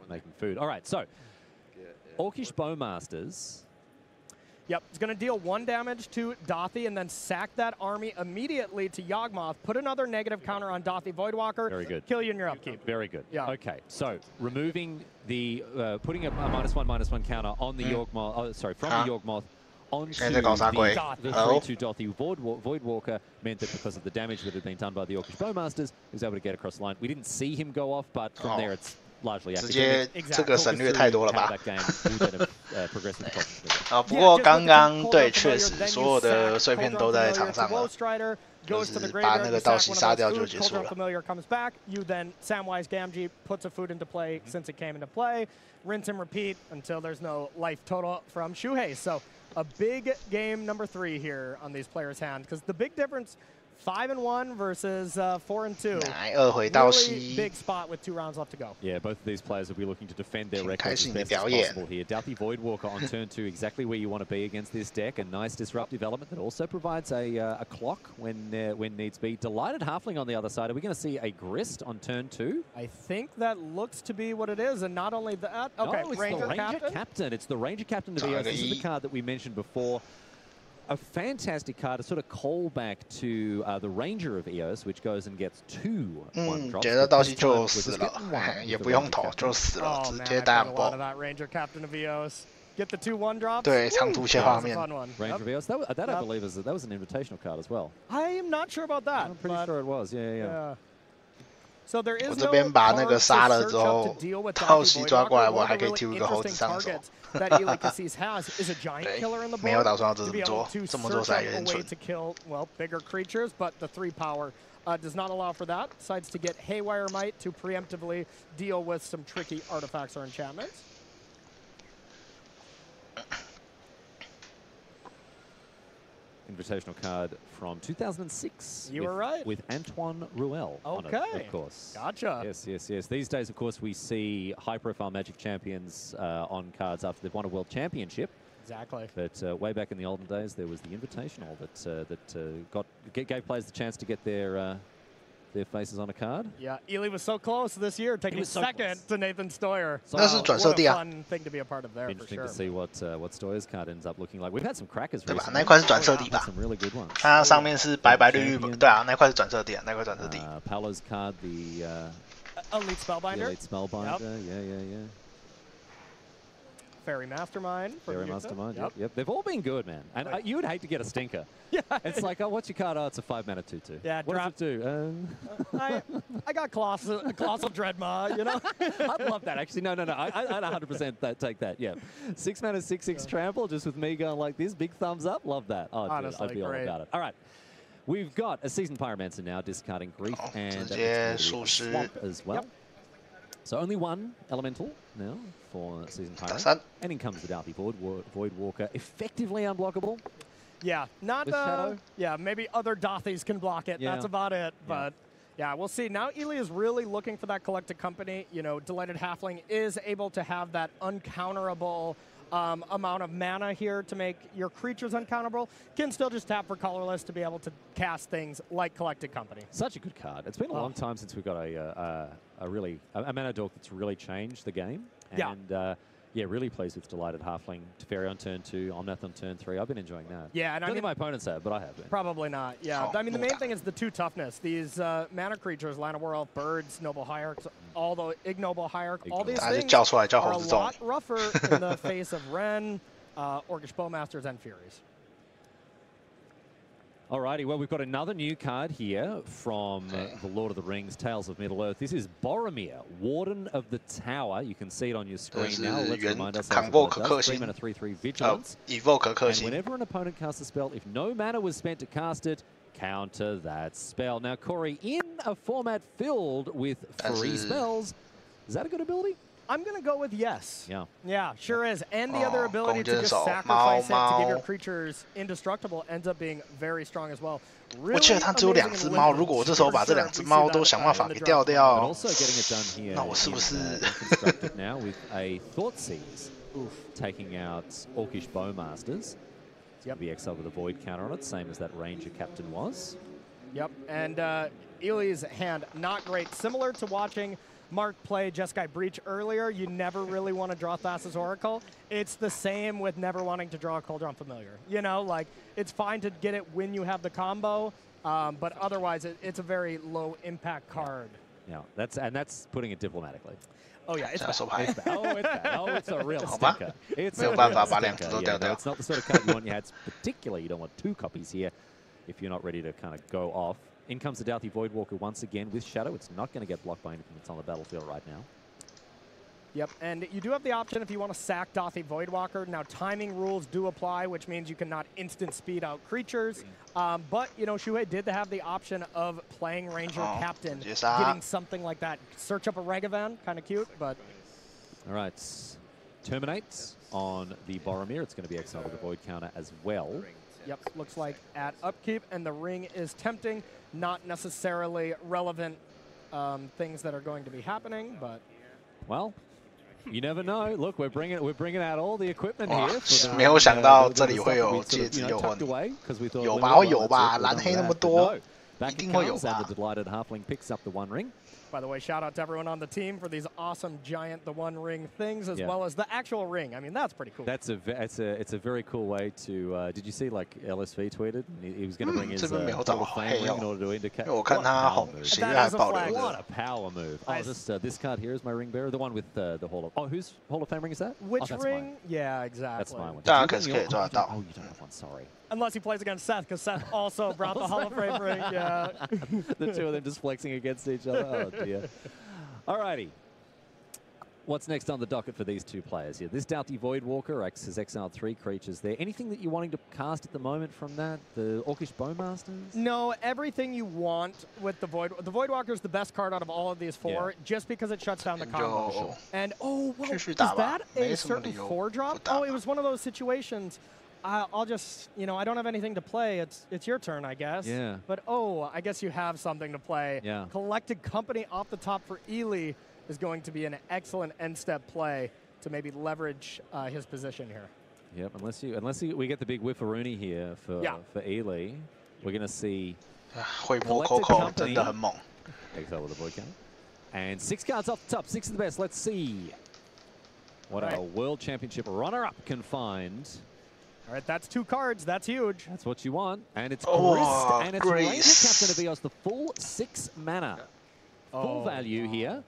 making food. All right, so Orcish Bowmasters. Yep, it's going to deal 1 damage to Dothy and then sack that army immediately to Yawgmoth. Put another negative counter on Dothy Voidwalker. Very good. Kill you in your upkeep. Very good. Yeah. Okay, so removing the, putting a -1/-1 counter on the Yawgmoth, sorry, from the Yawgmoth onto the 3/2 Dothy Voidwalker meant that because of the damage that had been done by the Orcish Bowmasters, he was able to get across the line. We didn't see him go off, but from there it's largely 直接这个省略太多了吧？ 不 Yeah, 过刚刚对，确实所有的碎片都在场上了， 就是把那个道系杀掉就结束了。 Familiar comes back. You then Samwise Gamgee puts a food into play since it came into play. Rinse and repeat until there's no life total from Shuhei. So a big game number 3 here on these players' hands because the big difference. 5-1 versus 4-2. Really big spot with 2 rounds left to go. Yeah, both of these players will be looking to defend their records as best as possible here. Dothy Voidwalker on turn 2, exactly where you want to be against this deck. A nice disruptive element that also provides a clock when needs be. Delighted Halfling on the other side. Are we going to see a Grist on turn 2? I think that looks to be what it is, and not only that. Okay, no, it's Ranger the Ranger Captain. It's the Ranger Captain of EOS. This is the card that we mentioned before. A fantastic card, a sort of callback to the Ranger of EOS, which goes and gets 2 1-drops. 觉得道系就死了，也不用投就死了，直接打爆。 Ranger Captain of EOS. Get the 2 1-drops. 对，长途切画面。 Ranger of EOS. That I believe that was an invitational card as well. I am not sure about that. I'm pretty sure it was. Yeah. So there is 我这边把那个杀了之后，道系抓过来，我还可以丢一个猴子上手。 that Ely Cassis has is a giant killer in the board. 没有打算要这么 to be 做， able to 这么做才有 search 点 out a way 蠢。 to kill, well, bigger creatures, but the 3 power does not allow for that. Decides to get Haywire Might to preemptively deal with some tricky artifacts or enchantments. Invitational card from 2006. You were right. With Antoine Ruel on it, of course. Gotcha. Yes. These days, of course, we see high-profile Magic champions on cards after they've won a World Championship. Exactly. But way back in the olden days, there was the Invitational that gave players the chance to get their faces on a card. Yeah, Ely was so close this year, taking second to Nathan Stoyer. So what a fun thing to be a part of there, Interesting for to sure. see what Stoyer's card ends up looking like. We've had some crackers 对吧？ recently. 那块是转色地吧？ Some really good ones. 它上面是白白绿绿，对啊，那块是转色地，那块转色地。Paolo's card, the Elite Spellbinder. Elite Spellbinder. Yeah. Fairy Mastermind. Fairy Mastermind. Yep. They've all been good, man. And you would hate to get a stinker. Yeah. It's like, oh, what's your card? Oh, it's a 5-mana 2/2. Yeah. What does it do? I got Colossal Dreadmaw, you know? I'd love that, actually. No. I'd 100% take that, yeah. 6-mana, 6/6 trample, just with me going like this. Big thumbs up. Love that. Oh, honestly, I'd be all about it. All right. We've got a Seasoned Pyromancer now, discarding Grief and Swamp as well. Yep. So only 1 Elemental now for Seasoned Pyro. And in comes the Dothy Voidwalker, effectively unblockable. Yeah, not Shadow. Yeah, maybe other Dothys can block it. Yeah. That's about it. But yeah, we'll see. Now Ely is really looking for that Collected Company. You know, Delighted Halfling is able to have that uncounterable amount of mana here to make your creatures uncounterable. Can still just tap for colorless to be able to cast things like Collected Company. Such a good card. It's been a long time since we've got a mana dork that's really changed the game. And Yeah, really pleased with Delighted Halfling. Teferi on turn 2, Omnath on turn 3. I've been enjoying that. Yeah, and I don't think my opponents have, but I have been. Probably not. Yeah, I mean the main thing is the 2 toughness. These mana creatures, Land of War, birds, noble hierarchs, all the ignoble hierarch, all these things are a lot rougher in the face of Ren, Orcish Bowmasters, and Furies. Alrighty, well, we've got another new card here from the Lord of the Rings, Tales of Middle-earth. This is Boromir, Warden of the Tower. You can see it on your screen now. Let's remind ourselves of what it does. 3 mana, 3/3 Vigilance. And whenever an opponent casts a spell, if no mana was spent to cast it, counter that spell. Now, Corey, in a format filled with free spells, is that a good ability? I'm going to go with yes. Yeah. Yeah, sure is. And the other ability to just sacrifice it to give your creatures indestructible ends up being very strong as well. 我记得他只有2只猫，如果我这时候把这2只猫都想办法给掉掉，那我是不是 now with a Thoughtseize taking out Orcish Bowmasters? Yep. Be exiled with a void counter on it, same as that Ranger Captain was. Yep, and Ely's hand, not great. Similar to watching Mark play Jeskai Breach earlier, you never really want to draw Thassa's Oracle. It's the same with never wanting to draw a Cauldron Familiar. You know, like, it's fine to get it when you have the combo, but otherwise it's a very low impact card. Yeah, that's putting it diplomatically. Oh yeah, it's bad. It's bad. Oh, it's bad. Oh, it's a real stinker. It's a real stinker. Yeah, no, it's not the sort of card you want in your hands. Particularly, you don't want 2 copies here if you're not ready to kind of go off. In comes the Doughty Voidwalker once again with Shadow. It's not going to get blocked by anything that's on the battlefield right now. Yep, and you do have the option if you want to sack Doughty Voidwalker. Now, timing rules do apply, which means you cannot instant speed out creatures. But, you know, Shuhei did have the option of playing Ranger Captain, getting something like that. Search up a Regavan, kind of cute, but... All right, terminates on the Boromir. It's going to be exiled with a void counter as well. Yep, looks like at upkeep, and the ring is tempting. Not necessarily relevant things that are going to be happening, but... Well, you never know. Look, we're bringing out all the equipment here. 没有想到这里会有戒指诱惑。有吧，会有吧，蓝黑那么多，一定会有吧。 The Delighted Halfling picks up the 1 ring. By the way, shout out to everyone on the team for these awesome giant the 1 ring things, as well as the actual ring. I mean, that's pretty cool. That's it's a very cool way to. Did you see like LSV tweeted? He was going to bring his Hall of Fame ring in order to indicate. What a power move! Oh, this card here is my ring bearer, the one with the Hall of. Oh, whose Hall of Fame ring is that? Which ring? Mine. Yeah, exactly. That's my one. Oh, you don't have one. Sorry. Unless he plays against Seth, because Seth also brought the Hall of Fame ring. Yeah. The 2 of them just flexing against each other. Oh dear. Alrighty. What's next on the docket for these 2 players here? This Doughty Voidwalker has exiled 3 creatures there. Anything that you're wanting to cast at the moment from that? The Orcish Bowmasters? No, everything you want with the Voidwalker is the best card out of all of these 4, just because it shuts down the combo. And oh, well, is that a certain 4-drop? Oh, it was one of those situations. I'll just, you know, I don't have anything to play. It's your turn, I guess. Yeah. But oh, I guess you have something to play. Yeah. Collected Company off the top for Ely is going to be an excellent end-step play to maybe leverage his position here. Yep. Unless we get the big whiffaroonie here for Ely, we're going to see Collected Company exile with a void counter. And 6 cards off the top. 6 of the best. Let's see what our World Championship runner-up can find. All right, that's 2 cards. That's huge. That's what you want. And it's Grist, and it's Ranger Captain of Eos, the full 6 mana. Full value here.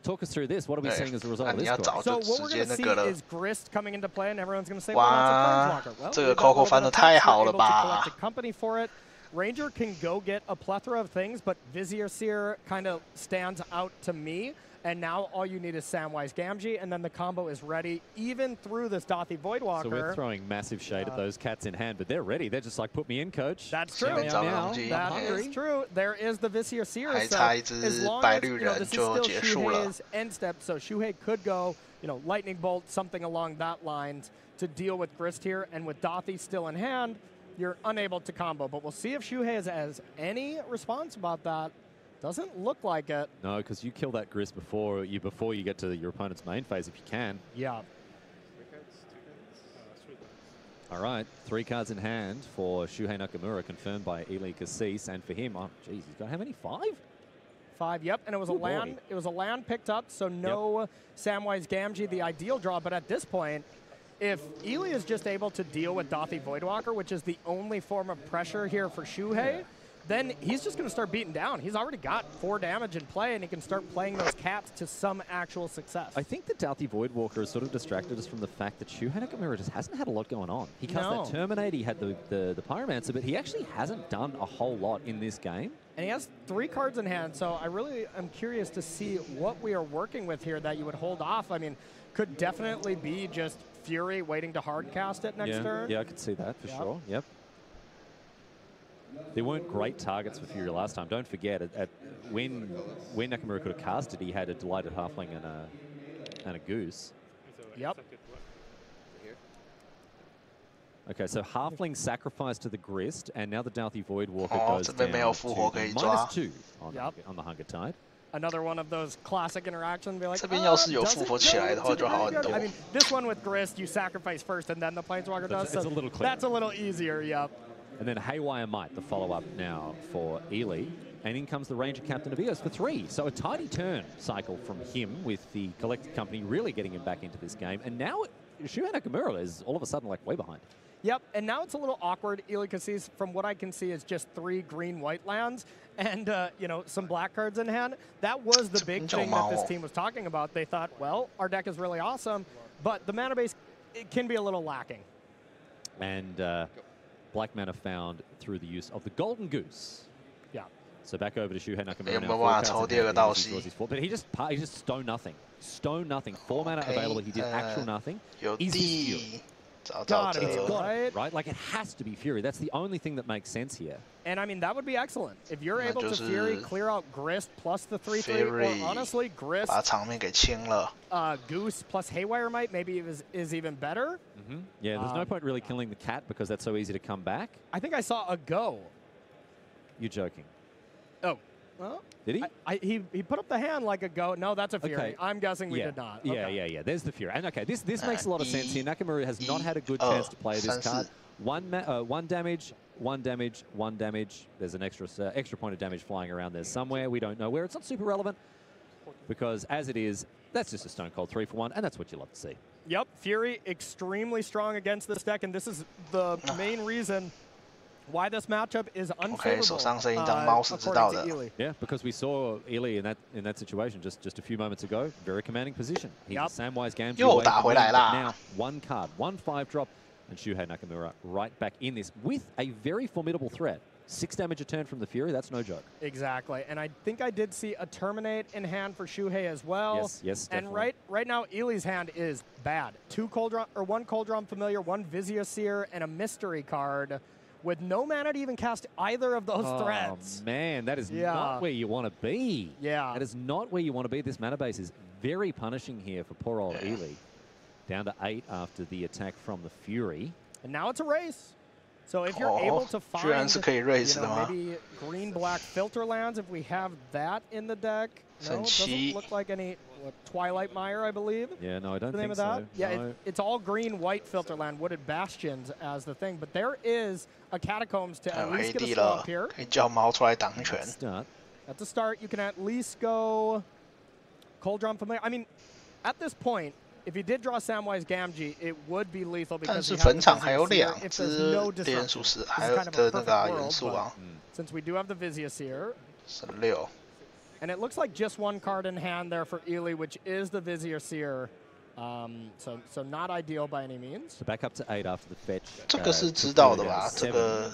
Talk us through this. What are we seeing as a result of this card? So what we're going to see is Grist coming into play, and everyone's going to say, well, that's a Planeswalker. Well, 这个 Coco 翻得太好了吧 Collected Company for it. Ranger can go get a plethora of things, but Vizier Seer kind of stands out to me. And now all you need is Samwise Gamgee, and then the combo is ready, even through this Doughty Voidwalker. So we're throwing massive shade at those cats in hand, but they're ready. They're just like, put me in, coach. That's true. That is true. There is the Vizier Seer. So as long as, you know, this is still Shuhei's end step, so Shuhei could go, you know, Lightning Bolt, something along that lines to deal with Grist here, and with Doughty still in hand, you're unable to combo. But we'll see if Shuhei has any response about that. Doesn't look like it. No, because you kill that Grist before you get to your opponent's main phase if you can. Yeah. All right, 3 cards in hand for Shuhei Nakamura, confirmed by Ely Cassis, and for him, oh, geez, he's got how many? 5? 5. Yep, and it was a land. It was a land picked up, so no Samwise Gamgee, the ideal draw. But at this point, if Ely is just able to deal with Dothy Voidwalker, which is the only form of pressure here for Shuhei, then he's just going to start beating down. He's already got 4 damage in play, and he can start playing those caps to some actual success. I think the Dothy Voidwalker has sort of distracted us from the fact that Shuhei Nakamura just hasn't had a lot going on. He cast that Terminate, he had the Pyromancer, but he actually hasn't done a whole lot in this game. And he has 3 cards in hand, so I really am curious to see what we are working with here that you would hold off. I mean, could definitely be just Fury waiting to hard cast it next turn. Yeah, I could see that for sure. Yep. There weren't great targets for Fury last time. Don't forget, when Nakamura could have cast it, he had a Delighted Halfling and a Goose. Yep. Okay, so Halfling sacrificed to the Grist, and now the Dothy Voidwalker goes down to -2 on the Hunger Tide. Another one of those classic interactions. Be like, 这边要是有复活起来的话就好很多。 I mean, this one with Grist, you sacrifice first, and then the Planeswalker does. It's a little clearer. That's a little easier. Yep. And then Haywire Might, the follow-up now for Ely. And in comes the Ranger Captain of Eos for 3. So a tidy turn cycle from him with the Collected Company really getting him back into this game. And now Shuhei Nakamura is all of a sudden like way behind. Yep, and now it's a little awkward. Ely Cassis, from what I can see, is just 3 green-white lands and, you know, some black cards in hand. That was the big thing that this team was talking about. They thought, well, our deck is really awesome, but the mana base, it can be a little lacking. And black mana found through the use of the Golden Goose. Yeah. So back over to Shuhei Nakamura now. But he just stone nothing. Stone nothing. 4 mana available. He did actual nothing. Is this Fury? Got it. Right? Like, it has to be Fury. That's the only thing that makes sense here. And, I mean, that would be excellent. If you're able to Fury, clear out Grist plus the 3/3, or honestly, Grist, Goose plus Haywire Might maybe is even better. Yeah, there's no point really killing the cat because that's so easy to come back. I think I saw a go. You're joking. Oh. Well, did he? He put up the hand like a go. No, that's a Fury. Okay. I'm guessing we did not. Okay. Yeah. There's the Fury. And okay, this makes a lot of sense here. Nakamura has not had a good chance to play this card. One damage. There's an extra point of damage flying around there somewhere. We don't know where. It's not super relevant because as it is, that's just a stone cold 3 for 1, and that's what you love to see. Yep, Fury extremely strong against this deck, and this is the main reason why this matchup is unfavorable. According to Ely. Yeah, because we saw Ely in that situation just a few moments ago. Very commanding position. He's a Samwise Gamgee. Now 1 card, 1 5-drop, and Shuhei Nakamura right back in this with a very formidable threat. 6 damage a turn from the Fury. That's no joke. Exactly, and I think I did see a Terminate in hand for Shuhei as well. Yes, definitely. And right now, Ely's hand is bad. 1 Coldron Familiar, 1 Vizier, and a Mystery card, with no mana to even cast either of those threats. Oh, man, that is not where you want to be. Yeah. That is not where you want to be. This mana base is very punishing here for poor old Ely. Down to 8 after the attack from the Fury. And now it's a race. So if you're able to find maybe green-black filter lands, if we have that in the deck. No, it doesn't look like any Twilight Mire, I believe. Yeah, no, I don't think so. Yeah, no. It's all green-white filter land, Wooded Bastions as the thing. But there is a Catacombs to at least get a swamp here. At the start, you can at least go Coldron Familiar. I mean, at this point, if you did draw Samwise Gamgee, it would be lethal because if there's no disruption. This is kind of a perfect world, since we do have the Vizier. And it looks like just 1 card in hand there for Ely, which is the Vizier Seer. So not ideal by any means. So back up to 8 after the fetch. 这个是知道的吧？这个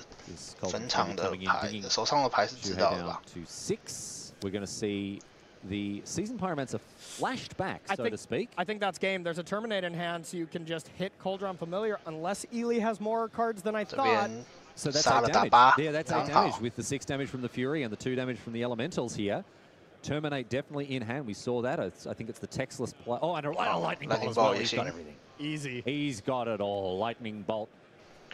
坟场的牌，手上的牌是知道的吧？ To 6, we're going to see the Season Pyromancer flashed back, so to speak. I think that's game. There's a Terminate in hand, so you can just hit Coldron Familiar unless Ely has more cards than I thought. So that's 8 damage. Yeah, that's 8 damage with the 6 damage from the Fury and the 2 damage from the Elementals here. Terminate definitely in hand. We saw that. I think it's the textless play. Oh, and a Lightning Bolt as well. He's got everything. Easy. He's got it all. Lightning Bolt.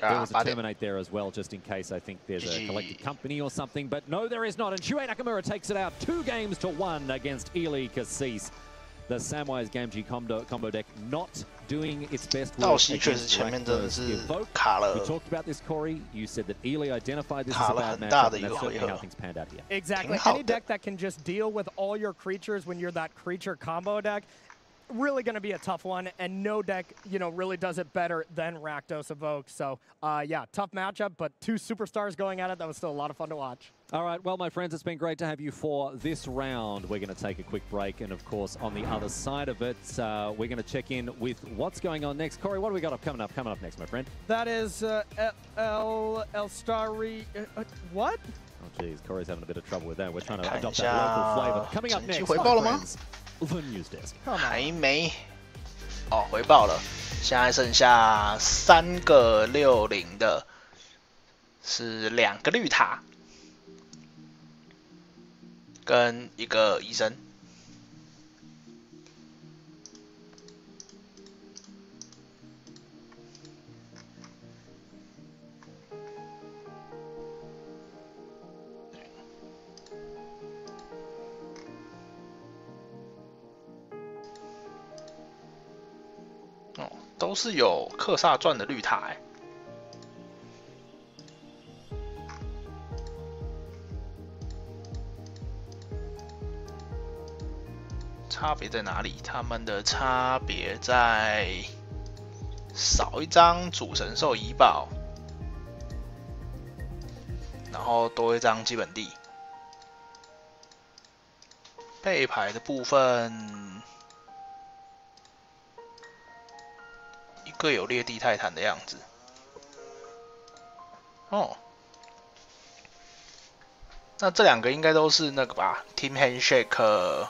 There was a Terminate there as well, just in case I think there's a Collected Company or something. But no, there is not. And Shuhei Nakamura takes it out 2 games to 1 against Ely Cassis. the Samwise Gamgee combo deck not doing its best work 道西确实前面真的是卡了 We talked about this, Corey. You said that Ely identified this as 卡 a 了 bad 很大的 matchup, 一 and 个 that's 回 certainly 合 how。things panned out here. Exactly. 挺好 Any 的 deck that can just deal with all your creatures when you're that creature combo deck, really going to be a tough one, and no deck, really does it better than Rakdos Evoke. So, yeah, tough matchup, but two superstars going at it. That was still a lot of fun to watch. All right, well, my friends, it's been great to have you for this round. We're going to take a quick break, and of course, on the other side of it, we're going to check in with what's going on next. Corey, what do we got coming up next, my friend? That is El Starry. What? Oh, geez, Corey's having a bit of trouble with that. We're trying to adopt that local flavor. Coming up next, 回报了吗？ the news desk. 还没。哦，回报了。现在剩下3个60的，是2个绿塔，跟1个医生。哦，都是有克萨传的绿塔哎。差别在哪里？他们的差别在少一张主神兽遗宝，然后多一张基本地。背牌的部分，一个有裂地泰坦的样子。哦，那这2个应该都是那个吧 ？Team Handshake。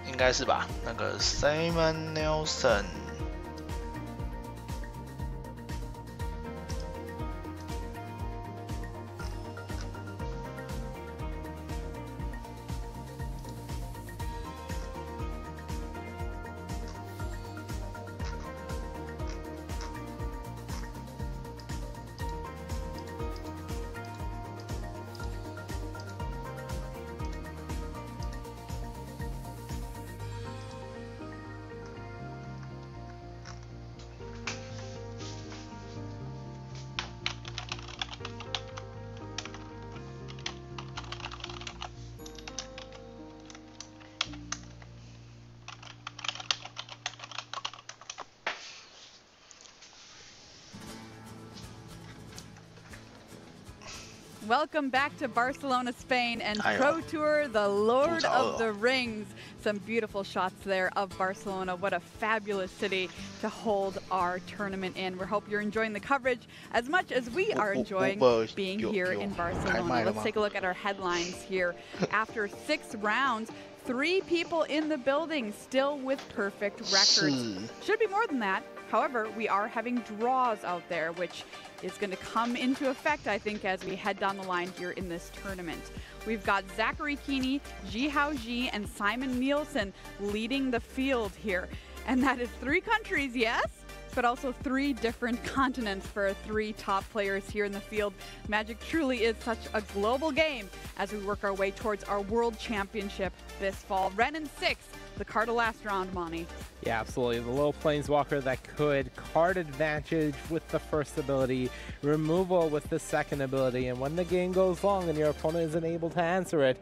应该是吧，那个 Simon Nelson。Welcome back to Barcelona, Spain, and Pro Tour, the Lord of the Rings. Some beautiful shots there of Barcelona. What a fabulous city to hold our tournament in. We hope you're enjoying the coverage as much as we are enjoying being here in Barcelona. Let's take a look at our headlines here. After 6 rounds, 3 people in the building still with perfect records. Should be more than that. However, we are having draws out there, which is going to come into effect, I think, as we head down the line here in this tournament. We've got Zachary Keeney, Ji Hao Ji, and Simon Nielsen leading the field here. And that is 3 countries, yes, but also 3 different continents for 3 top players here in the field. Magic truly is such a global game as we work our way towards our World Championship this fall. Ren in 6, the card of last round, Monty. Yeah, absolutely. The low planeswalker that could card advantage with the first ability, removal with the second ability, and when the game goes long and your opponent isn't able to answer it,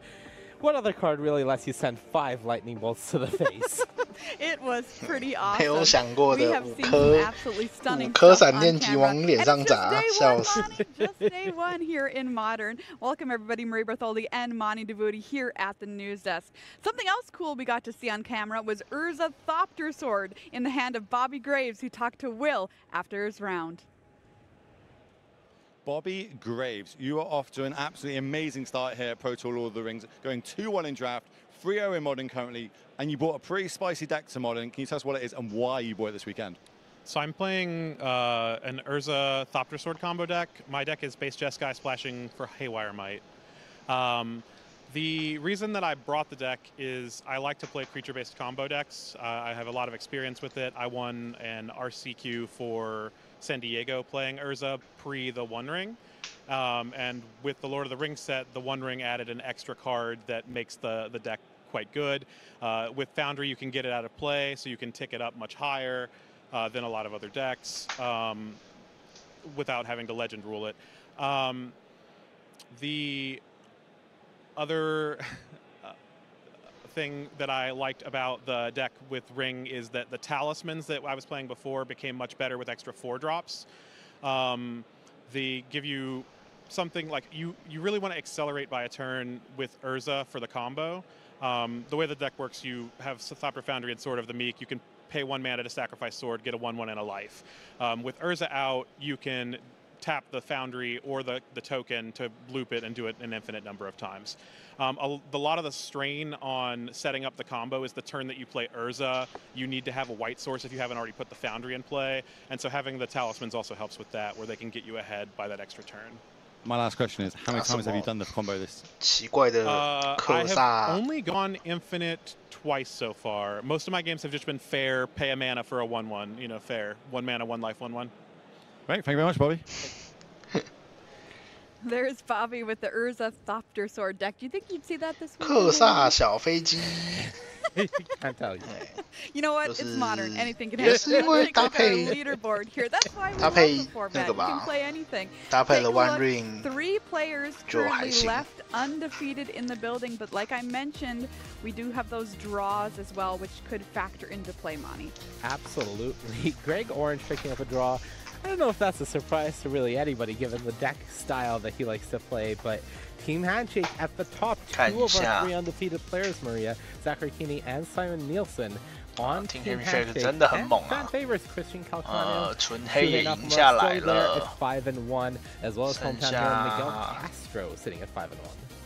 what other card really lets you send 5 lightning bolts to the face? It was pretty awesome. 没有想过的5颗闪电击往脸上砸，笑死。Just day 1 here in Modern. Welcome everybody, Marie Bertholdi and Monty Devooti here at the news desk. Something else cool we got to see on camera was Urza Thopter Sword in the hand of Bobby Graves, who talked to Will after his round. Bobby Graves, you are off to an absolutely amazing start here at Pro Tour Lord of the Rings, going 2-1 in draft, 3-0 in Modern currently, and you brought a pretty spicy deck to Modern. Can you tell us what it is and why you bought it this weekend? So I'm playing an Urza Thopter Sword combo deck. My deck is base Jeskai splashing for Haywire Might. The reason that I brought the deck is I like to play creature-based combo decks. I have a lot of experience with it. I won an RCQ for San Diego playing Urza pre the One Ring. And with the Lord of the Rings set, the One Ring added an extra card that makes the deck quite good. With Foundry, you can get it out of play, so you can tick it up much higher than a lot of other decks without having to legend rule it. The other thing that I liked about the deck with Ring is that the talismans that I was playing before became much better with extra 4-drops. They give you something like you really want to accelerate by a turn with Urza for the combo. The way the deck works, you have Thopter, Foundry, and Sword of the Meek. You can pay 1 mana to sacrifice Sword, get a 1/1 and a life. With Urza out, you can tap the Foundry or the token to loop it and do it an infinite number of times. A lot of the strain on setting up the combo is the turn that you play Urza, you need to have a white source if you haven't already put the Foundry in play. And so having the talismans also helps with that, where they can get you ahead by that extra turn. My last question is, how many times have you done the combo this? I have only gone infinite twice so far. Most of my games have just been fair, pay a mana for a 1/1, you know, fair. 1 mana, 1 life, 1/1. Great, thank you very much, Bobby. There's Bobby with the Urza Thopter Sword deck. Do you think you'd see that this week? 克萨小飞机 Can't tell you. You know what? It's modern. Anything can happen. 也是因为搭配 leaderboard here. That's why we 搭 love 配 the format. 那个 You 吧 can play anything. 搭配 Take 了 a One look. Ring Three players 就还 currently 行 left undefeated in the building, but like I mentioned, we do have those draws as well, which could factor into play money. Absolutely. Greg Orange picking up a draw. I don't know if that's a surprise to really anybody given the deck style that he likes to play, but Team Handshake at the top. 看 Two 一 of our 下 3 undefeated players, Maria, Zachary Keeney and Simon Nielsen on Team Team Handshake Handshake. 真的很 And 猛啊 fan favorites Christian Calcano, 纯黑也 Shooting 赢下来 still there 了 at 5-1, as well as 剩 hometown 下 hero Miguel Castro sitting at 5-1.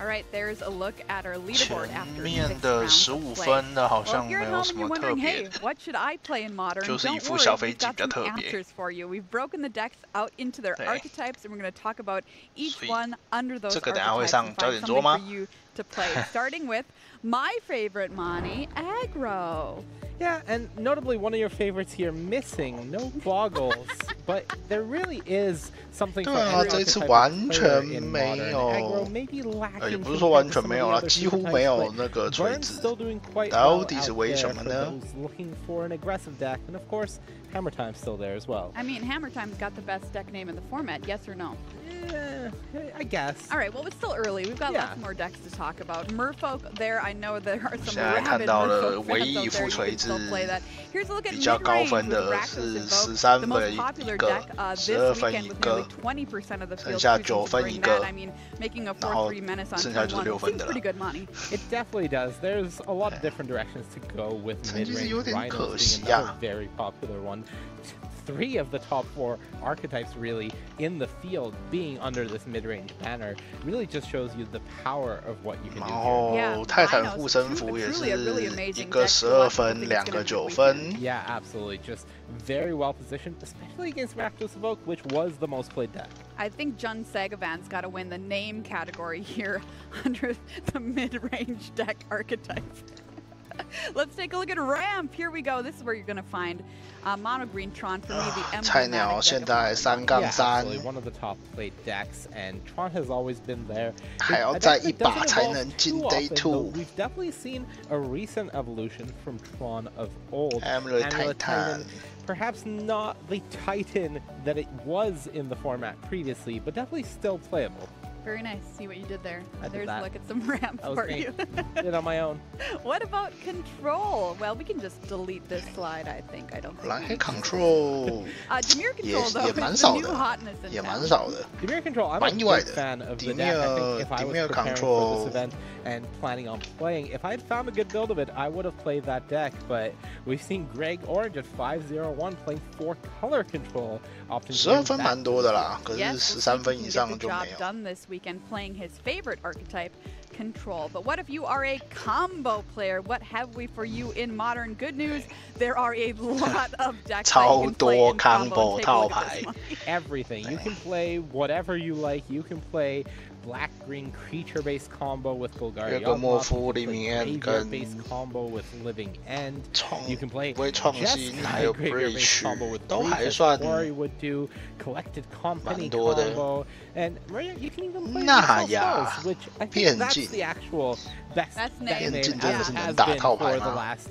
All right, there's a look at our leaderboard 前 after 面 6的 rounds 15 of play. 分的好 Well, 像 if 没 you're at 有 home 什 and you're 么特 wondering, 别 hey, what should I play in Modern? 就是一 Don't 副 worry, 小飞 we've 机 got 比较 some 特别 answers for you. We've broken the decks out into their 对 archetypes, and we're going to talk about each one under those 这个等下会 archetypes 上 and 焦 find 点 something 桌吗 for you to play. Starting with my favorite Mani, Aggro. Yeah, and notably one of your favorites here missing, no boggles, but there really is something for 对啊 every 这一次 archetype 完 of 全 player in 没 Modern. 有 Aggro may be lacking 也不是 compared 说完 to 全 some 没 of 有 the 啦 other 几乎 supertypes, 没有 but 那个锤 Vern's 子 still doing quite 到 well 底是 out 为 there 什么 for 呢 those looking for an aggressive deck, and of course, Hammer Time's still there as well. I mean, Hammer Time's got the best deck name in the format, yes or no? Yeah, I guess. All right, well, it's still early. We've got Yeah. lots more decks to talk about. Merfolk there, I know there are some 现在看 rabid 到了 Merfolk 唯 fans 一一 out there. 副 You 锤 can 子 still play that. Here's a look at 比较高 mid-range 分 with 的 Rakdos 是 Invoke, 13 the 分 most 一 popular 个 deck this 12分 weekend 一 with 个 nearly 20% of the 剩 field 下 choosing 9 to 分 bring 一 that. 个 I mean, making a 然后 4-3 menace on 剩下 turn 就是 one 6分 seems 的 pretty 了 good money. It definitely does. There's a lot of different directions to go with 成绩是 mid-range. 有点 Rhinos 可 being 惜 another 啊 very popular one. 3 of the top 4 archetypes really in the field being under this mid-range banner really just shows you the power of what you can 然 do 后泰坦护身符也是一个12分2个9分 Yeah, absolutely. Just very well positioned, especially against Rakdos Evoke, which was the most played deck. I think Jun Sagavan's got to win the name category here under the mid-range deck archetype. Let's take a look at Ramp. Here we go. This is where you're going to find Mono Green Tron for me, the 菜鸟 emblematic 现 deck. 在3杠 Yeah, 3 absolutely. One of the top played decks, and Tron has always been there. 还要 A 再 deck 一 that 把 doesn't 才 evolve 能进 too Day often, though 2 we've definitely seen a recent evolution from Tron of old. Amulet Amulet Titan. Perhaps not the Titan that it was in the format previously, but definitely still playable. Very nice. See what you did there. I did There's that. a look at some ramp That was for me. you. Did it on my own. What about Control? Well, we can just delete this slide, I think. I don't think. 蓝黑 Control Demir 也 Control, though, 也 is 蛮 the 少 new 的 hotness in 也 town. 蛮少的 Demir Control, I'm a 蛮意外 big 的 fan of the deck. I think if I was Demir preparing for Control this event and planning on playing, if I had found a good build of it, I would have played that deck. But we've seen Greg Orange at 5-0-1 playing 4 color control options. 12分蛮多的啦，可是 Yes, we'll see if 13 he 分 can 以 get 上 the 就 job 没有。 done this weekend playing his favorite archetype, Control. But what if you are a combo player? What have we for you in Modern? Good news, there are a lot of decks that you can play in combo. Take a look at this one. Everything. You can play whatever you like. You can play black-green creature-based combo with Golgari 有个莫夫 Yawgmoth. 里 You can 面 play 跟 graveyard-based combo with Living End. You can play 不会创新 Jeskai 还有 graveyard-based Breach combo with 都 Breach 还 as 算 Quarry would do, Collected Company 蛮多的 combo, and Maria, you can even play 那 Missile 呀 Spells, which I think 变 that's 境镜， the actual best 眼镜 deck 真的是 name 能 has 打 been 套 for 牌 the 吗？ last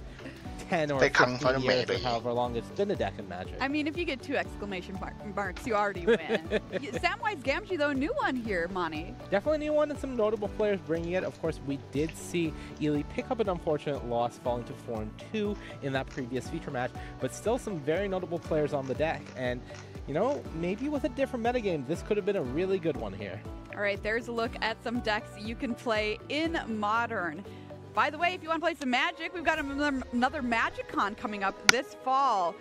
10 or 被康发就 15 years 没了 or 耶。 however long it's been a deck in Magic. I mean, if you get 2 exclamation marks, you already win. Samwise Gamgee, though, new one here, Monty. Definitely new one and some notable players bringing it. Of course, we did see Ely pick up an unfortunate loss, falling to 4-2 in that previous feature match, but still some very notable players on the deck. And, you know, maybe with a different metagame, this could have been a really good one here. All right, there's a look at some decks you can play in Modern. By the way, if you want to play some Magic, we've got another MagicCon coming up this fall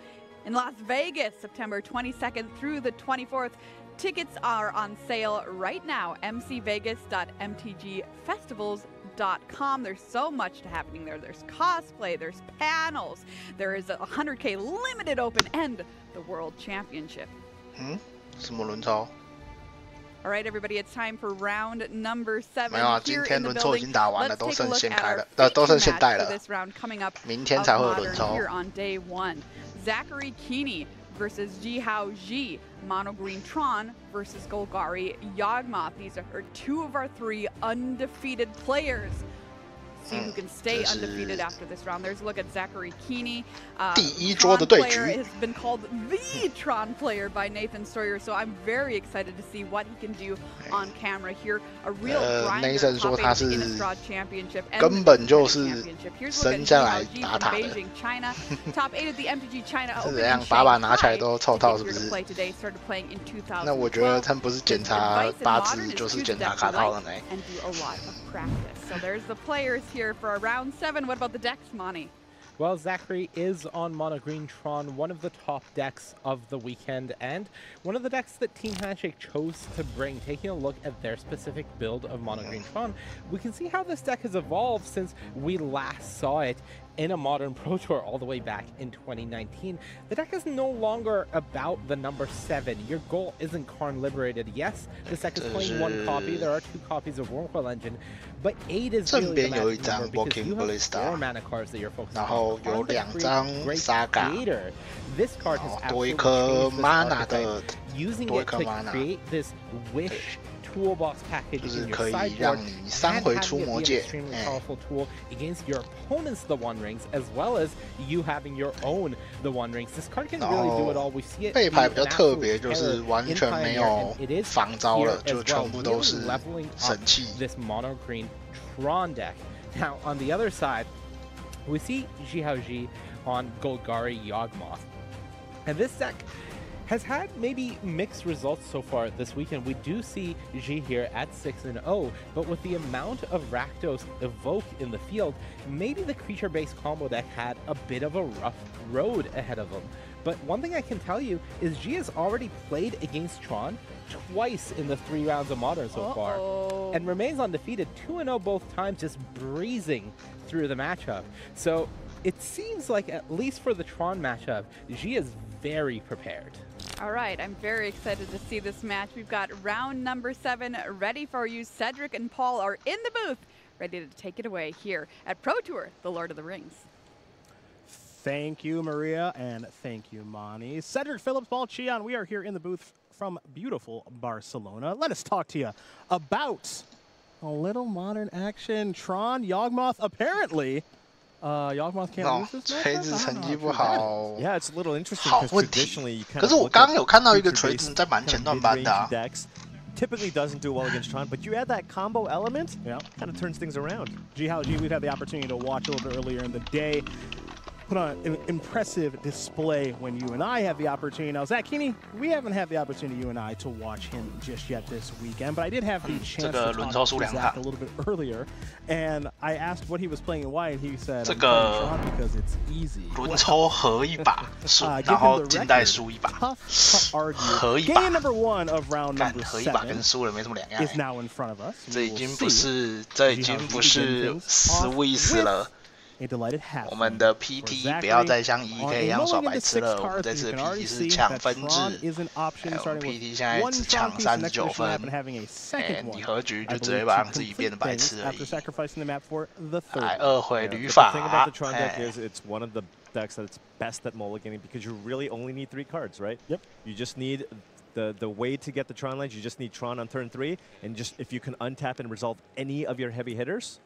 in Las Vegas, September 22nd through the 24th. Tickets are on sale right now, mcvegas.mtgfestivals.com. There's so much happening there. There's cosplay, there's panels, there is a 100K limited open, and the World Championship. 什么轮抽？ All right, everybody, it's time for round number 7. 没有啊，今天轮抽已经打完了， Let's 都 take a 剩 look 现 at 开 our 了， feature 都剩现 match 代 for 了 this round coming up 明天才会有轮 of 抽 Modern here on day 1. Zachary Keeney versus Jihao Ji, Mono Green Tron versus Golgari Yawgmoth. These are 2 of our 3 undefeated players. See who can stay undefeated after this round. There's a look at Zachary Keeney. 第一桌的对局 Tron player has been called the Tron player by Nathan Sawyer, so I'm very excited to see what he can do on camera here. A real grinder, Nathan 说 top 他 8 是 Innistrad Championship, and 根本就是 Championship. Here's a look 生 at 下来 Jihao Ji 打 from 塔的， Beijing, China. Top 8 of the MTG China 是 Open 怎 in 样把把拿起来 Shanghai. 都凑套是不 Here to 是？ play today, started playing in 2012. 那我觉得他们不是检查 Advice in 八 Modern 字， is 就是 choose a 检查 deck 卡 you 套 like 了呢。 and do a lot of practice. So there's the players here for round 7. What about the decks, Monty? Well, Zachary is on Mono Green Tron, one of the top decks of the weekend, and one of the decks that Team Handshake chose to bring. Taking a look at their specific build of Mono Green Tron, we can see how this deck has evolved since we last saw it in a Modern Pro Tour all the way back in 2019. The deck is no longer about the number 7. Your goal isn't Karn Liberated. Yes, this deck is playing 1 copy. There are 2 copies of Wormcoil Engine, but 8 is really the magic number because you have 4 mana cards that you're focusing 然后 on. 有2张沙嘎， This card has 多一 absolutely 颗 changed this mana 的 archetype, using 多一 it 颗 to mana， create this wish toolbox package 就是 in your 可以 sideboard 让你3 and 回 having 出 it 魔 be an 戒。 extremely powerful tool against your opponent's The One Rings, as well as you having your own The One Rings. This card can really do it all. We see it 背牌比 be 较 an 特别， absolute 就是 terror 完 in 全没 Pioneer, 有 and it is 防招 here 了， as 就 well, 全部都 really 是 leveling 神 up 器。 this Mono Green Tron deck. Now, on the other side, we see Jihao Ji on Golgari Yawgmoth. And this deck has had maybe mixed results so far this weekend. We do see Ji here at 6-0, but with the amount of Rakdos Evoke in the field, maybe the creature-based combo deck had a bit of a rough road ahead of them. But one thing I can tell you is Ji has already played against Tron twice in the 3 rounds of Modern so far, and remains undefeated, 2-0 both times, just breezing through the matchup. So it seems like, at least for the Tron matchup, Ji is very prepared. All right, I'm very excited to see this match. We've got round number 7 ready for you. Cedric and Paul are in the booth, ready to take it away here at Pro Tour, the Lord of the Rings. Thank you, Maria, and thank you, Monty. Cedric Phillips, Paul Cheon, we are here in the booth from beautiful Barcelona. Let us talk to you about a little modern action. Tron, Yawgmoth, apparently. Yawgmoth can't lose this match? 锤子成绩不好， Yeah, it's a little interesting 好 because 问题。 traditionally you kind 可 of 是我 look 刚 at 刚有看到一个 creature-based 锤子在蛮前段 kind 班 of 的啊 mid-range decks. Typically doesn't do well against Tron, but you add that combo element, kind of turns things around. Jihao Ji, we've had the opportunity to watch a little bit earlier in the day. Put on an impressive display when you and I have the opportunity. Now, Zach Keeney, we haven't had the opportunity, you and I, to watch him just yet this weekend, but I did have the chance to talk to Zach a little bit earlier, and I asked what he was playing and why, and he said, I'm playing Tron because it's easy. 轮抽合一把，然后近代输一把，合一把。 Game number 1 of round number 合一把跟 7输了没什么两样。 is now in front of us. 这已经不是 Swiss 了。 我们的 PT 不要再像 EK 一样耍白痴了，我们这次的 PT 是抢分制，我们 PT 现在只抢39分，你和局就只会把让自己变得白痴而已。来2回旅法， The thing about the Tron deck is it's one of the decks that's best at mulliganing because you really only need 3 cards, right? Yep. You just need The way to get the Tron lands, you just need Tron on turn 3, and just if you can untap and resolve any of your heavy hitters,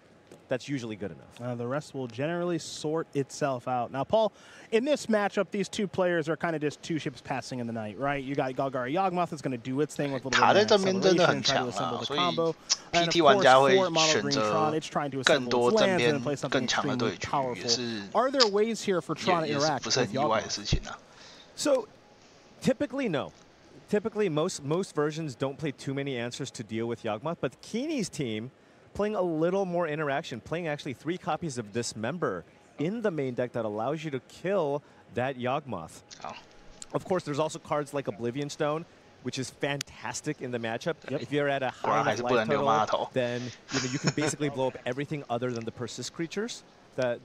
that's usually good enough. The rest will generally sort itself out. Now, Paul, in this matchup, these two players are kind of just two ships passing in the night, right? You got Golgari Yawgmoth that's going to do its thing with a little bit of acceleration, try to assemble the combo. And of course, for Mono Green Tron, it's trying to assemble its lands and play something extremely powerful. Are there ways here for Tron to interact with Yawgmoth? So, typically, no. Typically, most versions don't play too many answers to deal with Yawgmoth, but Keeney's team playing a little more interaction, playing actually 3 copies of Dismember in the main deck that allows you to kill that Yawgmoth. Of course, there's also cards like Oblivion Stone, which is fantastic in the matchup. If you're at a high enough life total, then you can basically blow up everything other than the persist creatures that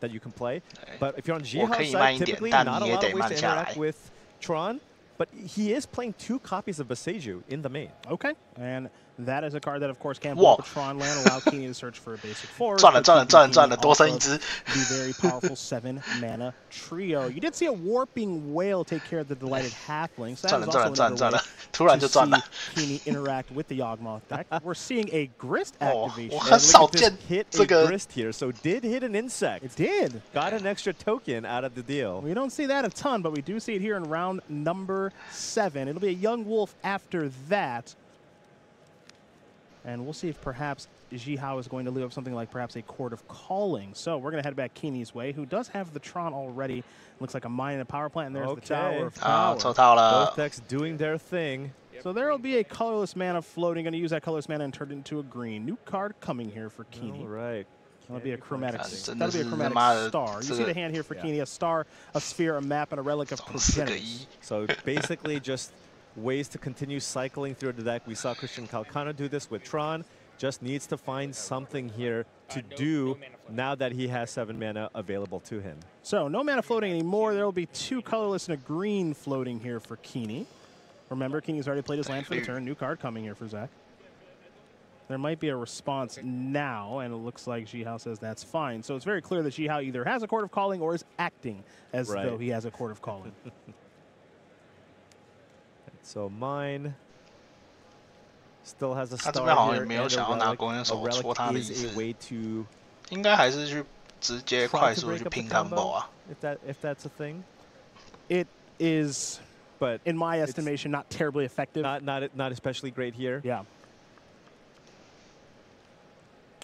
you can play. But if you're on Jihao's side, typically not a lot of ways to interact with Tron. But he is playing 2 copies of Boseiju in the main. Okay, and that is a card that, of course, can blow up a Tron land, allow Keeney to search for a basic force. 赚了，多生一只。 The very powerful 7-mana trio. You did see a Warping Whale take care of the Delighted Halfling. So that is also another way to see Keeney interact with the Yawgmoth deck. We're seeing a Grist activation. 很少见 hit a Grist here, so did hit an insect. It did. Got an extra token out of the deal. We don't see that a ton, but we do see it here in round number 7. It'll be a Young Wolf after that. And we'll see if perhaps Jihao is going to leave up something like perhaps a Court of Calling. So we're going to head back Keeney's way, who does have the Tron already. Looks like a mine and a power plant, and there's the Tower of Power. Both decks doing their thing. So there will be a colorless mana floating. Going to use that colorless mana and turn it into a green. New card coming here for Keeney. All right. That'll be a chromatic. That'll be a chromatic star. You see the hand here for Keeney: a star, a sphere, a map, and a relic of Progenitus. So basically, just ways to continue cycling through the deck. We saw Christian Calcano do this with Tron. Just needs to find something here to do now that he has 7 mana available to him. So no mana floating anymore. There will be 2 colorless and a green floating here for Keeney. Remember, Keeney's already played his land for the turn. New card coming here for Zach. There might be a response now, and it looks like Jihao says that's fine. So it's very clear that Jihao either has a Court of Calling or is acting as though he has a Court of Calling. So mine still has a star here, and a relic is a way to 应该还是去直接快速去拼 combo 啊。 If that's a thing, it is. But in my estimation, not terribly effective. Not especially great here. Yeah.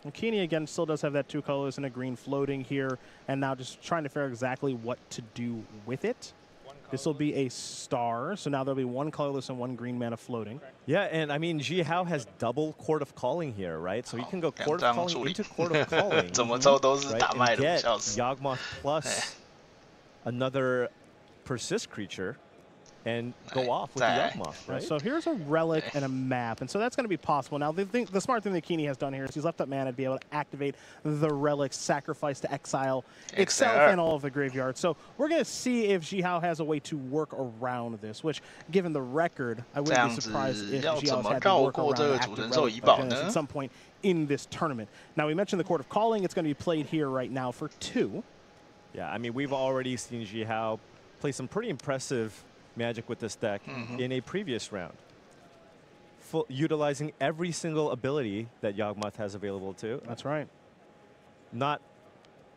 And Keeney again still does have that 2 colors and a green floating here, and now just trying to figure out exactly what to do with it. This will be a star, so now there'll be 1 colorless and 1 green mana floating. Yeah, and I mean, Jihao has double Court of Calling here, right? So he can go Court of Calling into Court of Calling. Right? And get Yawgmoth plus another Persist creature and go off with the Yawgmoth, right? So here's a relic and a map, and so that's going to be possible. Now, the smart thing that Keeney has done here is he's left up mana to be able to activate the relic, sacrifice to exile itself and all of the graveyard. So we're going to see if Jihao has a way to work around this, which, given the record, I wouldn't be surprised if Jihao had to work around active relic at some point in this tournament. Now, we mentioned the Court of Calling. It's going to be played here right now for 2. Yeah, I mean, we've already seen Jihao play some pretty impressive Magic with this deck in a previous round, utilizing every single ability that Yawgmoth has available to. That's right. Not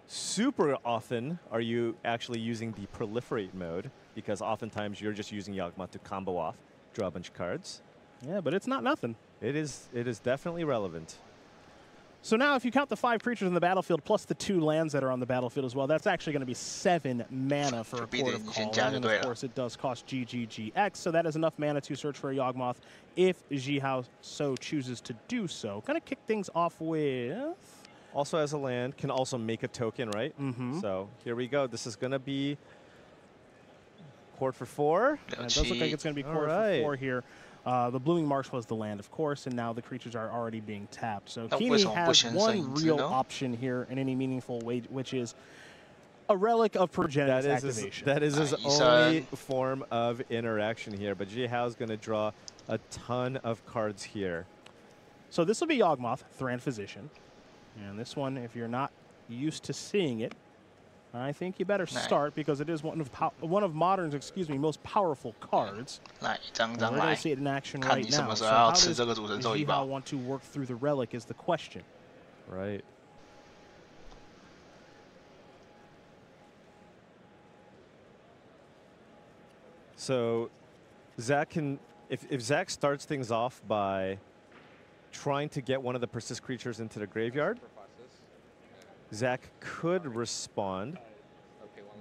super often are you actually using the proliferate mode, because oftentimes you're just using Yawgmoth to combo off, draw a bunch of cards. Yeah, but it's not nothing. It is definitely relevant. So now if you count the 5 creatures in the battlefield plus the 2 lands that are on the battlefield as well, that's actually going to be 7 mana for a Court of Calling. And of course it does cost GGGX, so that is enough mana to search for a Yawgmoth if Jihao so chooses to do so. Kind of kick things off with... Also as a land, can also make a token, right? So here we go. This is going to be Court for 4. It does look like it's going to be Court for 4 here. The Blooming Marsh was the land, of course, and now the creatures are already being tapped. So Keeney has one real option here in any meaningful way, which is a Relic of Progenitus activation. That is his only form of interaction here, but Jihao's going to draw a ton of cards here. So this will be Yawgmoth, Thran Physician. And this one, if you're not used to seeing it, I think you better start because it is one of Modern's, most powerful cards. 来，一张 We're 张 going 来 to see it in action 看 right 你什 now. 么时 So 候要 how 吃 does 这个主神兽一 Jiahao 包。 want to work through the relic is the question. Right. So Zach can, if Zach starts things off by trying to get one of the persist creatures into the graveyard, Zach could respond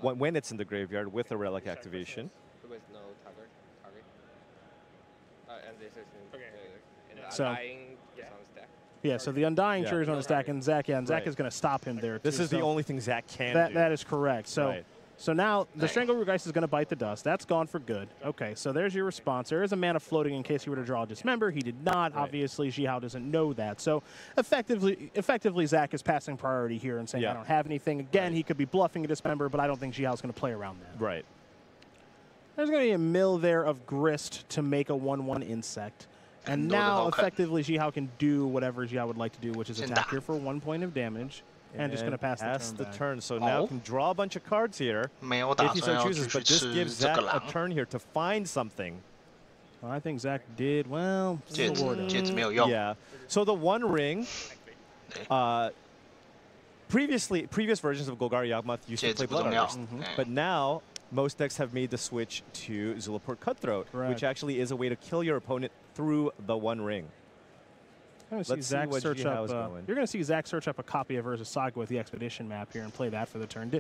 when it's in the graveyard with a relic activation. With no target. And this is So- Undying is on stack. Yeah, so the Undying Yeah. Jury is on the stack, and Zach, Zach Right. is going to stop him there. This too. is the So only thing Zach can do. That is correct. So, Right. so now the Strangleroot Geist is going to bite the dust. That's gone for good. Okay, so there's your response. There is a mana floating in case you were to draw a Dismember. He did not. Right. Obviously, Jiahao doesn't know that. So effectively, Zach is passing priority here and saying, Yeah. I don't have anything. Again, he could be bluffing a Dismember, but I don't think Jiao's going to play around that. Right. There's going to be a mill there of Grist to make a 1/1 insect. And Door to now, Vulcan. effectively, Jiahao can do whatever Jiahao would like to do, which is attack here for 1 point of damage. And just going to pass the turn back. So now can draw a bunch of cards here 没有打 if he 算 so 要 chooses, 继续 but this 吃 gives 这 Zach 个 a 狼。 turn here to find something. Well, I think Zach did, well, 戒指 sort of. 戒指没有用。 Yeah. So the One Ring, previous versions of Golgari Yawgmoth used to 戒指 play 不 Blood 重要。 Artist. 哎 But now, most decks have made the switch to Zulaport Cutthroat, Correct. which actually is a way to kill your opponent through the One Ring. I'm gonna see Let's see Zach what search Jiahao's up. going. You're going to see Zach search up a copy of Urza's Saga with the Expedition map here and play that for the turn.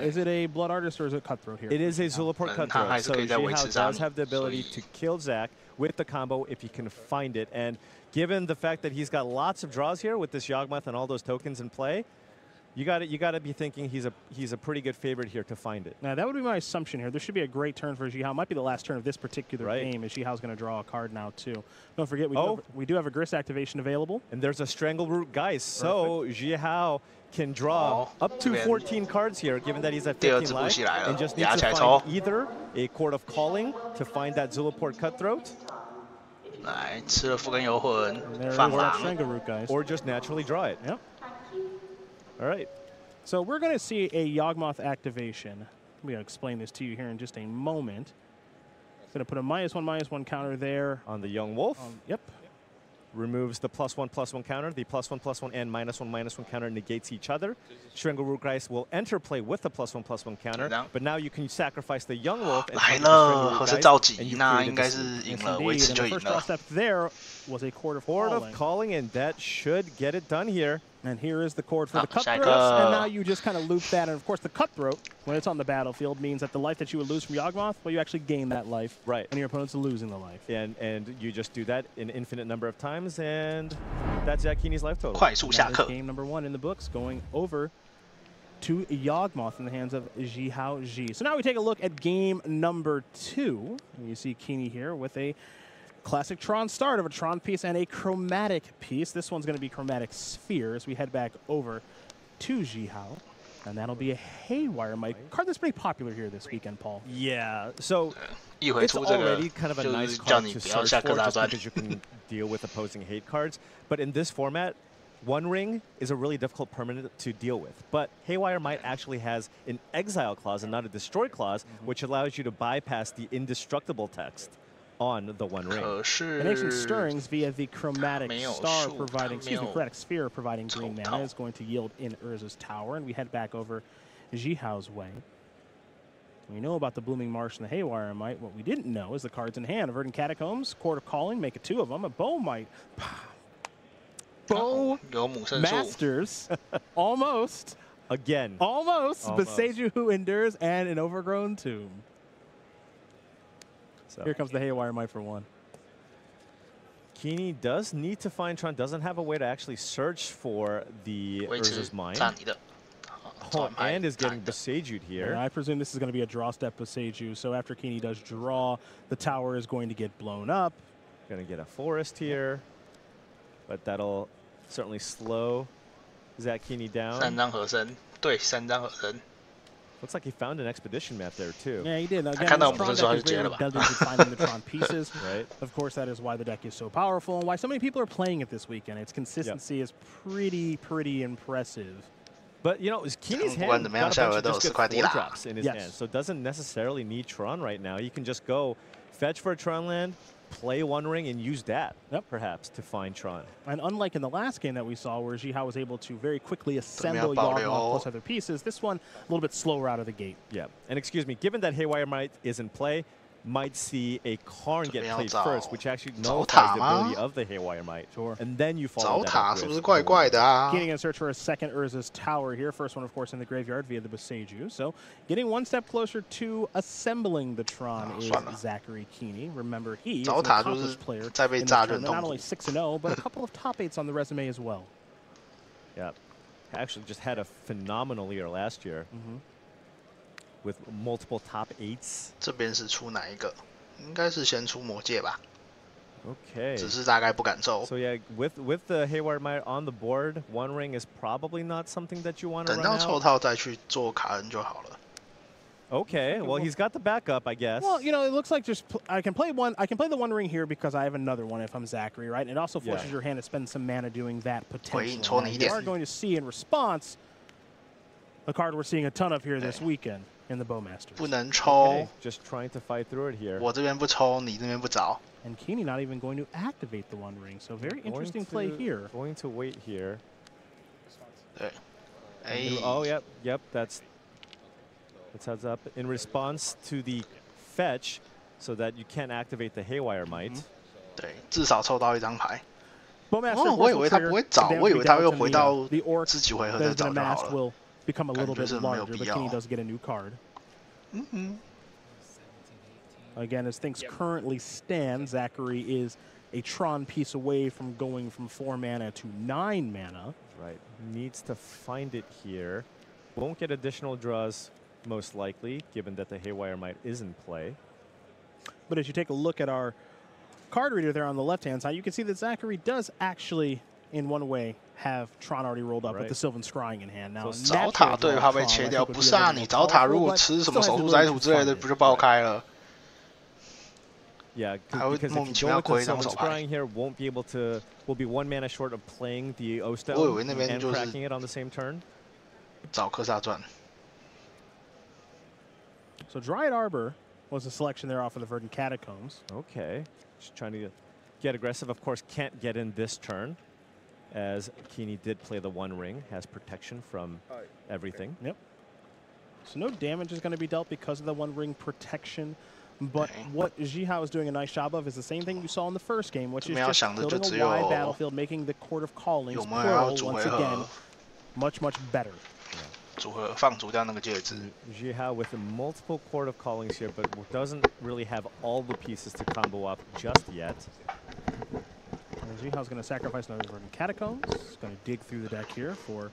Is it a Blood Artist or is it Cutthroat here? It is a Zulaport Cutthroat, 还是 so 可以再维持 Jiahao 杀 does 你， have the ability 所以 to kill Zach with the combo if he can find it. And given the fact that he's got lots of draws here with this Yawgmoth and all those tokens in play, you got to be thinking he's a pretty good favorite here to find it. Now, that would be my assumption here. This should be a great turn for Jiahao. Might be the last turn of this particular game, as Jiahao's going to draw a card now, too. Don't forget, we do have a Grist activation available. And there's a Strangleroot Geist, so Jiahao can draw up to 14 cards here, given that he's at 15 life, and just needs to find either a Court of Calling to find that Zulaport Cutthroat, 来吃了复根游魂 There is 放 that 狼。 Strangleroot Geist. or just naturally draw it. Yep. All right. So we're going to see a Yawgmoth activation. I'm going to explain this to you here in just a moment. Going to put a -1/-1 counter there. On the Young Wolf. Yep. Removes the +1/+1 counter. The +1/+1 and -1/-1 counter negates each other. Strangleroot Geist will enter play with the +1/+1 counter, but now you can sacrifice the Young Wolf. And 来 target the 了， Strangleroot 可是 Geist, 召 and 集 you 那 created 应该 the 是 scene. 赢 Yes, 了，维 indeed. 持 And 就 the 赢 first draw 了。 step there was a Court of Court Calling. of Calling, and that should get it done here. And here is the chord for the Ah, Cutthroats, Shaika. and now you just kind of loop that. And of course, the Cutthroat, when it's on the battlefield, means that the life that you would lose from Yawgmoth, well, you actually gain that life. Right. And your opponent's losing the life. And you just do that an infinite number of times, and that's Zakini's life total. 快速下 That is 课。 game number 1 in the books, going over to Yawgmoth in the hands of Jiahao Ji. So now we take a look at game number 2. You see Kini here with a classic Tron start of a Tron piece and a chromatic piece. This one's going to be Chromatic Sphere as we head back over to Jiahao. And that'll be a Haywire Mike card that's pretty popular here this weekend, Paul. Yeah, so 一回 it's 出这个 already kind of a 就 nice 是叫 card 你 to 不要 search 下 for 课大 just 专。 because you can deal with opposing hate cards. But in this format, One Ring is a really difficult permanent to deal with. But Haywire Might actually has an exile clause and not a destroy clause, which allows you to bypass the indestructible text on the One Ring. 可是 And Ancient Stirrings via the Chromatic 没有 Star 树 providing, 没有 Chromatic Sphere providing green 手 mana 套 is going to yield in Urza's Tower, and we head back over Jihao's way. We know about the Blooming Marsh and the Haywire Might. What we didn't know is the cards in hand. Verdant Catacombs, Court of Calling, make it 2 of them. A Bow Might. Bow 有母圣树。 Masters. Almost. Again. Almost. Almost. Beseiju Who Endures and an Overgrown Tomb. So Here comes the Haywire Might for 1. Kini does need to find Tron, doesn't have a way to actually search for the 维持 Urza's Mind. 占你的。 Oh, and is getting Beseju'd here. And I presume this is going to be a draw step Beseiju. So after Kini does draw, the tower is going to get blown up. Gonna get a forest here, but that'll certainly slow Zakini 三 down. 张和声，对，三张和声。 Looks like he found an expedition map there too. Yeah, he did. Again,看到 this 我们 Tron 这时候 deck 就 is 接了 very 吧。 diligent in finding the Tron pieces. Right. Of course, that is why the deck is so powerful and why so many people are playing it this weekend. Its consistency is pretty impressive. But you know, Keeney's hand got a bunch of just good 4 drops in his hand, so doesn't necessarily need Tron right now. He can just go fetch for a Tron land, play One Ring, and use that perhaps to find Tron. And unlike in the last game that we saw, where Jihao was able to very quickly assemble Yawgmoth plus other pieces, this one a little bit slower out of the gate. Yeah, and excuse me, given that Haywire Might is in play, might see a Karn get played first, which actually nullifies the ability of the Haywire Might. Sure. And then you follow that是不是怪怪的啊 Keeney going to search for a second Urza's Tower here. First one, of course, in the graveyard via the Boseiju. So getting one step closer to assembling the Tron is Zachary Keeney. Remember, he is an accomplished player in the tournament, not only 6-0, but a couple of top 8s on the resume as well. Yeah, actually just had a phenomenal year last year. With multiple top 8s. 这边是出哪一个？应该是先出魔戒吧。Okay. 只是大概不敢抽。 So yeah, with the Haywire Might on the board, One Ring is probably not something that you want to run out. 等到抽套再去做卡恩就好了。 Okay, well he's got the backup, I guess. Well, you know, it looks like just I can play the One Ring here because I have another one if I'm Zachary, right? And it also forces your hand to spend some mana doing that potentially. You are going to see in response a card we're seeing a ton of here this weekend in the Bowmasters. 不能抽。 Just trying to fight through it here. 我这边不抽，你这边不找。 And Keeney not even going to activate the One Ring, so very interesting play here. Going to wait here. 对。Oh, yep, that's heads up. In response to the fetch, so that you can't activate the Haywire Might. 对，至少抽到一张牌。 Bowmaster 我以为他不会找，我以为他会回到自己回合再找就好了。 will become a little bit larger, but Keeney does get a new card. Again, as things currently stand, Zachary is a Tron piece away from going from 4 mana to 9 mana. Right, needs to find it here. Won't get additional draws, most likely, given that the Haywire Might is in play. But as you take a look at our card reader there on the left-hand side, you can see that Zachary does actually, in one way, have Tron already rolled up with the Sylvan Scrying in hand. Now, 找塔对他被切掉，不是啊？你找塔如果吃什么手术摘土之类的，不就爆开了？ Yeah, because if you go with the Sylvan Scrying here, will be 1 mana short of playing the O-Stone and cracking it on the same turn. 找克萨传。 So Dryad Arbor was a selection there off of the Verdant Catacombs. Okay, just trying to get aggressive. Of course, can't get in this turn, as Keeney did play the One Ring, has protection from everything. Yep. So no damage is going to be dealt because of the One Ring protection. But what Jihao is doing a nice job of is the same thing you saw in the first game, which is just building a wide battlefield, making the Court of Callings plural once again much, much better. 组合放逐掉那个戒指。 Jihao with multiple Court of Callings here, but doesn't really have all the pieces to combo up just yet. Jihao's going to sacrifice another Verdant Catacombs. He's going to dig through the deck here for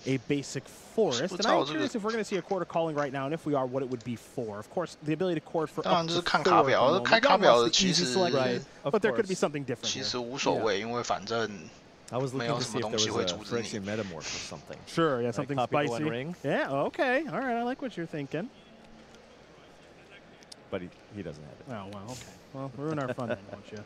a basic forest. And I'm curious if we're going to see a Court of Calling right now, and if we are, what it would be for. Of course, the ability to court for up to 4 看卡表，开卡表的其实 but there could be something different. 其实无所谓，因为反正 I was looking to see if there was a Phyrexian Metamorph or something. Sure, yeah, something spicy. One Ring. Yeah, okay. All right, I like what you're thinking. But he doesn't have it. Oh, well, okay. Well, ruin our fun then, won't you?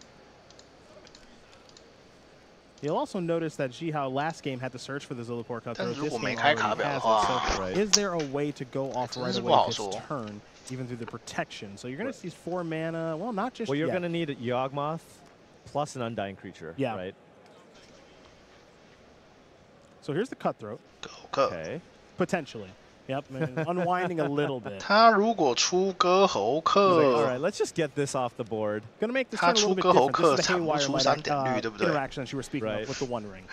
You'll also notice that Jihao last game had to search for the Zillipoor Cutthroat. This game already has it. So is there a way to go off right away this turn, even through the protection? So you're going to see 4 mana. Well, not just Well, you're going to need a Yawgmoth plus an Undying Creature, right? So here's the Cutthroat. Okay. Potentially. Yep, unwinding a little bit. 他如果出歌喉客 All right, let's just get this off the board. Gonna make this turn a little bit different. This is the Haywire interaction that you were speaking of with the One Ring.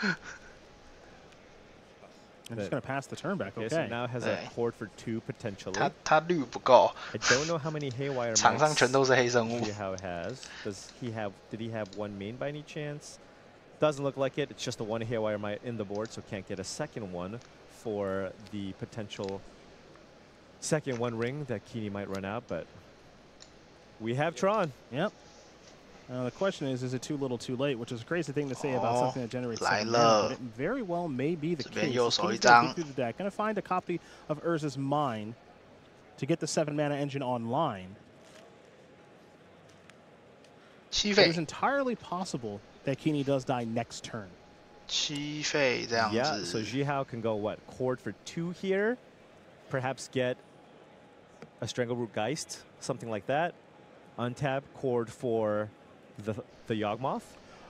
I'm just gonna pass the turn back. Okay. So now has a cord for 2 potentially. 他绿不够。 I don't know how many Haywire 场上全都是黑生物。 How it has. Did he have 1 main by any chance? Doesn't look like it. It's just the 1 Haywire Might in the board, so can't get a second one for the potential second One Ring that Keeney might run out, but we have Tron. Yep. The question is it too little too late, which is a crazy thing to say about something that generates 来 7 了 mana, but it very well may be the 这边 case. 右手 Keeney's 一 gonna 张 dig through the deck, gonna find a copy of Urza's Mine to get the 7 mana engine online. 7 It is entirely possible that Keeney does die next turn. 7费这样子。 Yeah, so Zhihao can go what? Chord for 2 here, perhaps get a Strangleroot Geist, something like that. Untap chord for the Yawgmoth.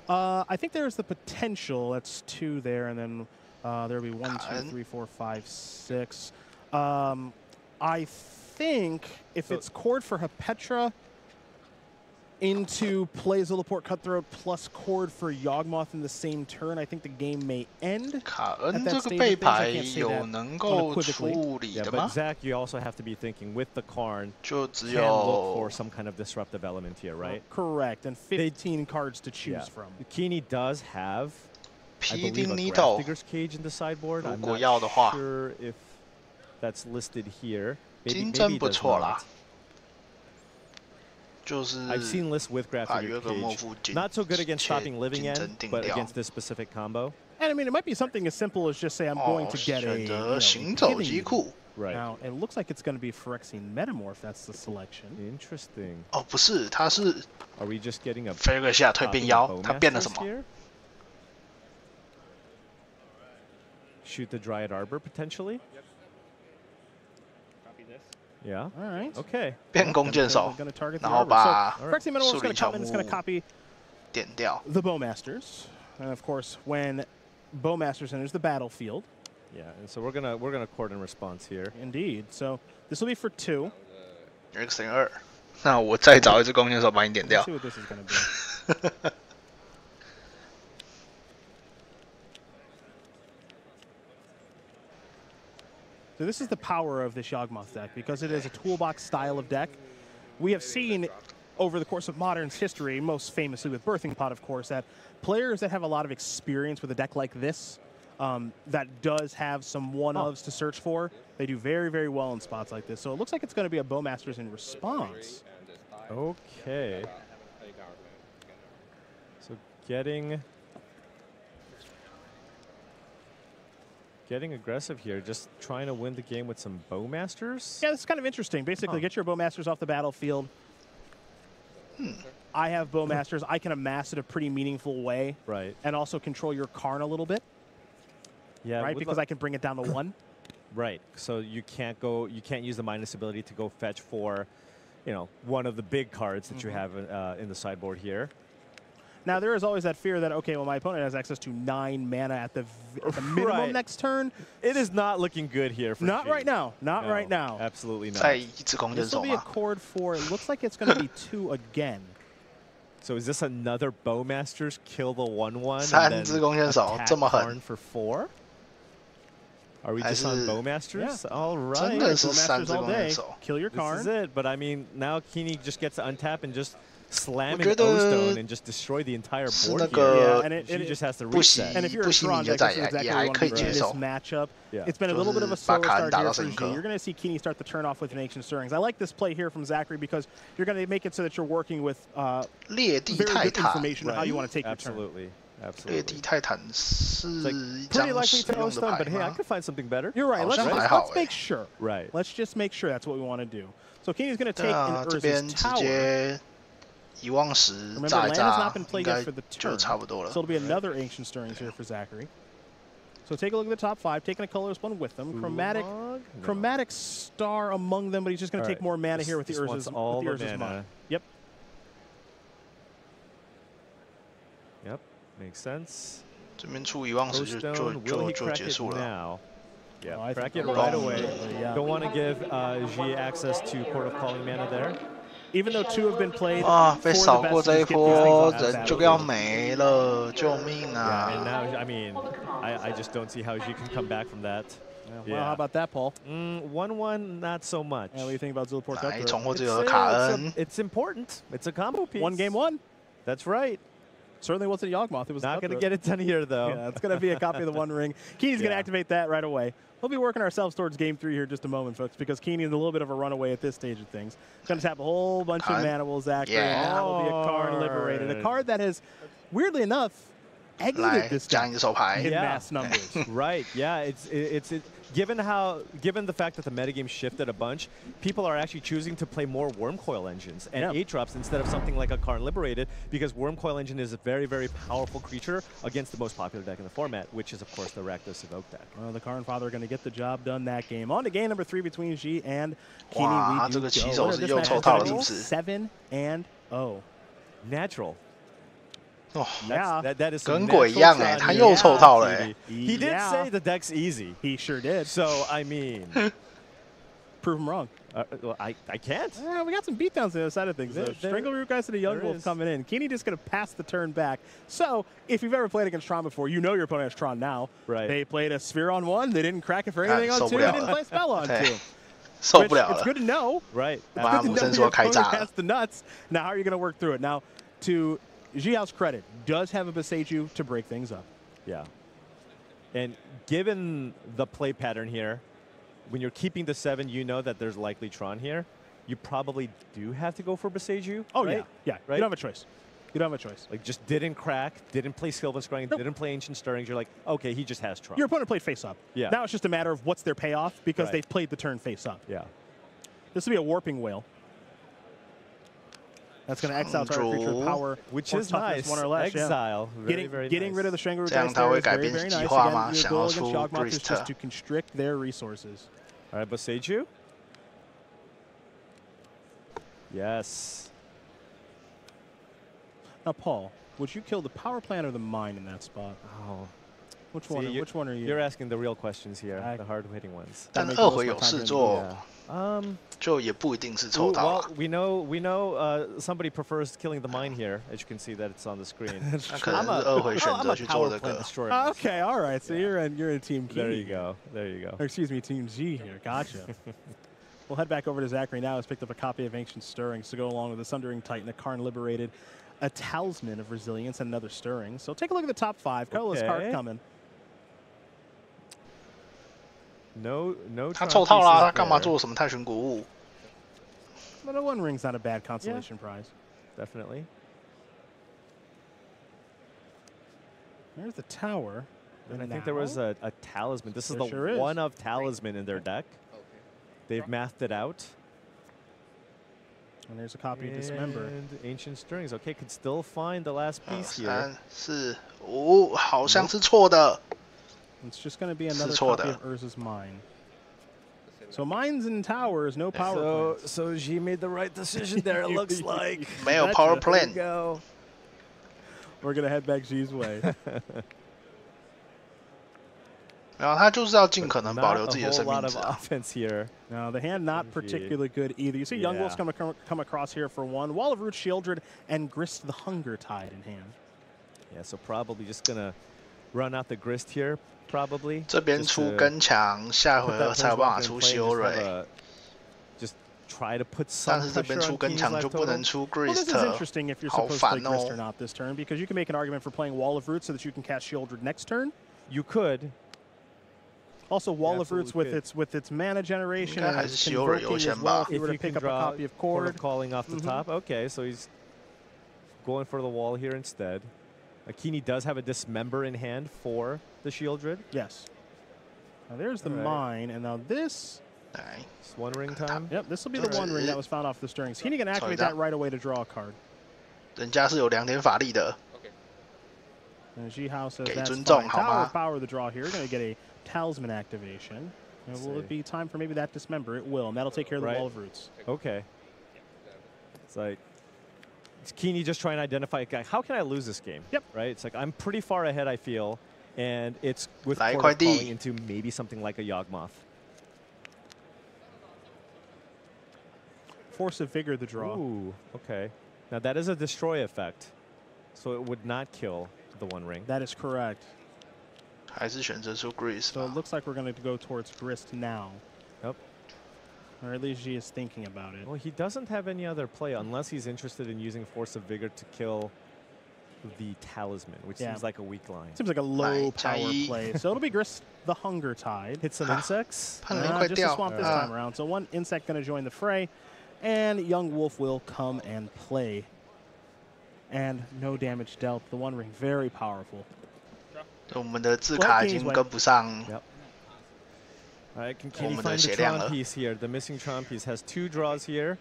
I think there's the potential. That's 2 there, and then there'll be 1, 2, 3, 4, 5, 6. I think if it's chord for Hapetra into play Zulaport Cutthroat plus chord for Yawgmoth in the same turn, I think the game may end. 卡恩这个背牌有能够处理的吗？ But Zach, you also have to be thinking with the Karn, 就只 can look 有 for some kind of disruptive element here, right? Correct, and 15 cards to choose from. Kini does have, I believe, a Needle. Grafdigger's Cage in the sideboard. I'm 如果要的话 not sure if that's listed here. 金针不错啦。 I've seen lists with Grafdigger's Cage. Not so good against stopping living end, but against this specific combo. And I mean, it might be something as simple as just say I'm going to get a Right. Now, it looks like it's going to be Phyrexian Metamorph. That's the selection. Interesting. 哦，不是，它是 Are we just getting a 菲瑞西亚蜕变妖，它变了什么？ Shoot the Dryad Arbor potentially. Yeah. All right. Okay. 变弓箭手，然后把树林乔木点掉。 The Bowmasters, and of course, when Bowmasters enters the battlefield. Yeah, and so we're gonna chord in response here. Indeed. So this will be for 2. X 2，那我再找一只弓箭手把你点掉。 Let's see what this is going to be. So this is the power of this Yawgmoth deck, because it is a toolbox style of deck. We have seen over the course of Modern's history, most famously with Birthing Pod, of course, that players that have a lot of experience with a deck like this, that does have some one-ofs to search for, they do very, very well in spots like this. So it looks like it's going to be a Bowmasters in response. Okay. So getting aggressive here, just trying to win the game with some Bowmasters. Yeah, this is kind of interesting. Basically, get your Bowmasters off the battlefield. I have Bowmasters. I can amass it a pretty meaningful way. Right. And also control your Karn a little bit. Yeah. Right, because I can bring it down to 1. Right. So you can't use the minus ability to go fetch for, you know, one of the big cards that you have in the sideboard here. Now, there is always that fear that, okay, well, my opponent has access to 9 mana at the minimum next turn. It is not looking good here for Not G. right now. Not right now. Absolutely not. This will be a chord for, it looks like it's going to be 2 again. So is this another Bowmasters kill the 1/1 3 and 只弓箭手 then 这么 attack 狠 Karn for 4? Are we just on Bowmasters? Yeah. All right. 真的是3只 Bowmasters all 弓箭 day. 手。 Kill your This Karn. is it. But I mean, now Kini just gets to untap and just slam 我 in 觉得 O-Stone and just destroy the entire 是 board 那 here. 个 and She just has to 不惜 reset. And if you're 不 a 惜 Tron 你的 deck, 战 this is 也 exactly 也 what 还 you 可以 want to 接 do in this 受。 matchup. Yeah. It's been a little bit of a 就是把 slower 卡恩 start 打 here 到 for 深 Z. 刻。 You're going to see Kini start the turn off with an Ancient Stirrings. I like this play here from Zachary because you're going to make it so that you're working with 裂地 very 泰 good 坦 information on how you want to take your turn. Absolutely. 裂 Absolutely. 地泰坦是 Like, 一 pretty 张 likely 实 to 用的 O-Stone, 牌 but hey, I 吗？ could find something better. You're right. 好 Let's 像还好 make 欸。 sure. Right. Let's just make sure that's what we want to do. So Kini's going to take 那 an 这边 Urza's 直 Tower. 接遗忘石 Remember, 炸 land 一 has 炸 not been 应 played 该 yet for the 就 turn. 差不多了 So。it'll be another Ancient Stirrings here for Zachary. So take a look at the top 5, taking a colorless one with them. Chromatic Star among them, but he's just going to take more mana here with the Urza's Mind. Yep. Yep. Makes sense. 这边出遗忘石就 O-Stone, will he 就 crack 结 it 束了。 now? Yeah, I crack think it so. right away. Yeah. Don't want to give G access to Court of Calling mana there. Even though 2 have been played 啊，被 for 扫 the 过 best, 这一 just get these 波， things out of 人 the 就 battle. 要没了，救命 Yeah, 啊！ and now, I mean, I just don't see how G can come back from that. Well, how about that, Paul? 1/1, not so much. What do you think about Zulaport 来 Cutthroat? 重获自由的卡恩， It's important. It's a combo piece. 1 game 1. That's right. Certainly wasn't a Yawgmoth. It was Not going to Cutthroat. get it done here, though. Yeah, it's going to be a copy of the One Ring. Keeney's going to activate that right away. We'll be working ourselves towards game 3 here in just a moment, folks, because Keeney is a little bit of a runaway at this stage of things. Going to tap a whole bunch of mana, will Zachary, and that will be a card liberated. A card that has, weirdly enough, exited this deck 讲你的手牌 in mass numbers. Right. Yeah. It's given the fact that the metagame shifted a bunch, people are actually choosing to play more Wormcoil engines and 8-drops instead of something like a Karn Liberated, because Wormcoil engine is a very, very powerful creature against the most popular deck in the format, which is, of course, the Rakdos Evoke deck. Well, the Karn Father are going to get the job done that game. On to game number 3 between G and Keeney. 哇，这个起手是又抽到了，是不是 7-0 natural. Oh, that is 跟鬼一样哎，他又抽到了哎。He did say the deck's easy. He sure did. So I mean, prove him wrong. Well, I can't. Yeah, we got some beatdowns on the other side of things. Strangleroot guys and a Young Wolf coming in. Keeney just going to pass the turn back. So if you've ever played against Tron before, you know your opponent has Tron now. Right. They played a Sphere on 1. They didn't crack it for anything on 2. They didn't play a spell on 2. 受不了了。 It's good to know. Right. It's good to know your opponent has the nuts. Now, how are you going to work through it? Now, to Jiao's credit, does have a Beseiju to break things up. Yeah. And given the play pattern here, when you're keeping the 7, you know that there's likely Tron here. You probably do have to go for Beseiju. Oh, right? Yeah. Right? You don't have a choice. You don't have a choice. Like, just didn't crack, didn't play Sylvan Scrying, didn't play Ancient Stirrings. You're like, okay, he just has Tron. Your opponent played face up. Yeah. Now it's just a matter of what's their payoff, because they've played the turn face up. Yeah. This will be a Warping Whale. That's going to exile target creature with power, which is nice. 1 or less. Exile. Yeah. Getting rid of the Strangleroot 这样 guys 他 there 会 is 改 very, 变 very 计 nice. 想 划 Again, 吗？ your 想 goal 要 against 出 Yawgmoth is just Grist to constrict their resources. All right, Beseiju. Yes. Now, Paul, would you kill the power plant or the mine in that spot? Oh. Which one are you? You're asking the real questions here, the hard-hitting ones. 但2回有事做，就也不一定是抽到 Well, we know somebody prefers killing the mine here, as you can see that it's on the screen. 那可能是2回选择去做这个。 Okay, all right. So you're in Team Key. There you go. There you go. Or excuse me, Team G here. Gotcha. We'll head back over to Zachary now. He's picked up a copy of Ancient Stirrings to go along with the Sundering Titan, the Karn Liberated, a Talisman of Resilience, and another Stirring. So take a look at the top 5. Carlos card coming. No. 他抽套啦，他干嘛做什么太玄古物 But a One Ring's not a bad consolation prize. Definitely. There's the tower. And I think there was a talisman. This is the sure one of talisman in their deck. They've mathed it out. And there's a copy of Dismember. And Ancient Stirrings. Okay, could still find the last piece here. 3、4、5，好像是错的。 It's just going to be another copy of Urza's Mine. So mines and towers, no power plants. So G made the right decision there, it looks like. 没有 power plant. We're going to head back G's way. 然后他就是要尽可能保留自己的生命 Not a 值 whole lot of offense here. No, the hand not particularly good either. You see Young Wolf's come across here for 1. Wall of Root, Shieldred, and Grist the Hunger Tide in hand. Yeah, so probably just going to run out the Grist here, probably. 这边出跟强，下回合才有办法出修蕊。 Just try to put some 但是这边出跟强就不能出 Well, this is interesting if you're supposed to play Grist or 好烦哦。 not this turn, because you can make an argument for playing Wall of Roots so that you can cast Shieldred next turn. You could. Also, Wall of Roots with its mana generation and its converting as well. If you were to pick up a copy of Cord. Calling off the top. Okay, so he's going for the wall here instead. Akini does have a Dismember in hand for the Shieldred. Yes. Now there's the mine, and now this. It's One Ring time. Yep, this will be the One Ring that was found off the Stirrings. Keeney can activate that right away to draw a card. 人家是有2点法力的。 And G House says 给 that's 尊重 fine. 好吗？ Power the draw here. We're going to get a Talisman activation. And will it be time for maybe that Dismember? It will, and that'll take care of the Wall of Roots. Okay. It's like, it's Keeney just trying to identify, how can I lose this game? Yep. Right? It's like, I'm pretty far ahead, I feel, and it's with Cord calling into maybe something like a Yawgmoth. Force of Vigor the draw. Ooh, okay. Now that is a destroy effect, so it would not kill the One Ring. That is correct. 还是选择出 Grist. So it looks like we're going to go towards Grist now. Yep. Or at least G is thinking about it. Well, he doesn't have any other play unless he's interested in using Force of Vigor to kill the Talisman, which seems like a weak line. Seems like a low power play. So it'll be Grist the Hunger Tide. Hit some insects? Just a swamp this time around. So 1 insect going to join the fray, and Young Wolf will come and play. And no damage dealt. The One Ring, very powerful. 我们的字卡已经跟不上。All right, can Kenny find the Tron piece here? The missing Tron piece has 2 draws here.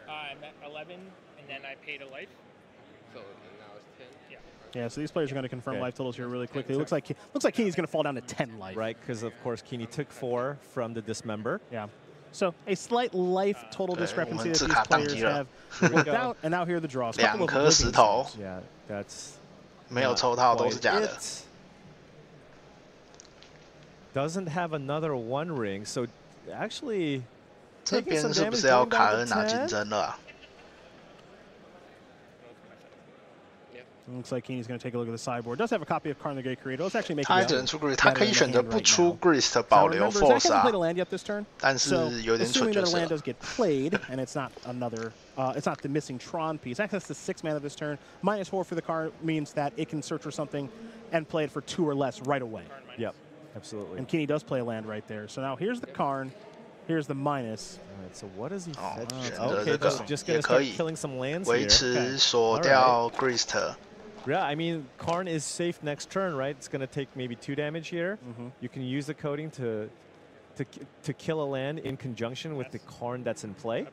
I'm at 11, and then I paid a life. So now it's 10. Yeah, so these players are going to confirm life totals here really quickly. It looks like Keeney's going to fall down to 10 life. Right, because of course Keeney took 4 from the dismember. Yeah. So a slight life total discrepancy that these players have worked out, and now here are the draws. 2颗石头。 Yeah, that's 没有抽到都是假的。 Doesn't have another 1 ring, so actually 这边是不是要卡恩拿金针了啊？ Looks like Keeney's going to take a look at the sideboard. Does have a copy of Karn the Great Creator. Let's actually make 他只能出 Grist， 他可以选择不出 Grist 保留 Force 啊。但是有点蠢就是了。 Assuming that a land does get played, and it's not another, it's not the missing Tron piece. Access to 6 mana this turn. -4 for the card means that it can search for something and play it for 2 or less right away. Yep, absolutely. And Keeney does play a land right there. So now here's the Karn. Here's the minus. All right, so what does he fetch? 选择这个 just 也 gonna 可 start 以 killing some lands 维 here. 持锁掉 Grist。 Yeah, I mean, Karn is safe next turn, right? It's going to take maybe 2 damage here. You can use the coding to kill a land in conjunction with the Karn that's in play.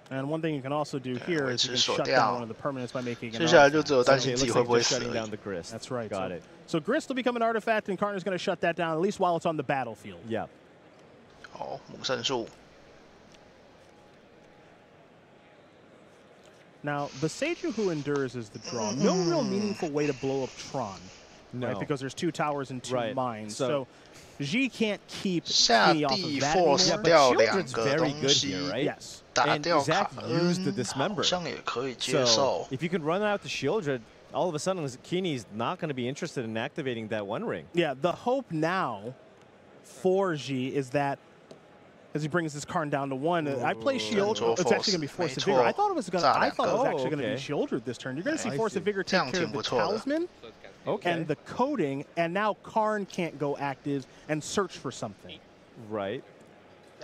And one thing you can also do here is you can shut down one of the permanents by making an 接下来就只有担心自己会不会死而 shutting 已。 down the Grist. That's right. Got it. So Grist will become an artifact, and Karn is going to shut that down, at least while it's on the battlefield. Yeah. 哦，母圣树。 Now, the Seiju Who Endures is the draw. No real meaningful way to blow up Tron. No. Right? Because there's 2 towers and 2 Right. mines. So Xi can't keep 下 Keeney off 地 of that force anymore. 掉 Children's 2个 very 东 good 西 here, right? Yes. 打 And 掉 Zach 卡 used the 恩 dismember. 好像也可以接 So 受。 if you can run out the Shieldred, all of a sudden Keeney's not going to be interested in activating that 1 ring. Yeah, the hope now for Xi is that as he brings this Karn down to 1, I play Shield. It's actually going to be Force of Vigor. I thought it was actually going to be Shieldred this turn. You're going to see Force of Vigor take care of the Talisman and the coding, and now Karn can't go active and search for something. Right.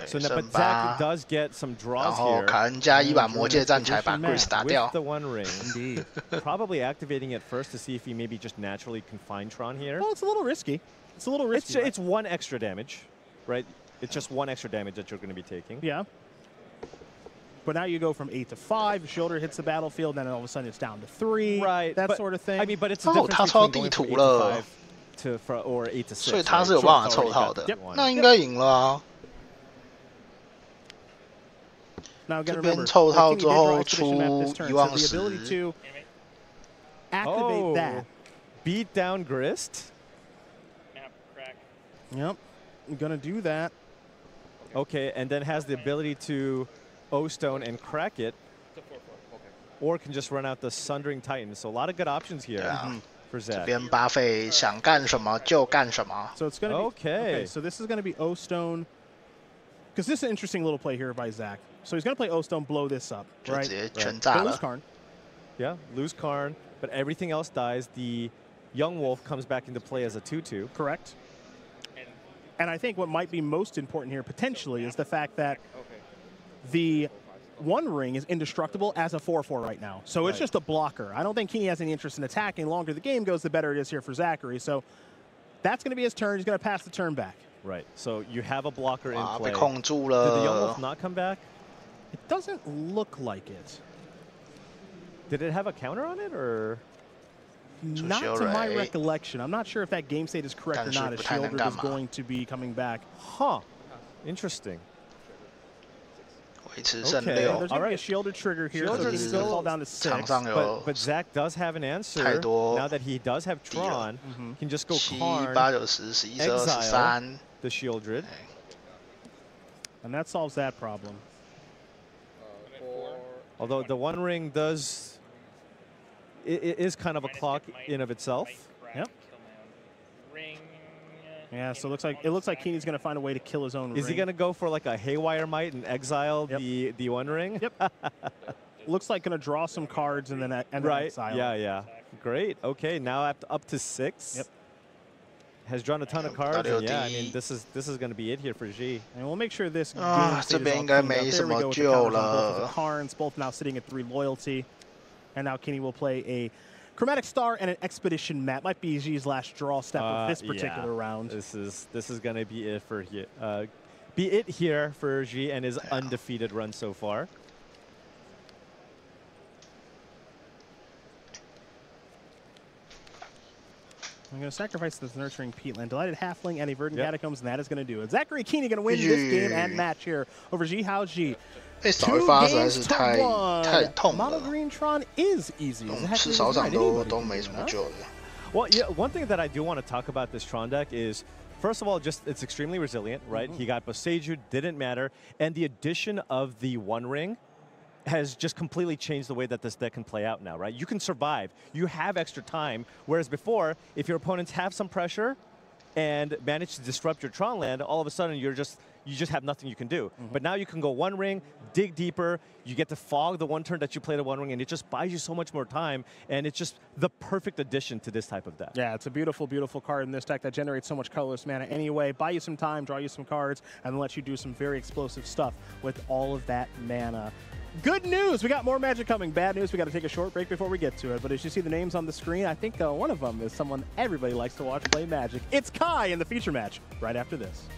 So now, but Zach does get some 然 draws 后 here. 卡恩加1把魔戒站起来，把 Grist 打 With 掉。 the 1 ring. Indeed. Probably activating it first to see if he maybe just naturally can find Tron here. Well, it's a little risky. It's a little risky. It's 1 extra damage, right? It's just 1 extra damage that you're going to be taking. Yeah. But now you go from 8 to 5. Shoulder hits the battlefield, then all of a sudden it's down to 3. Right. That but, sort of thing. I mean, but it's a 哦， difference 他抽到 between 地 going 图 from 8 了， to 5 or 8 to 6. 所以他是有办法凑套的。那应该赢了啊。 Now, 这 again, 边 remember, 凑套 Keeney 之 did 后 draw a tradition map this 出 turn, 遗 so 忘 the 石。 ability to activate that. Beat down Grist. Map crack. Yep. I'm going to do that. Okay, and then has the ability to O-Stone and crack it. Or can just run out the Sundering Titan. So a lot of good options here for 这 Zach. 边巴菲想干什么就干什么。 So it's going to be okay. So this is going to be O-Stone. Because this is an interesting little play here by Zach. So he's going to play O-Stone, blow this up, 就 right? 直接全炸 Lose 了。 Karn. Yeah, lose Karn, but everything else dies. The Young Wolf comes back into play as a 2/2. Correct. And I think what might be most important here potentially is the fact that the 1 ring is indestructible as a 4/4 right now. So it's just a blocker. I don't think Keeney has any interest in attacking. The longer the game goes, the better it is here for Zachary. So that's going to be his turn. He's going to pass the turn back. Right. So you have a blocker in 哇， play. 被控住 Did the Young 了 Wolf。not come back? It doesn't look like it. Did it have a counter on it, or? Not to my recollection. I'm not sure if that game state is correct or not. As Shieldred is going to be coming back. Huh. Interesting. 维持胜 Okay. 6。 There's going to be a Shieldred trigger here. So Shieldred he's still going to fall down to 场 6. 上有 But Zach does have an answer. 太多 Now that he does have Tron, he can just go 7、 Karn, 8、9、10、11、12、exile 13。 the Shieldred. And that solves that problem. Although the 1 ring does, it is kind of a clock in of itself. Yep. Yeah, so it looks like Keeney's going to find a way to kill his own ring. Is he going to go for like a Haywire Might and exile the 1 ring? Yep. Looks like going to draw some cards and then exile. Yeah. Great. Okay, now up to 6. Yep. Has drawn a ton of cards. And yeah, I mean this is going to be it here for Xi. And we'll make sure this game 这 state 边 is 应该 all cleaned 没 up. 什 There we 么 go with the 救 counters on both of 了 the Karns, both now sitting at 3 loyalty. And now Keeney will play a Chromatic Star and an Expedition map might be G's last draw step of this particular round. This is going to be it for here for G and his undefeated run so far. I'm going to sacrifice this Nurturing Peatland, Delighted Halfling, and a Verdant Catacombs, and that is going to do it. Zachary Keeney going to win this game and match here over G Hao G. 2 games to 1. Mono Green Tron is easy. Well, yeah, one thing that I do want to talk about this Tron deck is, first of all, just it's extremely resilient, right? He got Boseiju, didn't matter, and the addition of the One Ring has just completely changed the way that this deck can play out now, right? You can survive. You have extra time, whereas before, if your opponents have some pressure and manage to disrupt your Tron land, all of a sudden you just have nothing you can do. But now you can go One Ring, dig deeper, you get to fog the one turn that you played a One Ring, and it just buys you so much more time, and it's just the perfect addition to this type of deck. Yeah, it's a beautiful, beautiful card in this deck that generates so much colorless mana anyway. Buy you some time, draw you some cards, and then let you do some very explosive stuff with all of that mana. Good news, we got more Magic coming. Bad news, we got to take a short break before we get to it. But as you see the names on the screen, I think one of them is someone everybody likes to watch play Magic. It's Kai in the feature match right after this.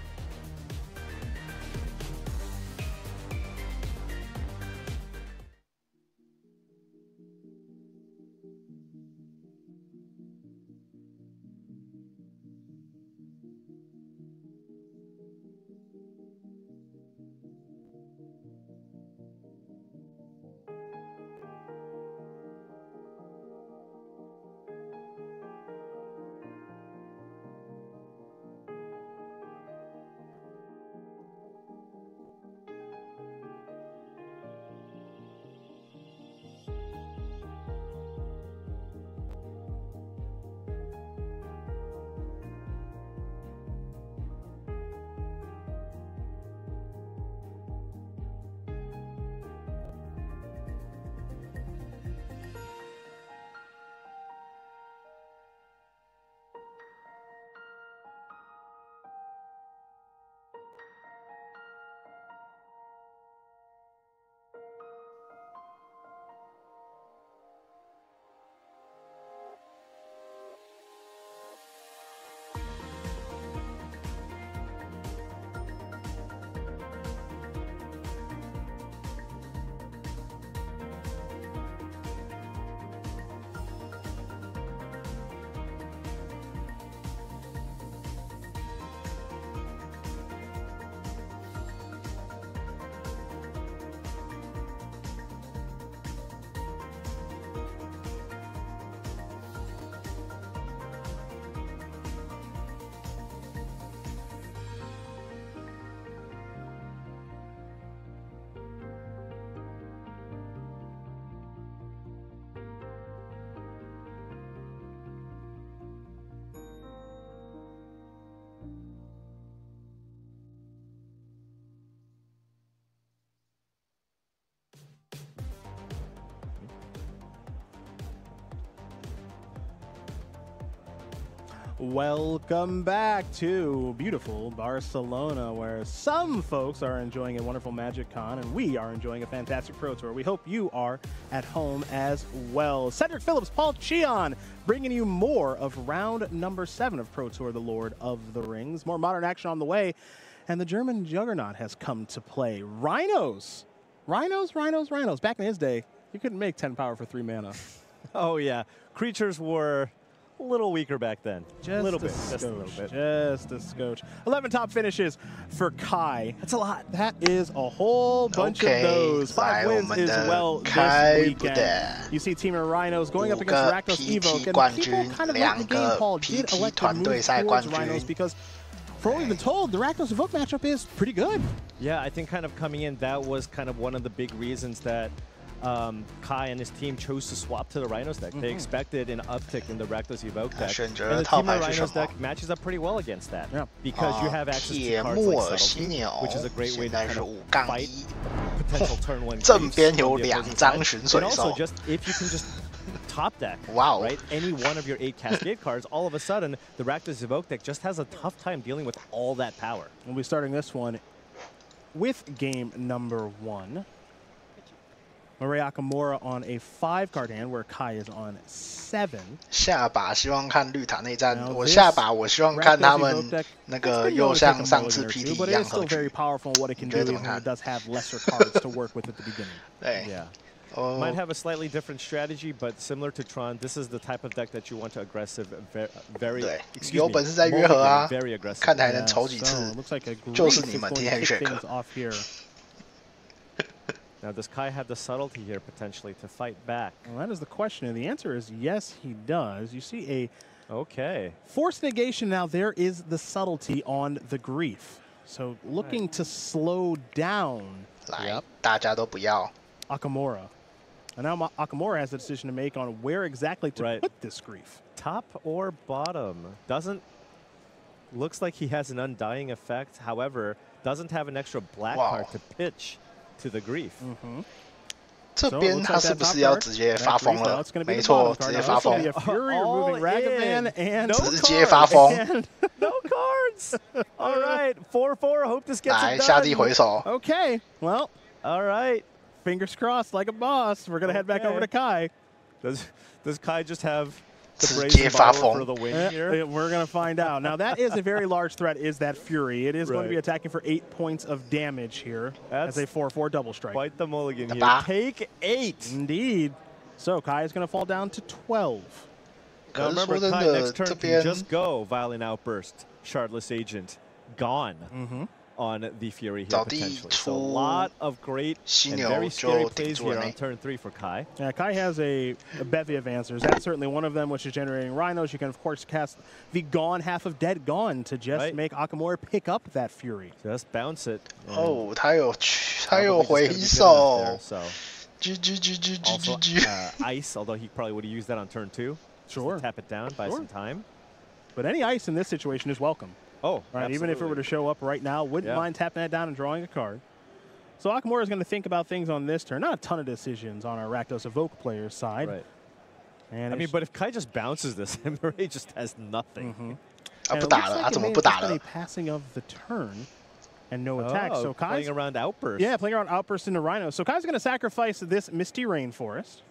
Welcome back to beautiful Barcelona, where some folks are enjoying a wonderful Magic Con, and we are enjoying a fantastic Pro Tour. We hope you are at home as well. Cedric Phillips, Paul Cheon, bringing you more of round number 7 of Pro Tour, the Lord of the Rings. More modern action on the way, and the German juggernaut has come to play. Rhinos. Rhinos. Back in his day, you couldn't make 10 power for 3 mana. Oh, yeah. Creatures were a little weaker back then. Just a scotch. 11 top finishes for Kai. That's a lot. That is a whole bunch of those. 5 wins as well this weekend. You see Team of Rhinos going up against Rakdos Evoke, and people kind of late in the game, Paul, did elect to move towards Rhinos because, for what we've been told, the Rakdos Evoke matchup is pretty good. Yeah, I think kind of coming in, that was kind of one of the big reasons that Kai and his team chose to swap to the Rhinos deck. They expected an uptick in the Rakdos Evoke deck, and the Team of Rhinos deck matches up pretty well against that, because you have access to cards like Subtlety, which is a great way to kind of fight potential turn 1 creeps. And also, just if you can just top deck, right, any one of your 8 Cascade cards, all of a sudden, the Rakdos Evoke deck just has a tough time dealing with all that power. We'll be starting this one with game number 1. Maria Akamura on a 5-card hand, where Kai is on 7. 下把希望看绿塔内战，我下把我希望看他们那个又像上次 PT 一样合局。你觉得怎么看？对。Might have a slightly different strategy, but similar to Tron, this is the type of deck that you want to aggressive, very 对，有本事再约合啊， very aggressive. 看还能抽几次，就是你们天黑血客。Now, does Kai have the subtlety here potentially to fight back? Well, that is the question, and the answer is yes, he does. You see a forced negation now. There is the subtlety on the grief. So looking to slow down. 来，大家都不要 Akamura. And now Akamura has a decision to make on where exactly to put this grief. Top or bottom? Looks like he has an undying effect. However, doesn't have an extra black card to pitch to the grief. 这边他是不是要直接发疯了？没错，直接发疯。直接发疯。No cards. All right, 4-4. Hope this gets it done. 来，下地回手。 Okay, well, all right. Fingers crossed, like a boss. We're gonna head back over to Kai. Does Kai just have the brazen power for the win here? We're gonna find out. Now that is a very large threat. Is that Fury? It is going to be attacking for 8 points of damage here. That's as a 4/4 double strike. Quite the mulligan here. Take 8. Indeed. So Kai is going to fall down to 12. Now remember, Kai next turn can just go Violent Outburst, Shardless Agent, gone. On the Fury here potentially. So a lot of great and very scary plays here on turn 3 for Kai. Yeah, Kai has a bevy of answers. That's certainly one of them, which is generating Rhinos. You can, of course, cast the Gone, half of Dead Gone to just make Akamura pick up that Fury. Just bounce it. Oh, 他有回手。 Ice, although he probably would have used that on turn 2. Sure. Tap it down, buy some time. But any ice in this situation is welcome. Oh, right. Even if it were to show up right now, wouldn't mind tapping that down and drawing a card. So Akamura is going to think about things on this turn. Not a ton of decisions on our Rakdos Evoke player's side. Right. And I mean, but if Kai just bounces this, Murray just has nothing. 不打了，他怎么不打了？ Passing of the turn and no attack. So Kai's playing around Outburst. Yeah, playing around Outburst into Rhino. So Kai's going to sacrifice this Misty Rainforest.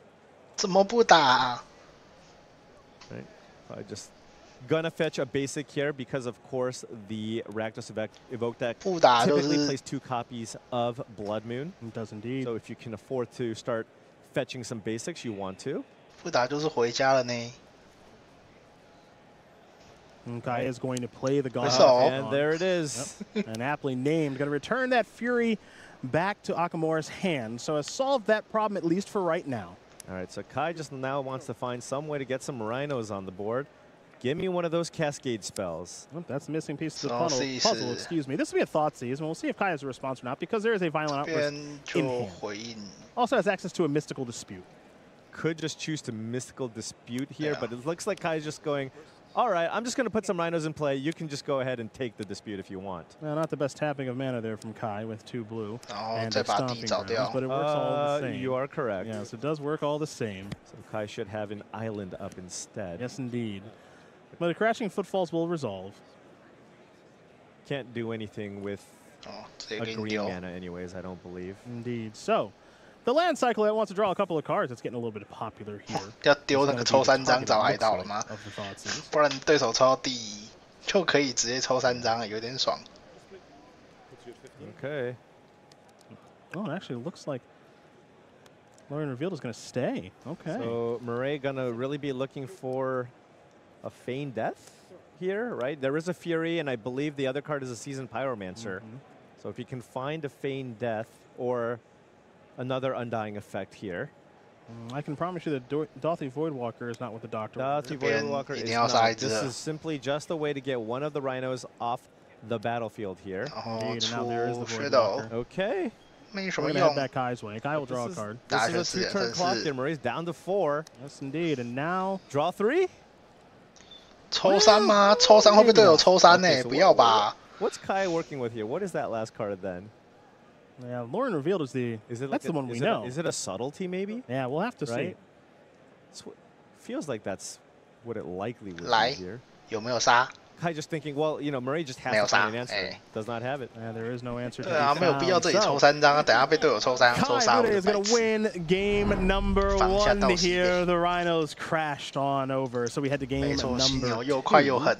怎么不打？ Right. I just gonna fetch a basic here because, of course, the Rakdos Evoke deck typically plays 2 copies of Blood Moon. It does indeed. So if you can afford to start fetching some basics, you want to. 不打就是回家了呢。 Kai is going to play the Gone. And there it is. Yep. And aptly named. Going to return that Fury back to Akamura's hand. So has solved that problem, at least for right now. All right, so Kai just now wants to find some way to get some Rhinos on the board. Give me one of those Cascade spells. Well, that's the missing piece of the puzzle. Excuse me. This will be a Thoughtseize, and we'll see if Kai has a response or not, because there is a Violent Outburst in hand. Also has access to a Mystical Dispute. Could just choose to Mystical Dispute here, but it looks like Kai's just going, all right, I'm just going to put some Rhinos in play. You can just go ahead and take the Dispute if you want. Well, not the best tapping of mana there from Kai with 2 blue and a Stomping Grounds, but it works all the same. You are correct. Yes, it does work all the same. So Kai should have an island up instead. Yes, indeed. But the Crashing Footfalls will resolve. Can't do anything with a green mana anyways, I don't believe. Indeed. So, the land cycle that wants to draw a couple of cards. It's getting a little bit popular here. 要丢那个抽3张找海盗了吗？不然对手抽到第1就可以直接抽3张了，有点爽。 Okay. Oh, it actually looks like Lauren Revealed is going to stay. Okay. So Murray gonna really be looking for a Feign Death here, right? There is a Fury, and I believe the other card is a Seasoned Pyromancer. So if you can find a Feign Death or another Undying Effect here. I can promise you that Dauthi Voidwalker is not what the Doctor Dauthi Voidwalker is not. This is simply just a way to get one of the Rhinos off the battlefield here. Indeed, and now there is the Voidwalker. Okay. We're going to head back Kai's way. Kai will draw a card. This is a 2-turn clock there. Murray's down to 4. Yes, indeed. And now... Draw 3? 抽3吗？抽3会不会队友抽3呢？不要吧。 What's Kai working with here? What is that last card then? Yeah, Lauren Revealed is the. That's the one we know. Is it a subtlety maybe? Yeah, we'll have to see. Feels like that's what it likely would be here. 有没有杀？ Kai just thinking, well, you know, Murray just has to find an answer. Does not have it. There is no answer to 对啊，没有必要这里抽3张啊，等下被队友抽3张抽杀。Kai is going to win game number 1 here. The Rhinos crashed on over, so we head to game number 2.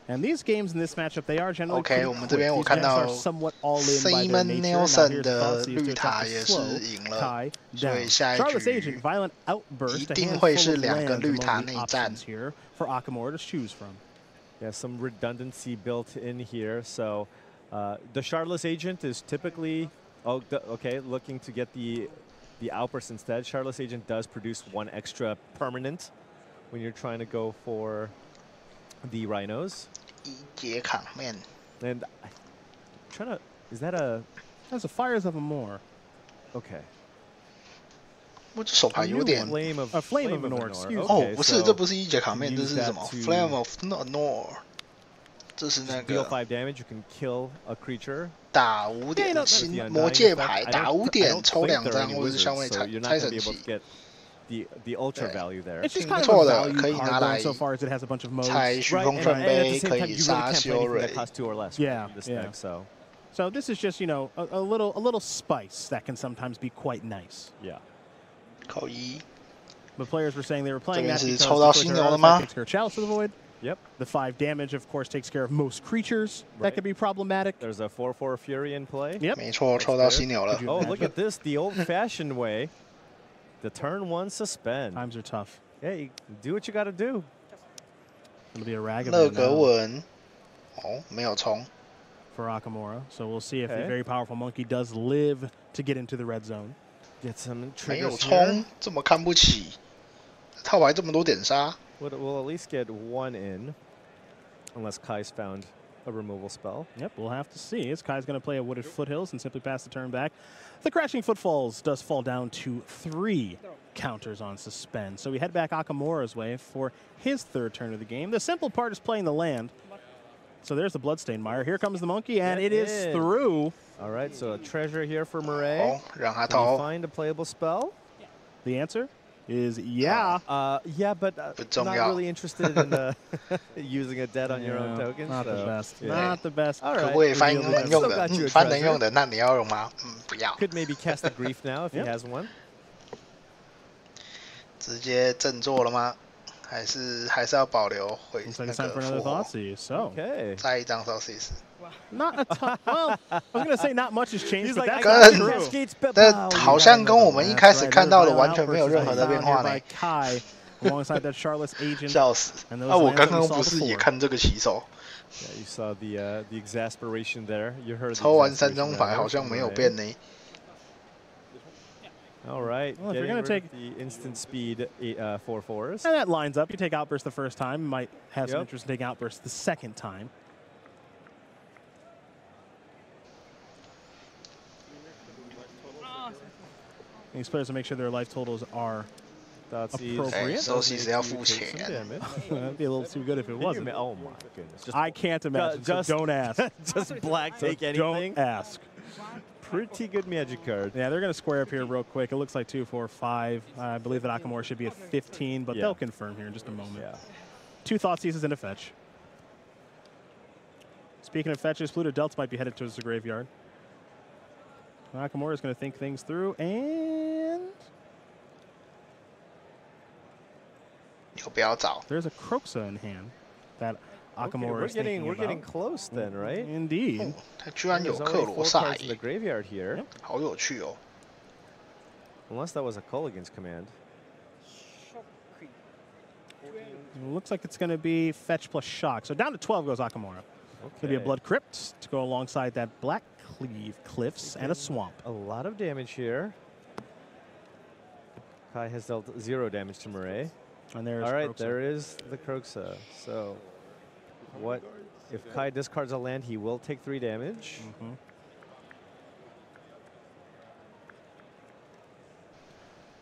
And these games in this matchup, they are generally OK， 我们这边我看到 Simon Nelson 的绿塔也是赢了，所以下一局一定会是2个绿塔内战。 For Akamura to choose from. Yeah, some redundancy built in here. So the Charlotte's Agent is typically, looking to get the outburst instead. Charlotte's Agent does produce 1 extra permanent when you're trying to go for the Rhinos. And I'm trying to, is that a? That's a Fires of Amor. Okay. 我这手牌有点 Flame of Nor， 哦，不是，这不是1节卡面，这是什么 ？Flame of Nor， 这是那个 deal 5 damage, you can kill a creature. 打5点新魔戒牌，打5点抽2张，或者是相位拆神器。The ultra value there. 挺不错的，可以拿来拆虚空圣杯，可以杀修蕊。Yeah. So this is just, you know, a little spice that can sometimes be quite nice. Yeah. 扣1。 But players were saying they were playing that because 抽到犀牛了吗 takes care of Chalice of the Void. Yep. The 5 damage, of course, takes care of most creatures. That could be problematic. There's a 4/4 Fury in play. Yep. 没错，抽到犀牛了。Oh, look at this, the old-fashioned way. The turn 1 suspend. Times are tough. Yeah, you do what you got to do. It'll be a Ragavan 勒格文，哦，没有冲。 For Akamura, so we'll see if the very powerful monkey does live to get into the red zone. Get some 没有 triggers 冲，这么看不起，套牌这么多点杀。We'll at least get 1 in, unless Kai's found a removal spell. Yep, we'll have to see. As Kai's going to play a Wooded Foothills and simply pass the turn back. The Crashing Footfalls does fall down to 3 counters on suspend. So we head back Akamura's way for his 3rd turn of the game. The simple part is playing the land. So there's the Bloodstained Mire. Here comes the monkey, and it is through. All right, so a treasure here for Murray. Can you find a playable spell? The answer is yeah. Yeah, but not really interested in using a dead on your own tokens. Not the best. Yeah. Not the best. All right. 可不可以翻能用的？翻能用的，那你要用吗？不要。 Could maybe cast the Grief now if he has one. 直接振作了吗？还是要保留回那个复活。Okay. 再一张 Sauces。 Not a ton. Well, I was going to say not much has changed, but that's 跟但好像跟我们一开始看到的完全没有任何的变化呢。Alongside that Charlotte's Agent. 笑死！那我刚刚不是也看这个骑手？ Yeah, you saw the exasperation there. You heard. 抽完3张牌好像没有变呢。 All right. Well, if you're going to take the instant speed 4/4s. And that lines up. You take Outburst the first time. You might have some interest in taking Outburst the second time. These players will make sure their life totals are appropriate. Sauces 要付钱。 That'd be a little too good if it wasn't. Oh my goodness! I can't imagine. Just so don't ask. Just black take anything. Don't ask. Pretty good magic card. Yeah, they're going to square up here real quick. It looks like 2, 4, 5. I believe that Akamura should be at 15, but they'll confirm here in just a moment. Yeah. 2 Thoughtseizes and a fetch. Speaking of fetches, Pluto Delta might be headed towards the graveyard. Akamura is going to think things through, and there's a Croxa in hand that Akamura is thinking we're about. getting close then, right? Indeed. 他居然有克罗萨 in the graveyard here. 好有趣哦。 Unless that was a Culligan's command. Looks like it's going to be fetch plus shock. So down to 12 goes Akamura. Okay. Going to be a Blood Crypt to go alongside that Black Cleave Cliffs and a Swamp. A lot of damage here. Kai has dealt 0 damage to Murray. And there's all right, Croxa. there is the Croxa. So what if Kai discards a land, he will take 3 damage.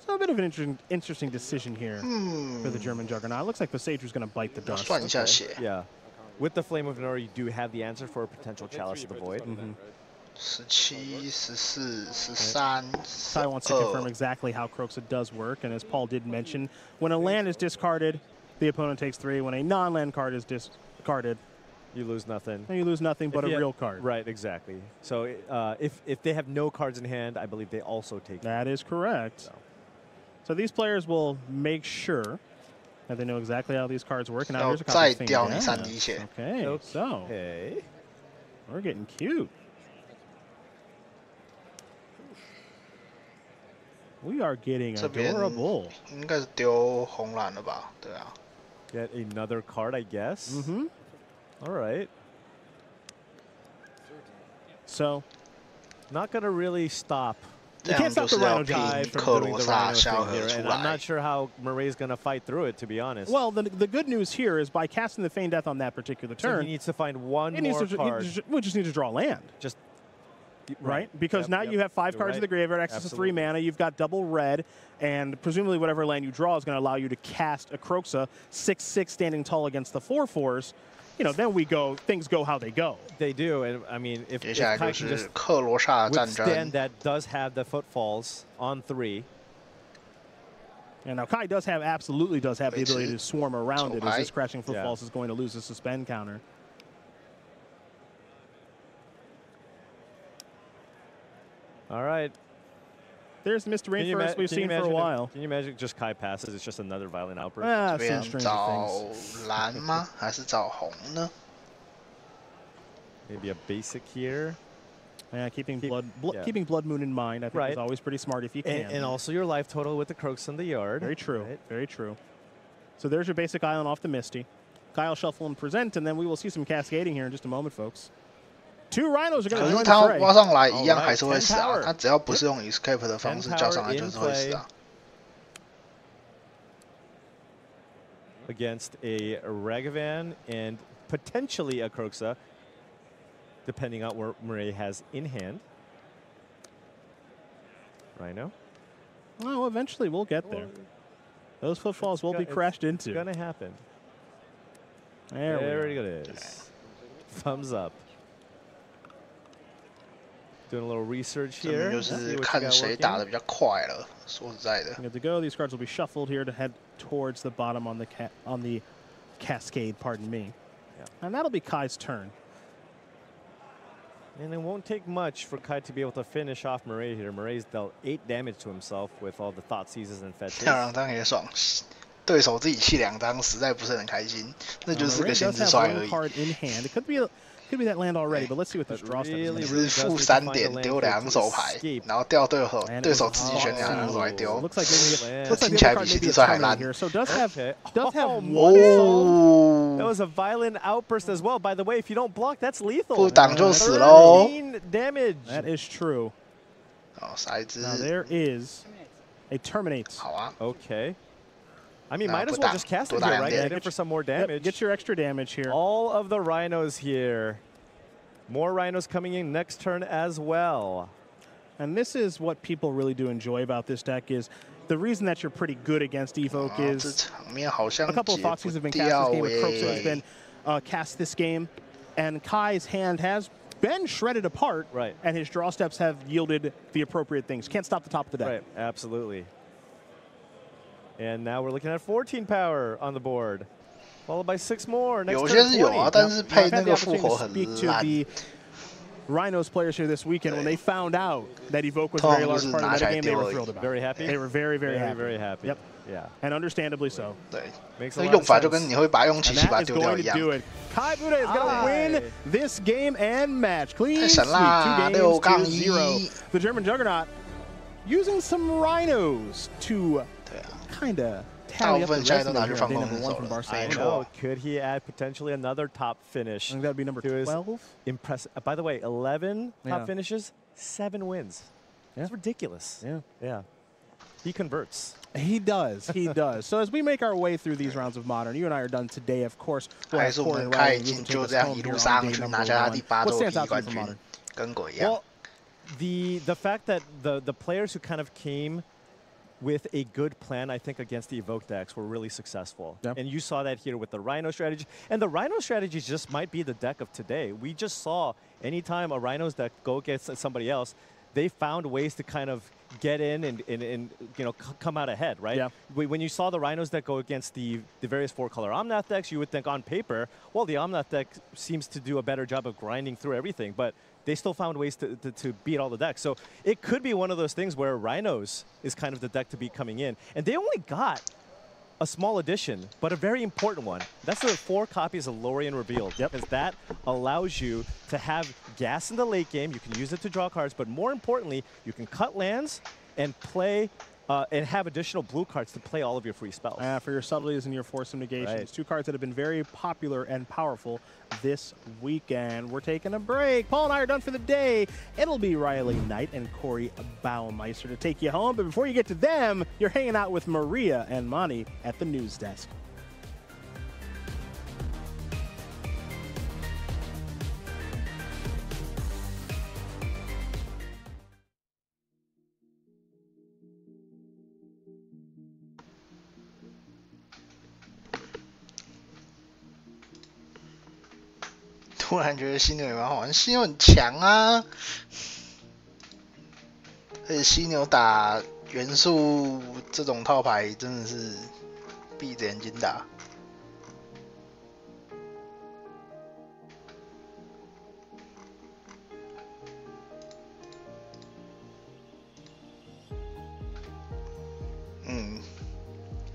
So a bit of an interesting decision here for the German Juggernaut. It looks like the Sage was going to bite the dust. Okay. Yeah. With the Flame of Nor, you do have the answer for a potential Chalice of the Void. 17, 14, 13. Kai wants to confirm exactly how Croxa does work, and as Paul did mention, when a land is discarded, the opponent takes 3. When a non-land card is discarded, You lose nothing. And you lose nothing but a real card. Right, exactly. So if they have no cards in hand, I believe they also take. That is correct. So these players will make sure that they know exactly how these cards work. And now here's a copy of Okay, so we're getting cute. We are getting adorable. 应该是丢红蓝了吧？对啊。Get another card, I guess. All right. So, not gonna really stop. You can't stop the Rhino guy from doing the Rhino thing here, and I'm not sure how Murray's gonna fight through it, to be honest. Well, the good news here is by casting the Feign Death on that particular turn, he needs to find one more card. We just need to draw land. Just right? Because now you have 5 cards in the graveyard, access to 3 mana. You've got double red, and presumably whatever land you draw is going to allow you to cast a Kroxa 6/6 standing tall against the 4/4s. You know, then things go how they go. They do, and I mean, if Kai can just withstand that does have the footfalls on 3. And now Kai absolutely does have the ability to swarm around it, as this Crashing Footfalls is going to lose a suspend counter. All right. There's the Mr. Rainforest we've seen for a while. Can you imagine just Kai passes? It's just another violent outburst. Maybe a basic here. Yeah, keeping Blood Moon in mind, I think is always pretty smart if you can. And also your life total with the Kroxa in the yard. Very true. Very true. So there's your basic island off the Misty. Kyle shuffle and present, and then we will see some cascading here in just a moment, folks. 2 Rhinos are going to join the fray. 挖上来一样还是会死啊，他只要不是用 escape 的方式叫上来就是会死啊。Against a Ragavan and potentially a Kroxa, depending on what Murray has in hand. Rhino. Well, eventually we'll get there. Those footfalls will be crashed into. It's going to happen. There it is. Thumbs up. Doing a little research here. 就是看谁打得比较快了。说实在的。Good to go. These cards will be shuffled here to head towards the bottom on the cascade. Pardon me. Yeah. And that'll be Kai's turn. And it won't take much for Kai to be able to finish off Murray here. Murray's dealt 8 damage to himself with all the Thought Seizes and Fetches. 2张也爽，对手自己弃2张，实在不是很开心。那就是个心之衰而已。Could be that land already, but let's see what this draw step is. 负3点丢2手牌，然后掉对手自己选2张手来丢，听起来比心之衰还烂。So does have one. That was a violent outburst as well. By the way, if you don't block, that's lethal. 不挡就死喽。 13 damage. That is true. 好，下一只。 Now there is a terminate. 好啊。 Okay. I mean, might as well just cast it here, right? Get in for some more damage. Get your extra damage here. All of the Rhinos here. More Rhinos coming in next turn as well. And this is what people really do enjoy about this deck is the reason that you're pretty good against Evoke is a couple of Foxies have been cast this game, a Kroxa has been cast this game, and Kai's hand has been shredded apart, and his draw steps have yielded the appropriate things. Can't stop the top of the deck. Right, absolutely. And now we're looking at 14 power on the board, followed by 6 more. Next 有些是有啊，但是配那个复活很烂。 Rhinos players here this weekend, when they found out that Evoke was a very large part of the game, they were thrilled about it. Very happy? They were very, very happy. Very happy. Yep. Yeah. And understandably so. 对， Makes 那 a 个 lot 用 of 法就 sense. 跟你会把它用奇奇把它丢掉一样。 Kai Budde is going to win this game and match. Clean 太 sweep, 神啦 2 games to 6-1 0. The German Juggernaut using some Rhinos to kind of tally up the resume here at day number 1 from Barcelona. Could he add potentially another top finish? I think that would be number 12. Impressive. By the way, 11 top Yeah. finishes, 7 wins. That's ridiculous. Yeah. Yeah. He converts. He does. He does. So as we make our way through these rounds of Modern, you and I are done today, of course. 还是我们开已经就这样一路上去拿下他第8座第1冠军，跟鬼一样。 Well, the fact that the players who kind of came with a good plan, I think, against the Evoke decks were really successful. Yep. And you saw that here with the Rhino strategy. And the Rhino strategy just might be the deck of today. We just saw anytime a Rhinos deck go against somebody else, they found ways to kind of get in and you know, come out ahead, right? Yeah. When you saw the Rhinos deck go against the various 4-color Omnath decks, you would think on paper, well, the Omnath deck seems to do a better job of grinding through everything, but they still found ways to beat all the decks. So it could be one of those things where Rhinos is kind of the deck to beat coming in. And they only got a small addition, but a very important one. That's the 4 copies of Lorien Revealed, because that allows you to have gas in the late game. You can use it to draw cards, but more importantly, you can cut lands and play and have additional blue cards to play all of your free spells. For your subtleties and your force of negations. Right. 2 cards that have been very popular and powerful this weekend. We're taking a break. Paul and I are done for the day. It'll be Riley Knight and Corey Baumeister to take you home. But before you get to them, you're hanging out with Maria and Monty at the news desk.突然觉得犀牛也蛮好玩，犀牛很强啊，而且犀牛打元素这种套牌真的是闭着眼睛打。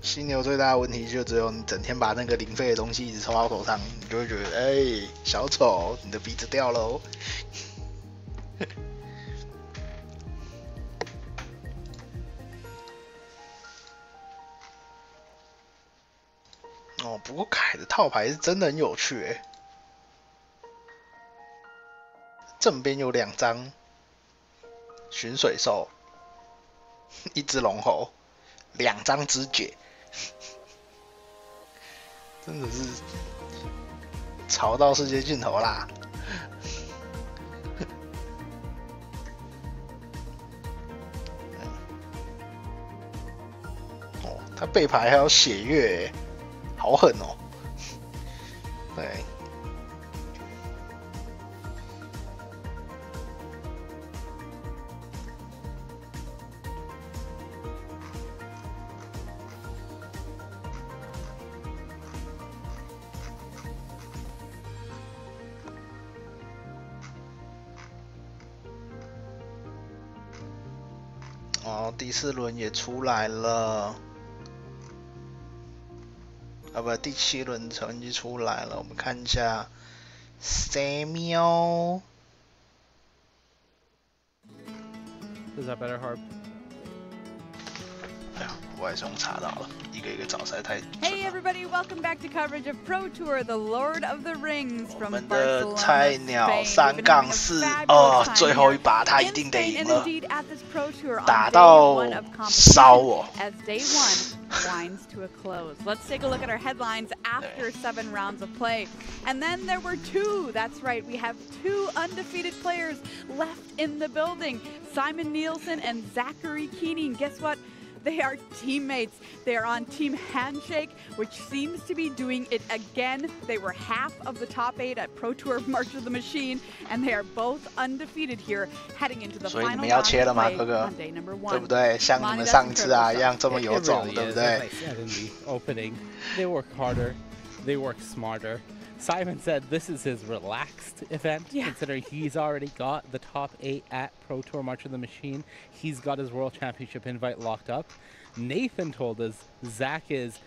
犀牛最大的问题就只有你整天把那个零费的东西一直抽到头上，你就会觉得，哎，小丑，你的鼻子掉了哦。哦，不过凯的套牌是真的很有趣诶。正边有2张寻水兽，一只龙猴，2张肢解。真的是潮到世界尽头啦！哦，他背牌还有血月，好狠哦！对。哦，第4轮也出来了，啊不，第7轮成绩出来了，我们看一下 Samuel。Is that better, Harp? 哎呀，我还是用查到了，一个一个找实在太。Hey everybody, welcome back to coverage of Pro Tour, the Lord of the Rings from Barcelona. 我们的菜鸟3-4，哦，最后一把他一定得赢了，打到烧我。As Day1 winds to a close. Let's take a look at our headlines after 7 rounds of play. And then there were 2. That's right, we have 2 undefeated players left in the building. Simon Nielsen and Zachary Keening. Guess what? They are teammates. They are on Team Handshake, which seems to be doing it again. They were half of the top 8 at Pro Tour March of the Machine, and they are both undefeated here, heading into the final round of play on day number 1. 对不对？像你们上次啊一样这么有种，对不对？ As I said in the opening, they work harder, they work smarter. Simon said this is his relaxed event, considering he's already got the top 8 at Pro Tour March of the Machine. He's got his World Championship invite locked up. Nathan told us Zach is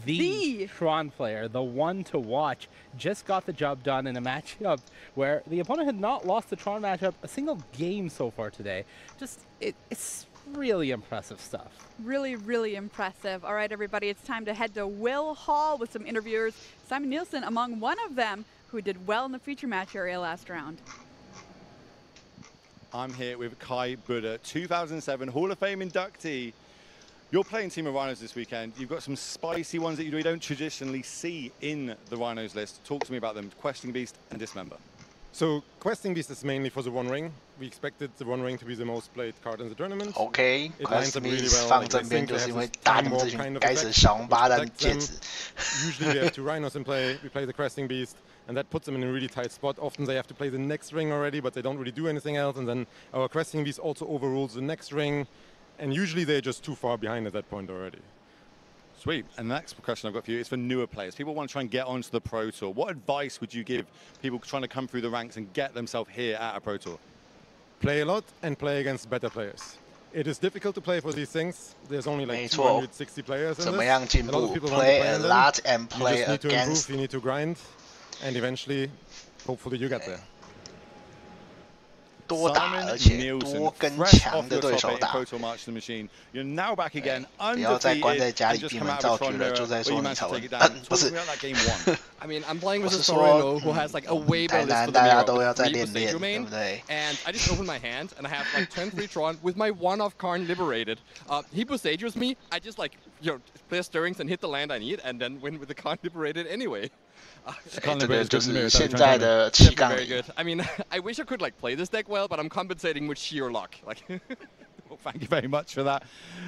the Tron player, the one to watch. Just got the job done in a matchup where the opponent had not lost the Tron matchup a single game so far today. Just, it's really impressive stuff. Really, really impressive. All right, everybody, it's time to head to Will Hall with some interviewers. Simon Nielsen among one of them who did well in the feature match area last round. I'm here with Kai Buddha, 2007 Hall of Fame inductee. You're playing Team of Rhinos this weekend. You've got some spicy ones that you don't traditionally see in the Rhinos list. Talk to me about them, Questing Beast and Dismember. So Questing Beast is mainly for the One Ring. We expected the One Ring to be the most played card in the tournament. Okay, it lines up really well. 放正边就是因为打你们这群该死的小王八蛋戒指。Usually we have 2 Rhinos in play. We play the Questing Beast, and that puts them in a really tight spot. Often they have to play the next ring already, but they don't really do anything else, and then our questing beast also overrules the next ring, and usually they're just too far behind at that point already. Sweet. And the next question I've got for you is for newer players. People want to try and get onto the Pro Tour. What advice would you give people trying to come through the ranks and get themselves here at a Pro Tour? Play a lot and play against better players. It is difficult to play for these things. There's only like 260 players in this. A lot of people play a lot and you play just need to against. improve, you need to grind, and eventually, hopefully you get there. 多打而且多跟强的对手打。不要再关在家里闭门造车了，就在说你才会。不是。I mean, I'm playing with a Sorino who has like a way better list for the Miro domain, and I just open my hand and I have like turn 3 Tron with my one-off Karn liberated. He Bosages me, I just like play stirrings and hit the land I need, and then win with the Karn liberated anyway. 这个就是现在的七杠 Very good. I mean, I wish I could like play this deck well, but I'm compensating with sheer luck. Like, well, thank you very much for that.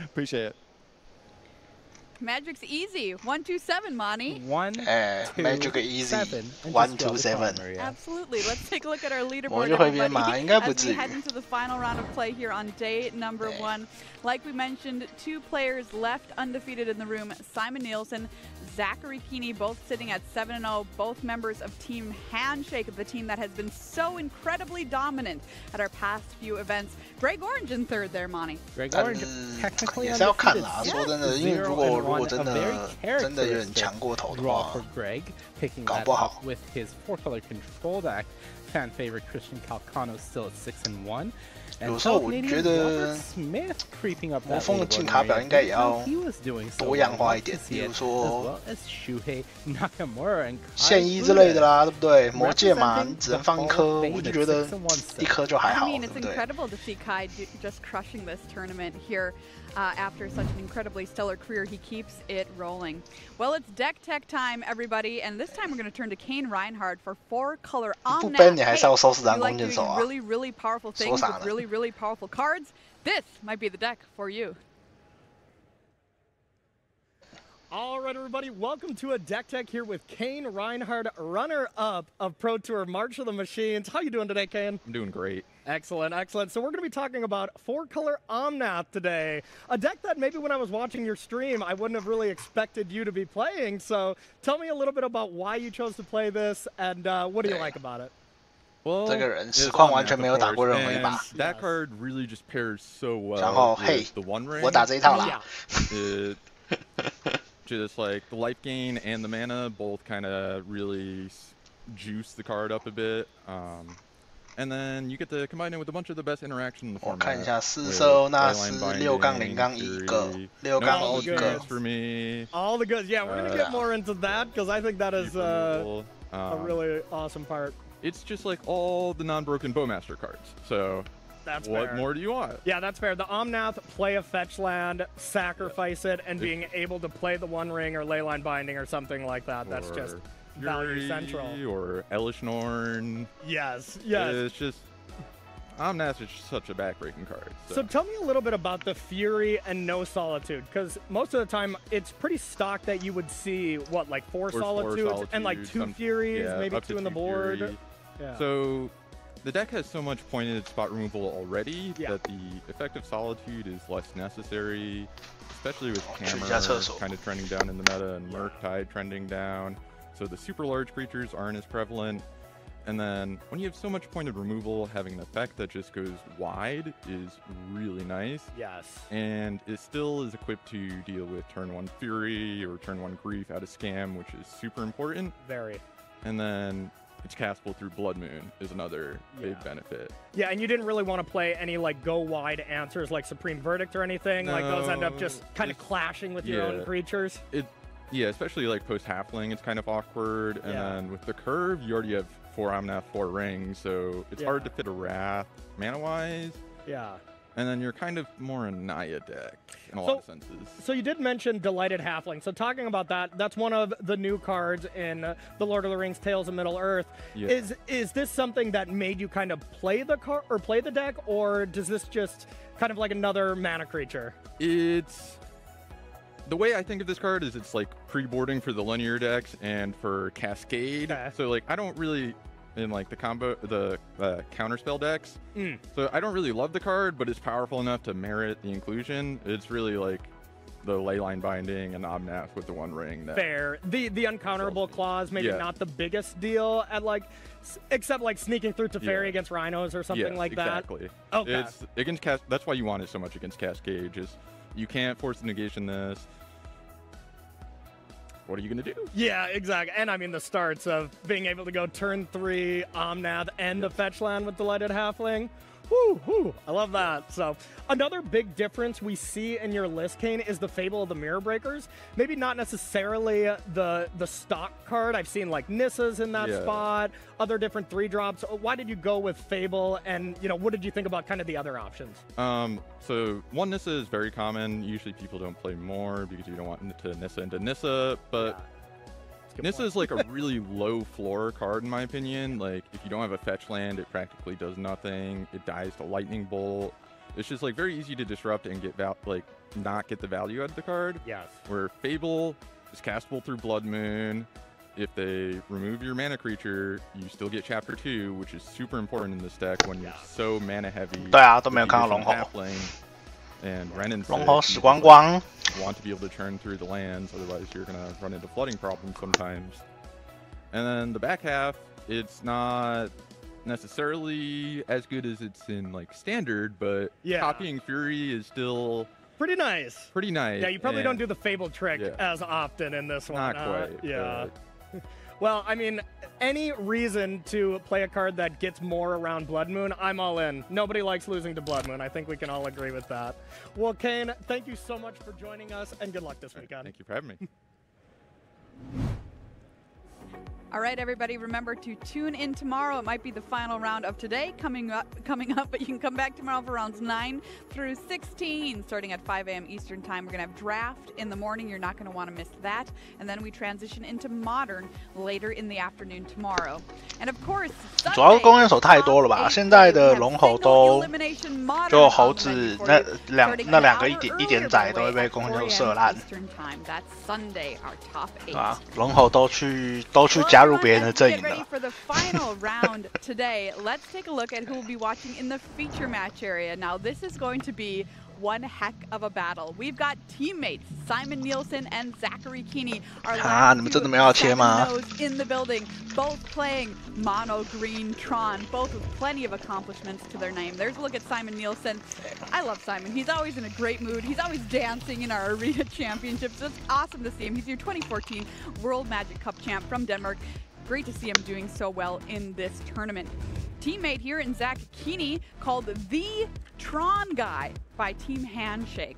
Appreciate it. Magic's easy. 127, Monty. Magic easy. 127. Absolutely. Let's take a look at our leaderboard, everybody, as we head into the final round of play here on day number 1. Like we mentioned, 2 players left undefeated in the room. Simon Nielsen, Zachary Keeney, both sitting at 7-0, both members of Team Handshake, the team that has been so incredibly dominant at our past few events. Greg Orange in 3rd there, Monty. Greg Orange technically 也是要看啦，说真的，因为如果真的有点强过头的话， Greg picking 搞不好 with his 4-color control deck. Fan favorite Christian Calcano still at 6-1. 有时候我觉得魔风的进卡表应该也要多样化一点，比如说现一之类的啦，对不对？魔戒嘛，你只能放一颗，我就觉得一颗就还好，对不对？ After such an incredibly stellar career, he keeps it rolling. Well, it's deck tech time, everybody, and this time we're going to turn to Kane Reinhardt for 4-color Omnath. Hey, you like doing really, really powerful things with really, really powerful cards? This might be the deck for you. All right, everybody, welcome to a Deck Tech here with Kane Reinhardt, runner-up of Pro Tour March of the Machines. How you doing today, Kane? I'm doing great. Excellent, excellent. So we're going to be talking about 4-color Omnath today, a deck that maybe when I was watching your stream, I wouldn't have really expected you to be playing. So tell me a little bit about why you chose to play this, and what do you like about it? Well, 这个人实况完全没有打过任何一把。 That card really just pairs so well 然后 with the One Ring. 我打这一套啦。 Just like the life gain and the mana both kind of really juice the card up a bit. And then you get to combine it with a bunch of the best interaction in the format. 我看一下四色那是6杠0杠1个6杠1个 for me. All the goods. Yeah, we're going to get more into that because I think that is a really awesome part. It's just like all the non-broken Bowmaster cards. So that's what fair. More do you want? Yeah, that's fair. The Omnath, play a fetch land, sacrifice it, and being able to play the One Ring or Leyline Binding or something like that. That's just value central. Or Elish Norn. Yes, yes. It's just Omnath is just such a backbreaking card. So tell me a little bit about the Fury and no Solitude, because most of the time it's pretty stock that you would see, what, like 4 Solitudes and like 2 Furies, maybe 2 in the board. Fury. Yeah. So the deck has so much pointed spot removal already that the effect of Solitude is less necessary, especially with Hammer kind of trending down in the meta and Murktide trending down. So the super large creatures aren't as prevalent. And then when you have so much pointed removal, having an effect that just goes wide is really nice. Yes. And it still is equipped to deal with turn 1 Fury or turn 1 Grief out of Scam, which is super important. Very. And then it's castable through Blood Moon is another big benefit. Yeah, and you didn't really want to play any like go wide answers like Supreme Verdict or anything. No, like those end up just kind of clashing with your own creatures. Yeah, especially like post Halfling, it's kind of awkward. And then with the curve, you already have 4 Omnath, 4 rings, so it's hard to fit a Wrath mana-wise. Yeah. And then you're kind of more a Naya deck in a lot of senses. So you did mention Delighted Halfling. So talking about that, that's one of the new cards in the Lord of the Rings Tales of Middle-earth. Yeah. Is this something that made you kind of play the card or play the deck, or does this just kind of like another mana creature? It's the way I think of this card is it's like pre-boarding for the linear decks and for Cascade. Okay. So like I don't really in like the counterspell decks. So I don't really love the card, but it's powerful enough to merit the inclusion. It's really like the Leyline Binding and Omnath with the One Ring. Fair. The uncounterable clause, maybe not the biggest deal at like, except like sneaking through Teferi against Rhinos or something like that. Exactly. Okay. It's against that's why you want it so much against Cascade. Just you can't force the negation this. What are you gonna do? Yeah, exactly. And I mean the starts of being able to go turn 3 Omnath and a fetch land with Delighted Halfling. Woo, woo, I love that. So another big difference we see in your list, Kane, is the Fable of the Mirror Breakers. Maybe not necessarily the stock card. I've seen like Nissa's in that spot, other different 3-drops. Why did you go with Fable? And you know, what did you think about kind of the other options? So one Nissa is very common. Usually people don't play more because you don't want to Nissa into Nissa, but Nissa is like a really low floor card in my opinion. Like if you don't have a fetch land, it practically does nothing. It dies to Lightning Bolt. It's just like very easy to disrupt and get not get the value out of the card. Yes. Where Fable is castable through Blood Moon. If they remove your mana creature, you still get Chapter 2, which is super important in this deck when you're so mana heavy. 对啊，都没有看到龙猴。 And Renan 龙猴死光光。 want to be able to churn through the lands, otherwise you're gonna run into flooding problems sometimes. And then the back half, it's not necessarily as good as it's in like standard, but copying Fury is still pretty nice. Pretty nice. Yeah, you probably don't do the Fable trick as often in this one. Not quite. Yeah. Well, I mean, any reason to play a card that gets more around Blood Moon, I'm all in. Nobody likes losing to Blood Moon. I think we can all agree with that. Well, Kane, thank you so much for joining us, and good luck this weekend. Thank you for having me. All right, everybody, remember to tune in tomorrow. It might be the final round of today coming up, but you can come back tomorrow for rounds 9 through 16, starting at 5 a.m. Eastern time. We're going to have draft in the morning. You're not going to want to miss that. And then we transition into modern later in the afternoon tomorrow. And of course, 主要是公园手太多了吧？现在的龙猴都就猴子那两个一点仔都会被公园手射烂。啊，龙猴都去加入别人的阵营了。 Get ready for the final round today. Let's take a look at who will be watching in the feature match area. Now, this is going to be one heck of a battle. We've got teammates Simon Nielsen and Zachary Keeney are in the building, both playing mono green Tron, both with plenty of accomplishments to their name. There's a look at Simon Nielsen. I love Simon. He's always in a great mood. He's always dancing in our arena championships. It's awesome to see him. He's your 2014 World Magic Cup champ from Denmark. Great to see him doing so well in this tournament. Teammate here in Zach Keeney, called the Tron Guy by Team Handshake,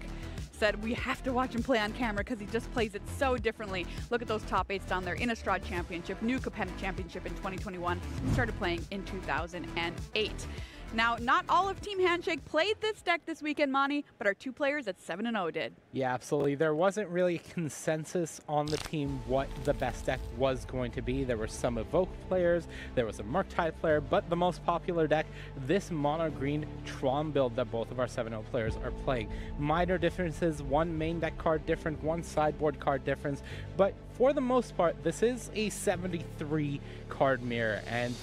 said we have to watch him play on camera because he just plays it so differently. Look at those top 8s down there. Innistrad Championship, New Capenna Championship in 2021, started playing in 2008. Now, not all of Team Handshake played this deck this weekend, Monty, but our 2 players at 7-0 did. Yeah, absolutely. There wasn't really consensus on the team what the best deck was going to be. There were some Evoke players, there was a Murktide player, but the most popular deck, this mono-green Tron build that both of our 7-0 players are playing. Minor differences, one main deck card different, one sideboard card difference, but for the most part, this is a 73 card mirror, and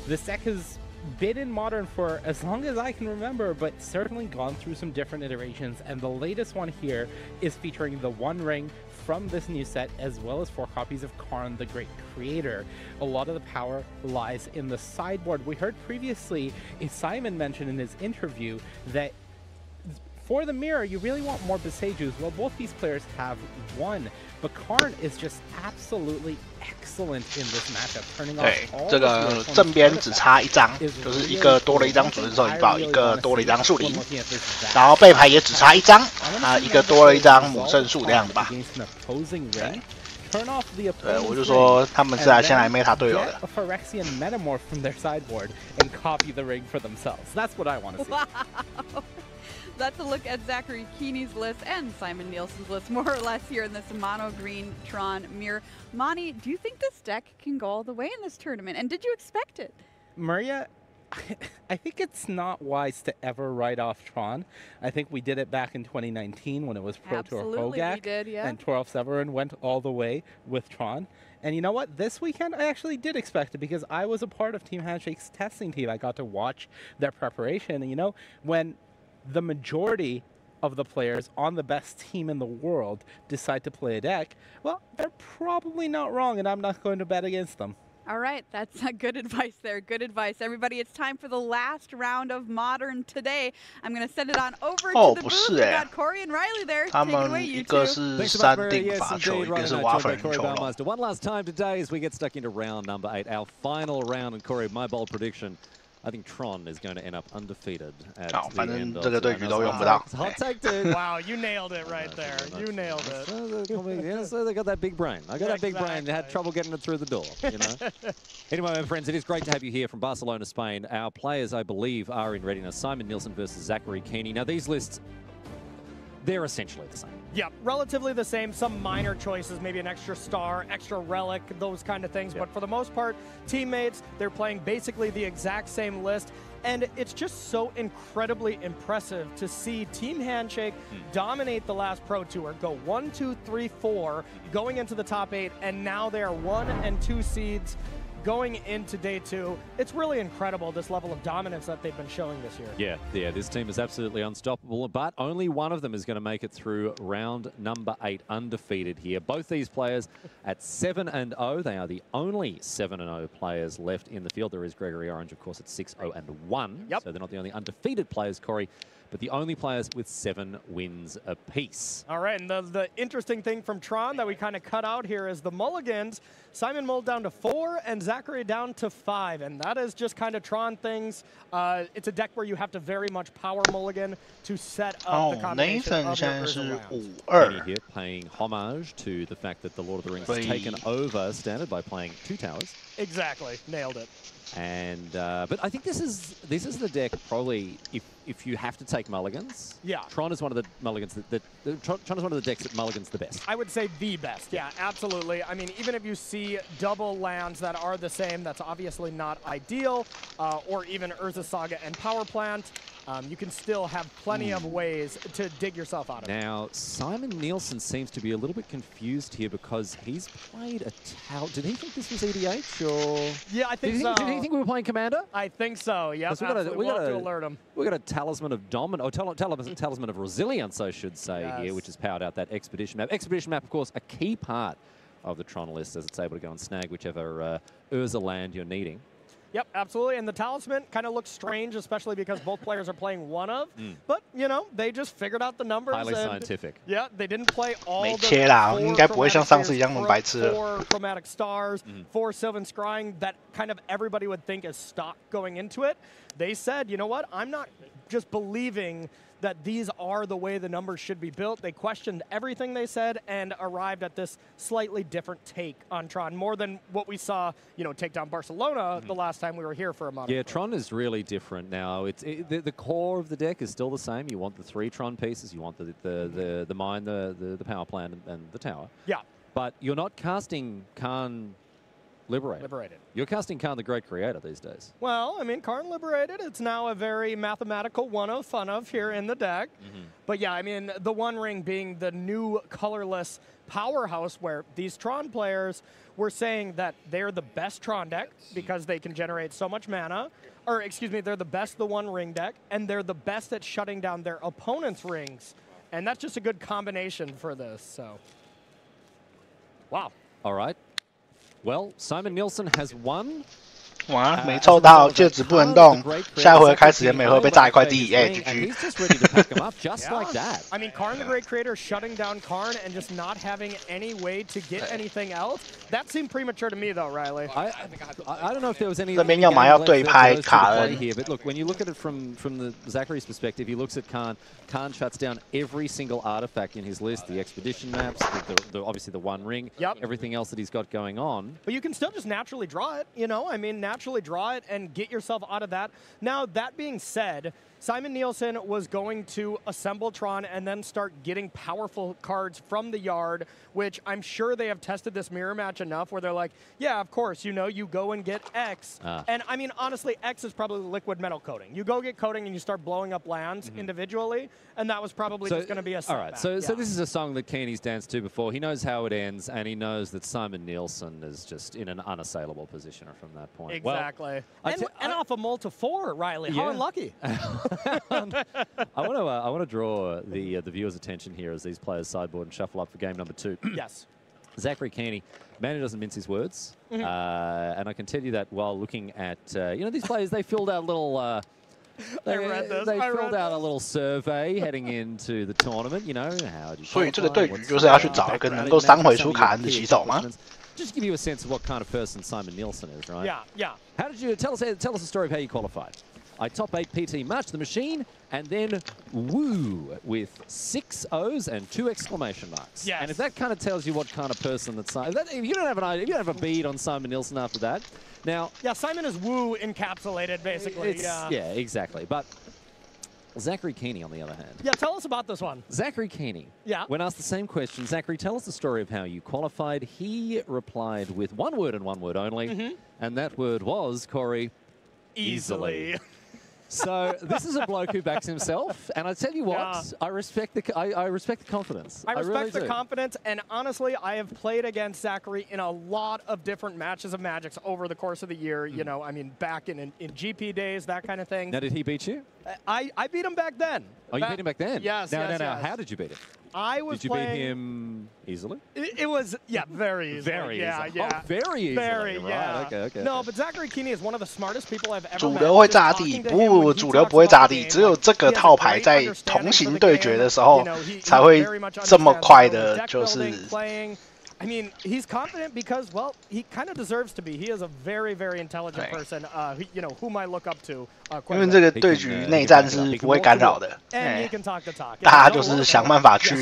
this deck has been in Modern for as long as I can remember, but certainly gone through some different iterations, and the latest one here is featuring the One Ring from this new set, as well as 4 copies of Karn the Great Creator. A lot of the power lies in the sideboard. We heard previously Simon mentioned in his interview that for the mirror, you really want more Besejus. Well, both these players have one, but Karn is just absolutely excellent in this matchup, turning off all 这个正边只差1张，就是一个多了1张主人兽引爆，一个多了1张树林，然后背牌也只差1张，一个多了1张母圣树这样吧。对，我就说他们是先来 meta 队友的。Phyrexian Metamorph from their sideboard and copy the ring for themselves. That's what I want to see. Wow. That's a look at Zachary Keeney's list and Simon Nielsen's list, more or less, here in this mono green Tron mirror. Monty, do you think this deck can go all the way in this tournament? And did you expect it? Maria, I think it's not wise to ever write off Tron. I think we did it back in 2019 when it was Pro Tour Hogak. We did, yeah. And 12-7 went all the way with Tron. And you know what? This weekend, I actually did expect it because I was a part of Team Handshake's testing team. I got to watch their preparation. And, you know, when the majority of the players on the best team in the world decide to play a deck, well, they're probably not wrong, and I'm not going to bet against them. All right, that's good advice there. Good advice. Everybody, it's time for the last round of Modern today. I'm going to send it on over to the booth. We got Corey and Riley there. Take it away, you two. Thanks so much, Maria. Yes, indeed. Right now, joined by Corey Baumeister. One last time today as we get stuck into round number 8, our final round. And Corey, my bold prediction, I think Tron is going to end up undefeated at the end of Hot take, dude. Wow, you nailed it right there. You nailed it. Yeah, so they got that big brain. I got that big brain. They had trouble getting it through the door, you know. Anyway, my friends, it is great to have you here from Barcelona, Spain. Our players, I believe, are in readiness. Simon Nielsen versus Zachary Keeney. Now, these lists, they're essentially the same. Yeah, relatively the same. Some minor choices, maybe an extra star, extra relic, those kind of things. Yep. But for the most part, teammates, they're playing basically the exact same list. And it's just so incredibly impressive to see Team Handshake dominate the last Pro Tour, go 1, 2, 3, 4, going into the top 8, and now they are 1 and 2 seeds going into day 2. It's really incredible, this level of dominance that they've been showing this year. Yeah, this team is absolutely unstoppable, but only one of them is going to make it through round number 8 undefeated here. Both these players at 7-0. They are the only 7-0 players left in the field. There is Gregory Orange, of course, at 6-0-1. Yep. So they're not the only undefeated players, Corey, but the only players with 7 wins apiece. All right, and the interesting thing from Tron that we kind of cut out here is the mulligans. Simon Mull down to 4 and Zachary down to 5, and that is just kind of Tron things. It's a deck where you have to very much power mulligan to set up the combination of your Kenny here paying homage to the fact that the Lord of the Rings has taken over Standard by playing 2 towers. Exactly, nailed it. And but I think this is the deck probably if you have to take mulligans. Yeah. Tron is one of the mulligans Tron is one of the decks that mulligans the best. I would say the best. Yeah, absolutely. I mean, even if you see double lands that are the same, that's obviously not ideal. Or even Urza Saga and Power Plant. You can still have plenty of ways to dig yourself out of it. Now, Simon Nielsen seems to be a little bit confused here because he's played a tower. Did he think this was EDH or? Yeah, I think so. Did he think we were playing Commander? I think so. Yeah, we got to alert him. We got a Talisman of Talisman of Resilience, I should say here, which has powered out that Expedition map. Expedition map, of course, a key part of the Tron list as it's able to go and snag whichever Urza land you're needing. Yep, absolutely. And the Talisman kind of looks strange, especially because both players are playing one of. But, you know, they just figured out the numbers. Highly scientific. Yeah, they didn't play all the 4 chromatic stars, 4 Sylvan Scrying that kind of everybody would think is stock going into it. They said, you know what, I'm not just believing that these are the way the numbers should be built. They questioned everything they said and arrived at this slightly different take on Tron, more than what we saw, you know, take down Barcelona the last time we were here for a month. Yeah, Tron is really different now. The core of the deck is still the same. You want the 3 Tron pieces. You want the mine, the power plant, and the tower. Yeah. But you're not casting Khan Liberated. You're casting Khan the Great Creator these days. Well, I mean, Karn Liberated, it's now a very mathematical one of fun of here in the deck. But yeah, I mean, the One Ring being the new colorless powerhouse where these Tron players were saying that they're the best Tron deck because they can generate so much mana. Or, excuse me, they're the best the One Ring deck, and they're the best at shutting down their opponent's rings. And that's just a good combination for this, so. Wow. All right. Well, Simon Nielsen has won. 哇，没抽到，戒指不能动。下回开始也没会被炸一块地。哎，GG。 Just like that. I mean, Karn the Great Creator shutting down Karn and just not having any way to get anything else. That seemed premature to me, though, Riley. I don't know if there was any. 这边要么要对拍卡恩 here, but look, when you look at it from the Zachary's perspective, he looks at Karn. Karn shuts down every single artifact in his list, the expedition maps, obviously the One Ring, everything else that he's got going on. But you can still just naturally draw it, you know? I mean, naturally naturally draw it and get yourself out of that. Now, that being said, Simon Nielsen was going to assemble Tron and then start getting powerful cards from the yard, which I'm sure they have tested this mirror match enough where they're like, yeah, of course, you know, you go and get X. And I mean, honestly, X is probably liquid metal coating. You go get coating and you start blowing up lands individually, and that was probably just going to be a setback. All right, so this is a song that Keeney's danced to before. He knows how it ends, and he knows that Simon Nielsen is just in an unassailable position from that point. Exactly. Well, and off a mult to 4, Riley. How unlucky. I want to draw the viewers' attention here as these players sideboard and shuffle up for game number 2. Yes. Zachary Keeney, man who doesn't mince his words, and I can tell you that while looking at you know, these players, they filled out a little. They filled out a little survey heading into the tournament. You know, how do you? 所以这个对局就是要去找一个能够3回出卡恩的棋手吗？ Just to give you a sense of what kind of person Simon Nielsen is, right? Yeah. How did you tell us a story of how you qualified? I top 8 PT marched the machine and then woo with 6 O's and 2 exclamation marks. Yes. And if that kind of tells you what kind of person that Simon, if you don't have an idea, if you don't have a bead on Simon Nielsen after that, now Simon is woo encapsulated basically. Yeah, exactly. But Zachary Keeney, on the other hand. Yeah, tell us about this one. Zachary Keeney. Yeah. When asked the same question, Zachary, tell us the story of how you qualified. He replied with one word and one word only, and that word was, Corey, easily. So this is a bloke who backs himself, and I tell you what, I respect the confidence. I respect really the do. confidence, and honestly, I have played against Zachary in a lot of different matches of Magics over the course of the year. You know, I mean, back in GP days, that kind of thing. Now, did he beat you? I beat him back then. Oh, you beat him back then? Yes, No. How did you beat him? I was Did you beat him easily? It was, very easily. Very easily. easily. Oh, very easily. Very, right. Okay. No, but Zachary Keeney is one of the smartest people I've ever met. 主流会炸地，不，主流不会炸地，只有这个套牌在同行对决的时候才会这么快的，就是。 I mean, he's confident because, well, he kind of deserves to be. He is a very, very intelligent person, you know, whom I look up to. 因为这个对局内战是不会干扰的，大家就是想办法去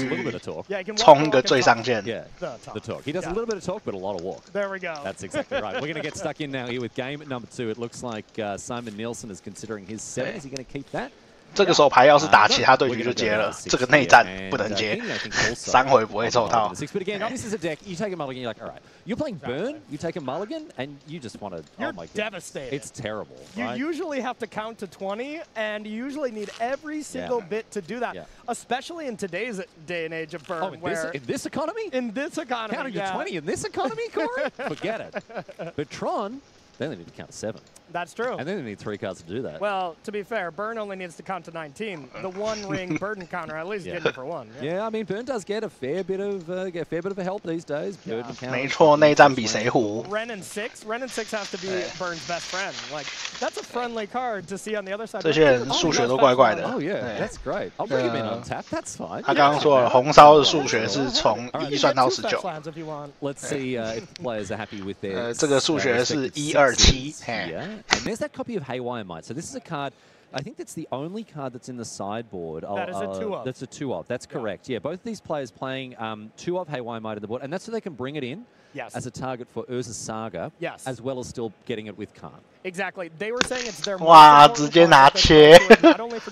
冲一个最上线。The talk. He does a little bit of talk, but a lot of walk. There we go. That's exactly right. We're going to get stuck in now here with game number 2. It looks like Simon Nielsen is considering his 7. Is he going to keep that? 这个手牌要是打其他对局就接了，这个内战不能接，3回不会抽套。 But again, this is a deck. You take a mulligan, you're like, all right. You're playing Burn, you take a mulligan, and you just want to. You're oh my devastated. It's terrible. You usually have to count to 20, and you usually need every single bit to do that. Especially in today's day and age of Burn. Oh, in this economy? In this economy. Counting to 20 in this economy, Corey? Forget it. But Tron, they only need to count 7. That's true. And then they need 3 cards to do that. Well, to be fair, Burn only needs to count to 19. The one-ring burden counter at least getting it for 1. Yeah, I mean, Burn does get a fair bit of a help these days. Burden counter. 没错，内战比谁胡。Ren and 6 has to be Burn's best friend. Like that's a friendly card to see on the other side. 这些人数学都怪怪的。 Oh yeah, that's great. I'll bring him in on tap. That's fine. 他刚刚说了，红烧的数学是从1算到19。 Let's see if the players are happy with their. 这个数学是127。 And there's that copy of Haywire Might. So this is a card. I think that's the only card that's in the sideboard. That is a 2-of. That's a 2-of. That's correct. Yeah, both of these players playing 2 of Haywire Might in the board, and that's so they can bring it in as a target for Urza's Saga, as well as still getting it with Khan. Exactly. They were saying it's their. 哇，直接拿切，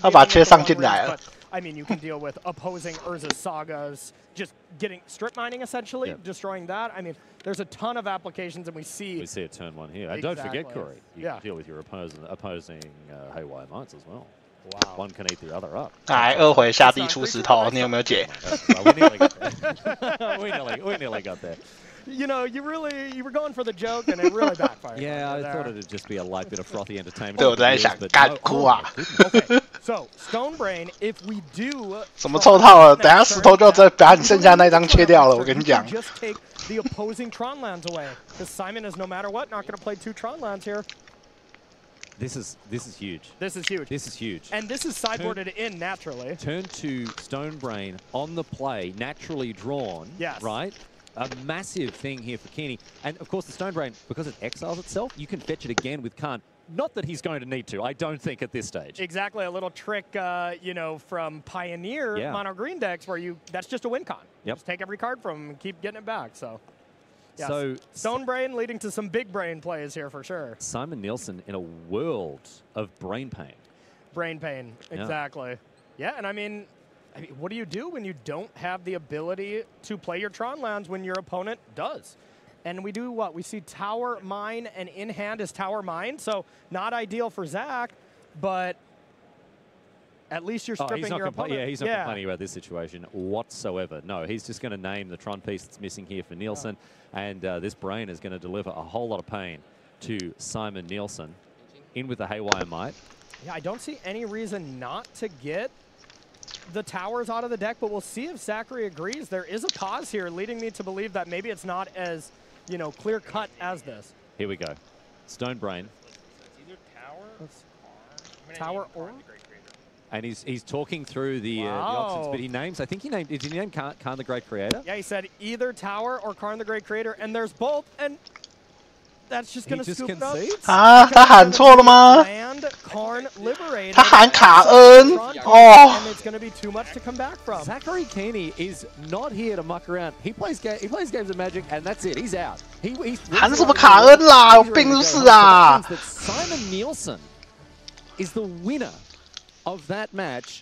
他把切上进来了。 I mean, you can deal with opposing Urza's Sagas, just getting strip mining essentially, destroying that. I mean, there's a ton of applications, and we see a turn 1 here. And don't forget, Corey, you can deal with your opposing Haywire Mites as well. Wow. One can eat the other up. 来，2回下地出石头，你有没有解？ We nearly got there. You know, you were going for the joke, and it really backfired. Yeah, I thought it'd just be a light bit of frothy entertainment. 对，我在想，干哭啊！ Okay, so Stone Brain, if we do 什么抽套了？等下石头就要把你剩下那张切掉了，我跟你讲。 Just take the opposing Tron lands away, because Simon is no matter what not going to play 2 Tron lands here. This is huge. This is huge. This is huge. And this is sideboarded in naturally. Turn 2 Stone Brain on the play, naturally drawn. Yes. Right? A massive thing here for Keeney. And of course, the Stone Brain, because it exiles itself, you can fetch it again with Khan. Not that he's going to need to, I don't think, at this stage. Exactly, a little trick, you know, from Pioneer mono green decks where that's just a win con. Yep. Just take every card from him and keep getting it back. So Yes. So Stone Brain leading to some big brain plays here for sure. Simon Nielsen in a world of brain pain. Brain pain, exactly. Yeah, and I mean, what do you do when you don't have the ability to play your Tron lands when your opponent does? And we do what? We see Tower Mine, and in hand is Tower Mine, so not ideal for Zach, but at least you're stripping your opponent. Yeah, he's not complaining about this situation whatsoever. No, he's just going to name the Tron piece that's missing here for Nielsen, and this brain is going to deliver a whole lot of pain to Simon Nielsen. In with the Haywire Might. Yeah, I don't see any reason not to get the towers out of the deck, but we'll see if Zachary agrees. There is a pause here, leading me to believe that maybe it's not as, clear-cut as this. Here we go. Stone Brain. It's either tower, tower or? And he's talking through the options, but he names, did he name Khan the Great Creator? Yeah, he said either Tower or Karn the Great Creator, and there's both, and that's just going to scoop it up. 啊，他喊错了吗？ Karn liberated. 他喊卡恩哦。 And it's going to be too much to come back from. Zachary Keeney is not here to muck around. He plays games of Magic, and that's it. He's out. 喊什么卡恩啦？有病是不是啊 ？Simon Nielsen is the winner of that match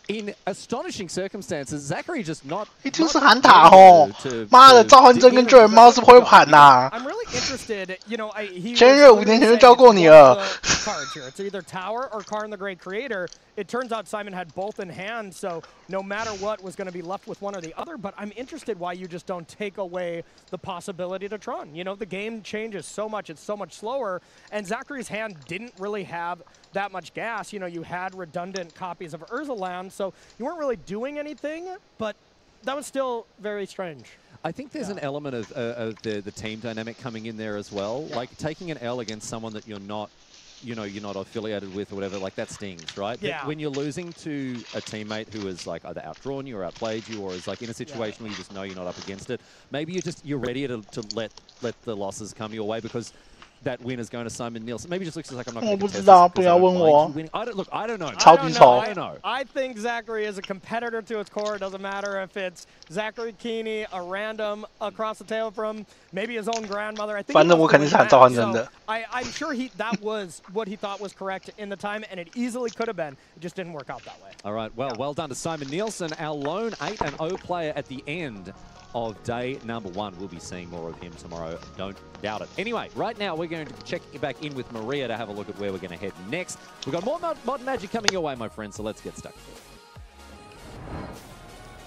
in astonishing circumstances. Zachary just not. 一定是喊塔哦！妈的，召唤针跟救人猫是不会喊呐。 I'm really interested. He 前月5年前就教过你了。 Cards here. It's either Tower or Karn the Great Creator. It turns out Simon had both in hand, so no matter what was going to be left with one or the other. But I'm interested why you just don't take away the possibility to Tron. The game changes so much; it's so much slower. And Zachary's hand didn't really have that much gas. You had redundant copies of Urza Land, so you weren't really doing anything. But that was still very strange. I think there's an element of the team dynamic coming in there as well. Yeah. Like taking an L against someone that you're not affiliated with or whatever, like that stings, right? Yeah. But when you're losing to a teammate who is like either outdrawn you or outplayed you or is like in a situation where you just know you're not up against it, maybe you're ready to let the losses come your way because that win is going to Simon Nielsen. Maybe just looks like I'm not going to contest this. I don't know. I don't know. I think Zachary is a competitor to its core. It doesn't matter if it's Zachary Keeney, a random across the table from maybe his own grandmother. I think I'm sure that was what he thought was correct in the time, and it easily could have been. It just didn't work out that way. All right. Well done to Simon Nielsen, our lone 8-0 player at the end of day number 1. We'll be seeing more of him tomorrow, don't doubt it. Anyway, right now we're going to check back in with Maria to have a look at where we're going to head next. We've got more Modern Magic coming your way, my friends, so let's get stuck.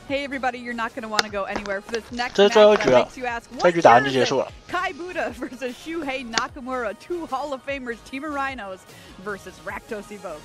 Hey everybody, you're not going to want to go anywhere for this next match that makes you ask, what year is it? Kai Buddha versus Shuhei Nakamura, 2 Hall of Famers, Team of Rhinos versus Rakdos Evoke.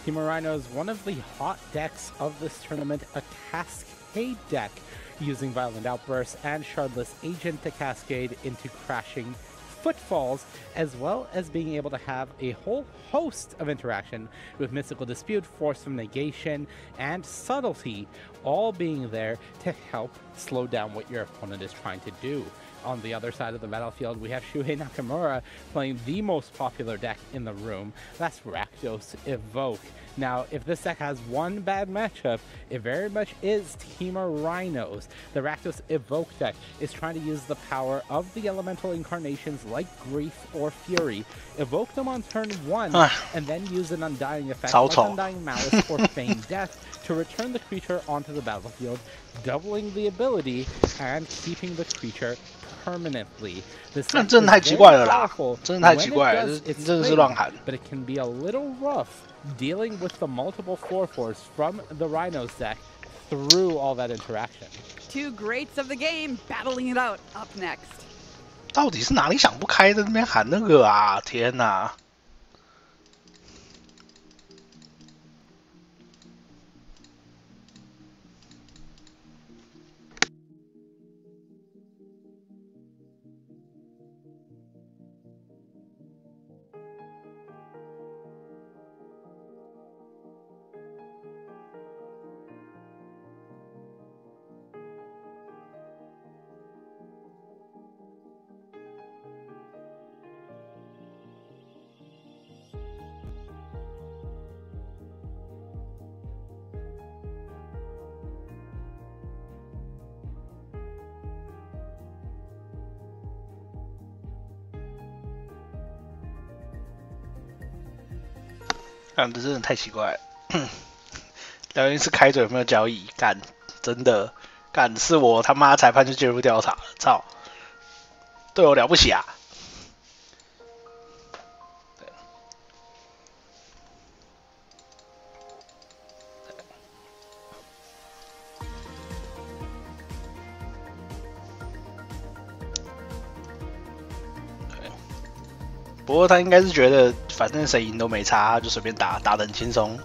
Team of Rhinos, one of the hot decks of this tournament, a Cascade deck, using Violent Outbursts and Shardless Agent to cascade into crashing footfalls, as well as being able to have a whole host of interaction with Mystical Dispute, Force from Negation, and Subtlety, all being there to help slow down what your opponent is trying to do. On the other side of the battlefield, we have Shuhei Nakamura playing the most popular deck in the room. That's Rakdos Evoke. Now, if this deck has one bad matchup, it very much is Team of Rhinos. The Rakdos Evoke deck is trying to use the power of the elemental incarnations like Grief or Fury, evoke them on turn 1, and then use an Undying effect like Undying Malice or Feigned Death to return the creature onto the battlefield, doubling the ability and keeping the creature permanently. This deck is very powerful when it does its thing, but it can be a little rough dealing with the multiple 4/4s from the Rhinos deck through all that interaction. 2 greats of the game battling it out up next. 到底是哪里想不开在那边喊那个啊？天哪！这真的太奇怪了。聊天室开嘴有没有交易？干，真的干，是我他妈裁判就介入调查了，操！对我了不起啊！不过他应该是觉得，反正谁赢都没差，他就随便打，打得很轻松。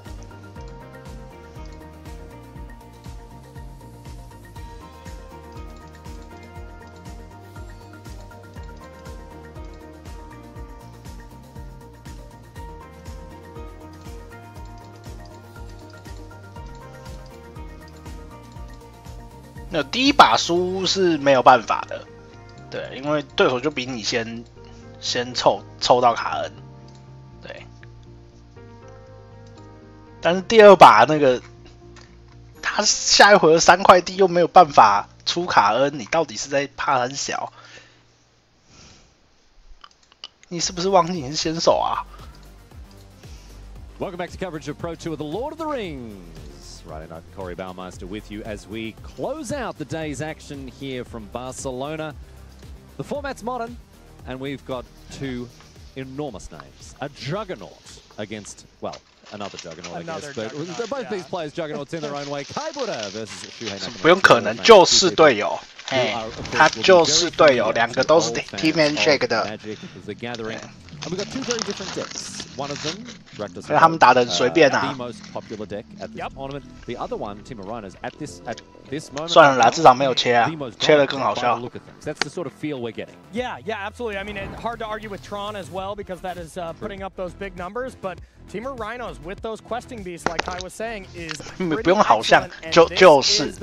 那第一把输是没有办法的，对，因为对手就比你先抽到卡恩，对。但是第二把那个，他下一回合3块地又没有办法出卡恩，你到底是在怕很小？你是不是忘记你是先手啊 ？Welcome back to coverage of Pro Tour, the Lord of the Rings. Friday night, Corey Baumeister with you as we close out the day's action here from Barcelona. The format's modern, and we've got two enormous names. A juggernaut against, well, another juggernaut, I guess. But both these players juggernauts in their own way. Kai Buddha versus Shuhei Nakamura. 不用可能，就是队友。他就是队友，两个都是 Team Handshake 的。And we've got two very different decks. One of them, Rakdos, 他们打得很随便啊。 the most popular deck at this tournament. The other one, Team Rhinos, at this moment. 算了啦，至少没有切啊，切了更好笑。 That's the sort of feel we're getting. Yeah, absolutely. I mean, it's hard to argue with Tron as well because that is putting up those big numbers, but Team Rhinos with those questing beasts, like Kai was saying, is 不用好像，就是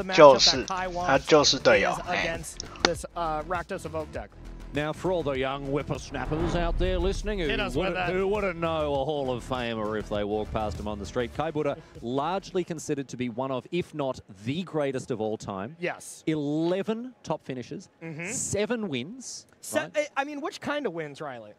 他就是队友。 against this Rakdos Evoke deck. Now, for all the young whippersnappers out there listening who wouldn't know a Hall of Famer if they walk past him on the street, Kai Buddha, largely considered to be one of, if not the greatest of all time. Yes. 11 top finishes, 7 wins. Right? I mean, which kind of wins, Riley?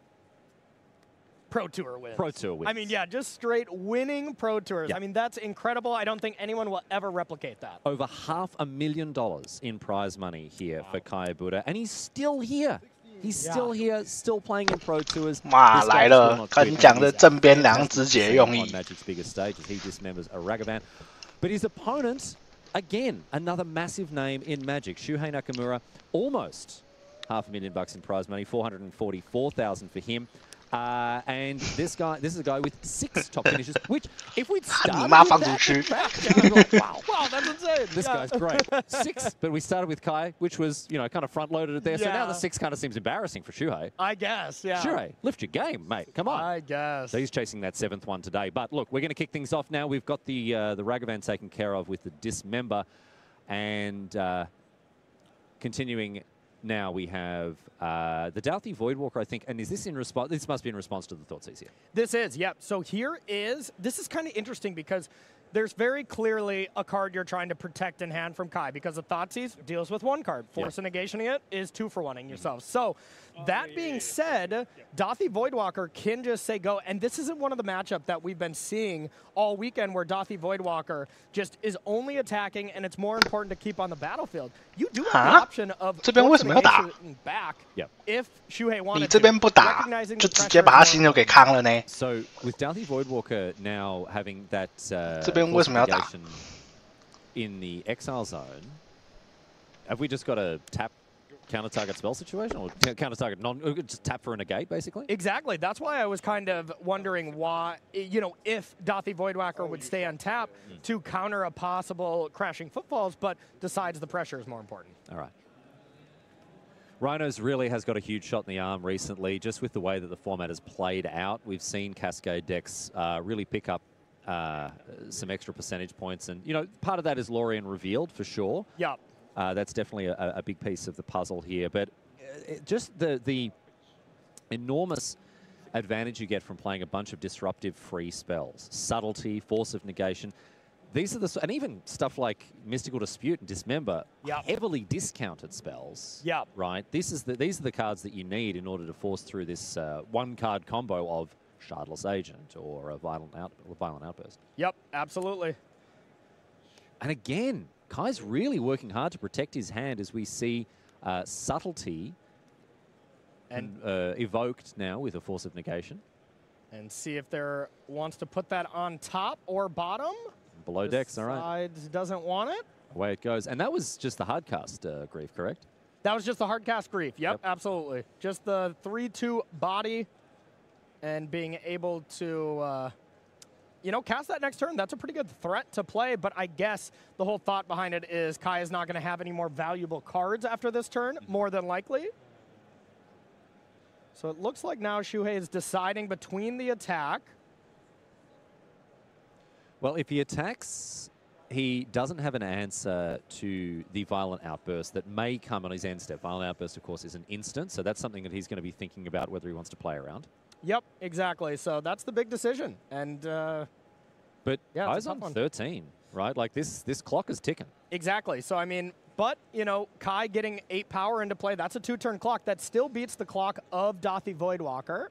Pro Tour wins. Pro Tour wins. I mean, yeah, just straight winning Pro Tours. I mean, that's incredible. I don't think anyone will ever replicate that. Over $500,000 in prize money here for Kai Buddha, and he's still here. He's still here, still playing in Pro Tours. 妈来了，跟你讲的正边梁直接用意。 On Magic's biggest stage as he dismembers a Ragavan. But his opponent, again, another massive name in Magic. Shuhei Nakamura, almost $500,000 in prize money, $444,000 for him. And this is a guy with 6 top finishes, which if we'd started with that, wow, that's insane. This guy's great. 6, but we started with Kai, which was, you know, kind of front-loaded there. So now the 6 kind of seems embarrassing for Shuhei. I guess, yeah. Shuhei, lift your game, mate. Come on. I guess. So he's chasing that 7th one today. But look, we're going to kick things off now. We've got the Ragavan taken care of with the Dismember. And continuing now, we have the Douthie Voidwalker, I think. And is this in response? This must be in response to the Thoughtseize here. This is, yep. So this is kind of interesting because there's very clearly a card you're trying to protect in hand from Kai because the Thoughtseize deals with 1 card. Force and negationing it is 2 for 1ing yourself. So that being said, Douthie Voidwalker can just say go. And this isn't one of the matchups that we've been seeing all weekend where Douthie Voidwalker just is only attacking and it's more important to keep on the battlefield. You do have the option of force and negation back if Shuhei wanted to. Recognizing the pressure. So with Douthie Voidwalker now having that negation in the exile zone, have we just got a tap counter-target spell situation, or counter-target just tap for a negate, basically? Exactly. That's why I was kind of wondering why, you know, if Douthie Voidwalker would stay on tap to counter a possible crashing footfalls, but decides the pressure is more important. All right. Rhinos really has got a huge shot in the arm recently, just with the way that the format has played out. We've seen Cascade decks really pick up some extra percentage points, and, you know, part of that is Lorien revealed, for sure. Yeah. That's definitely a big piece of the puzzle here. But just the enormous advantage you get from playing a bunch of disruptive free spells. Subtlety, Force of Negation. These are and even stuff like Mystical Dispute and Dismember, heavily discounted spells. Yeah. Right? These are the cards that you need in order to force through this 1-card combo of Shardless Agent or a violent outburst. Yep, absolutely. And again, Kai's really working hard to protect his hand as we see subtlety and evoked now with a force of negation. And see if there wants to put that on top or bottom. Below decks, all right. Sides doesn't want it. Away it goes. And that was just the hard cast Grief, correct? That was just the hard cast Grief. Yep, absolutely. Just the 3-2 body and being able to, you know, cast that next turn. That's a pretty good threat to play, but I guess the whole thought behind it is Kai is not going to have any more valuable cards after this turn, more than likely. So it looks like now Shuhei is deciding between the attack. Well, if he attacks, he doesn't have an answer to the violent outburst that may come on his end step. Violent outburst, of course, is an instant, so that's something that he's going to be thinking about whether he wants to play around. Yep, exactly. So that's the big decision. And but yeah, Kai's on 13, right? Like this clock is ticking. Exactly. So I mean, but you know, Kai getting 8 power into play, that's a 2-turn clock that still beats the clock of Dothy Voidwalker.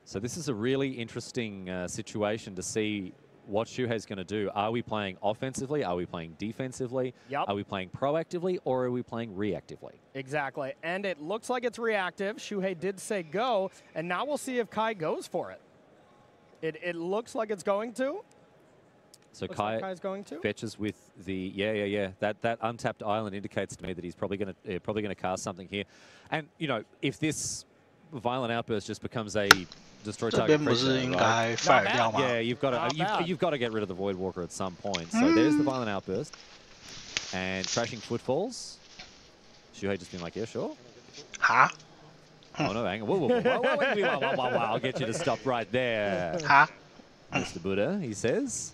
So this is a really interesting situation to see what Shuhei's going to do. Are we playing offensively? Are we playing defensively? Yep. Are we playing proactively or are we playing reactively? Exactly. And it looks like it's reactive. Shuhei did say go, and now we'll see if Kai goes for it. It looks like it's going to. So looks like Kai's going to. Fetches with the yeah. That untapped island indicates to me that he's probably going to cast something here. And you know, if this violent outburst just becomes a destroy target creature, right? Yeah, you've got to get rid of the Voidwalker at some point. So there's the violent outburst and crashing footfalls. Shuhei just been like, yeah, sure. Huh? Oh no, hang on. Whoa. I'll get you to stop right there. Huh? Mr. Buddha, he says.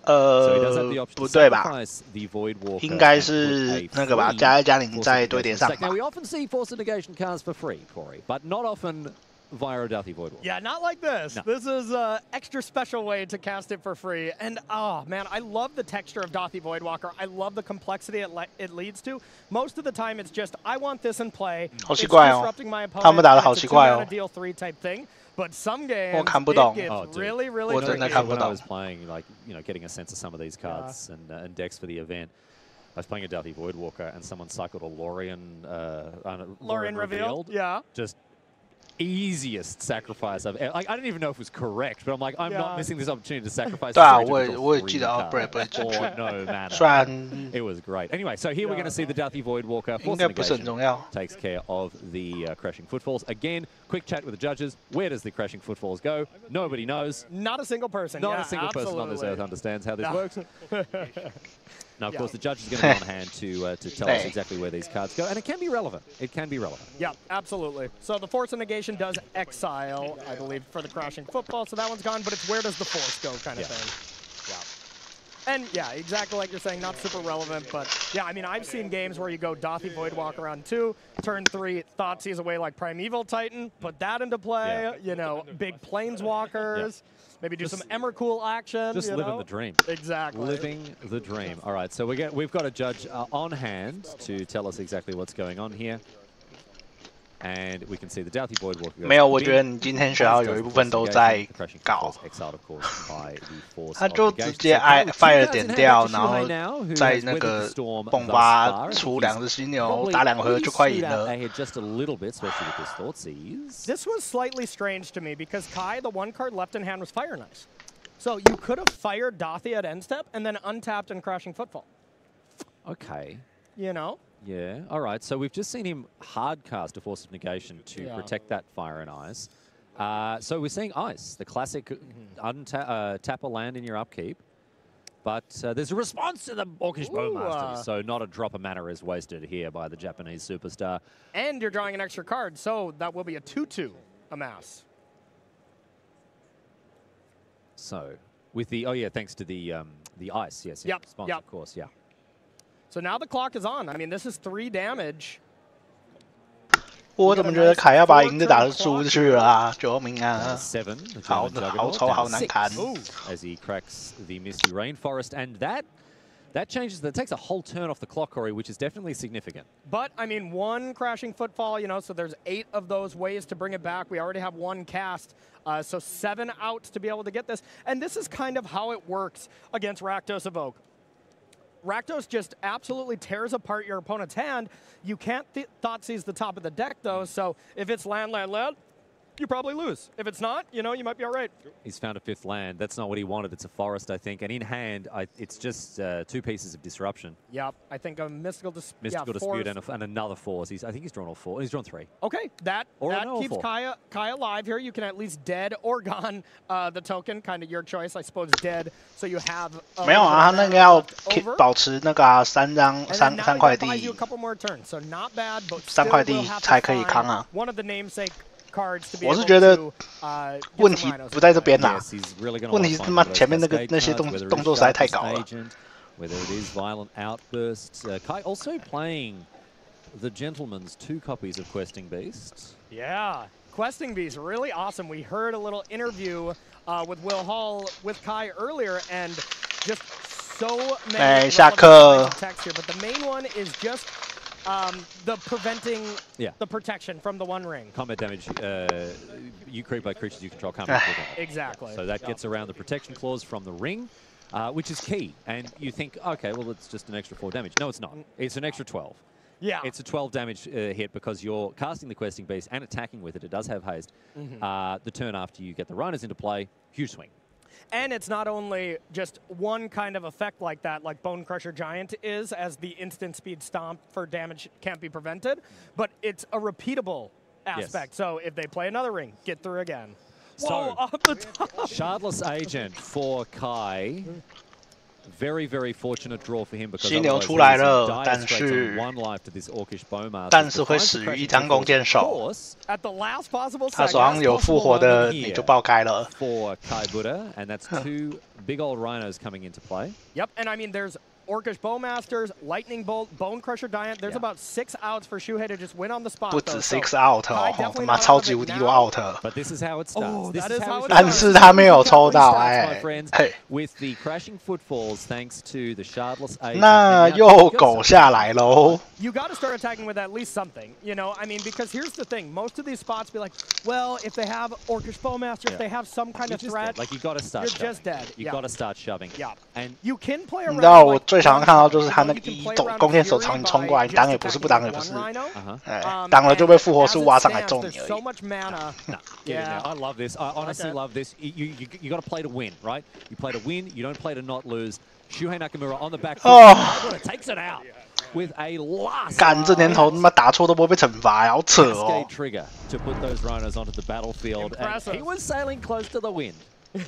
So he does have the option to sacrifice the Voidwalker. 应该是那个吧，加一加零再堆叠上吧。 Now we often see Force of Negation cards for free, Corey, but not often via a Dothy Voidwalker. Yeah, not like this. No. This is an extra special way to cast it for free. And, oh, man, I love the texture of Dothy Voidwalker. I love the complexity it leads to. Most of the time, it's just, I want this in play. It's disrupting my opponent. It's a 2-mana deal 3 type thing. But some games, it gets really, really tricky. When I was playing, like, you know, getting a sense of some of these cards and decks for the event, I was playing a Dothy Voidwalker and someone cycled a Lorien Revealed. Yeah. Just easiest sacrifice I've ever. Like, I didn't even know if it was correct, but I'm like, I'm not missing this opportunity to sacrifice. 对啊，我也记得啊，不是 no mana. 虽然 it was great. Anyway, so here we're going to see the Dothy Voidwalker. 应该不是很重要。 Takes care of the crashing footfalls. Again, quick chat with the judges. Where does the crashing footfalls go? Nobody knows. Not a single person. Not a single person on this earth understands how this works. Now, of course, the judge is going to be on hand to tell us exactly where these cards go, and it can be relevant. It can be relevant. Yeah, absolutely. So the Force of Negation does exile, I believe, for the crashing football, so that one's gone, but it's where does the Force go kind of thing. Yeah. And, yeah, exactly like you're saying, not super relevant, but, yeah, I mean, I've seen games where you go Dothy Voidwalker on 2, turn 3, Thoughtseize away like Primeval Titan, put that into play, you know, big Planeswalkers. Maybe do some Emrakul action. Just living the dream. Exactly. Living the dream. All right, so we've got a judge on hand to tell us exactly what's going on here. And we can see the Dothy Voidwalker. 没有，我觉得你今天学校有一部分都在搞。他就直接 fire 点掉，然后在那个迸发出2只犀牛，打2回合就快赢了。 This was slightly strange to me because Kai, the 1 card left in hand was Fire Nice. So you could have fired Dothy at end step and then untapped and crashing footfall. Okay. You know? Yeah, all right. So we've just seen him hard cast a Force of Negation to protect that Fire and Ice. So we're seeing Ice, the classic tap a land in your upkeep. But there's a response to the Orcish Bowmasters, so not a drop of mana is wasted here by the Japanese superstar. And you're drawing an extra card, so that will be a 2/2 amass. So with the thanks to the Ice, yes, response, of course, yeah. So now the clock is on. I mean, this is 3 damage. 我怎么觉得凯要把赢的打出去了啊？救命啊！好丑，好难看。 As he cracks the Misty Rainforest, and that That takes a whole turn off the clock, Corey, which is definitely significant. But, I mean, one crashing footfall, you know, so there's 8 of those ways to bring it back. We already have 1 cast, so 7 outs to be able to get this. And this is kind of how it works against Rakdos Evoke. Rakdos just absolutely tears apart your opponent's hand. You can't Thoughtseize the top of the deck, though, so if it's land, you probably lose. If it's not, you know, you might be all right. He's found a 5th land. That's not what he wanted. It's a forest, I think. And in hand, it's just 2 pieces of disruption. Yep, I think a Mystical Dispute. Mystical Dispute and another 4. So I think he's drawn all 4. He's drawn 3. Okay, that keeps Kai alive here. You can at least dead or gone the token, kind of your choice. I suppose dead, so you have. 没有啊，他那个要保持那个3块地，3块地才可以扛啊。One of the namesake cards to be 我是觉得问题不在这边啦，问题是他妈前面那些动作实在太高了。Whether it is violent outbursts, Kai also playing the Gentleman's 2 copies of Questing Beast. Yeah, Questing Beast, really awesome. We heard a little interview with Will Hall with Kai earlier, and just so many text here. But the main one is just the preventing the protection from the 1 ring. Combat damage, you create by creatures you control can't be prevent. Exactly. So that gets around the protection clause from the ring, which is key. And you think, okay, well, it's just an extra 4 damage. No, it's not. It's an extra 12. Yeah. It's a 12 damage hit because you're casting the Questing Beast and attacking with it. It does have haste. The turn after you get the Rhinos into play, huge swing. And it's not only just one kind of effect like that, like Bone Crusher Giant is, as the instant speed stomp for damage can't be prevented, but it's a repeatable aspect. Yes. So if they play another ring, get through again. So, whoa, off the top. Shardless Agent for Kai. Very, very fortunate draw for him because 犀牛出来了，但是会死于1张弓箭手。他手上有复活的，你就爆开了。For Kai Buddha, and that's 2 big old rhinos coming into play. Yep, and I mean there's Orcish Bowmasters, Lightning Bolt, Bone Crusher Giant. There's about 6 outs for Shuhei to just win on the spot. 不止6 out 哦，他妈超级无敌多 out。But this is how it starts. Oh, that is how it starts. 但是他没有抽到，哎。With the crashing footfalls, thanks to the Shardless Agent. 那又狗下来喽。You got to start attacking with at least something, you know. I mean, because here's the thing: most of these spots be like, well, if they have Orcish Bowmaster, if they have some kind of threat, like you got to start. You're just dead. You got to start shoving. Yeah, and you can play around. 你知道我最常看到就是他那个弓箭手朝你冲过来，你挡也不是，不挡也不是，哎，挡了就被复活术挖上来揍你而已。So much mana. Yeah, I love this. I honestly love this. You got to play to win, right? You play to win. You don't play to not lose. Shuhei Nakamura on the back foot takes it out with a last. 干这年头他妈打错都不会被惩罚，好扯哦。Trigger to put those rhinos onto the battlefield. And he was sailing close to the wind.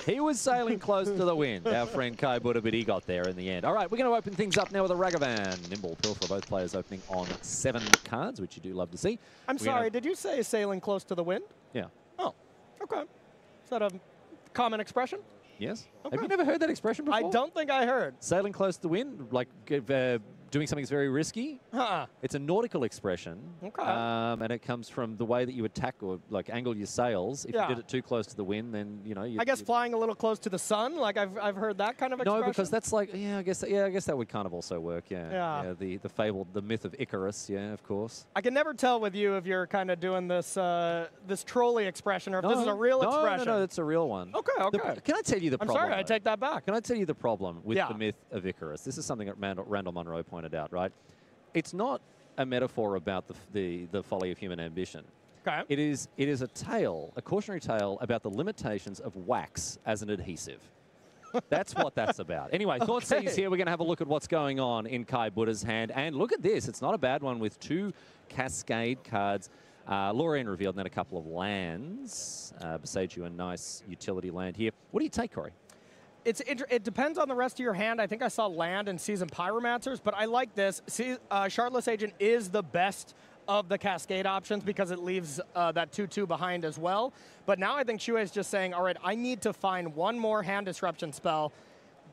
He was sailing close to the wind, our friend Kai Buddha, but he got there in the end. All right, we're going to open things up now with a Ragavan. Nimble Pilfer, both players opening on 7 cards, which you do love to see. I'm sorry, did you say sailing close to the wind? Yeah. Oh, okay. Is that a common expression? Yes. Okay. Have you never heard that expression before? I don't think I heard. Sailing close to the wind, like doing something that's very risky. It's a nautical expression. Okay. And it comes from the way that you attack or like angle your sails. If you did it too close to the wind, then you know. I guess flying a little close to the sun. Like I've heard that kind of expression. No, because that's like I guess that would kind of also work. Yeah. The fable, the myth of Icarus. Yeah, of course. I can never tell with you if you're kind of doing this this trolley expression or if this is a real expression. No, it's a real one. Okay. Can I tell you the problem? I'm sorry, I take that back. Can I tell you the problem with the myth of Icarus? This is something that Randall Munro pointed out, right? It's not a metaphor about the folly of human ambition. Okay. It is a tale, a cautionary tale about the limitations of wax as an adhesive. That's what that's about. Anyway, Thoughtseize here. We're going to have a look at what's going on in Kai Buddha's hand. And look at this. It's not a bad one with 2 Cascade cards. Lorraine revealed, and then a couple of lands. Beside you, a nice utility land here. What do you take, Corey? It depends on the rest of your hand. I think I saw land and Seasoned Pyromancers, but I like this. Shardless Agent is the best of the Cascade options because it leaves that 2/2 behind as well. But now I think Shuhei is just saying, all right, I need to find one more hand disruption spell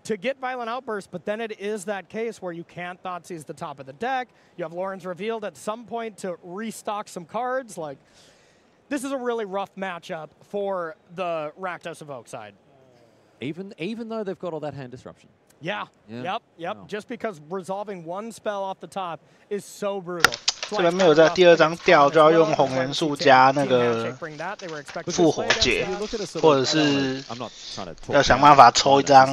to get Violent Outburst, but then it is that case where you can't Thoughtseize the top of the deck. You have Lauren's revealed at some point to restock some cards. Like, this is a really rough matchup for the Rakdos Evoke side. Even though they've got all that hand disruption. Yeah. Yep. Wow. Just because resolving one spell off the top is so brutal. 这边没有在第2张掉，就要用红元素加那个复活解，或者是要想办法抽一张。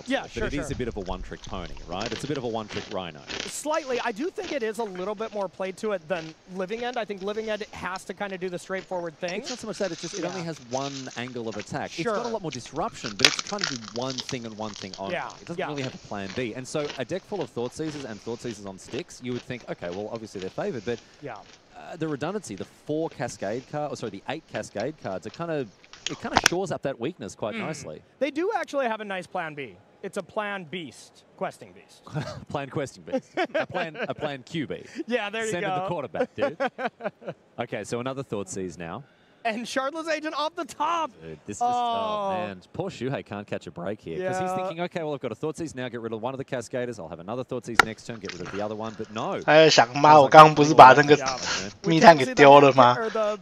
Yeah, sure, but it is a bit of a one-trick pony, right? It's a bit of a one-trick rhino. Slightly, I do think it is a little bit more play to it than Living End. I think Living End has to kind of do the straightforward thing. It's not so much that; it's just it only has one angle of attack. It's got a lot more disruption, but it's trying to do one thing and one thing only. It doesn't really have a plan B. And so, a deck full of Thought Seizers and Thought Seizers on sticks, you would think, okay, well, obviously they're favored, but the redundancy, the 4 Cascade cards, or sorry, the 8 Cascade cards, it kind of shores up that weakness quite nicely. They do actually have a nice plan B. It's a plan beast, questing beast. Plan questing beast. a plan QB. Yeah, there you Send go. in the quarterback, dude. Okay, so another Thought Seize now. And Shardless Agent off the top. Dude, this is, oh man, poor Shuhei can't catch a break here because he's thinking, okay, well I've got a Thought Seize now, get rid of one of the Cascaders. I'll have another Thought Seize next turn, get rid of the other one, but no. 他在想，妈，我刚刚不是把那个密探给丢了吗？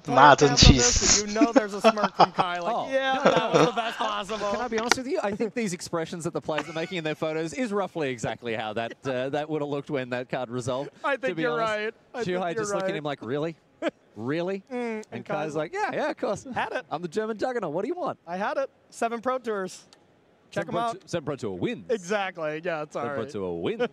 妈，真气死！ You know there's a smirk from Kai, like, yeah, that was the best possible. Can I be honest with you? I think these expressions that the players are making in their photos is roughly exactly how that that would have looked when that card resolved. I think you're right. Shuhei just looking at him like, really? Really? And Kai's like, yeah, of course. Had it. I'm the German juggernaut. What do you want? I had it. 7 Pro Tours. Check them out. 7 Pro Tour wins. Exactly. Yeah, it's all right. 7 Pro Tour wins.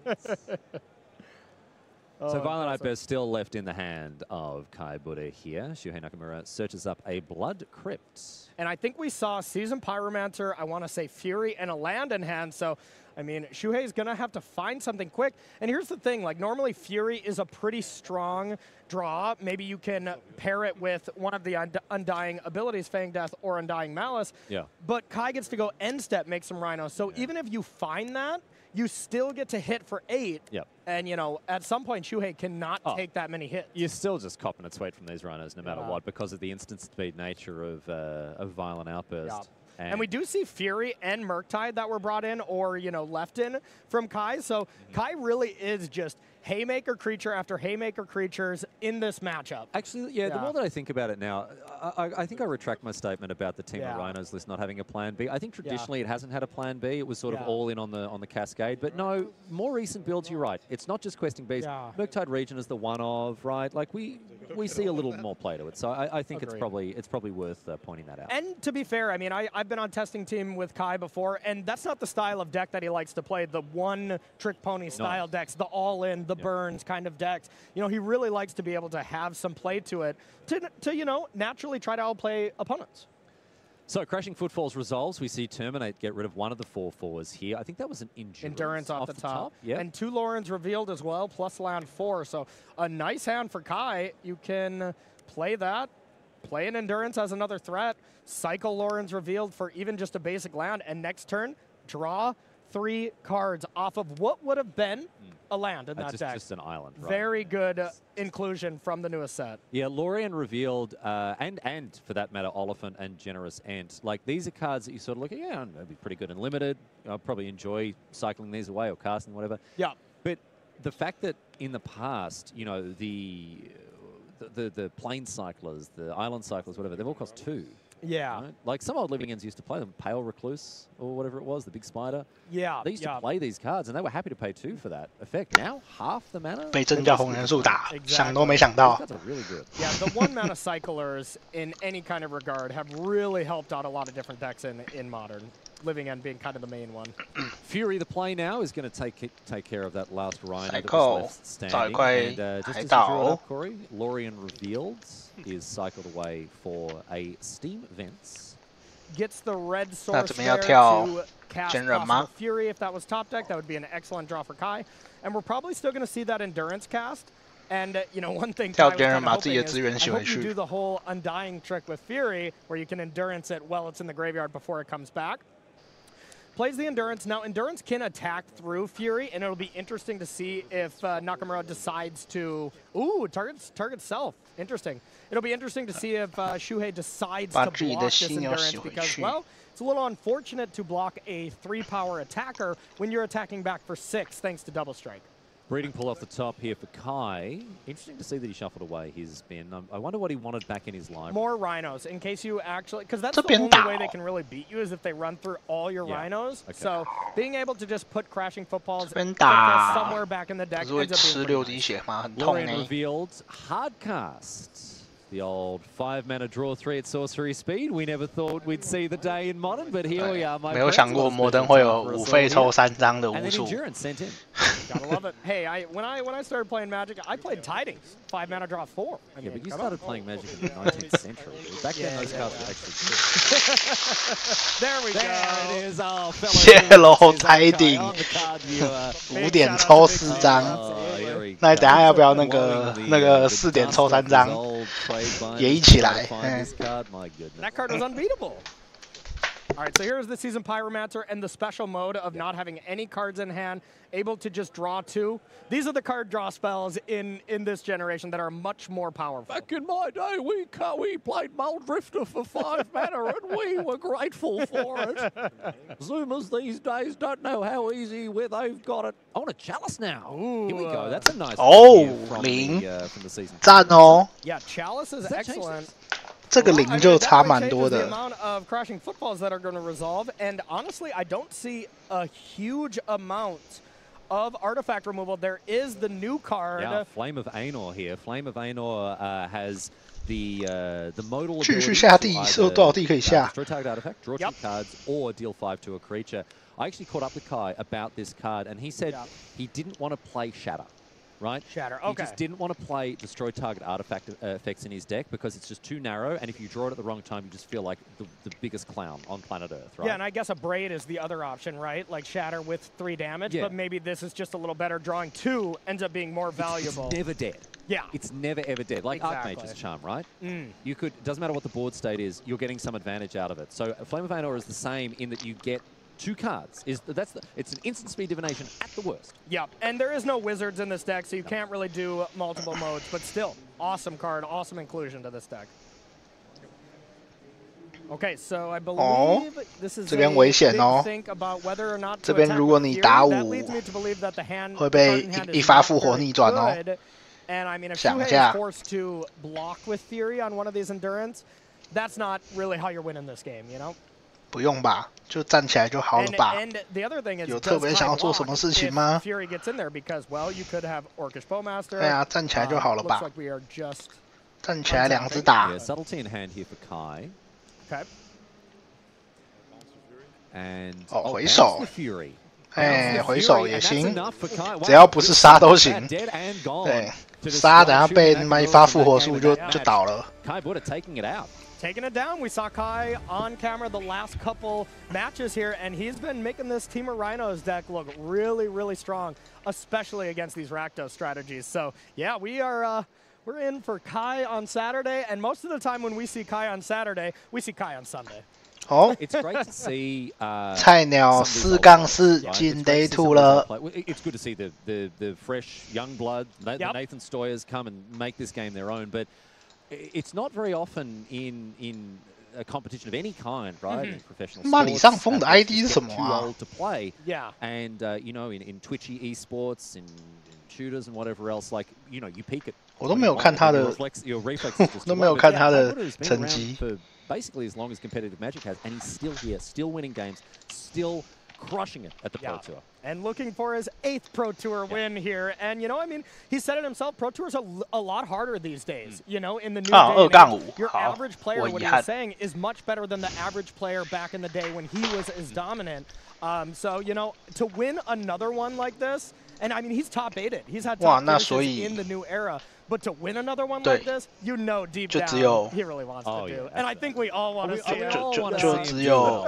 So Violent Outburst still left in the hand of Kai Buddha here. Shuhei Nakamura searches up a Blood Crypt. And I think we saw Seasoned Pyromancer, I want to say Fury, and a land in hand. So, I mean, Shuhei's going to have to find something quick. And here's the thing, like, normally Fury is a pretty strong draw. Maybe you can pair it with one of the Undying abilities, Fang Death or Undying Malice. Yeah. But Kai gets to go end step, make some Rhinos. So even if you find that, you still get to hit for 8. Yep. And, you know, at some point, Shuhei cannot take that many hits. You're still just copping its weight from these Rhinos no matter what because of the instant speed nature of Violent Outburst. And we do see Fury and Murktide that were brought in or, you know, left in from Kai. So Kai really is just Haymaker creature after Haymaker creatures in this matchup. Actually, yeah, the more that I think about it now, I think I retract my statement about the Team of Rhinos list not having a plan B. I think traditionally it hasn't had a plan B. It was sort of all in on the Cascade. But no, more recent builds, you're right. It's not just questing Bs. Murktide Region is the one of, right? Like we see a little more play to it. So I think it's probably worth pointing that out. And to be fair, I mean, I've been on testing team with Kai before, and that's not the style of deck that he likes to play, the one trick pony style decks, the all-in, the burns kind of decks. You know, he really likes to be able to have some play to it to you know, naturally try to outplay opponents. So Crashing Footfalls resolves. We see Terminate get rid of one of the 4/4s here. I think that was an Endurance off the top. Yep. And 2 Lorens revealed as well, plus land 4. So a nice hand for Kai. You can play that, play an Endurance as another threat, cycle Lorens revealed for even just a basic land, and next turn, draw 3 cards off of what would have been a land in that deck. Just an island, right? Very good inclusion from the newest set. Yeah, Lorien revealed, and for that matter, Oliphant and Generous Ant. Like, these are cards that you sort of look at, yeah, they'd be pretty good in Limited. I'll probably enjoy cycling these away or casting, whatever. Yeah. But the fact that in the past, you know, the Plane Cyclers, the Island Cyclers, whatever, they've all cost 2. Yeah. Right? Like some old Living Ends used to play them. Pale Recluse or whatever it was, the big spider. Yeah. They used to play these cards and they were happy to pay 2 for that effect. Now, half the mana. 被真叫红元素打，想都没想到。 These cards are really good. Yeah, the 1 mana cyclers in any kind of regard have really helped out a lot of different decks in Modern. Living End being kind of the main one. Fury, the play now, is going to take care of that last Rhino that Cycle. was left standing. And just as you drew it up, Corey, Lorien revealed is cycled away for a Steam Vents. Gets the red source there to cast possible Fury. If that was top deck, that would be an excellent draw for Kai. And we're probably still going to see that Endurance cast. And, you know, one thing Kai was kind of hoping is, I hope you do the whole Undying trick with Fury, where you can Endurance it while it's in the graveyard before it comes back. Plays the Endurance. Now, Endurance can attack through Fury, and it'll be interesting to see if Nakamura decides to... Ooh, target self. Interesting. It'll be interesting to see if Shuhei decides to block this Endurance because, well, it's a little unfortunate to block a 3-power attacker when you're attacking back for 6 thanks to Double Strike. Breeding pull off the top here for Kai. Interesting to see that he shuffled away his spin. I wonder what he wanted back in his library. More rhinos in case you actually, because that's the only way they can really beat you is if they run through all your rhinos. Okay. So being able to just put crashing footballs somewhere back in the deck ends up being Lorian revealed Hardcast. The old 5-mana draw 3 at sorcery speed. We never thought we'd see the day in modern, but here we are. 没有想过摩登会有5费抽3张的巫术。 Gotta love it. Hey, when I started playing Magic, I played Tidings, 5-mana draw 4. I mean, yeah, but you started playing Magic in the 19th century. Back then, those cards were actually good. There we go. There it is, our fellow Yellow Tiding 5点抽4张。那你等下要不要那个4点抽3张？ 也一起来。 That card was unbeatable. All right, so here's the Seasoned Pyromancer and the special mode of not having any cards in hand, able to just draw 2. These are the card draw spells in this generation that are much more powerful. Back in my day, we played Muldrifter for 5 mana and we were grateful for it. Zoomers these days don't know how easy they've got it. I want a Chalice now. Ooh, here we go. That's a nice from the season. 赞哦。 Yeah, Chalice is excellent. 这个0就差蛮多的。 The amount of crashing footballs that are going to resolve, and honestly, I don't see a huge amount of artifact removal. There is the new card. Yeah, Flame of Anor here. Flame of Anor has the modal ability 继续下地，有多少地可以下 ？Destroy target artifact, draw 2 cards, or deal 5 to a creature. I actually caught up with Kai about this card, and he said he didn't want to play Shatter. Right? Shatter, okay. He just didn't want to play destroy target artifact effects in his deck because it's just too narrow, and if you draw it at the wrong time, you just feel like the biggest clown on planet Earth, right? Yeah, and I guess a Braid is the other option, right? Like Shatter with 3 damage, but maybe this is just a little better. Drawing 2 ends up being more valuable. It's never dead. Yeah. It's never, ever dead. Like Archmage's Charm, right? You could, doesn't matter what the board state is, you're getting some advantage out of it. So Flame of Anor is the same in that you get 2 cards. It's an instant speed divination at the worst. Yeah, and there is no wizards in this deck, so you can't really do multiple modes, but still, awesome card, awesome inclusion to this deck. Okay, so I believe this is a big think about whether or not to attack with Fury. That leads me to believe that the hand is not good. And I mean, if Shuhei is forced to block with Fury on one of these Endurance, that's not really how you're winning this game, you know? 不用吧，就站起来就好了吧。有特别想要做什么事情吗？对啊，站起来就好了吧。站起来2只打。哦，回手。哎，回手也行，只要不是杀都行。对，杀等下被一发复活术就倒了。 Taking it down, we saw Kai on camera the last couple matches here, and he's been making this Team of Rhinos deck look really, really strong, especially against these Rakdos strategies. So yeah, we're in for Kai on Saturday, and most of the time when we see Kai on Saturday, we see Kai on Sunday. Oh, it's great to see. 菜鸟4-4进 Day2 了。 It's good to see the fresh young blood, the Nathan Stoyers come and make this game their own, but. It's not very often in a competition of any kind, right? In professional sports. 妈，李尚峰的 ID 是什么啊 ？Too old to play. Yeah. And you know, in Twitchy esports, in shooters and whatever else, like you know, you peak at. 我都没有看他的，都没有看他的成绩。 Basically, as long as competitive Magic has, and he's still here, still winning games, still crushing it at the Pro Tour. And looking for his 8th Pro Tour win here. And, you know, I mean, he said it himself, Pro Tours are a lot harder these days. You know, in the new day and age, your average player, what he was saying, is much better than the average player back in the day when he was as dominant. So, you know, to win another one like this, and, I mean, he's top-8'd. He's had top finishes in the new era. But to win another one like this, you know deep down he really wants to do. And I think we all want to see it.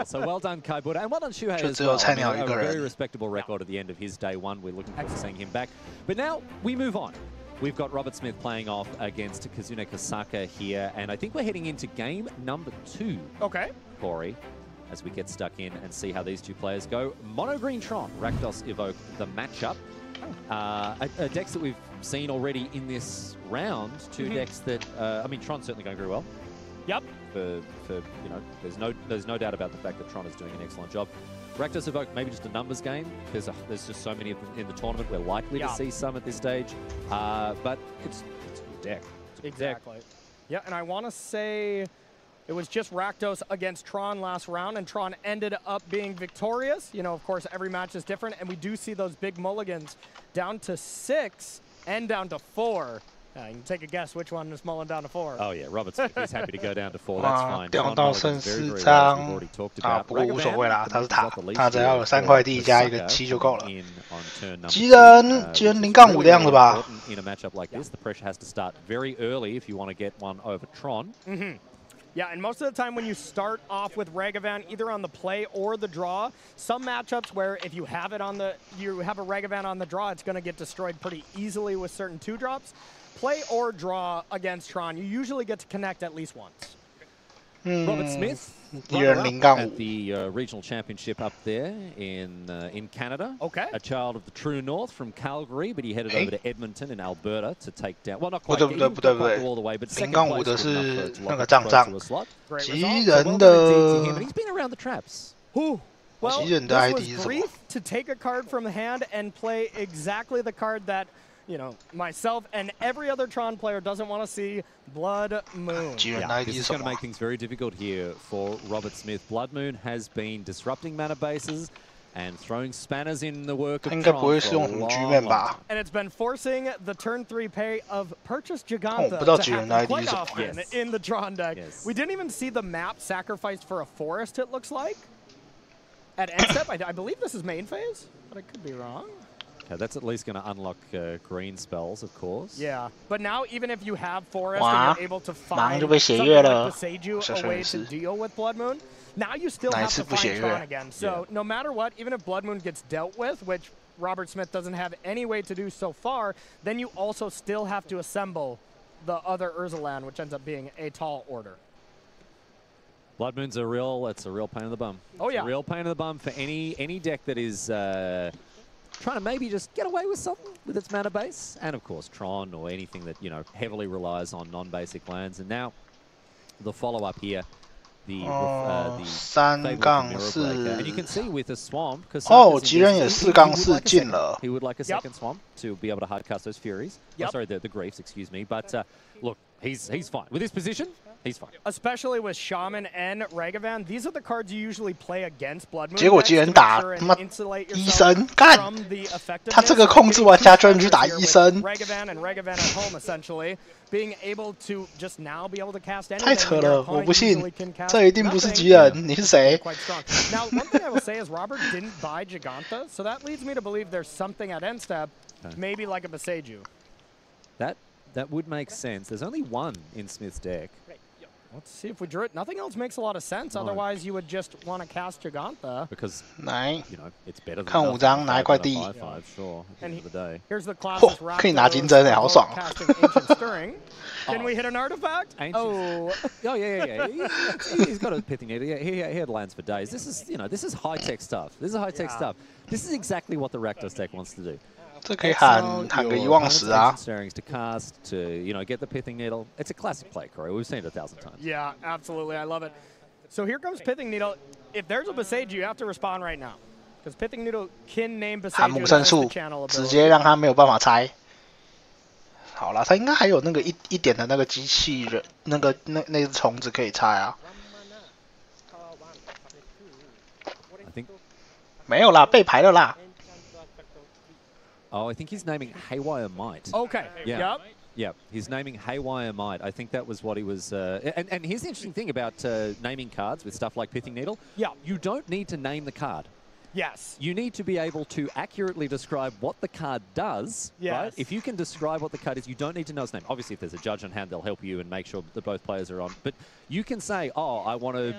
So well done, Kai Buddha. And well done, Shuhei as well. A very respectable record at the end of his day 1. We're looking forward to seeing him back. But now we move on. We've got Robert Smith playing off against Kazune Kasaka here. And I think we're heading into game number 2. Okay. Corey, as we get stuck in and see how these 2 players go. Mono Green Tron, Rakdos evoke the matchup. Decks that we've seen already in this round. 2 decks that, I mean, Tron's certainly going very well. Yep. There's no doubt about the fact that Tron is doing an excellent job. Rakdos Evoke, maybe just a numbers game. There's just so many of them in the tournament. We're likely to see some at this stage, but it's a good deck. Exactly. Yeah, and I want to say it was just Rakdos against Tron last round, and Tron ended up being victorious. You know, of course, every match is different, and we do see those big mulligans down to 6 and down to 4. You can take a guess which one is mulling down to 4. Oh yeah, Robert Smith is happy to go down to 4. That's fine. 掉到剩4张啊，不过无所谓啦，他是塔，他只要有3块地加一个7就够了。吉人0-5的样子吧。In a matchup like this, the pressure has to start very early if you want to get one over Tron. Yeah, and most of the time when you start off with Ragavan, either on the play or the draw, some matchups where if you have it on you have a Ragavan on the draw, it's going to get destroyed pretty easily with certain 2-drops. Play or draw against Tron, you usually get to connect at least once. Robert Smith, at the regional championship up there in Canada. Okay. A child of the true north from Calgary, but he headed over to Edmonton in Alberta to take down. Well, not quite. He didn't go all the way, but second place was enough to lock to a slot. He's been around the traps. Well, this was brief to take a card from the hand and play exactly the card that, you know, myself and every other Tron player doesn't want to see. Blood Moon. Yeah, this is going to make things very difficult here for Robert Smith. Blood Moon has been disrupting mana bases and throwing spanners in the work of Tron for a long time. And it's been forcing the turn 3 pay of Purchase Giganta to happen quite often in the Tron deck. We didn't even see the map sacrificed for a forest, it looks like. At end step, I believe this is main phase, but I could be wrong. Okay, that's at least going to unlock green spells, of course. Yeah, but now even if you have Forest and you're able to find something like Boseiju a way to deal with Blood Moon, now you still have to find Tron again. So no matter what, even if Blood Moon gets dealt with, which Robert Smith doesn't have any way to do so far, then you also still have to assemble the other Urzaland, which ends up being a tall order. Blood Moon's a real pain in the bum. Oh yeah. It's a real pain in the bum for any deck that is trying to maybe just get away with something with its mana base, and of course Tron or anything that, you know, heavily relies on non-basic lands. And now the follow-up here, the 3-4 and you can see with the swamp, because吉人也4-4进了。 He would like a second swamp to be able to hardcast those Furies. Oh, sorry, the Griefs, excuse me. But look, he's fine with his position. He's fine. Especially with Shaman and Ragavan, these are the cards you usually play against Blood Moon. 结果吉人打他妈医生，干！他这个控制玩家居然去打医生， Ragavan and Ragavan at home essentially being able to just now be able to cast anything. 太扯了，我不信，这一定不是吉人，你是谁？ Now, one thing I will say is Robert didn't buy Giganta, so that leads me to believe there's something at end step, maybe like a Boseiju. That would make sense. There's only one in Smith's deck. Let's see if we drew it. Nothing else makes a lot of sense. No. Otherwise, you would just want to cast Giganta. Because, you know, it's better than 看5张拿1块地。 Sure, at the end of the day. Here's the classic 可以拿金针，好爽。 Can we hit an artifact? Oh, yeah. He's got a pithing needle. Yeah, he had lands for days. This is, you know, this is high-tech stuff. This is high-tech stuff. This is exactly what the Rakdos deck wants to do. 这可以喊个遗忘石啊 to cast, to, you know, get the pithing needle. It's a classic play, Corey. We've seen it 1,000 times. Yeah, absolutely. I love it. So here comes pithing needle. If there's a Boseiju, you have to respond right now, because pithing needle can name Boseiju. 喊木圣树，直接让他没有办法猜。好了，他应该还有那个一点的那个机器人，那只虫子可以猜啊。没有啦，被排了啦。 Oh, I think he's naming Haywire Might. Okay. Yeah. Yep. He's naming Haywire Might. I think that was what he was... and here's the interesting thing about naming cards with stuff like Pithing Needle. Yeah. You don't need to name the card. Yes. You need to be able to accurately describe what the card does. Yes. Right? If you can describe what the card is, you don't need to know its name. Obviously, if there's a judge on hand, they'll help you and make sure that both players are on. But you can say, oh, I want to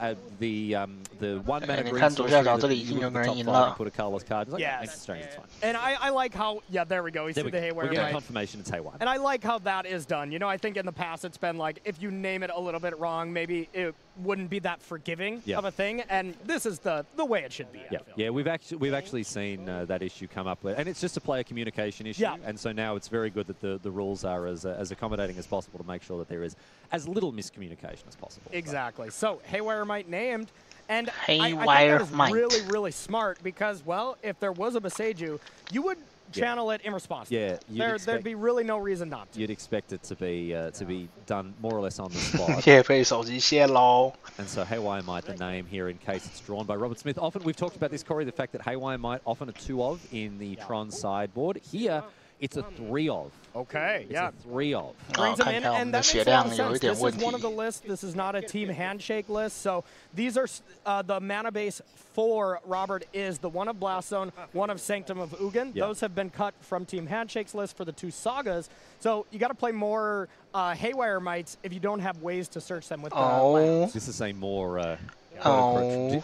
add the 1 mana green sorcery that you look at the top 5 and put a colorless card. Like, yes. It's strange, it's fine. And I like how, yeah, there we go. He's the Haywire Might. We get confirmation it's Haywire. And I like how that is done. You know, I think in the past it's been like, if you name it a little bit wrong, maybe it wouldn't be that forgiving of a thing. And this is the way it should be. be. Yeah. We've actually seen that issue come up, and it's just a player communication issue. Yeah. And so now it's very good that the rules are as accommodating as possible to make sure that there is as little miscommunication as possible. Exactly. So Haywire Might named. And Haywire I think that Might. is really, really smart because, well, if there was a Beseiju, you would channel it in response. Yeah, there'd be really no reason not to. You'd expect it to be done more or less on the spot. 也被手机泄露。 And so Haywire Might, the name here, in case it's drawn by Robert Smith. Often we've talked about this, Corey, the fact that Haywire Might often a 2 of in the Tron sideboard. Here, it's a 3 of. Okay, it's a 3 of. Brings them in, and that makes a lot of sense. This is one of the lists. This is not a team handshake list. So these are the mana base for Robert is the one of Blast Zone, one of Sanctum of Ugin. Yeah. Those have been cut from Team Handshakes list for the 2 sagas. So you got to play more Haywire Mites if you don't have ways to search them with lands. This is a more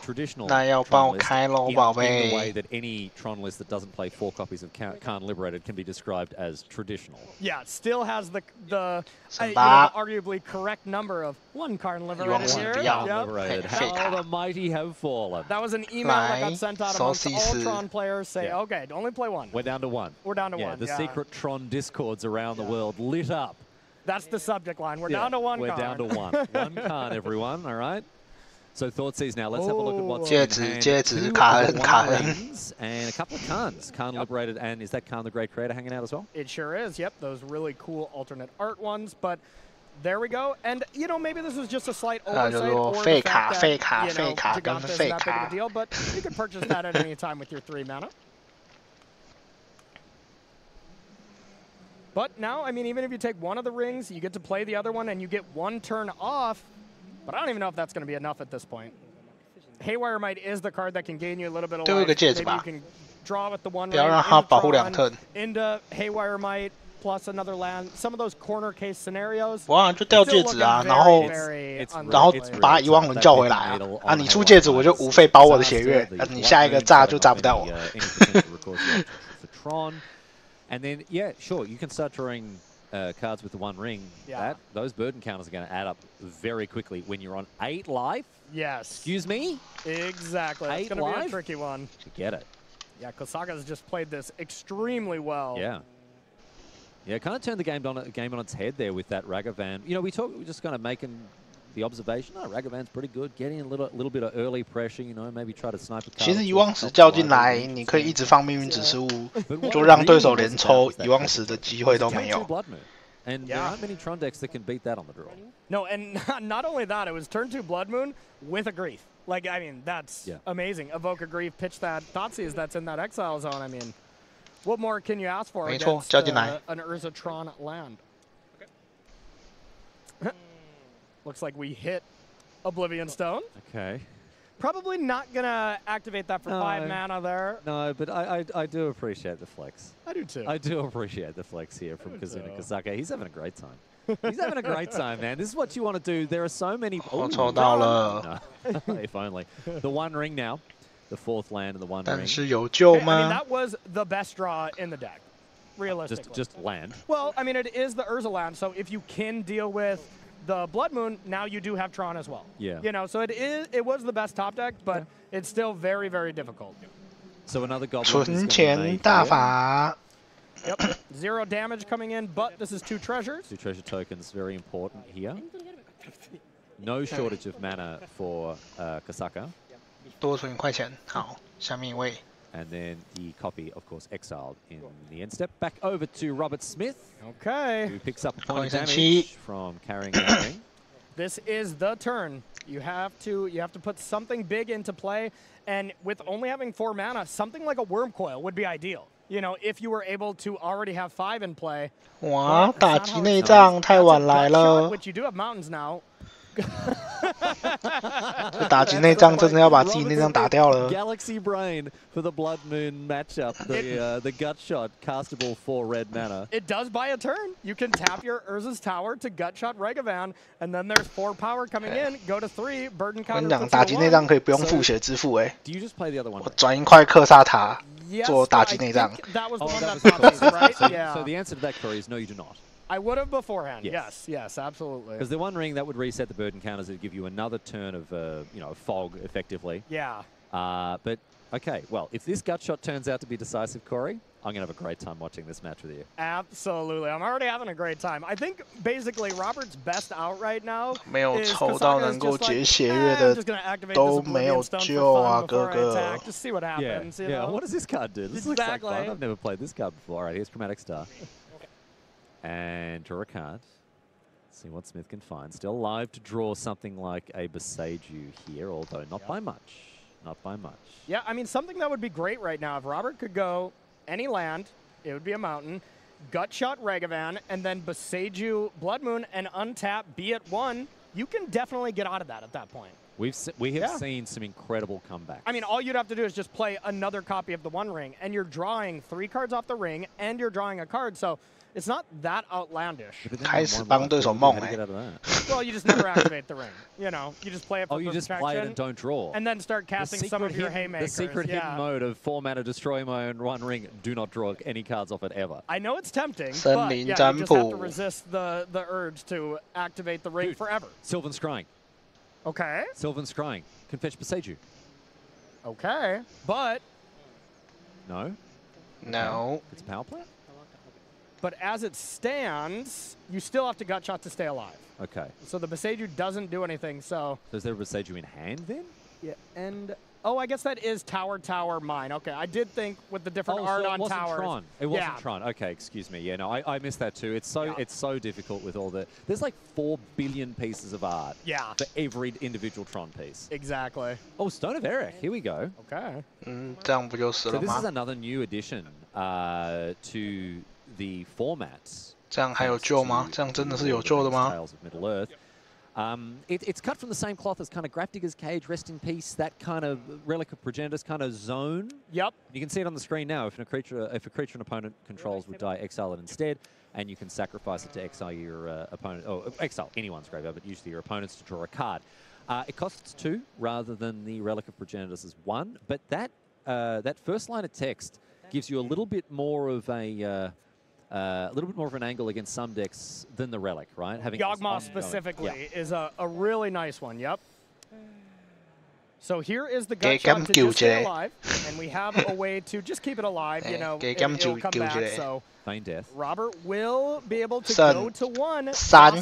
traditional 那要帮我开喽，宝 in the 贝。 way that any Tron list that doesn't play 4 copies of Khan Liberated can be described as traditional. Yeah, it still has the arguably correct number of 1 Karn Liberated here. Liberated. How the mighty have fallen. That was an email that got sent out amongst all Tron players saying, okay, only play 1. We're down to 1. We're down to 1. The secret Tron discords around the world lit up. That's the subject line. We're down to 1 We're Karn. down to 1. 1 Karn, everyone, all right? So Thoughtseize now. Let's have a look at what's in hand. 戒指卡恩 And a couple of Khans. Khan Liberated, and is that Khan the Great Creator hanging out as well? It sure is, yep. Those really cool alternate art ones, but there we go. And, you know, maybe this is just a slight oversight or the fact that, Giganta isn't that big of a deal, but you can purchase that at any time with your 3 mana. But now, I mean, even if you take one of the rings, you get to play the other one, and you get 1 turn off. But I don't even know if that's going to be enough at this point. Haywire Might is the card that can gain you a little bit of life. Maybe you can draw with the 1 ring into Haywire Might plus another land. Some of those corner case scenarios. 我好像就掉戒指啊，然后把遗忘人叫回来啊。啊，你出戒指我就无费包我的血月，你下一个炸就炸不到我。 And then, yeah, sure, you can start drawing cards with the 1 ring. Those burden counters are going to add up very quickly when you're on 8 life. Yes. Excuse me? Exactly. It's going to be a tricky one. Get it. Yeah, Kosaga's just played this extremely well. Yeah. Yeah, kind of turned the game on its head there with that Ragavan. You know, we're just kind of making the observation. Oh, Ragavan's pretty good. Getting a little bit of early pressure, you know, maybe try to snipe a card. 其实遗忘石叫进来，你可以一直放命运指示物，就让对手连抽遗忘石的机会都没有。 And there aren't many Tron decks that can beat that on the draw. No, and not only that, it was turn 2 Blood Moon with a Grief. Like, I mean, that's amazing. Evoke a Grief, pitch that Thoughtseize that's in that exile zone. I mean, what more can you ask for against an Urza Tron land? Looks like we hit Oblivion Stone. Okay. Probably not going to activate that for 5 mana there. No, but I do appreciate the flex. I do too. I do appreciate the flex here from Kazuna Kazaka. He's having a great time. He's having a great time, man. This is what you want to do. There are so many... Oh, no. If only. The 1 ring now. The 4th land and the 1 ring. 但是有救吗？ I mean, that was the best draw in the deck, realistically. Just land. Well, I mean, it is the Urza land, so if you can deal with the Blood Moon, now you do have Tron as well. Yeah. You know, so it was the best top deck, but it's still very, very difficult. So another Goblin. 存钱大法。 Yep. 0 damage coming in, but this is 2 treasures. 2 treasure tokens, very important here. No shortage of mana for Kasaka. 多存1块钱。好，下面一位。 And then the copy, of course, exiled in the end step. Back over to Robert Smith. Okay. Who picks up a point of damage from carrying that ring. This is the turn. You have to put something big into play, and with only having 4 mana, something like a Worm Coil would be ideal. You know, if you were able to already have 5 in play. 哇，打击内脏太晚来了。 Which you do have mountains now. 打击内脏真的要把自己内脏打掉了。 Galaxy Brain for the Blood Moon matchup. The gut shot castable for red mana. It does buy a turn. You can tap your Urza's Tower to gut shot Ragavan, and then there's 4 power coming in. Go to 3, burden counter. 我跟你讲，打击内脏可以不用付血支付哎。 Do you just play the other one? 我转1块克萨塔做打击内脏。 That was the one that popped, right? Yeah. So the answer to that, Corey, is no, you do not. I would have beforehand. Yes, absolutely. Because the 1 ring that would reset the burden counters, it would give you another turn of fog, effectively. Yeah. But okay, well, if this gut shot turns out to be decisive, Corey, I'm going to have a great time watching this match with you. Absolutely. I'm already having a great time. I think basically Robert's best out right now 没有抽到能够解血月的都没有救啊，哥哥。Just see what happens. Yeah, yeah. What does this card do? This looks like fun. I've never played this card before. All right, here's Chromatic Star. And draw a card. See what Smith can find. Still alive to draw something like a Beseiju here, although not by much. Not by much. Yeah, I mean, something that would be great right now, if Robert could go any land, it would be a mountain, Gutshot Ragavan, and then Beseiju Blood Moon and untap, be at 1, you can definitely get out of that at that point. We have seen some incredible comebacks. I mean, all you'd have to do is just play another copy of the One Ring, and you're drawing 3 cards off the ring, and you're drawing a card, so it's not that outlandish. 开始帮对手梦 Well, you just never activate the ring. You know, you just play it for you just play it and don't draw. And then start casting some of your haymakers. The secret hidden mode of 4-mana destroy my own One Ring. Do not draw any cards off it ever. I know it's tempting, but yeah, you just have to resist the urge to activate the ring forever. Sylvan Scrying. Okay. Sylvan Scrying. Can fetch Beseiju. Okay, but... No? No. It's a power play? But as it stands, you still have to Gutshot to stay alive. Okay. So the Beseiju doesn't do anything, so... So is there a Beseiju in hand then? Yeah, and... Oh, I guess that is Tower, Mine. Okay, I did think with the different art on towers. Tron. It wasn't Tron. Okay, excuse me. Yeah, no, I missed that too. It's so difficult with all the... There's like 4 billion pieces of art for every individual Tron piece. Exactly. Oh, Stone of Eric. Here we go. Okay. So this is another new addition to the formats. 这样还有救吗？这样真的是有救的吗？ Tales of Middle-earth. It's cut from the same cloth as kind of Grafdigger's Cage, Rest in Peace, that kind of Relic of Progenitus kind of zone. Yep. You can see it on the screen now. If a creature an opponent controls would die, exile it instead, and you can sacrifice it to exile your opponent, or exile anyone's graveyard, but usually your opponent's to draw a card. It costs 2 rather than the Relic of Progenitus is 1, but that first line of text gives you a little bit more of an angle against some decks than the Relic, right? Having Yawgmoth specifically is a really nice one, yep. So here is the Gutshot to just stay alive, and we have a way to just keep it alive, you know, it'll come back, so... Feign death. Robert will be able to go to 1, draw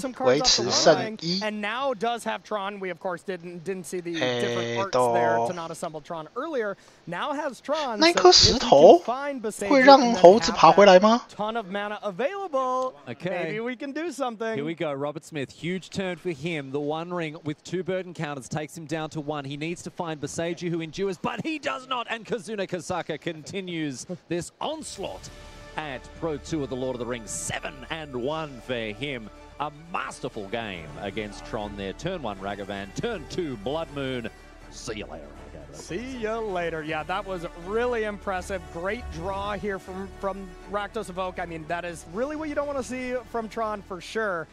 some cards off the ring, and now does have Tron. We, of course, didn't see the different arts there to not assemble Tron earlier. Now has Tron, 那颗石头会让猴子爬回来吗？ ton of mana available. Okay. Maybe we can do something. Here we go. Robert Smith, huge turn for him. The One Ring with 2 burden counters takes him down to 1. He needs to find Beseiju, who endures, but he does not. And Kazuna Kasaka continues this onslaught at Pro Tour, the Lord of the Rings. 7-1 for him. A masterful game against Tron there. Turn 1 Ragavan, turn 2 Blood Moon. See you later. See you later. Yeah, that was really impressive. Great draw here from Rakdos Evoke. I mean, that is really what you don't want to see from Tron for sure.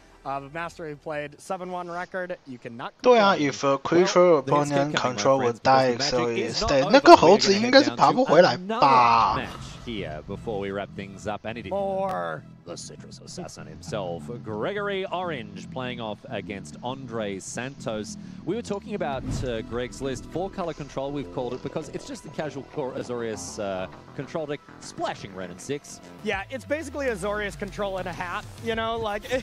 Mastery played 7-1 record. You cannot. 对啊 ，if a creature opponent control would die, so instead， 那个猴子应该是爬不回来吧？ Here before we wrap things up, and it is more the Citrus Assassin himself, Gregory Orange, playing off against Andre Santos. We were talking about Greg's list, 4-color control, we've called it, because it's just the casual core Azorius control deck, splashing Ren and 6. Yeah, it's basically Azorius control in a hat, you know, like it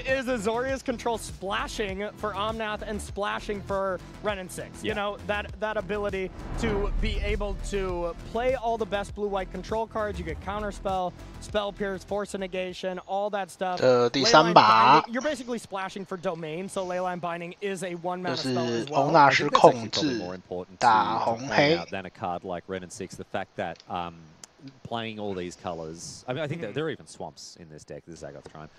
is Azorius control splashing for Omnath and splashing for Ren and 6. You know, that ability to be able to play all the best blue-white control cards. You get Counterspell, Spell Pierce, Force of Negation, all that stuff. 第3把 You're basically splashing for Domain, so Leyline Binding is a 1-mana spell as well. 欧纳斯控制打红黑 than a card like Ren and 6. The fact that playing all these colors, I mean, I think that there are even swamps in this deck, this Zagoth Shrine,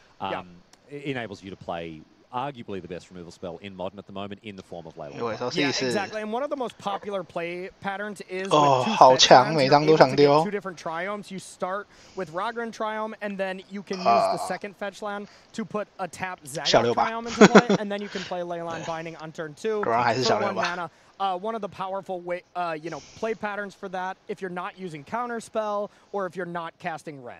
enables you to play arguably the best removal spell in Modern at the moment in the form of Leyline. Yeah, exactly. And one of the most popular play patterns is 好强，每张都想丢。 2 different triomes. You start with Ragran Triome, and then you can use the second fetch land to put a tap Zagoth Triome into play, and then you can play Leyline Binding on turn 2 for 1 mana. One of the powerful play patterns for that, if you're not using Counterspell or if you're not casting Ren.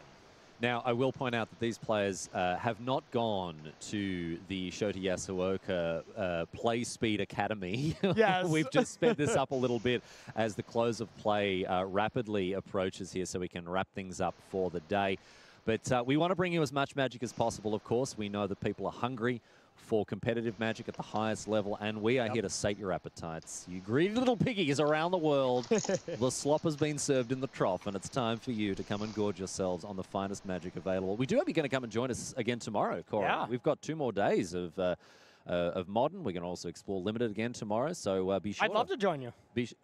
Now, I will point out that these players have not gone to the Shota Yasuoka Play Speed Academy. Yes. We've just sped this up a little bit as the close of play rapidly approaches here so we can wrap things up for the day. But we want to bring you as much Magic as possible, of course. We know that people are hungry for competitive Magic at the highest level, and we are here to sate your appetites. You greedy little piggies around the world, the slop has been served in the trough, and it's time for you to come and gorge yourselves on the finest Magic available. We do hope you're going to come and join us again tomorrow, Cora. Yeah. We've got 2 more days of Modern. We're going to also explore Limited again tomorrow, so be sure. I'd love to join you.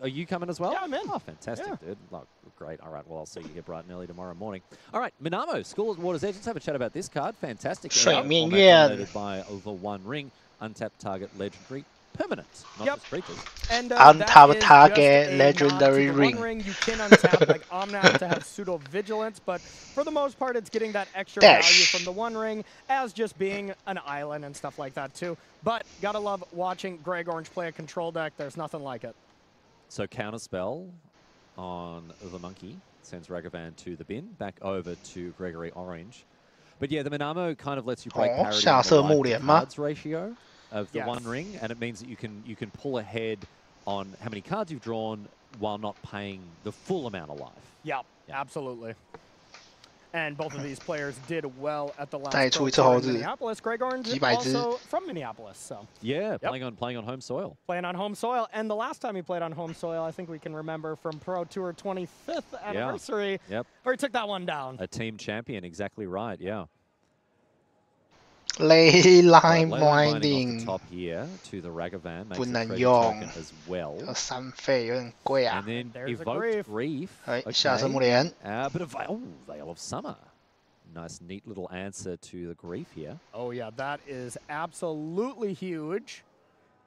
Are you coming as well? Yeah, I'm in. Oh, fantastic, dude. Oh, great. All right, well, I'll see you here bright and early tomorrow morning. All right, Minamo, School at Water's Edge. Let's have a chat about this card. Fantastic. Dominated by the One Ring. Untapped target, legendary, permanent, not just creatures. And untapped target, legendary ring. You can untap like Omnath to have pseudo vigilance, but for the most part, it's getting that extra value from the One Ring as just being an island and stuff like that too. But gotta love watching Greg Orange play a control deck. There's nothing like it. So counterspell on the monkey sends Ragavan to the bin, back over to Gregory Orange. But yeah, the Minamo kind of lets you break parity on the cards ratio of the One Ring, and it means that you can pull ahead on how many cards you've drawn while not paying the full amount of life. Yep, absolutely. And both of these players did well at the last Pro Tour in Minneapolis. Greg Orange is also from Minneapolis, so yeah, playing on home soil. Playing on home soil, and the last time he played on home soil, I think we can remember from Pro Tour 25th anniversary, where he took that one down. A team champion, exactly right. Yeah. Ley line binding top here to the Ragavan, 不能用 as well. 3费有点贵啊 And then evoked grief. 下生木莲 But Veil of Summer. Nice, neat little answer to the grief here. Oh yeah, that is absolutely huge.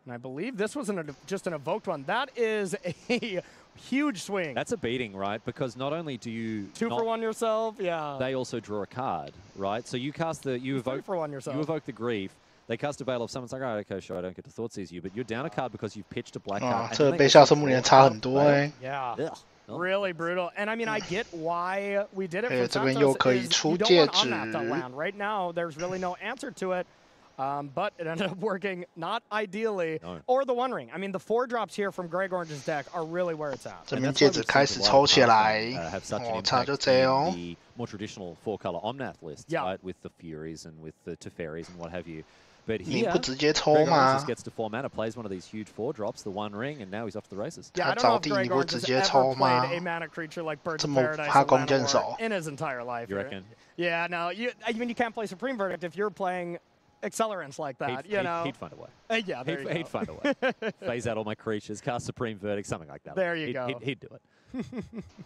And I believe this was just an evoked one. That is a huge swing. That's a beating, right? Because not only do you 2 for 1 yourself, yeah. They also draw a card, right? So you cast the you evoke 3 for 1 yourself. You evoke the grief. They cast a Veil of Summer. It's like, oh, okay, sure, I don't get to Thoughtseize you, but you're down a card because you've pitched a black card. 这被下生木莲差很多哎。 Yeah. Really brutal. And I mean, I get why we did it for 这边又可以出戒指。 Right now, there's really no answer to it. But it ended up working not ideally, or the One Ring. I mean, the 4 drops here from Greg Orange's deck are really where it's at. 这边戒指开始抽起来，差就这哦。 The more traditional 4-color Omnath lists, right, with the Furies and with the Teferis and what have you. But here, Greg Orange just gets to 4 mana, plays one of these huge 4 drops, the One Ring, and now he's off to the races. Yeah, I don't know if Greg Orange has ever played a mana creature like Birds of Paradise in his entire life. You reckon? Yeah, no. I mean, you can't play Supreme Verdict if you're playing accelerants like that, you know. He'd find a way. Yeah, he'd find a way. Phase out all my creatures, cast Supreme Verdict, something like that. There you go. He'd do it.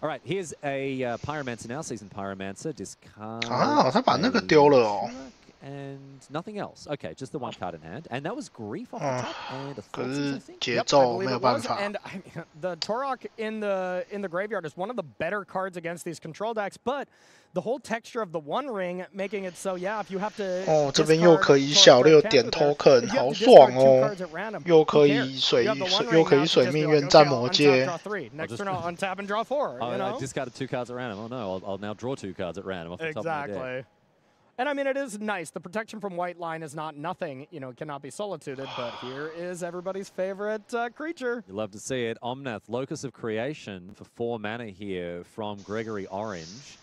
All right, here's a Pyromancer now, Seasoned Pyromancer. Discard. 他把那个丢了哦。 And nothing else. Okay, just the 1 card in hand. And that was grief off the top and a Thoughtseize, I think. 节奏没有办法。 And the Torok in the graveyard is one of the better cards against these control decks, but the whole texture of the One Ring making it so, yeah, if you have to 哦，这边又可以小6点 token， 好爽哦！又可以水命愿战魔戒。 Next turn I'll untap and draw 4. You know? I discarded 2 cards at random. Oh no, I'll now draw 2 cards at random off the top of my deck. Exactly. And I mean, it is nice. The protection from White Line is not nothing. You know, it cannot be solituded, but here is everybody's favorite creature. You love to see it. Omnath, Locus of Creation for 4 mana here from Gregory Orange.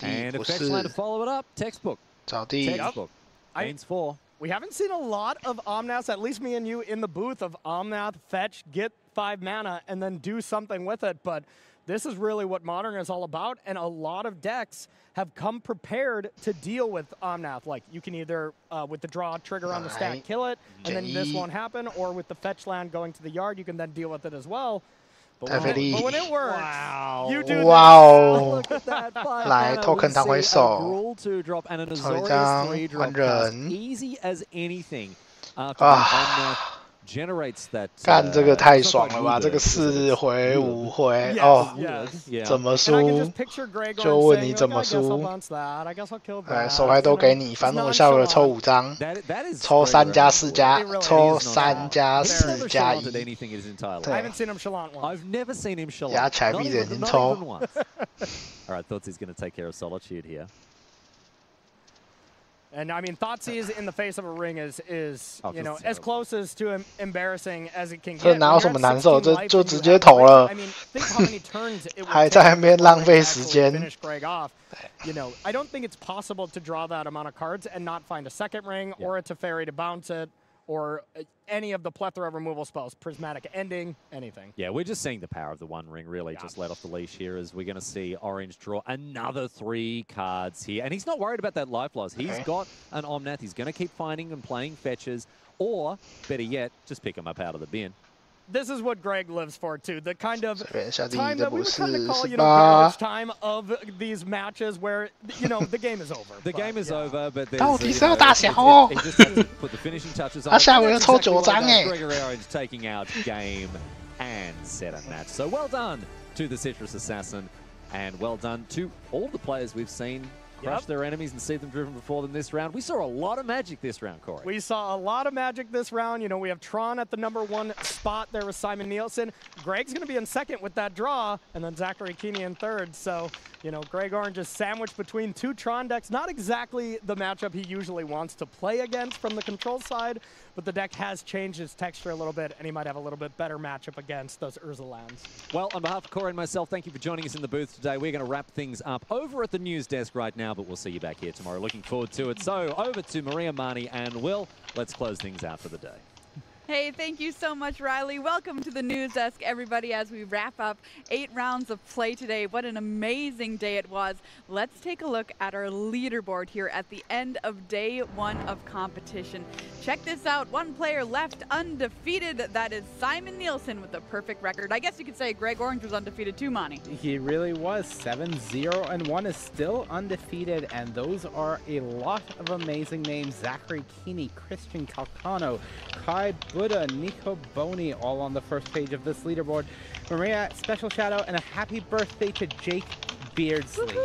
And a fetch land to follow it up. Textbook. Textbook. Gains 4. We haven't seen a lot of Omnaths, at least me and you, in the booth of Omnath, fetch, get 5 mana, and then do something with it. But this is really what Modern is all about, and a lot of decks have come prepared to deal with Omnath. Like, you can either, with the draw trigger on the stack, kill it, and then this won't happen, or with the fetch land going to the yard, you can then deal with it as well. But when it works, you do wow. Look at that. 来 token 弹回手 Gruul 2 drop and an 抽一 Azorius 张 3 drop 换人 easy as anything after the Omnath generates that. 干这个太爽了吧！这个4回5回哦，怎么输？就问你怎么输？哎，手牌都给你，反正我下回抽5张，抽3加4加，抽3加4加1。对，压起来闭着眼睛抽。All right, Thoughtsy is going to take care of Solitude here. And I mean, Thoughtsy's in the face of a ring is you know as close as to embarrassing as it can get. 这哪有什么难受？这就直接投了，还在那边浪费时间。You know, I don't think it's possible to draw that amount of cards and not find a second ring or a Teferi to bounce it. Or any of the plethora of removal spells, prismatic ending, anything. Yeah, we're just seeing the power of the One Ring really just let off the leash here as we're going to see Orange draw another 3 cards here. And he's not worried about that life loss. He's got an Omnath. He's going to keep finding and playing fetches. Or, better yet, just pick him up out of the bin. This is what Greg lives for, too. The kind of time that we would kind of call, you know, garbage time of these matches where, you know, the game is over. The game is over, but there's... 到底是要大小哦 he just has to put the finishing touches on. 下回要抽9张哎 Gregory Orange taking out game and set a match. So well done to the Citrus Assassin, and well done to all the players we've seen crush their enemies and see them driven before them this round. We saw a lot of magic this round, Corey. We saw a lot of magic this round. You know, we have Tron at the #1 spot there with Simon Nielsen. Greg's going to be in second with that draw, and then Zachary Keeney in third. So, you know, Greg Orange is sandwiched between 2 Tron decks. Not exactly the matchup he usually wants to play against from the control side, but the deck has changed its texture a little bit, and he might have a little bit better matchup against those Urza lands. Well, on behalf of Corey and myself, thank you for joining us in the booth today. We're going to wrap things up over at the news desk right now, but we'll see you back here tomorrow. Looking forward to it. So, over to Maria, Marnie, and Will. Let's close things out for the day. Hey, thank you so much, Riley. Welcome to the news desk, everybody, as we wrap up 8 rounds of play today. What an amazing day it was. Let's take a look at our leaderboard here at the end of day 1 of competition. Check this out. 1 player left undefeated. That is Simon Nielsen with a perfect record. I guess you could say Greg Orange was undefeated too, Monty. He really was. 7-0-1 is still undefeated, and those are a lot of amazing names. Zachary Keeney, Christian Calcano, Kai Buddha, Nico Boni, all on the first page of this leaderboard. Maria, special shout out and a happy birthday to Jake Beardsley.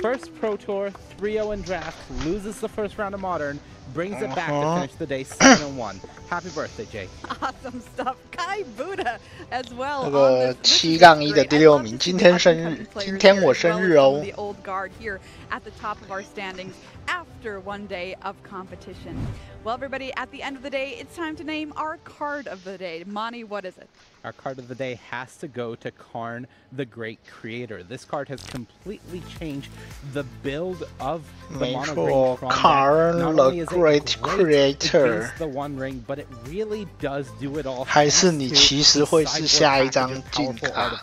First Pro Tour, 3-0 in draft, loses the first round of Modern, brings it back to finish the day 7-1. Happy birthday, Jake. Awesome stuff. Kai Buddha as well. 那个7-1的第6名，今天生日，今天我生日哦。 The old guard here at the top of our standings after 1 day of competition. Well, everybody, at the end of the day, it's time to name our card of the day. Monty, what is it? Our card of the day has to go to Karn, the Great Creator. This card has completely changed the build of the Mono Ring Tron. Karn, the Great Creator. The One Ring, but it really does do it all. 还是你其实会是下一张进卡？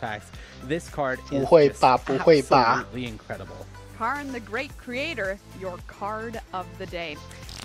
This card is 不会吧，不会吧。 absolutely incredible. Karn, the Great Creator, your card of the day.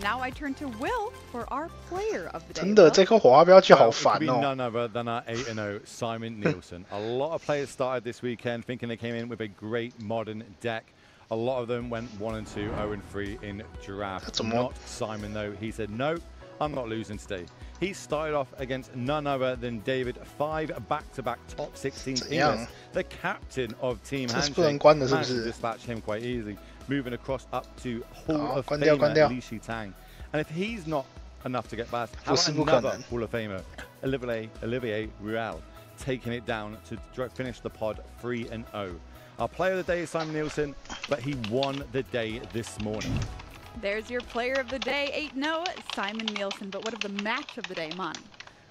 Now I turn to Will for our player of the day. 真的，这颗火花标记好烦 Well, 哦。 none other than our 8-0 Simon Nielsen. A lot of players started this weekend thinking they came in with a great modern deck. A lot of them went 1-2, 0-3 in draft. Not Simon though. He said, no, I'm not losing today. He started off against none other than David, 5 back-to-back top 16 teamers. The captain of Team Handshake managed to dispatch him quite easily, moving across up to Hall of Famer Li Shitang. And if he's not enough to get past, how about another Hall of Famer, Olivier Ruel, taking it down to finish the pod 3-0. Our player of the day is Simon Nielsen, but he won the day this morning. There's your player of the day, 8-0, Simon Nielsen. But what of the match of the day, Monty?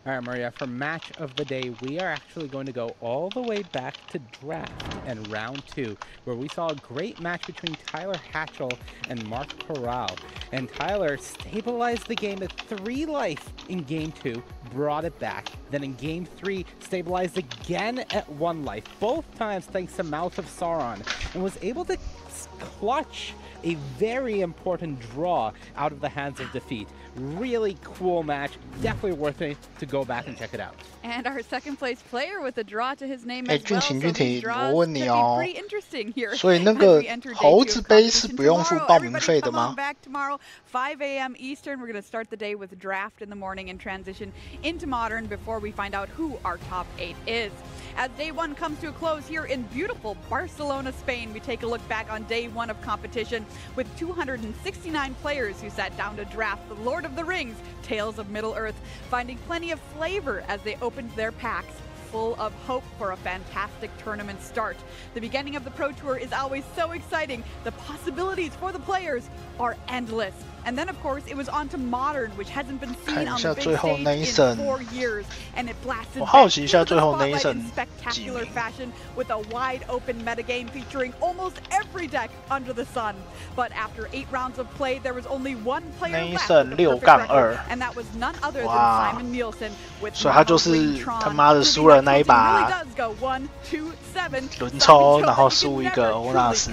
All right, Maria, for match of the day, we are actually going to go all the way back to draft and round 2, where we saw a great match between Tyler Hatchell and Mark Corral. And Tyler stabilized the game at 3 life in game 2, brought it back. Then in game 3, stabilized again at 1 life, both times thanks to Mouth of Sauron, and was able to clutch a very important draw out of the hands of defeat. Really cool match, definitely worth it to go back and check it out. And our second place player with a draw to his name as well. 俊廷，我问你哦， here 所以那个猴子杯是不用付报名费的吗？ Back tomorrow, 5 a.m. Eastern. We're going to start the day with draft in the morning and transition into modern before we find out who our top 8 is. As day 1 comes to a close here in beautiful Barcelona, Spain, we take a look back on day 1 of competition with 269 players who sat down to draft the Lord of the Rings, Tales of Middle-earth, finding plenty of flavor as they opened their packs, full of hope for a fantastic tournament start. The beginning of the Pro Tour is always so exciting. The possibilities for the players are endless. And then, of course, it was on to Modern, which hasn't been seen on the big stage in 4 years. And it blasted back into the spotlight in spectacular fashion with a wide-open metagame featuring almost every deck under the sun. But after 8 rounds of play, there was only one player left with a perfect record, and that was none other than Simon Nielsen with 所以他就是他妈的输了那一把轮抽，然后输一个欧纳斯。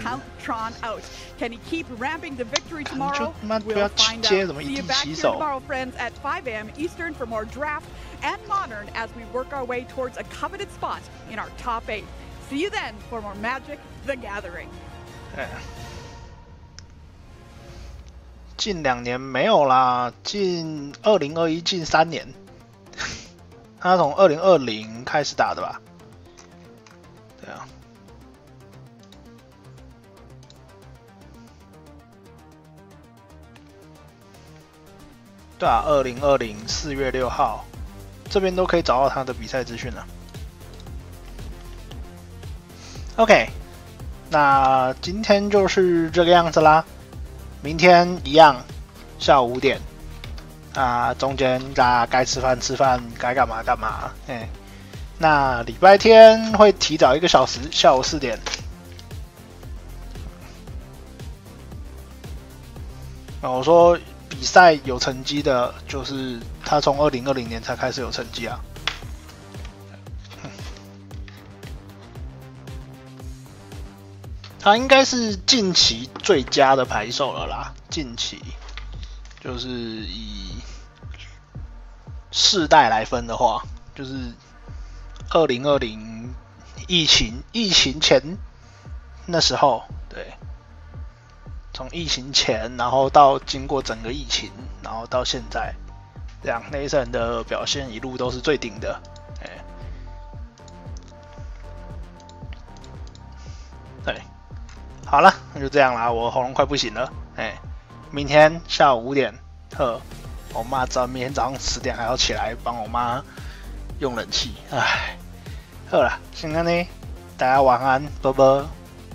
Can he keep ramping to victory tomorrow? 不要接，怎么一地起手 tomorrow, friends, at 5 a.m. Eastern for more draft and modern as we work our way towards a coveted spot in our top 8. See you then for more Magic: The Gathering. 近2年没有啦，近2021近3年，他从2020开始打的吧？对啊。 对啊，2020 4月6号，这边都可以找到他的比赛资讯了。OK， 那今天就是这个样子啦。明天一样，下午5点。中间大家该吃饭吃饭，该干嘛干嘛。那礼拜天会提早1个小时，下午4点。我说。 比赛有成绩的，就是他从2020年才开始有成绩啊。他应该是近期最佳的牌手了啦。近期就是以世代来分的话，就是2020疫情前那时候，对。 从疫情前，然后到经过整个疫情，然后到现在，这样Nathan的表现一路都是最顶的，对，好了，那就这样啦，我喉咙快不行了，明天下午5点，我妈知道明天早上10点还要起来帮我妈用冷气，好了，先这样呢，大家晚安，拜拜。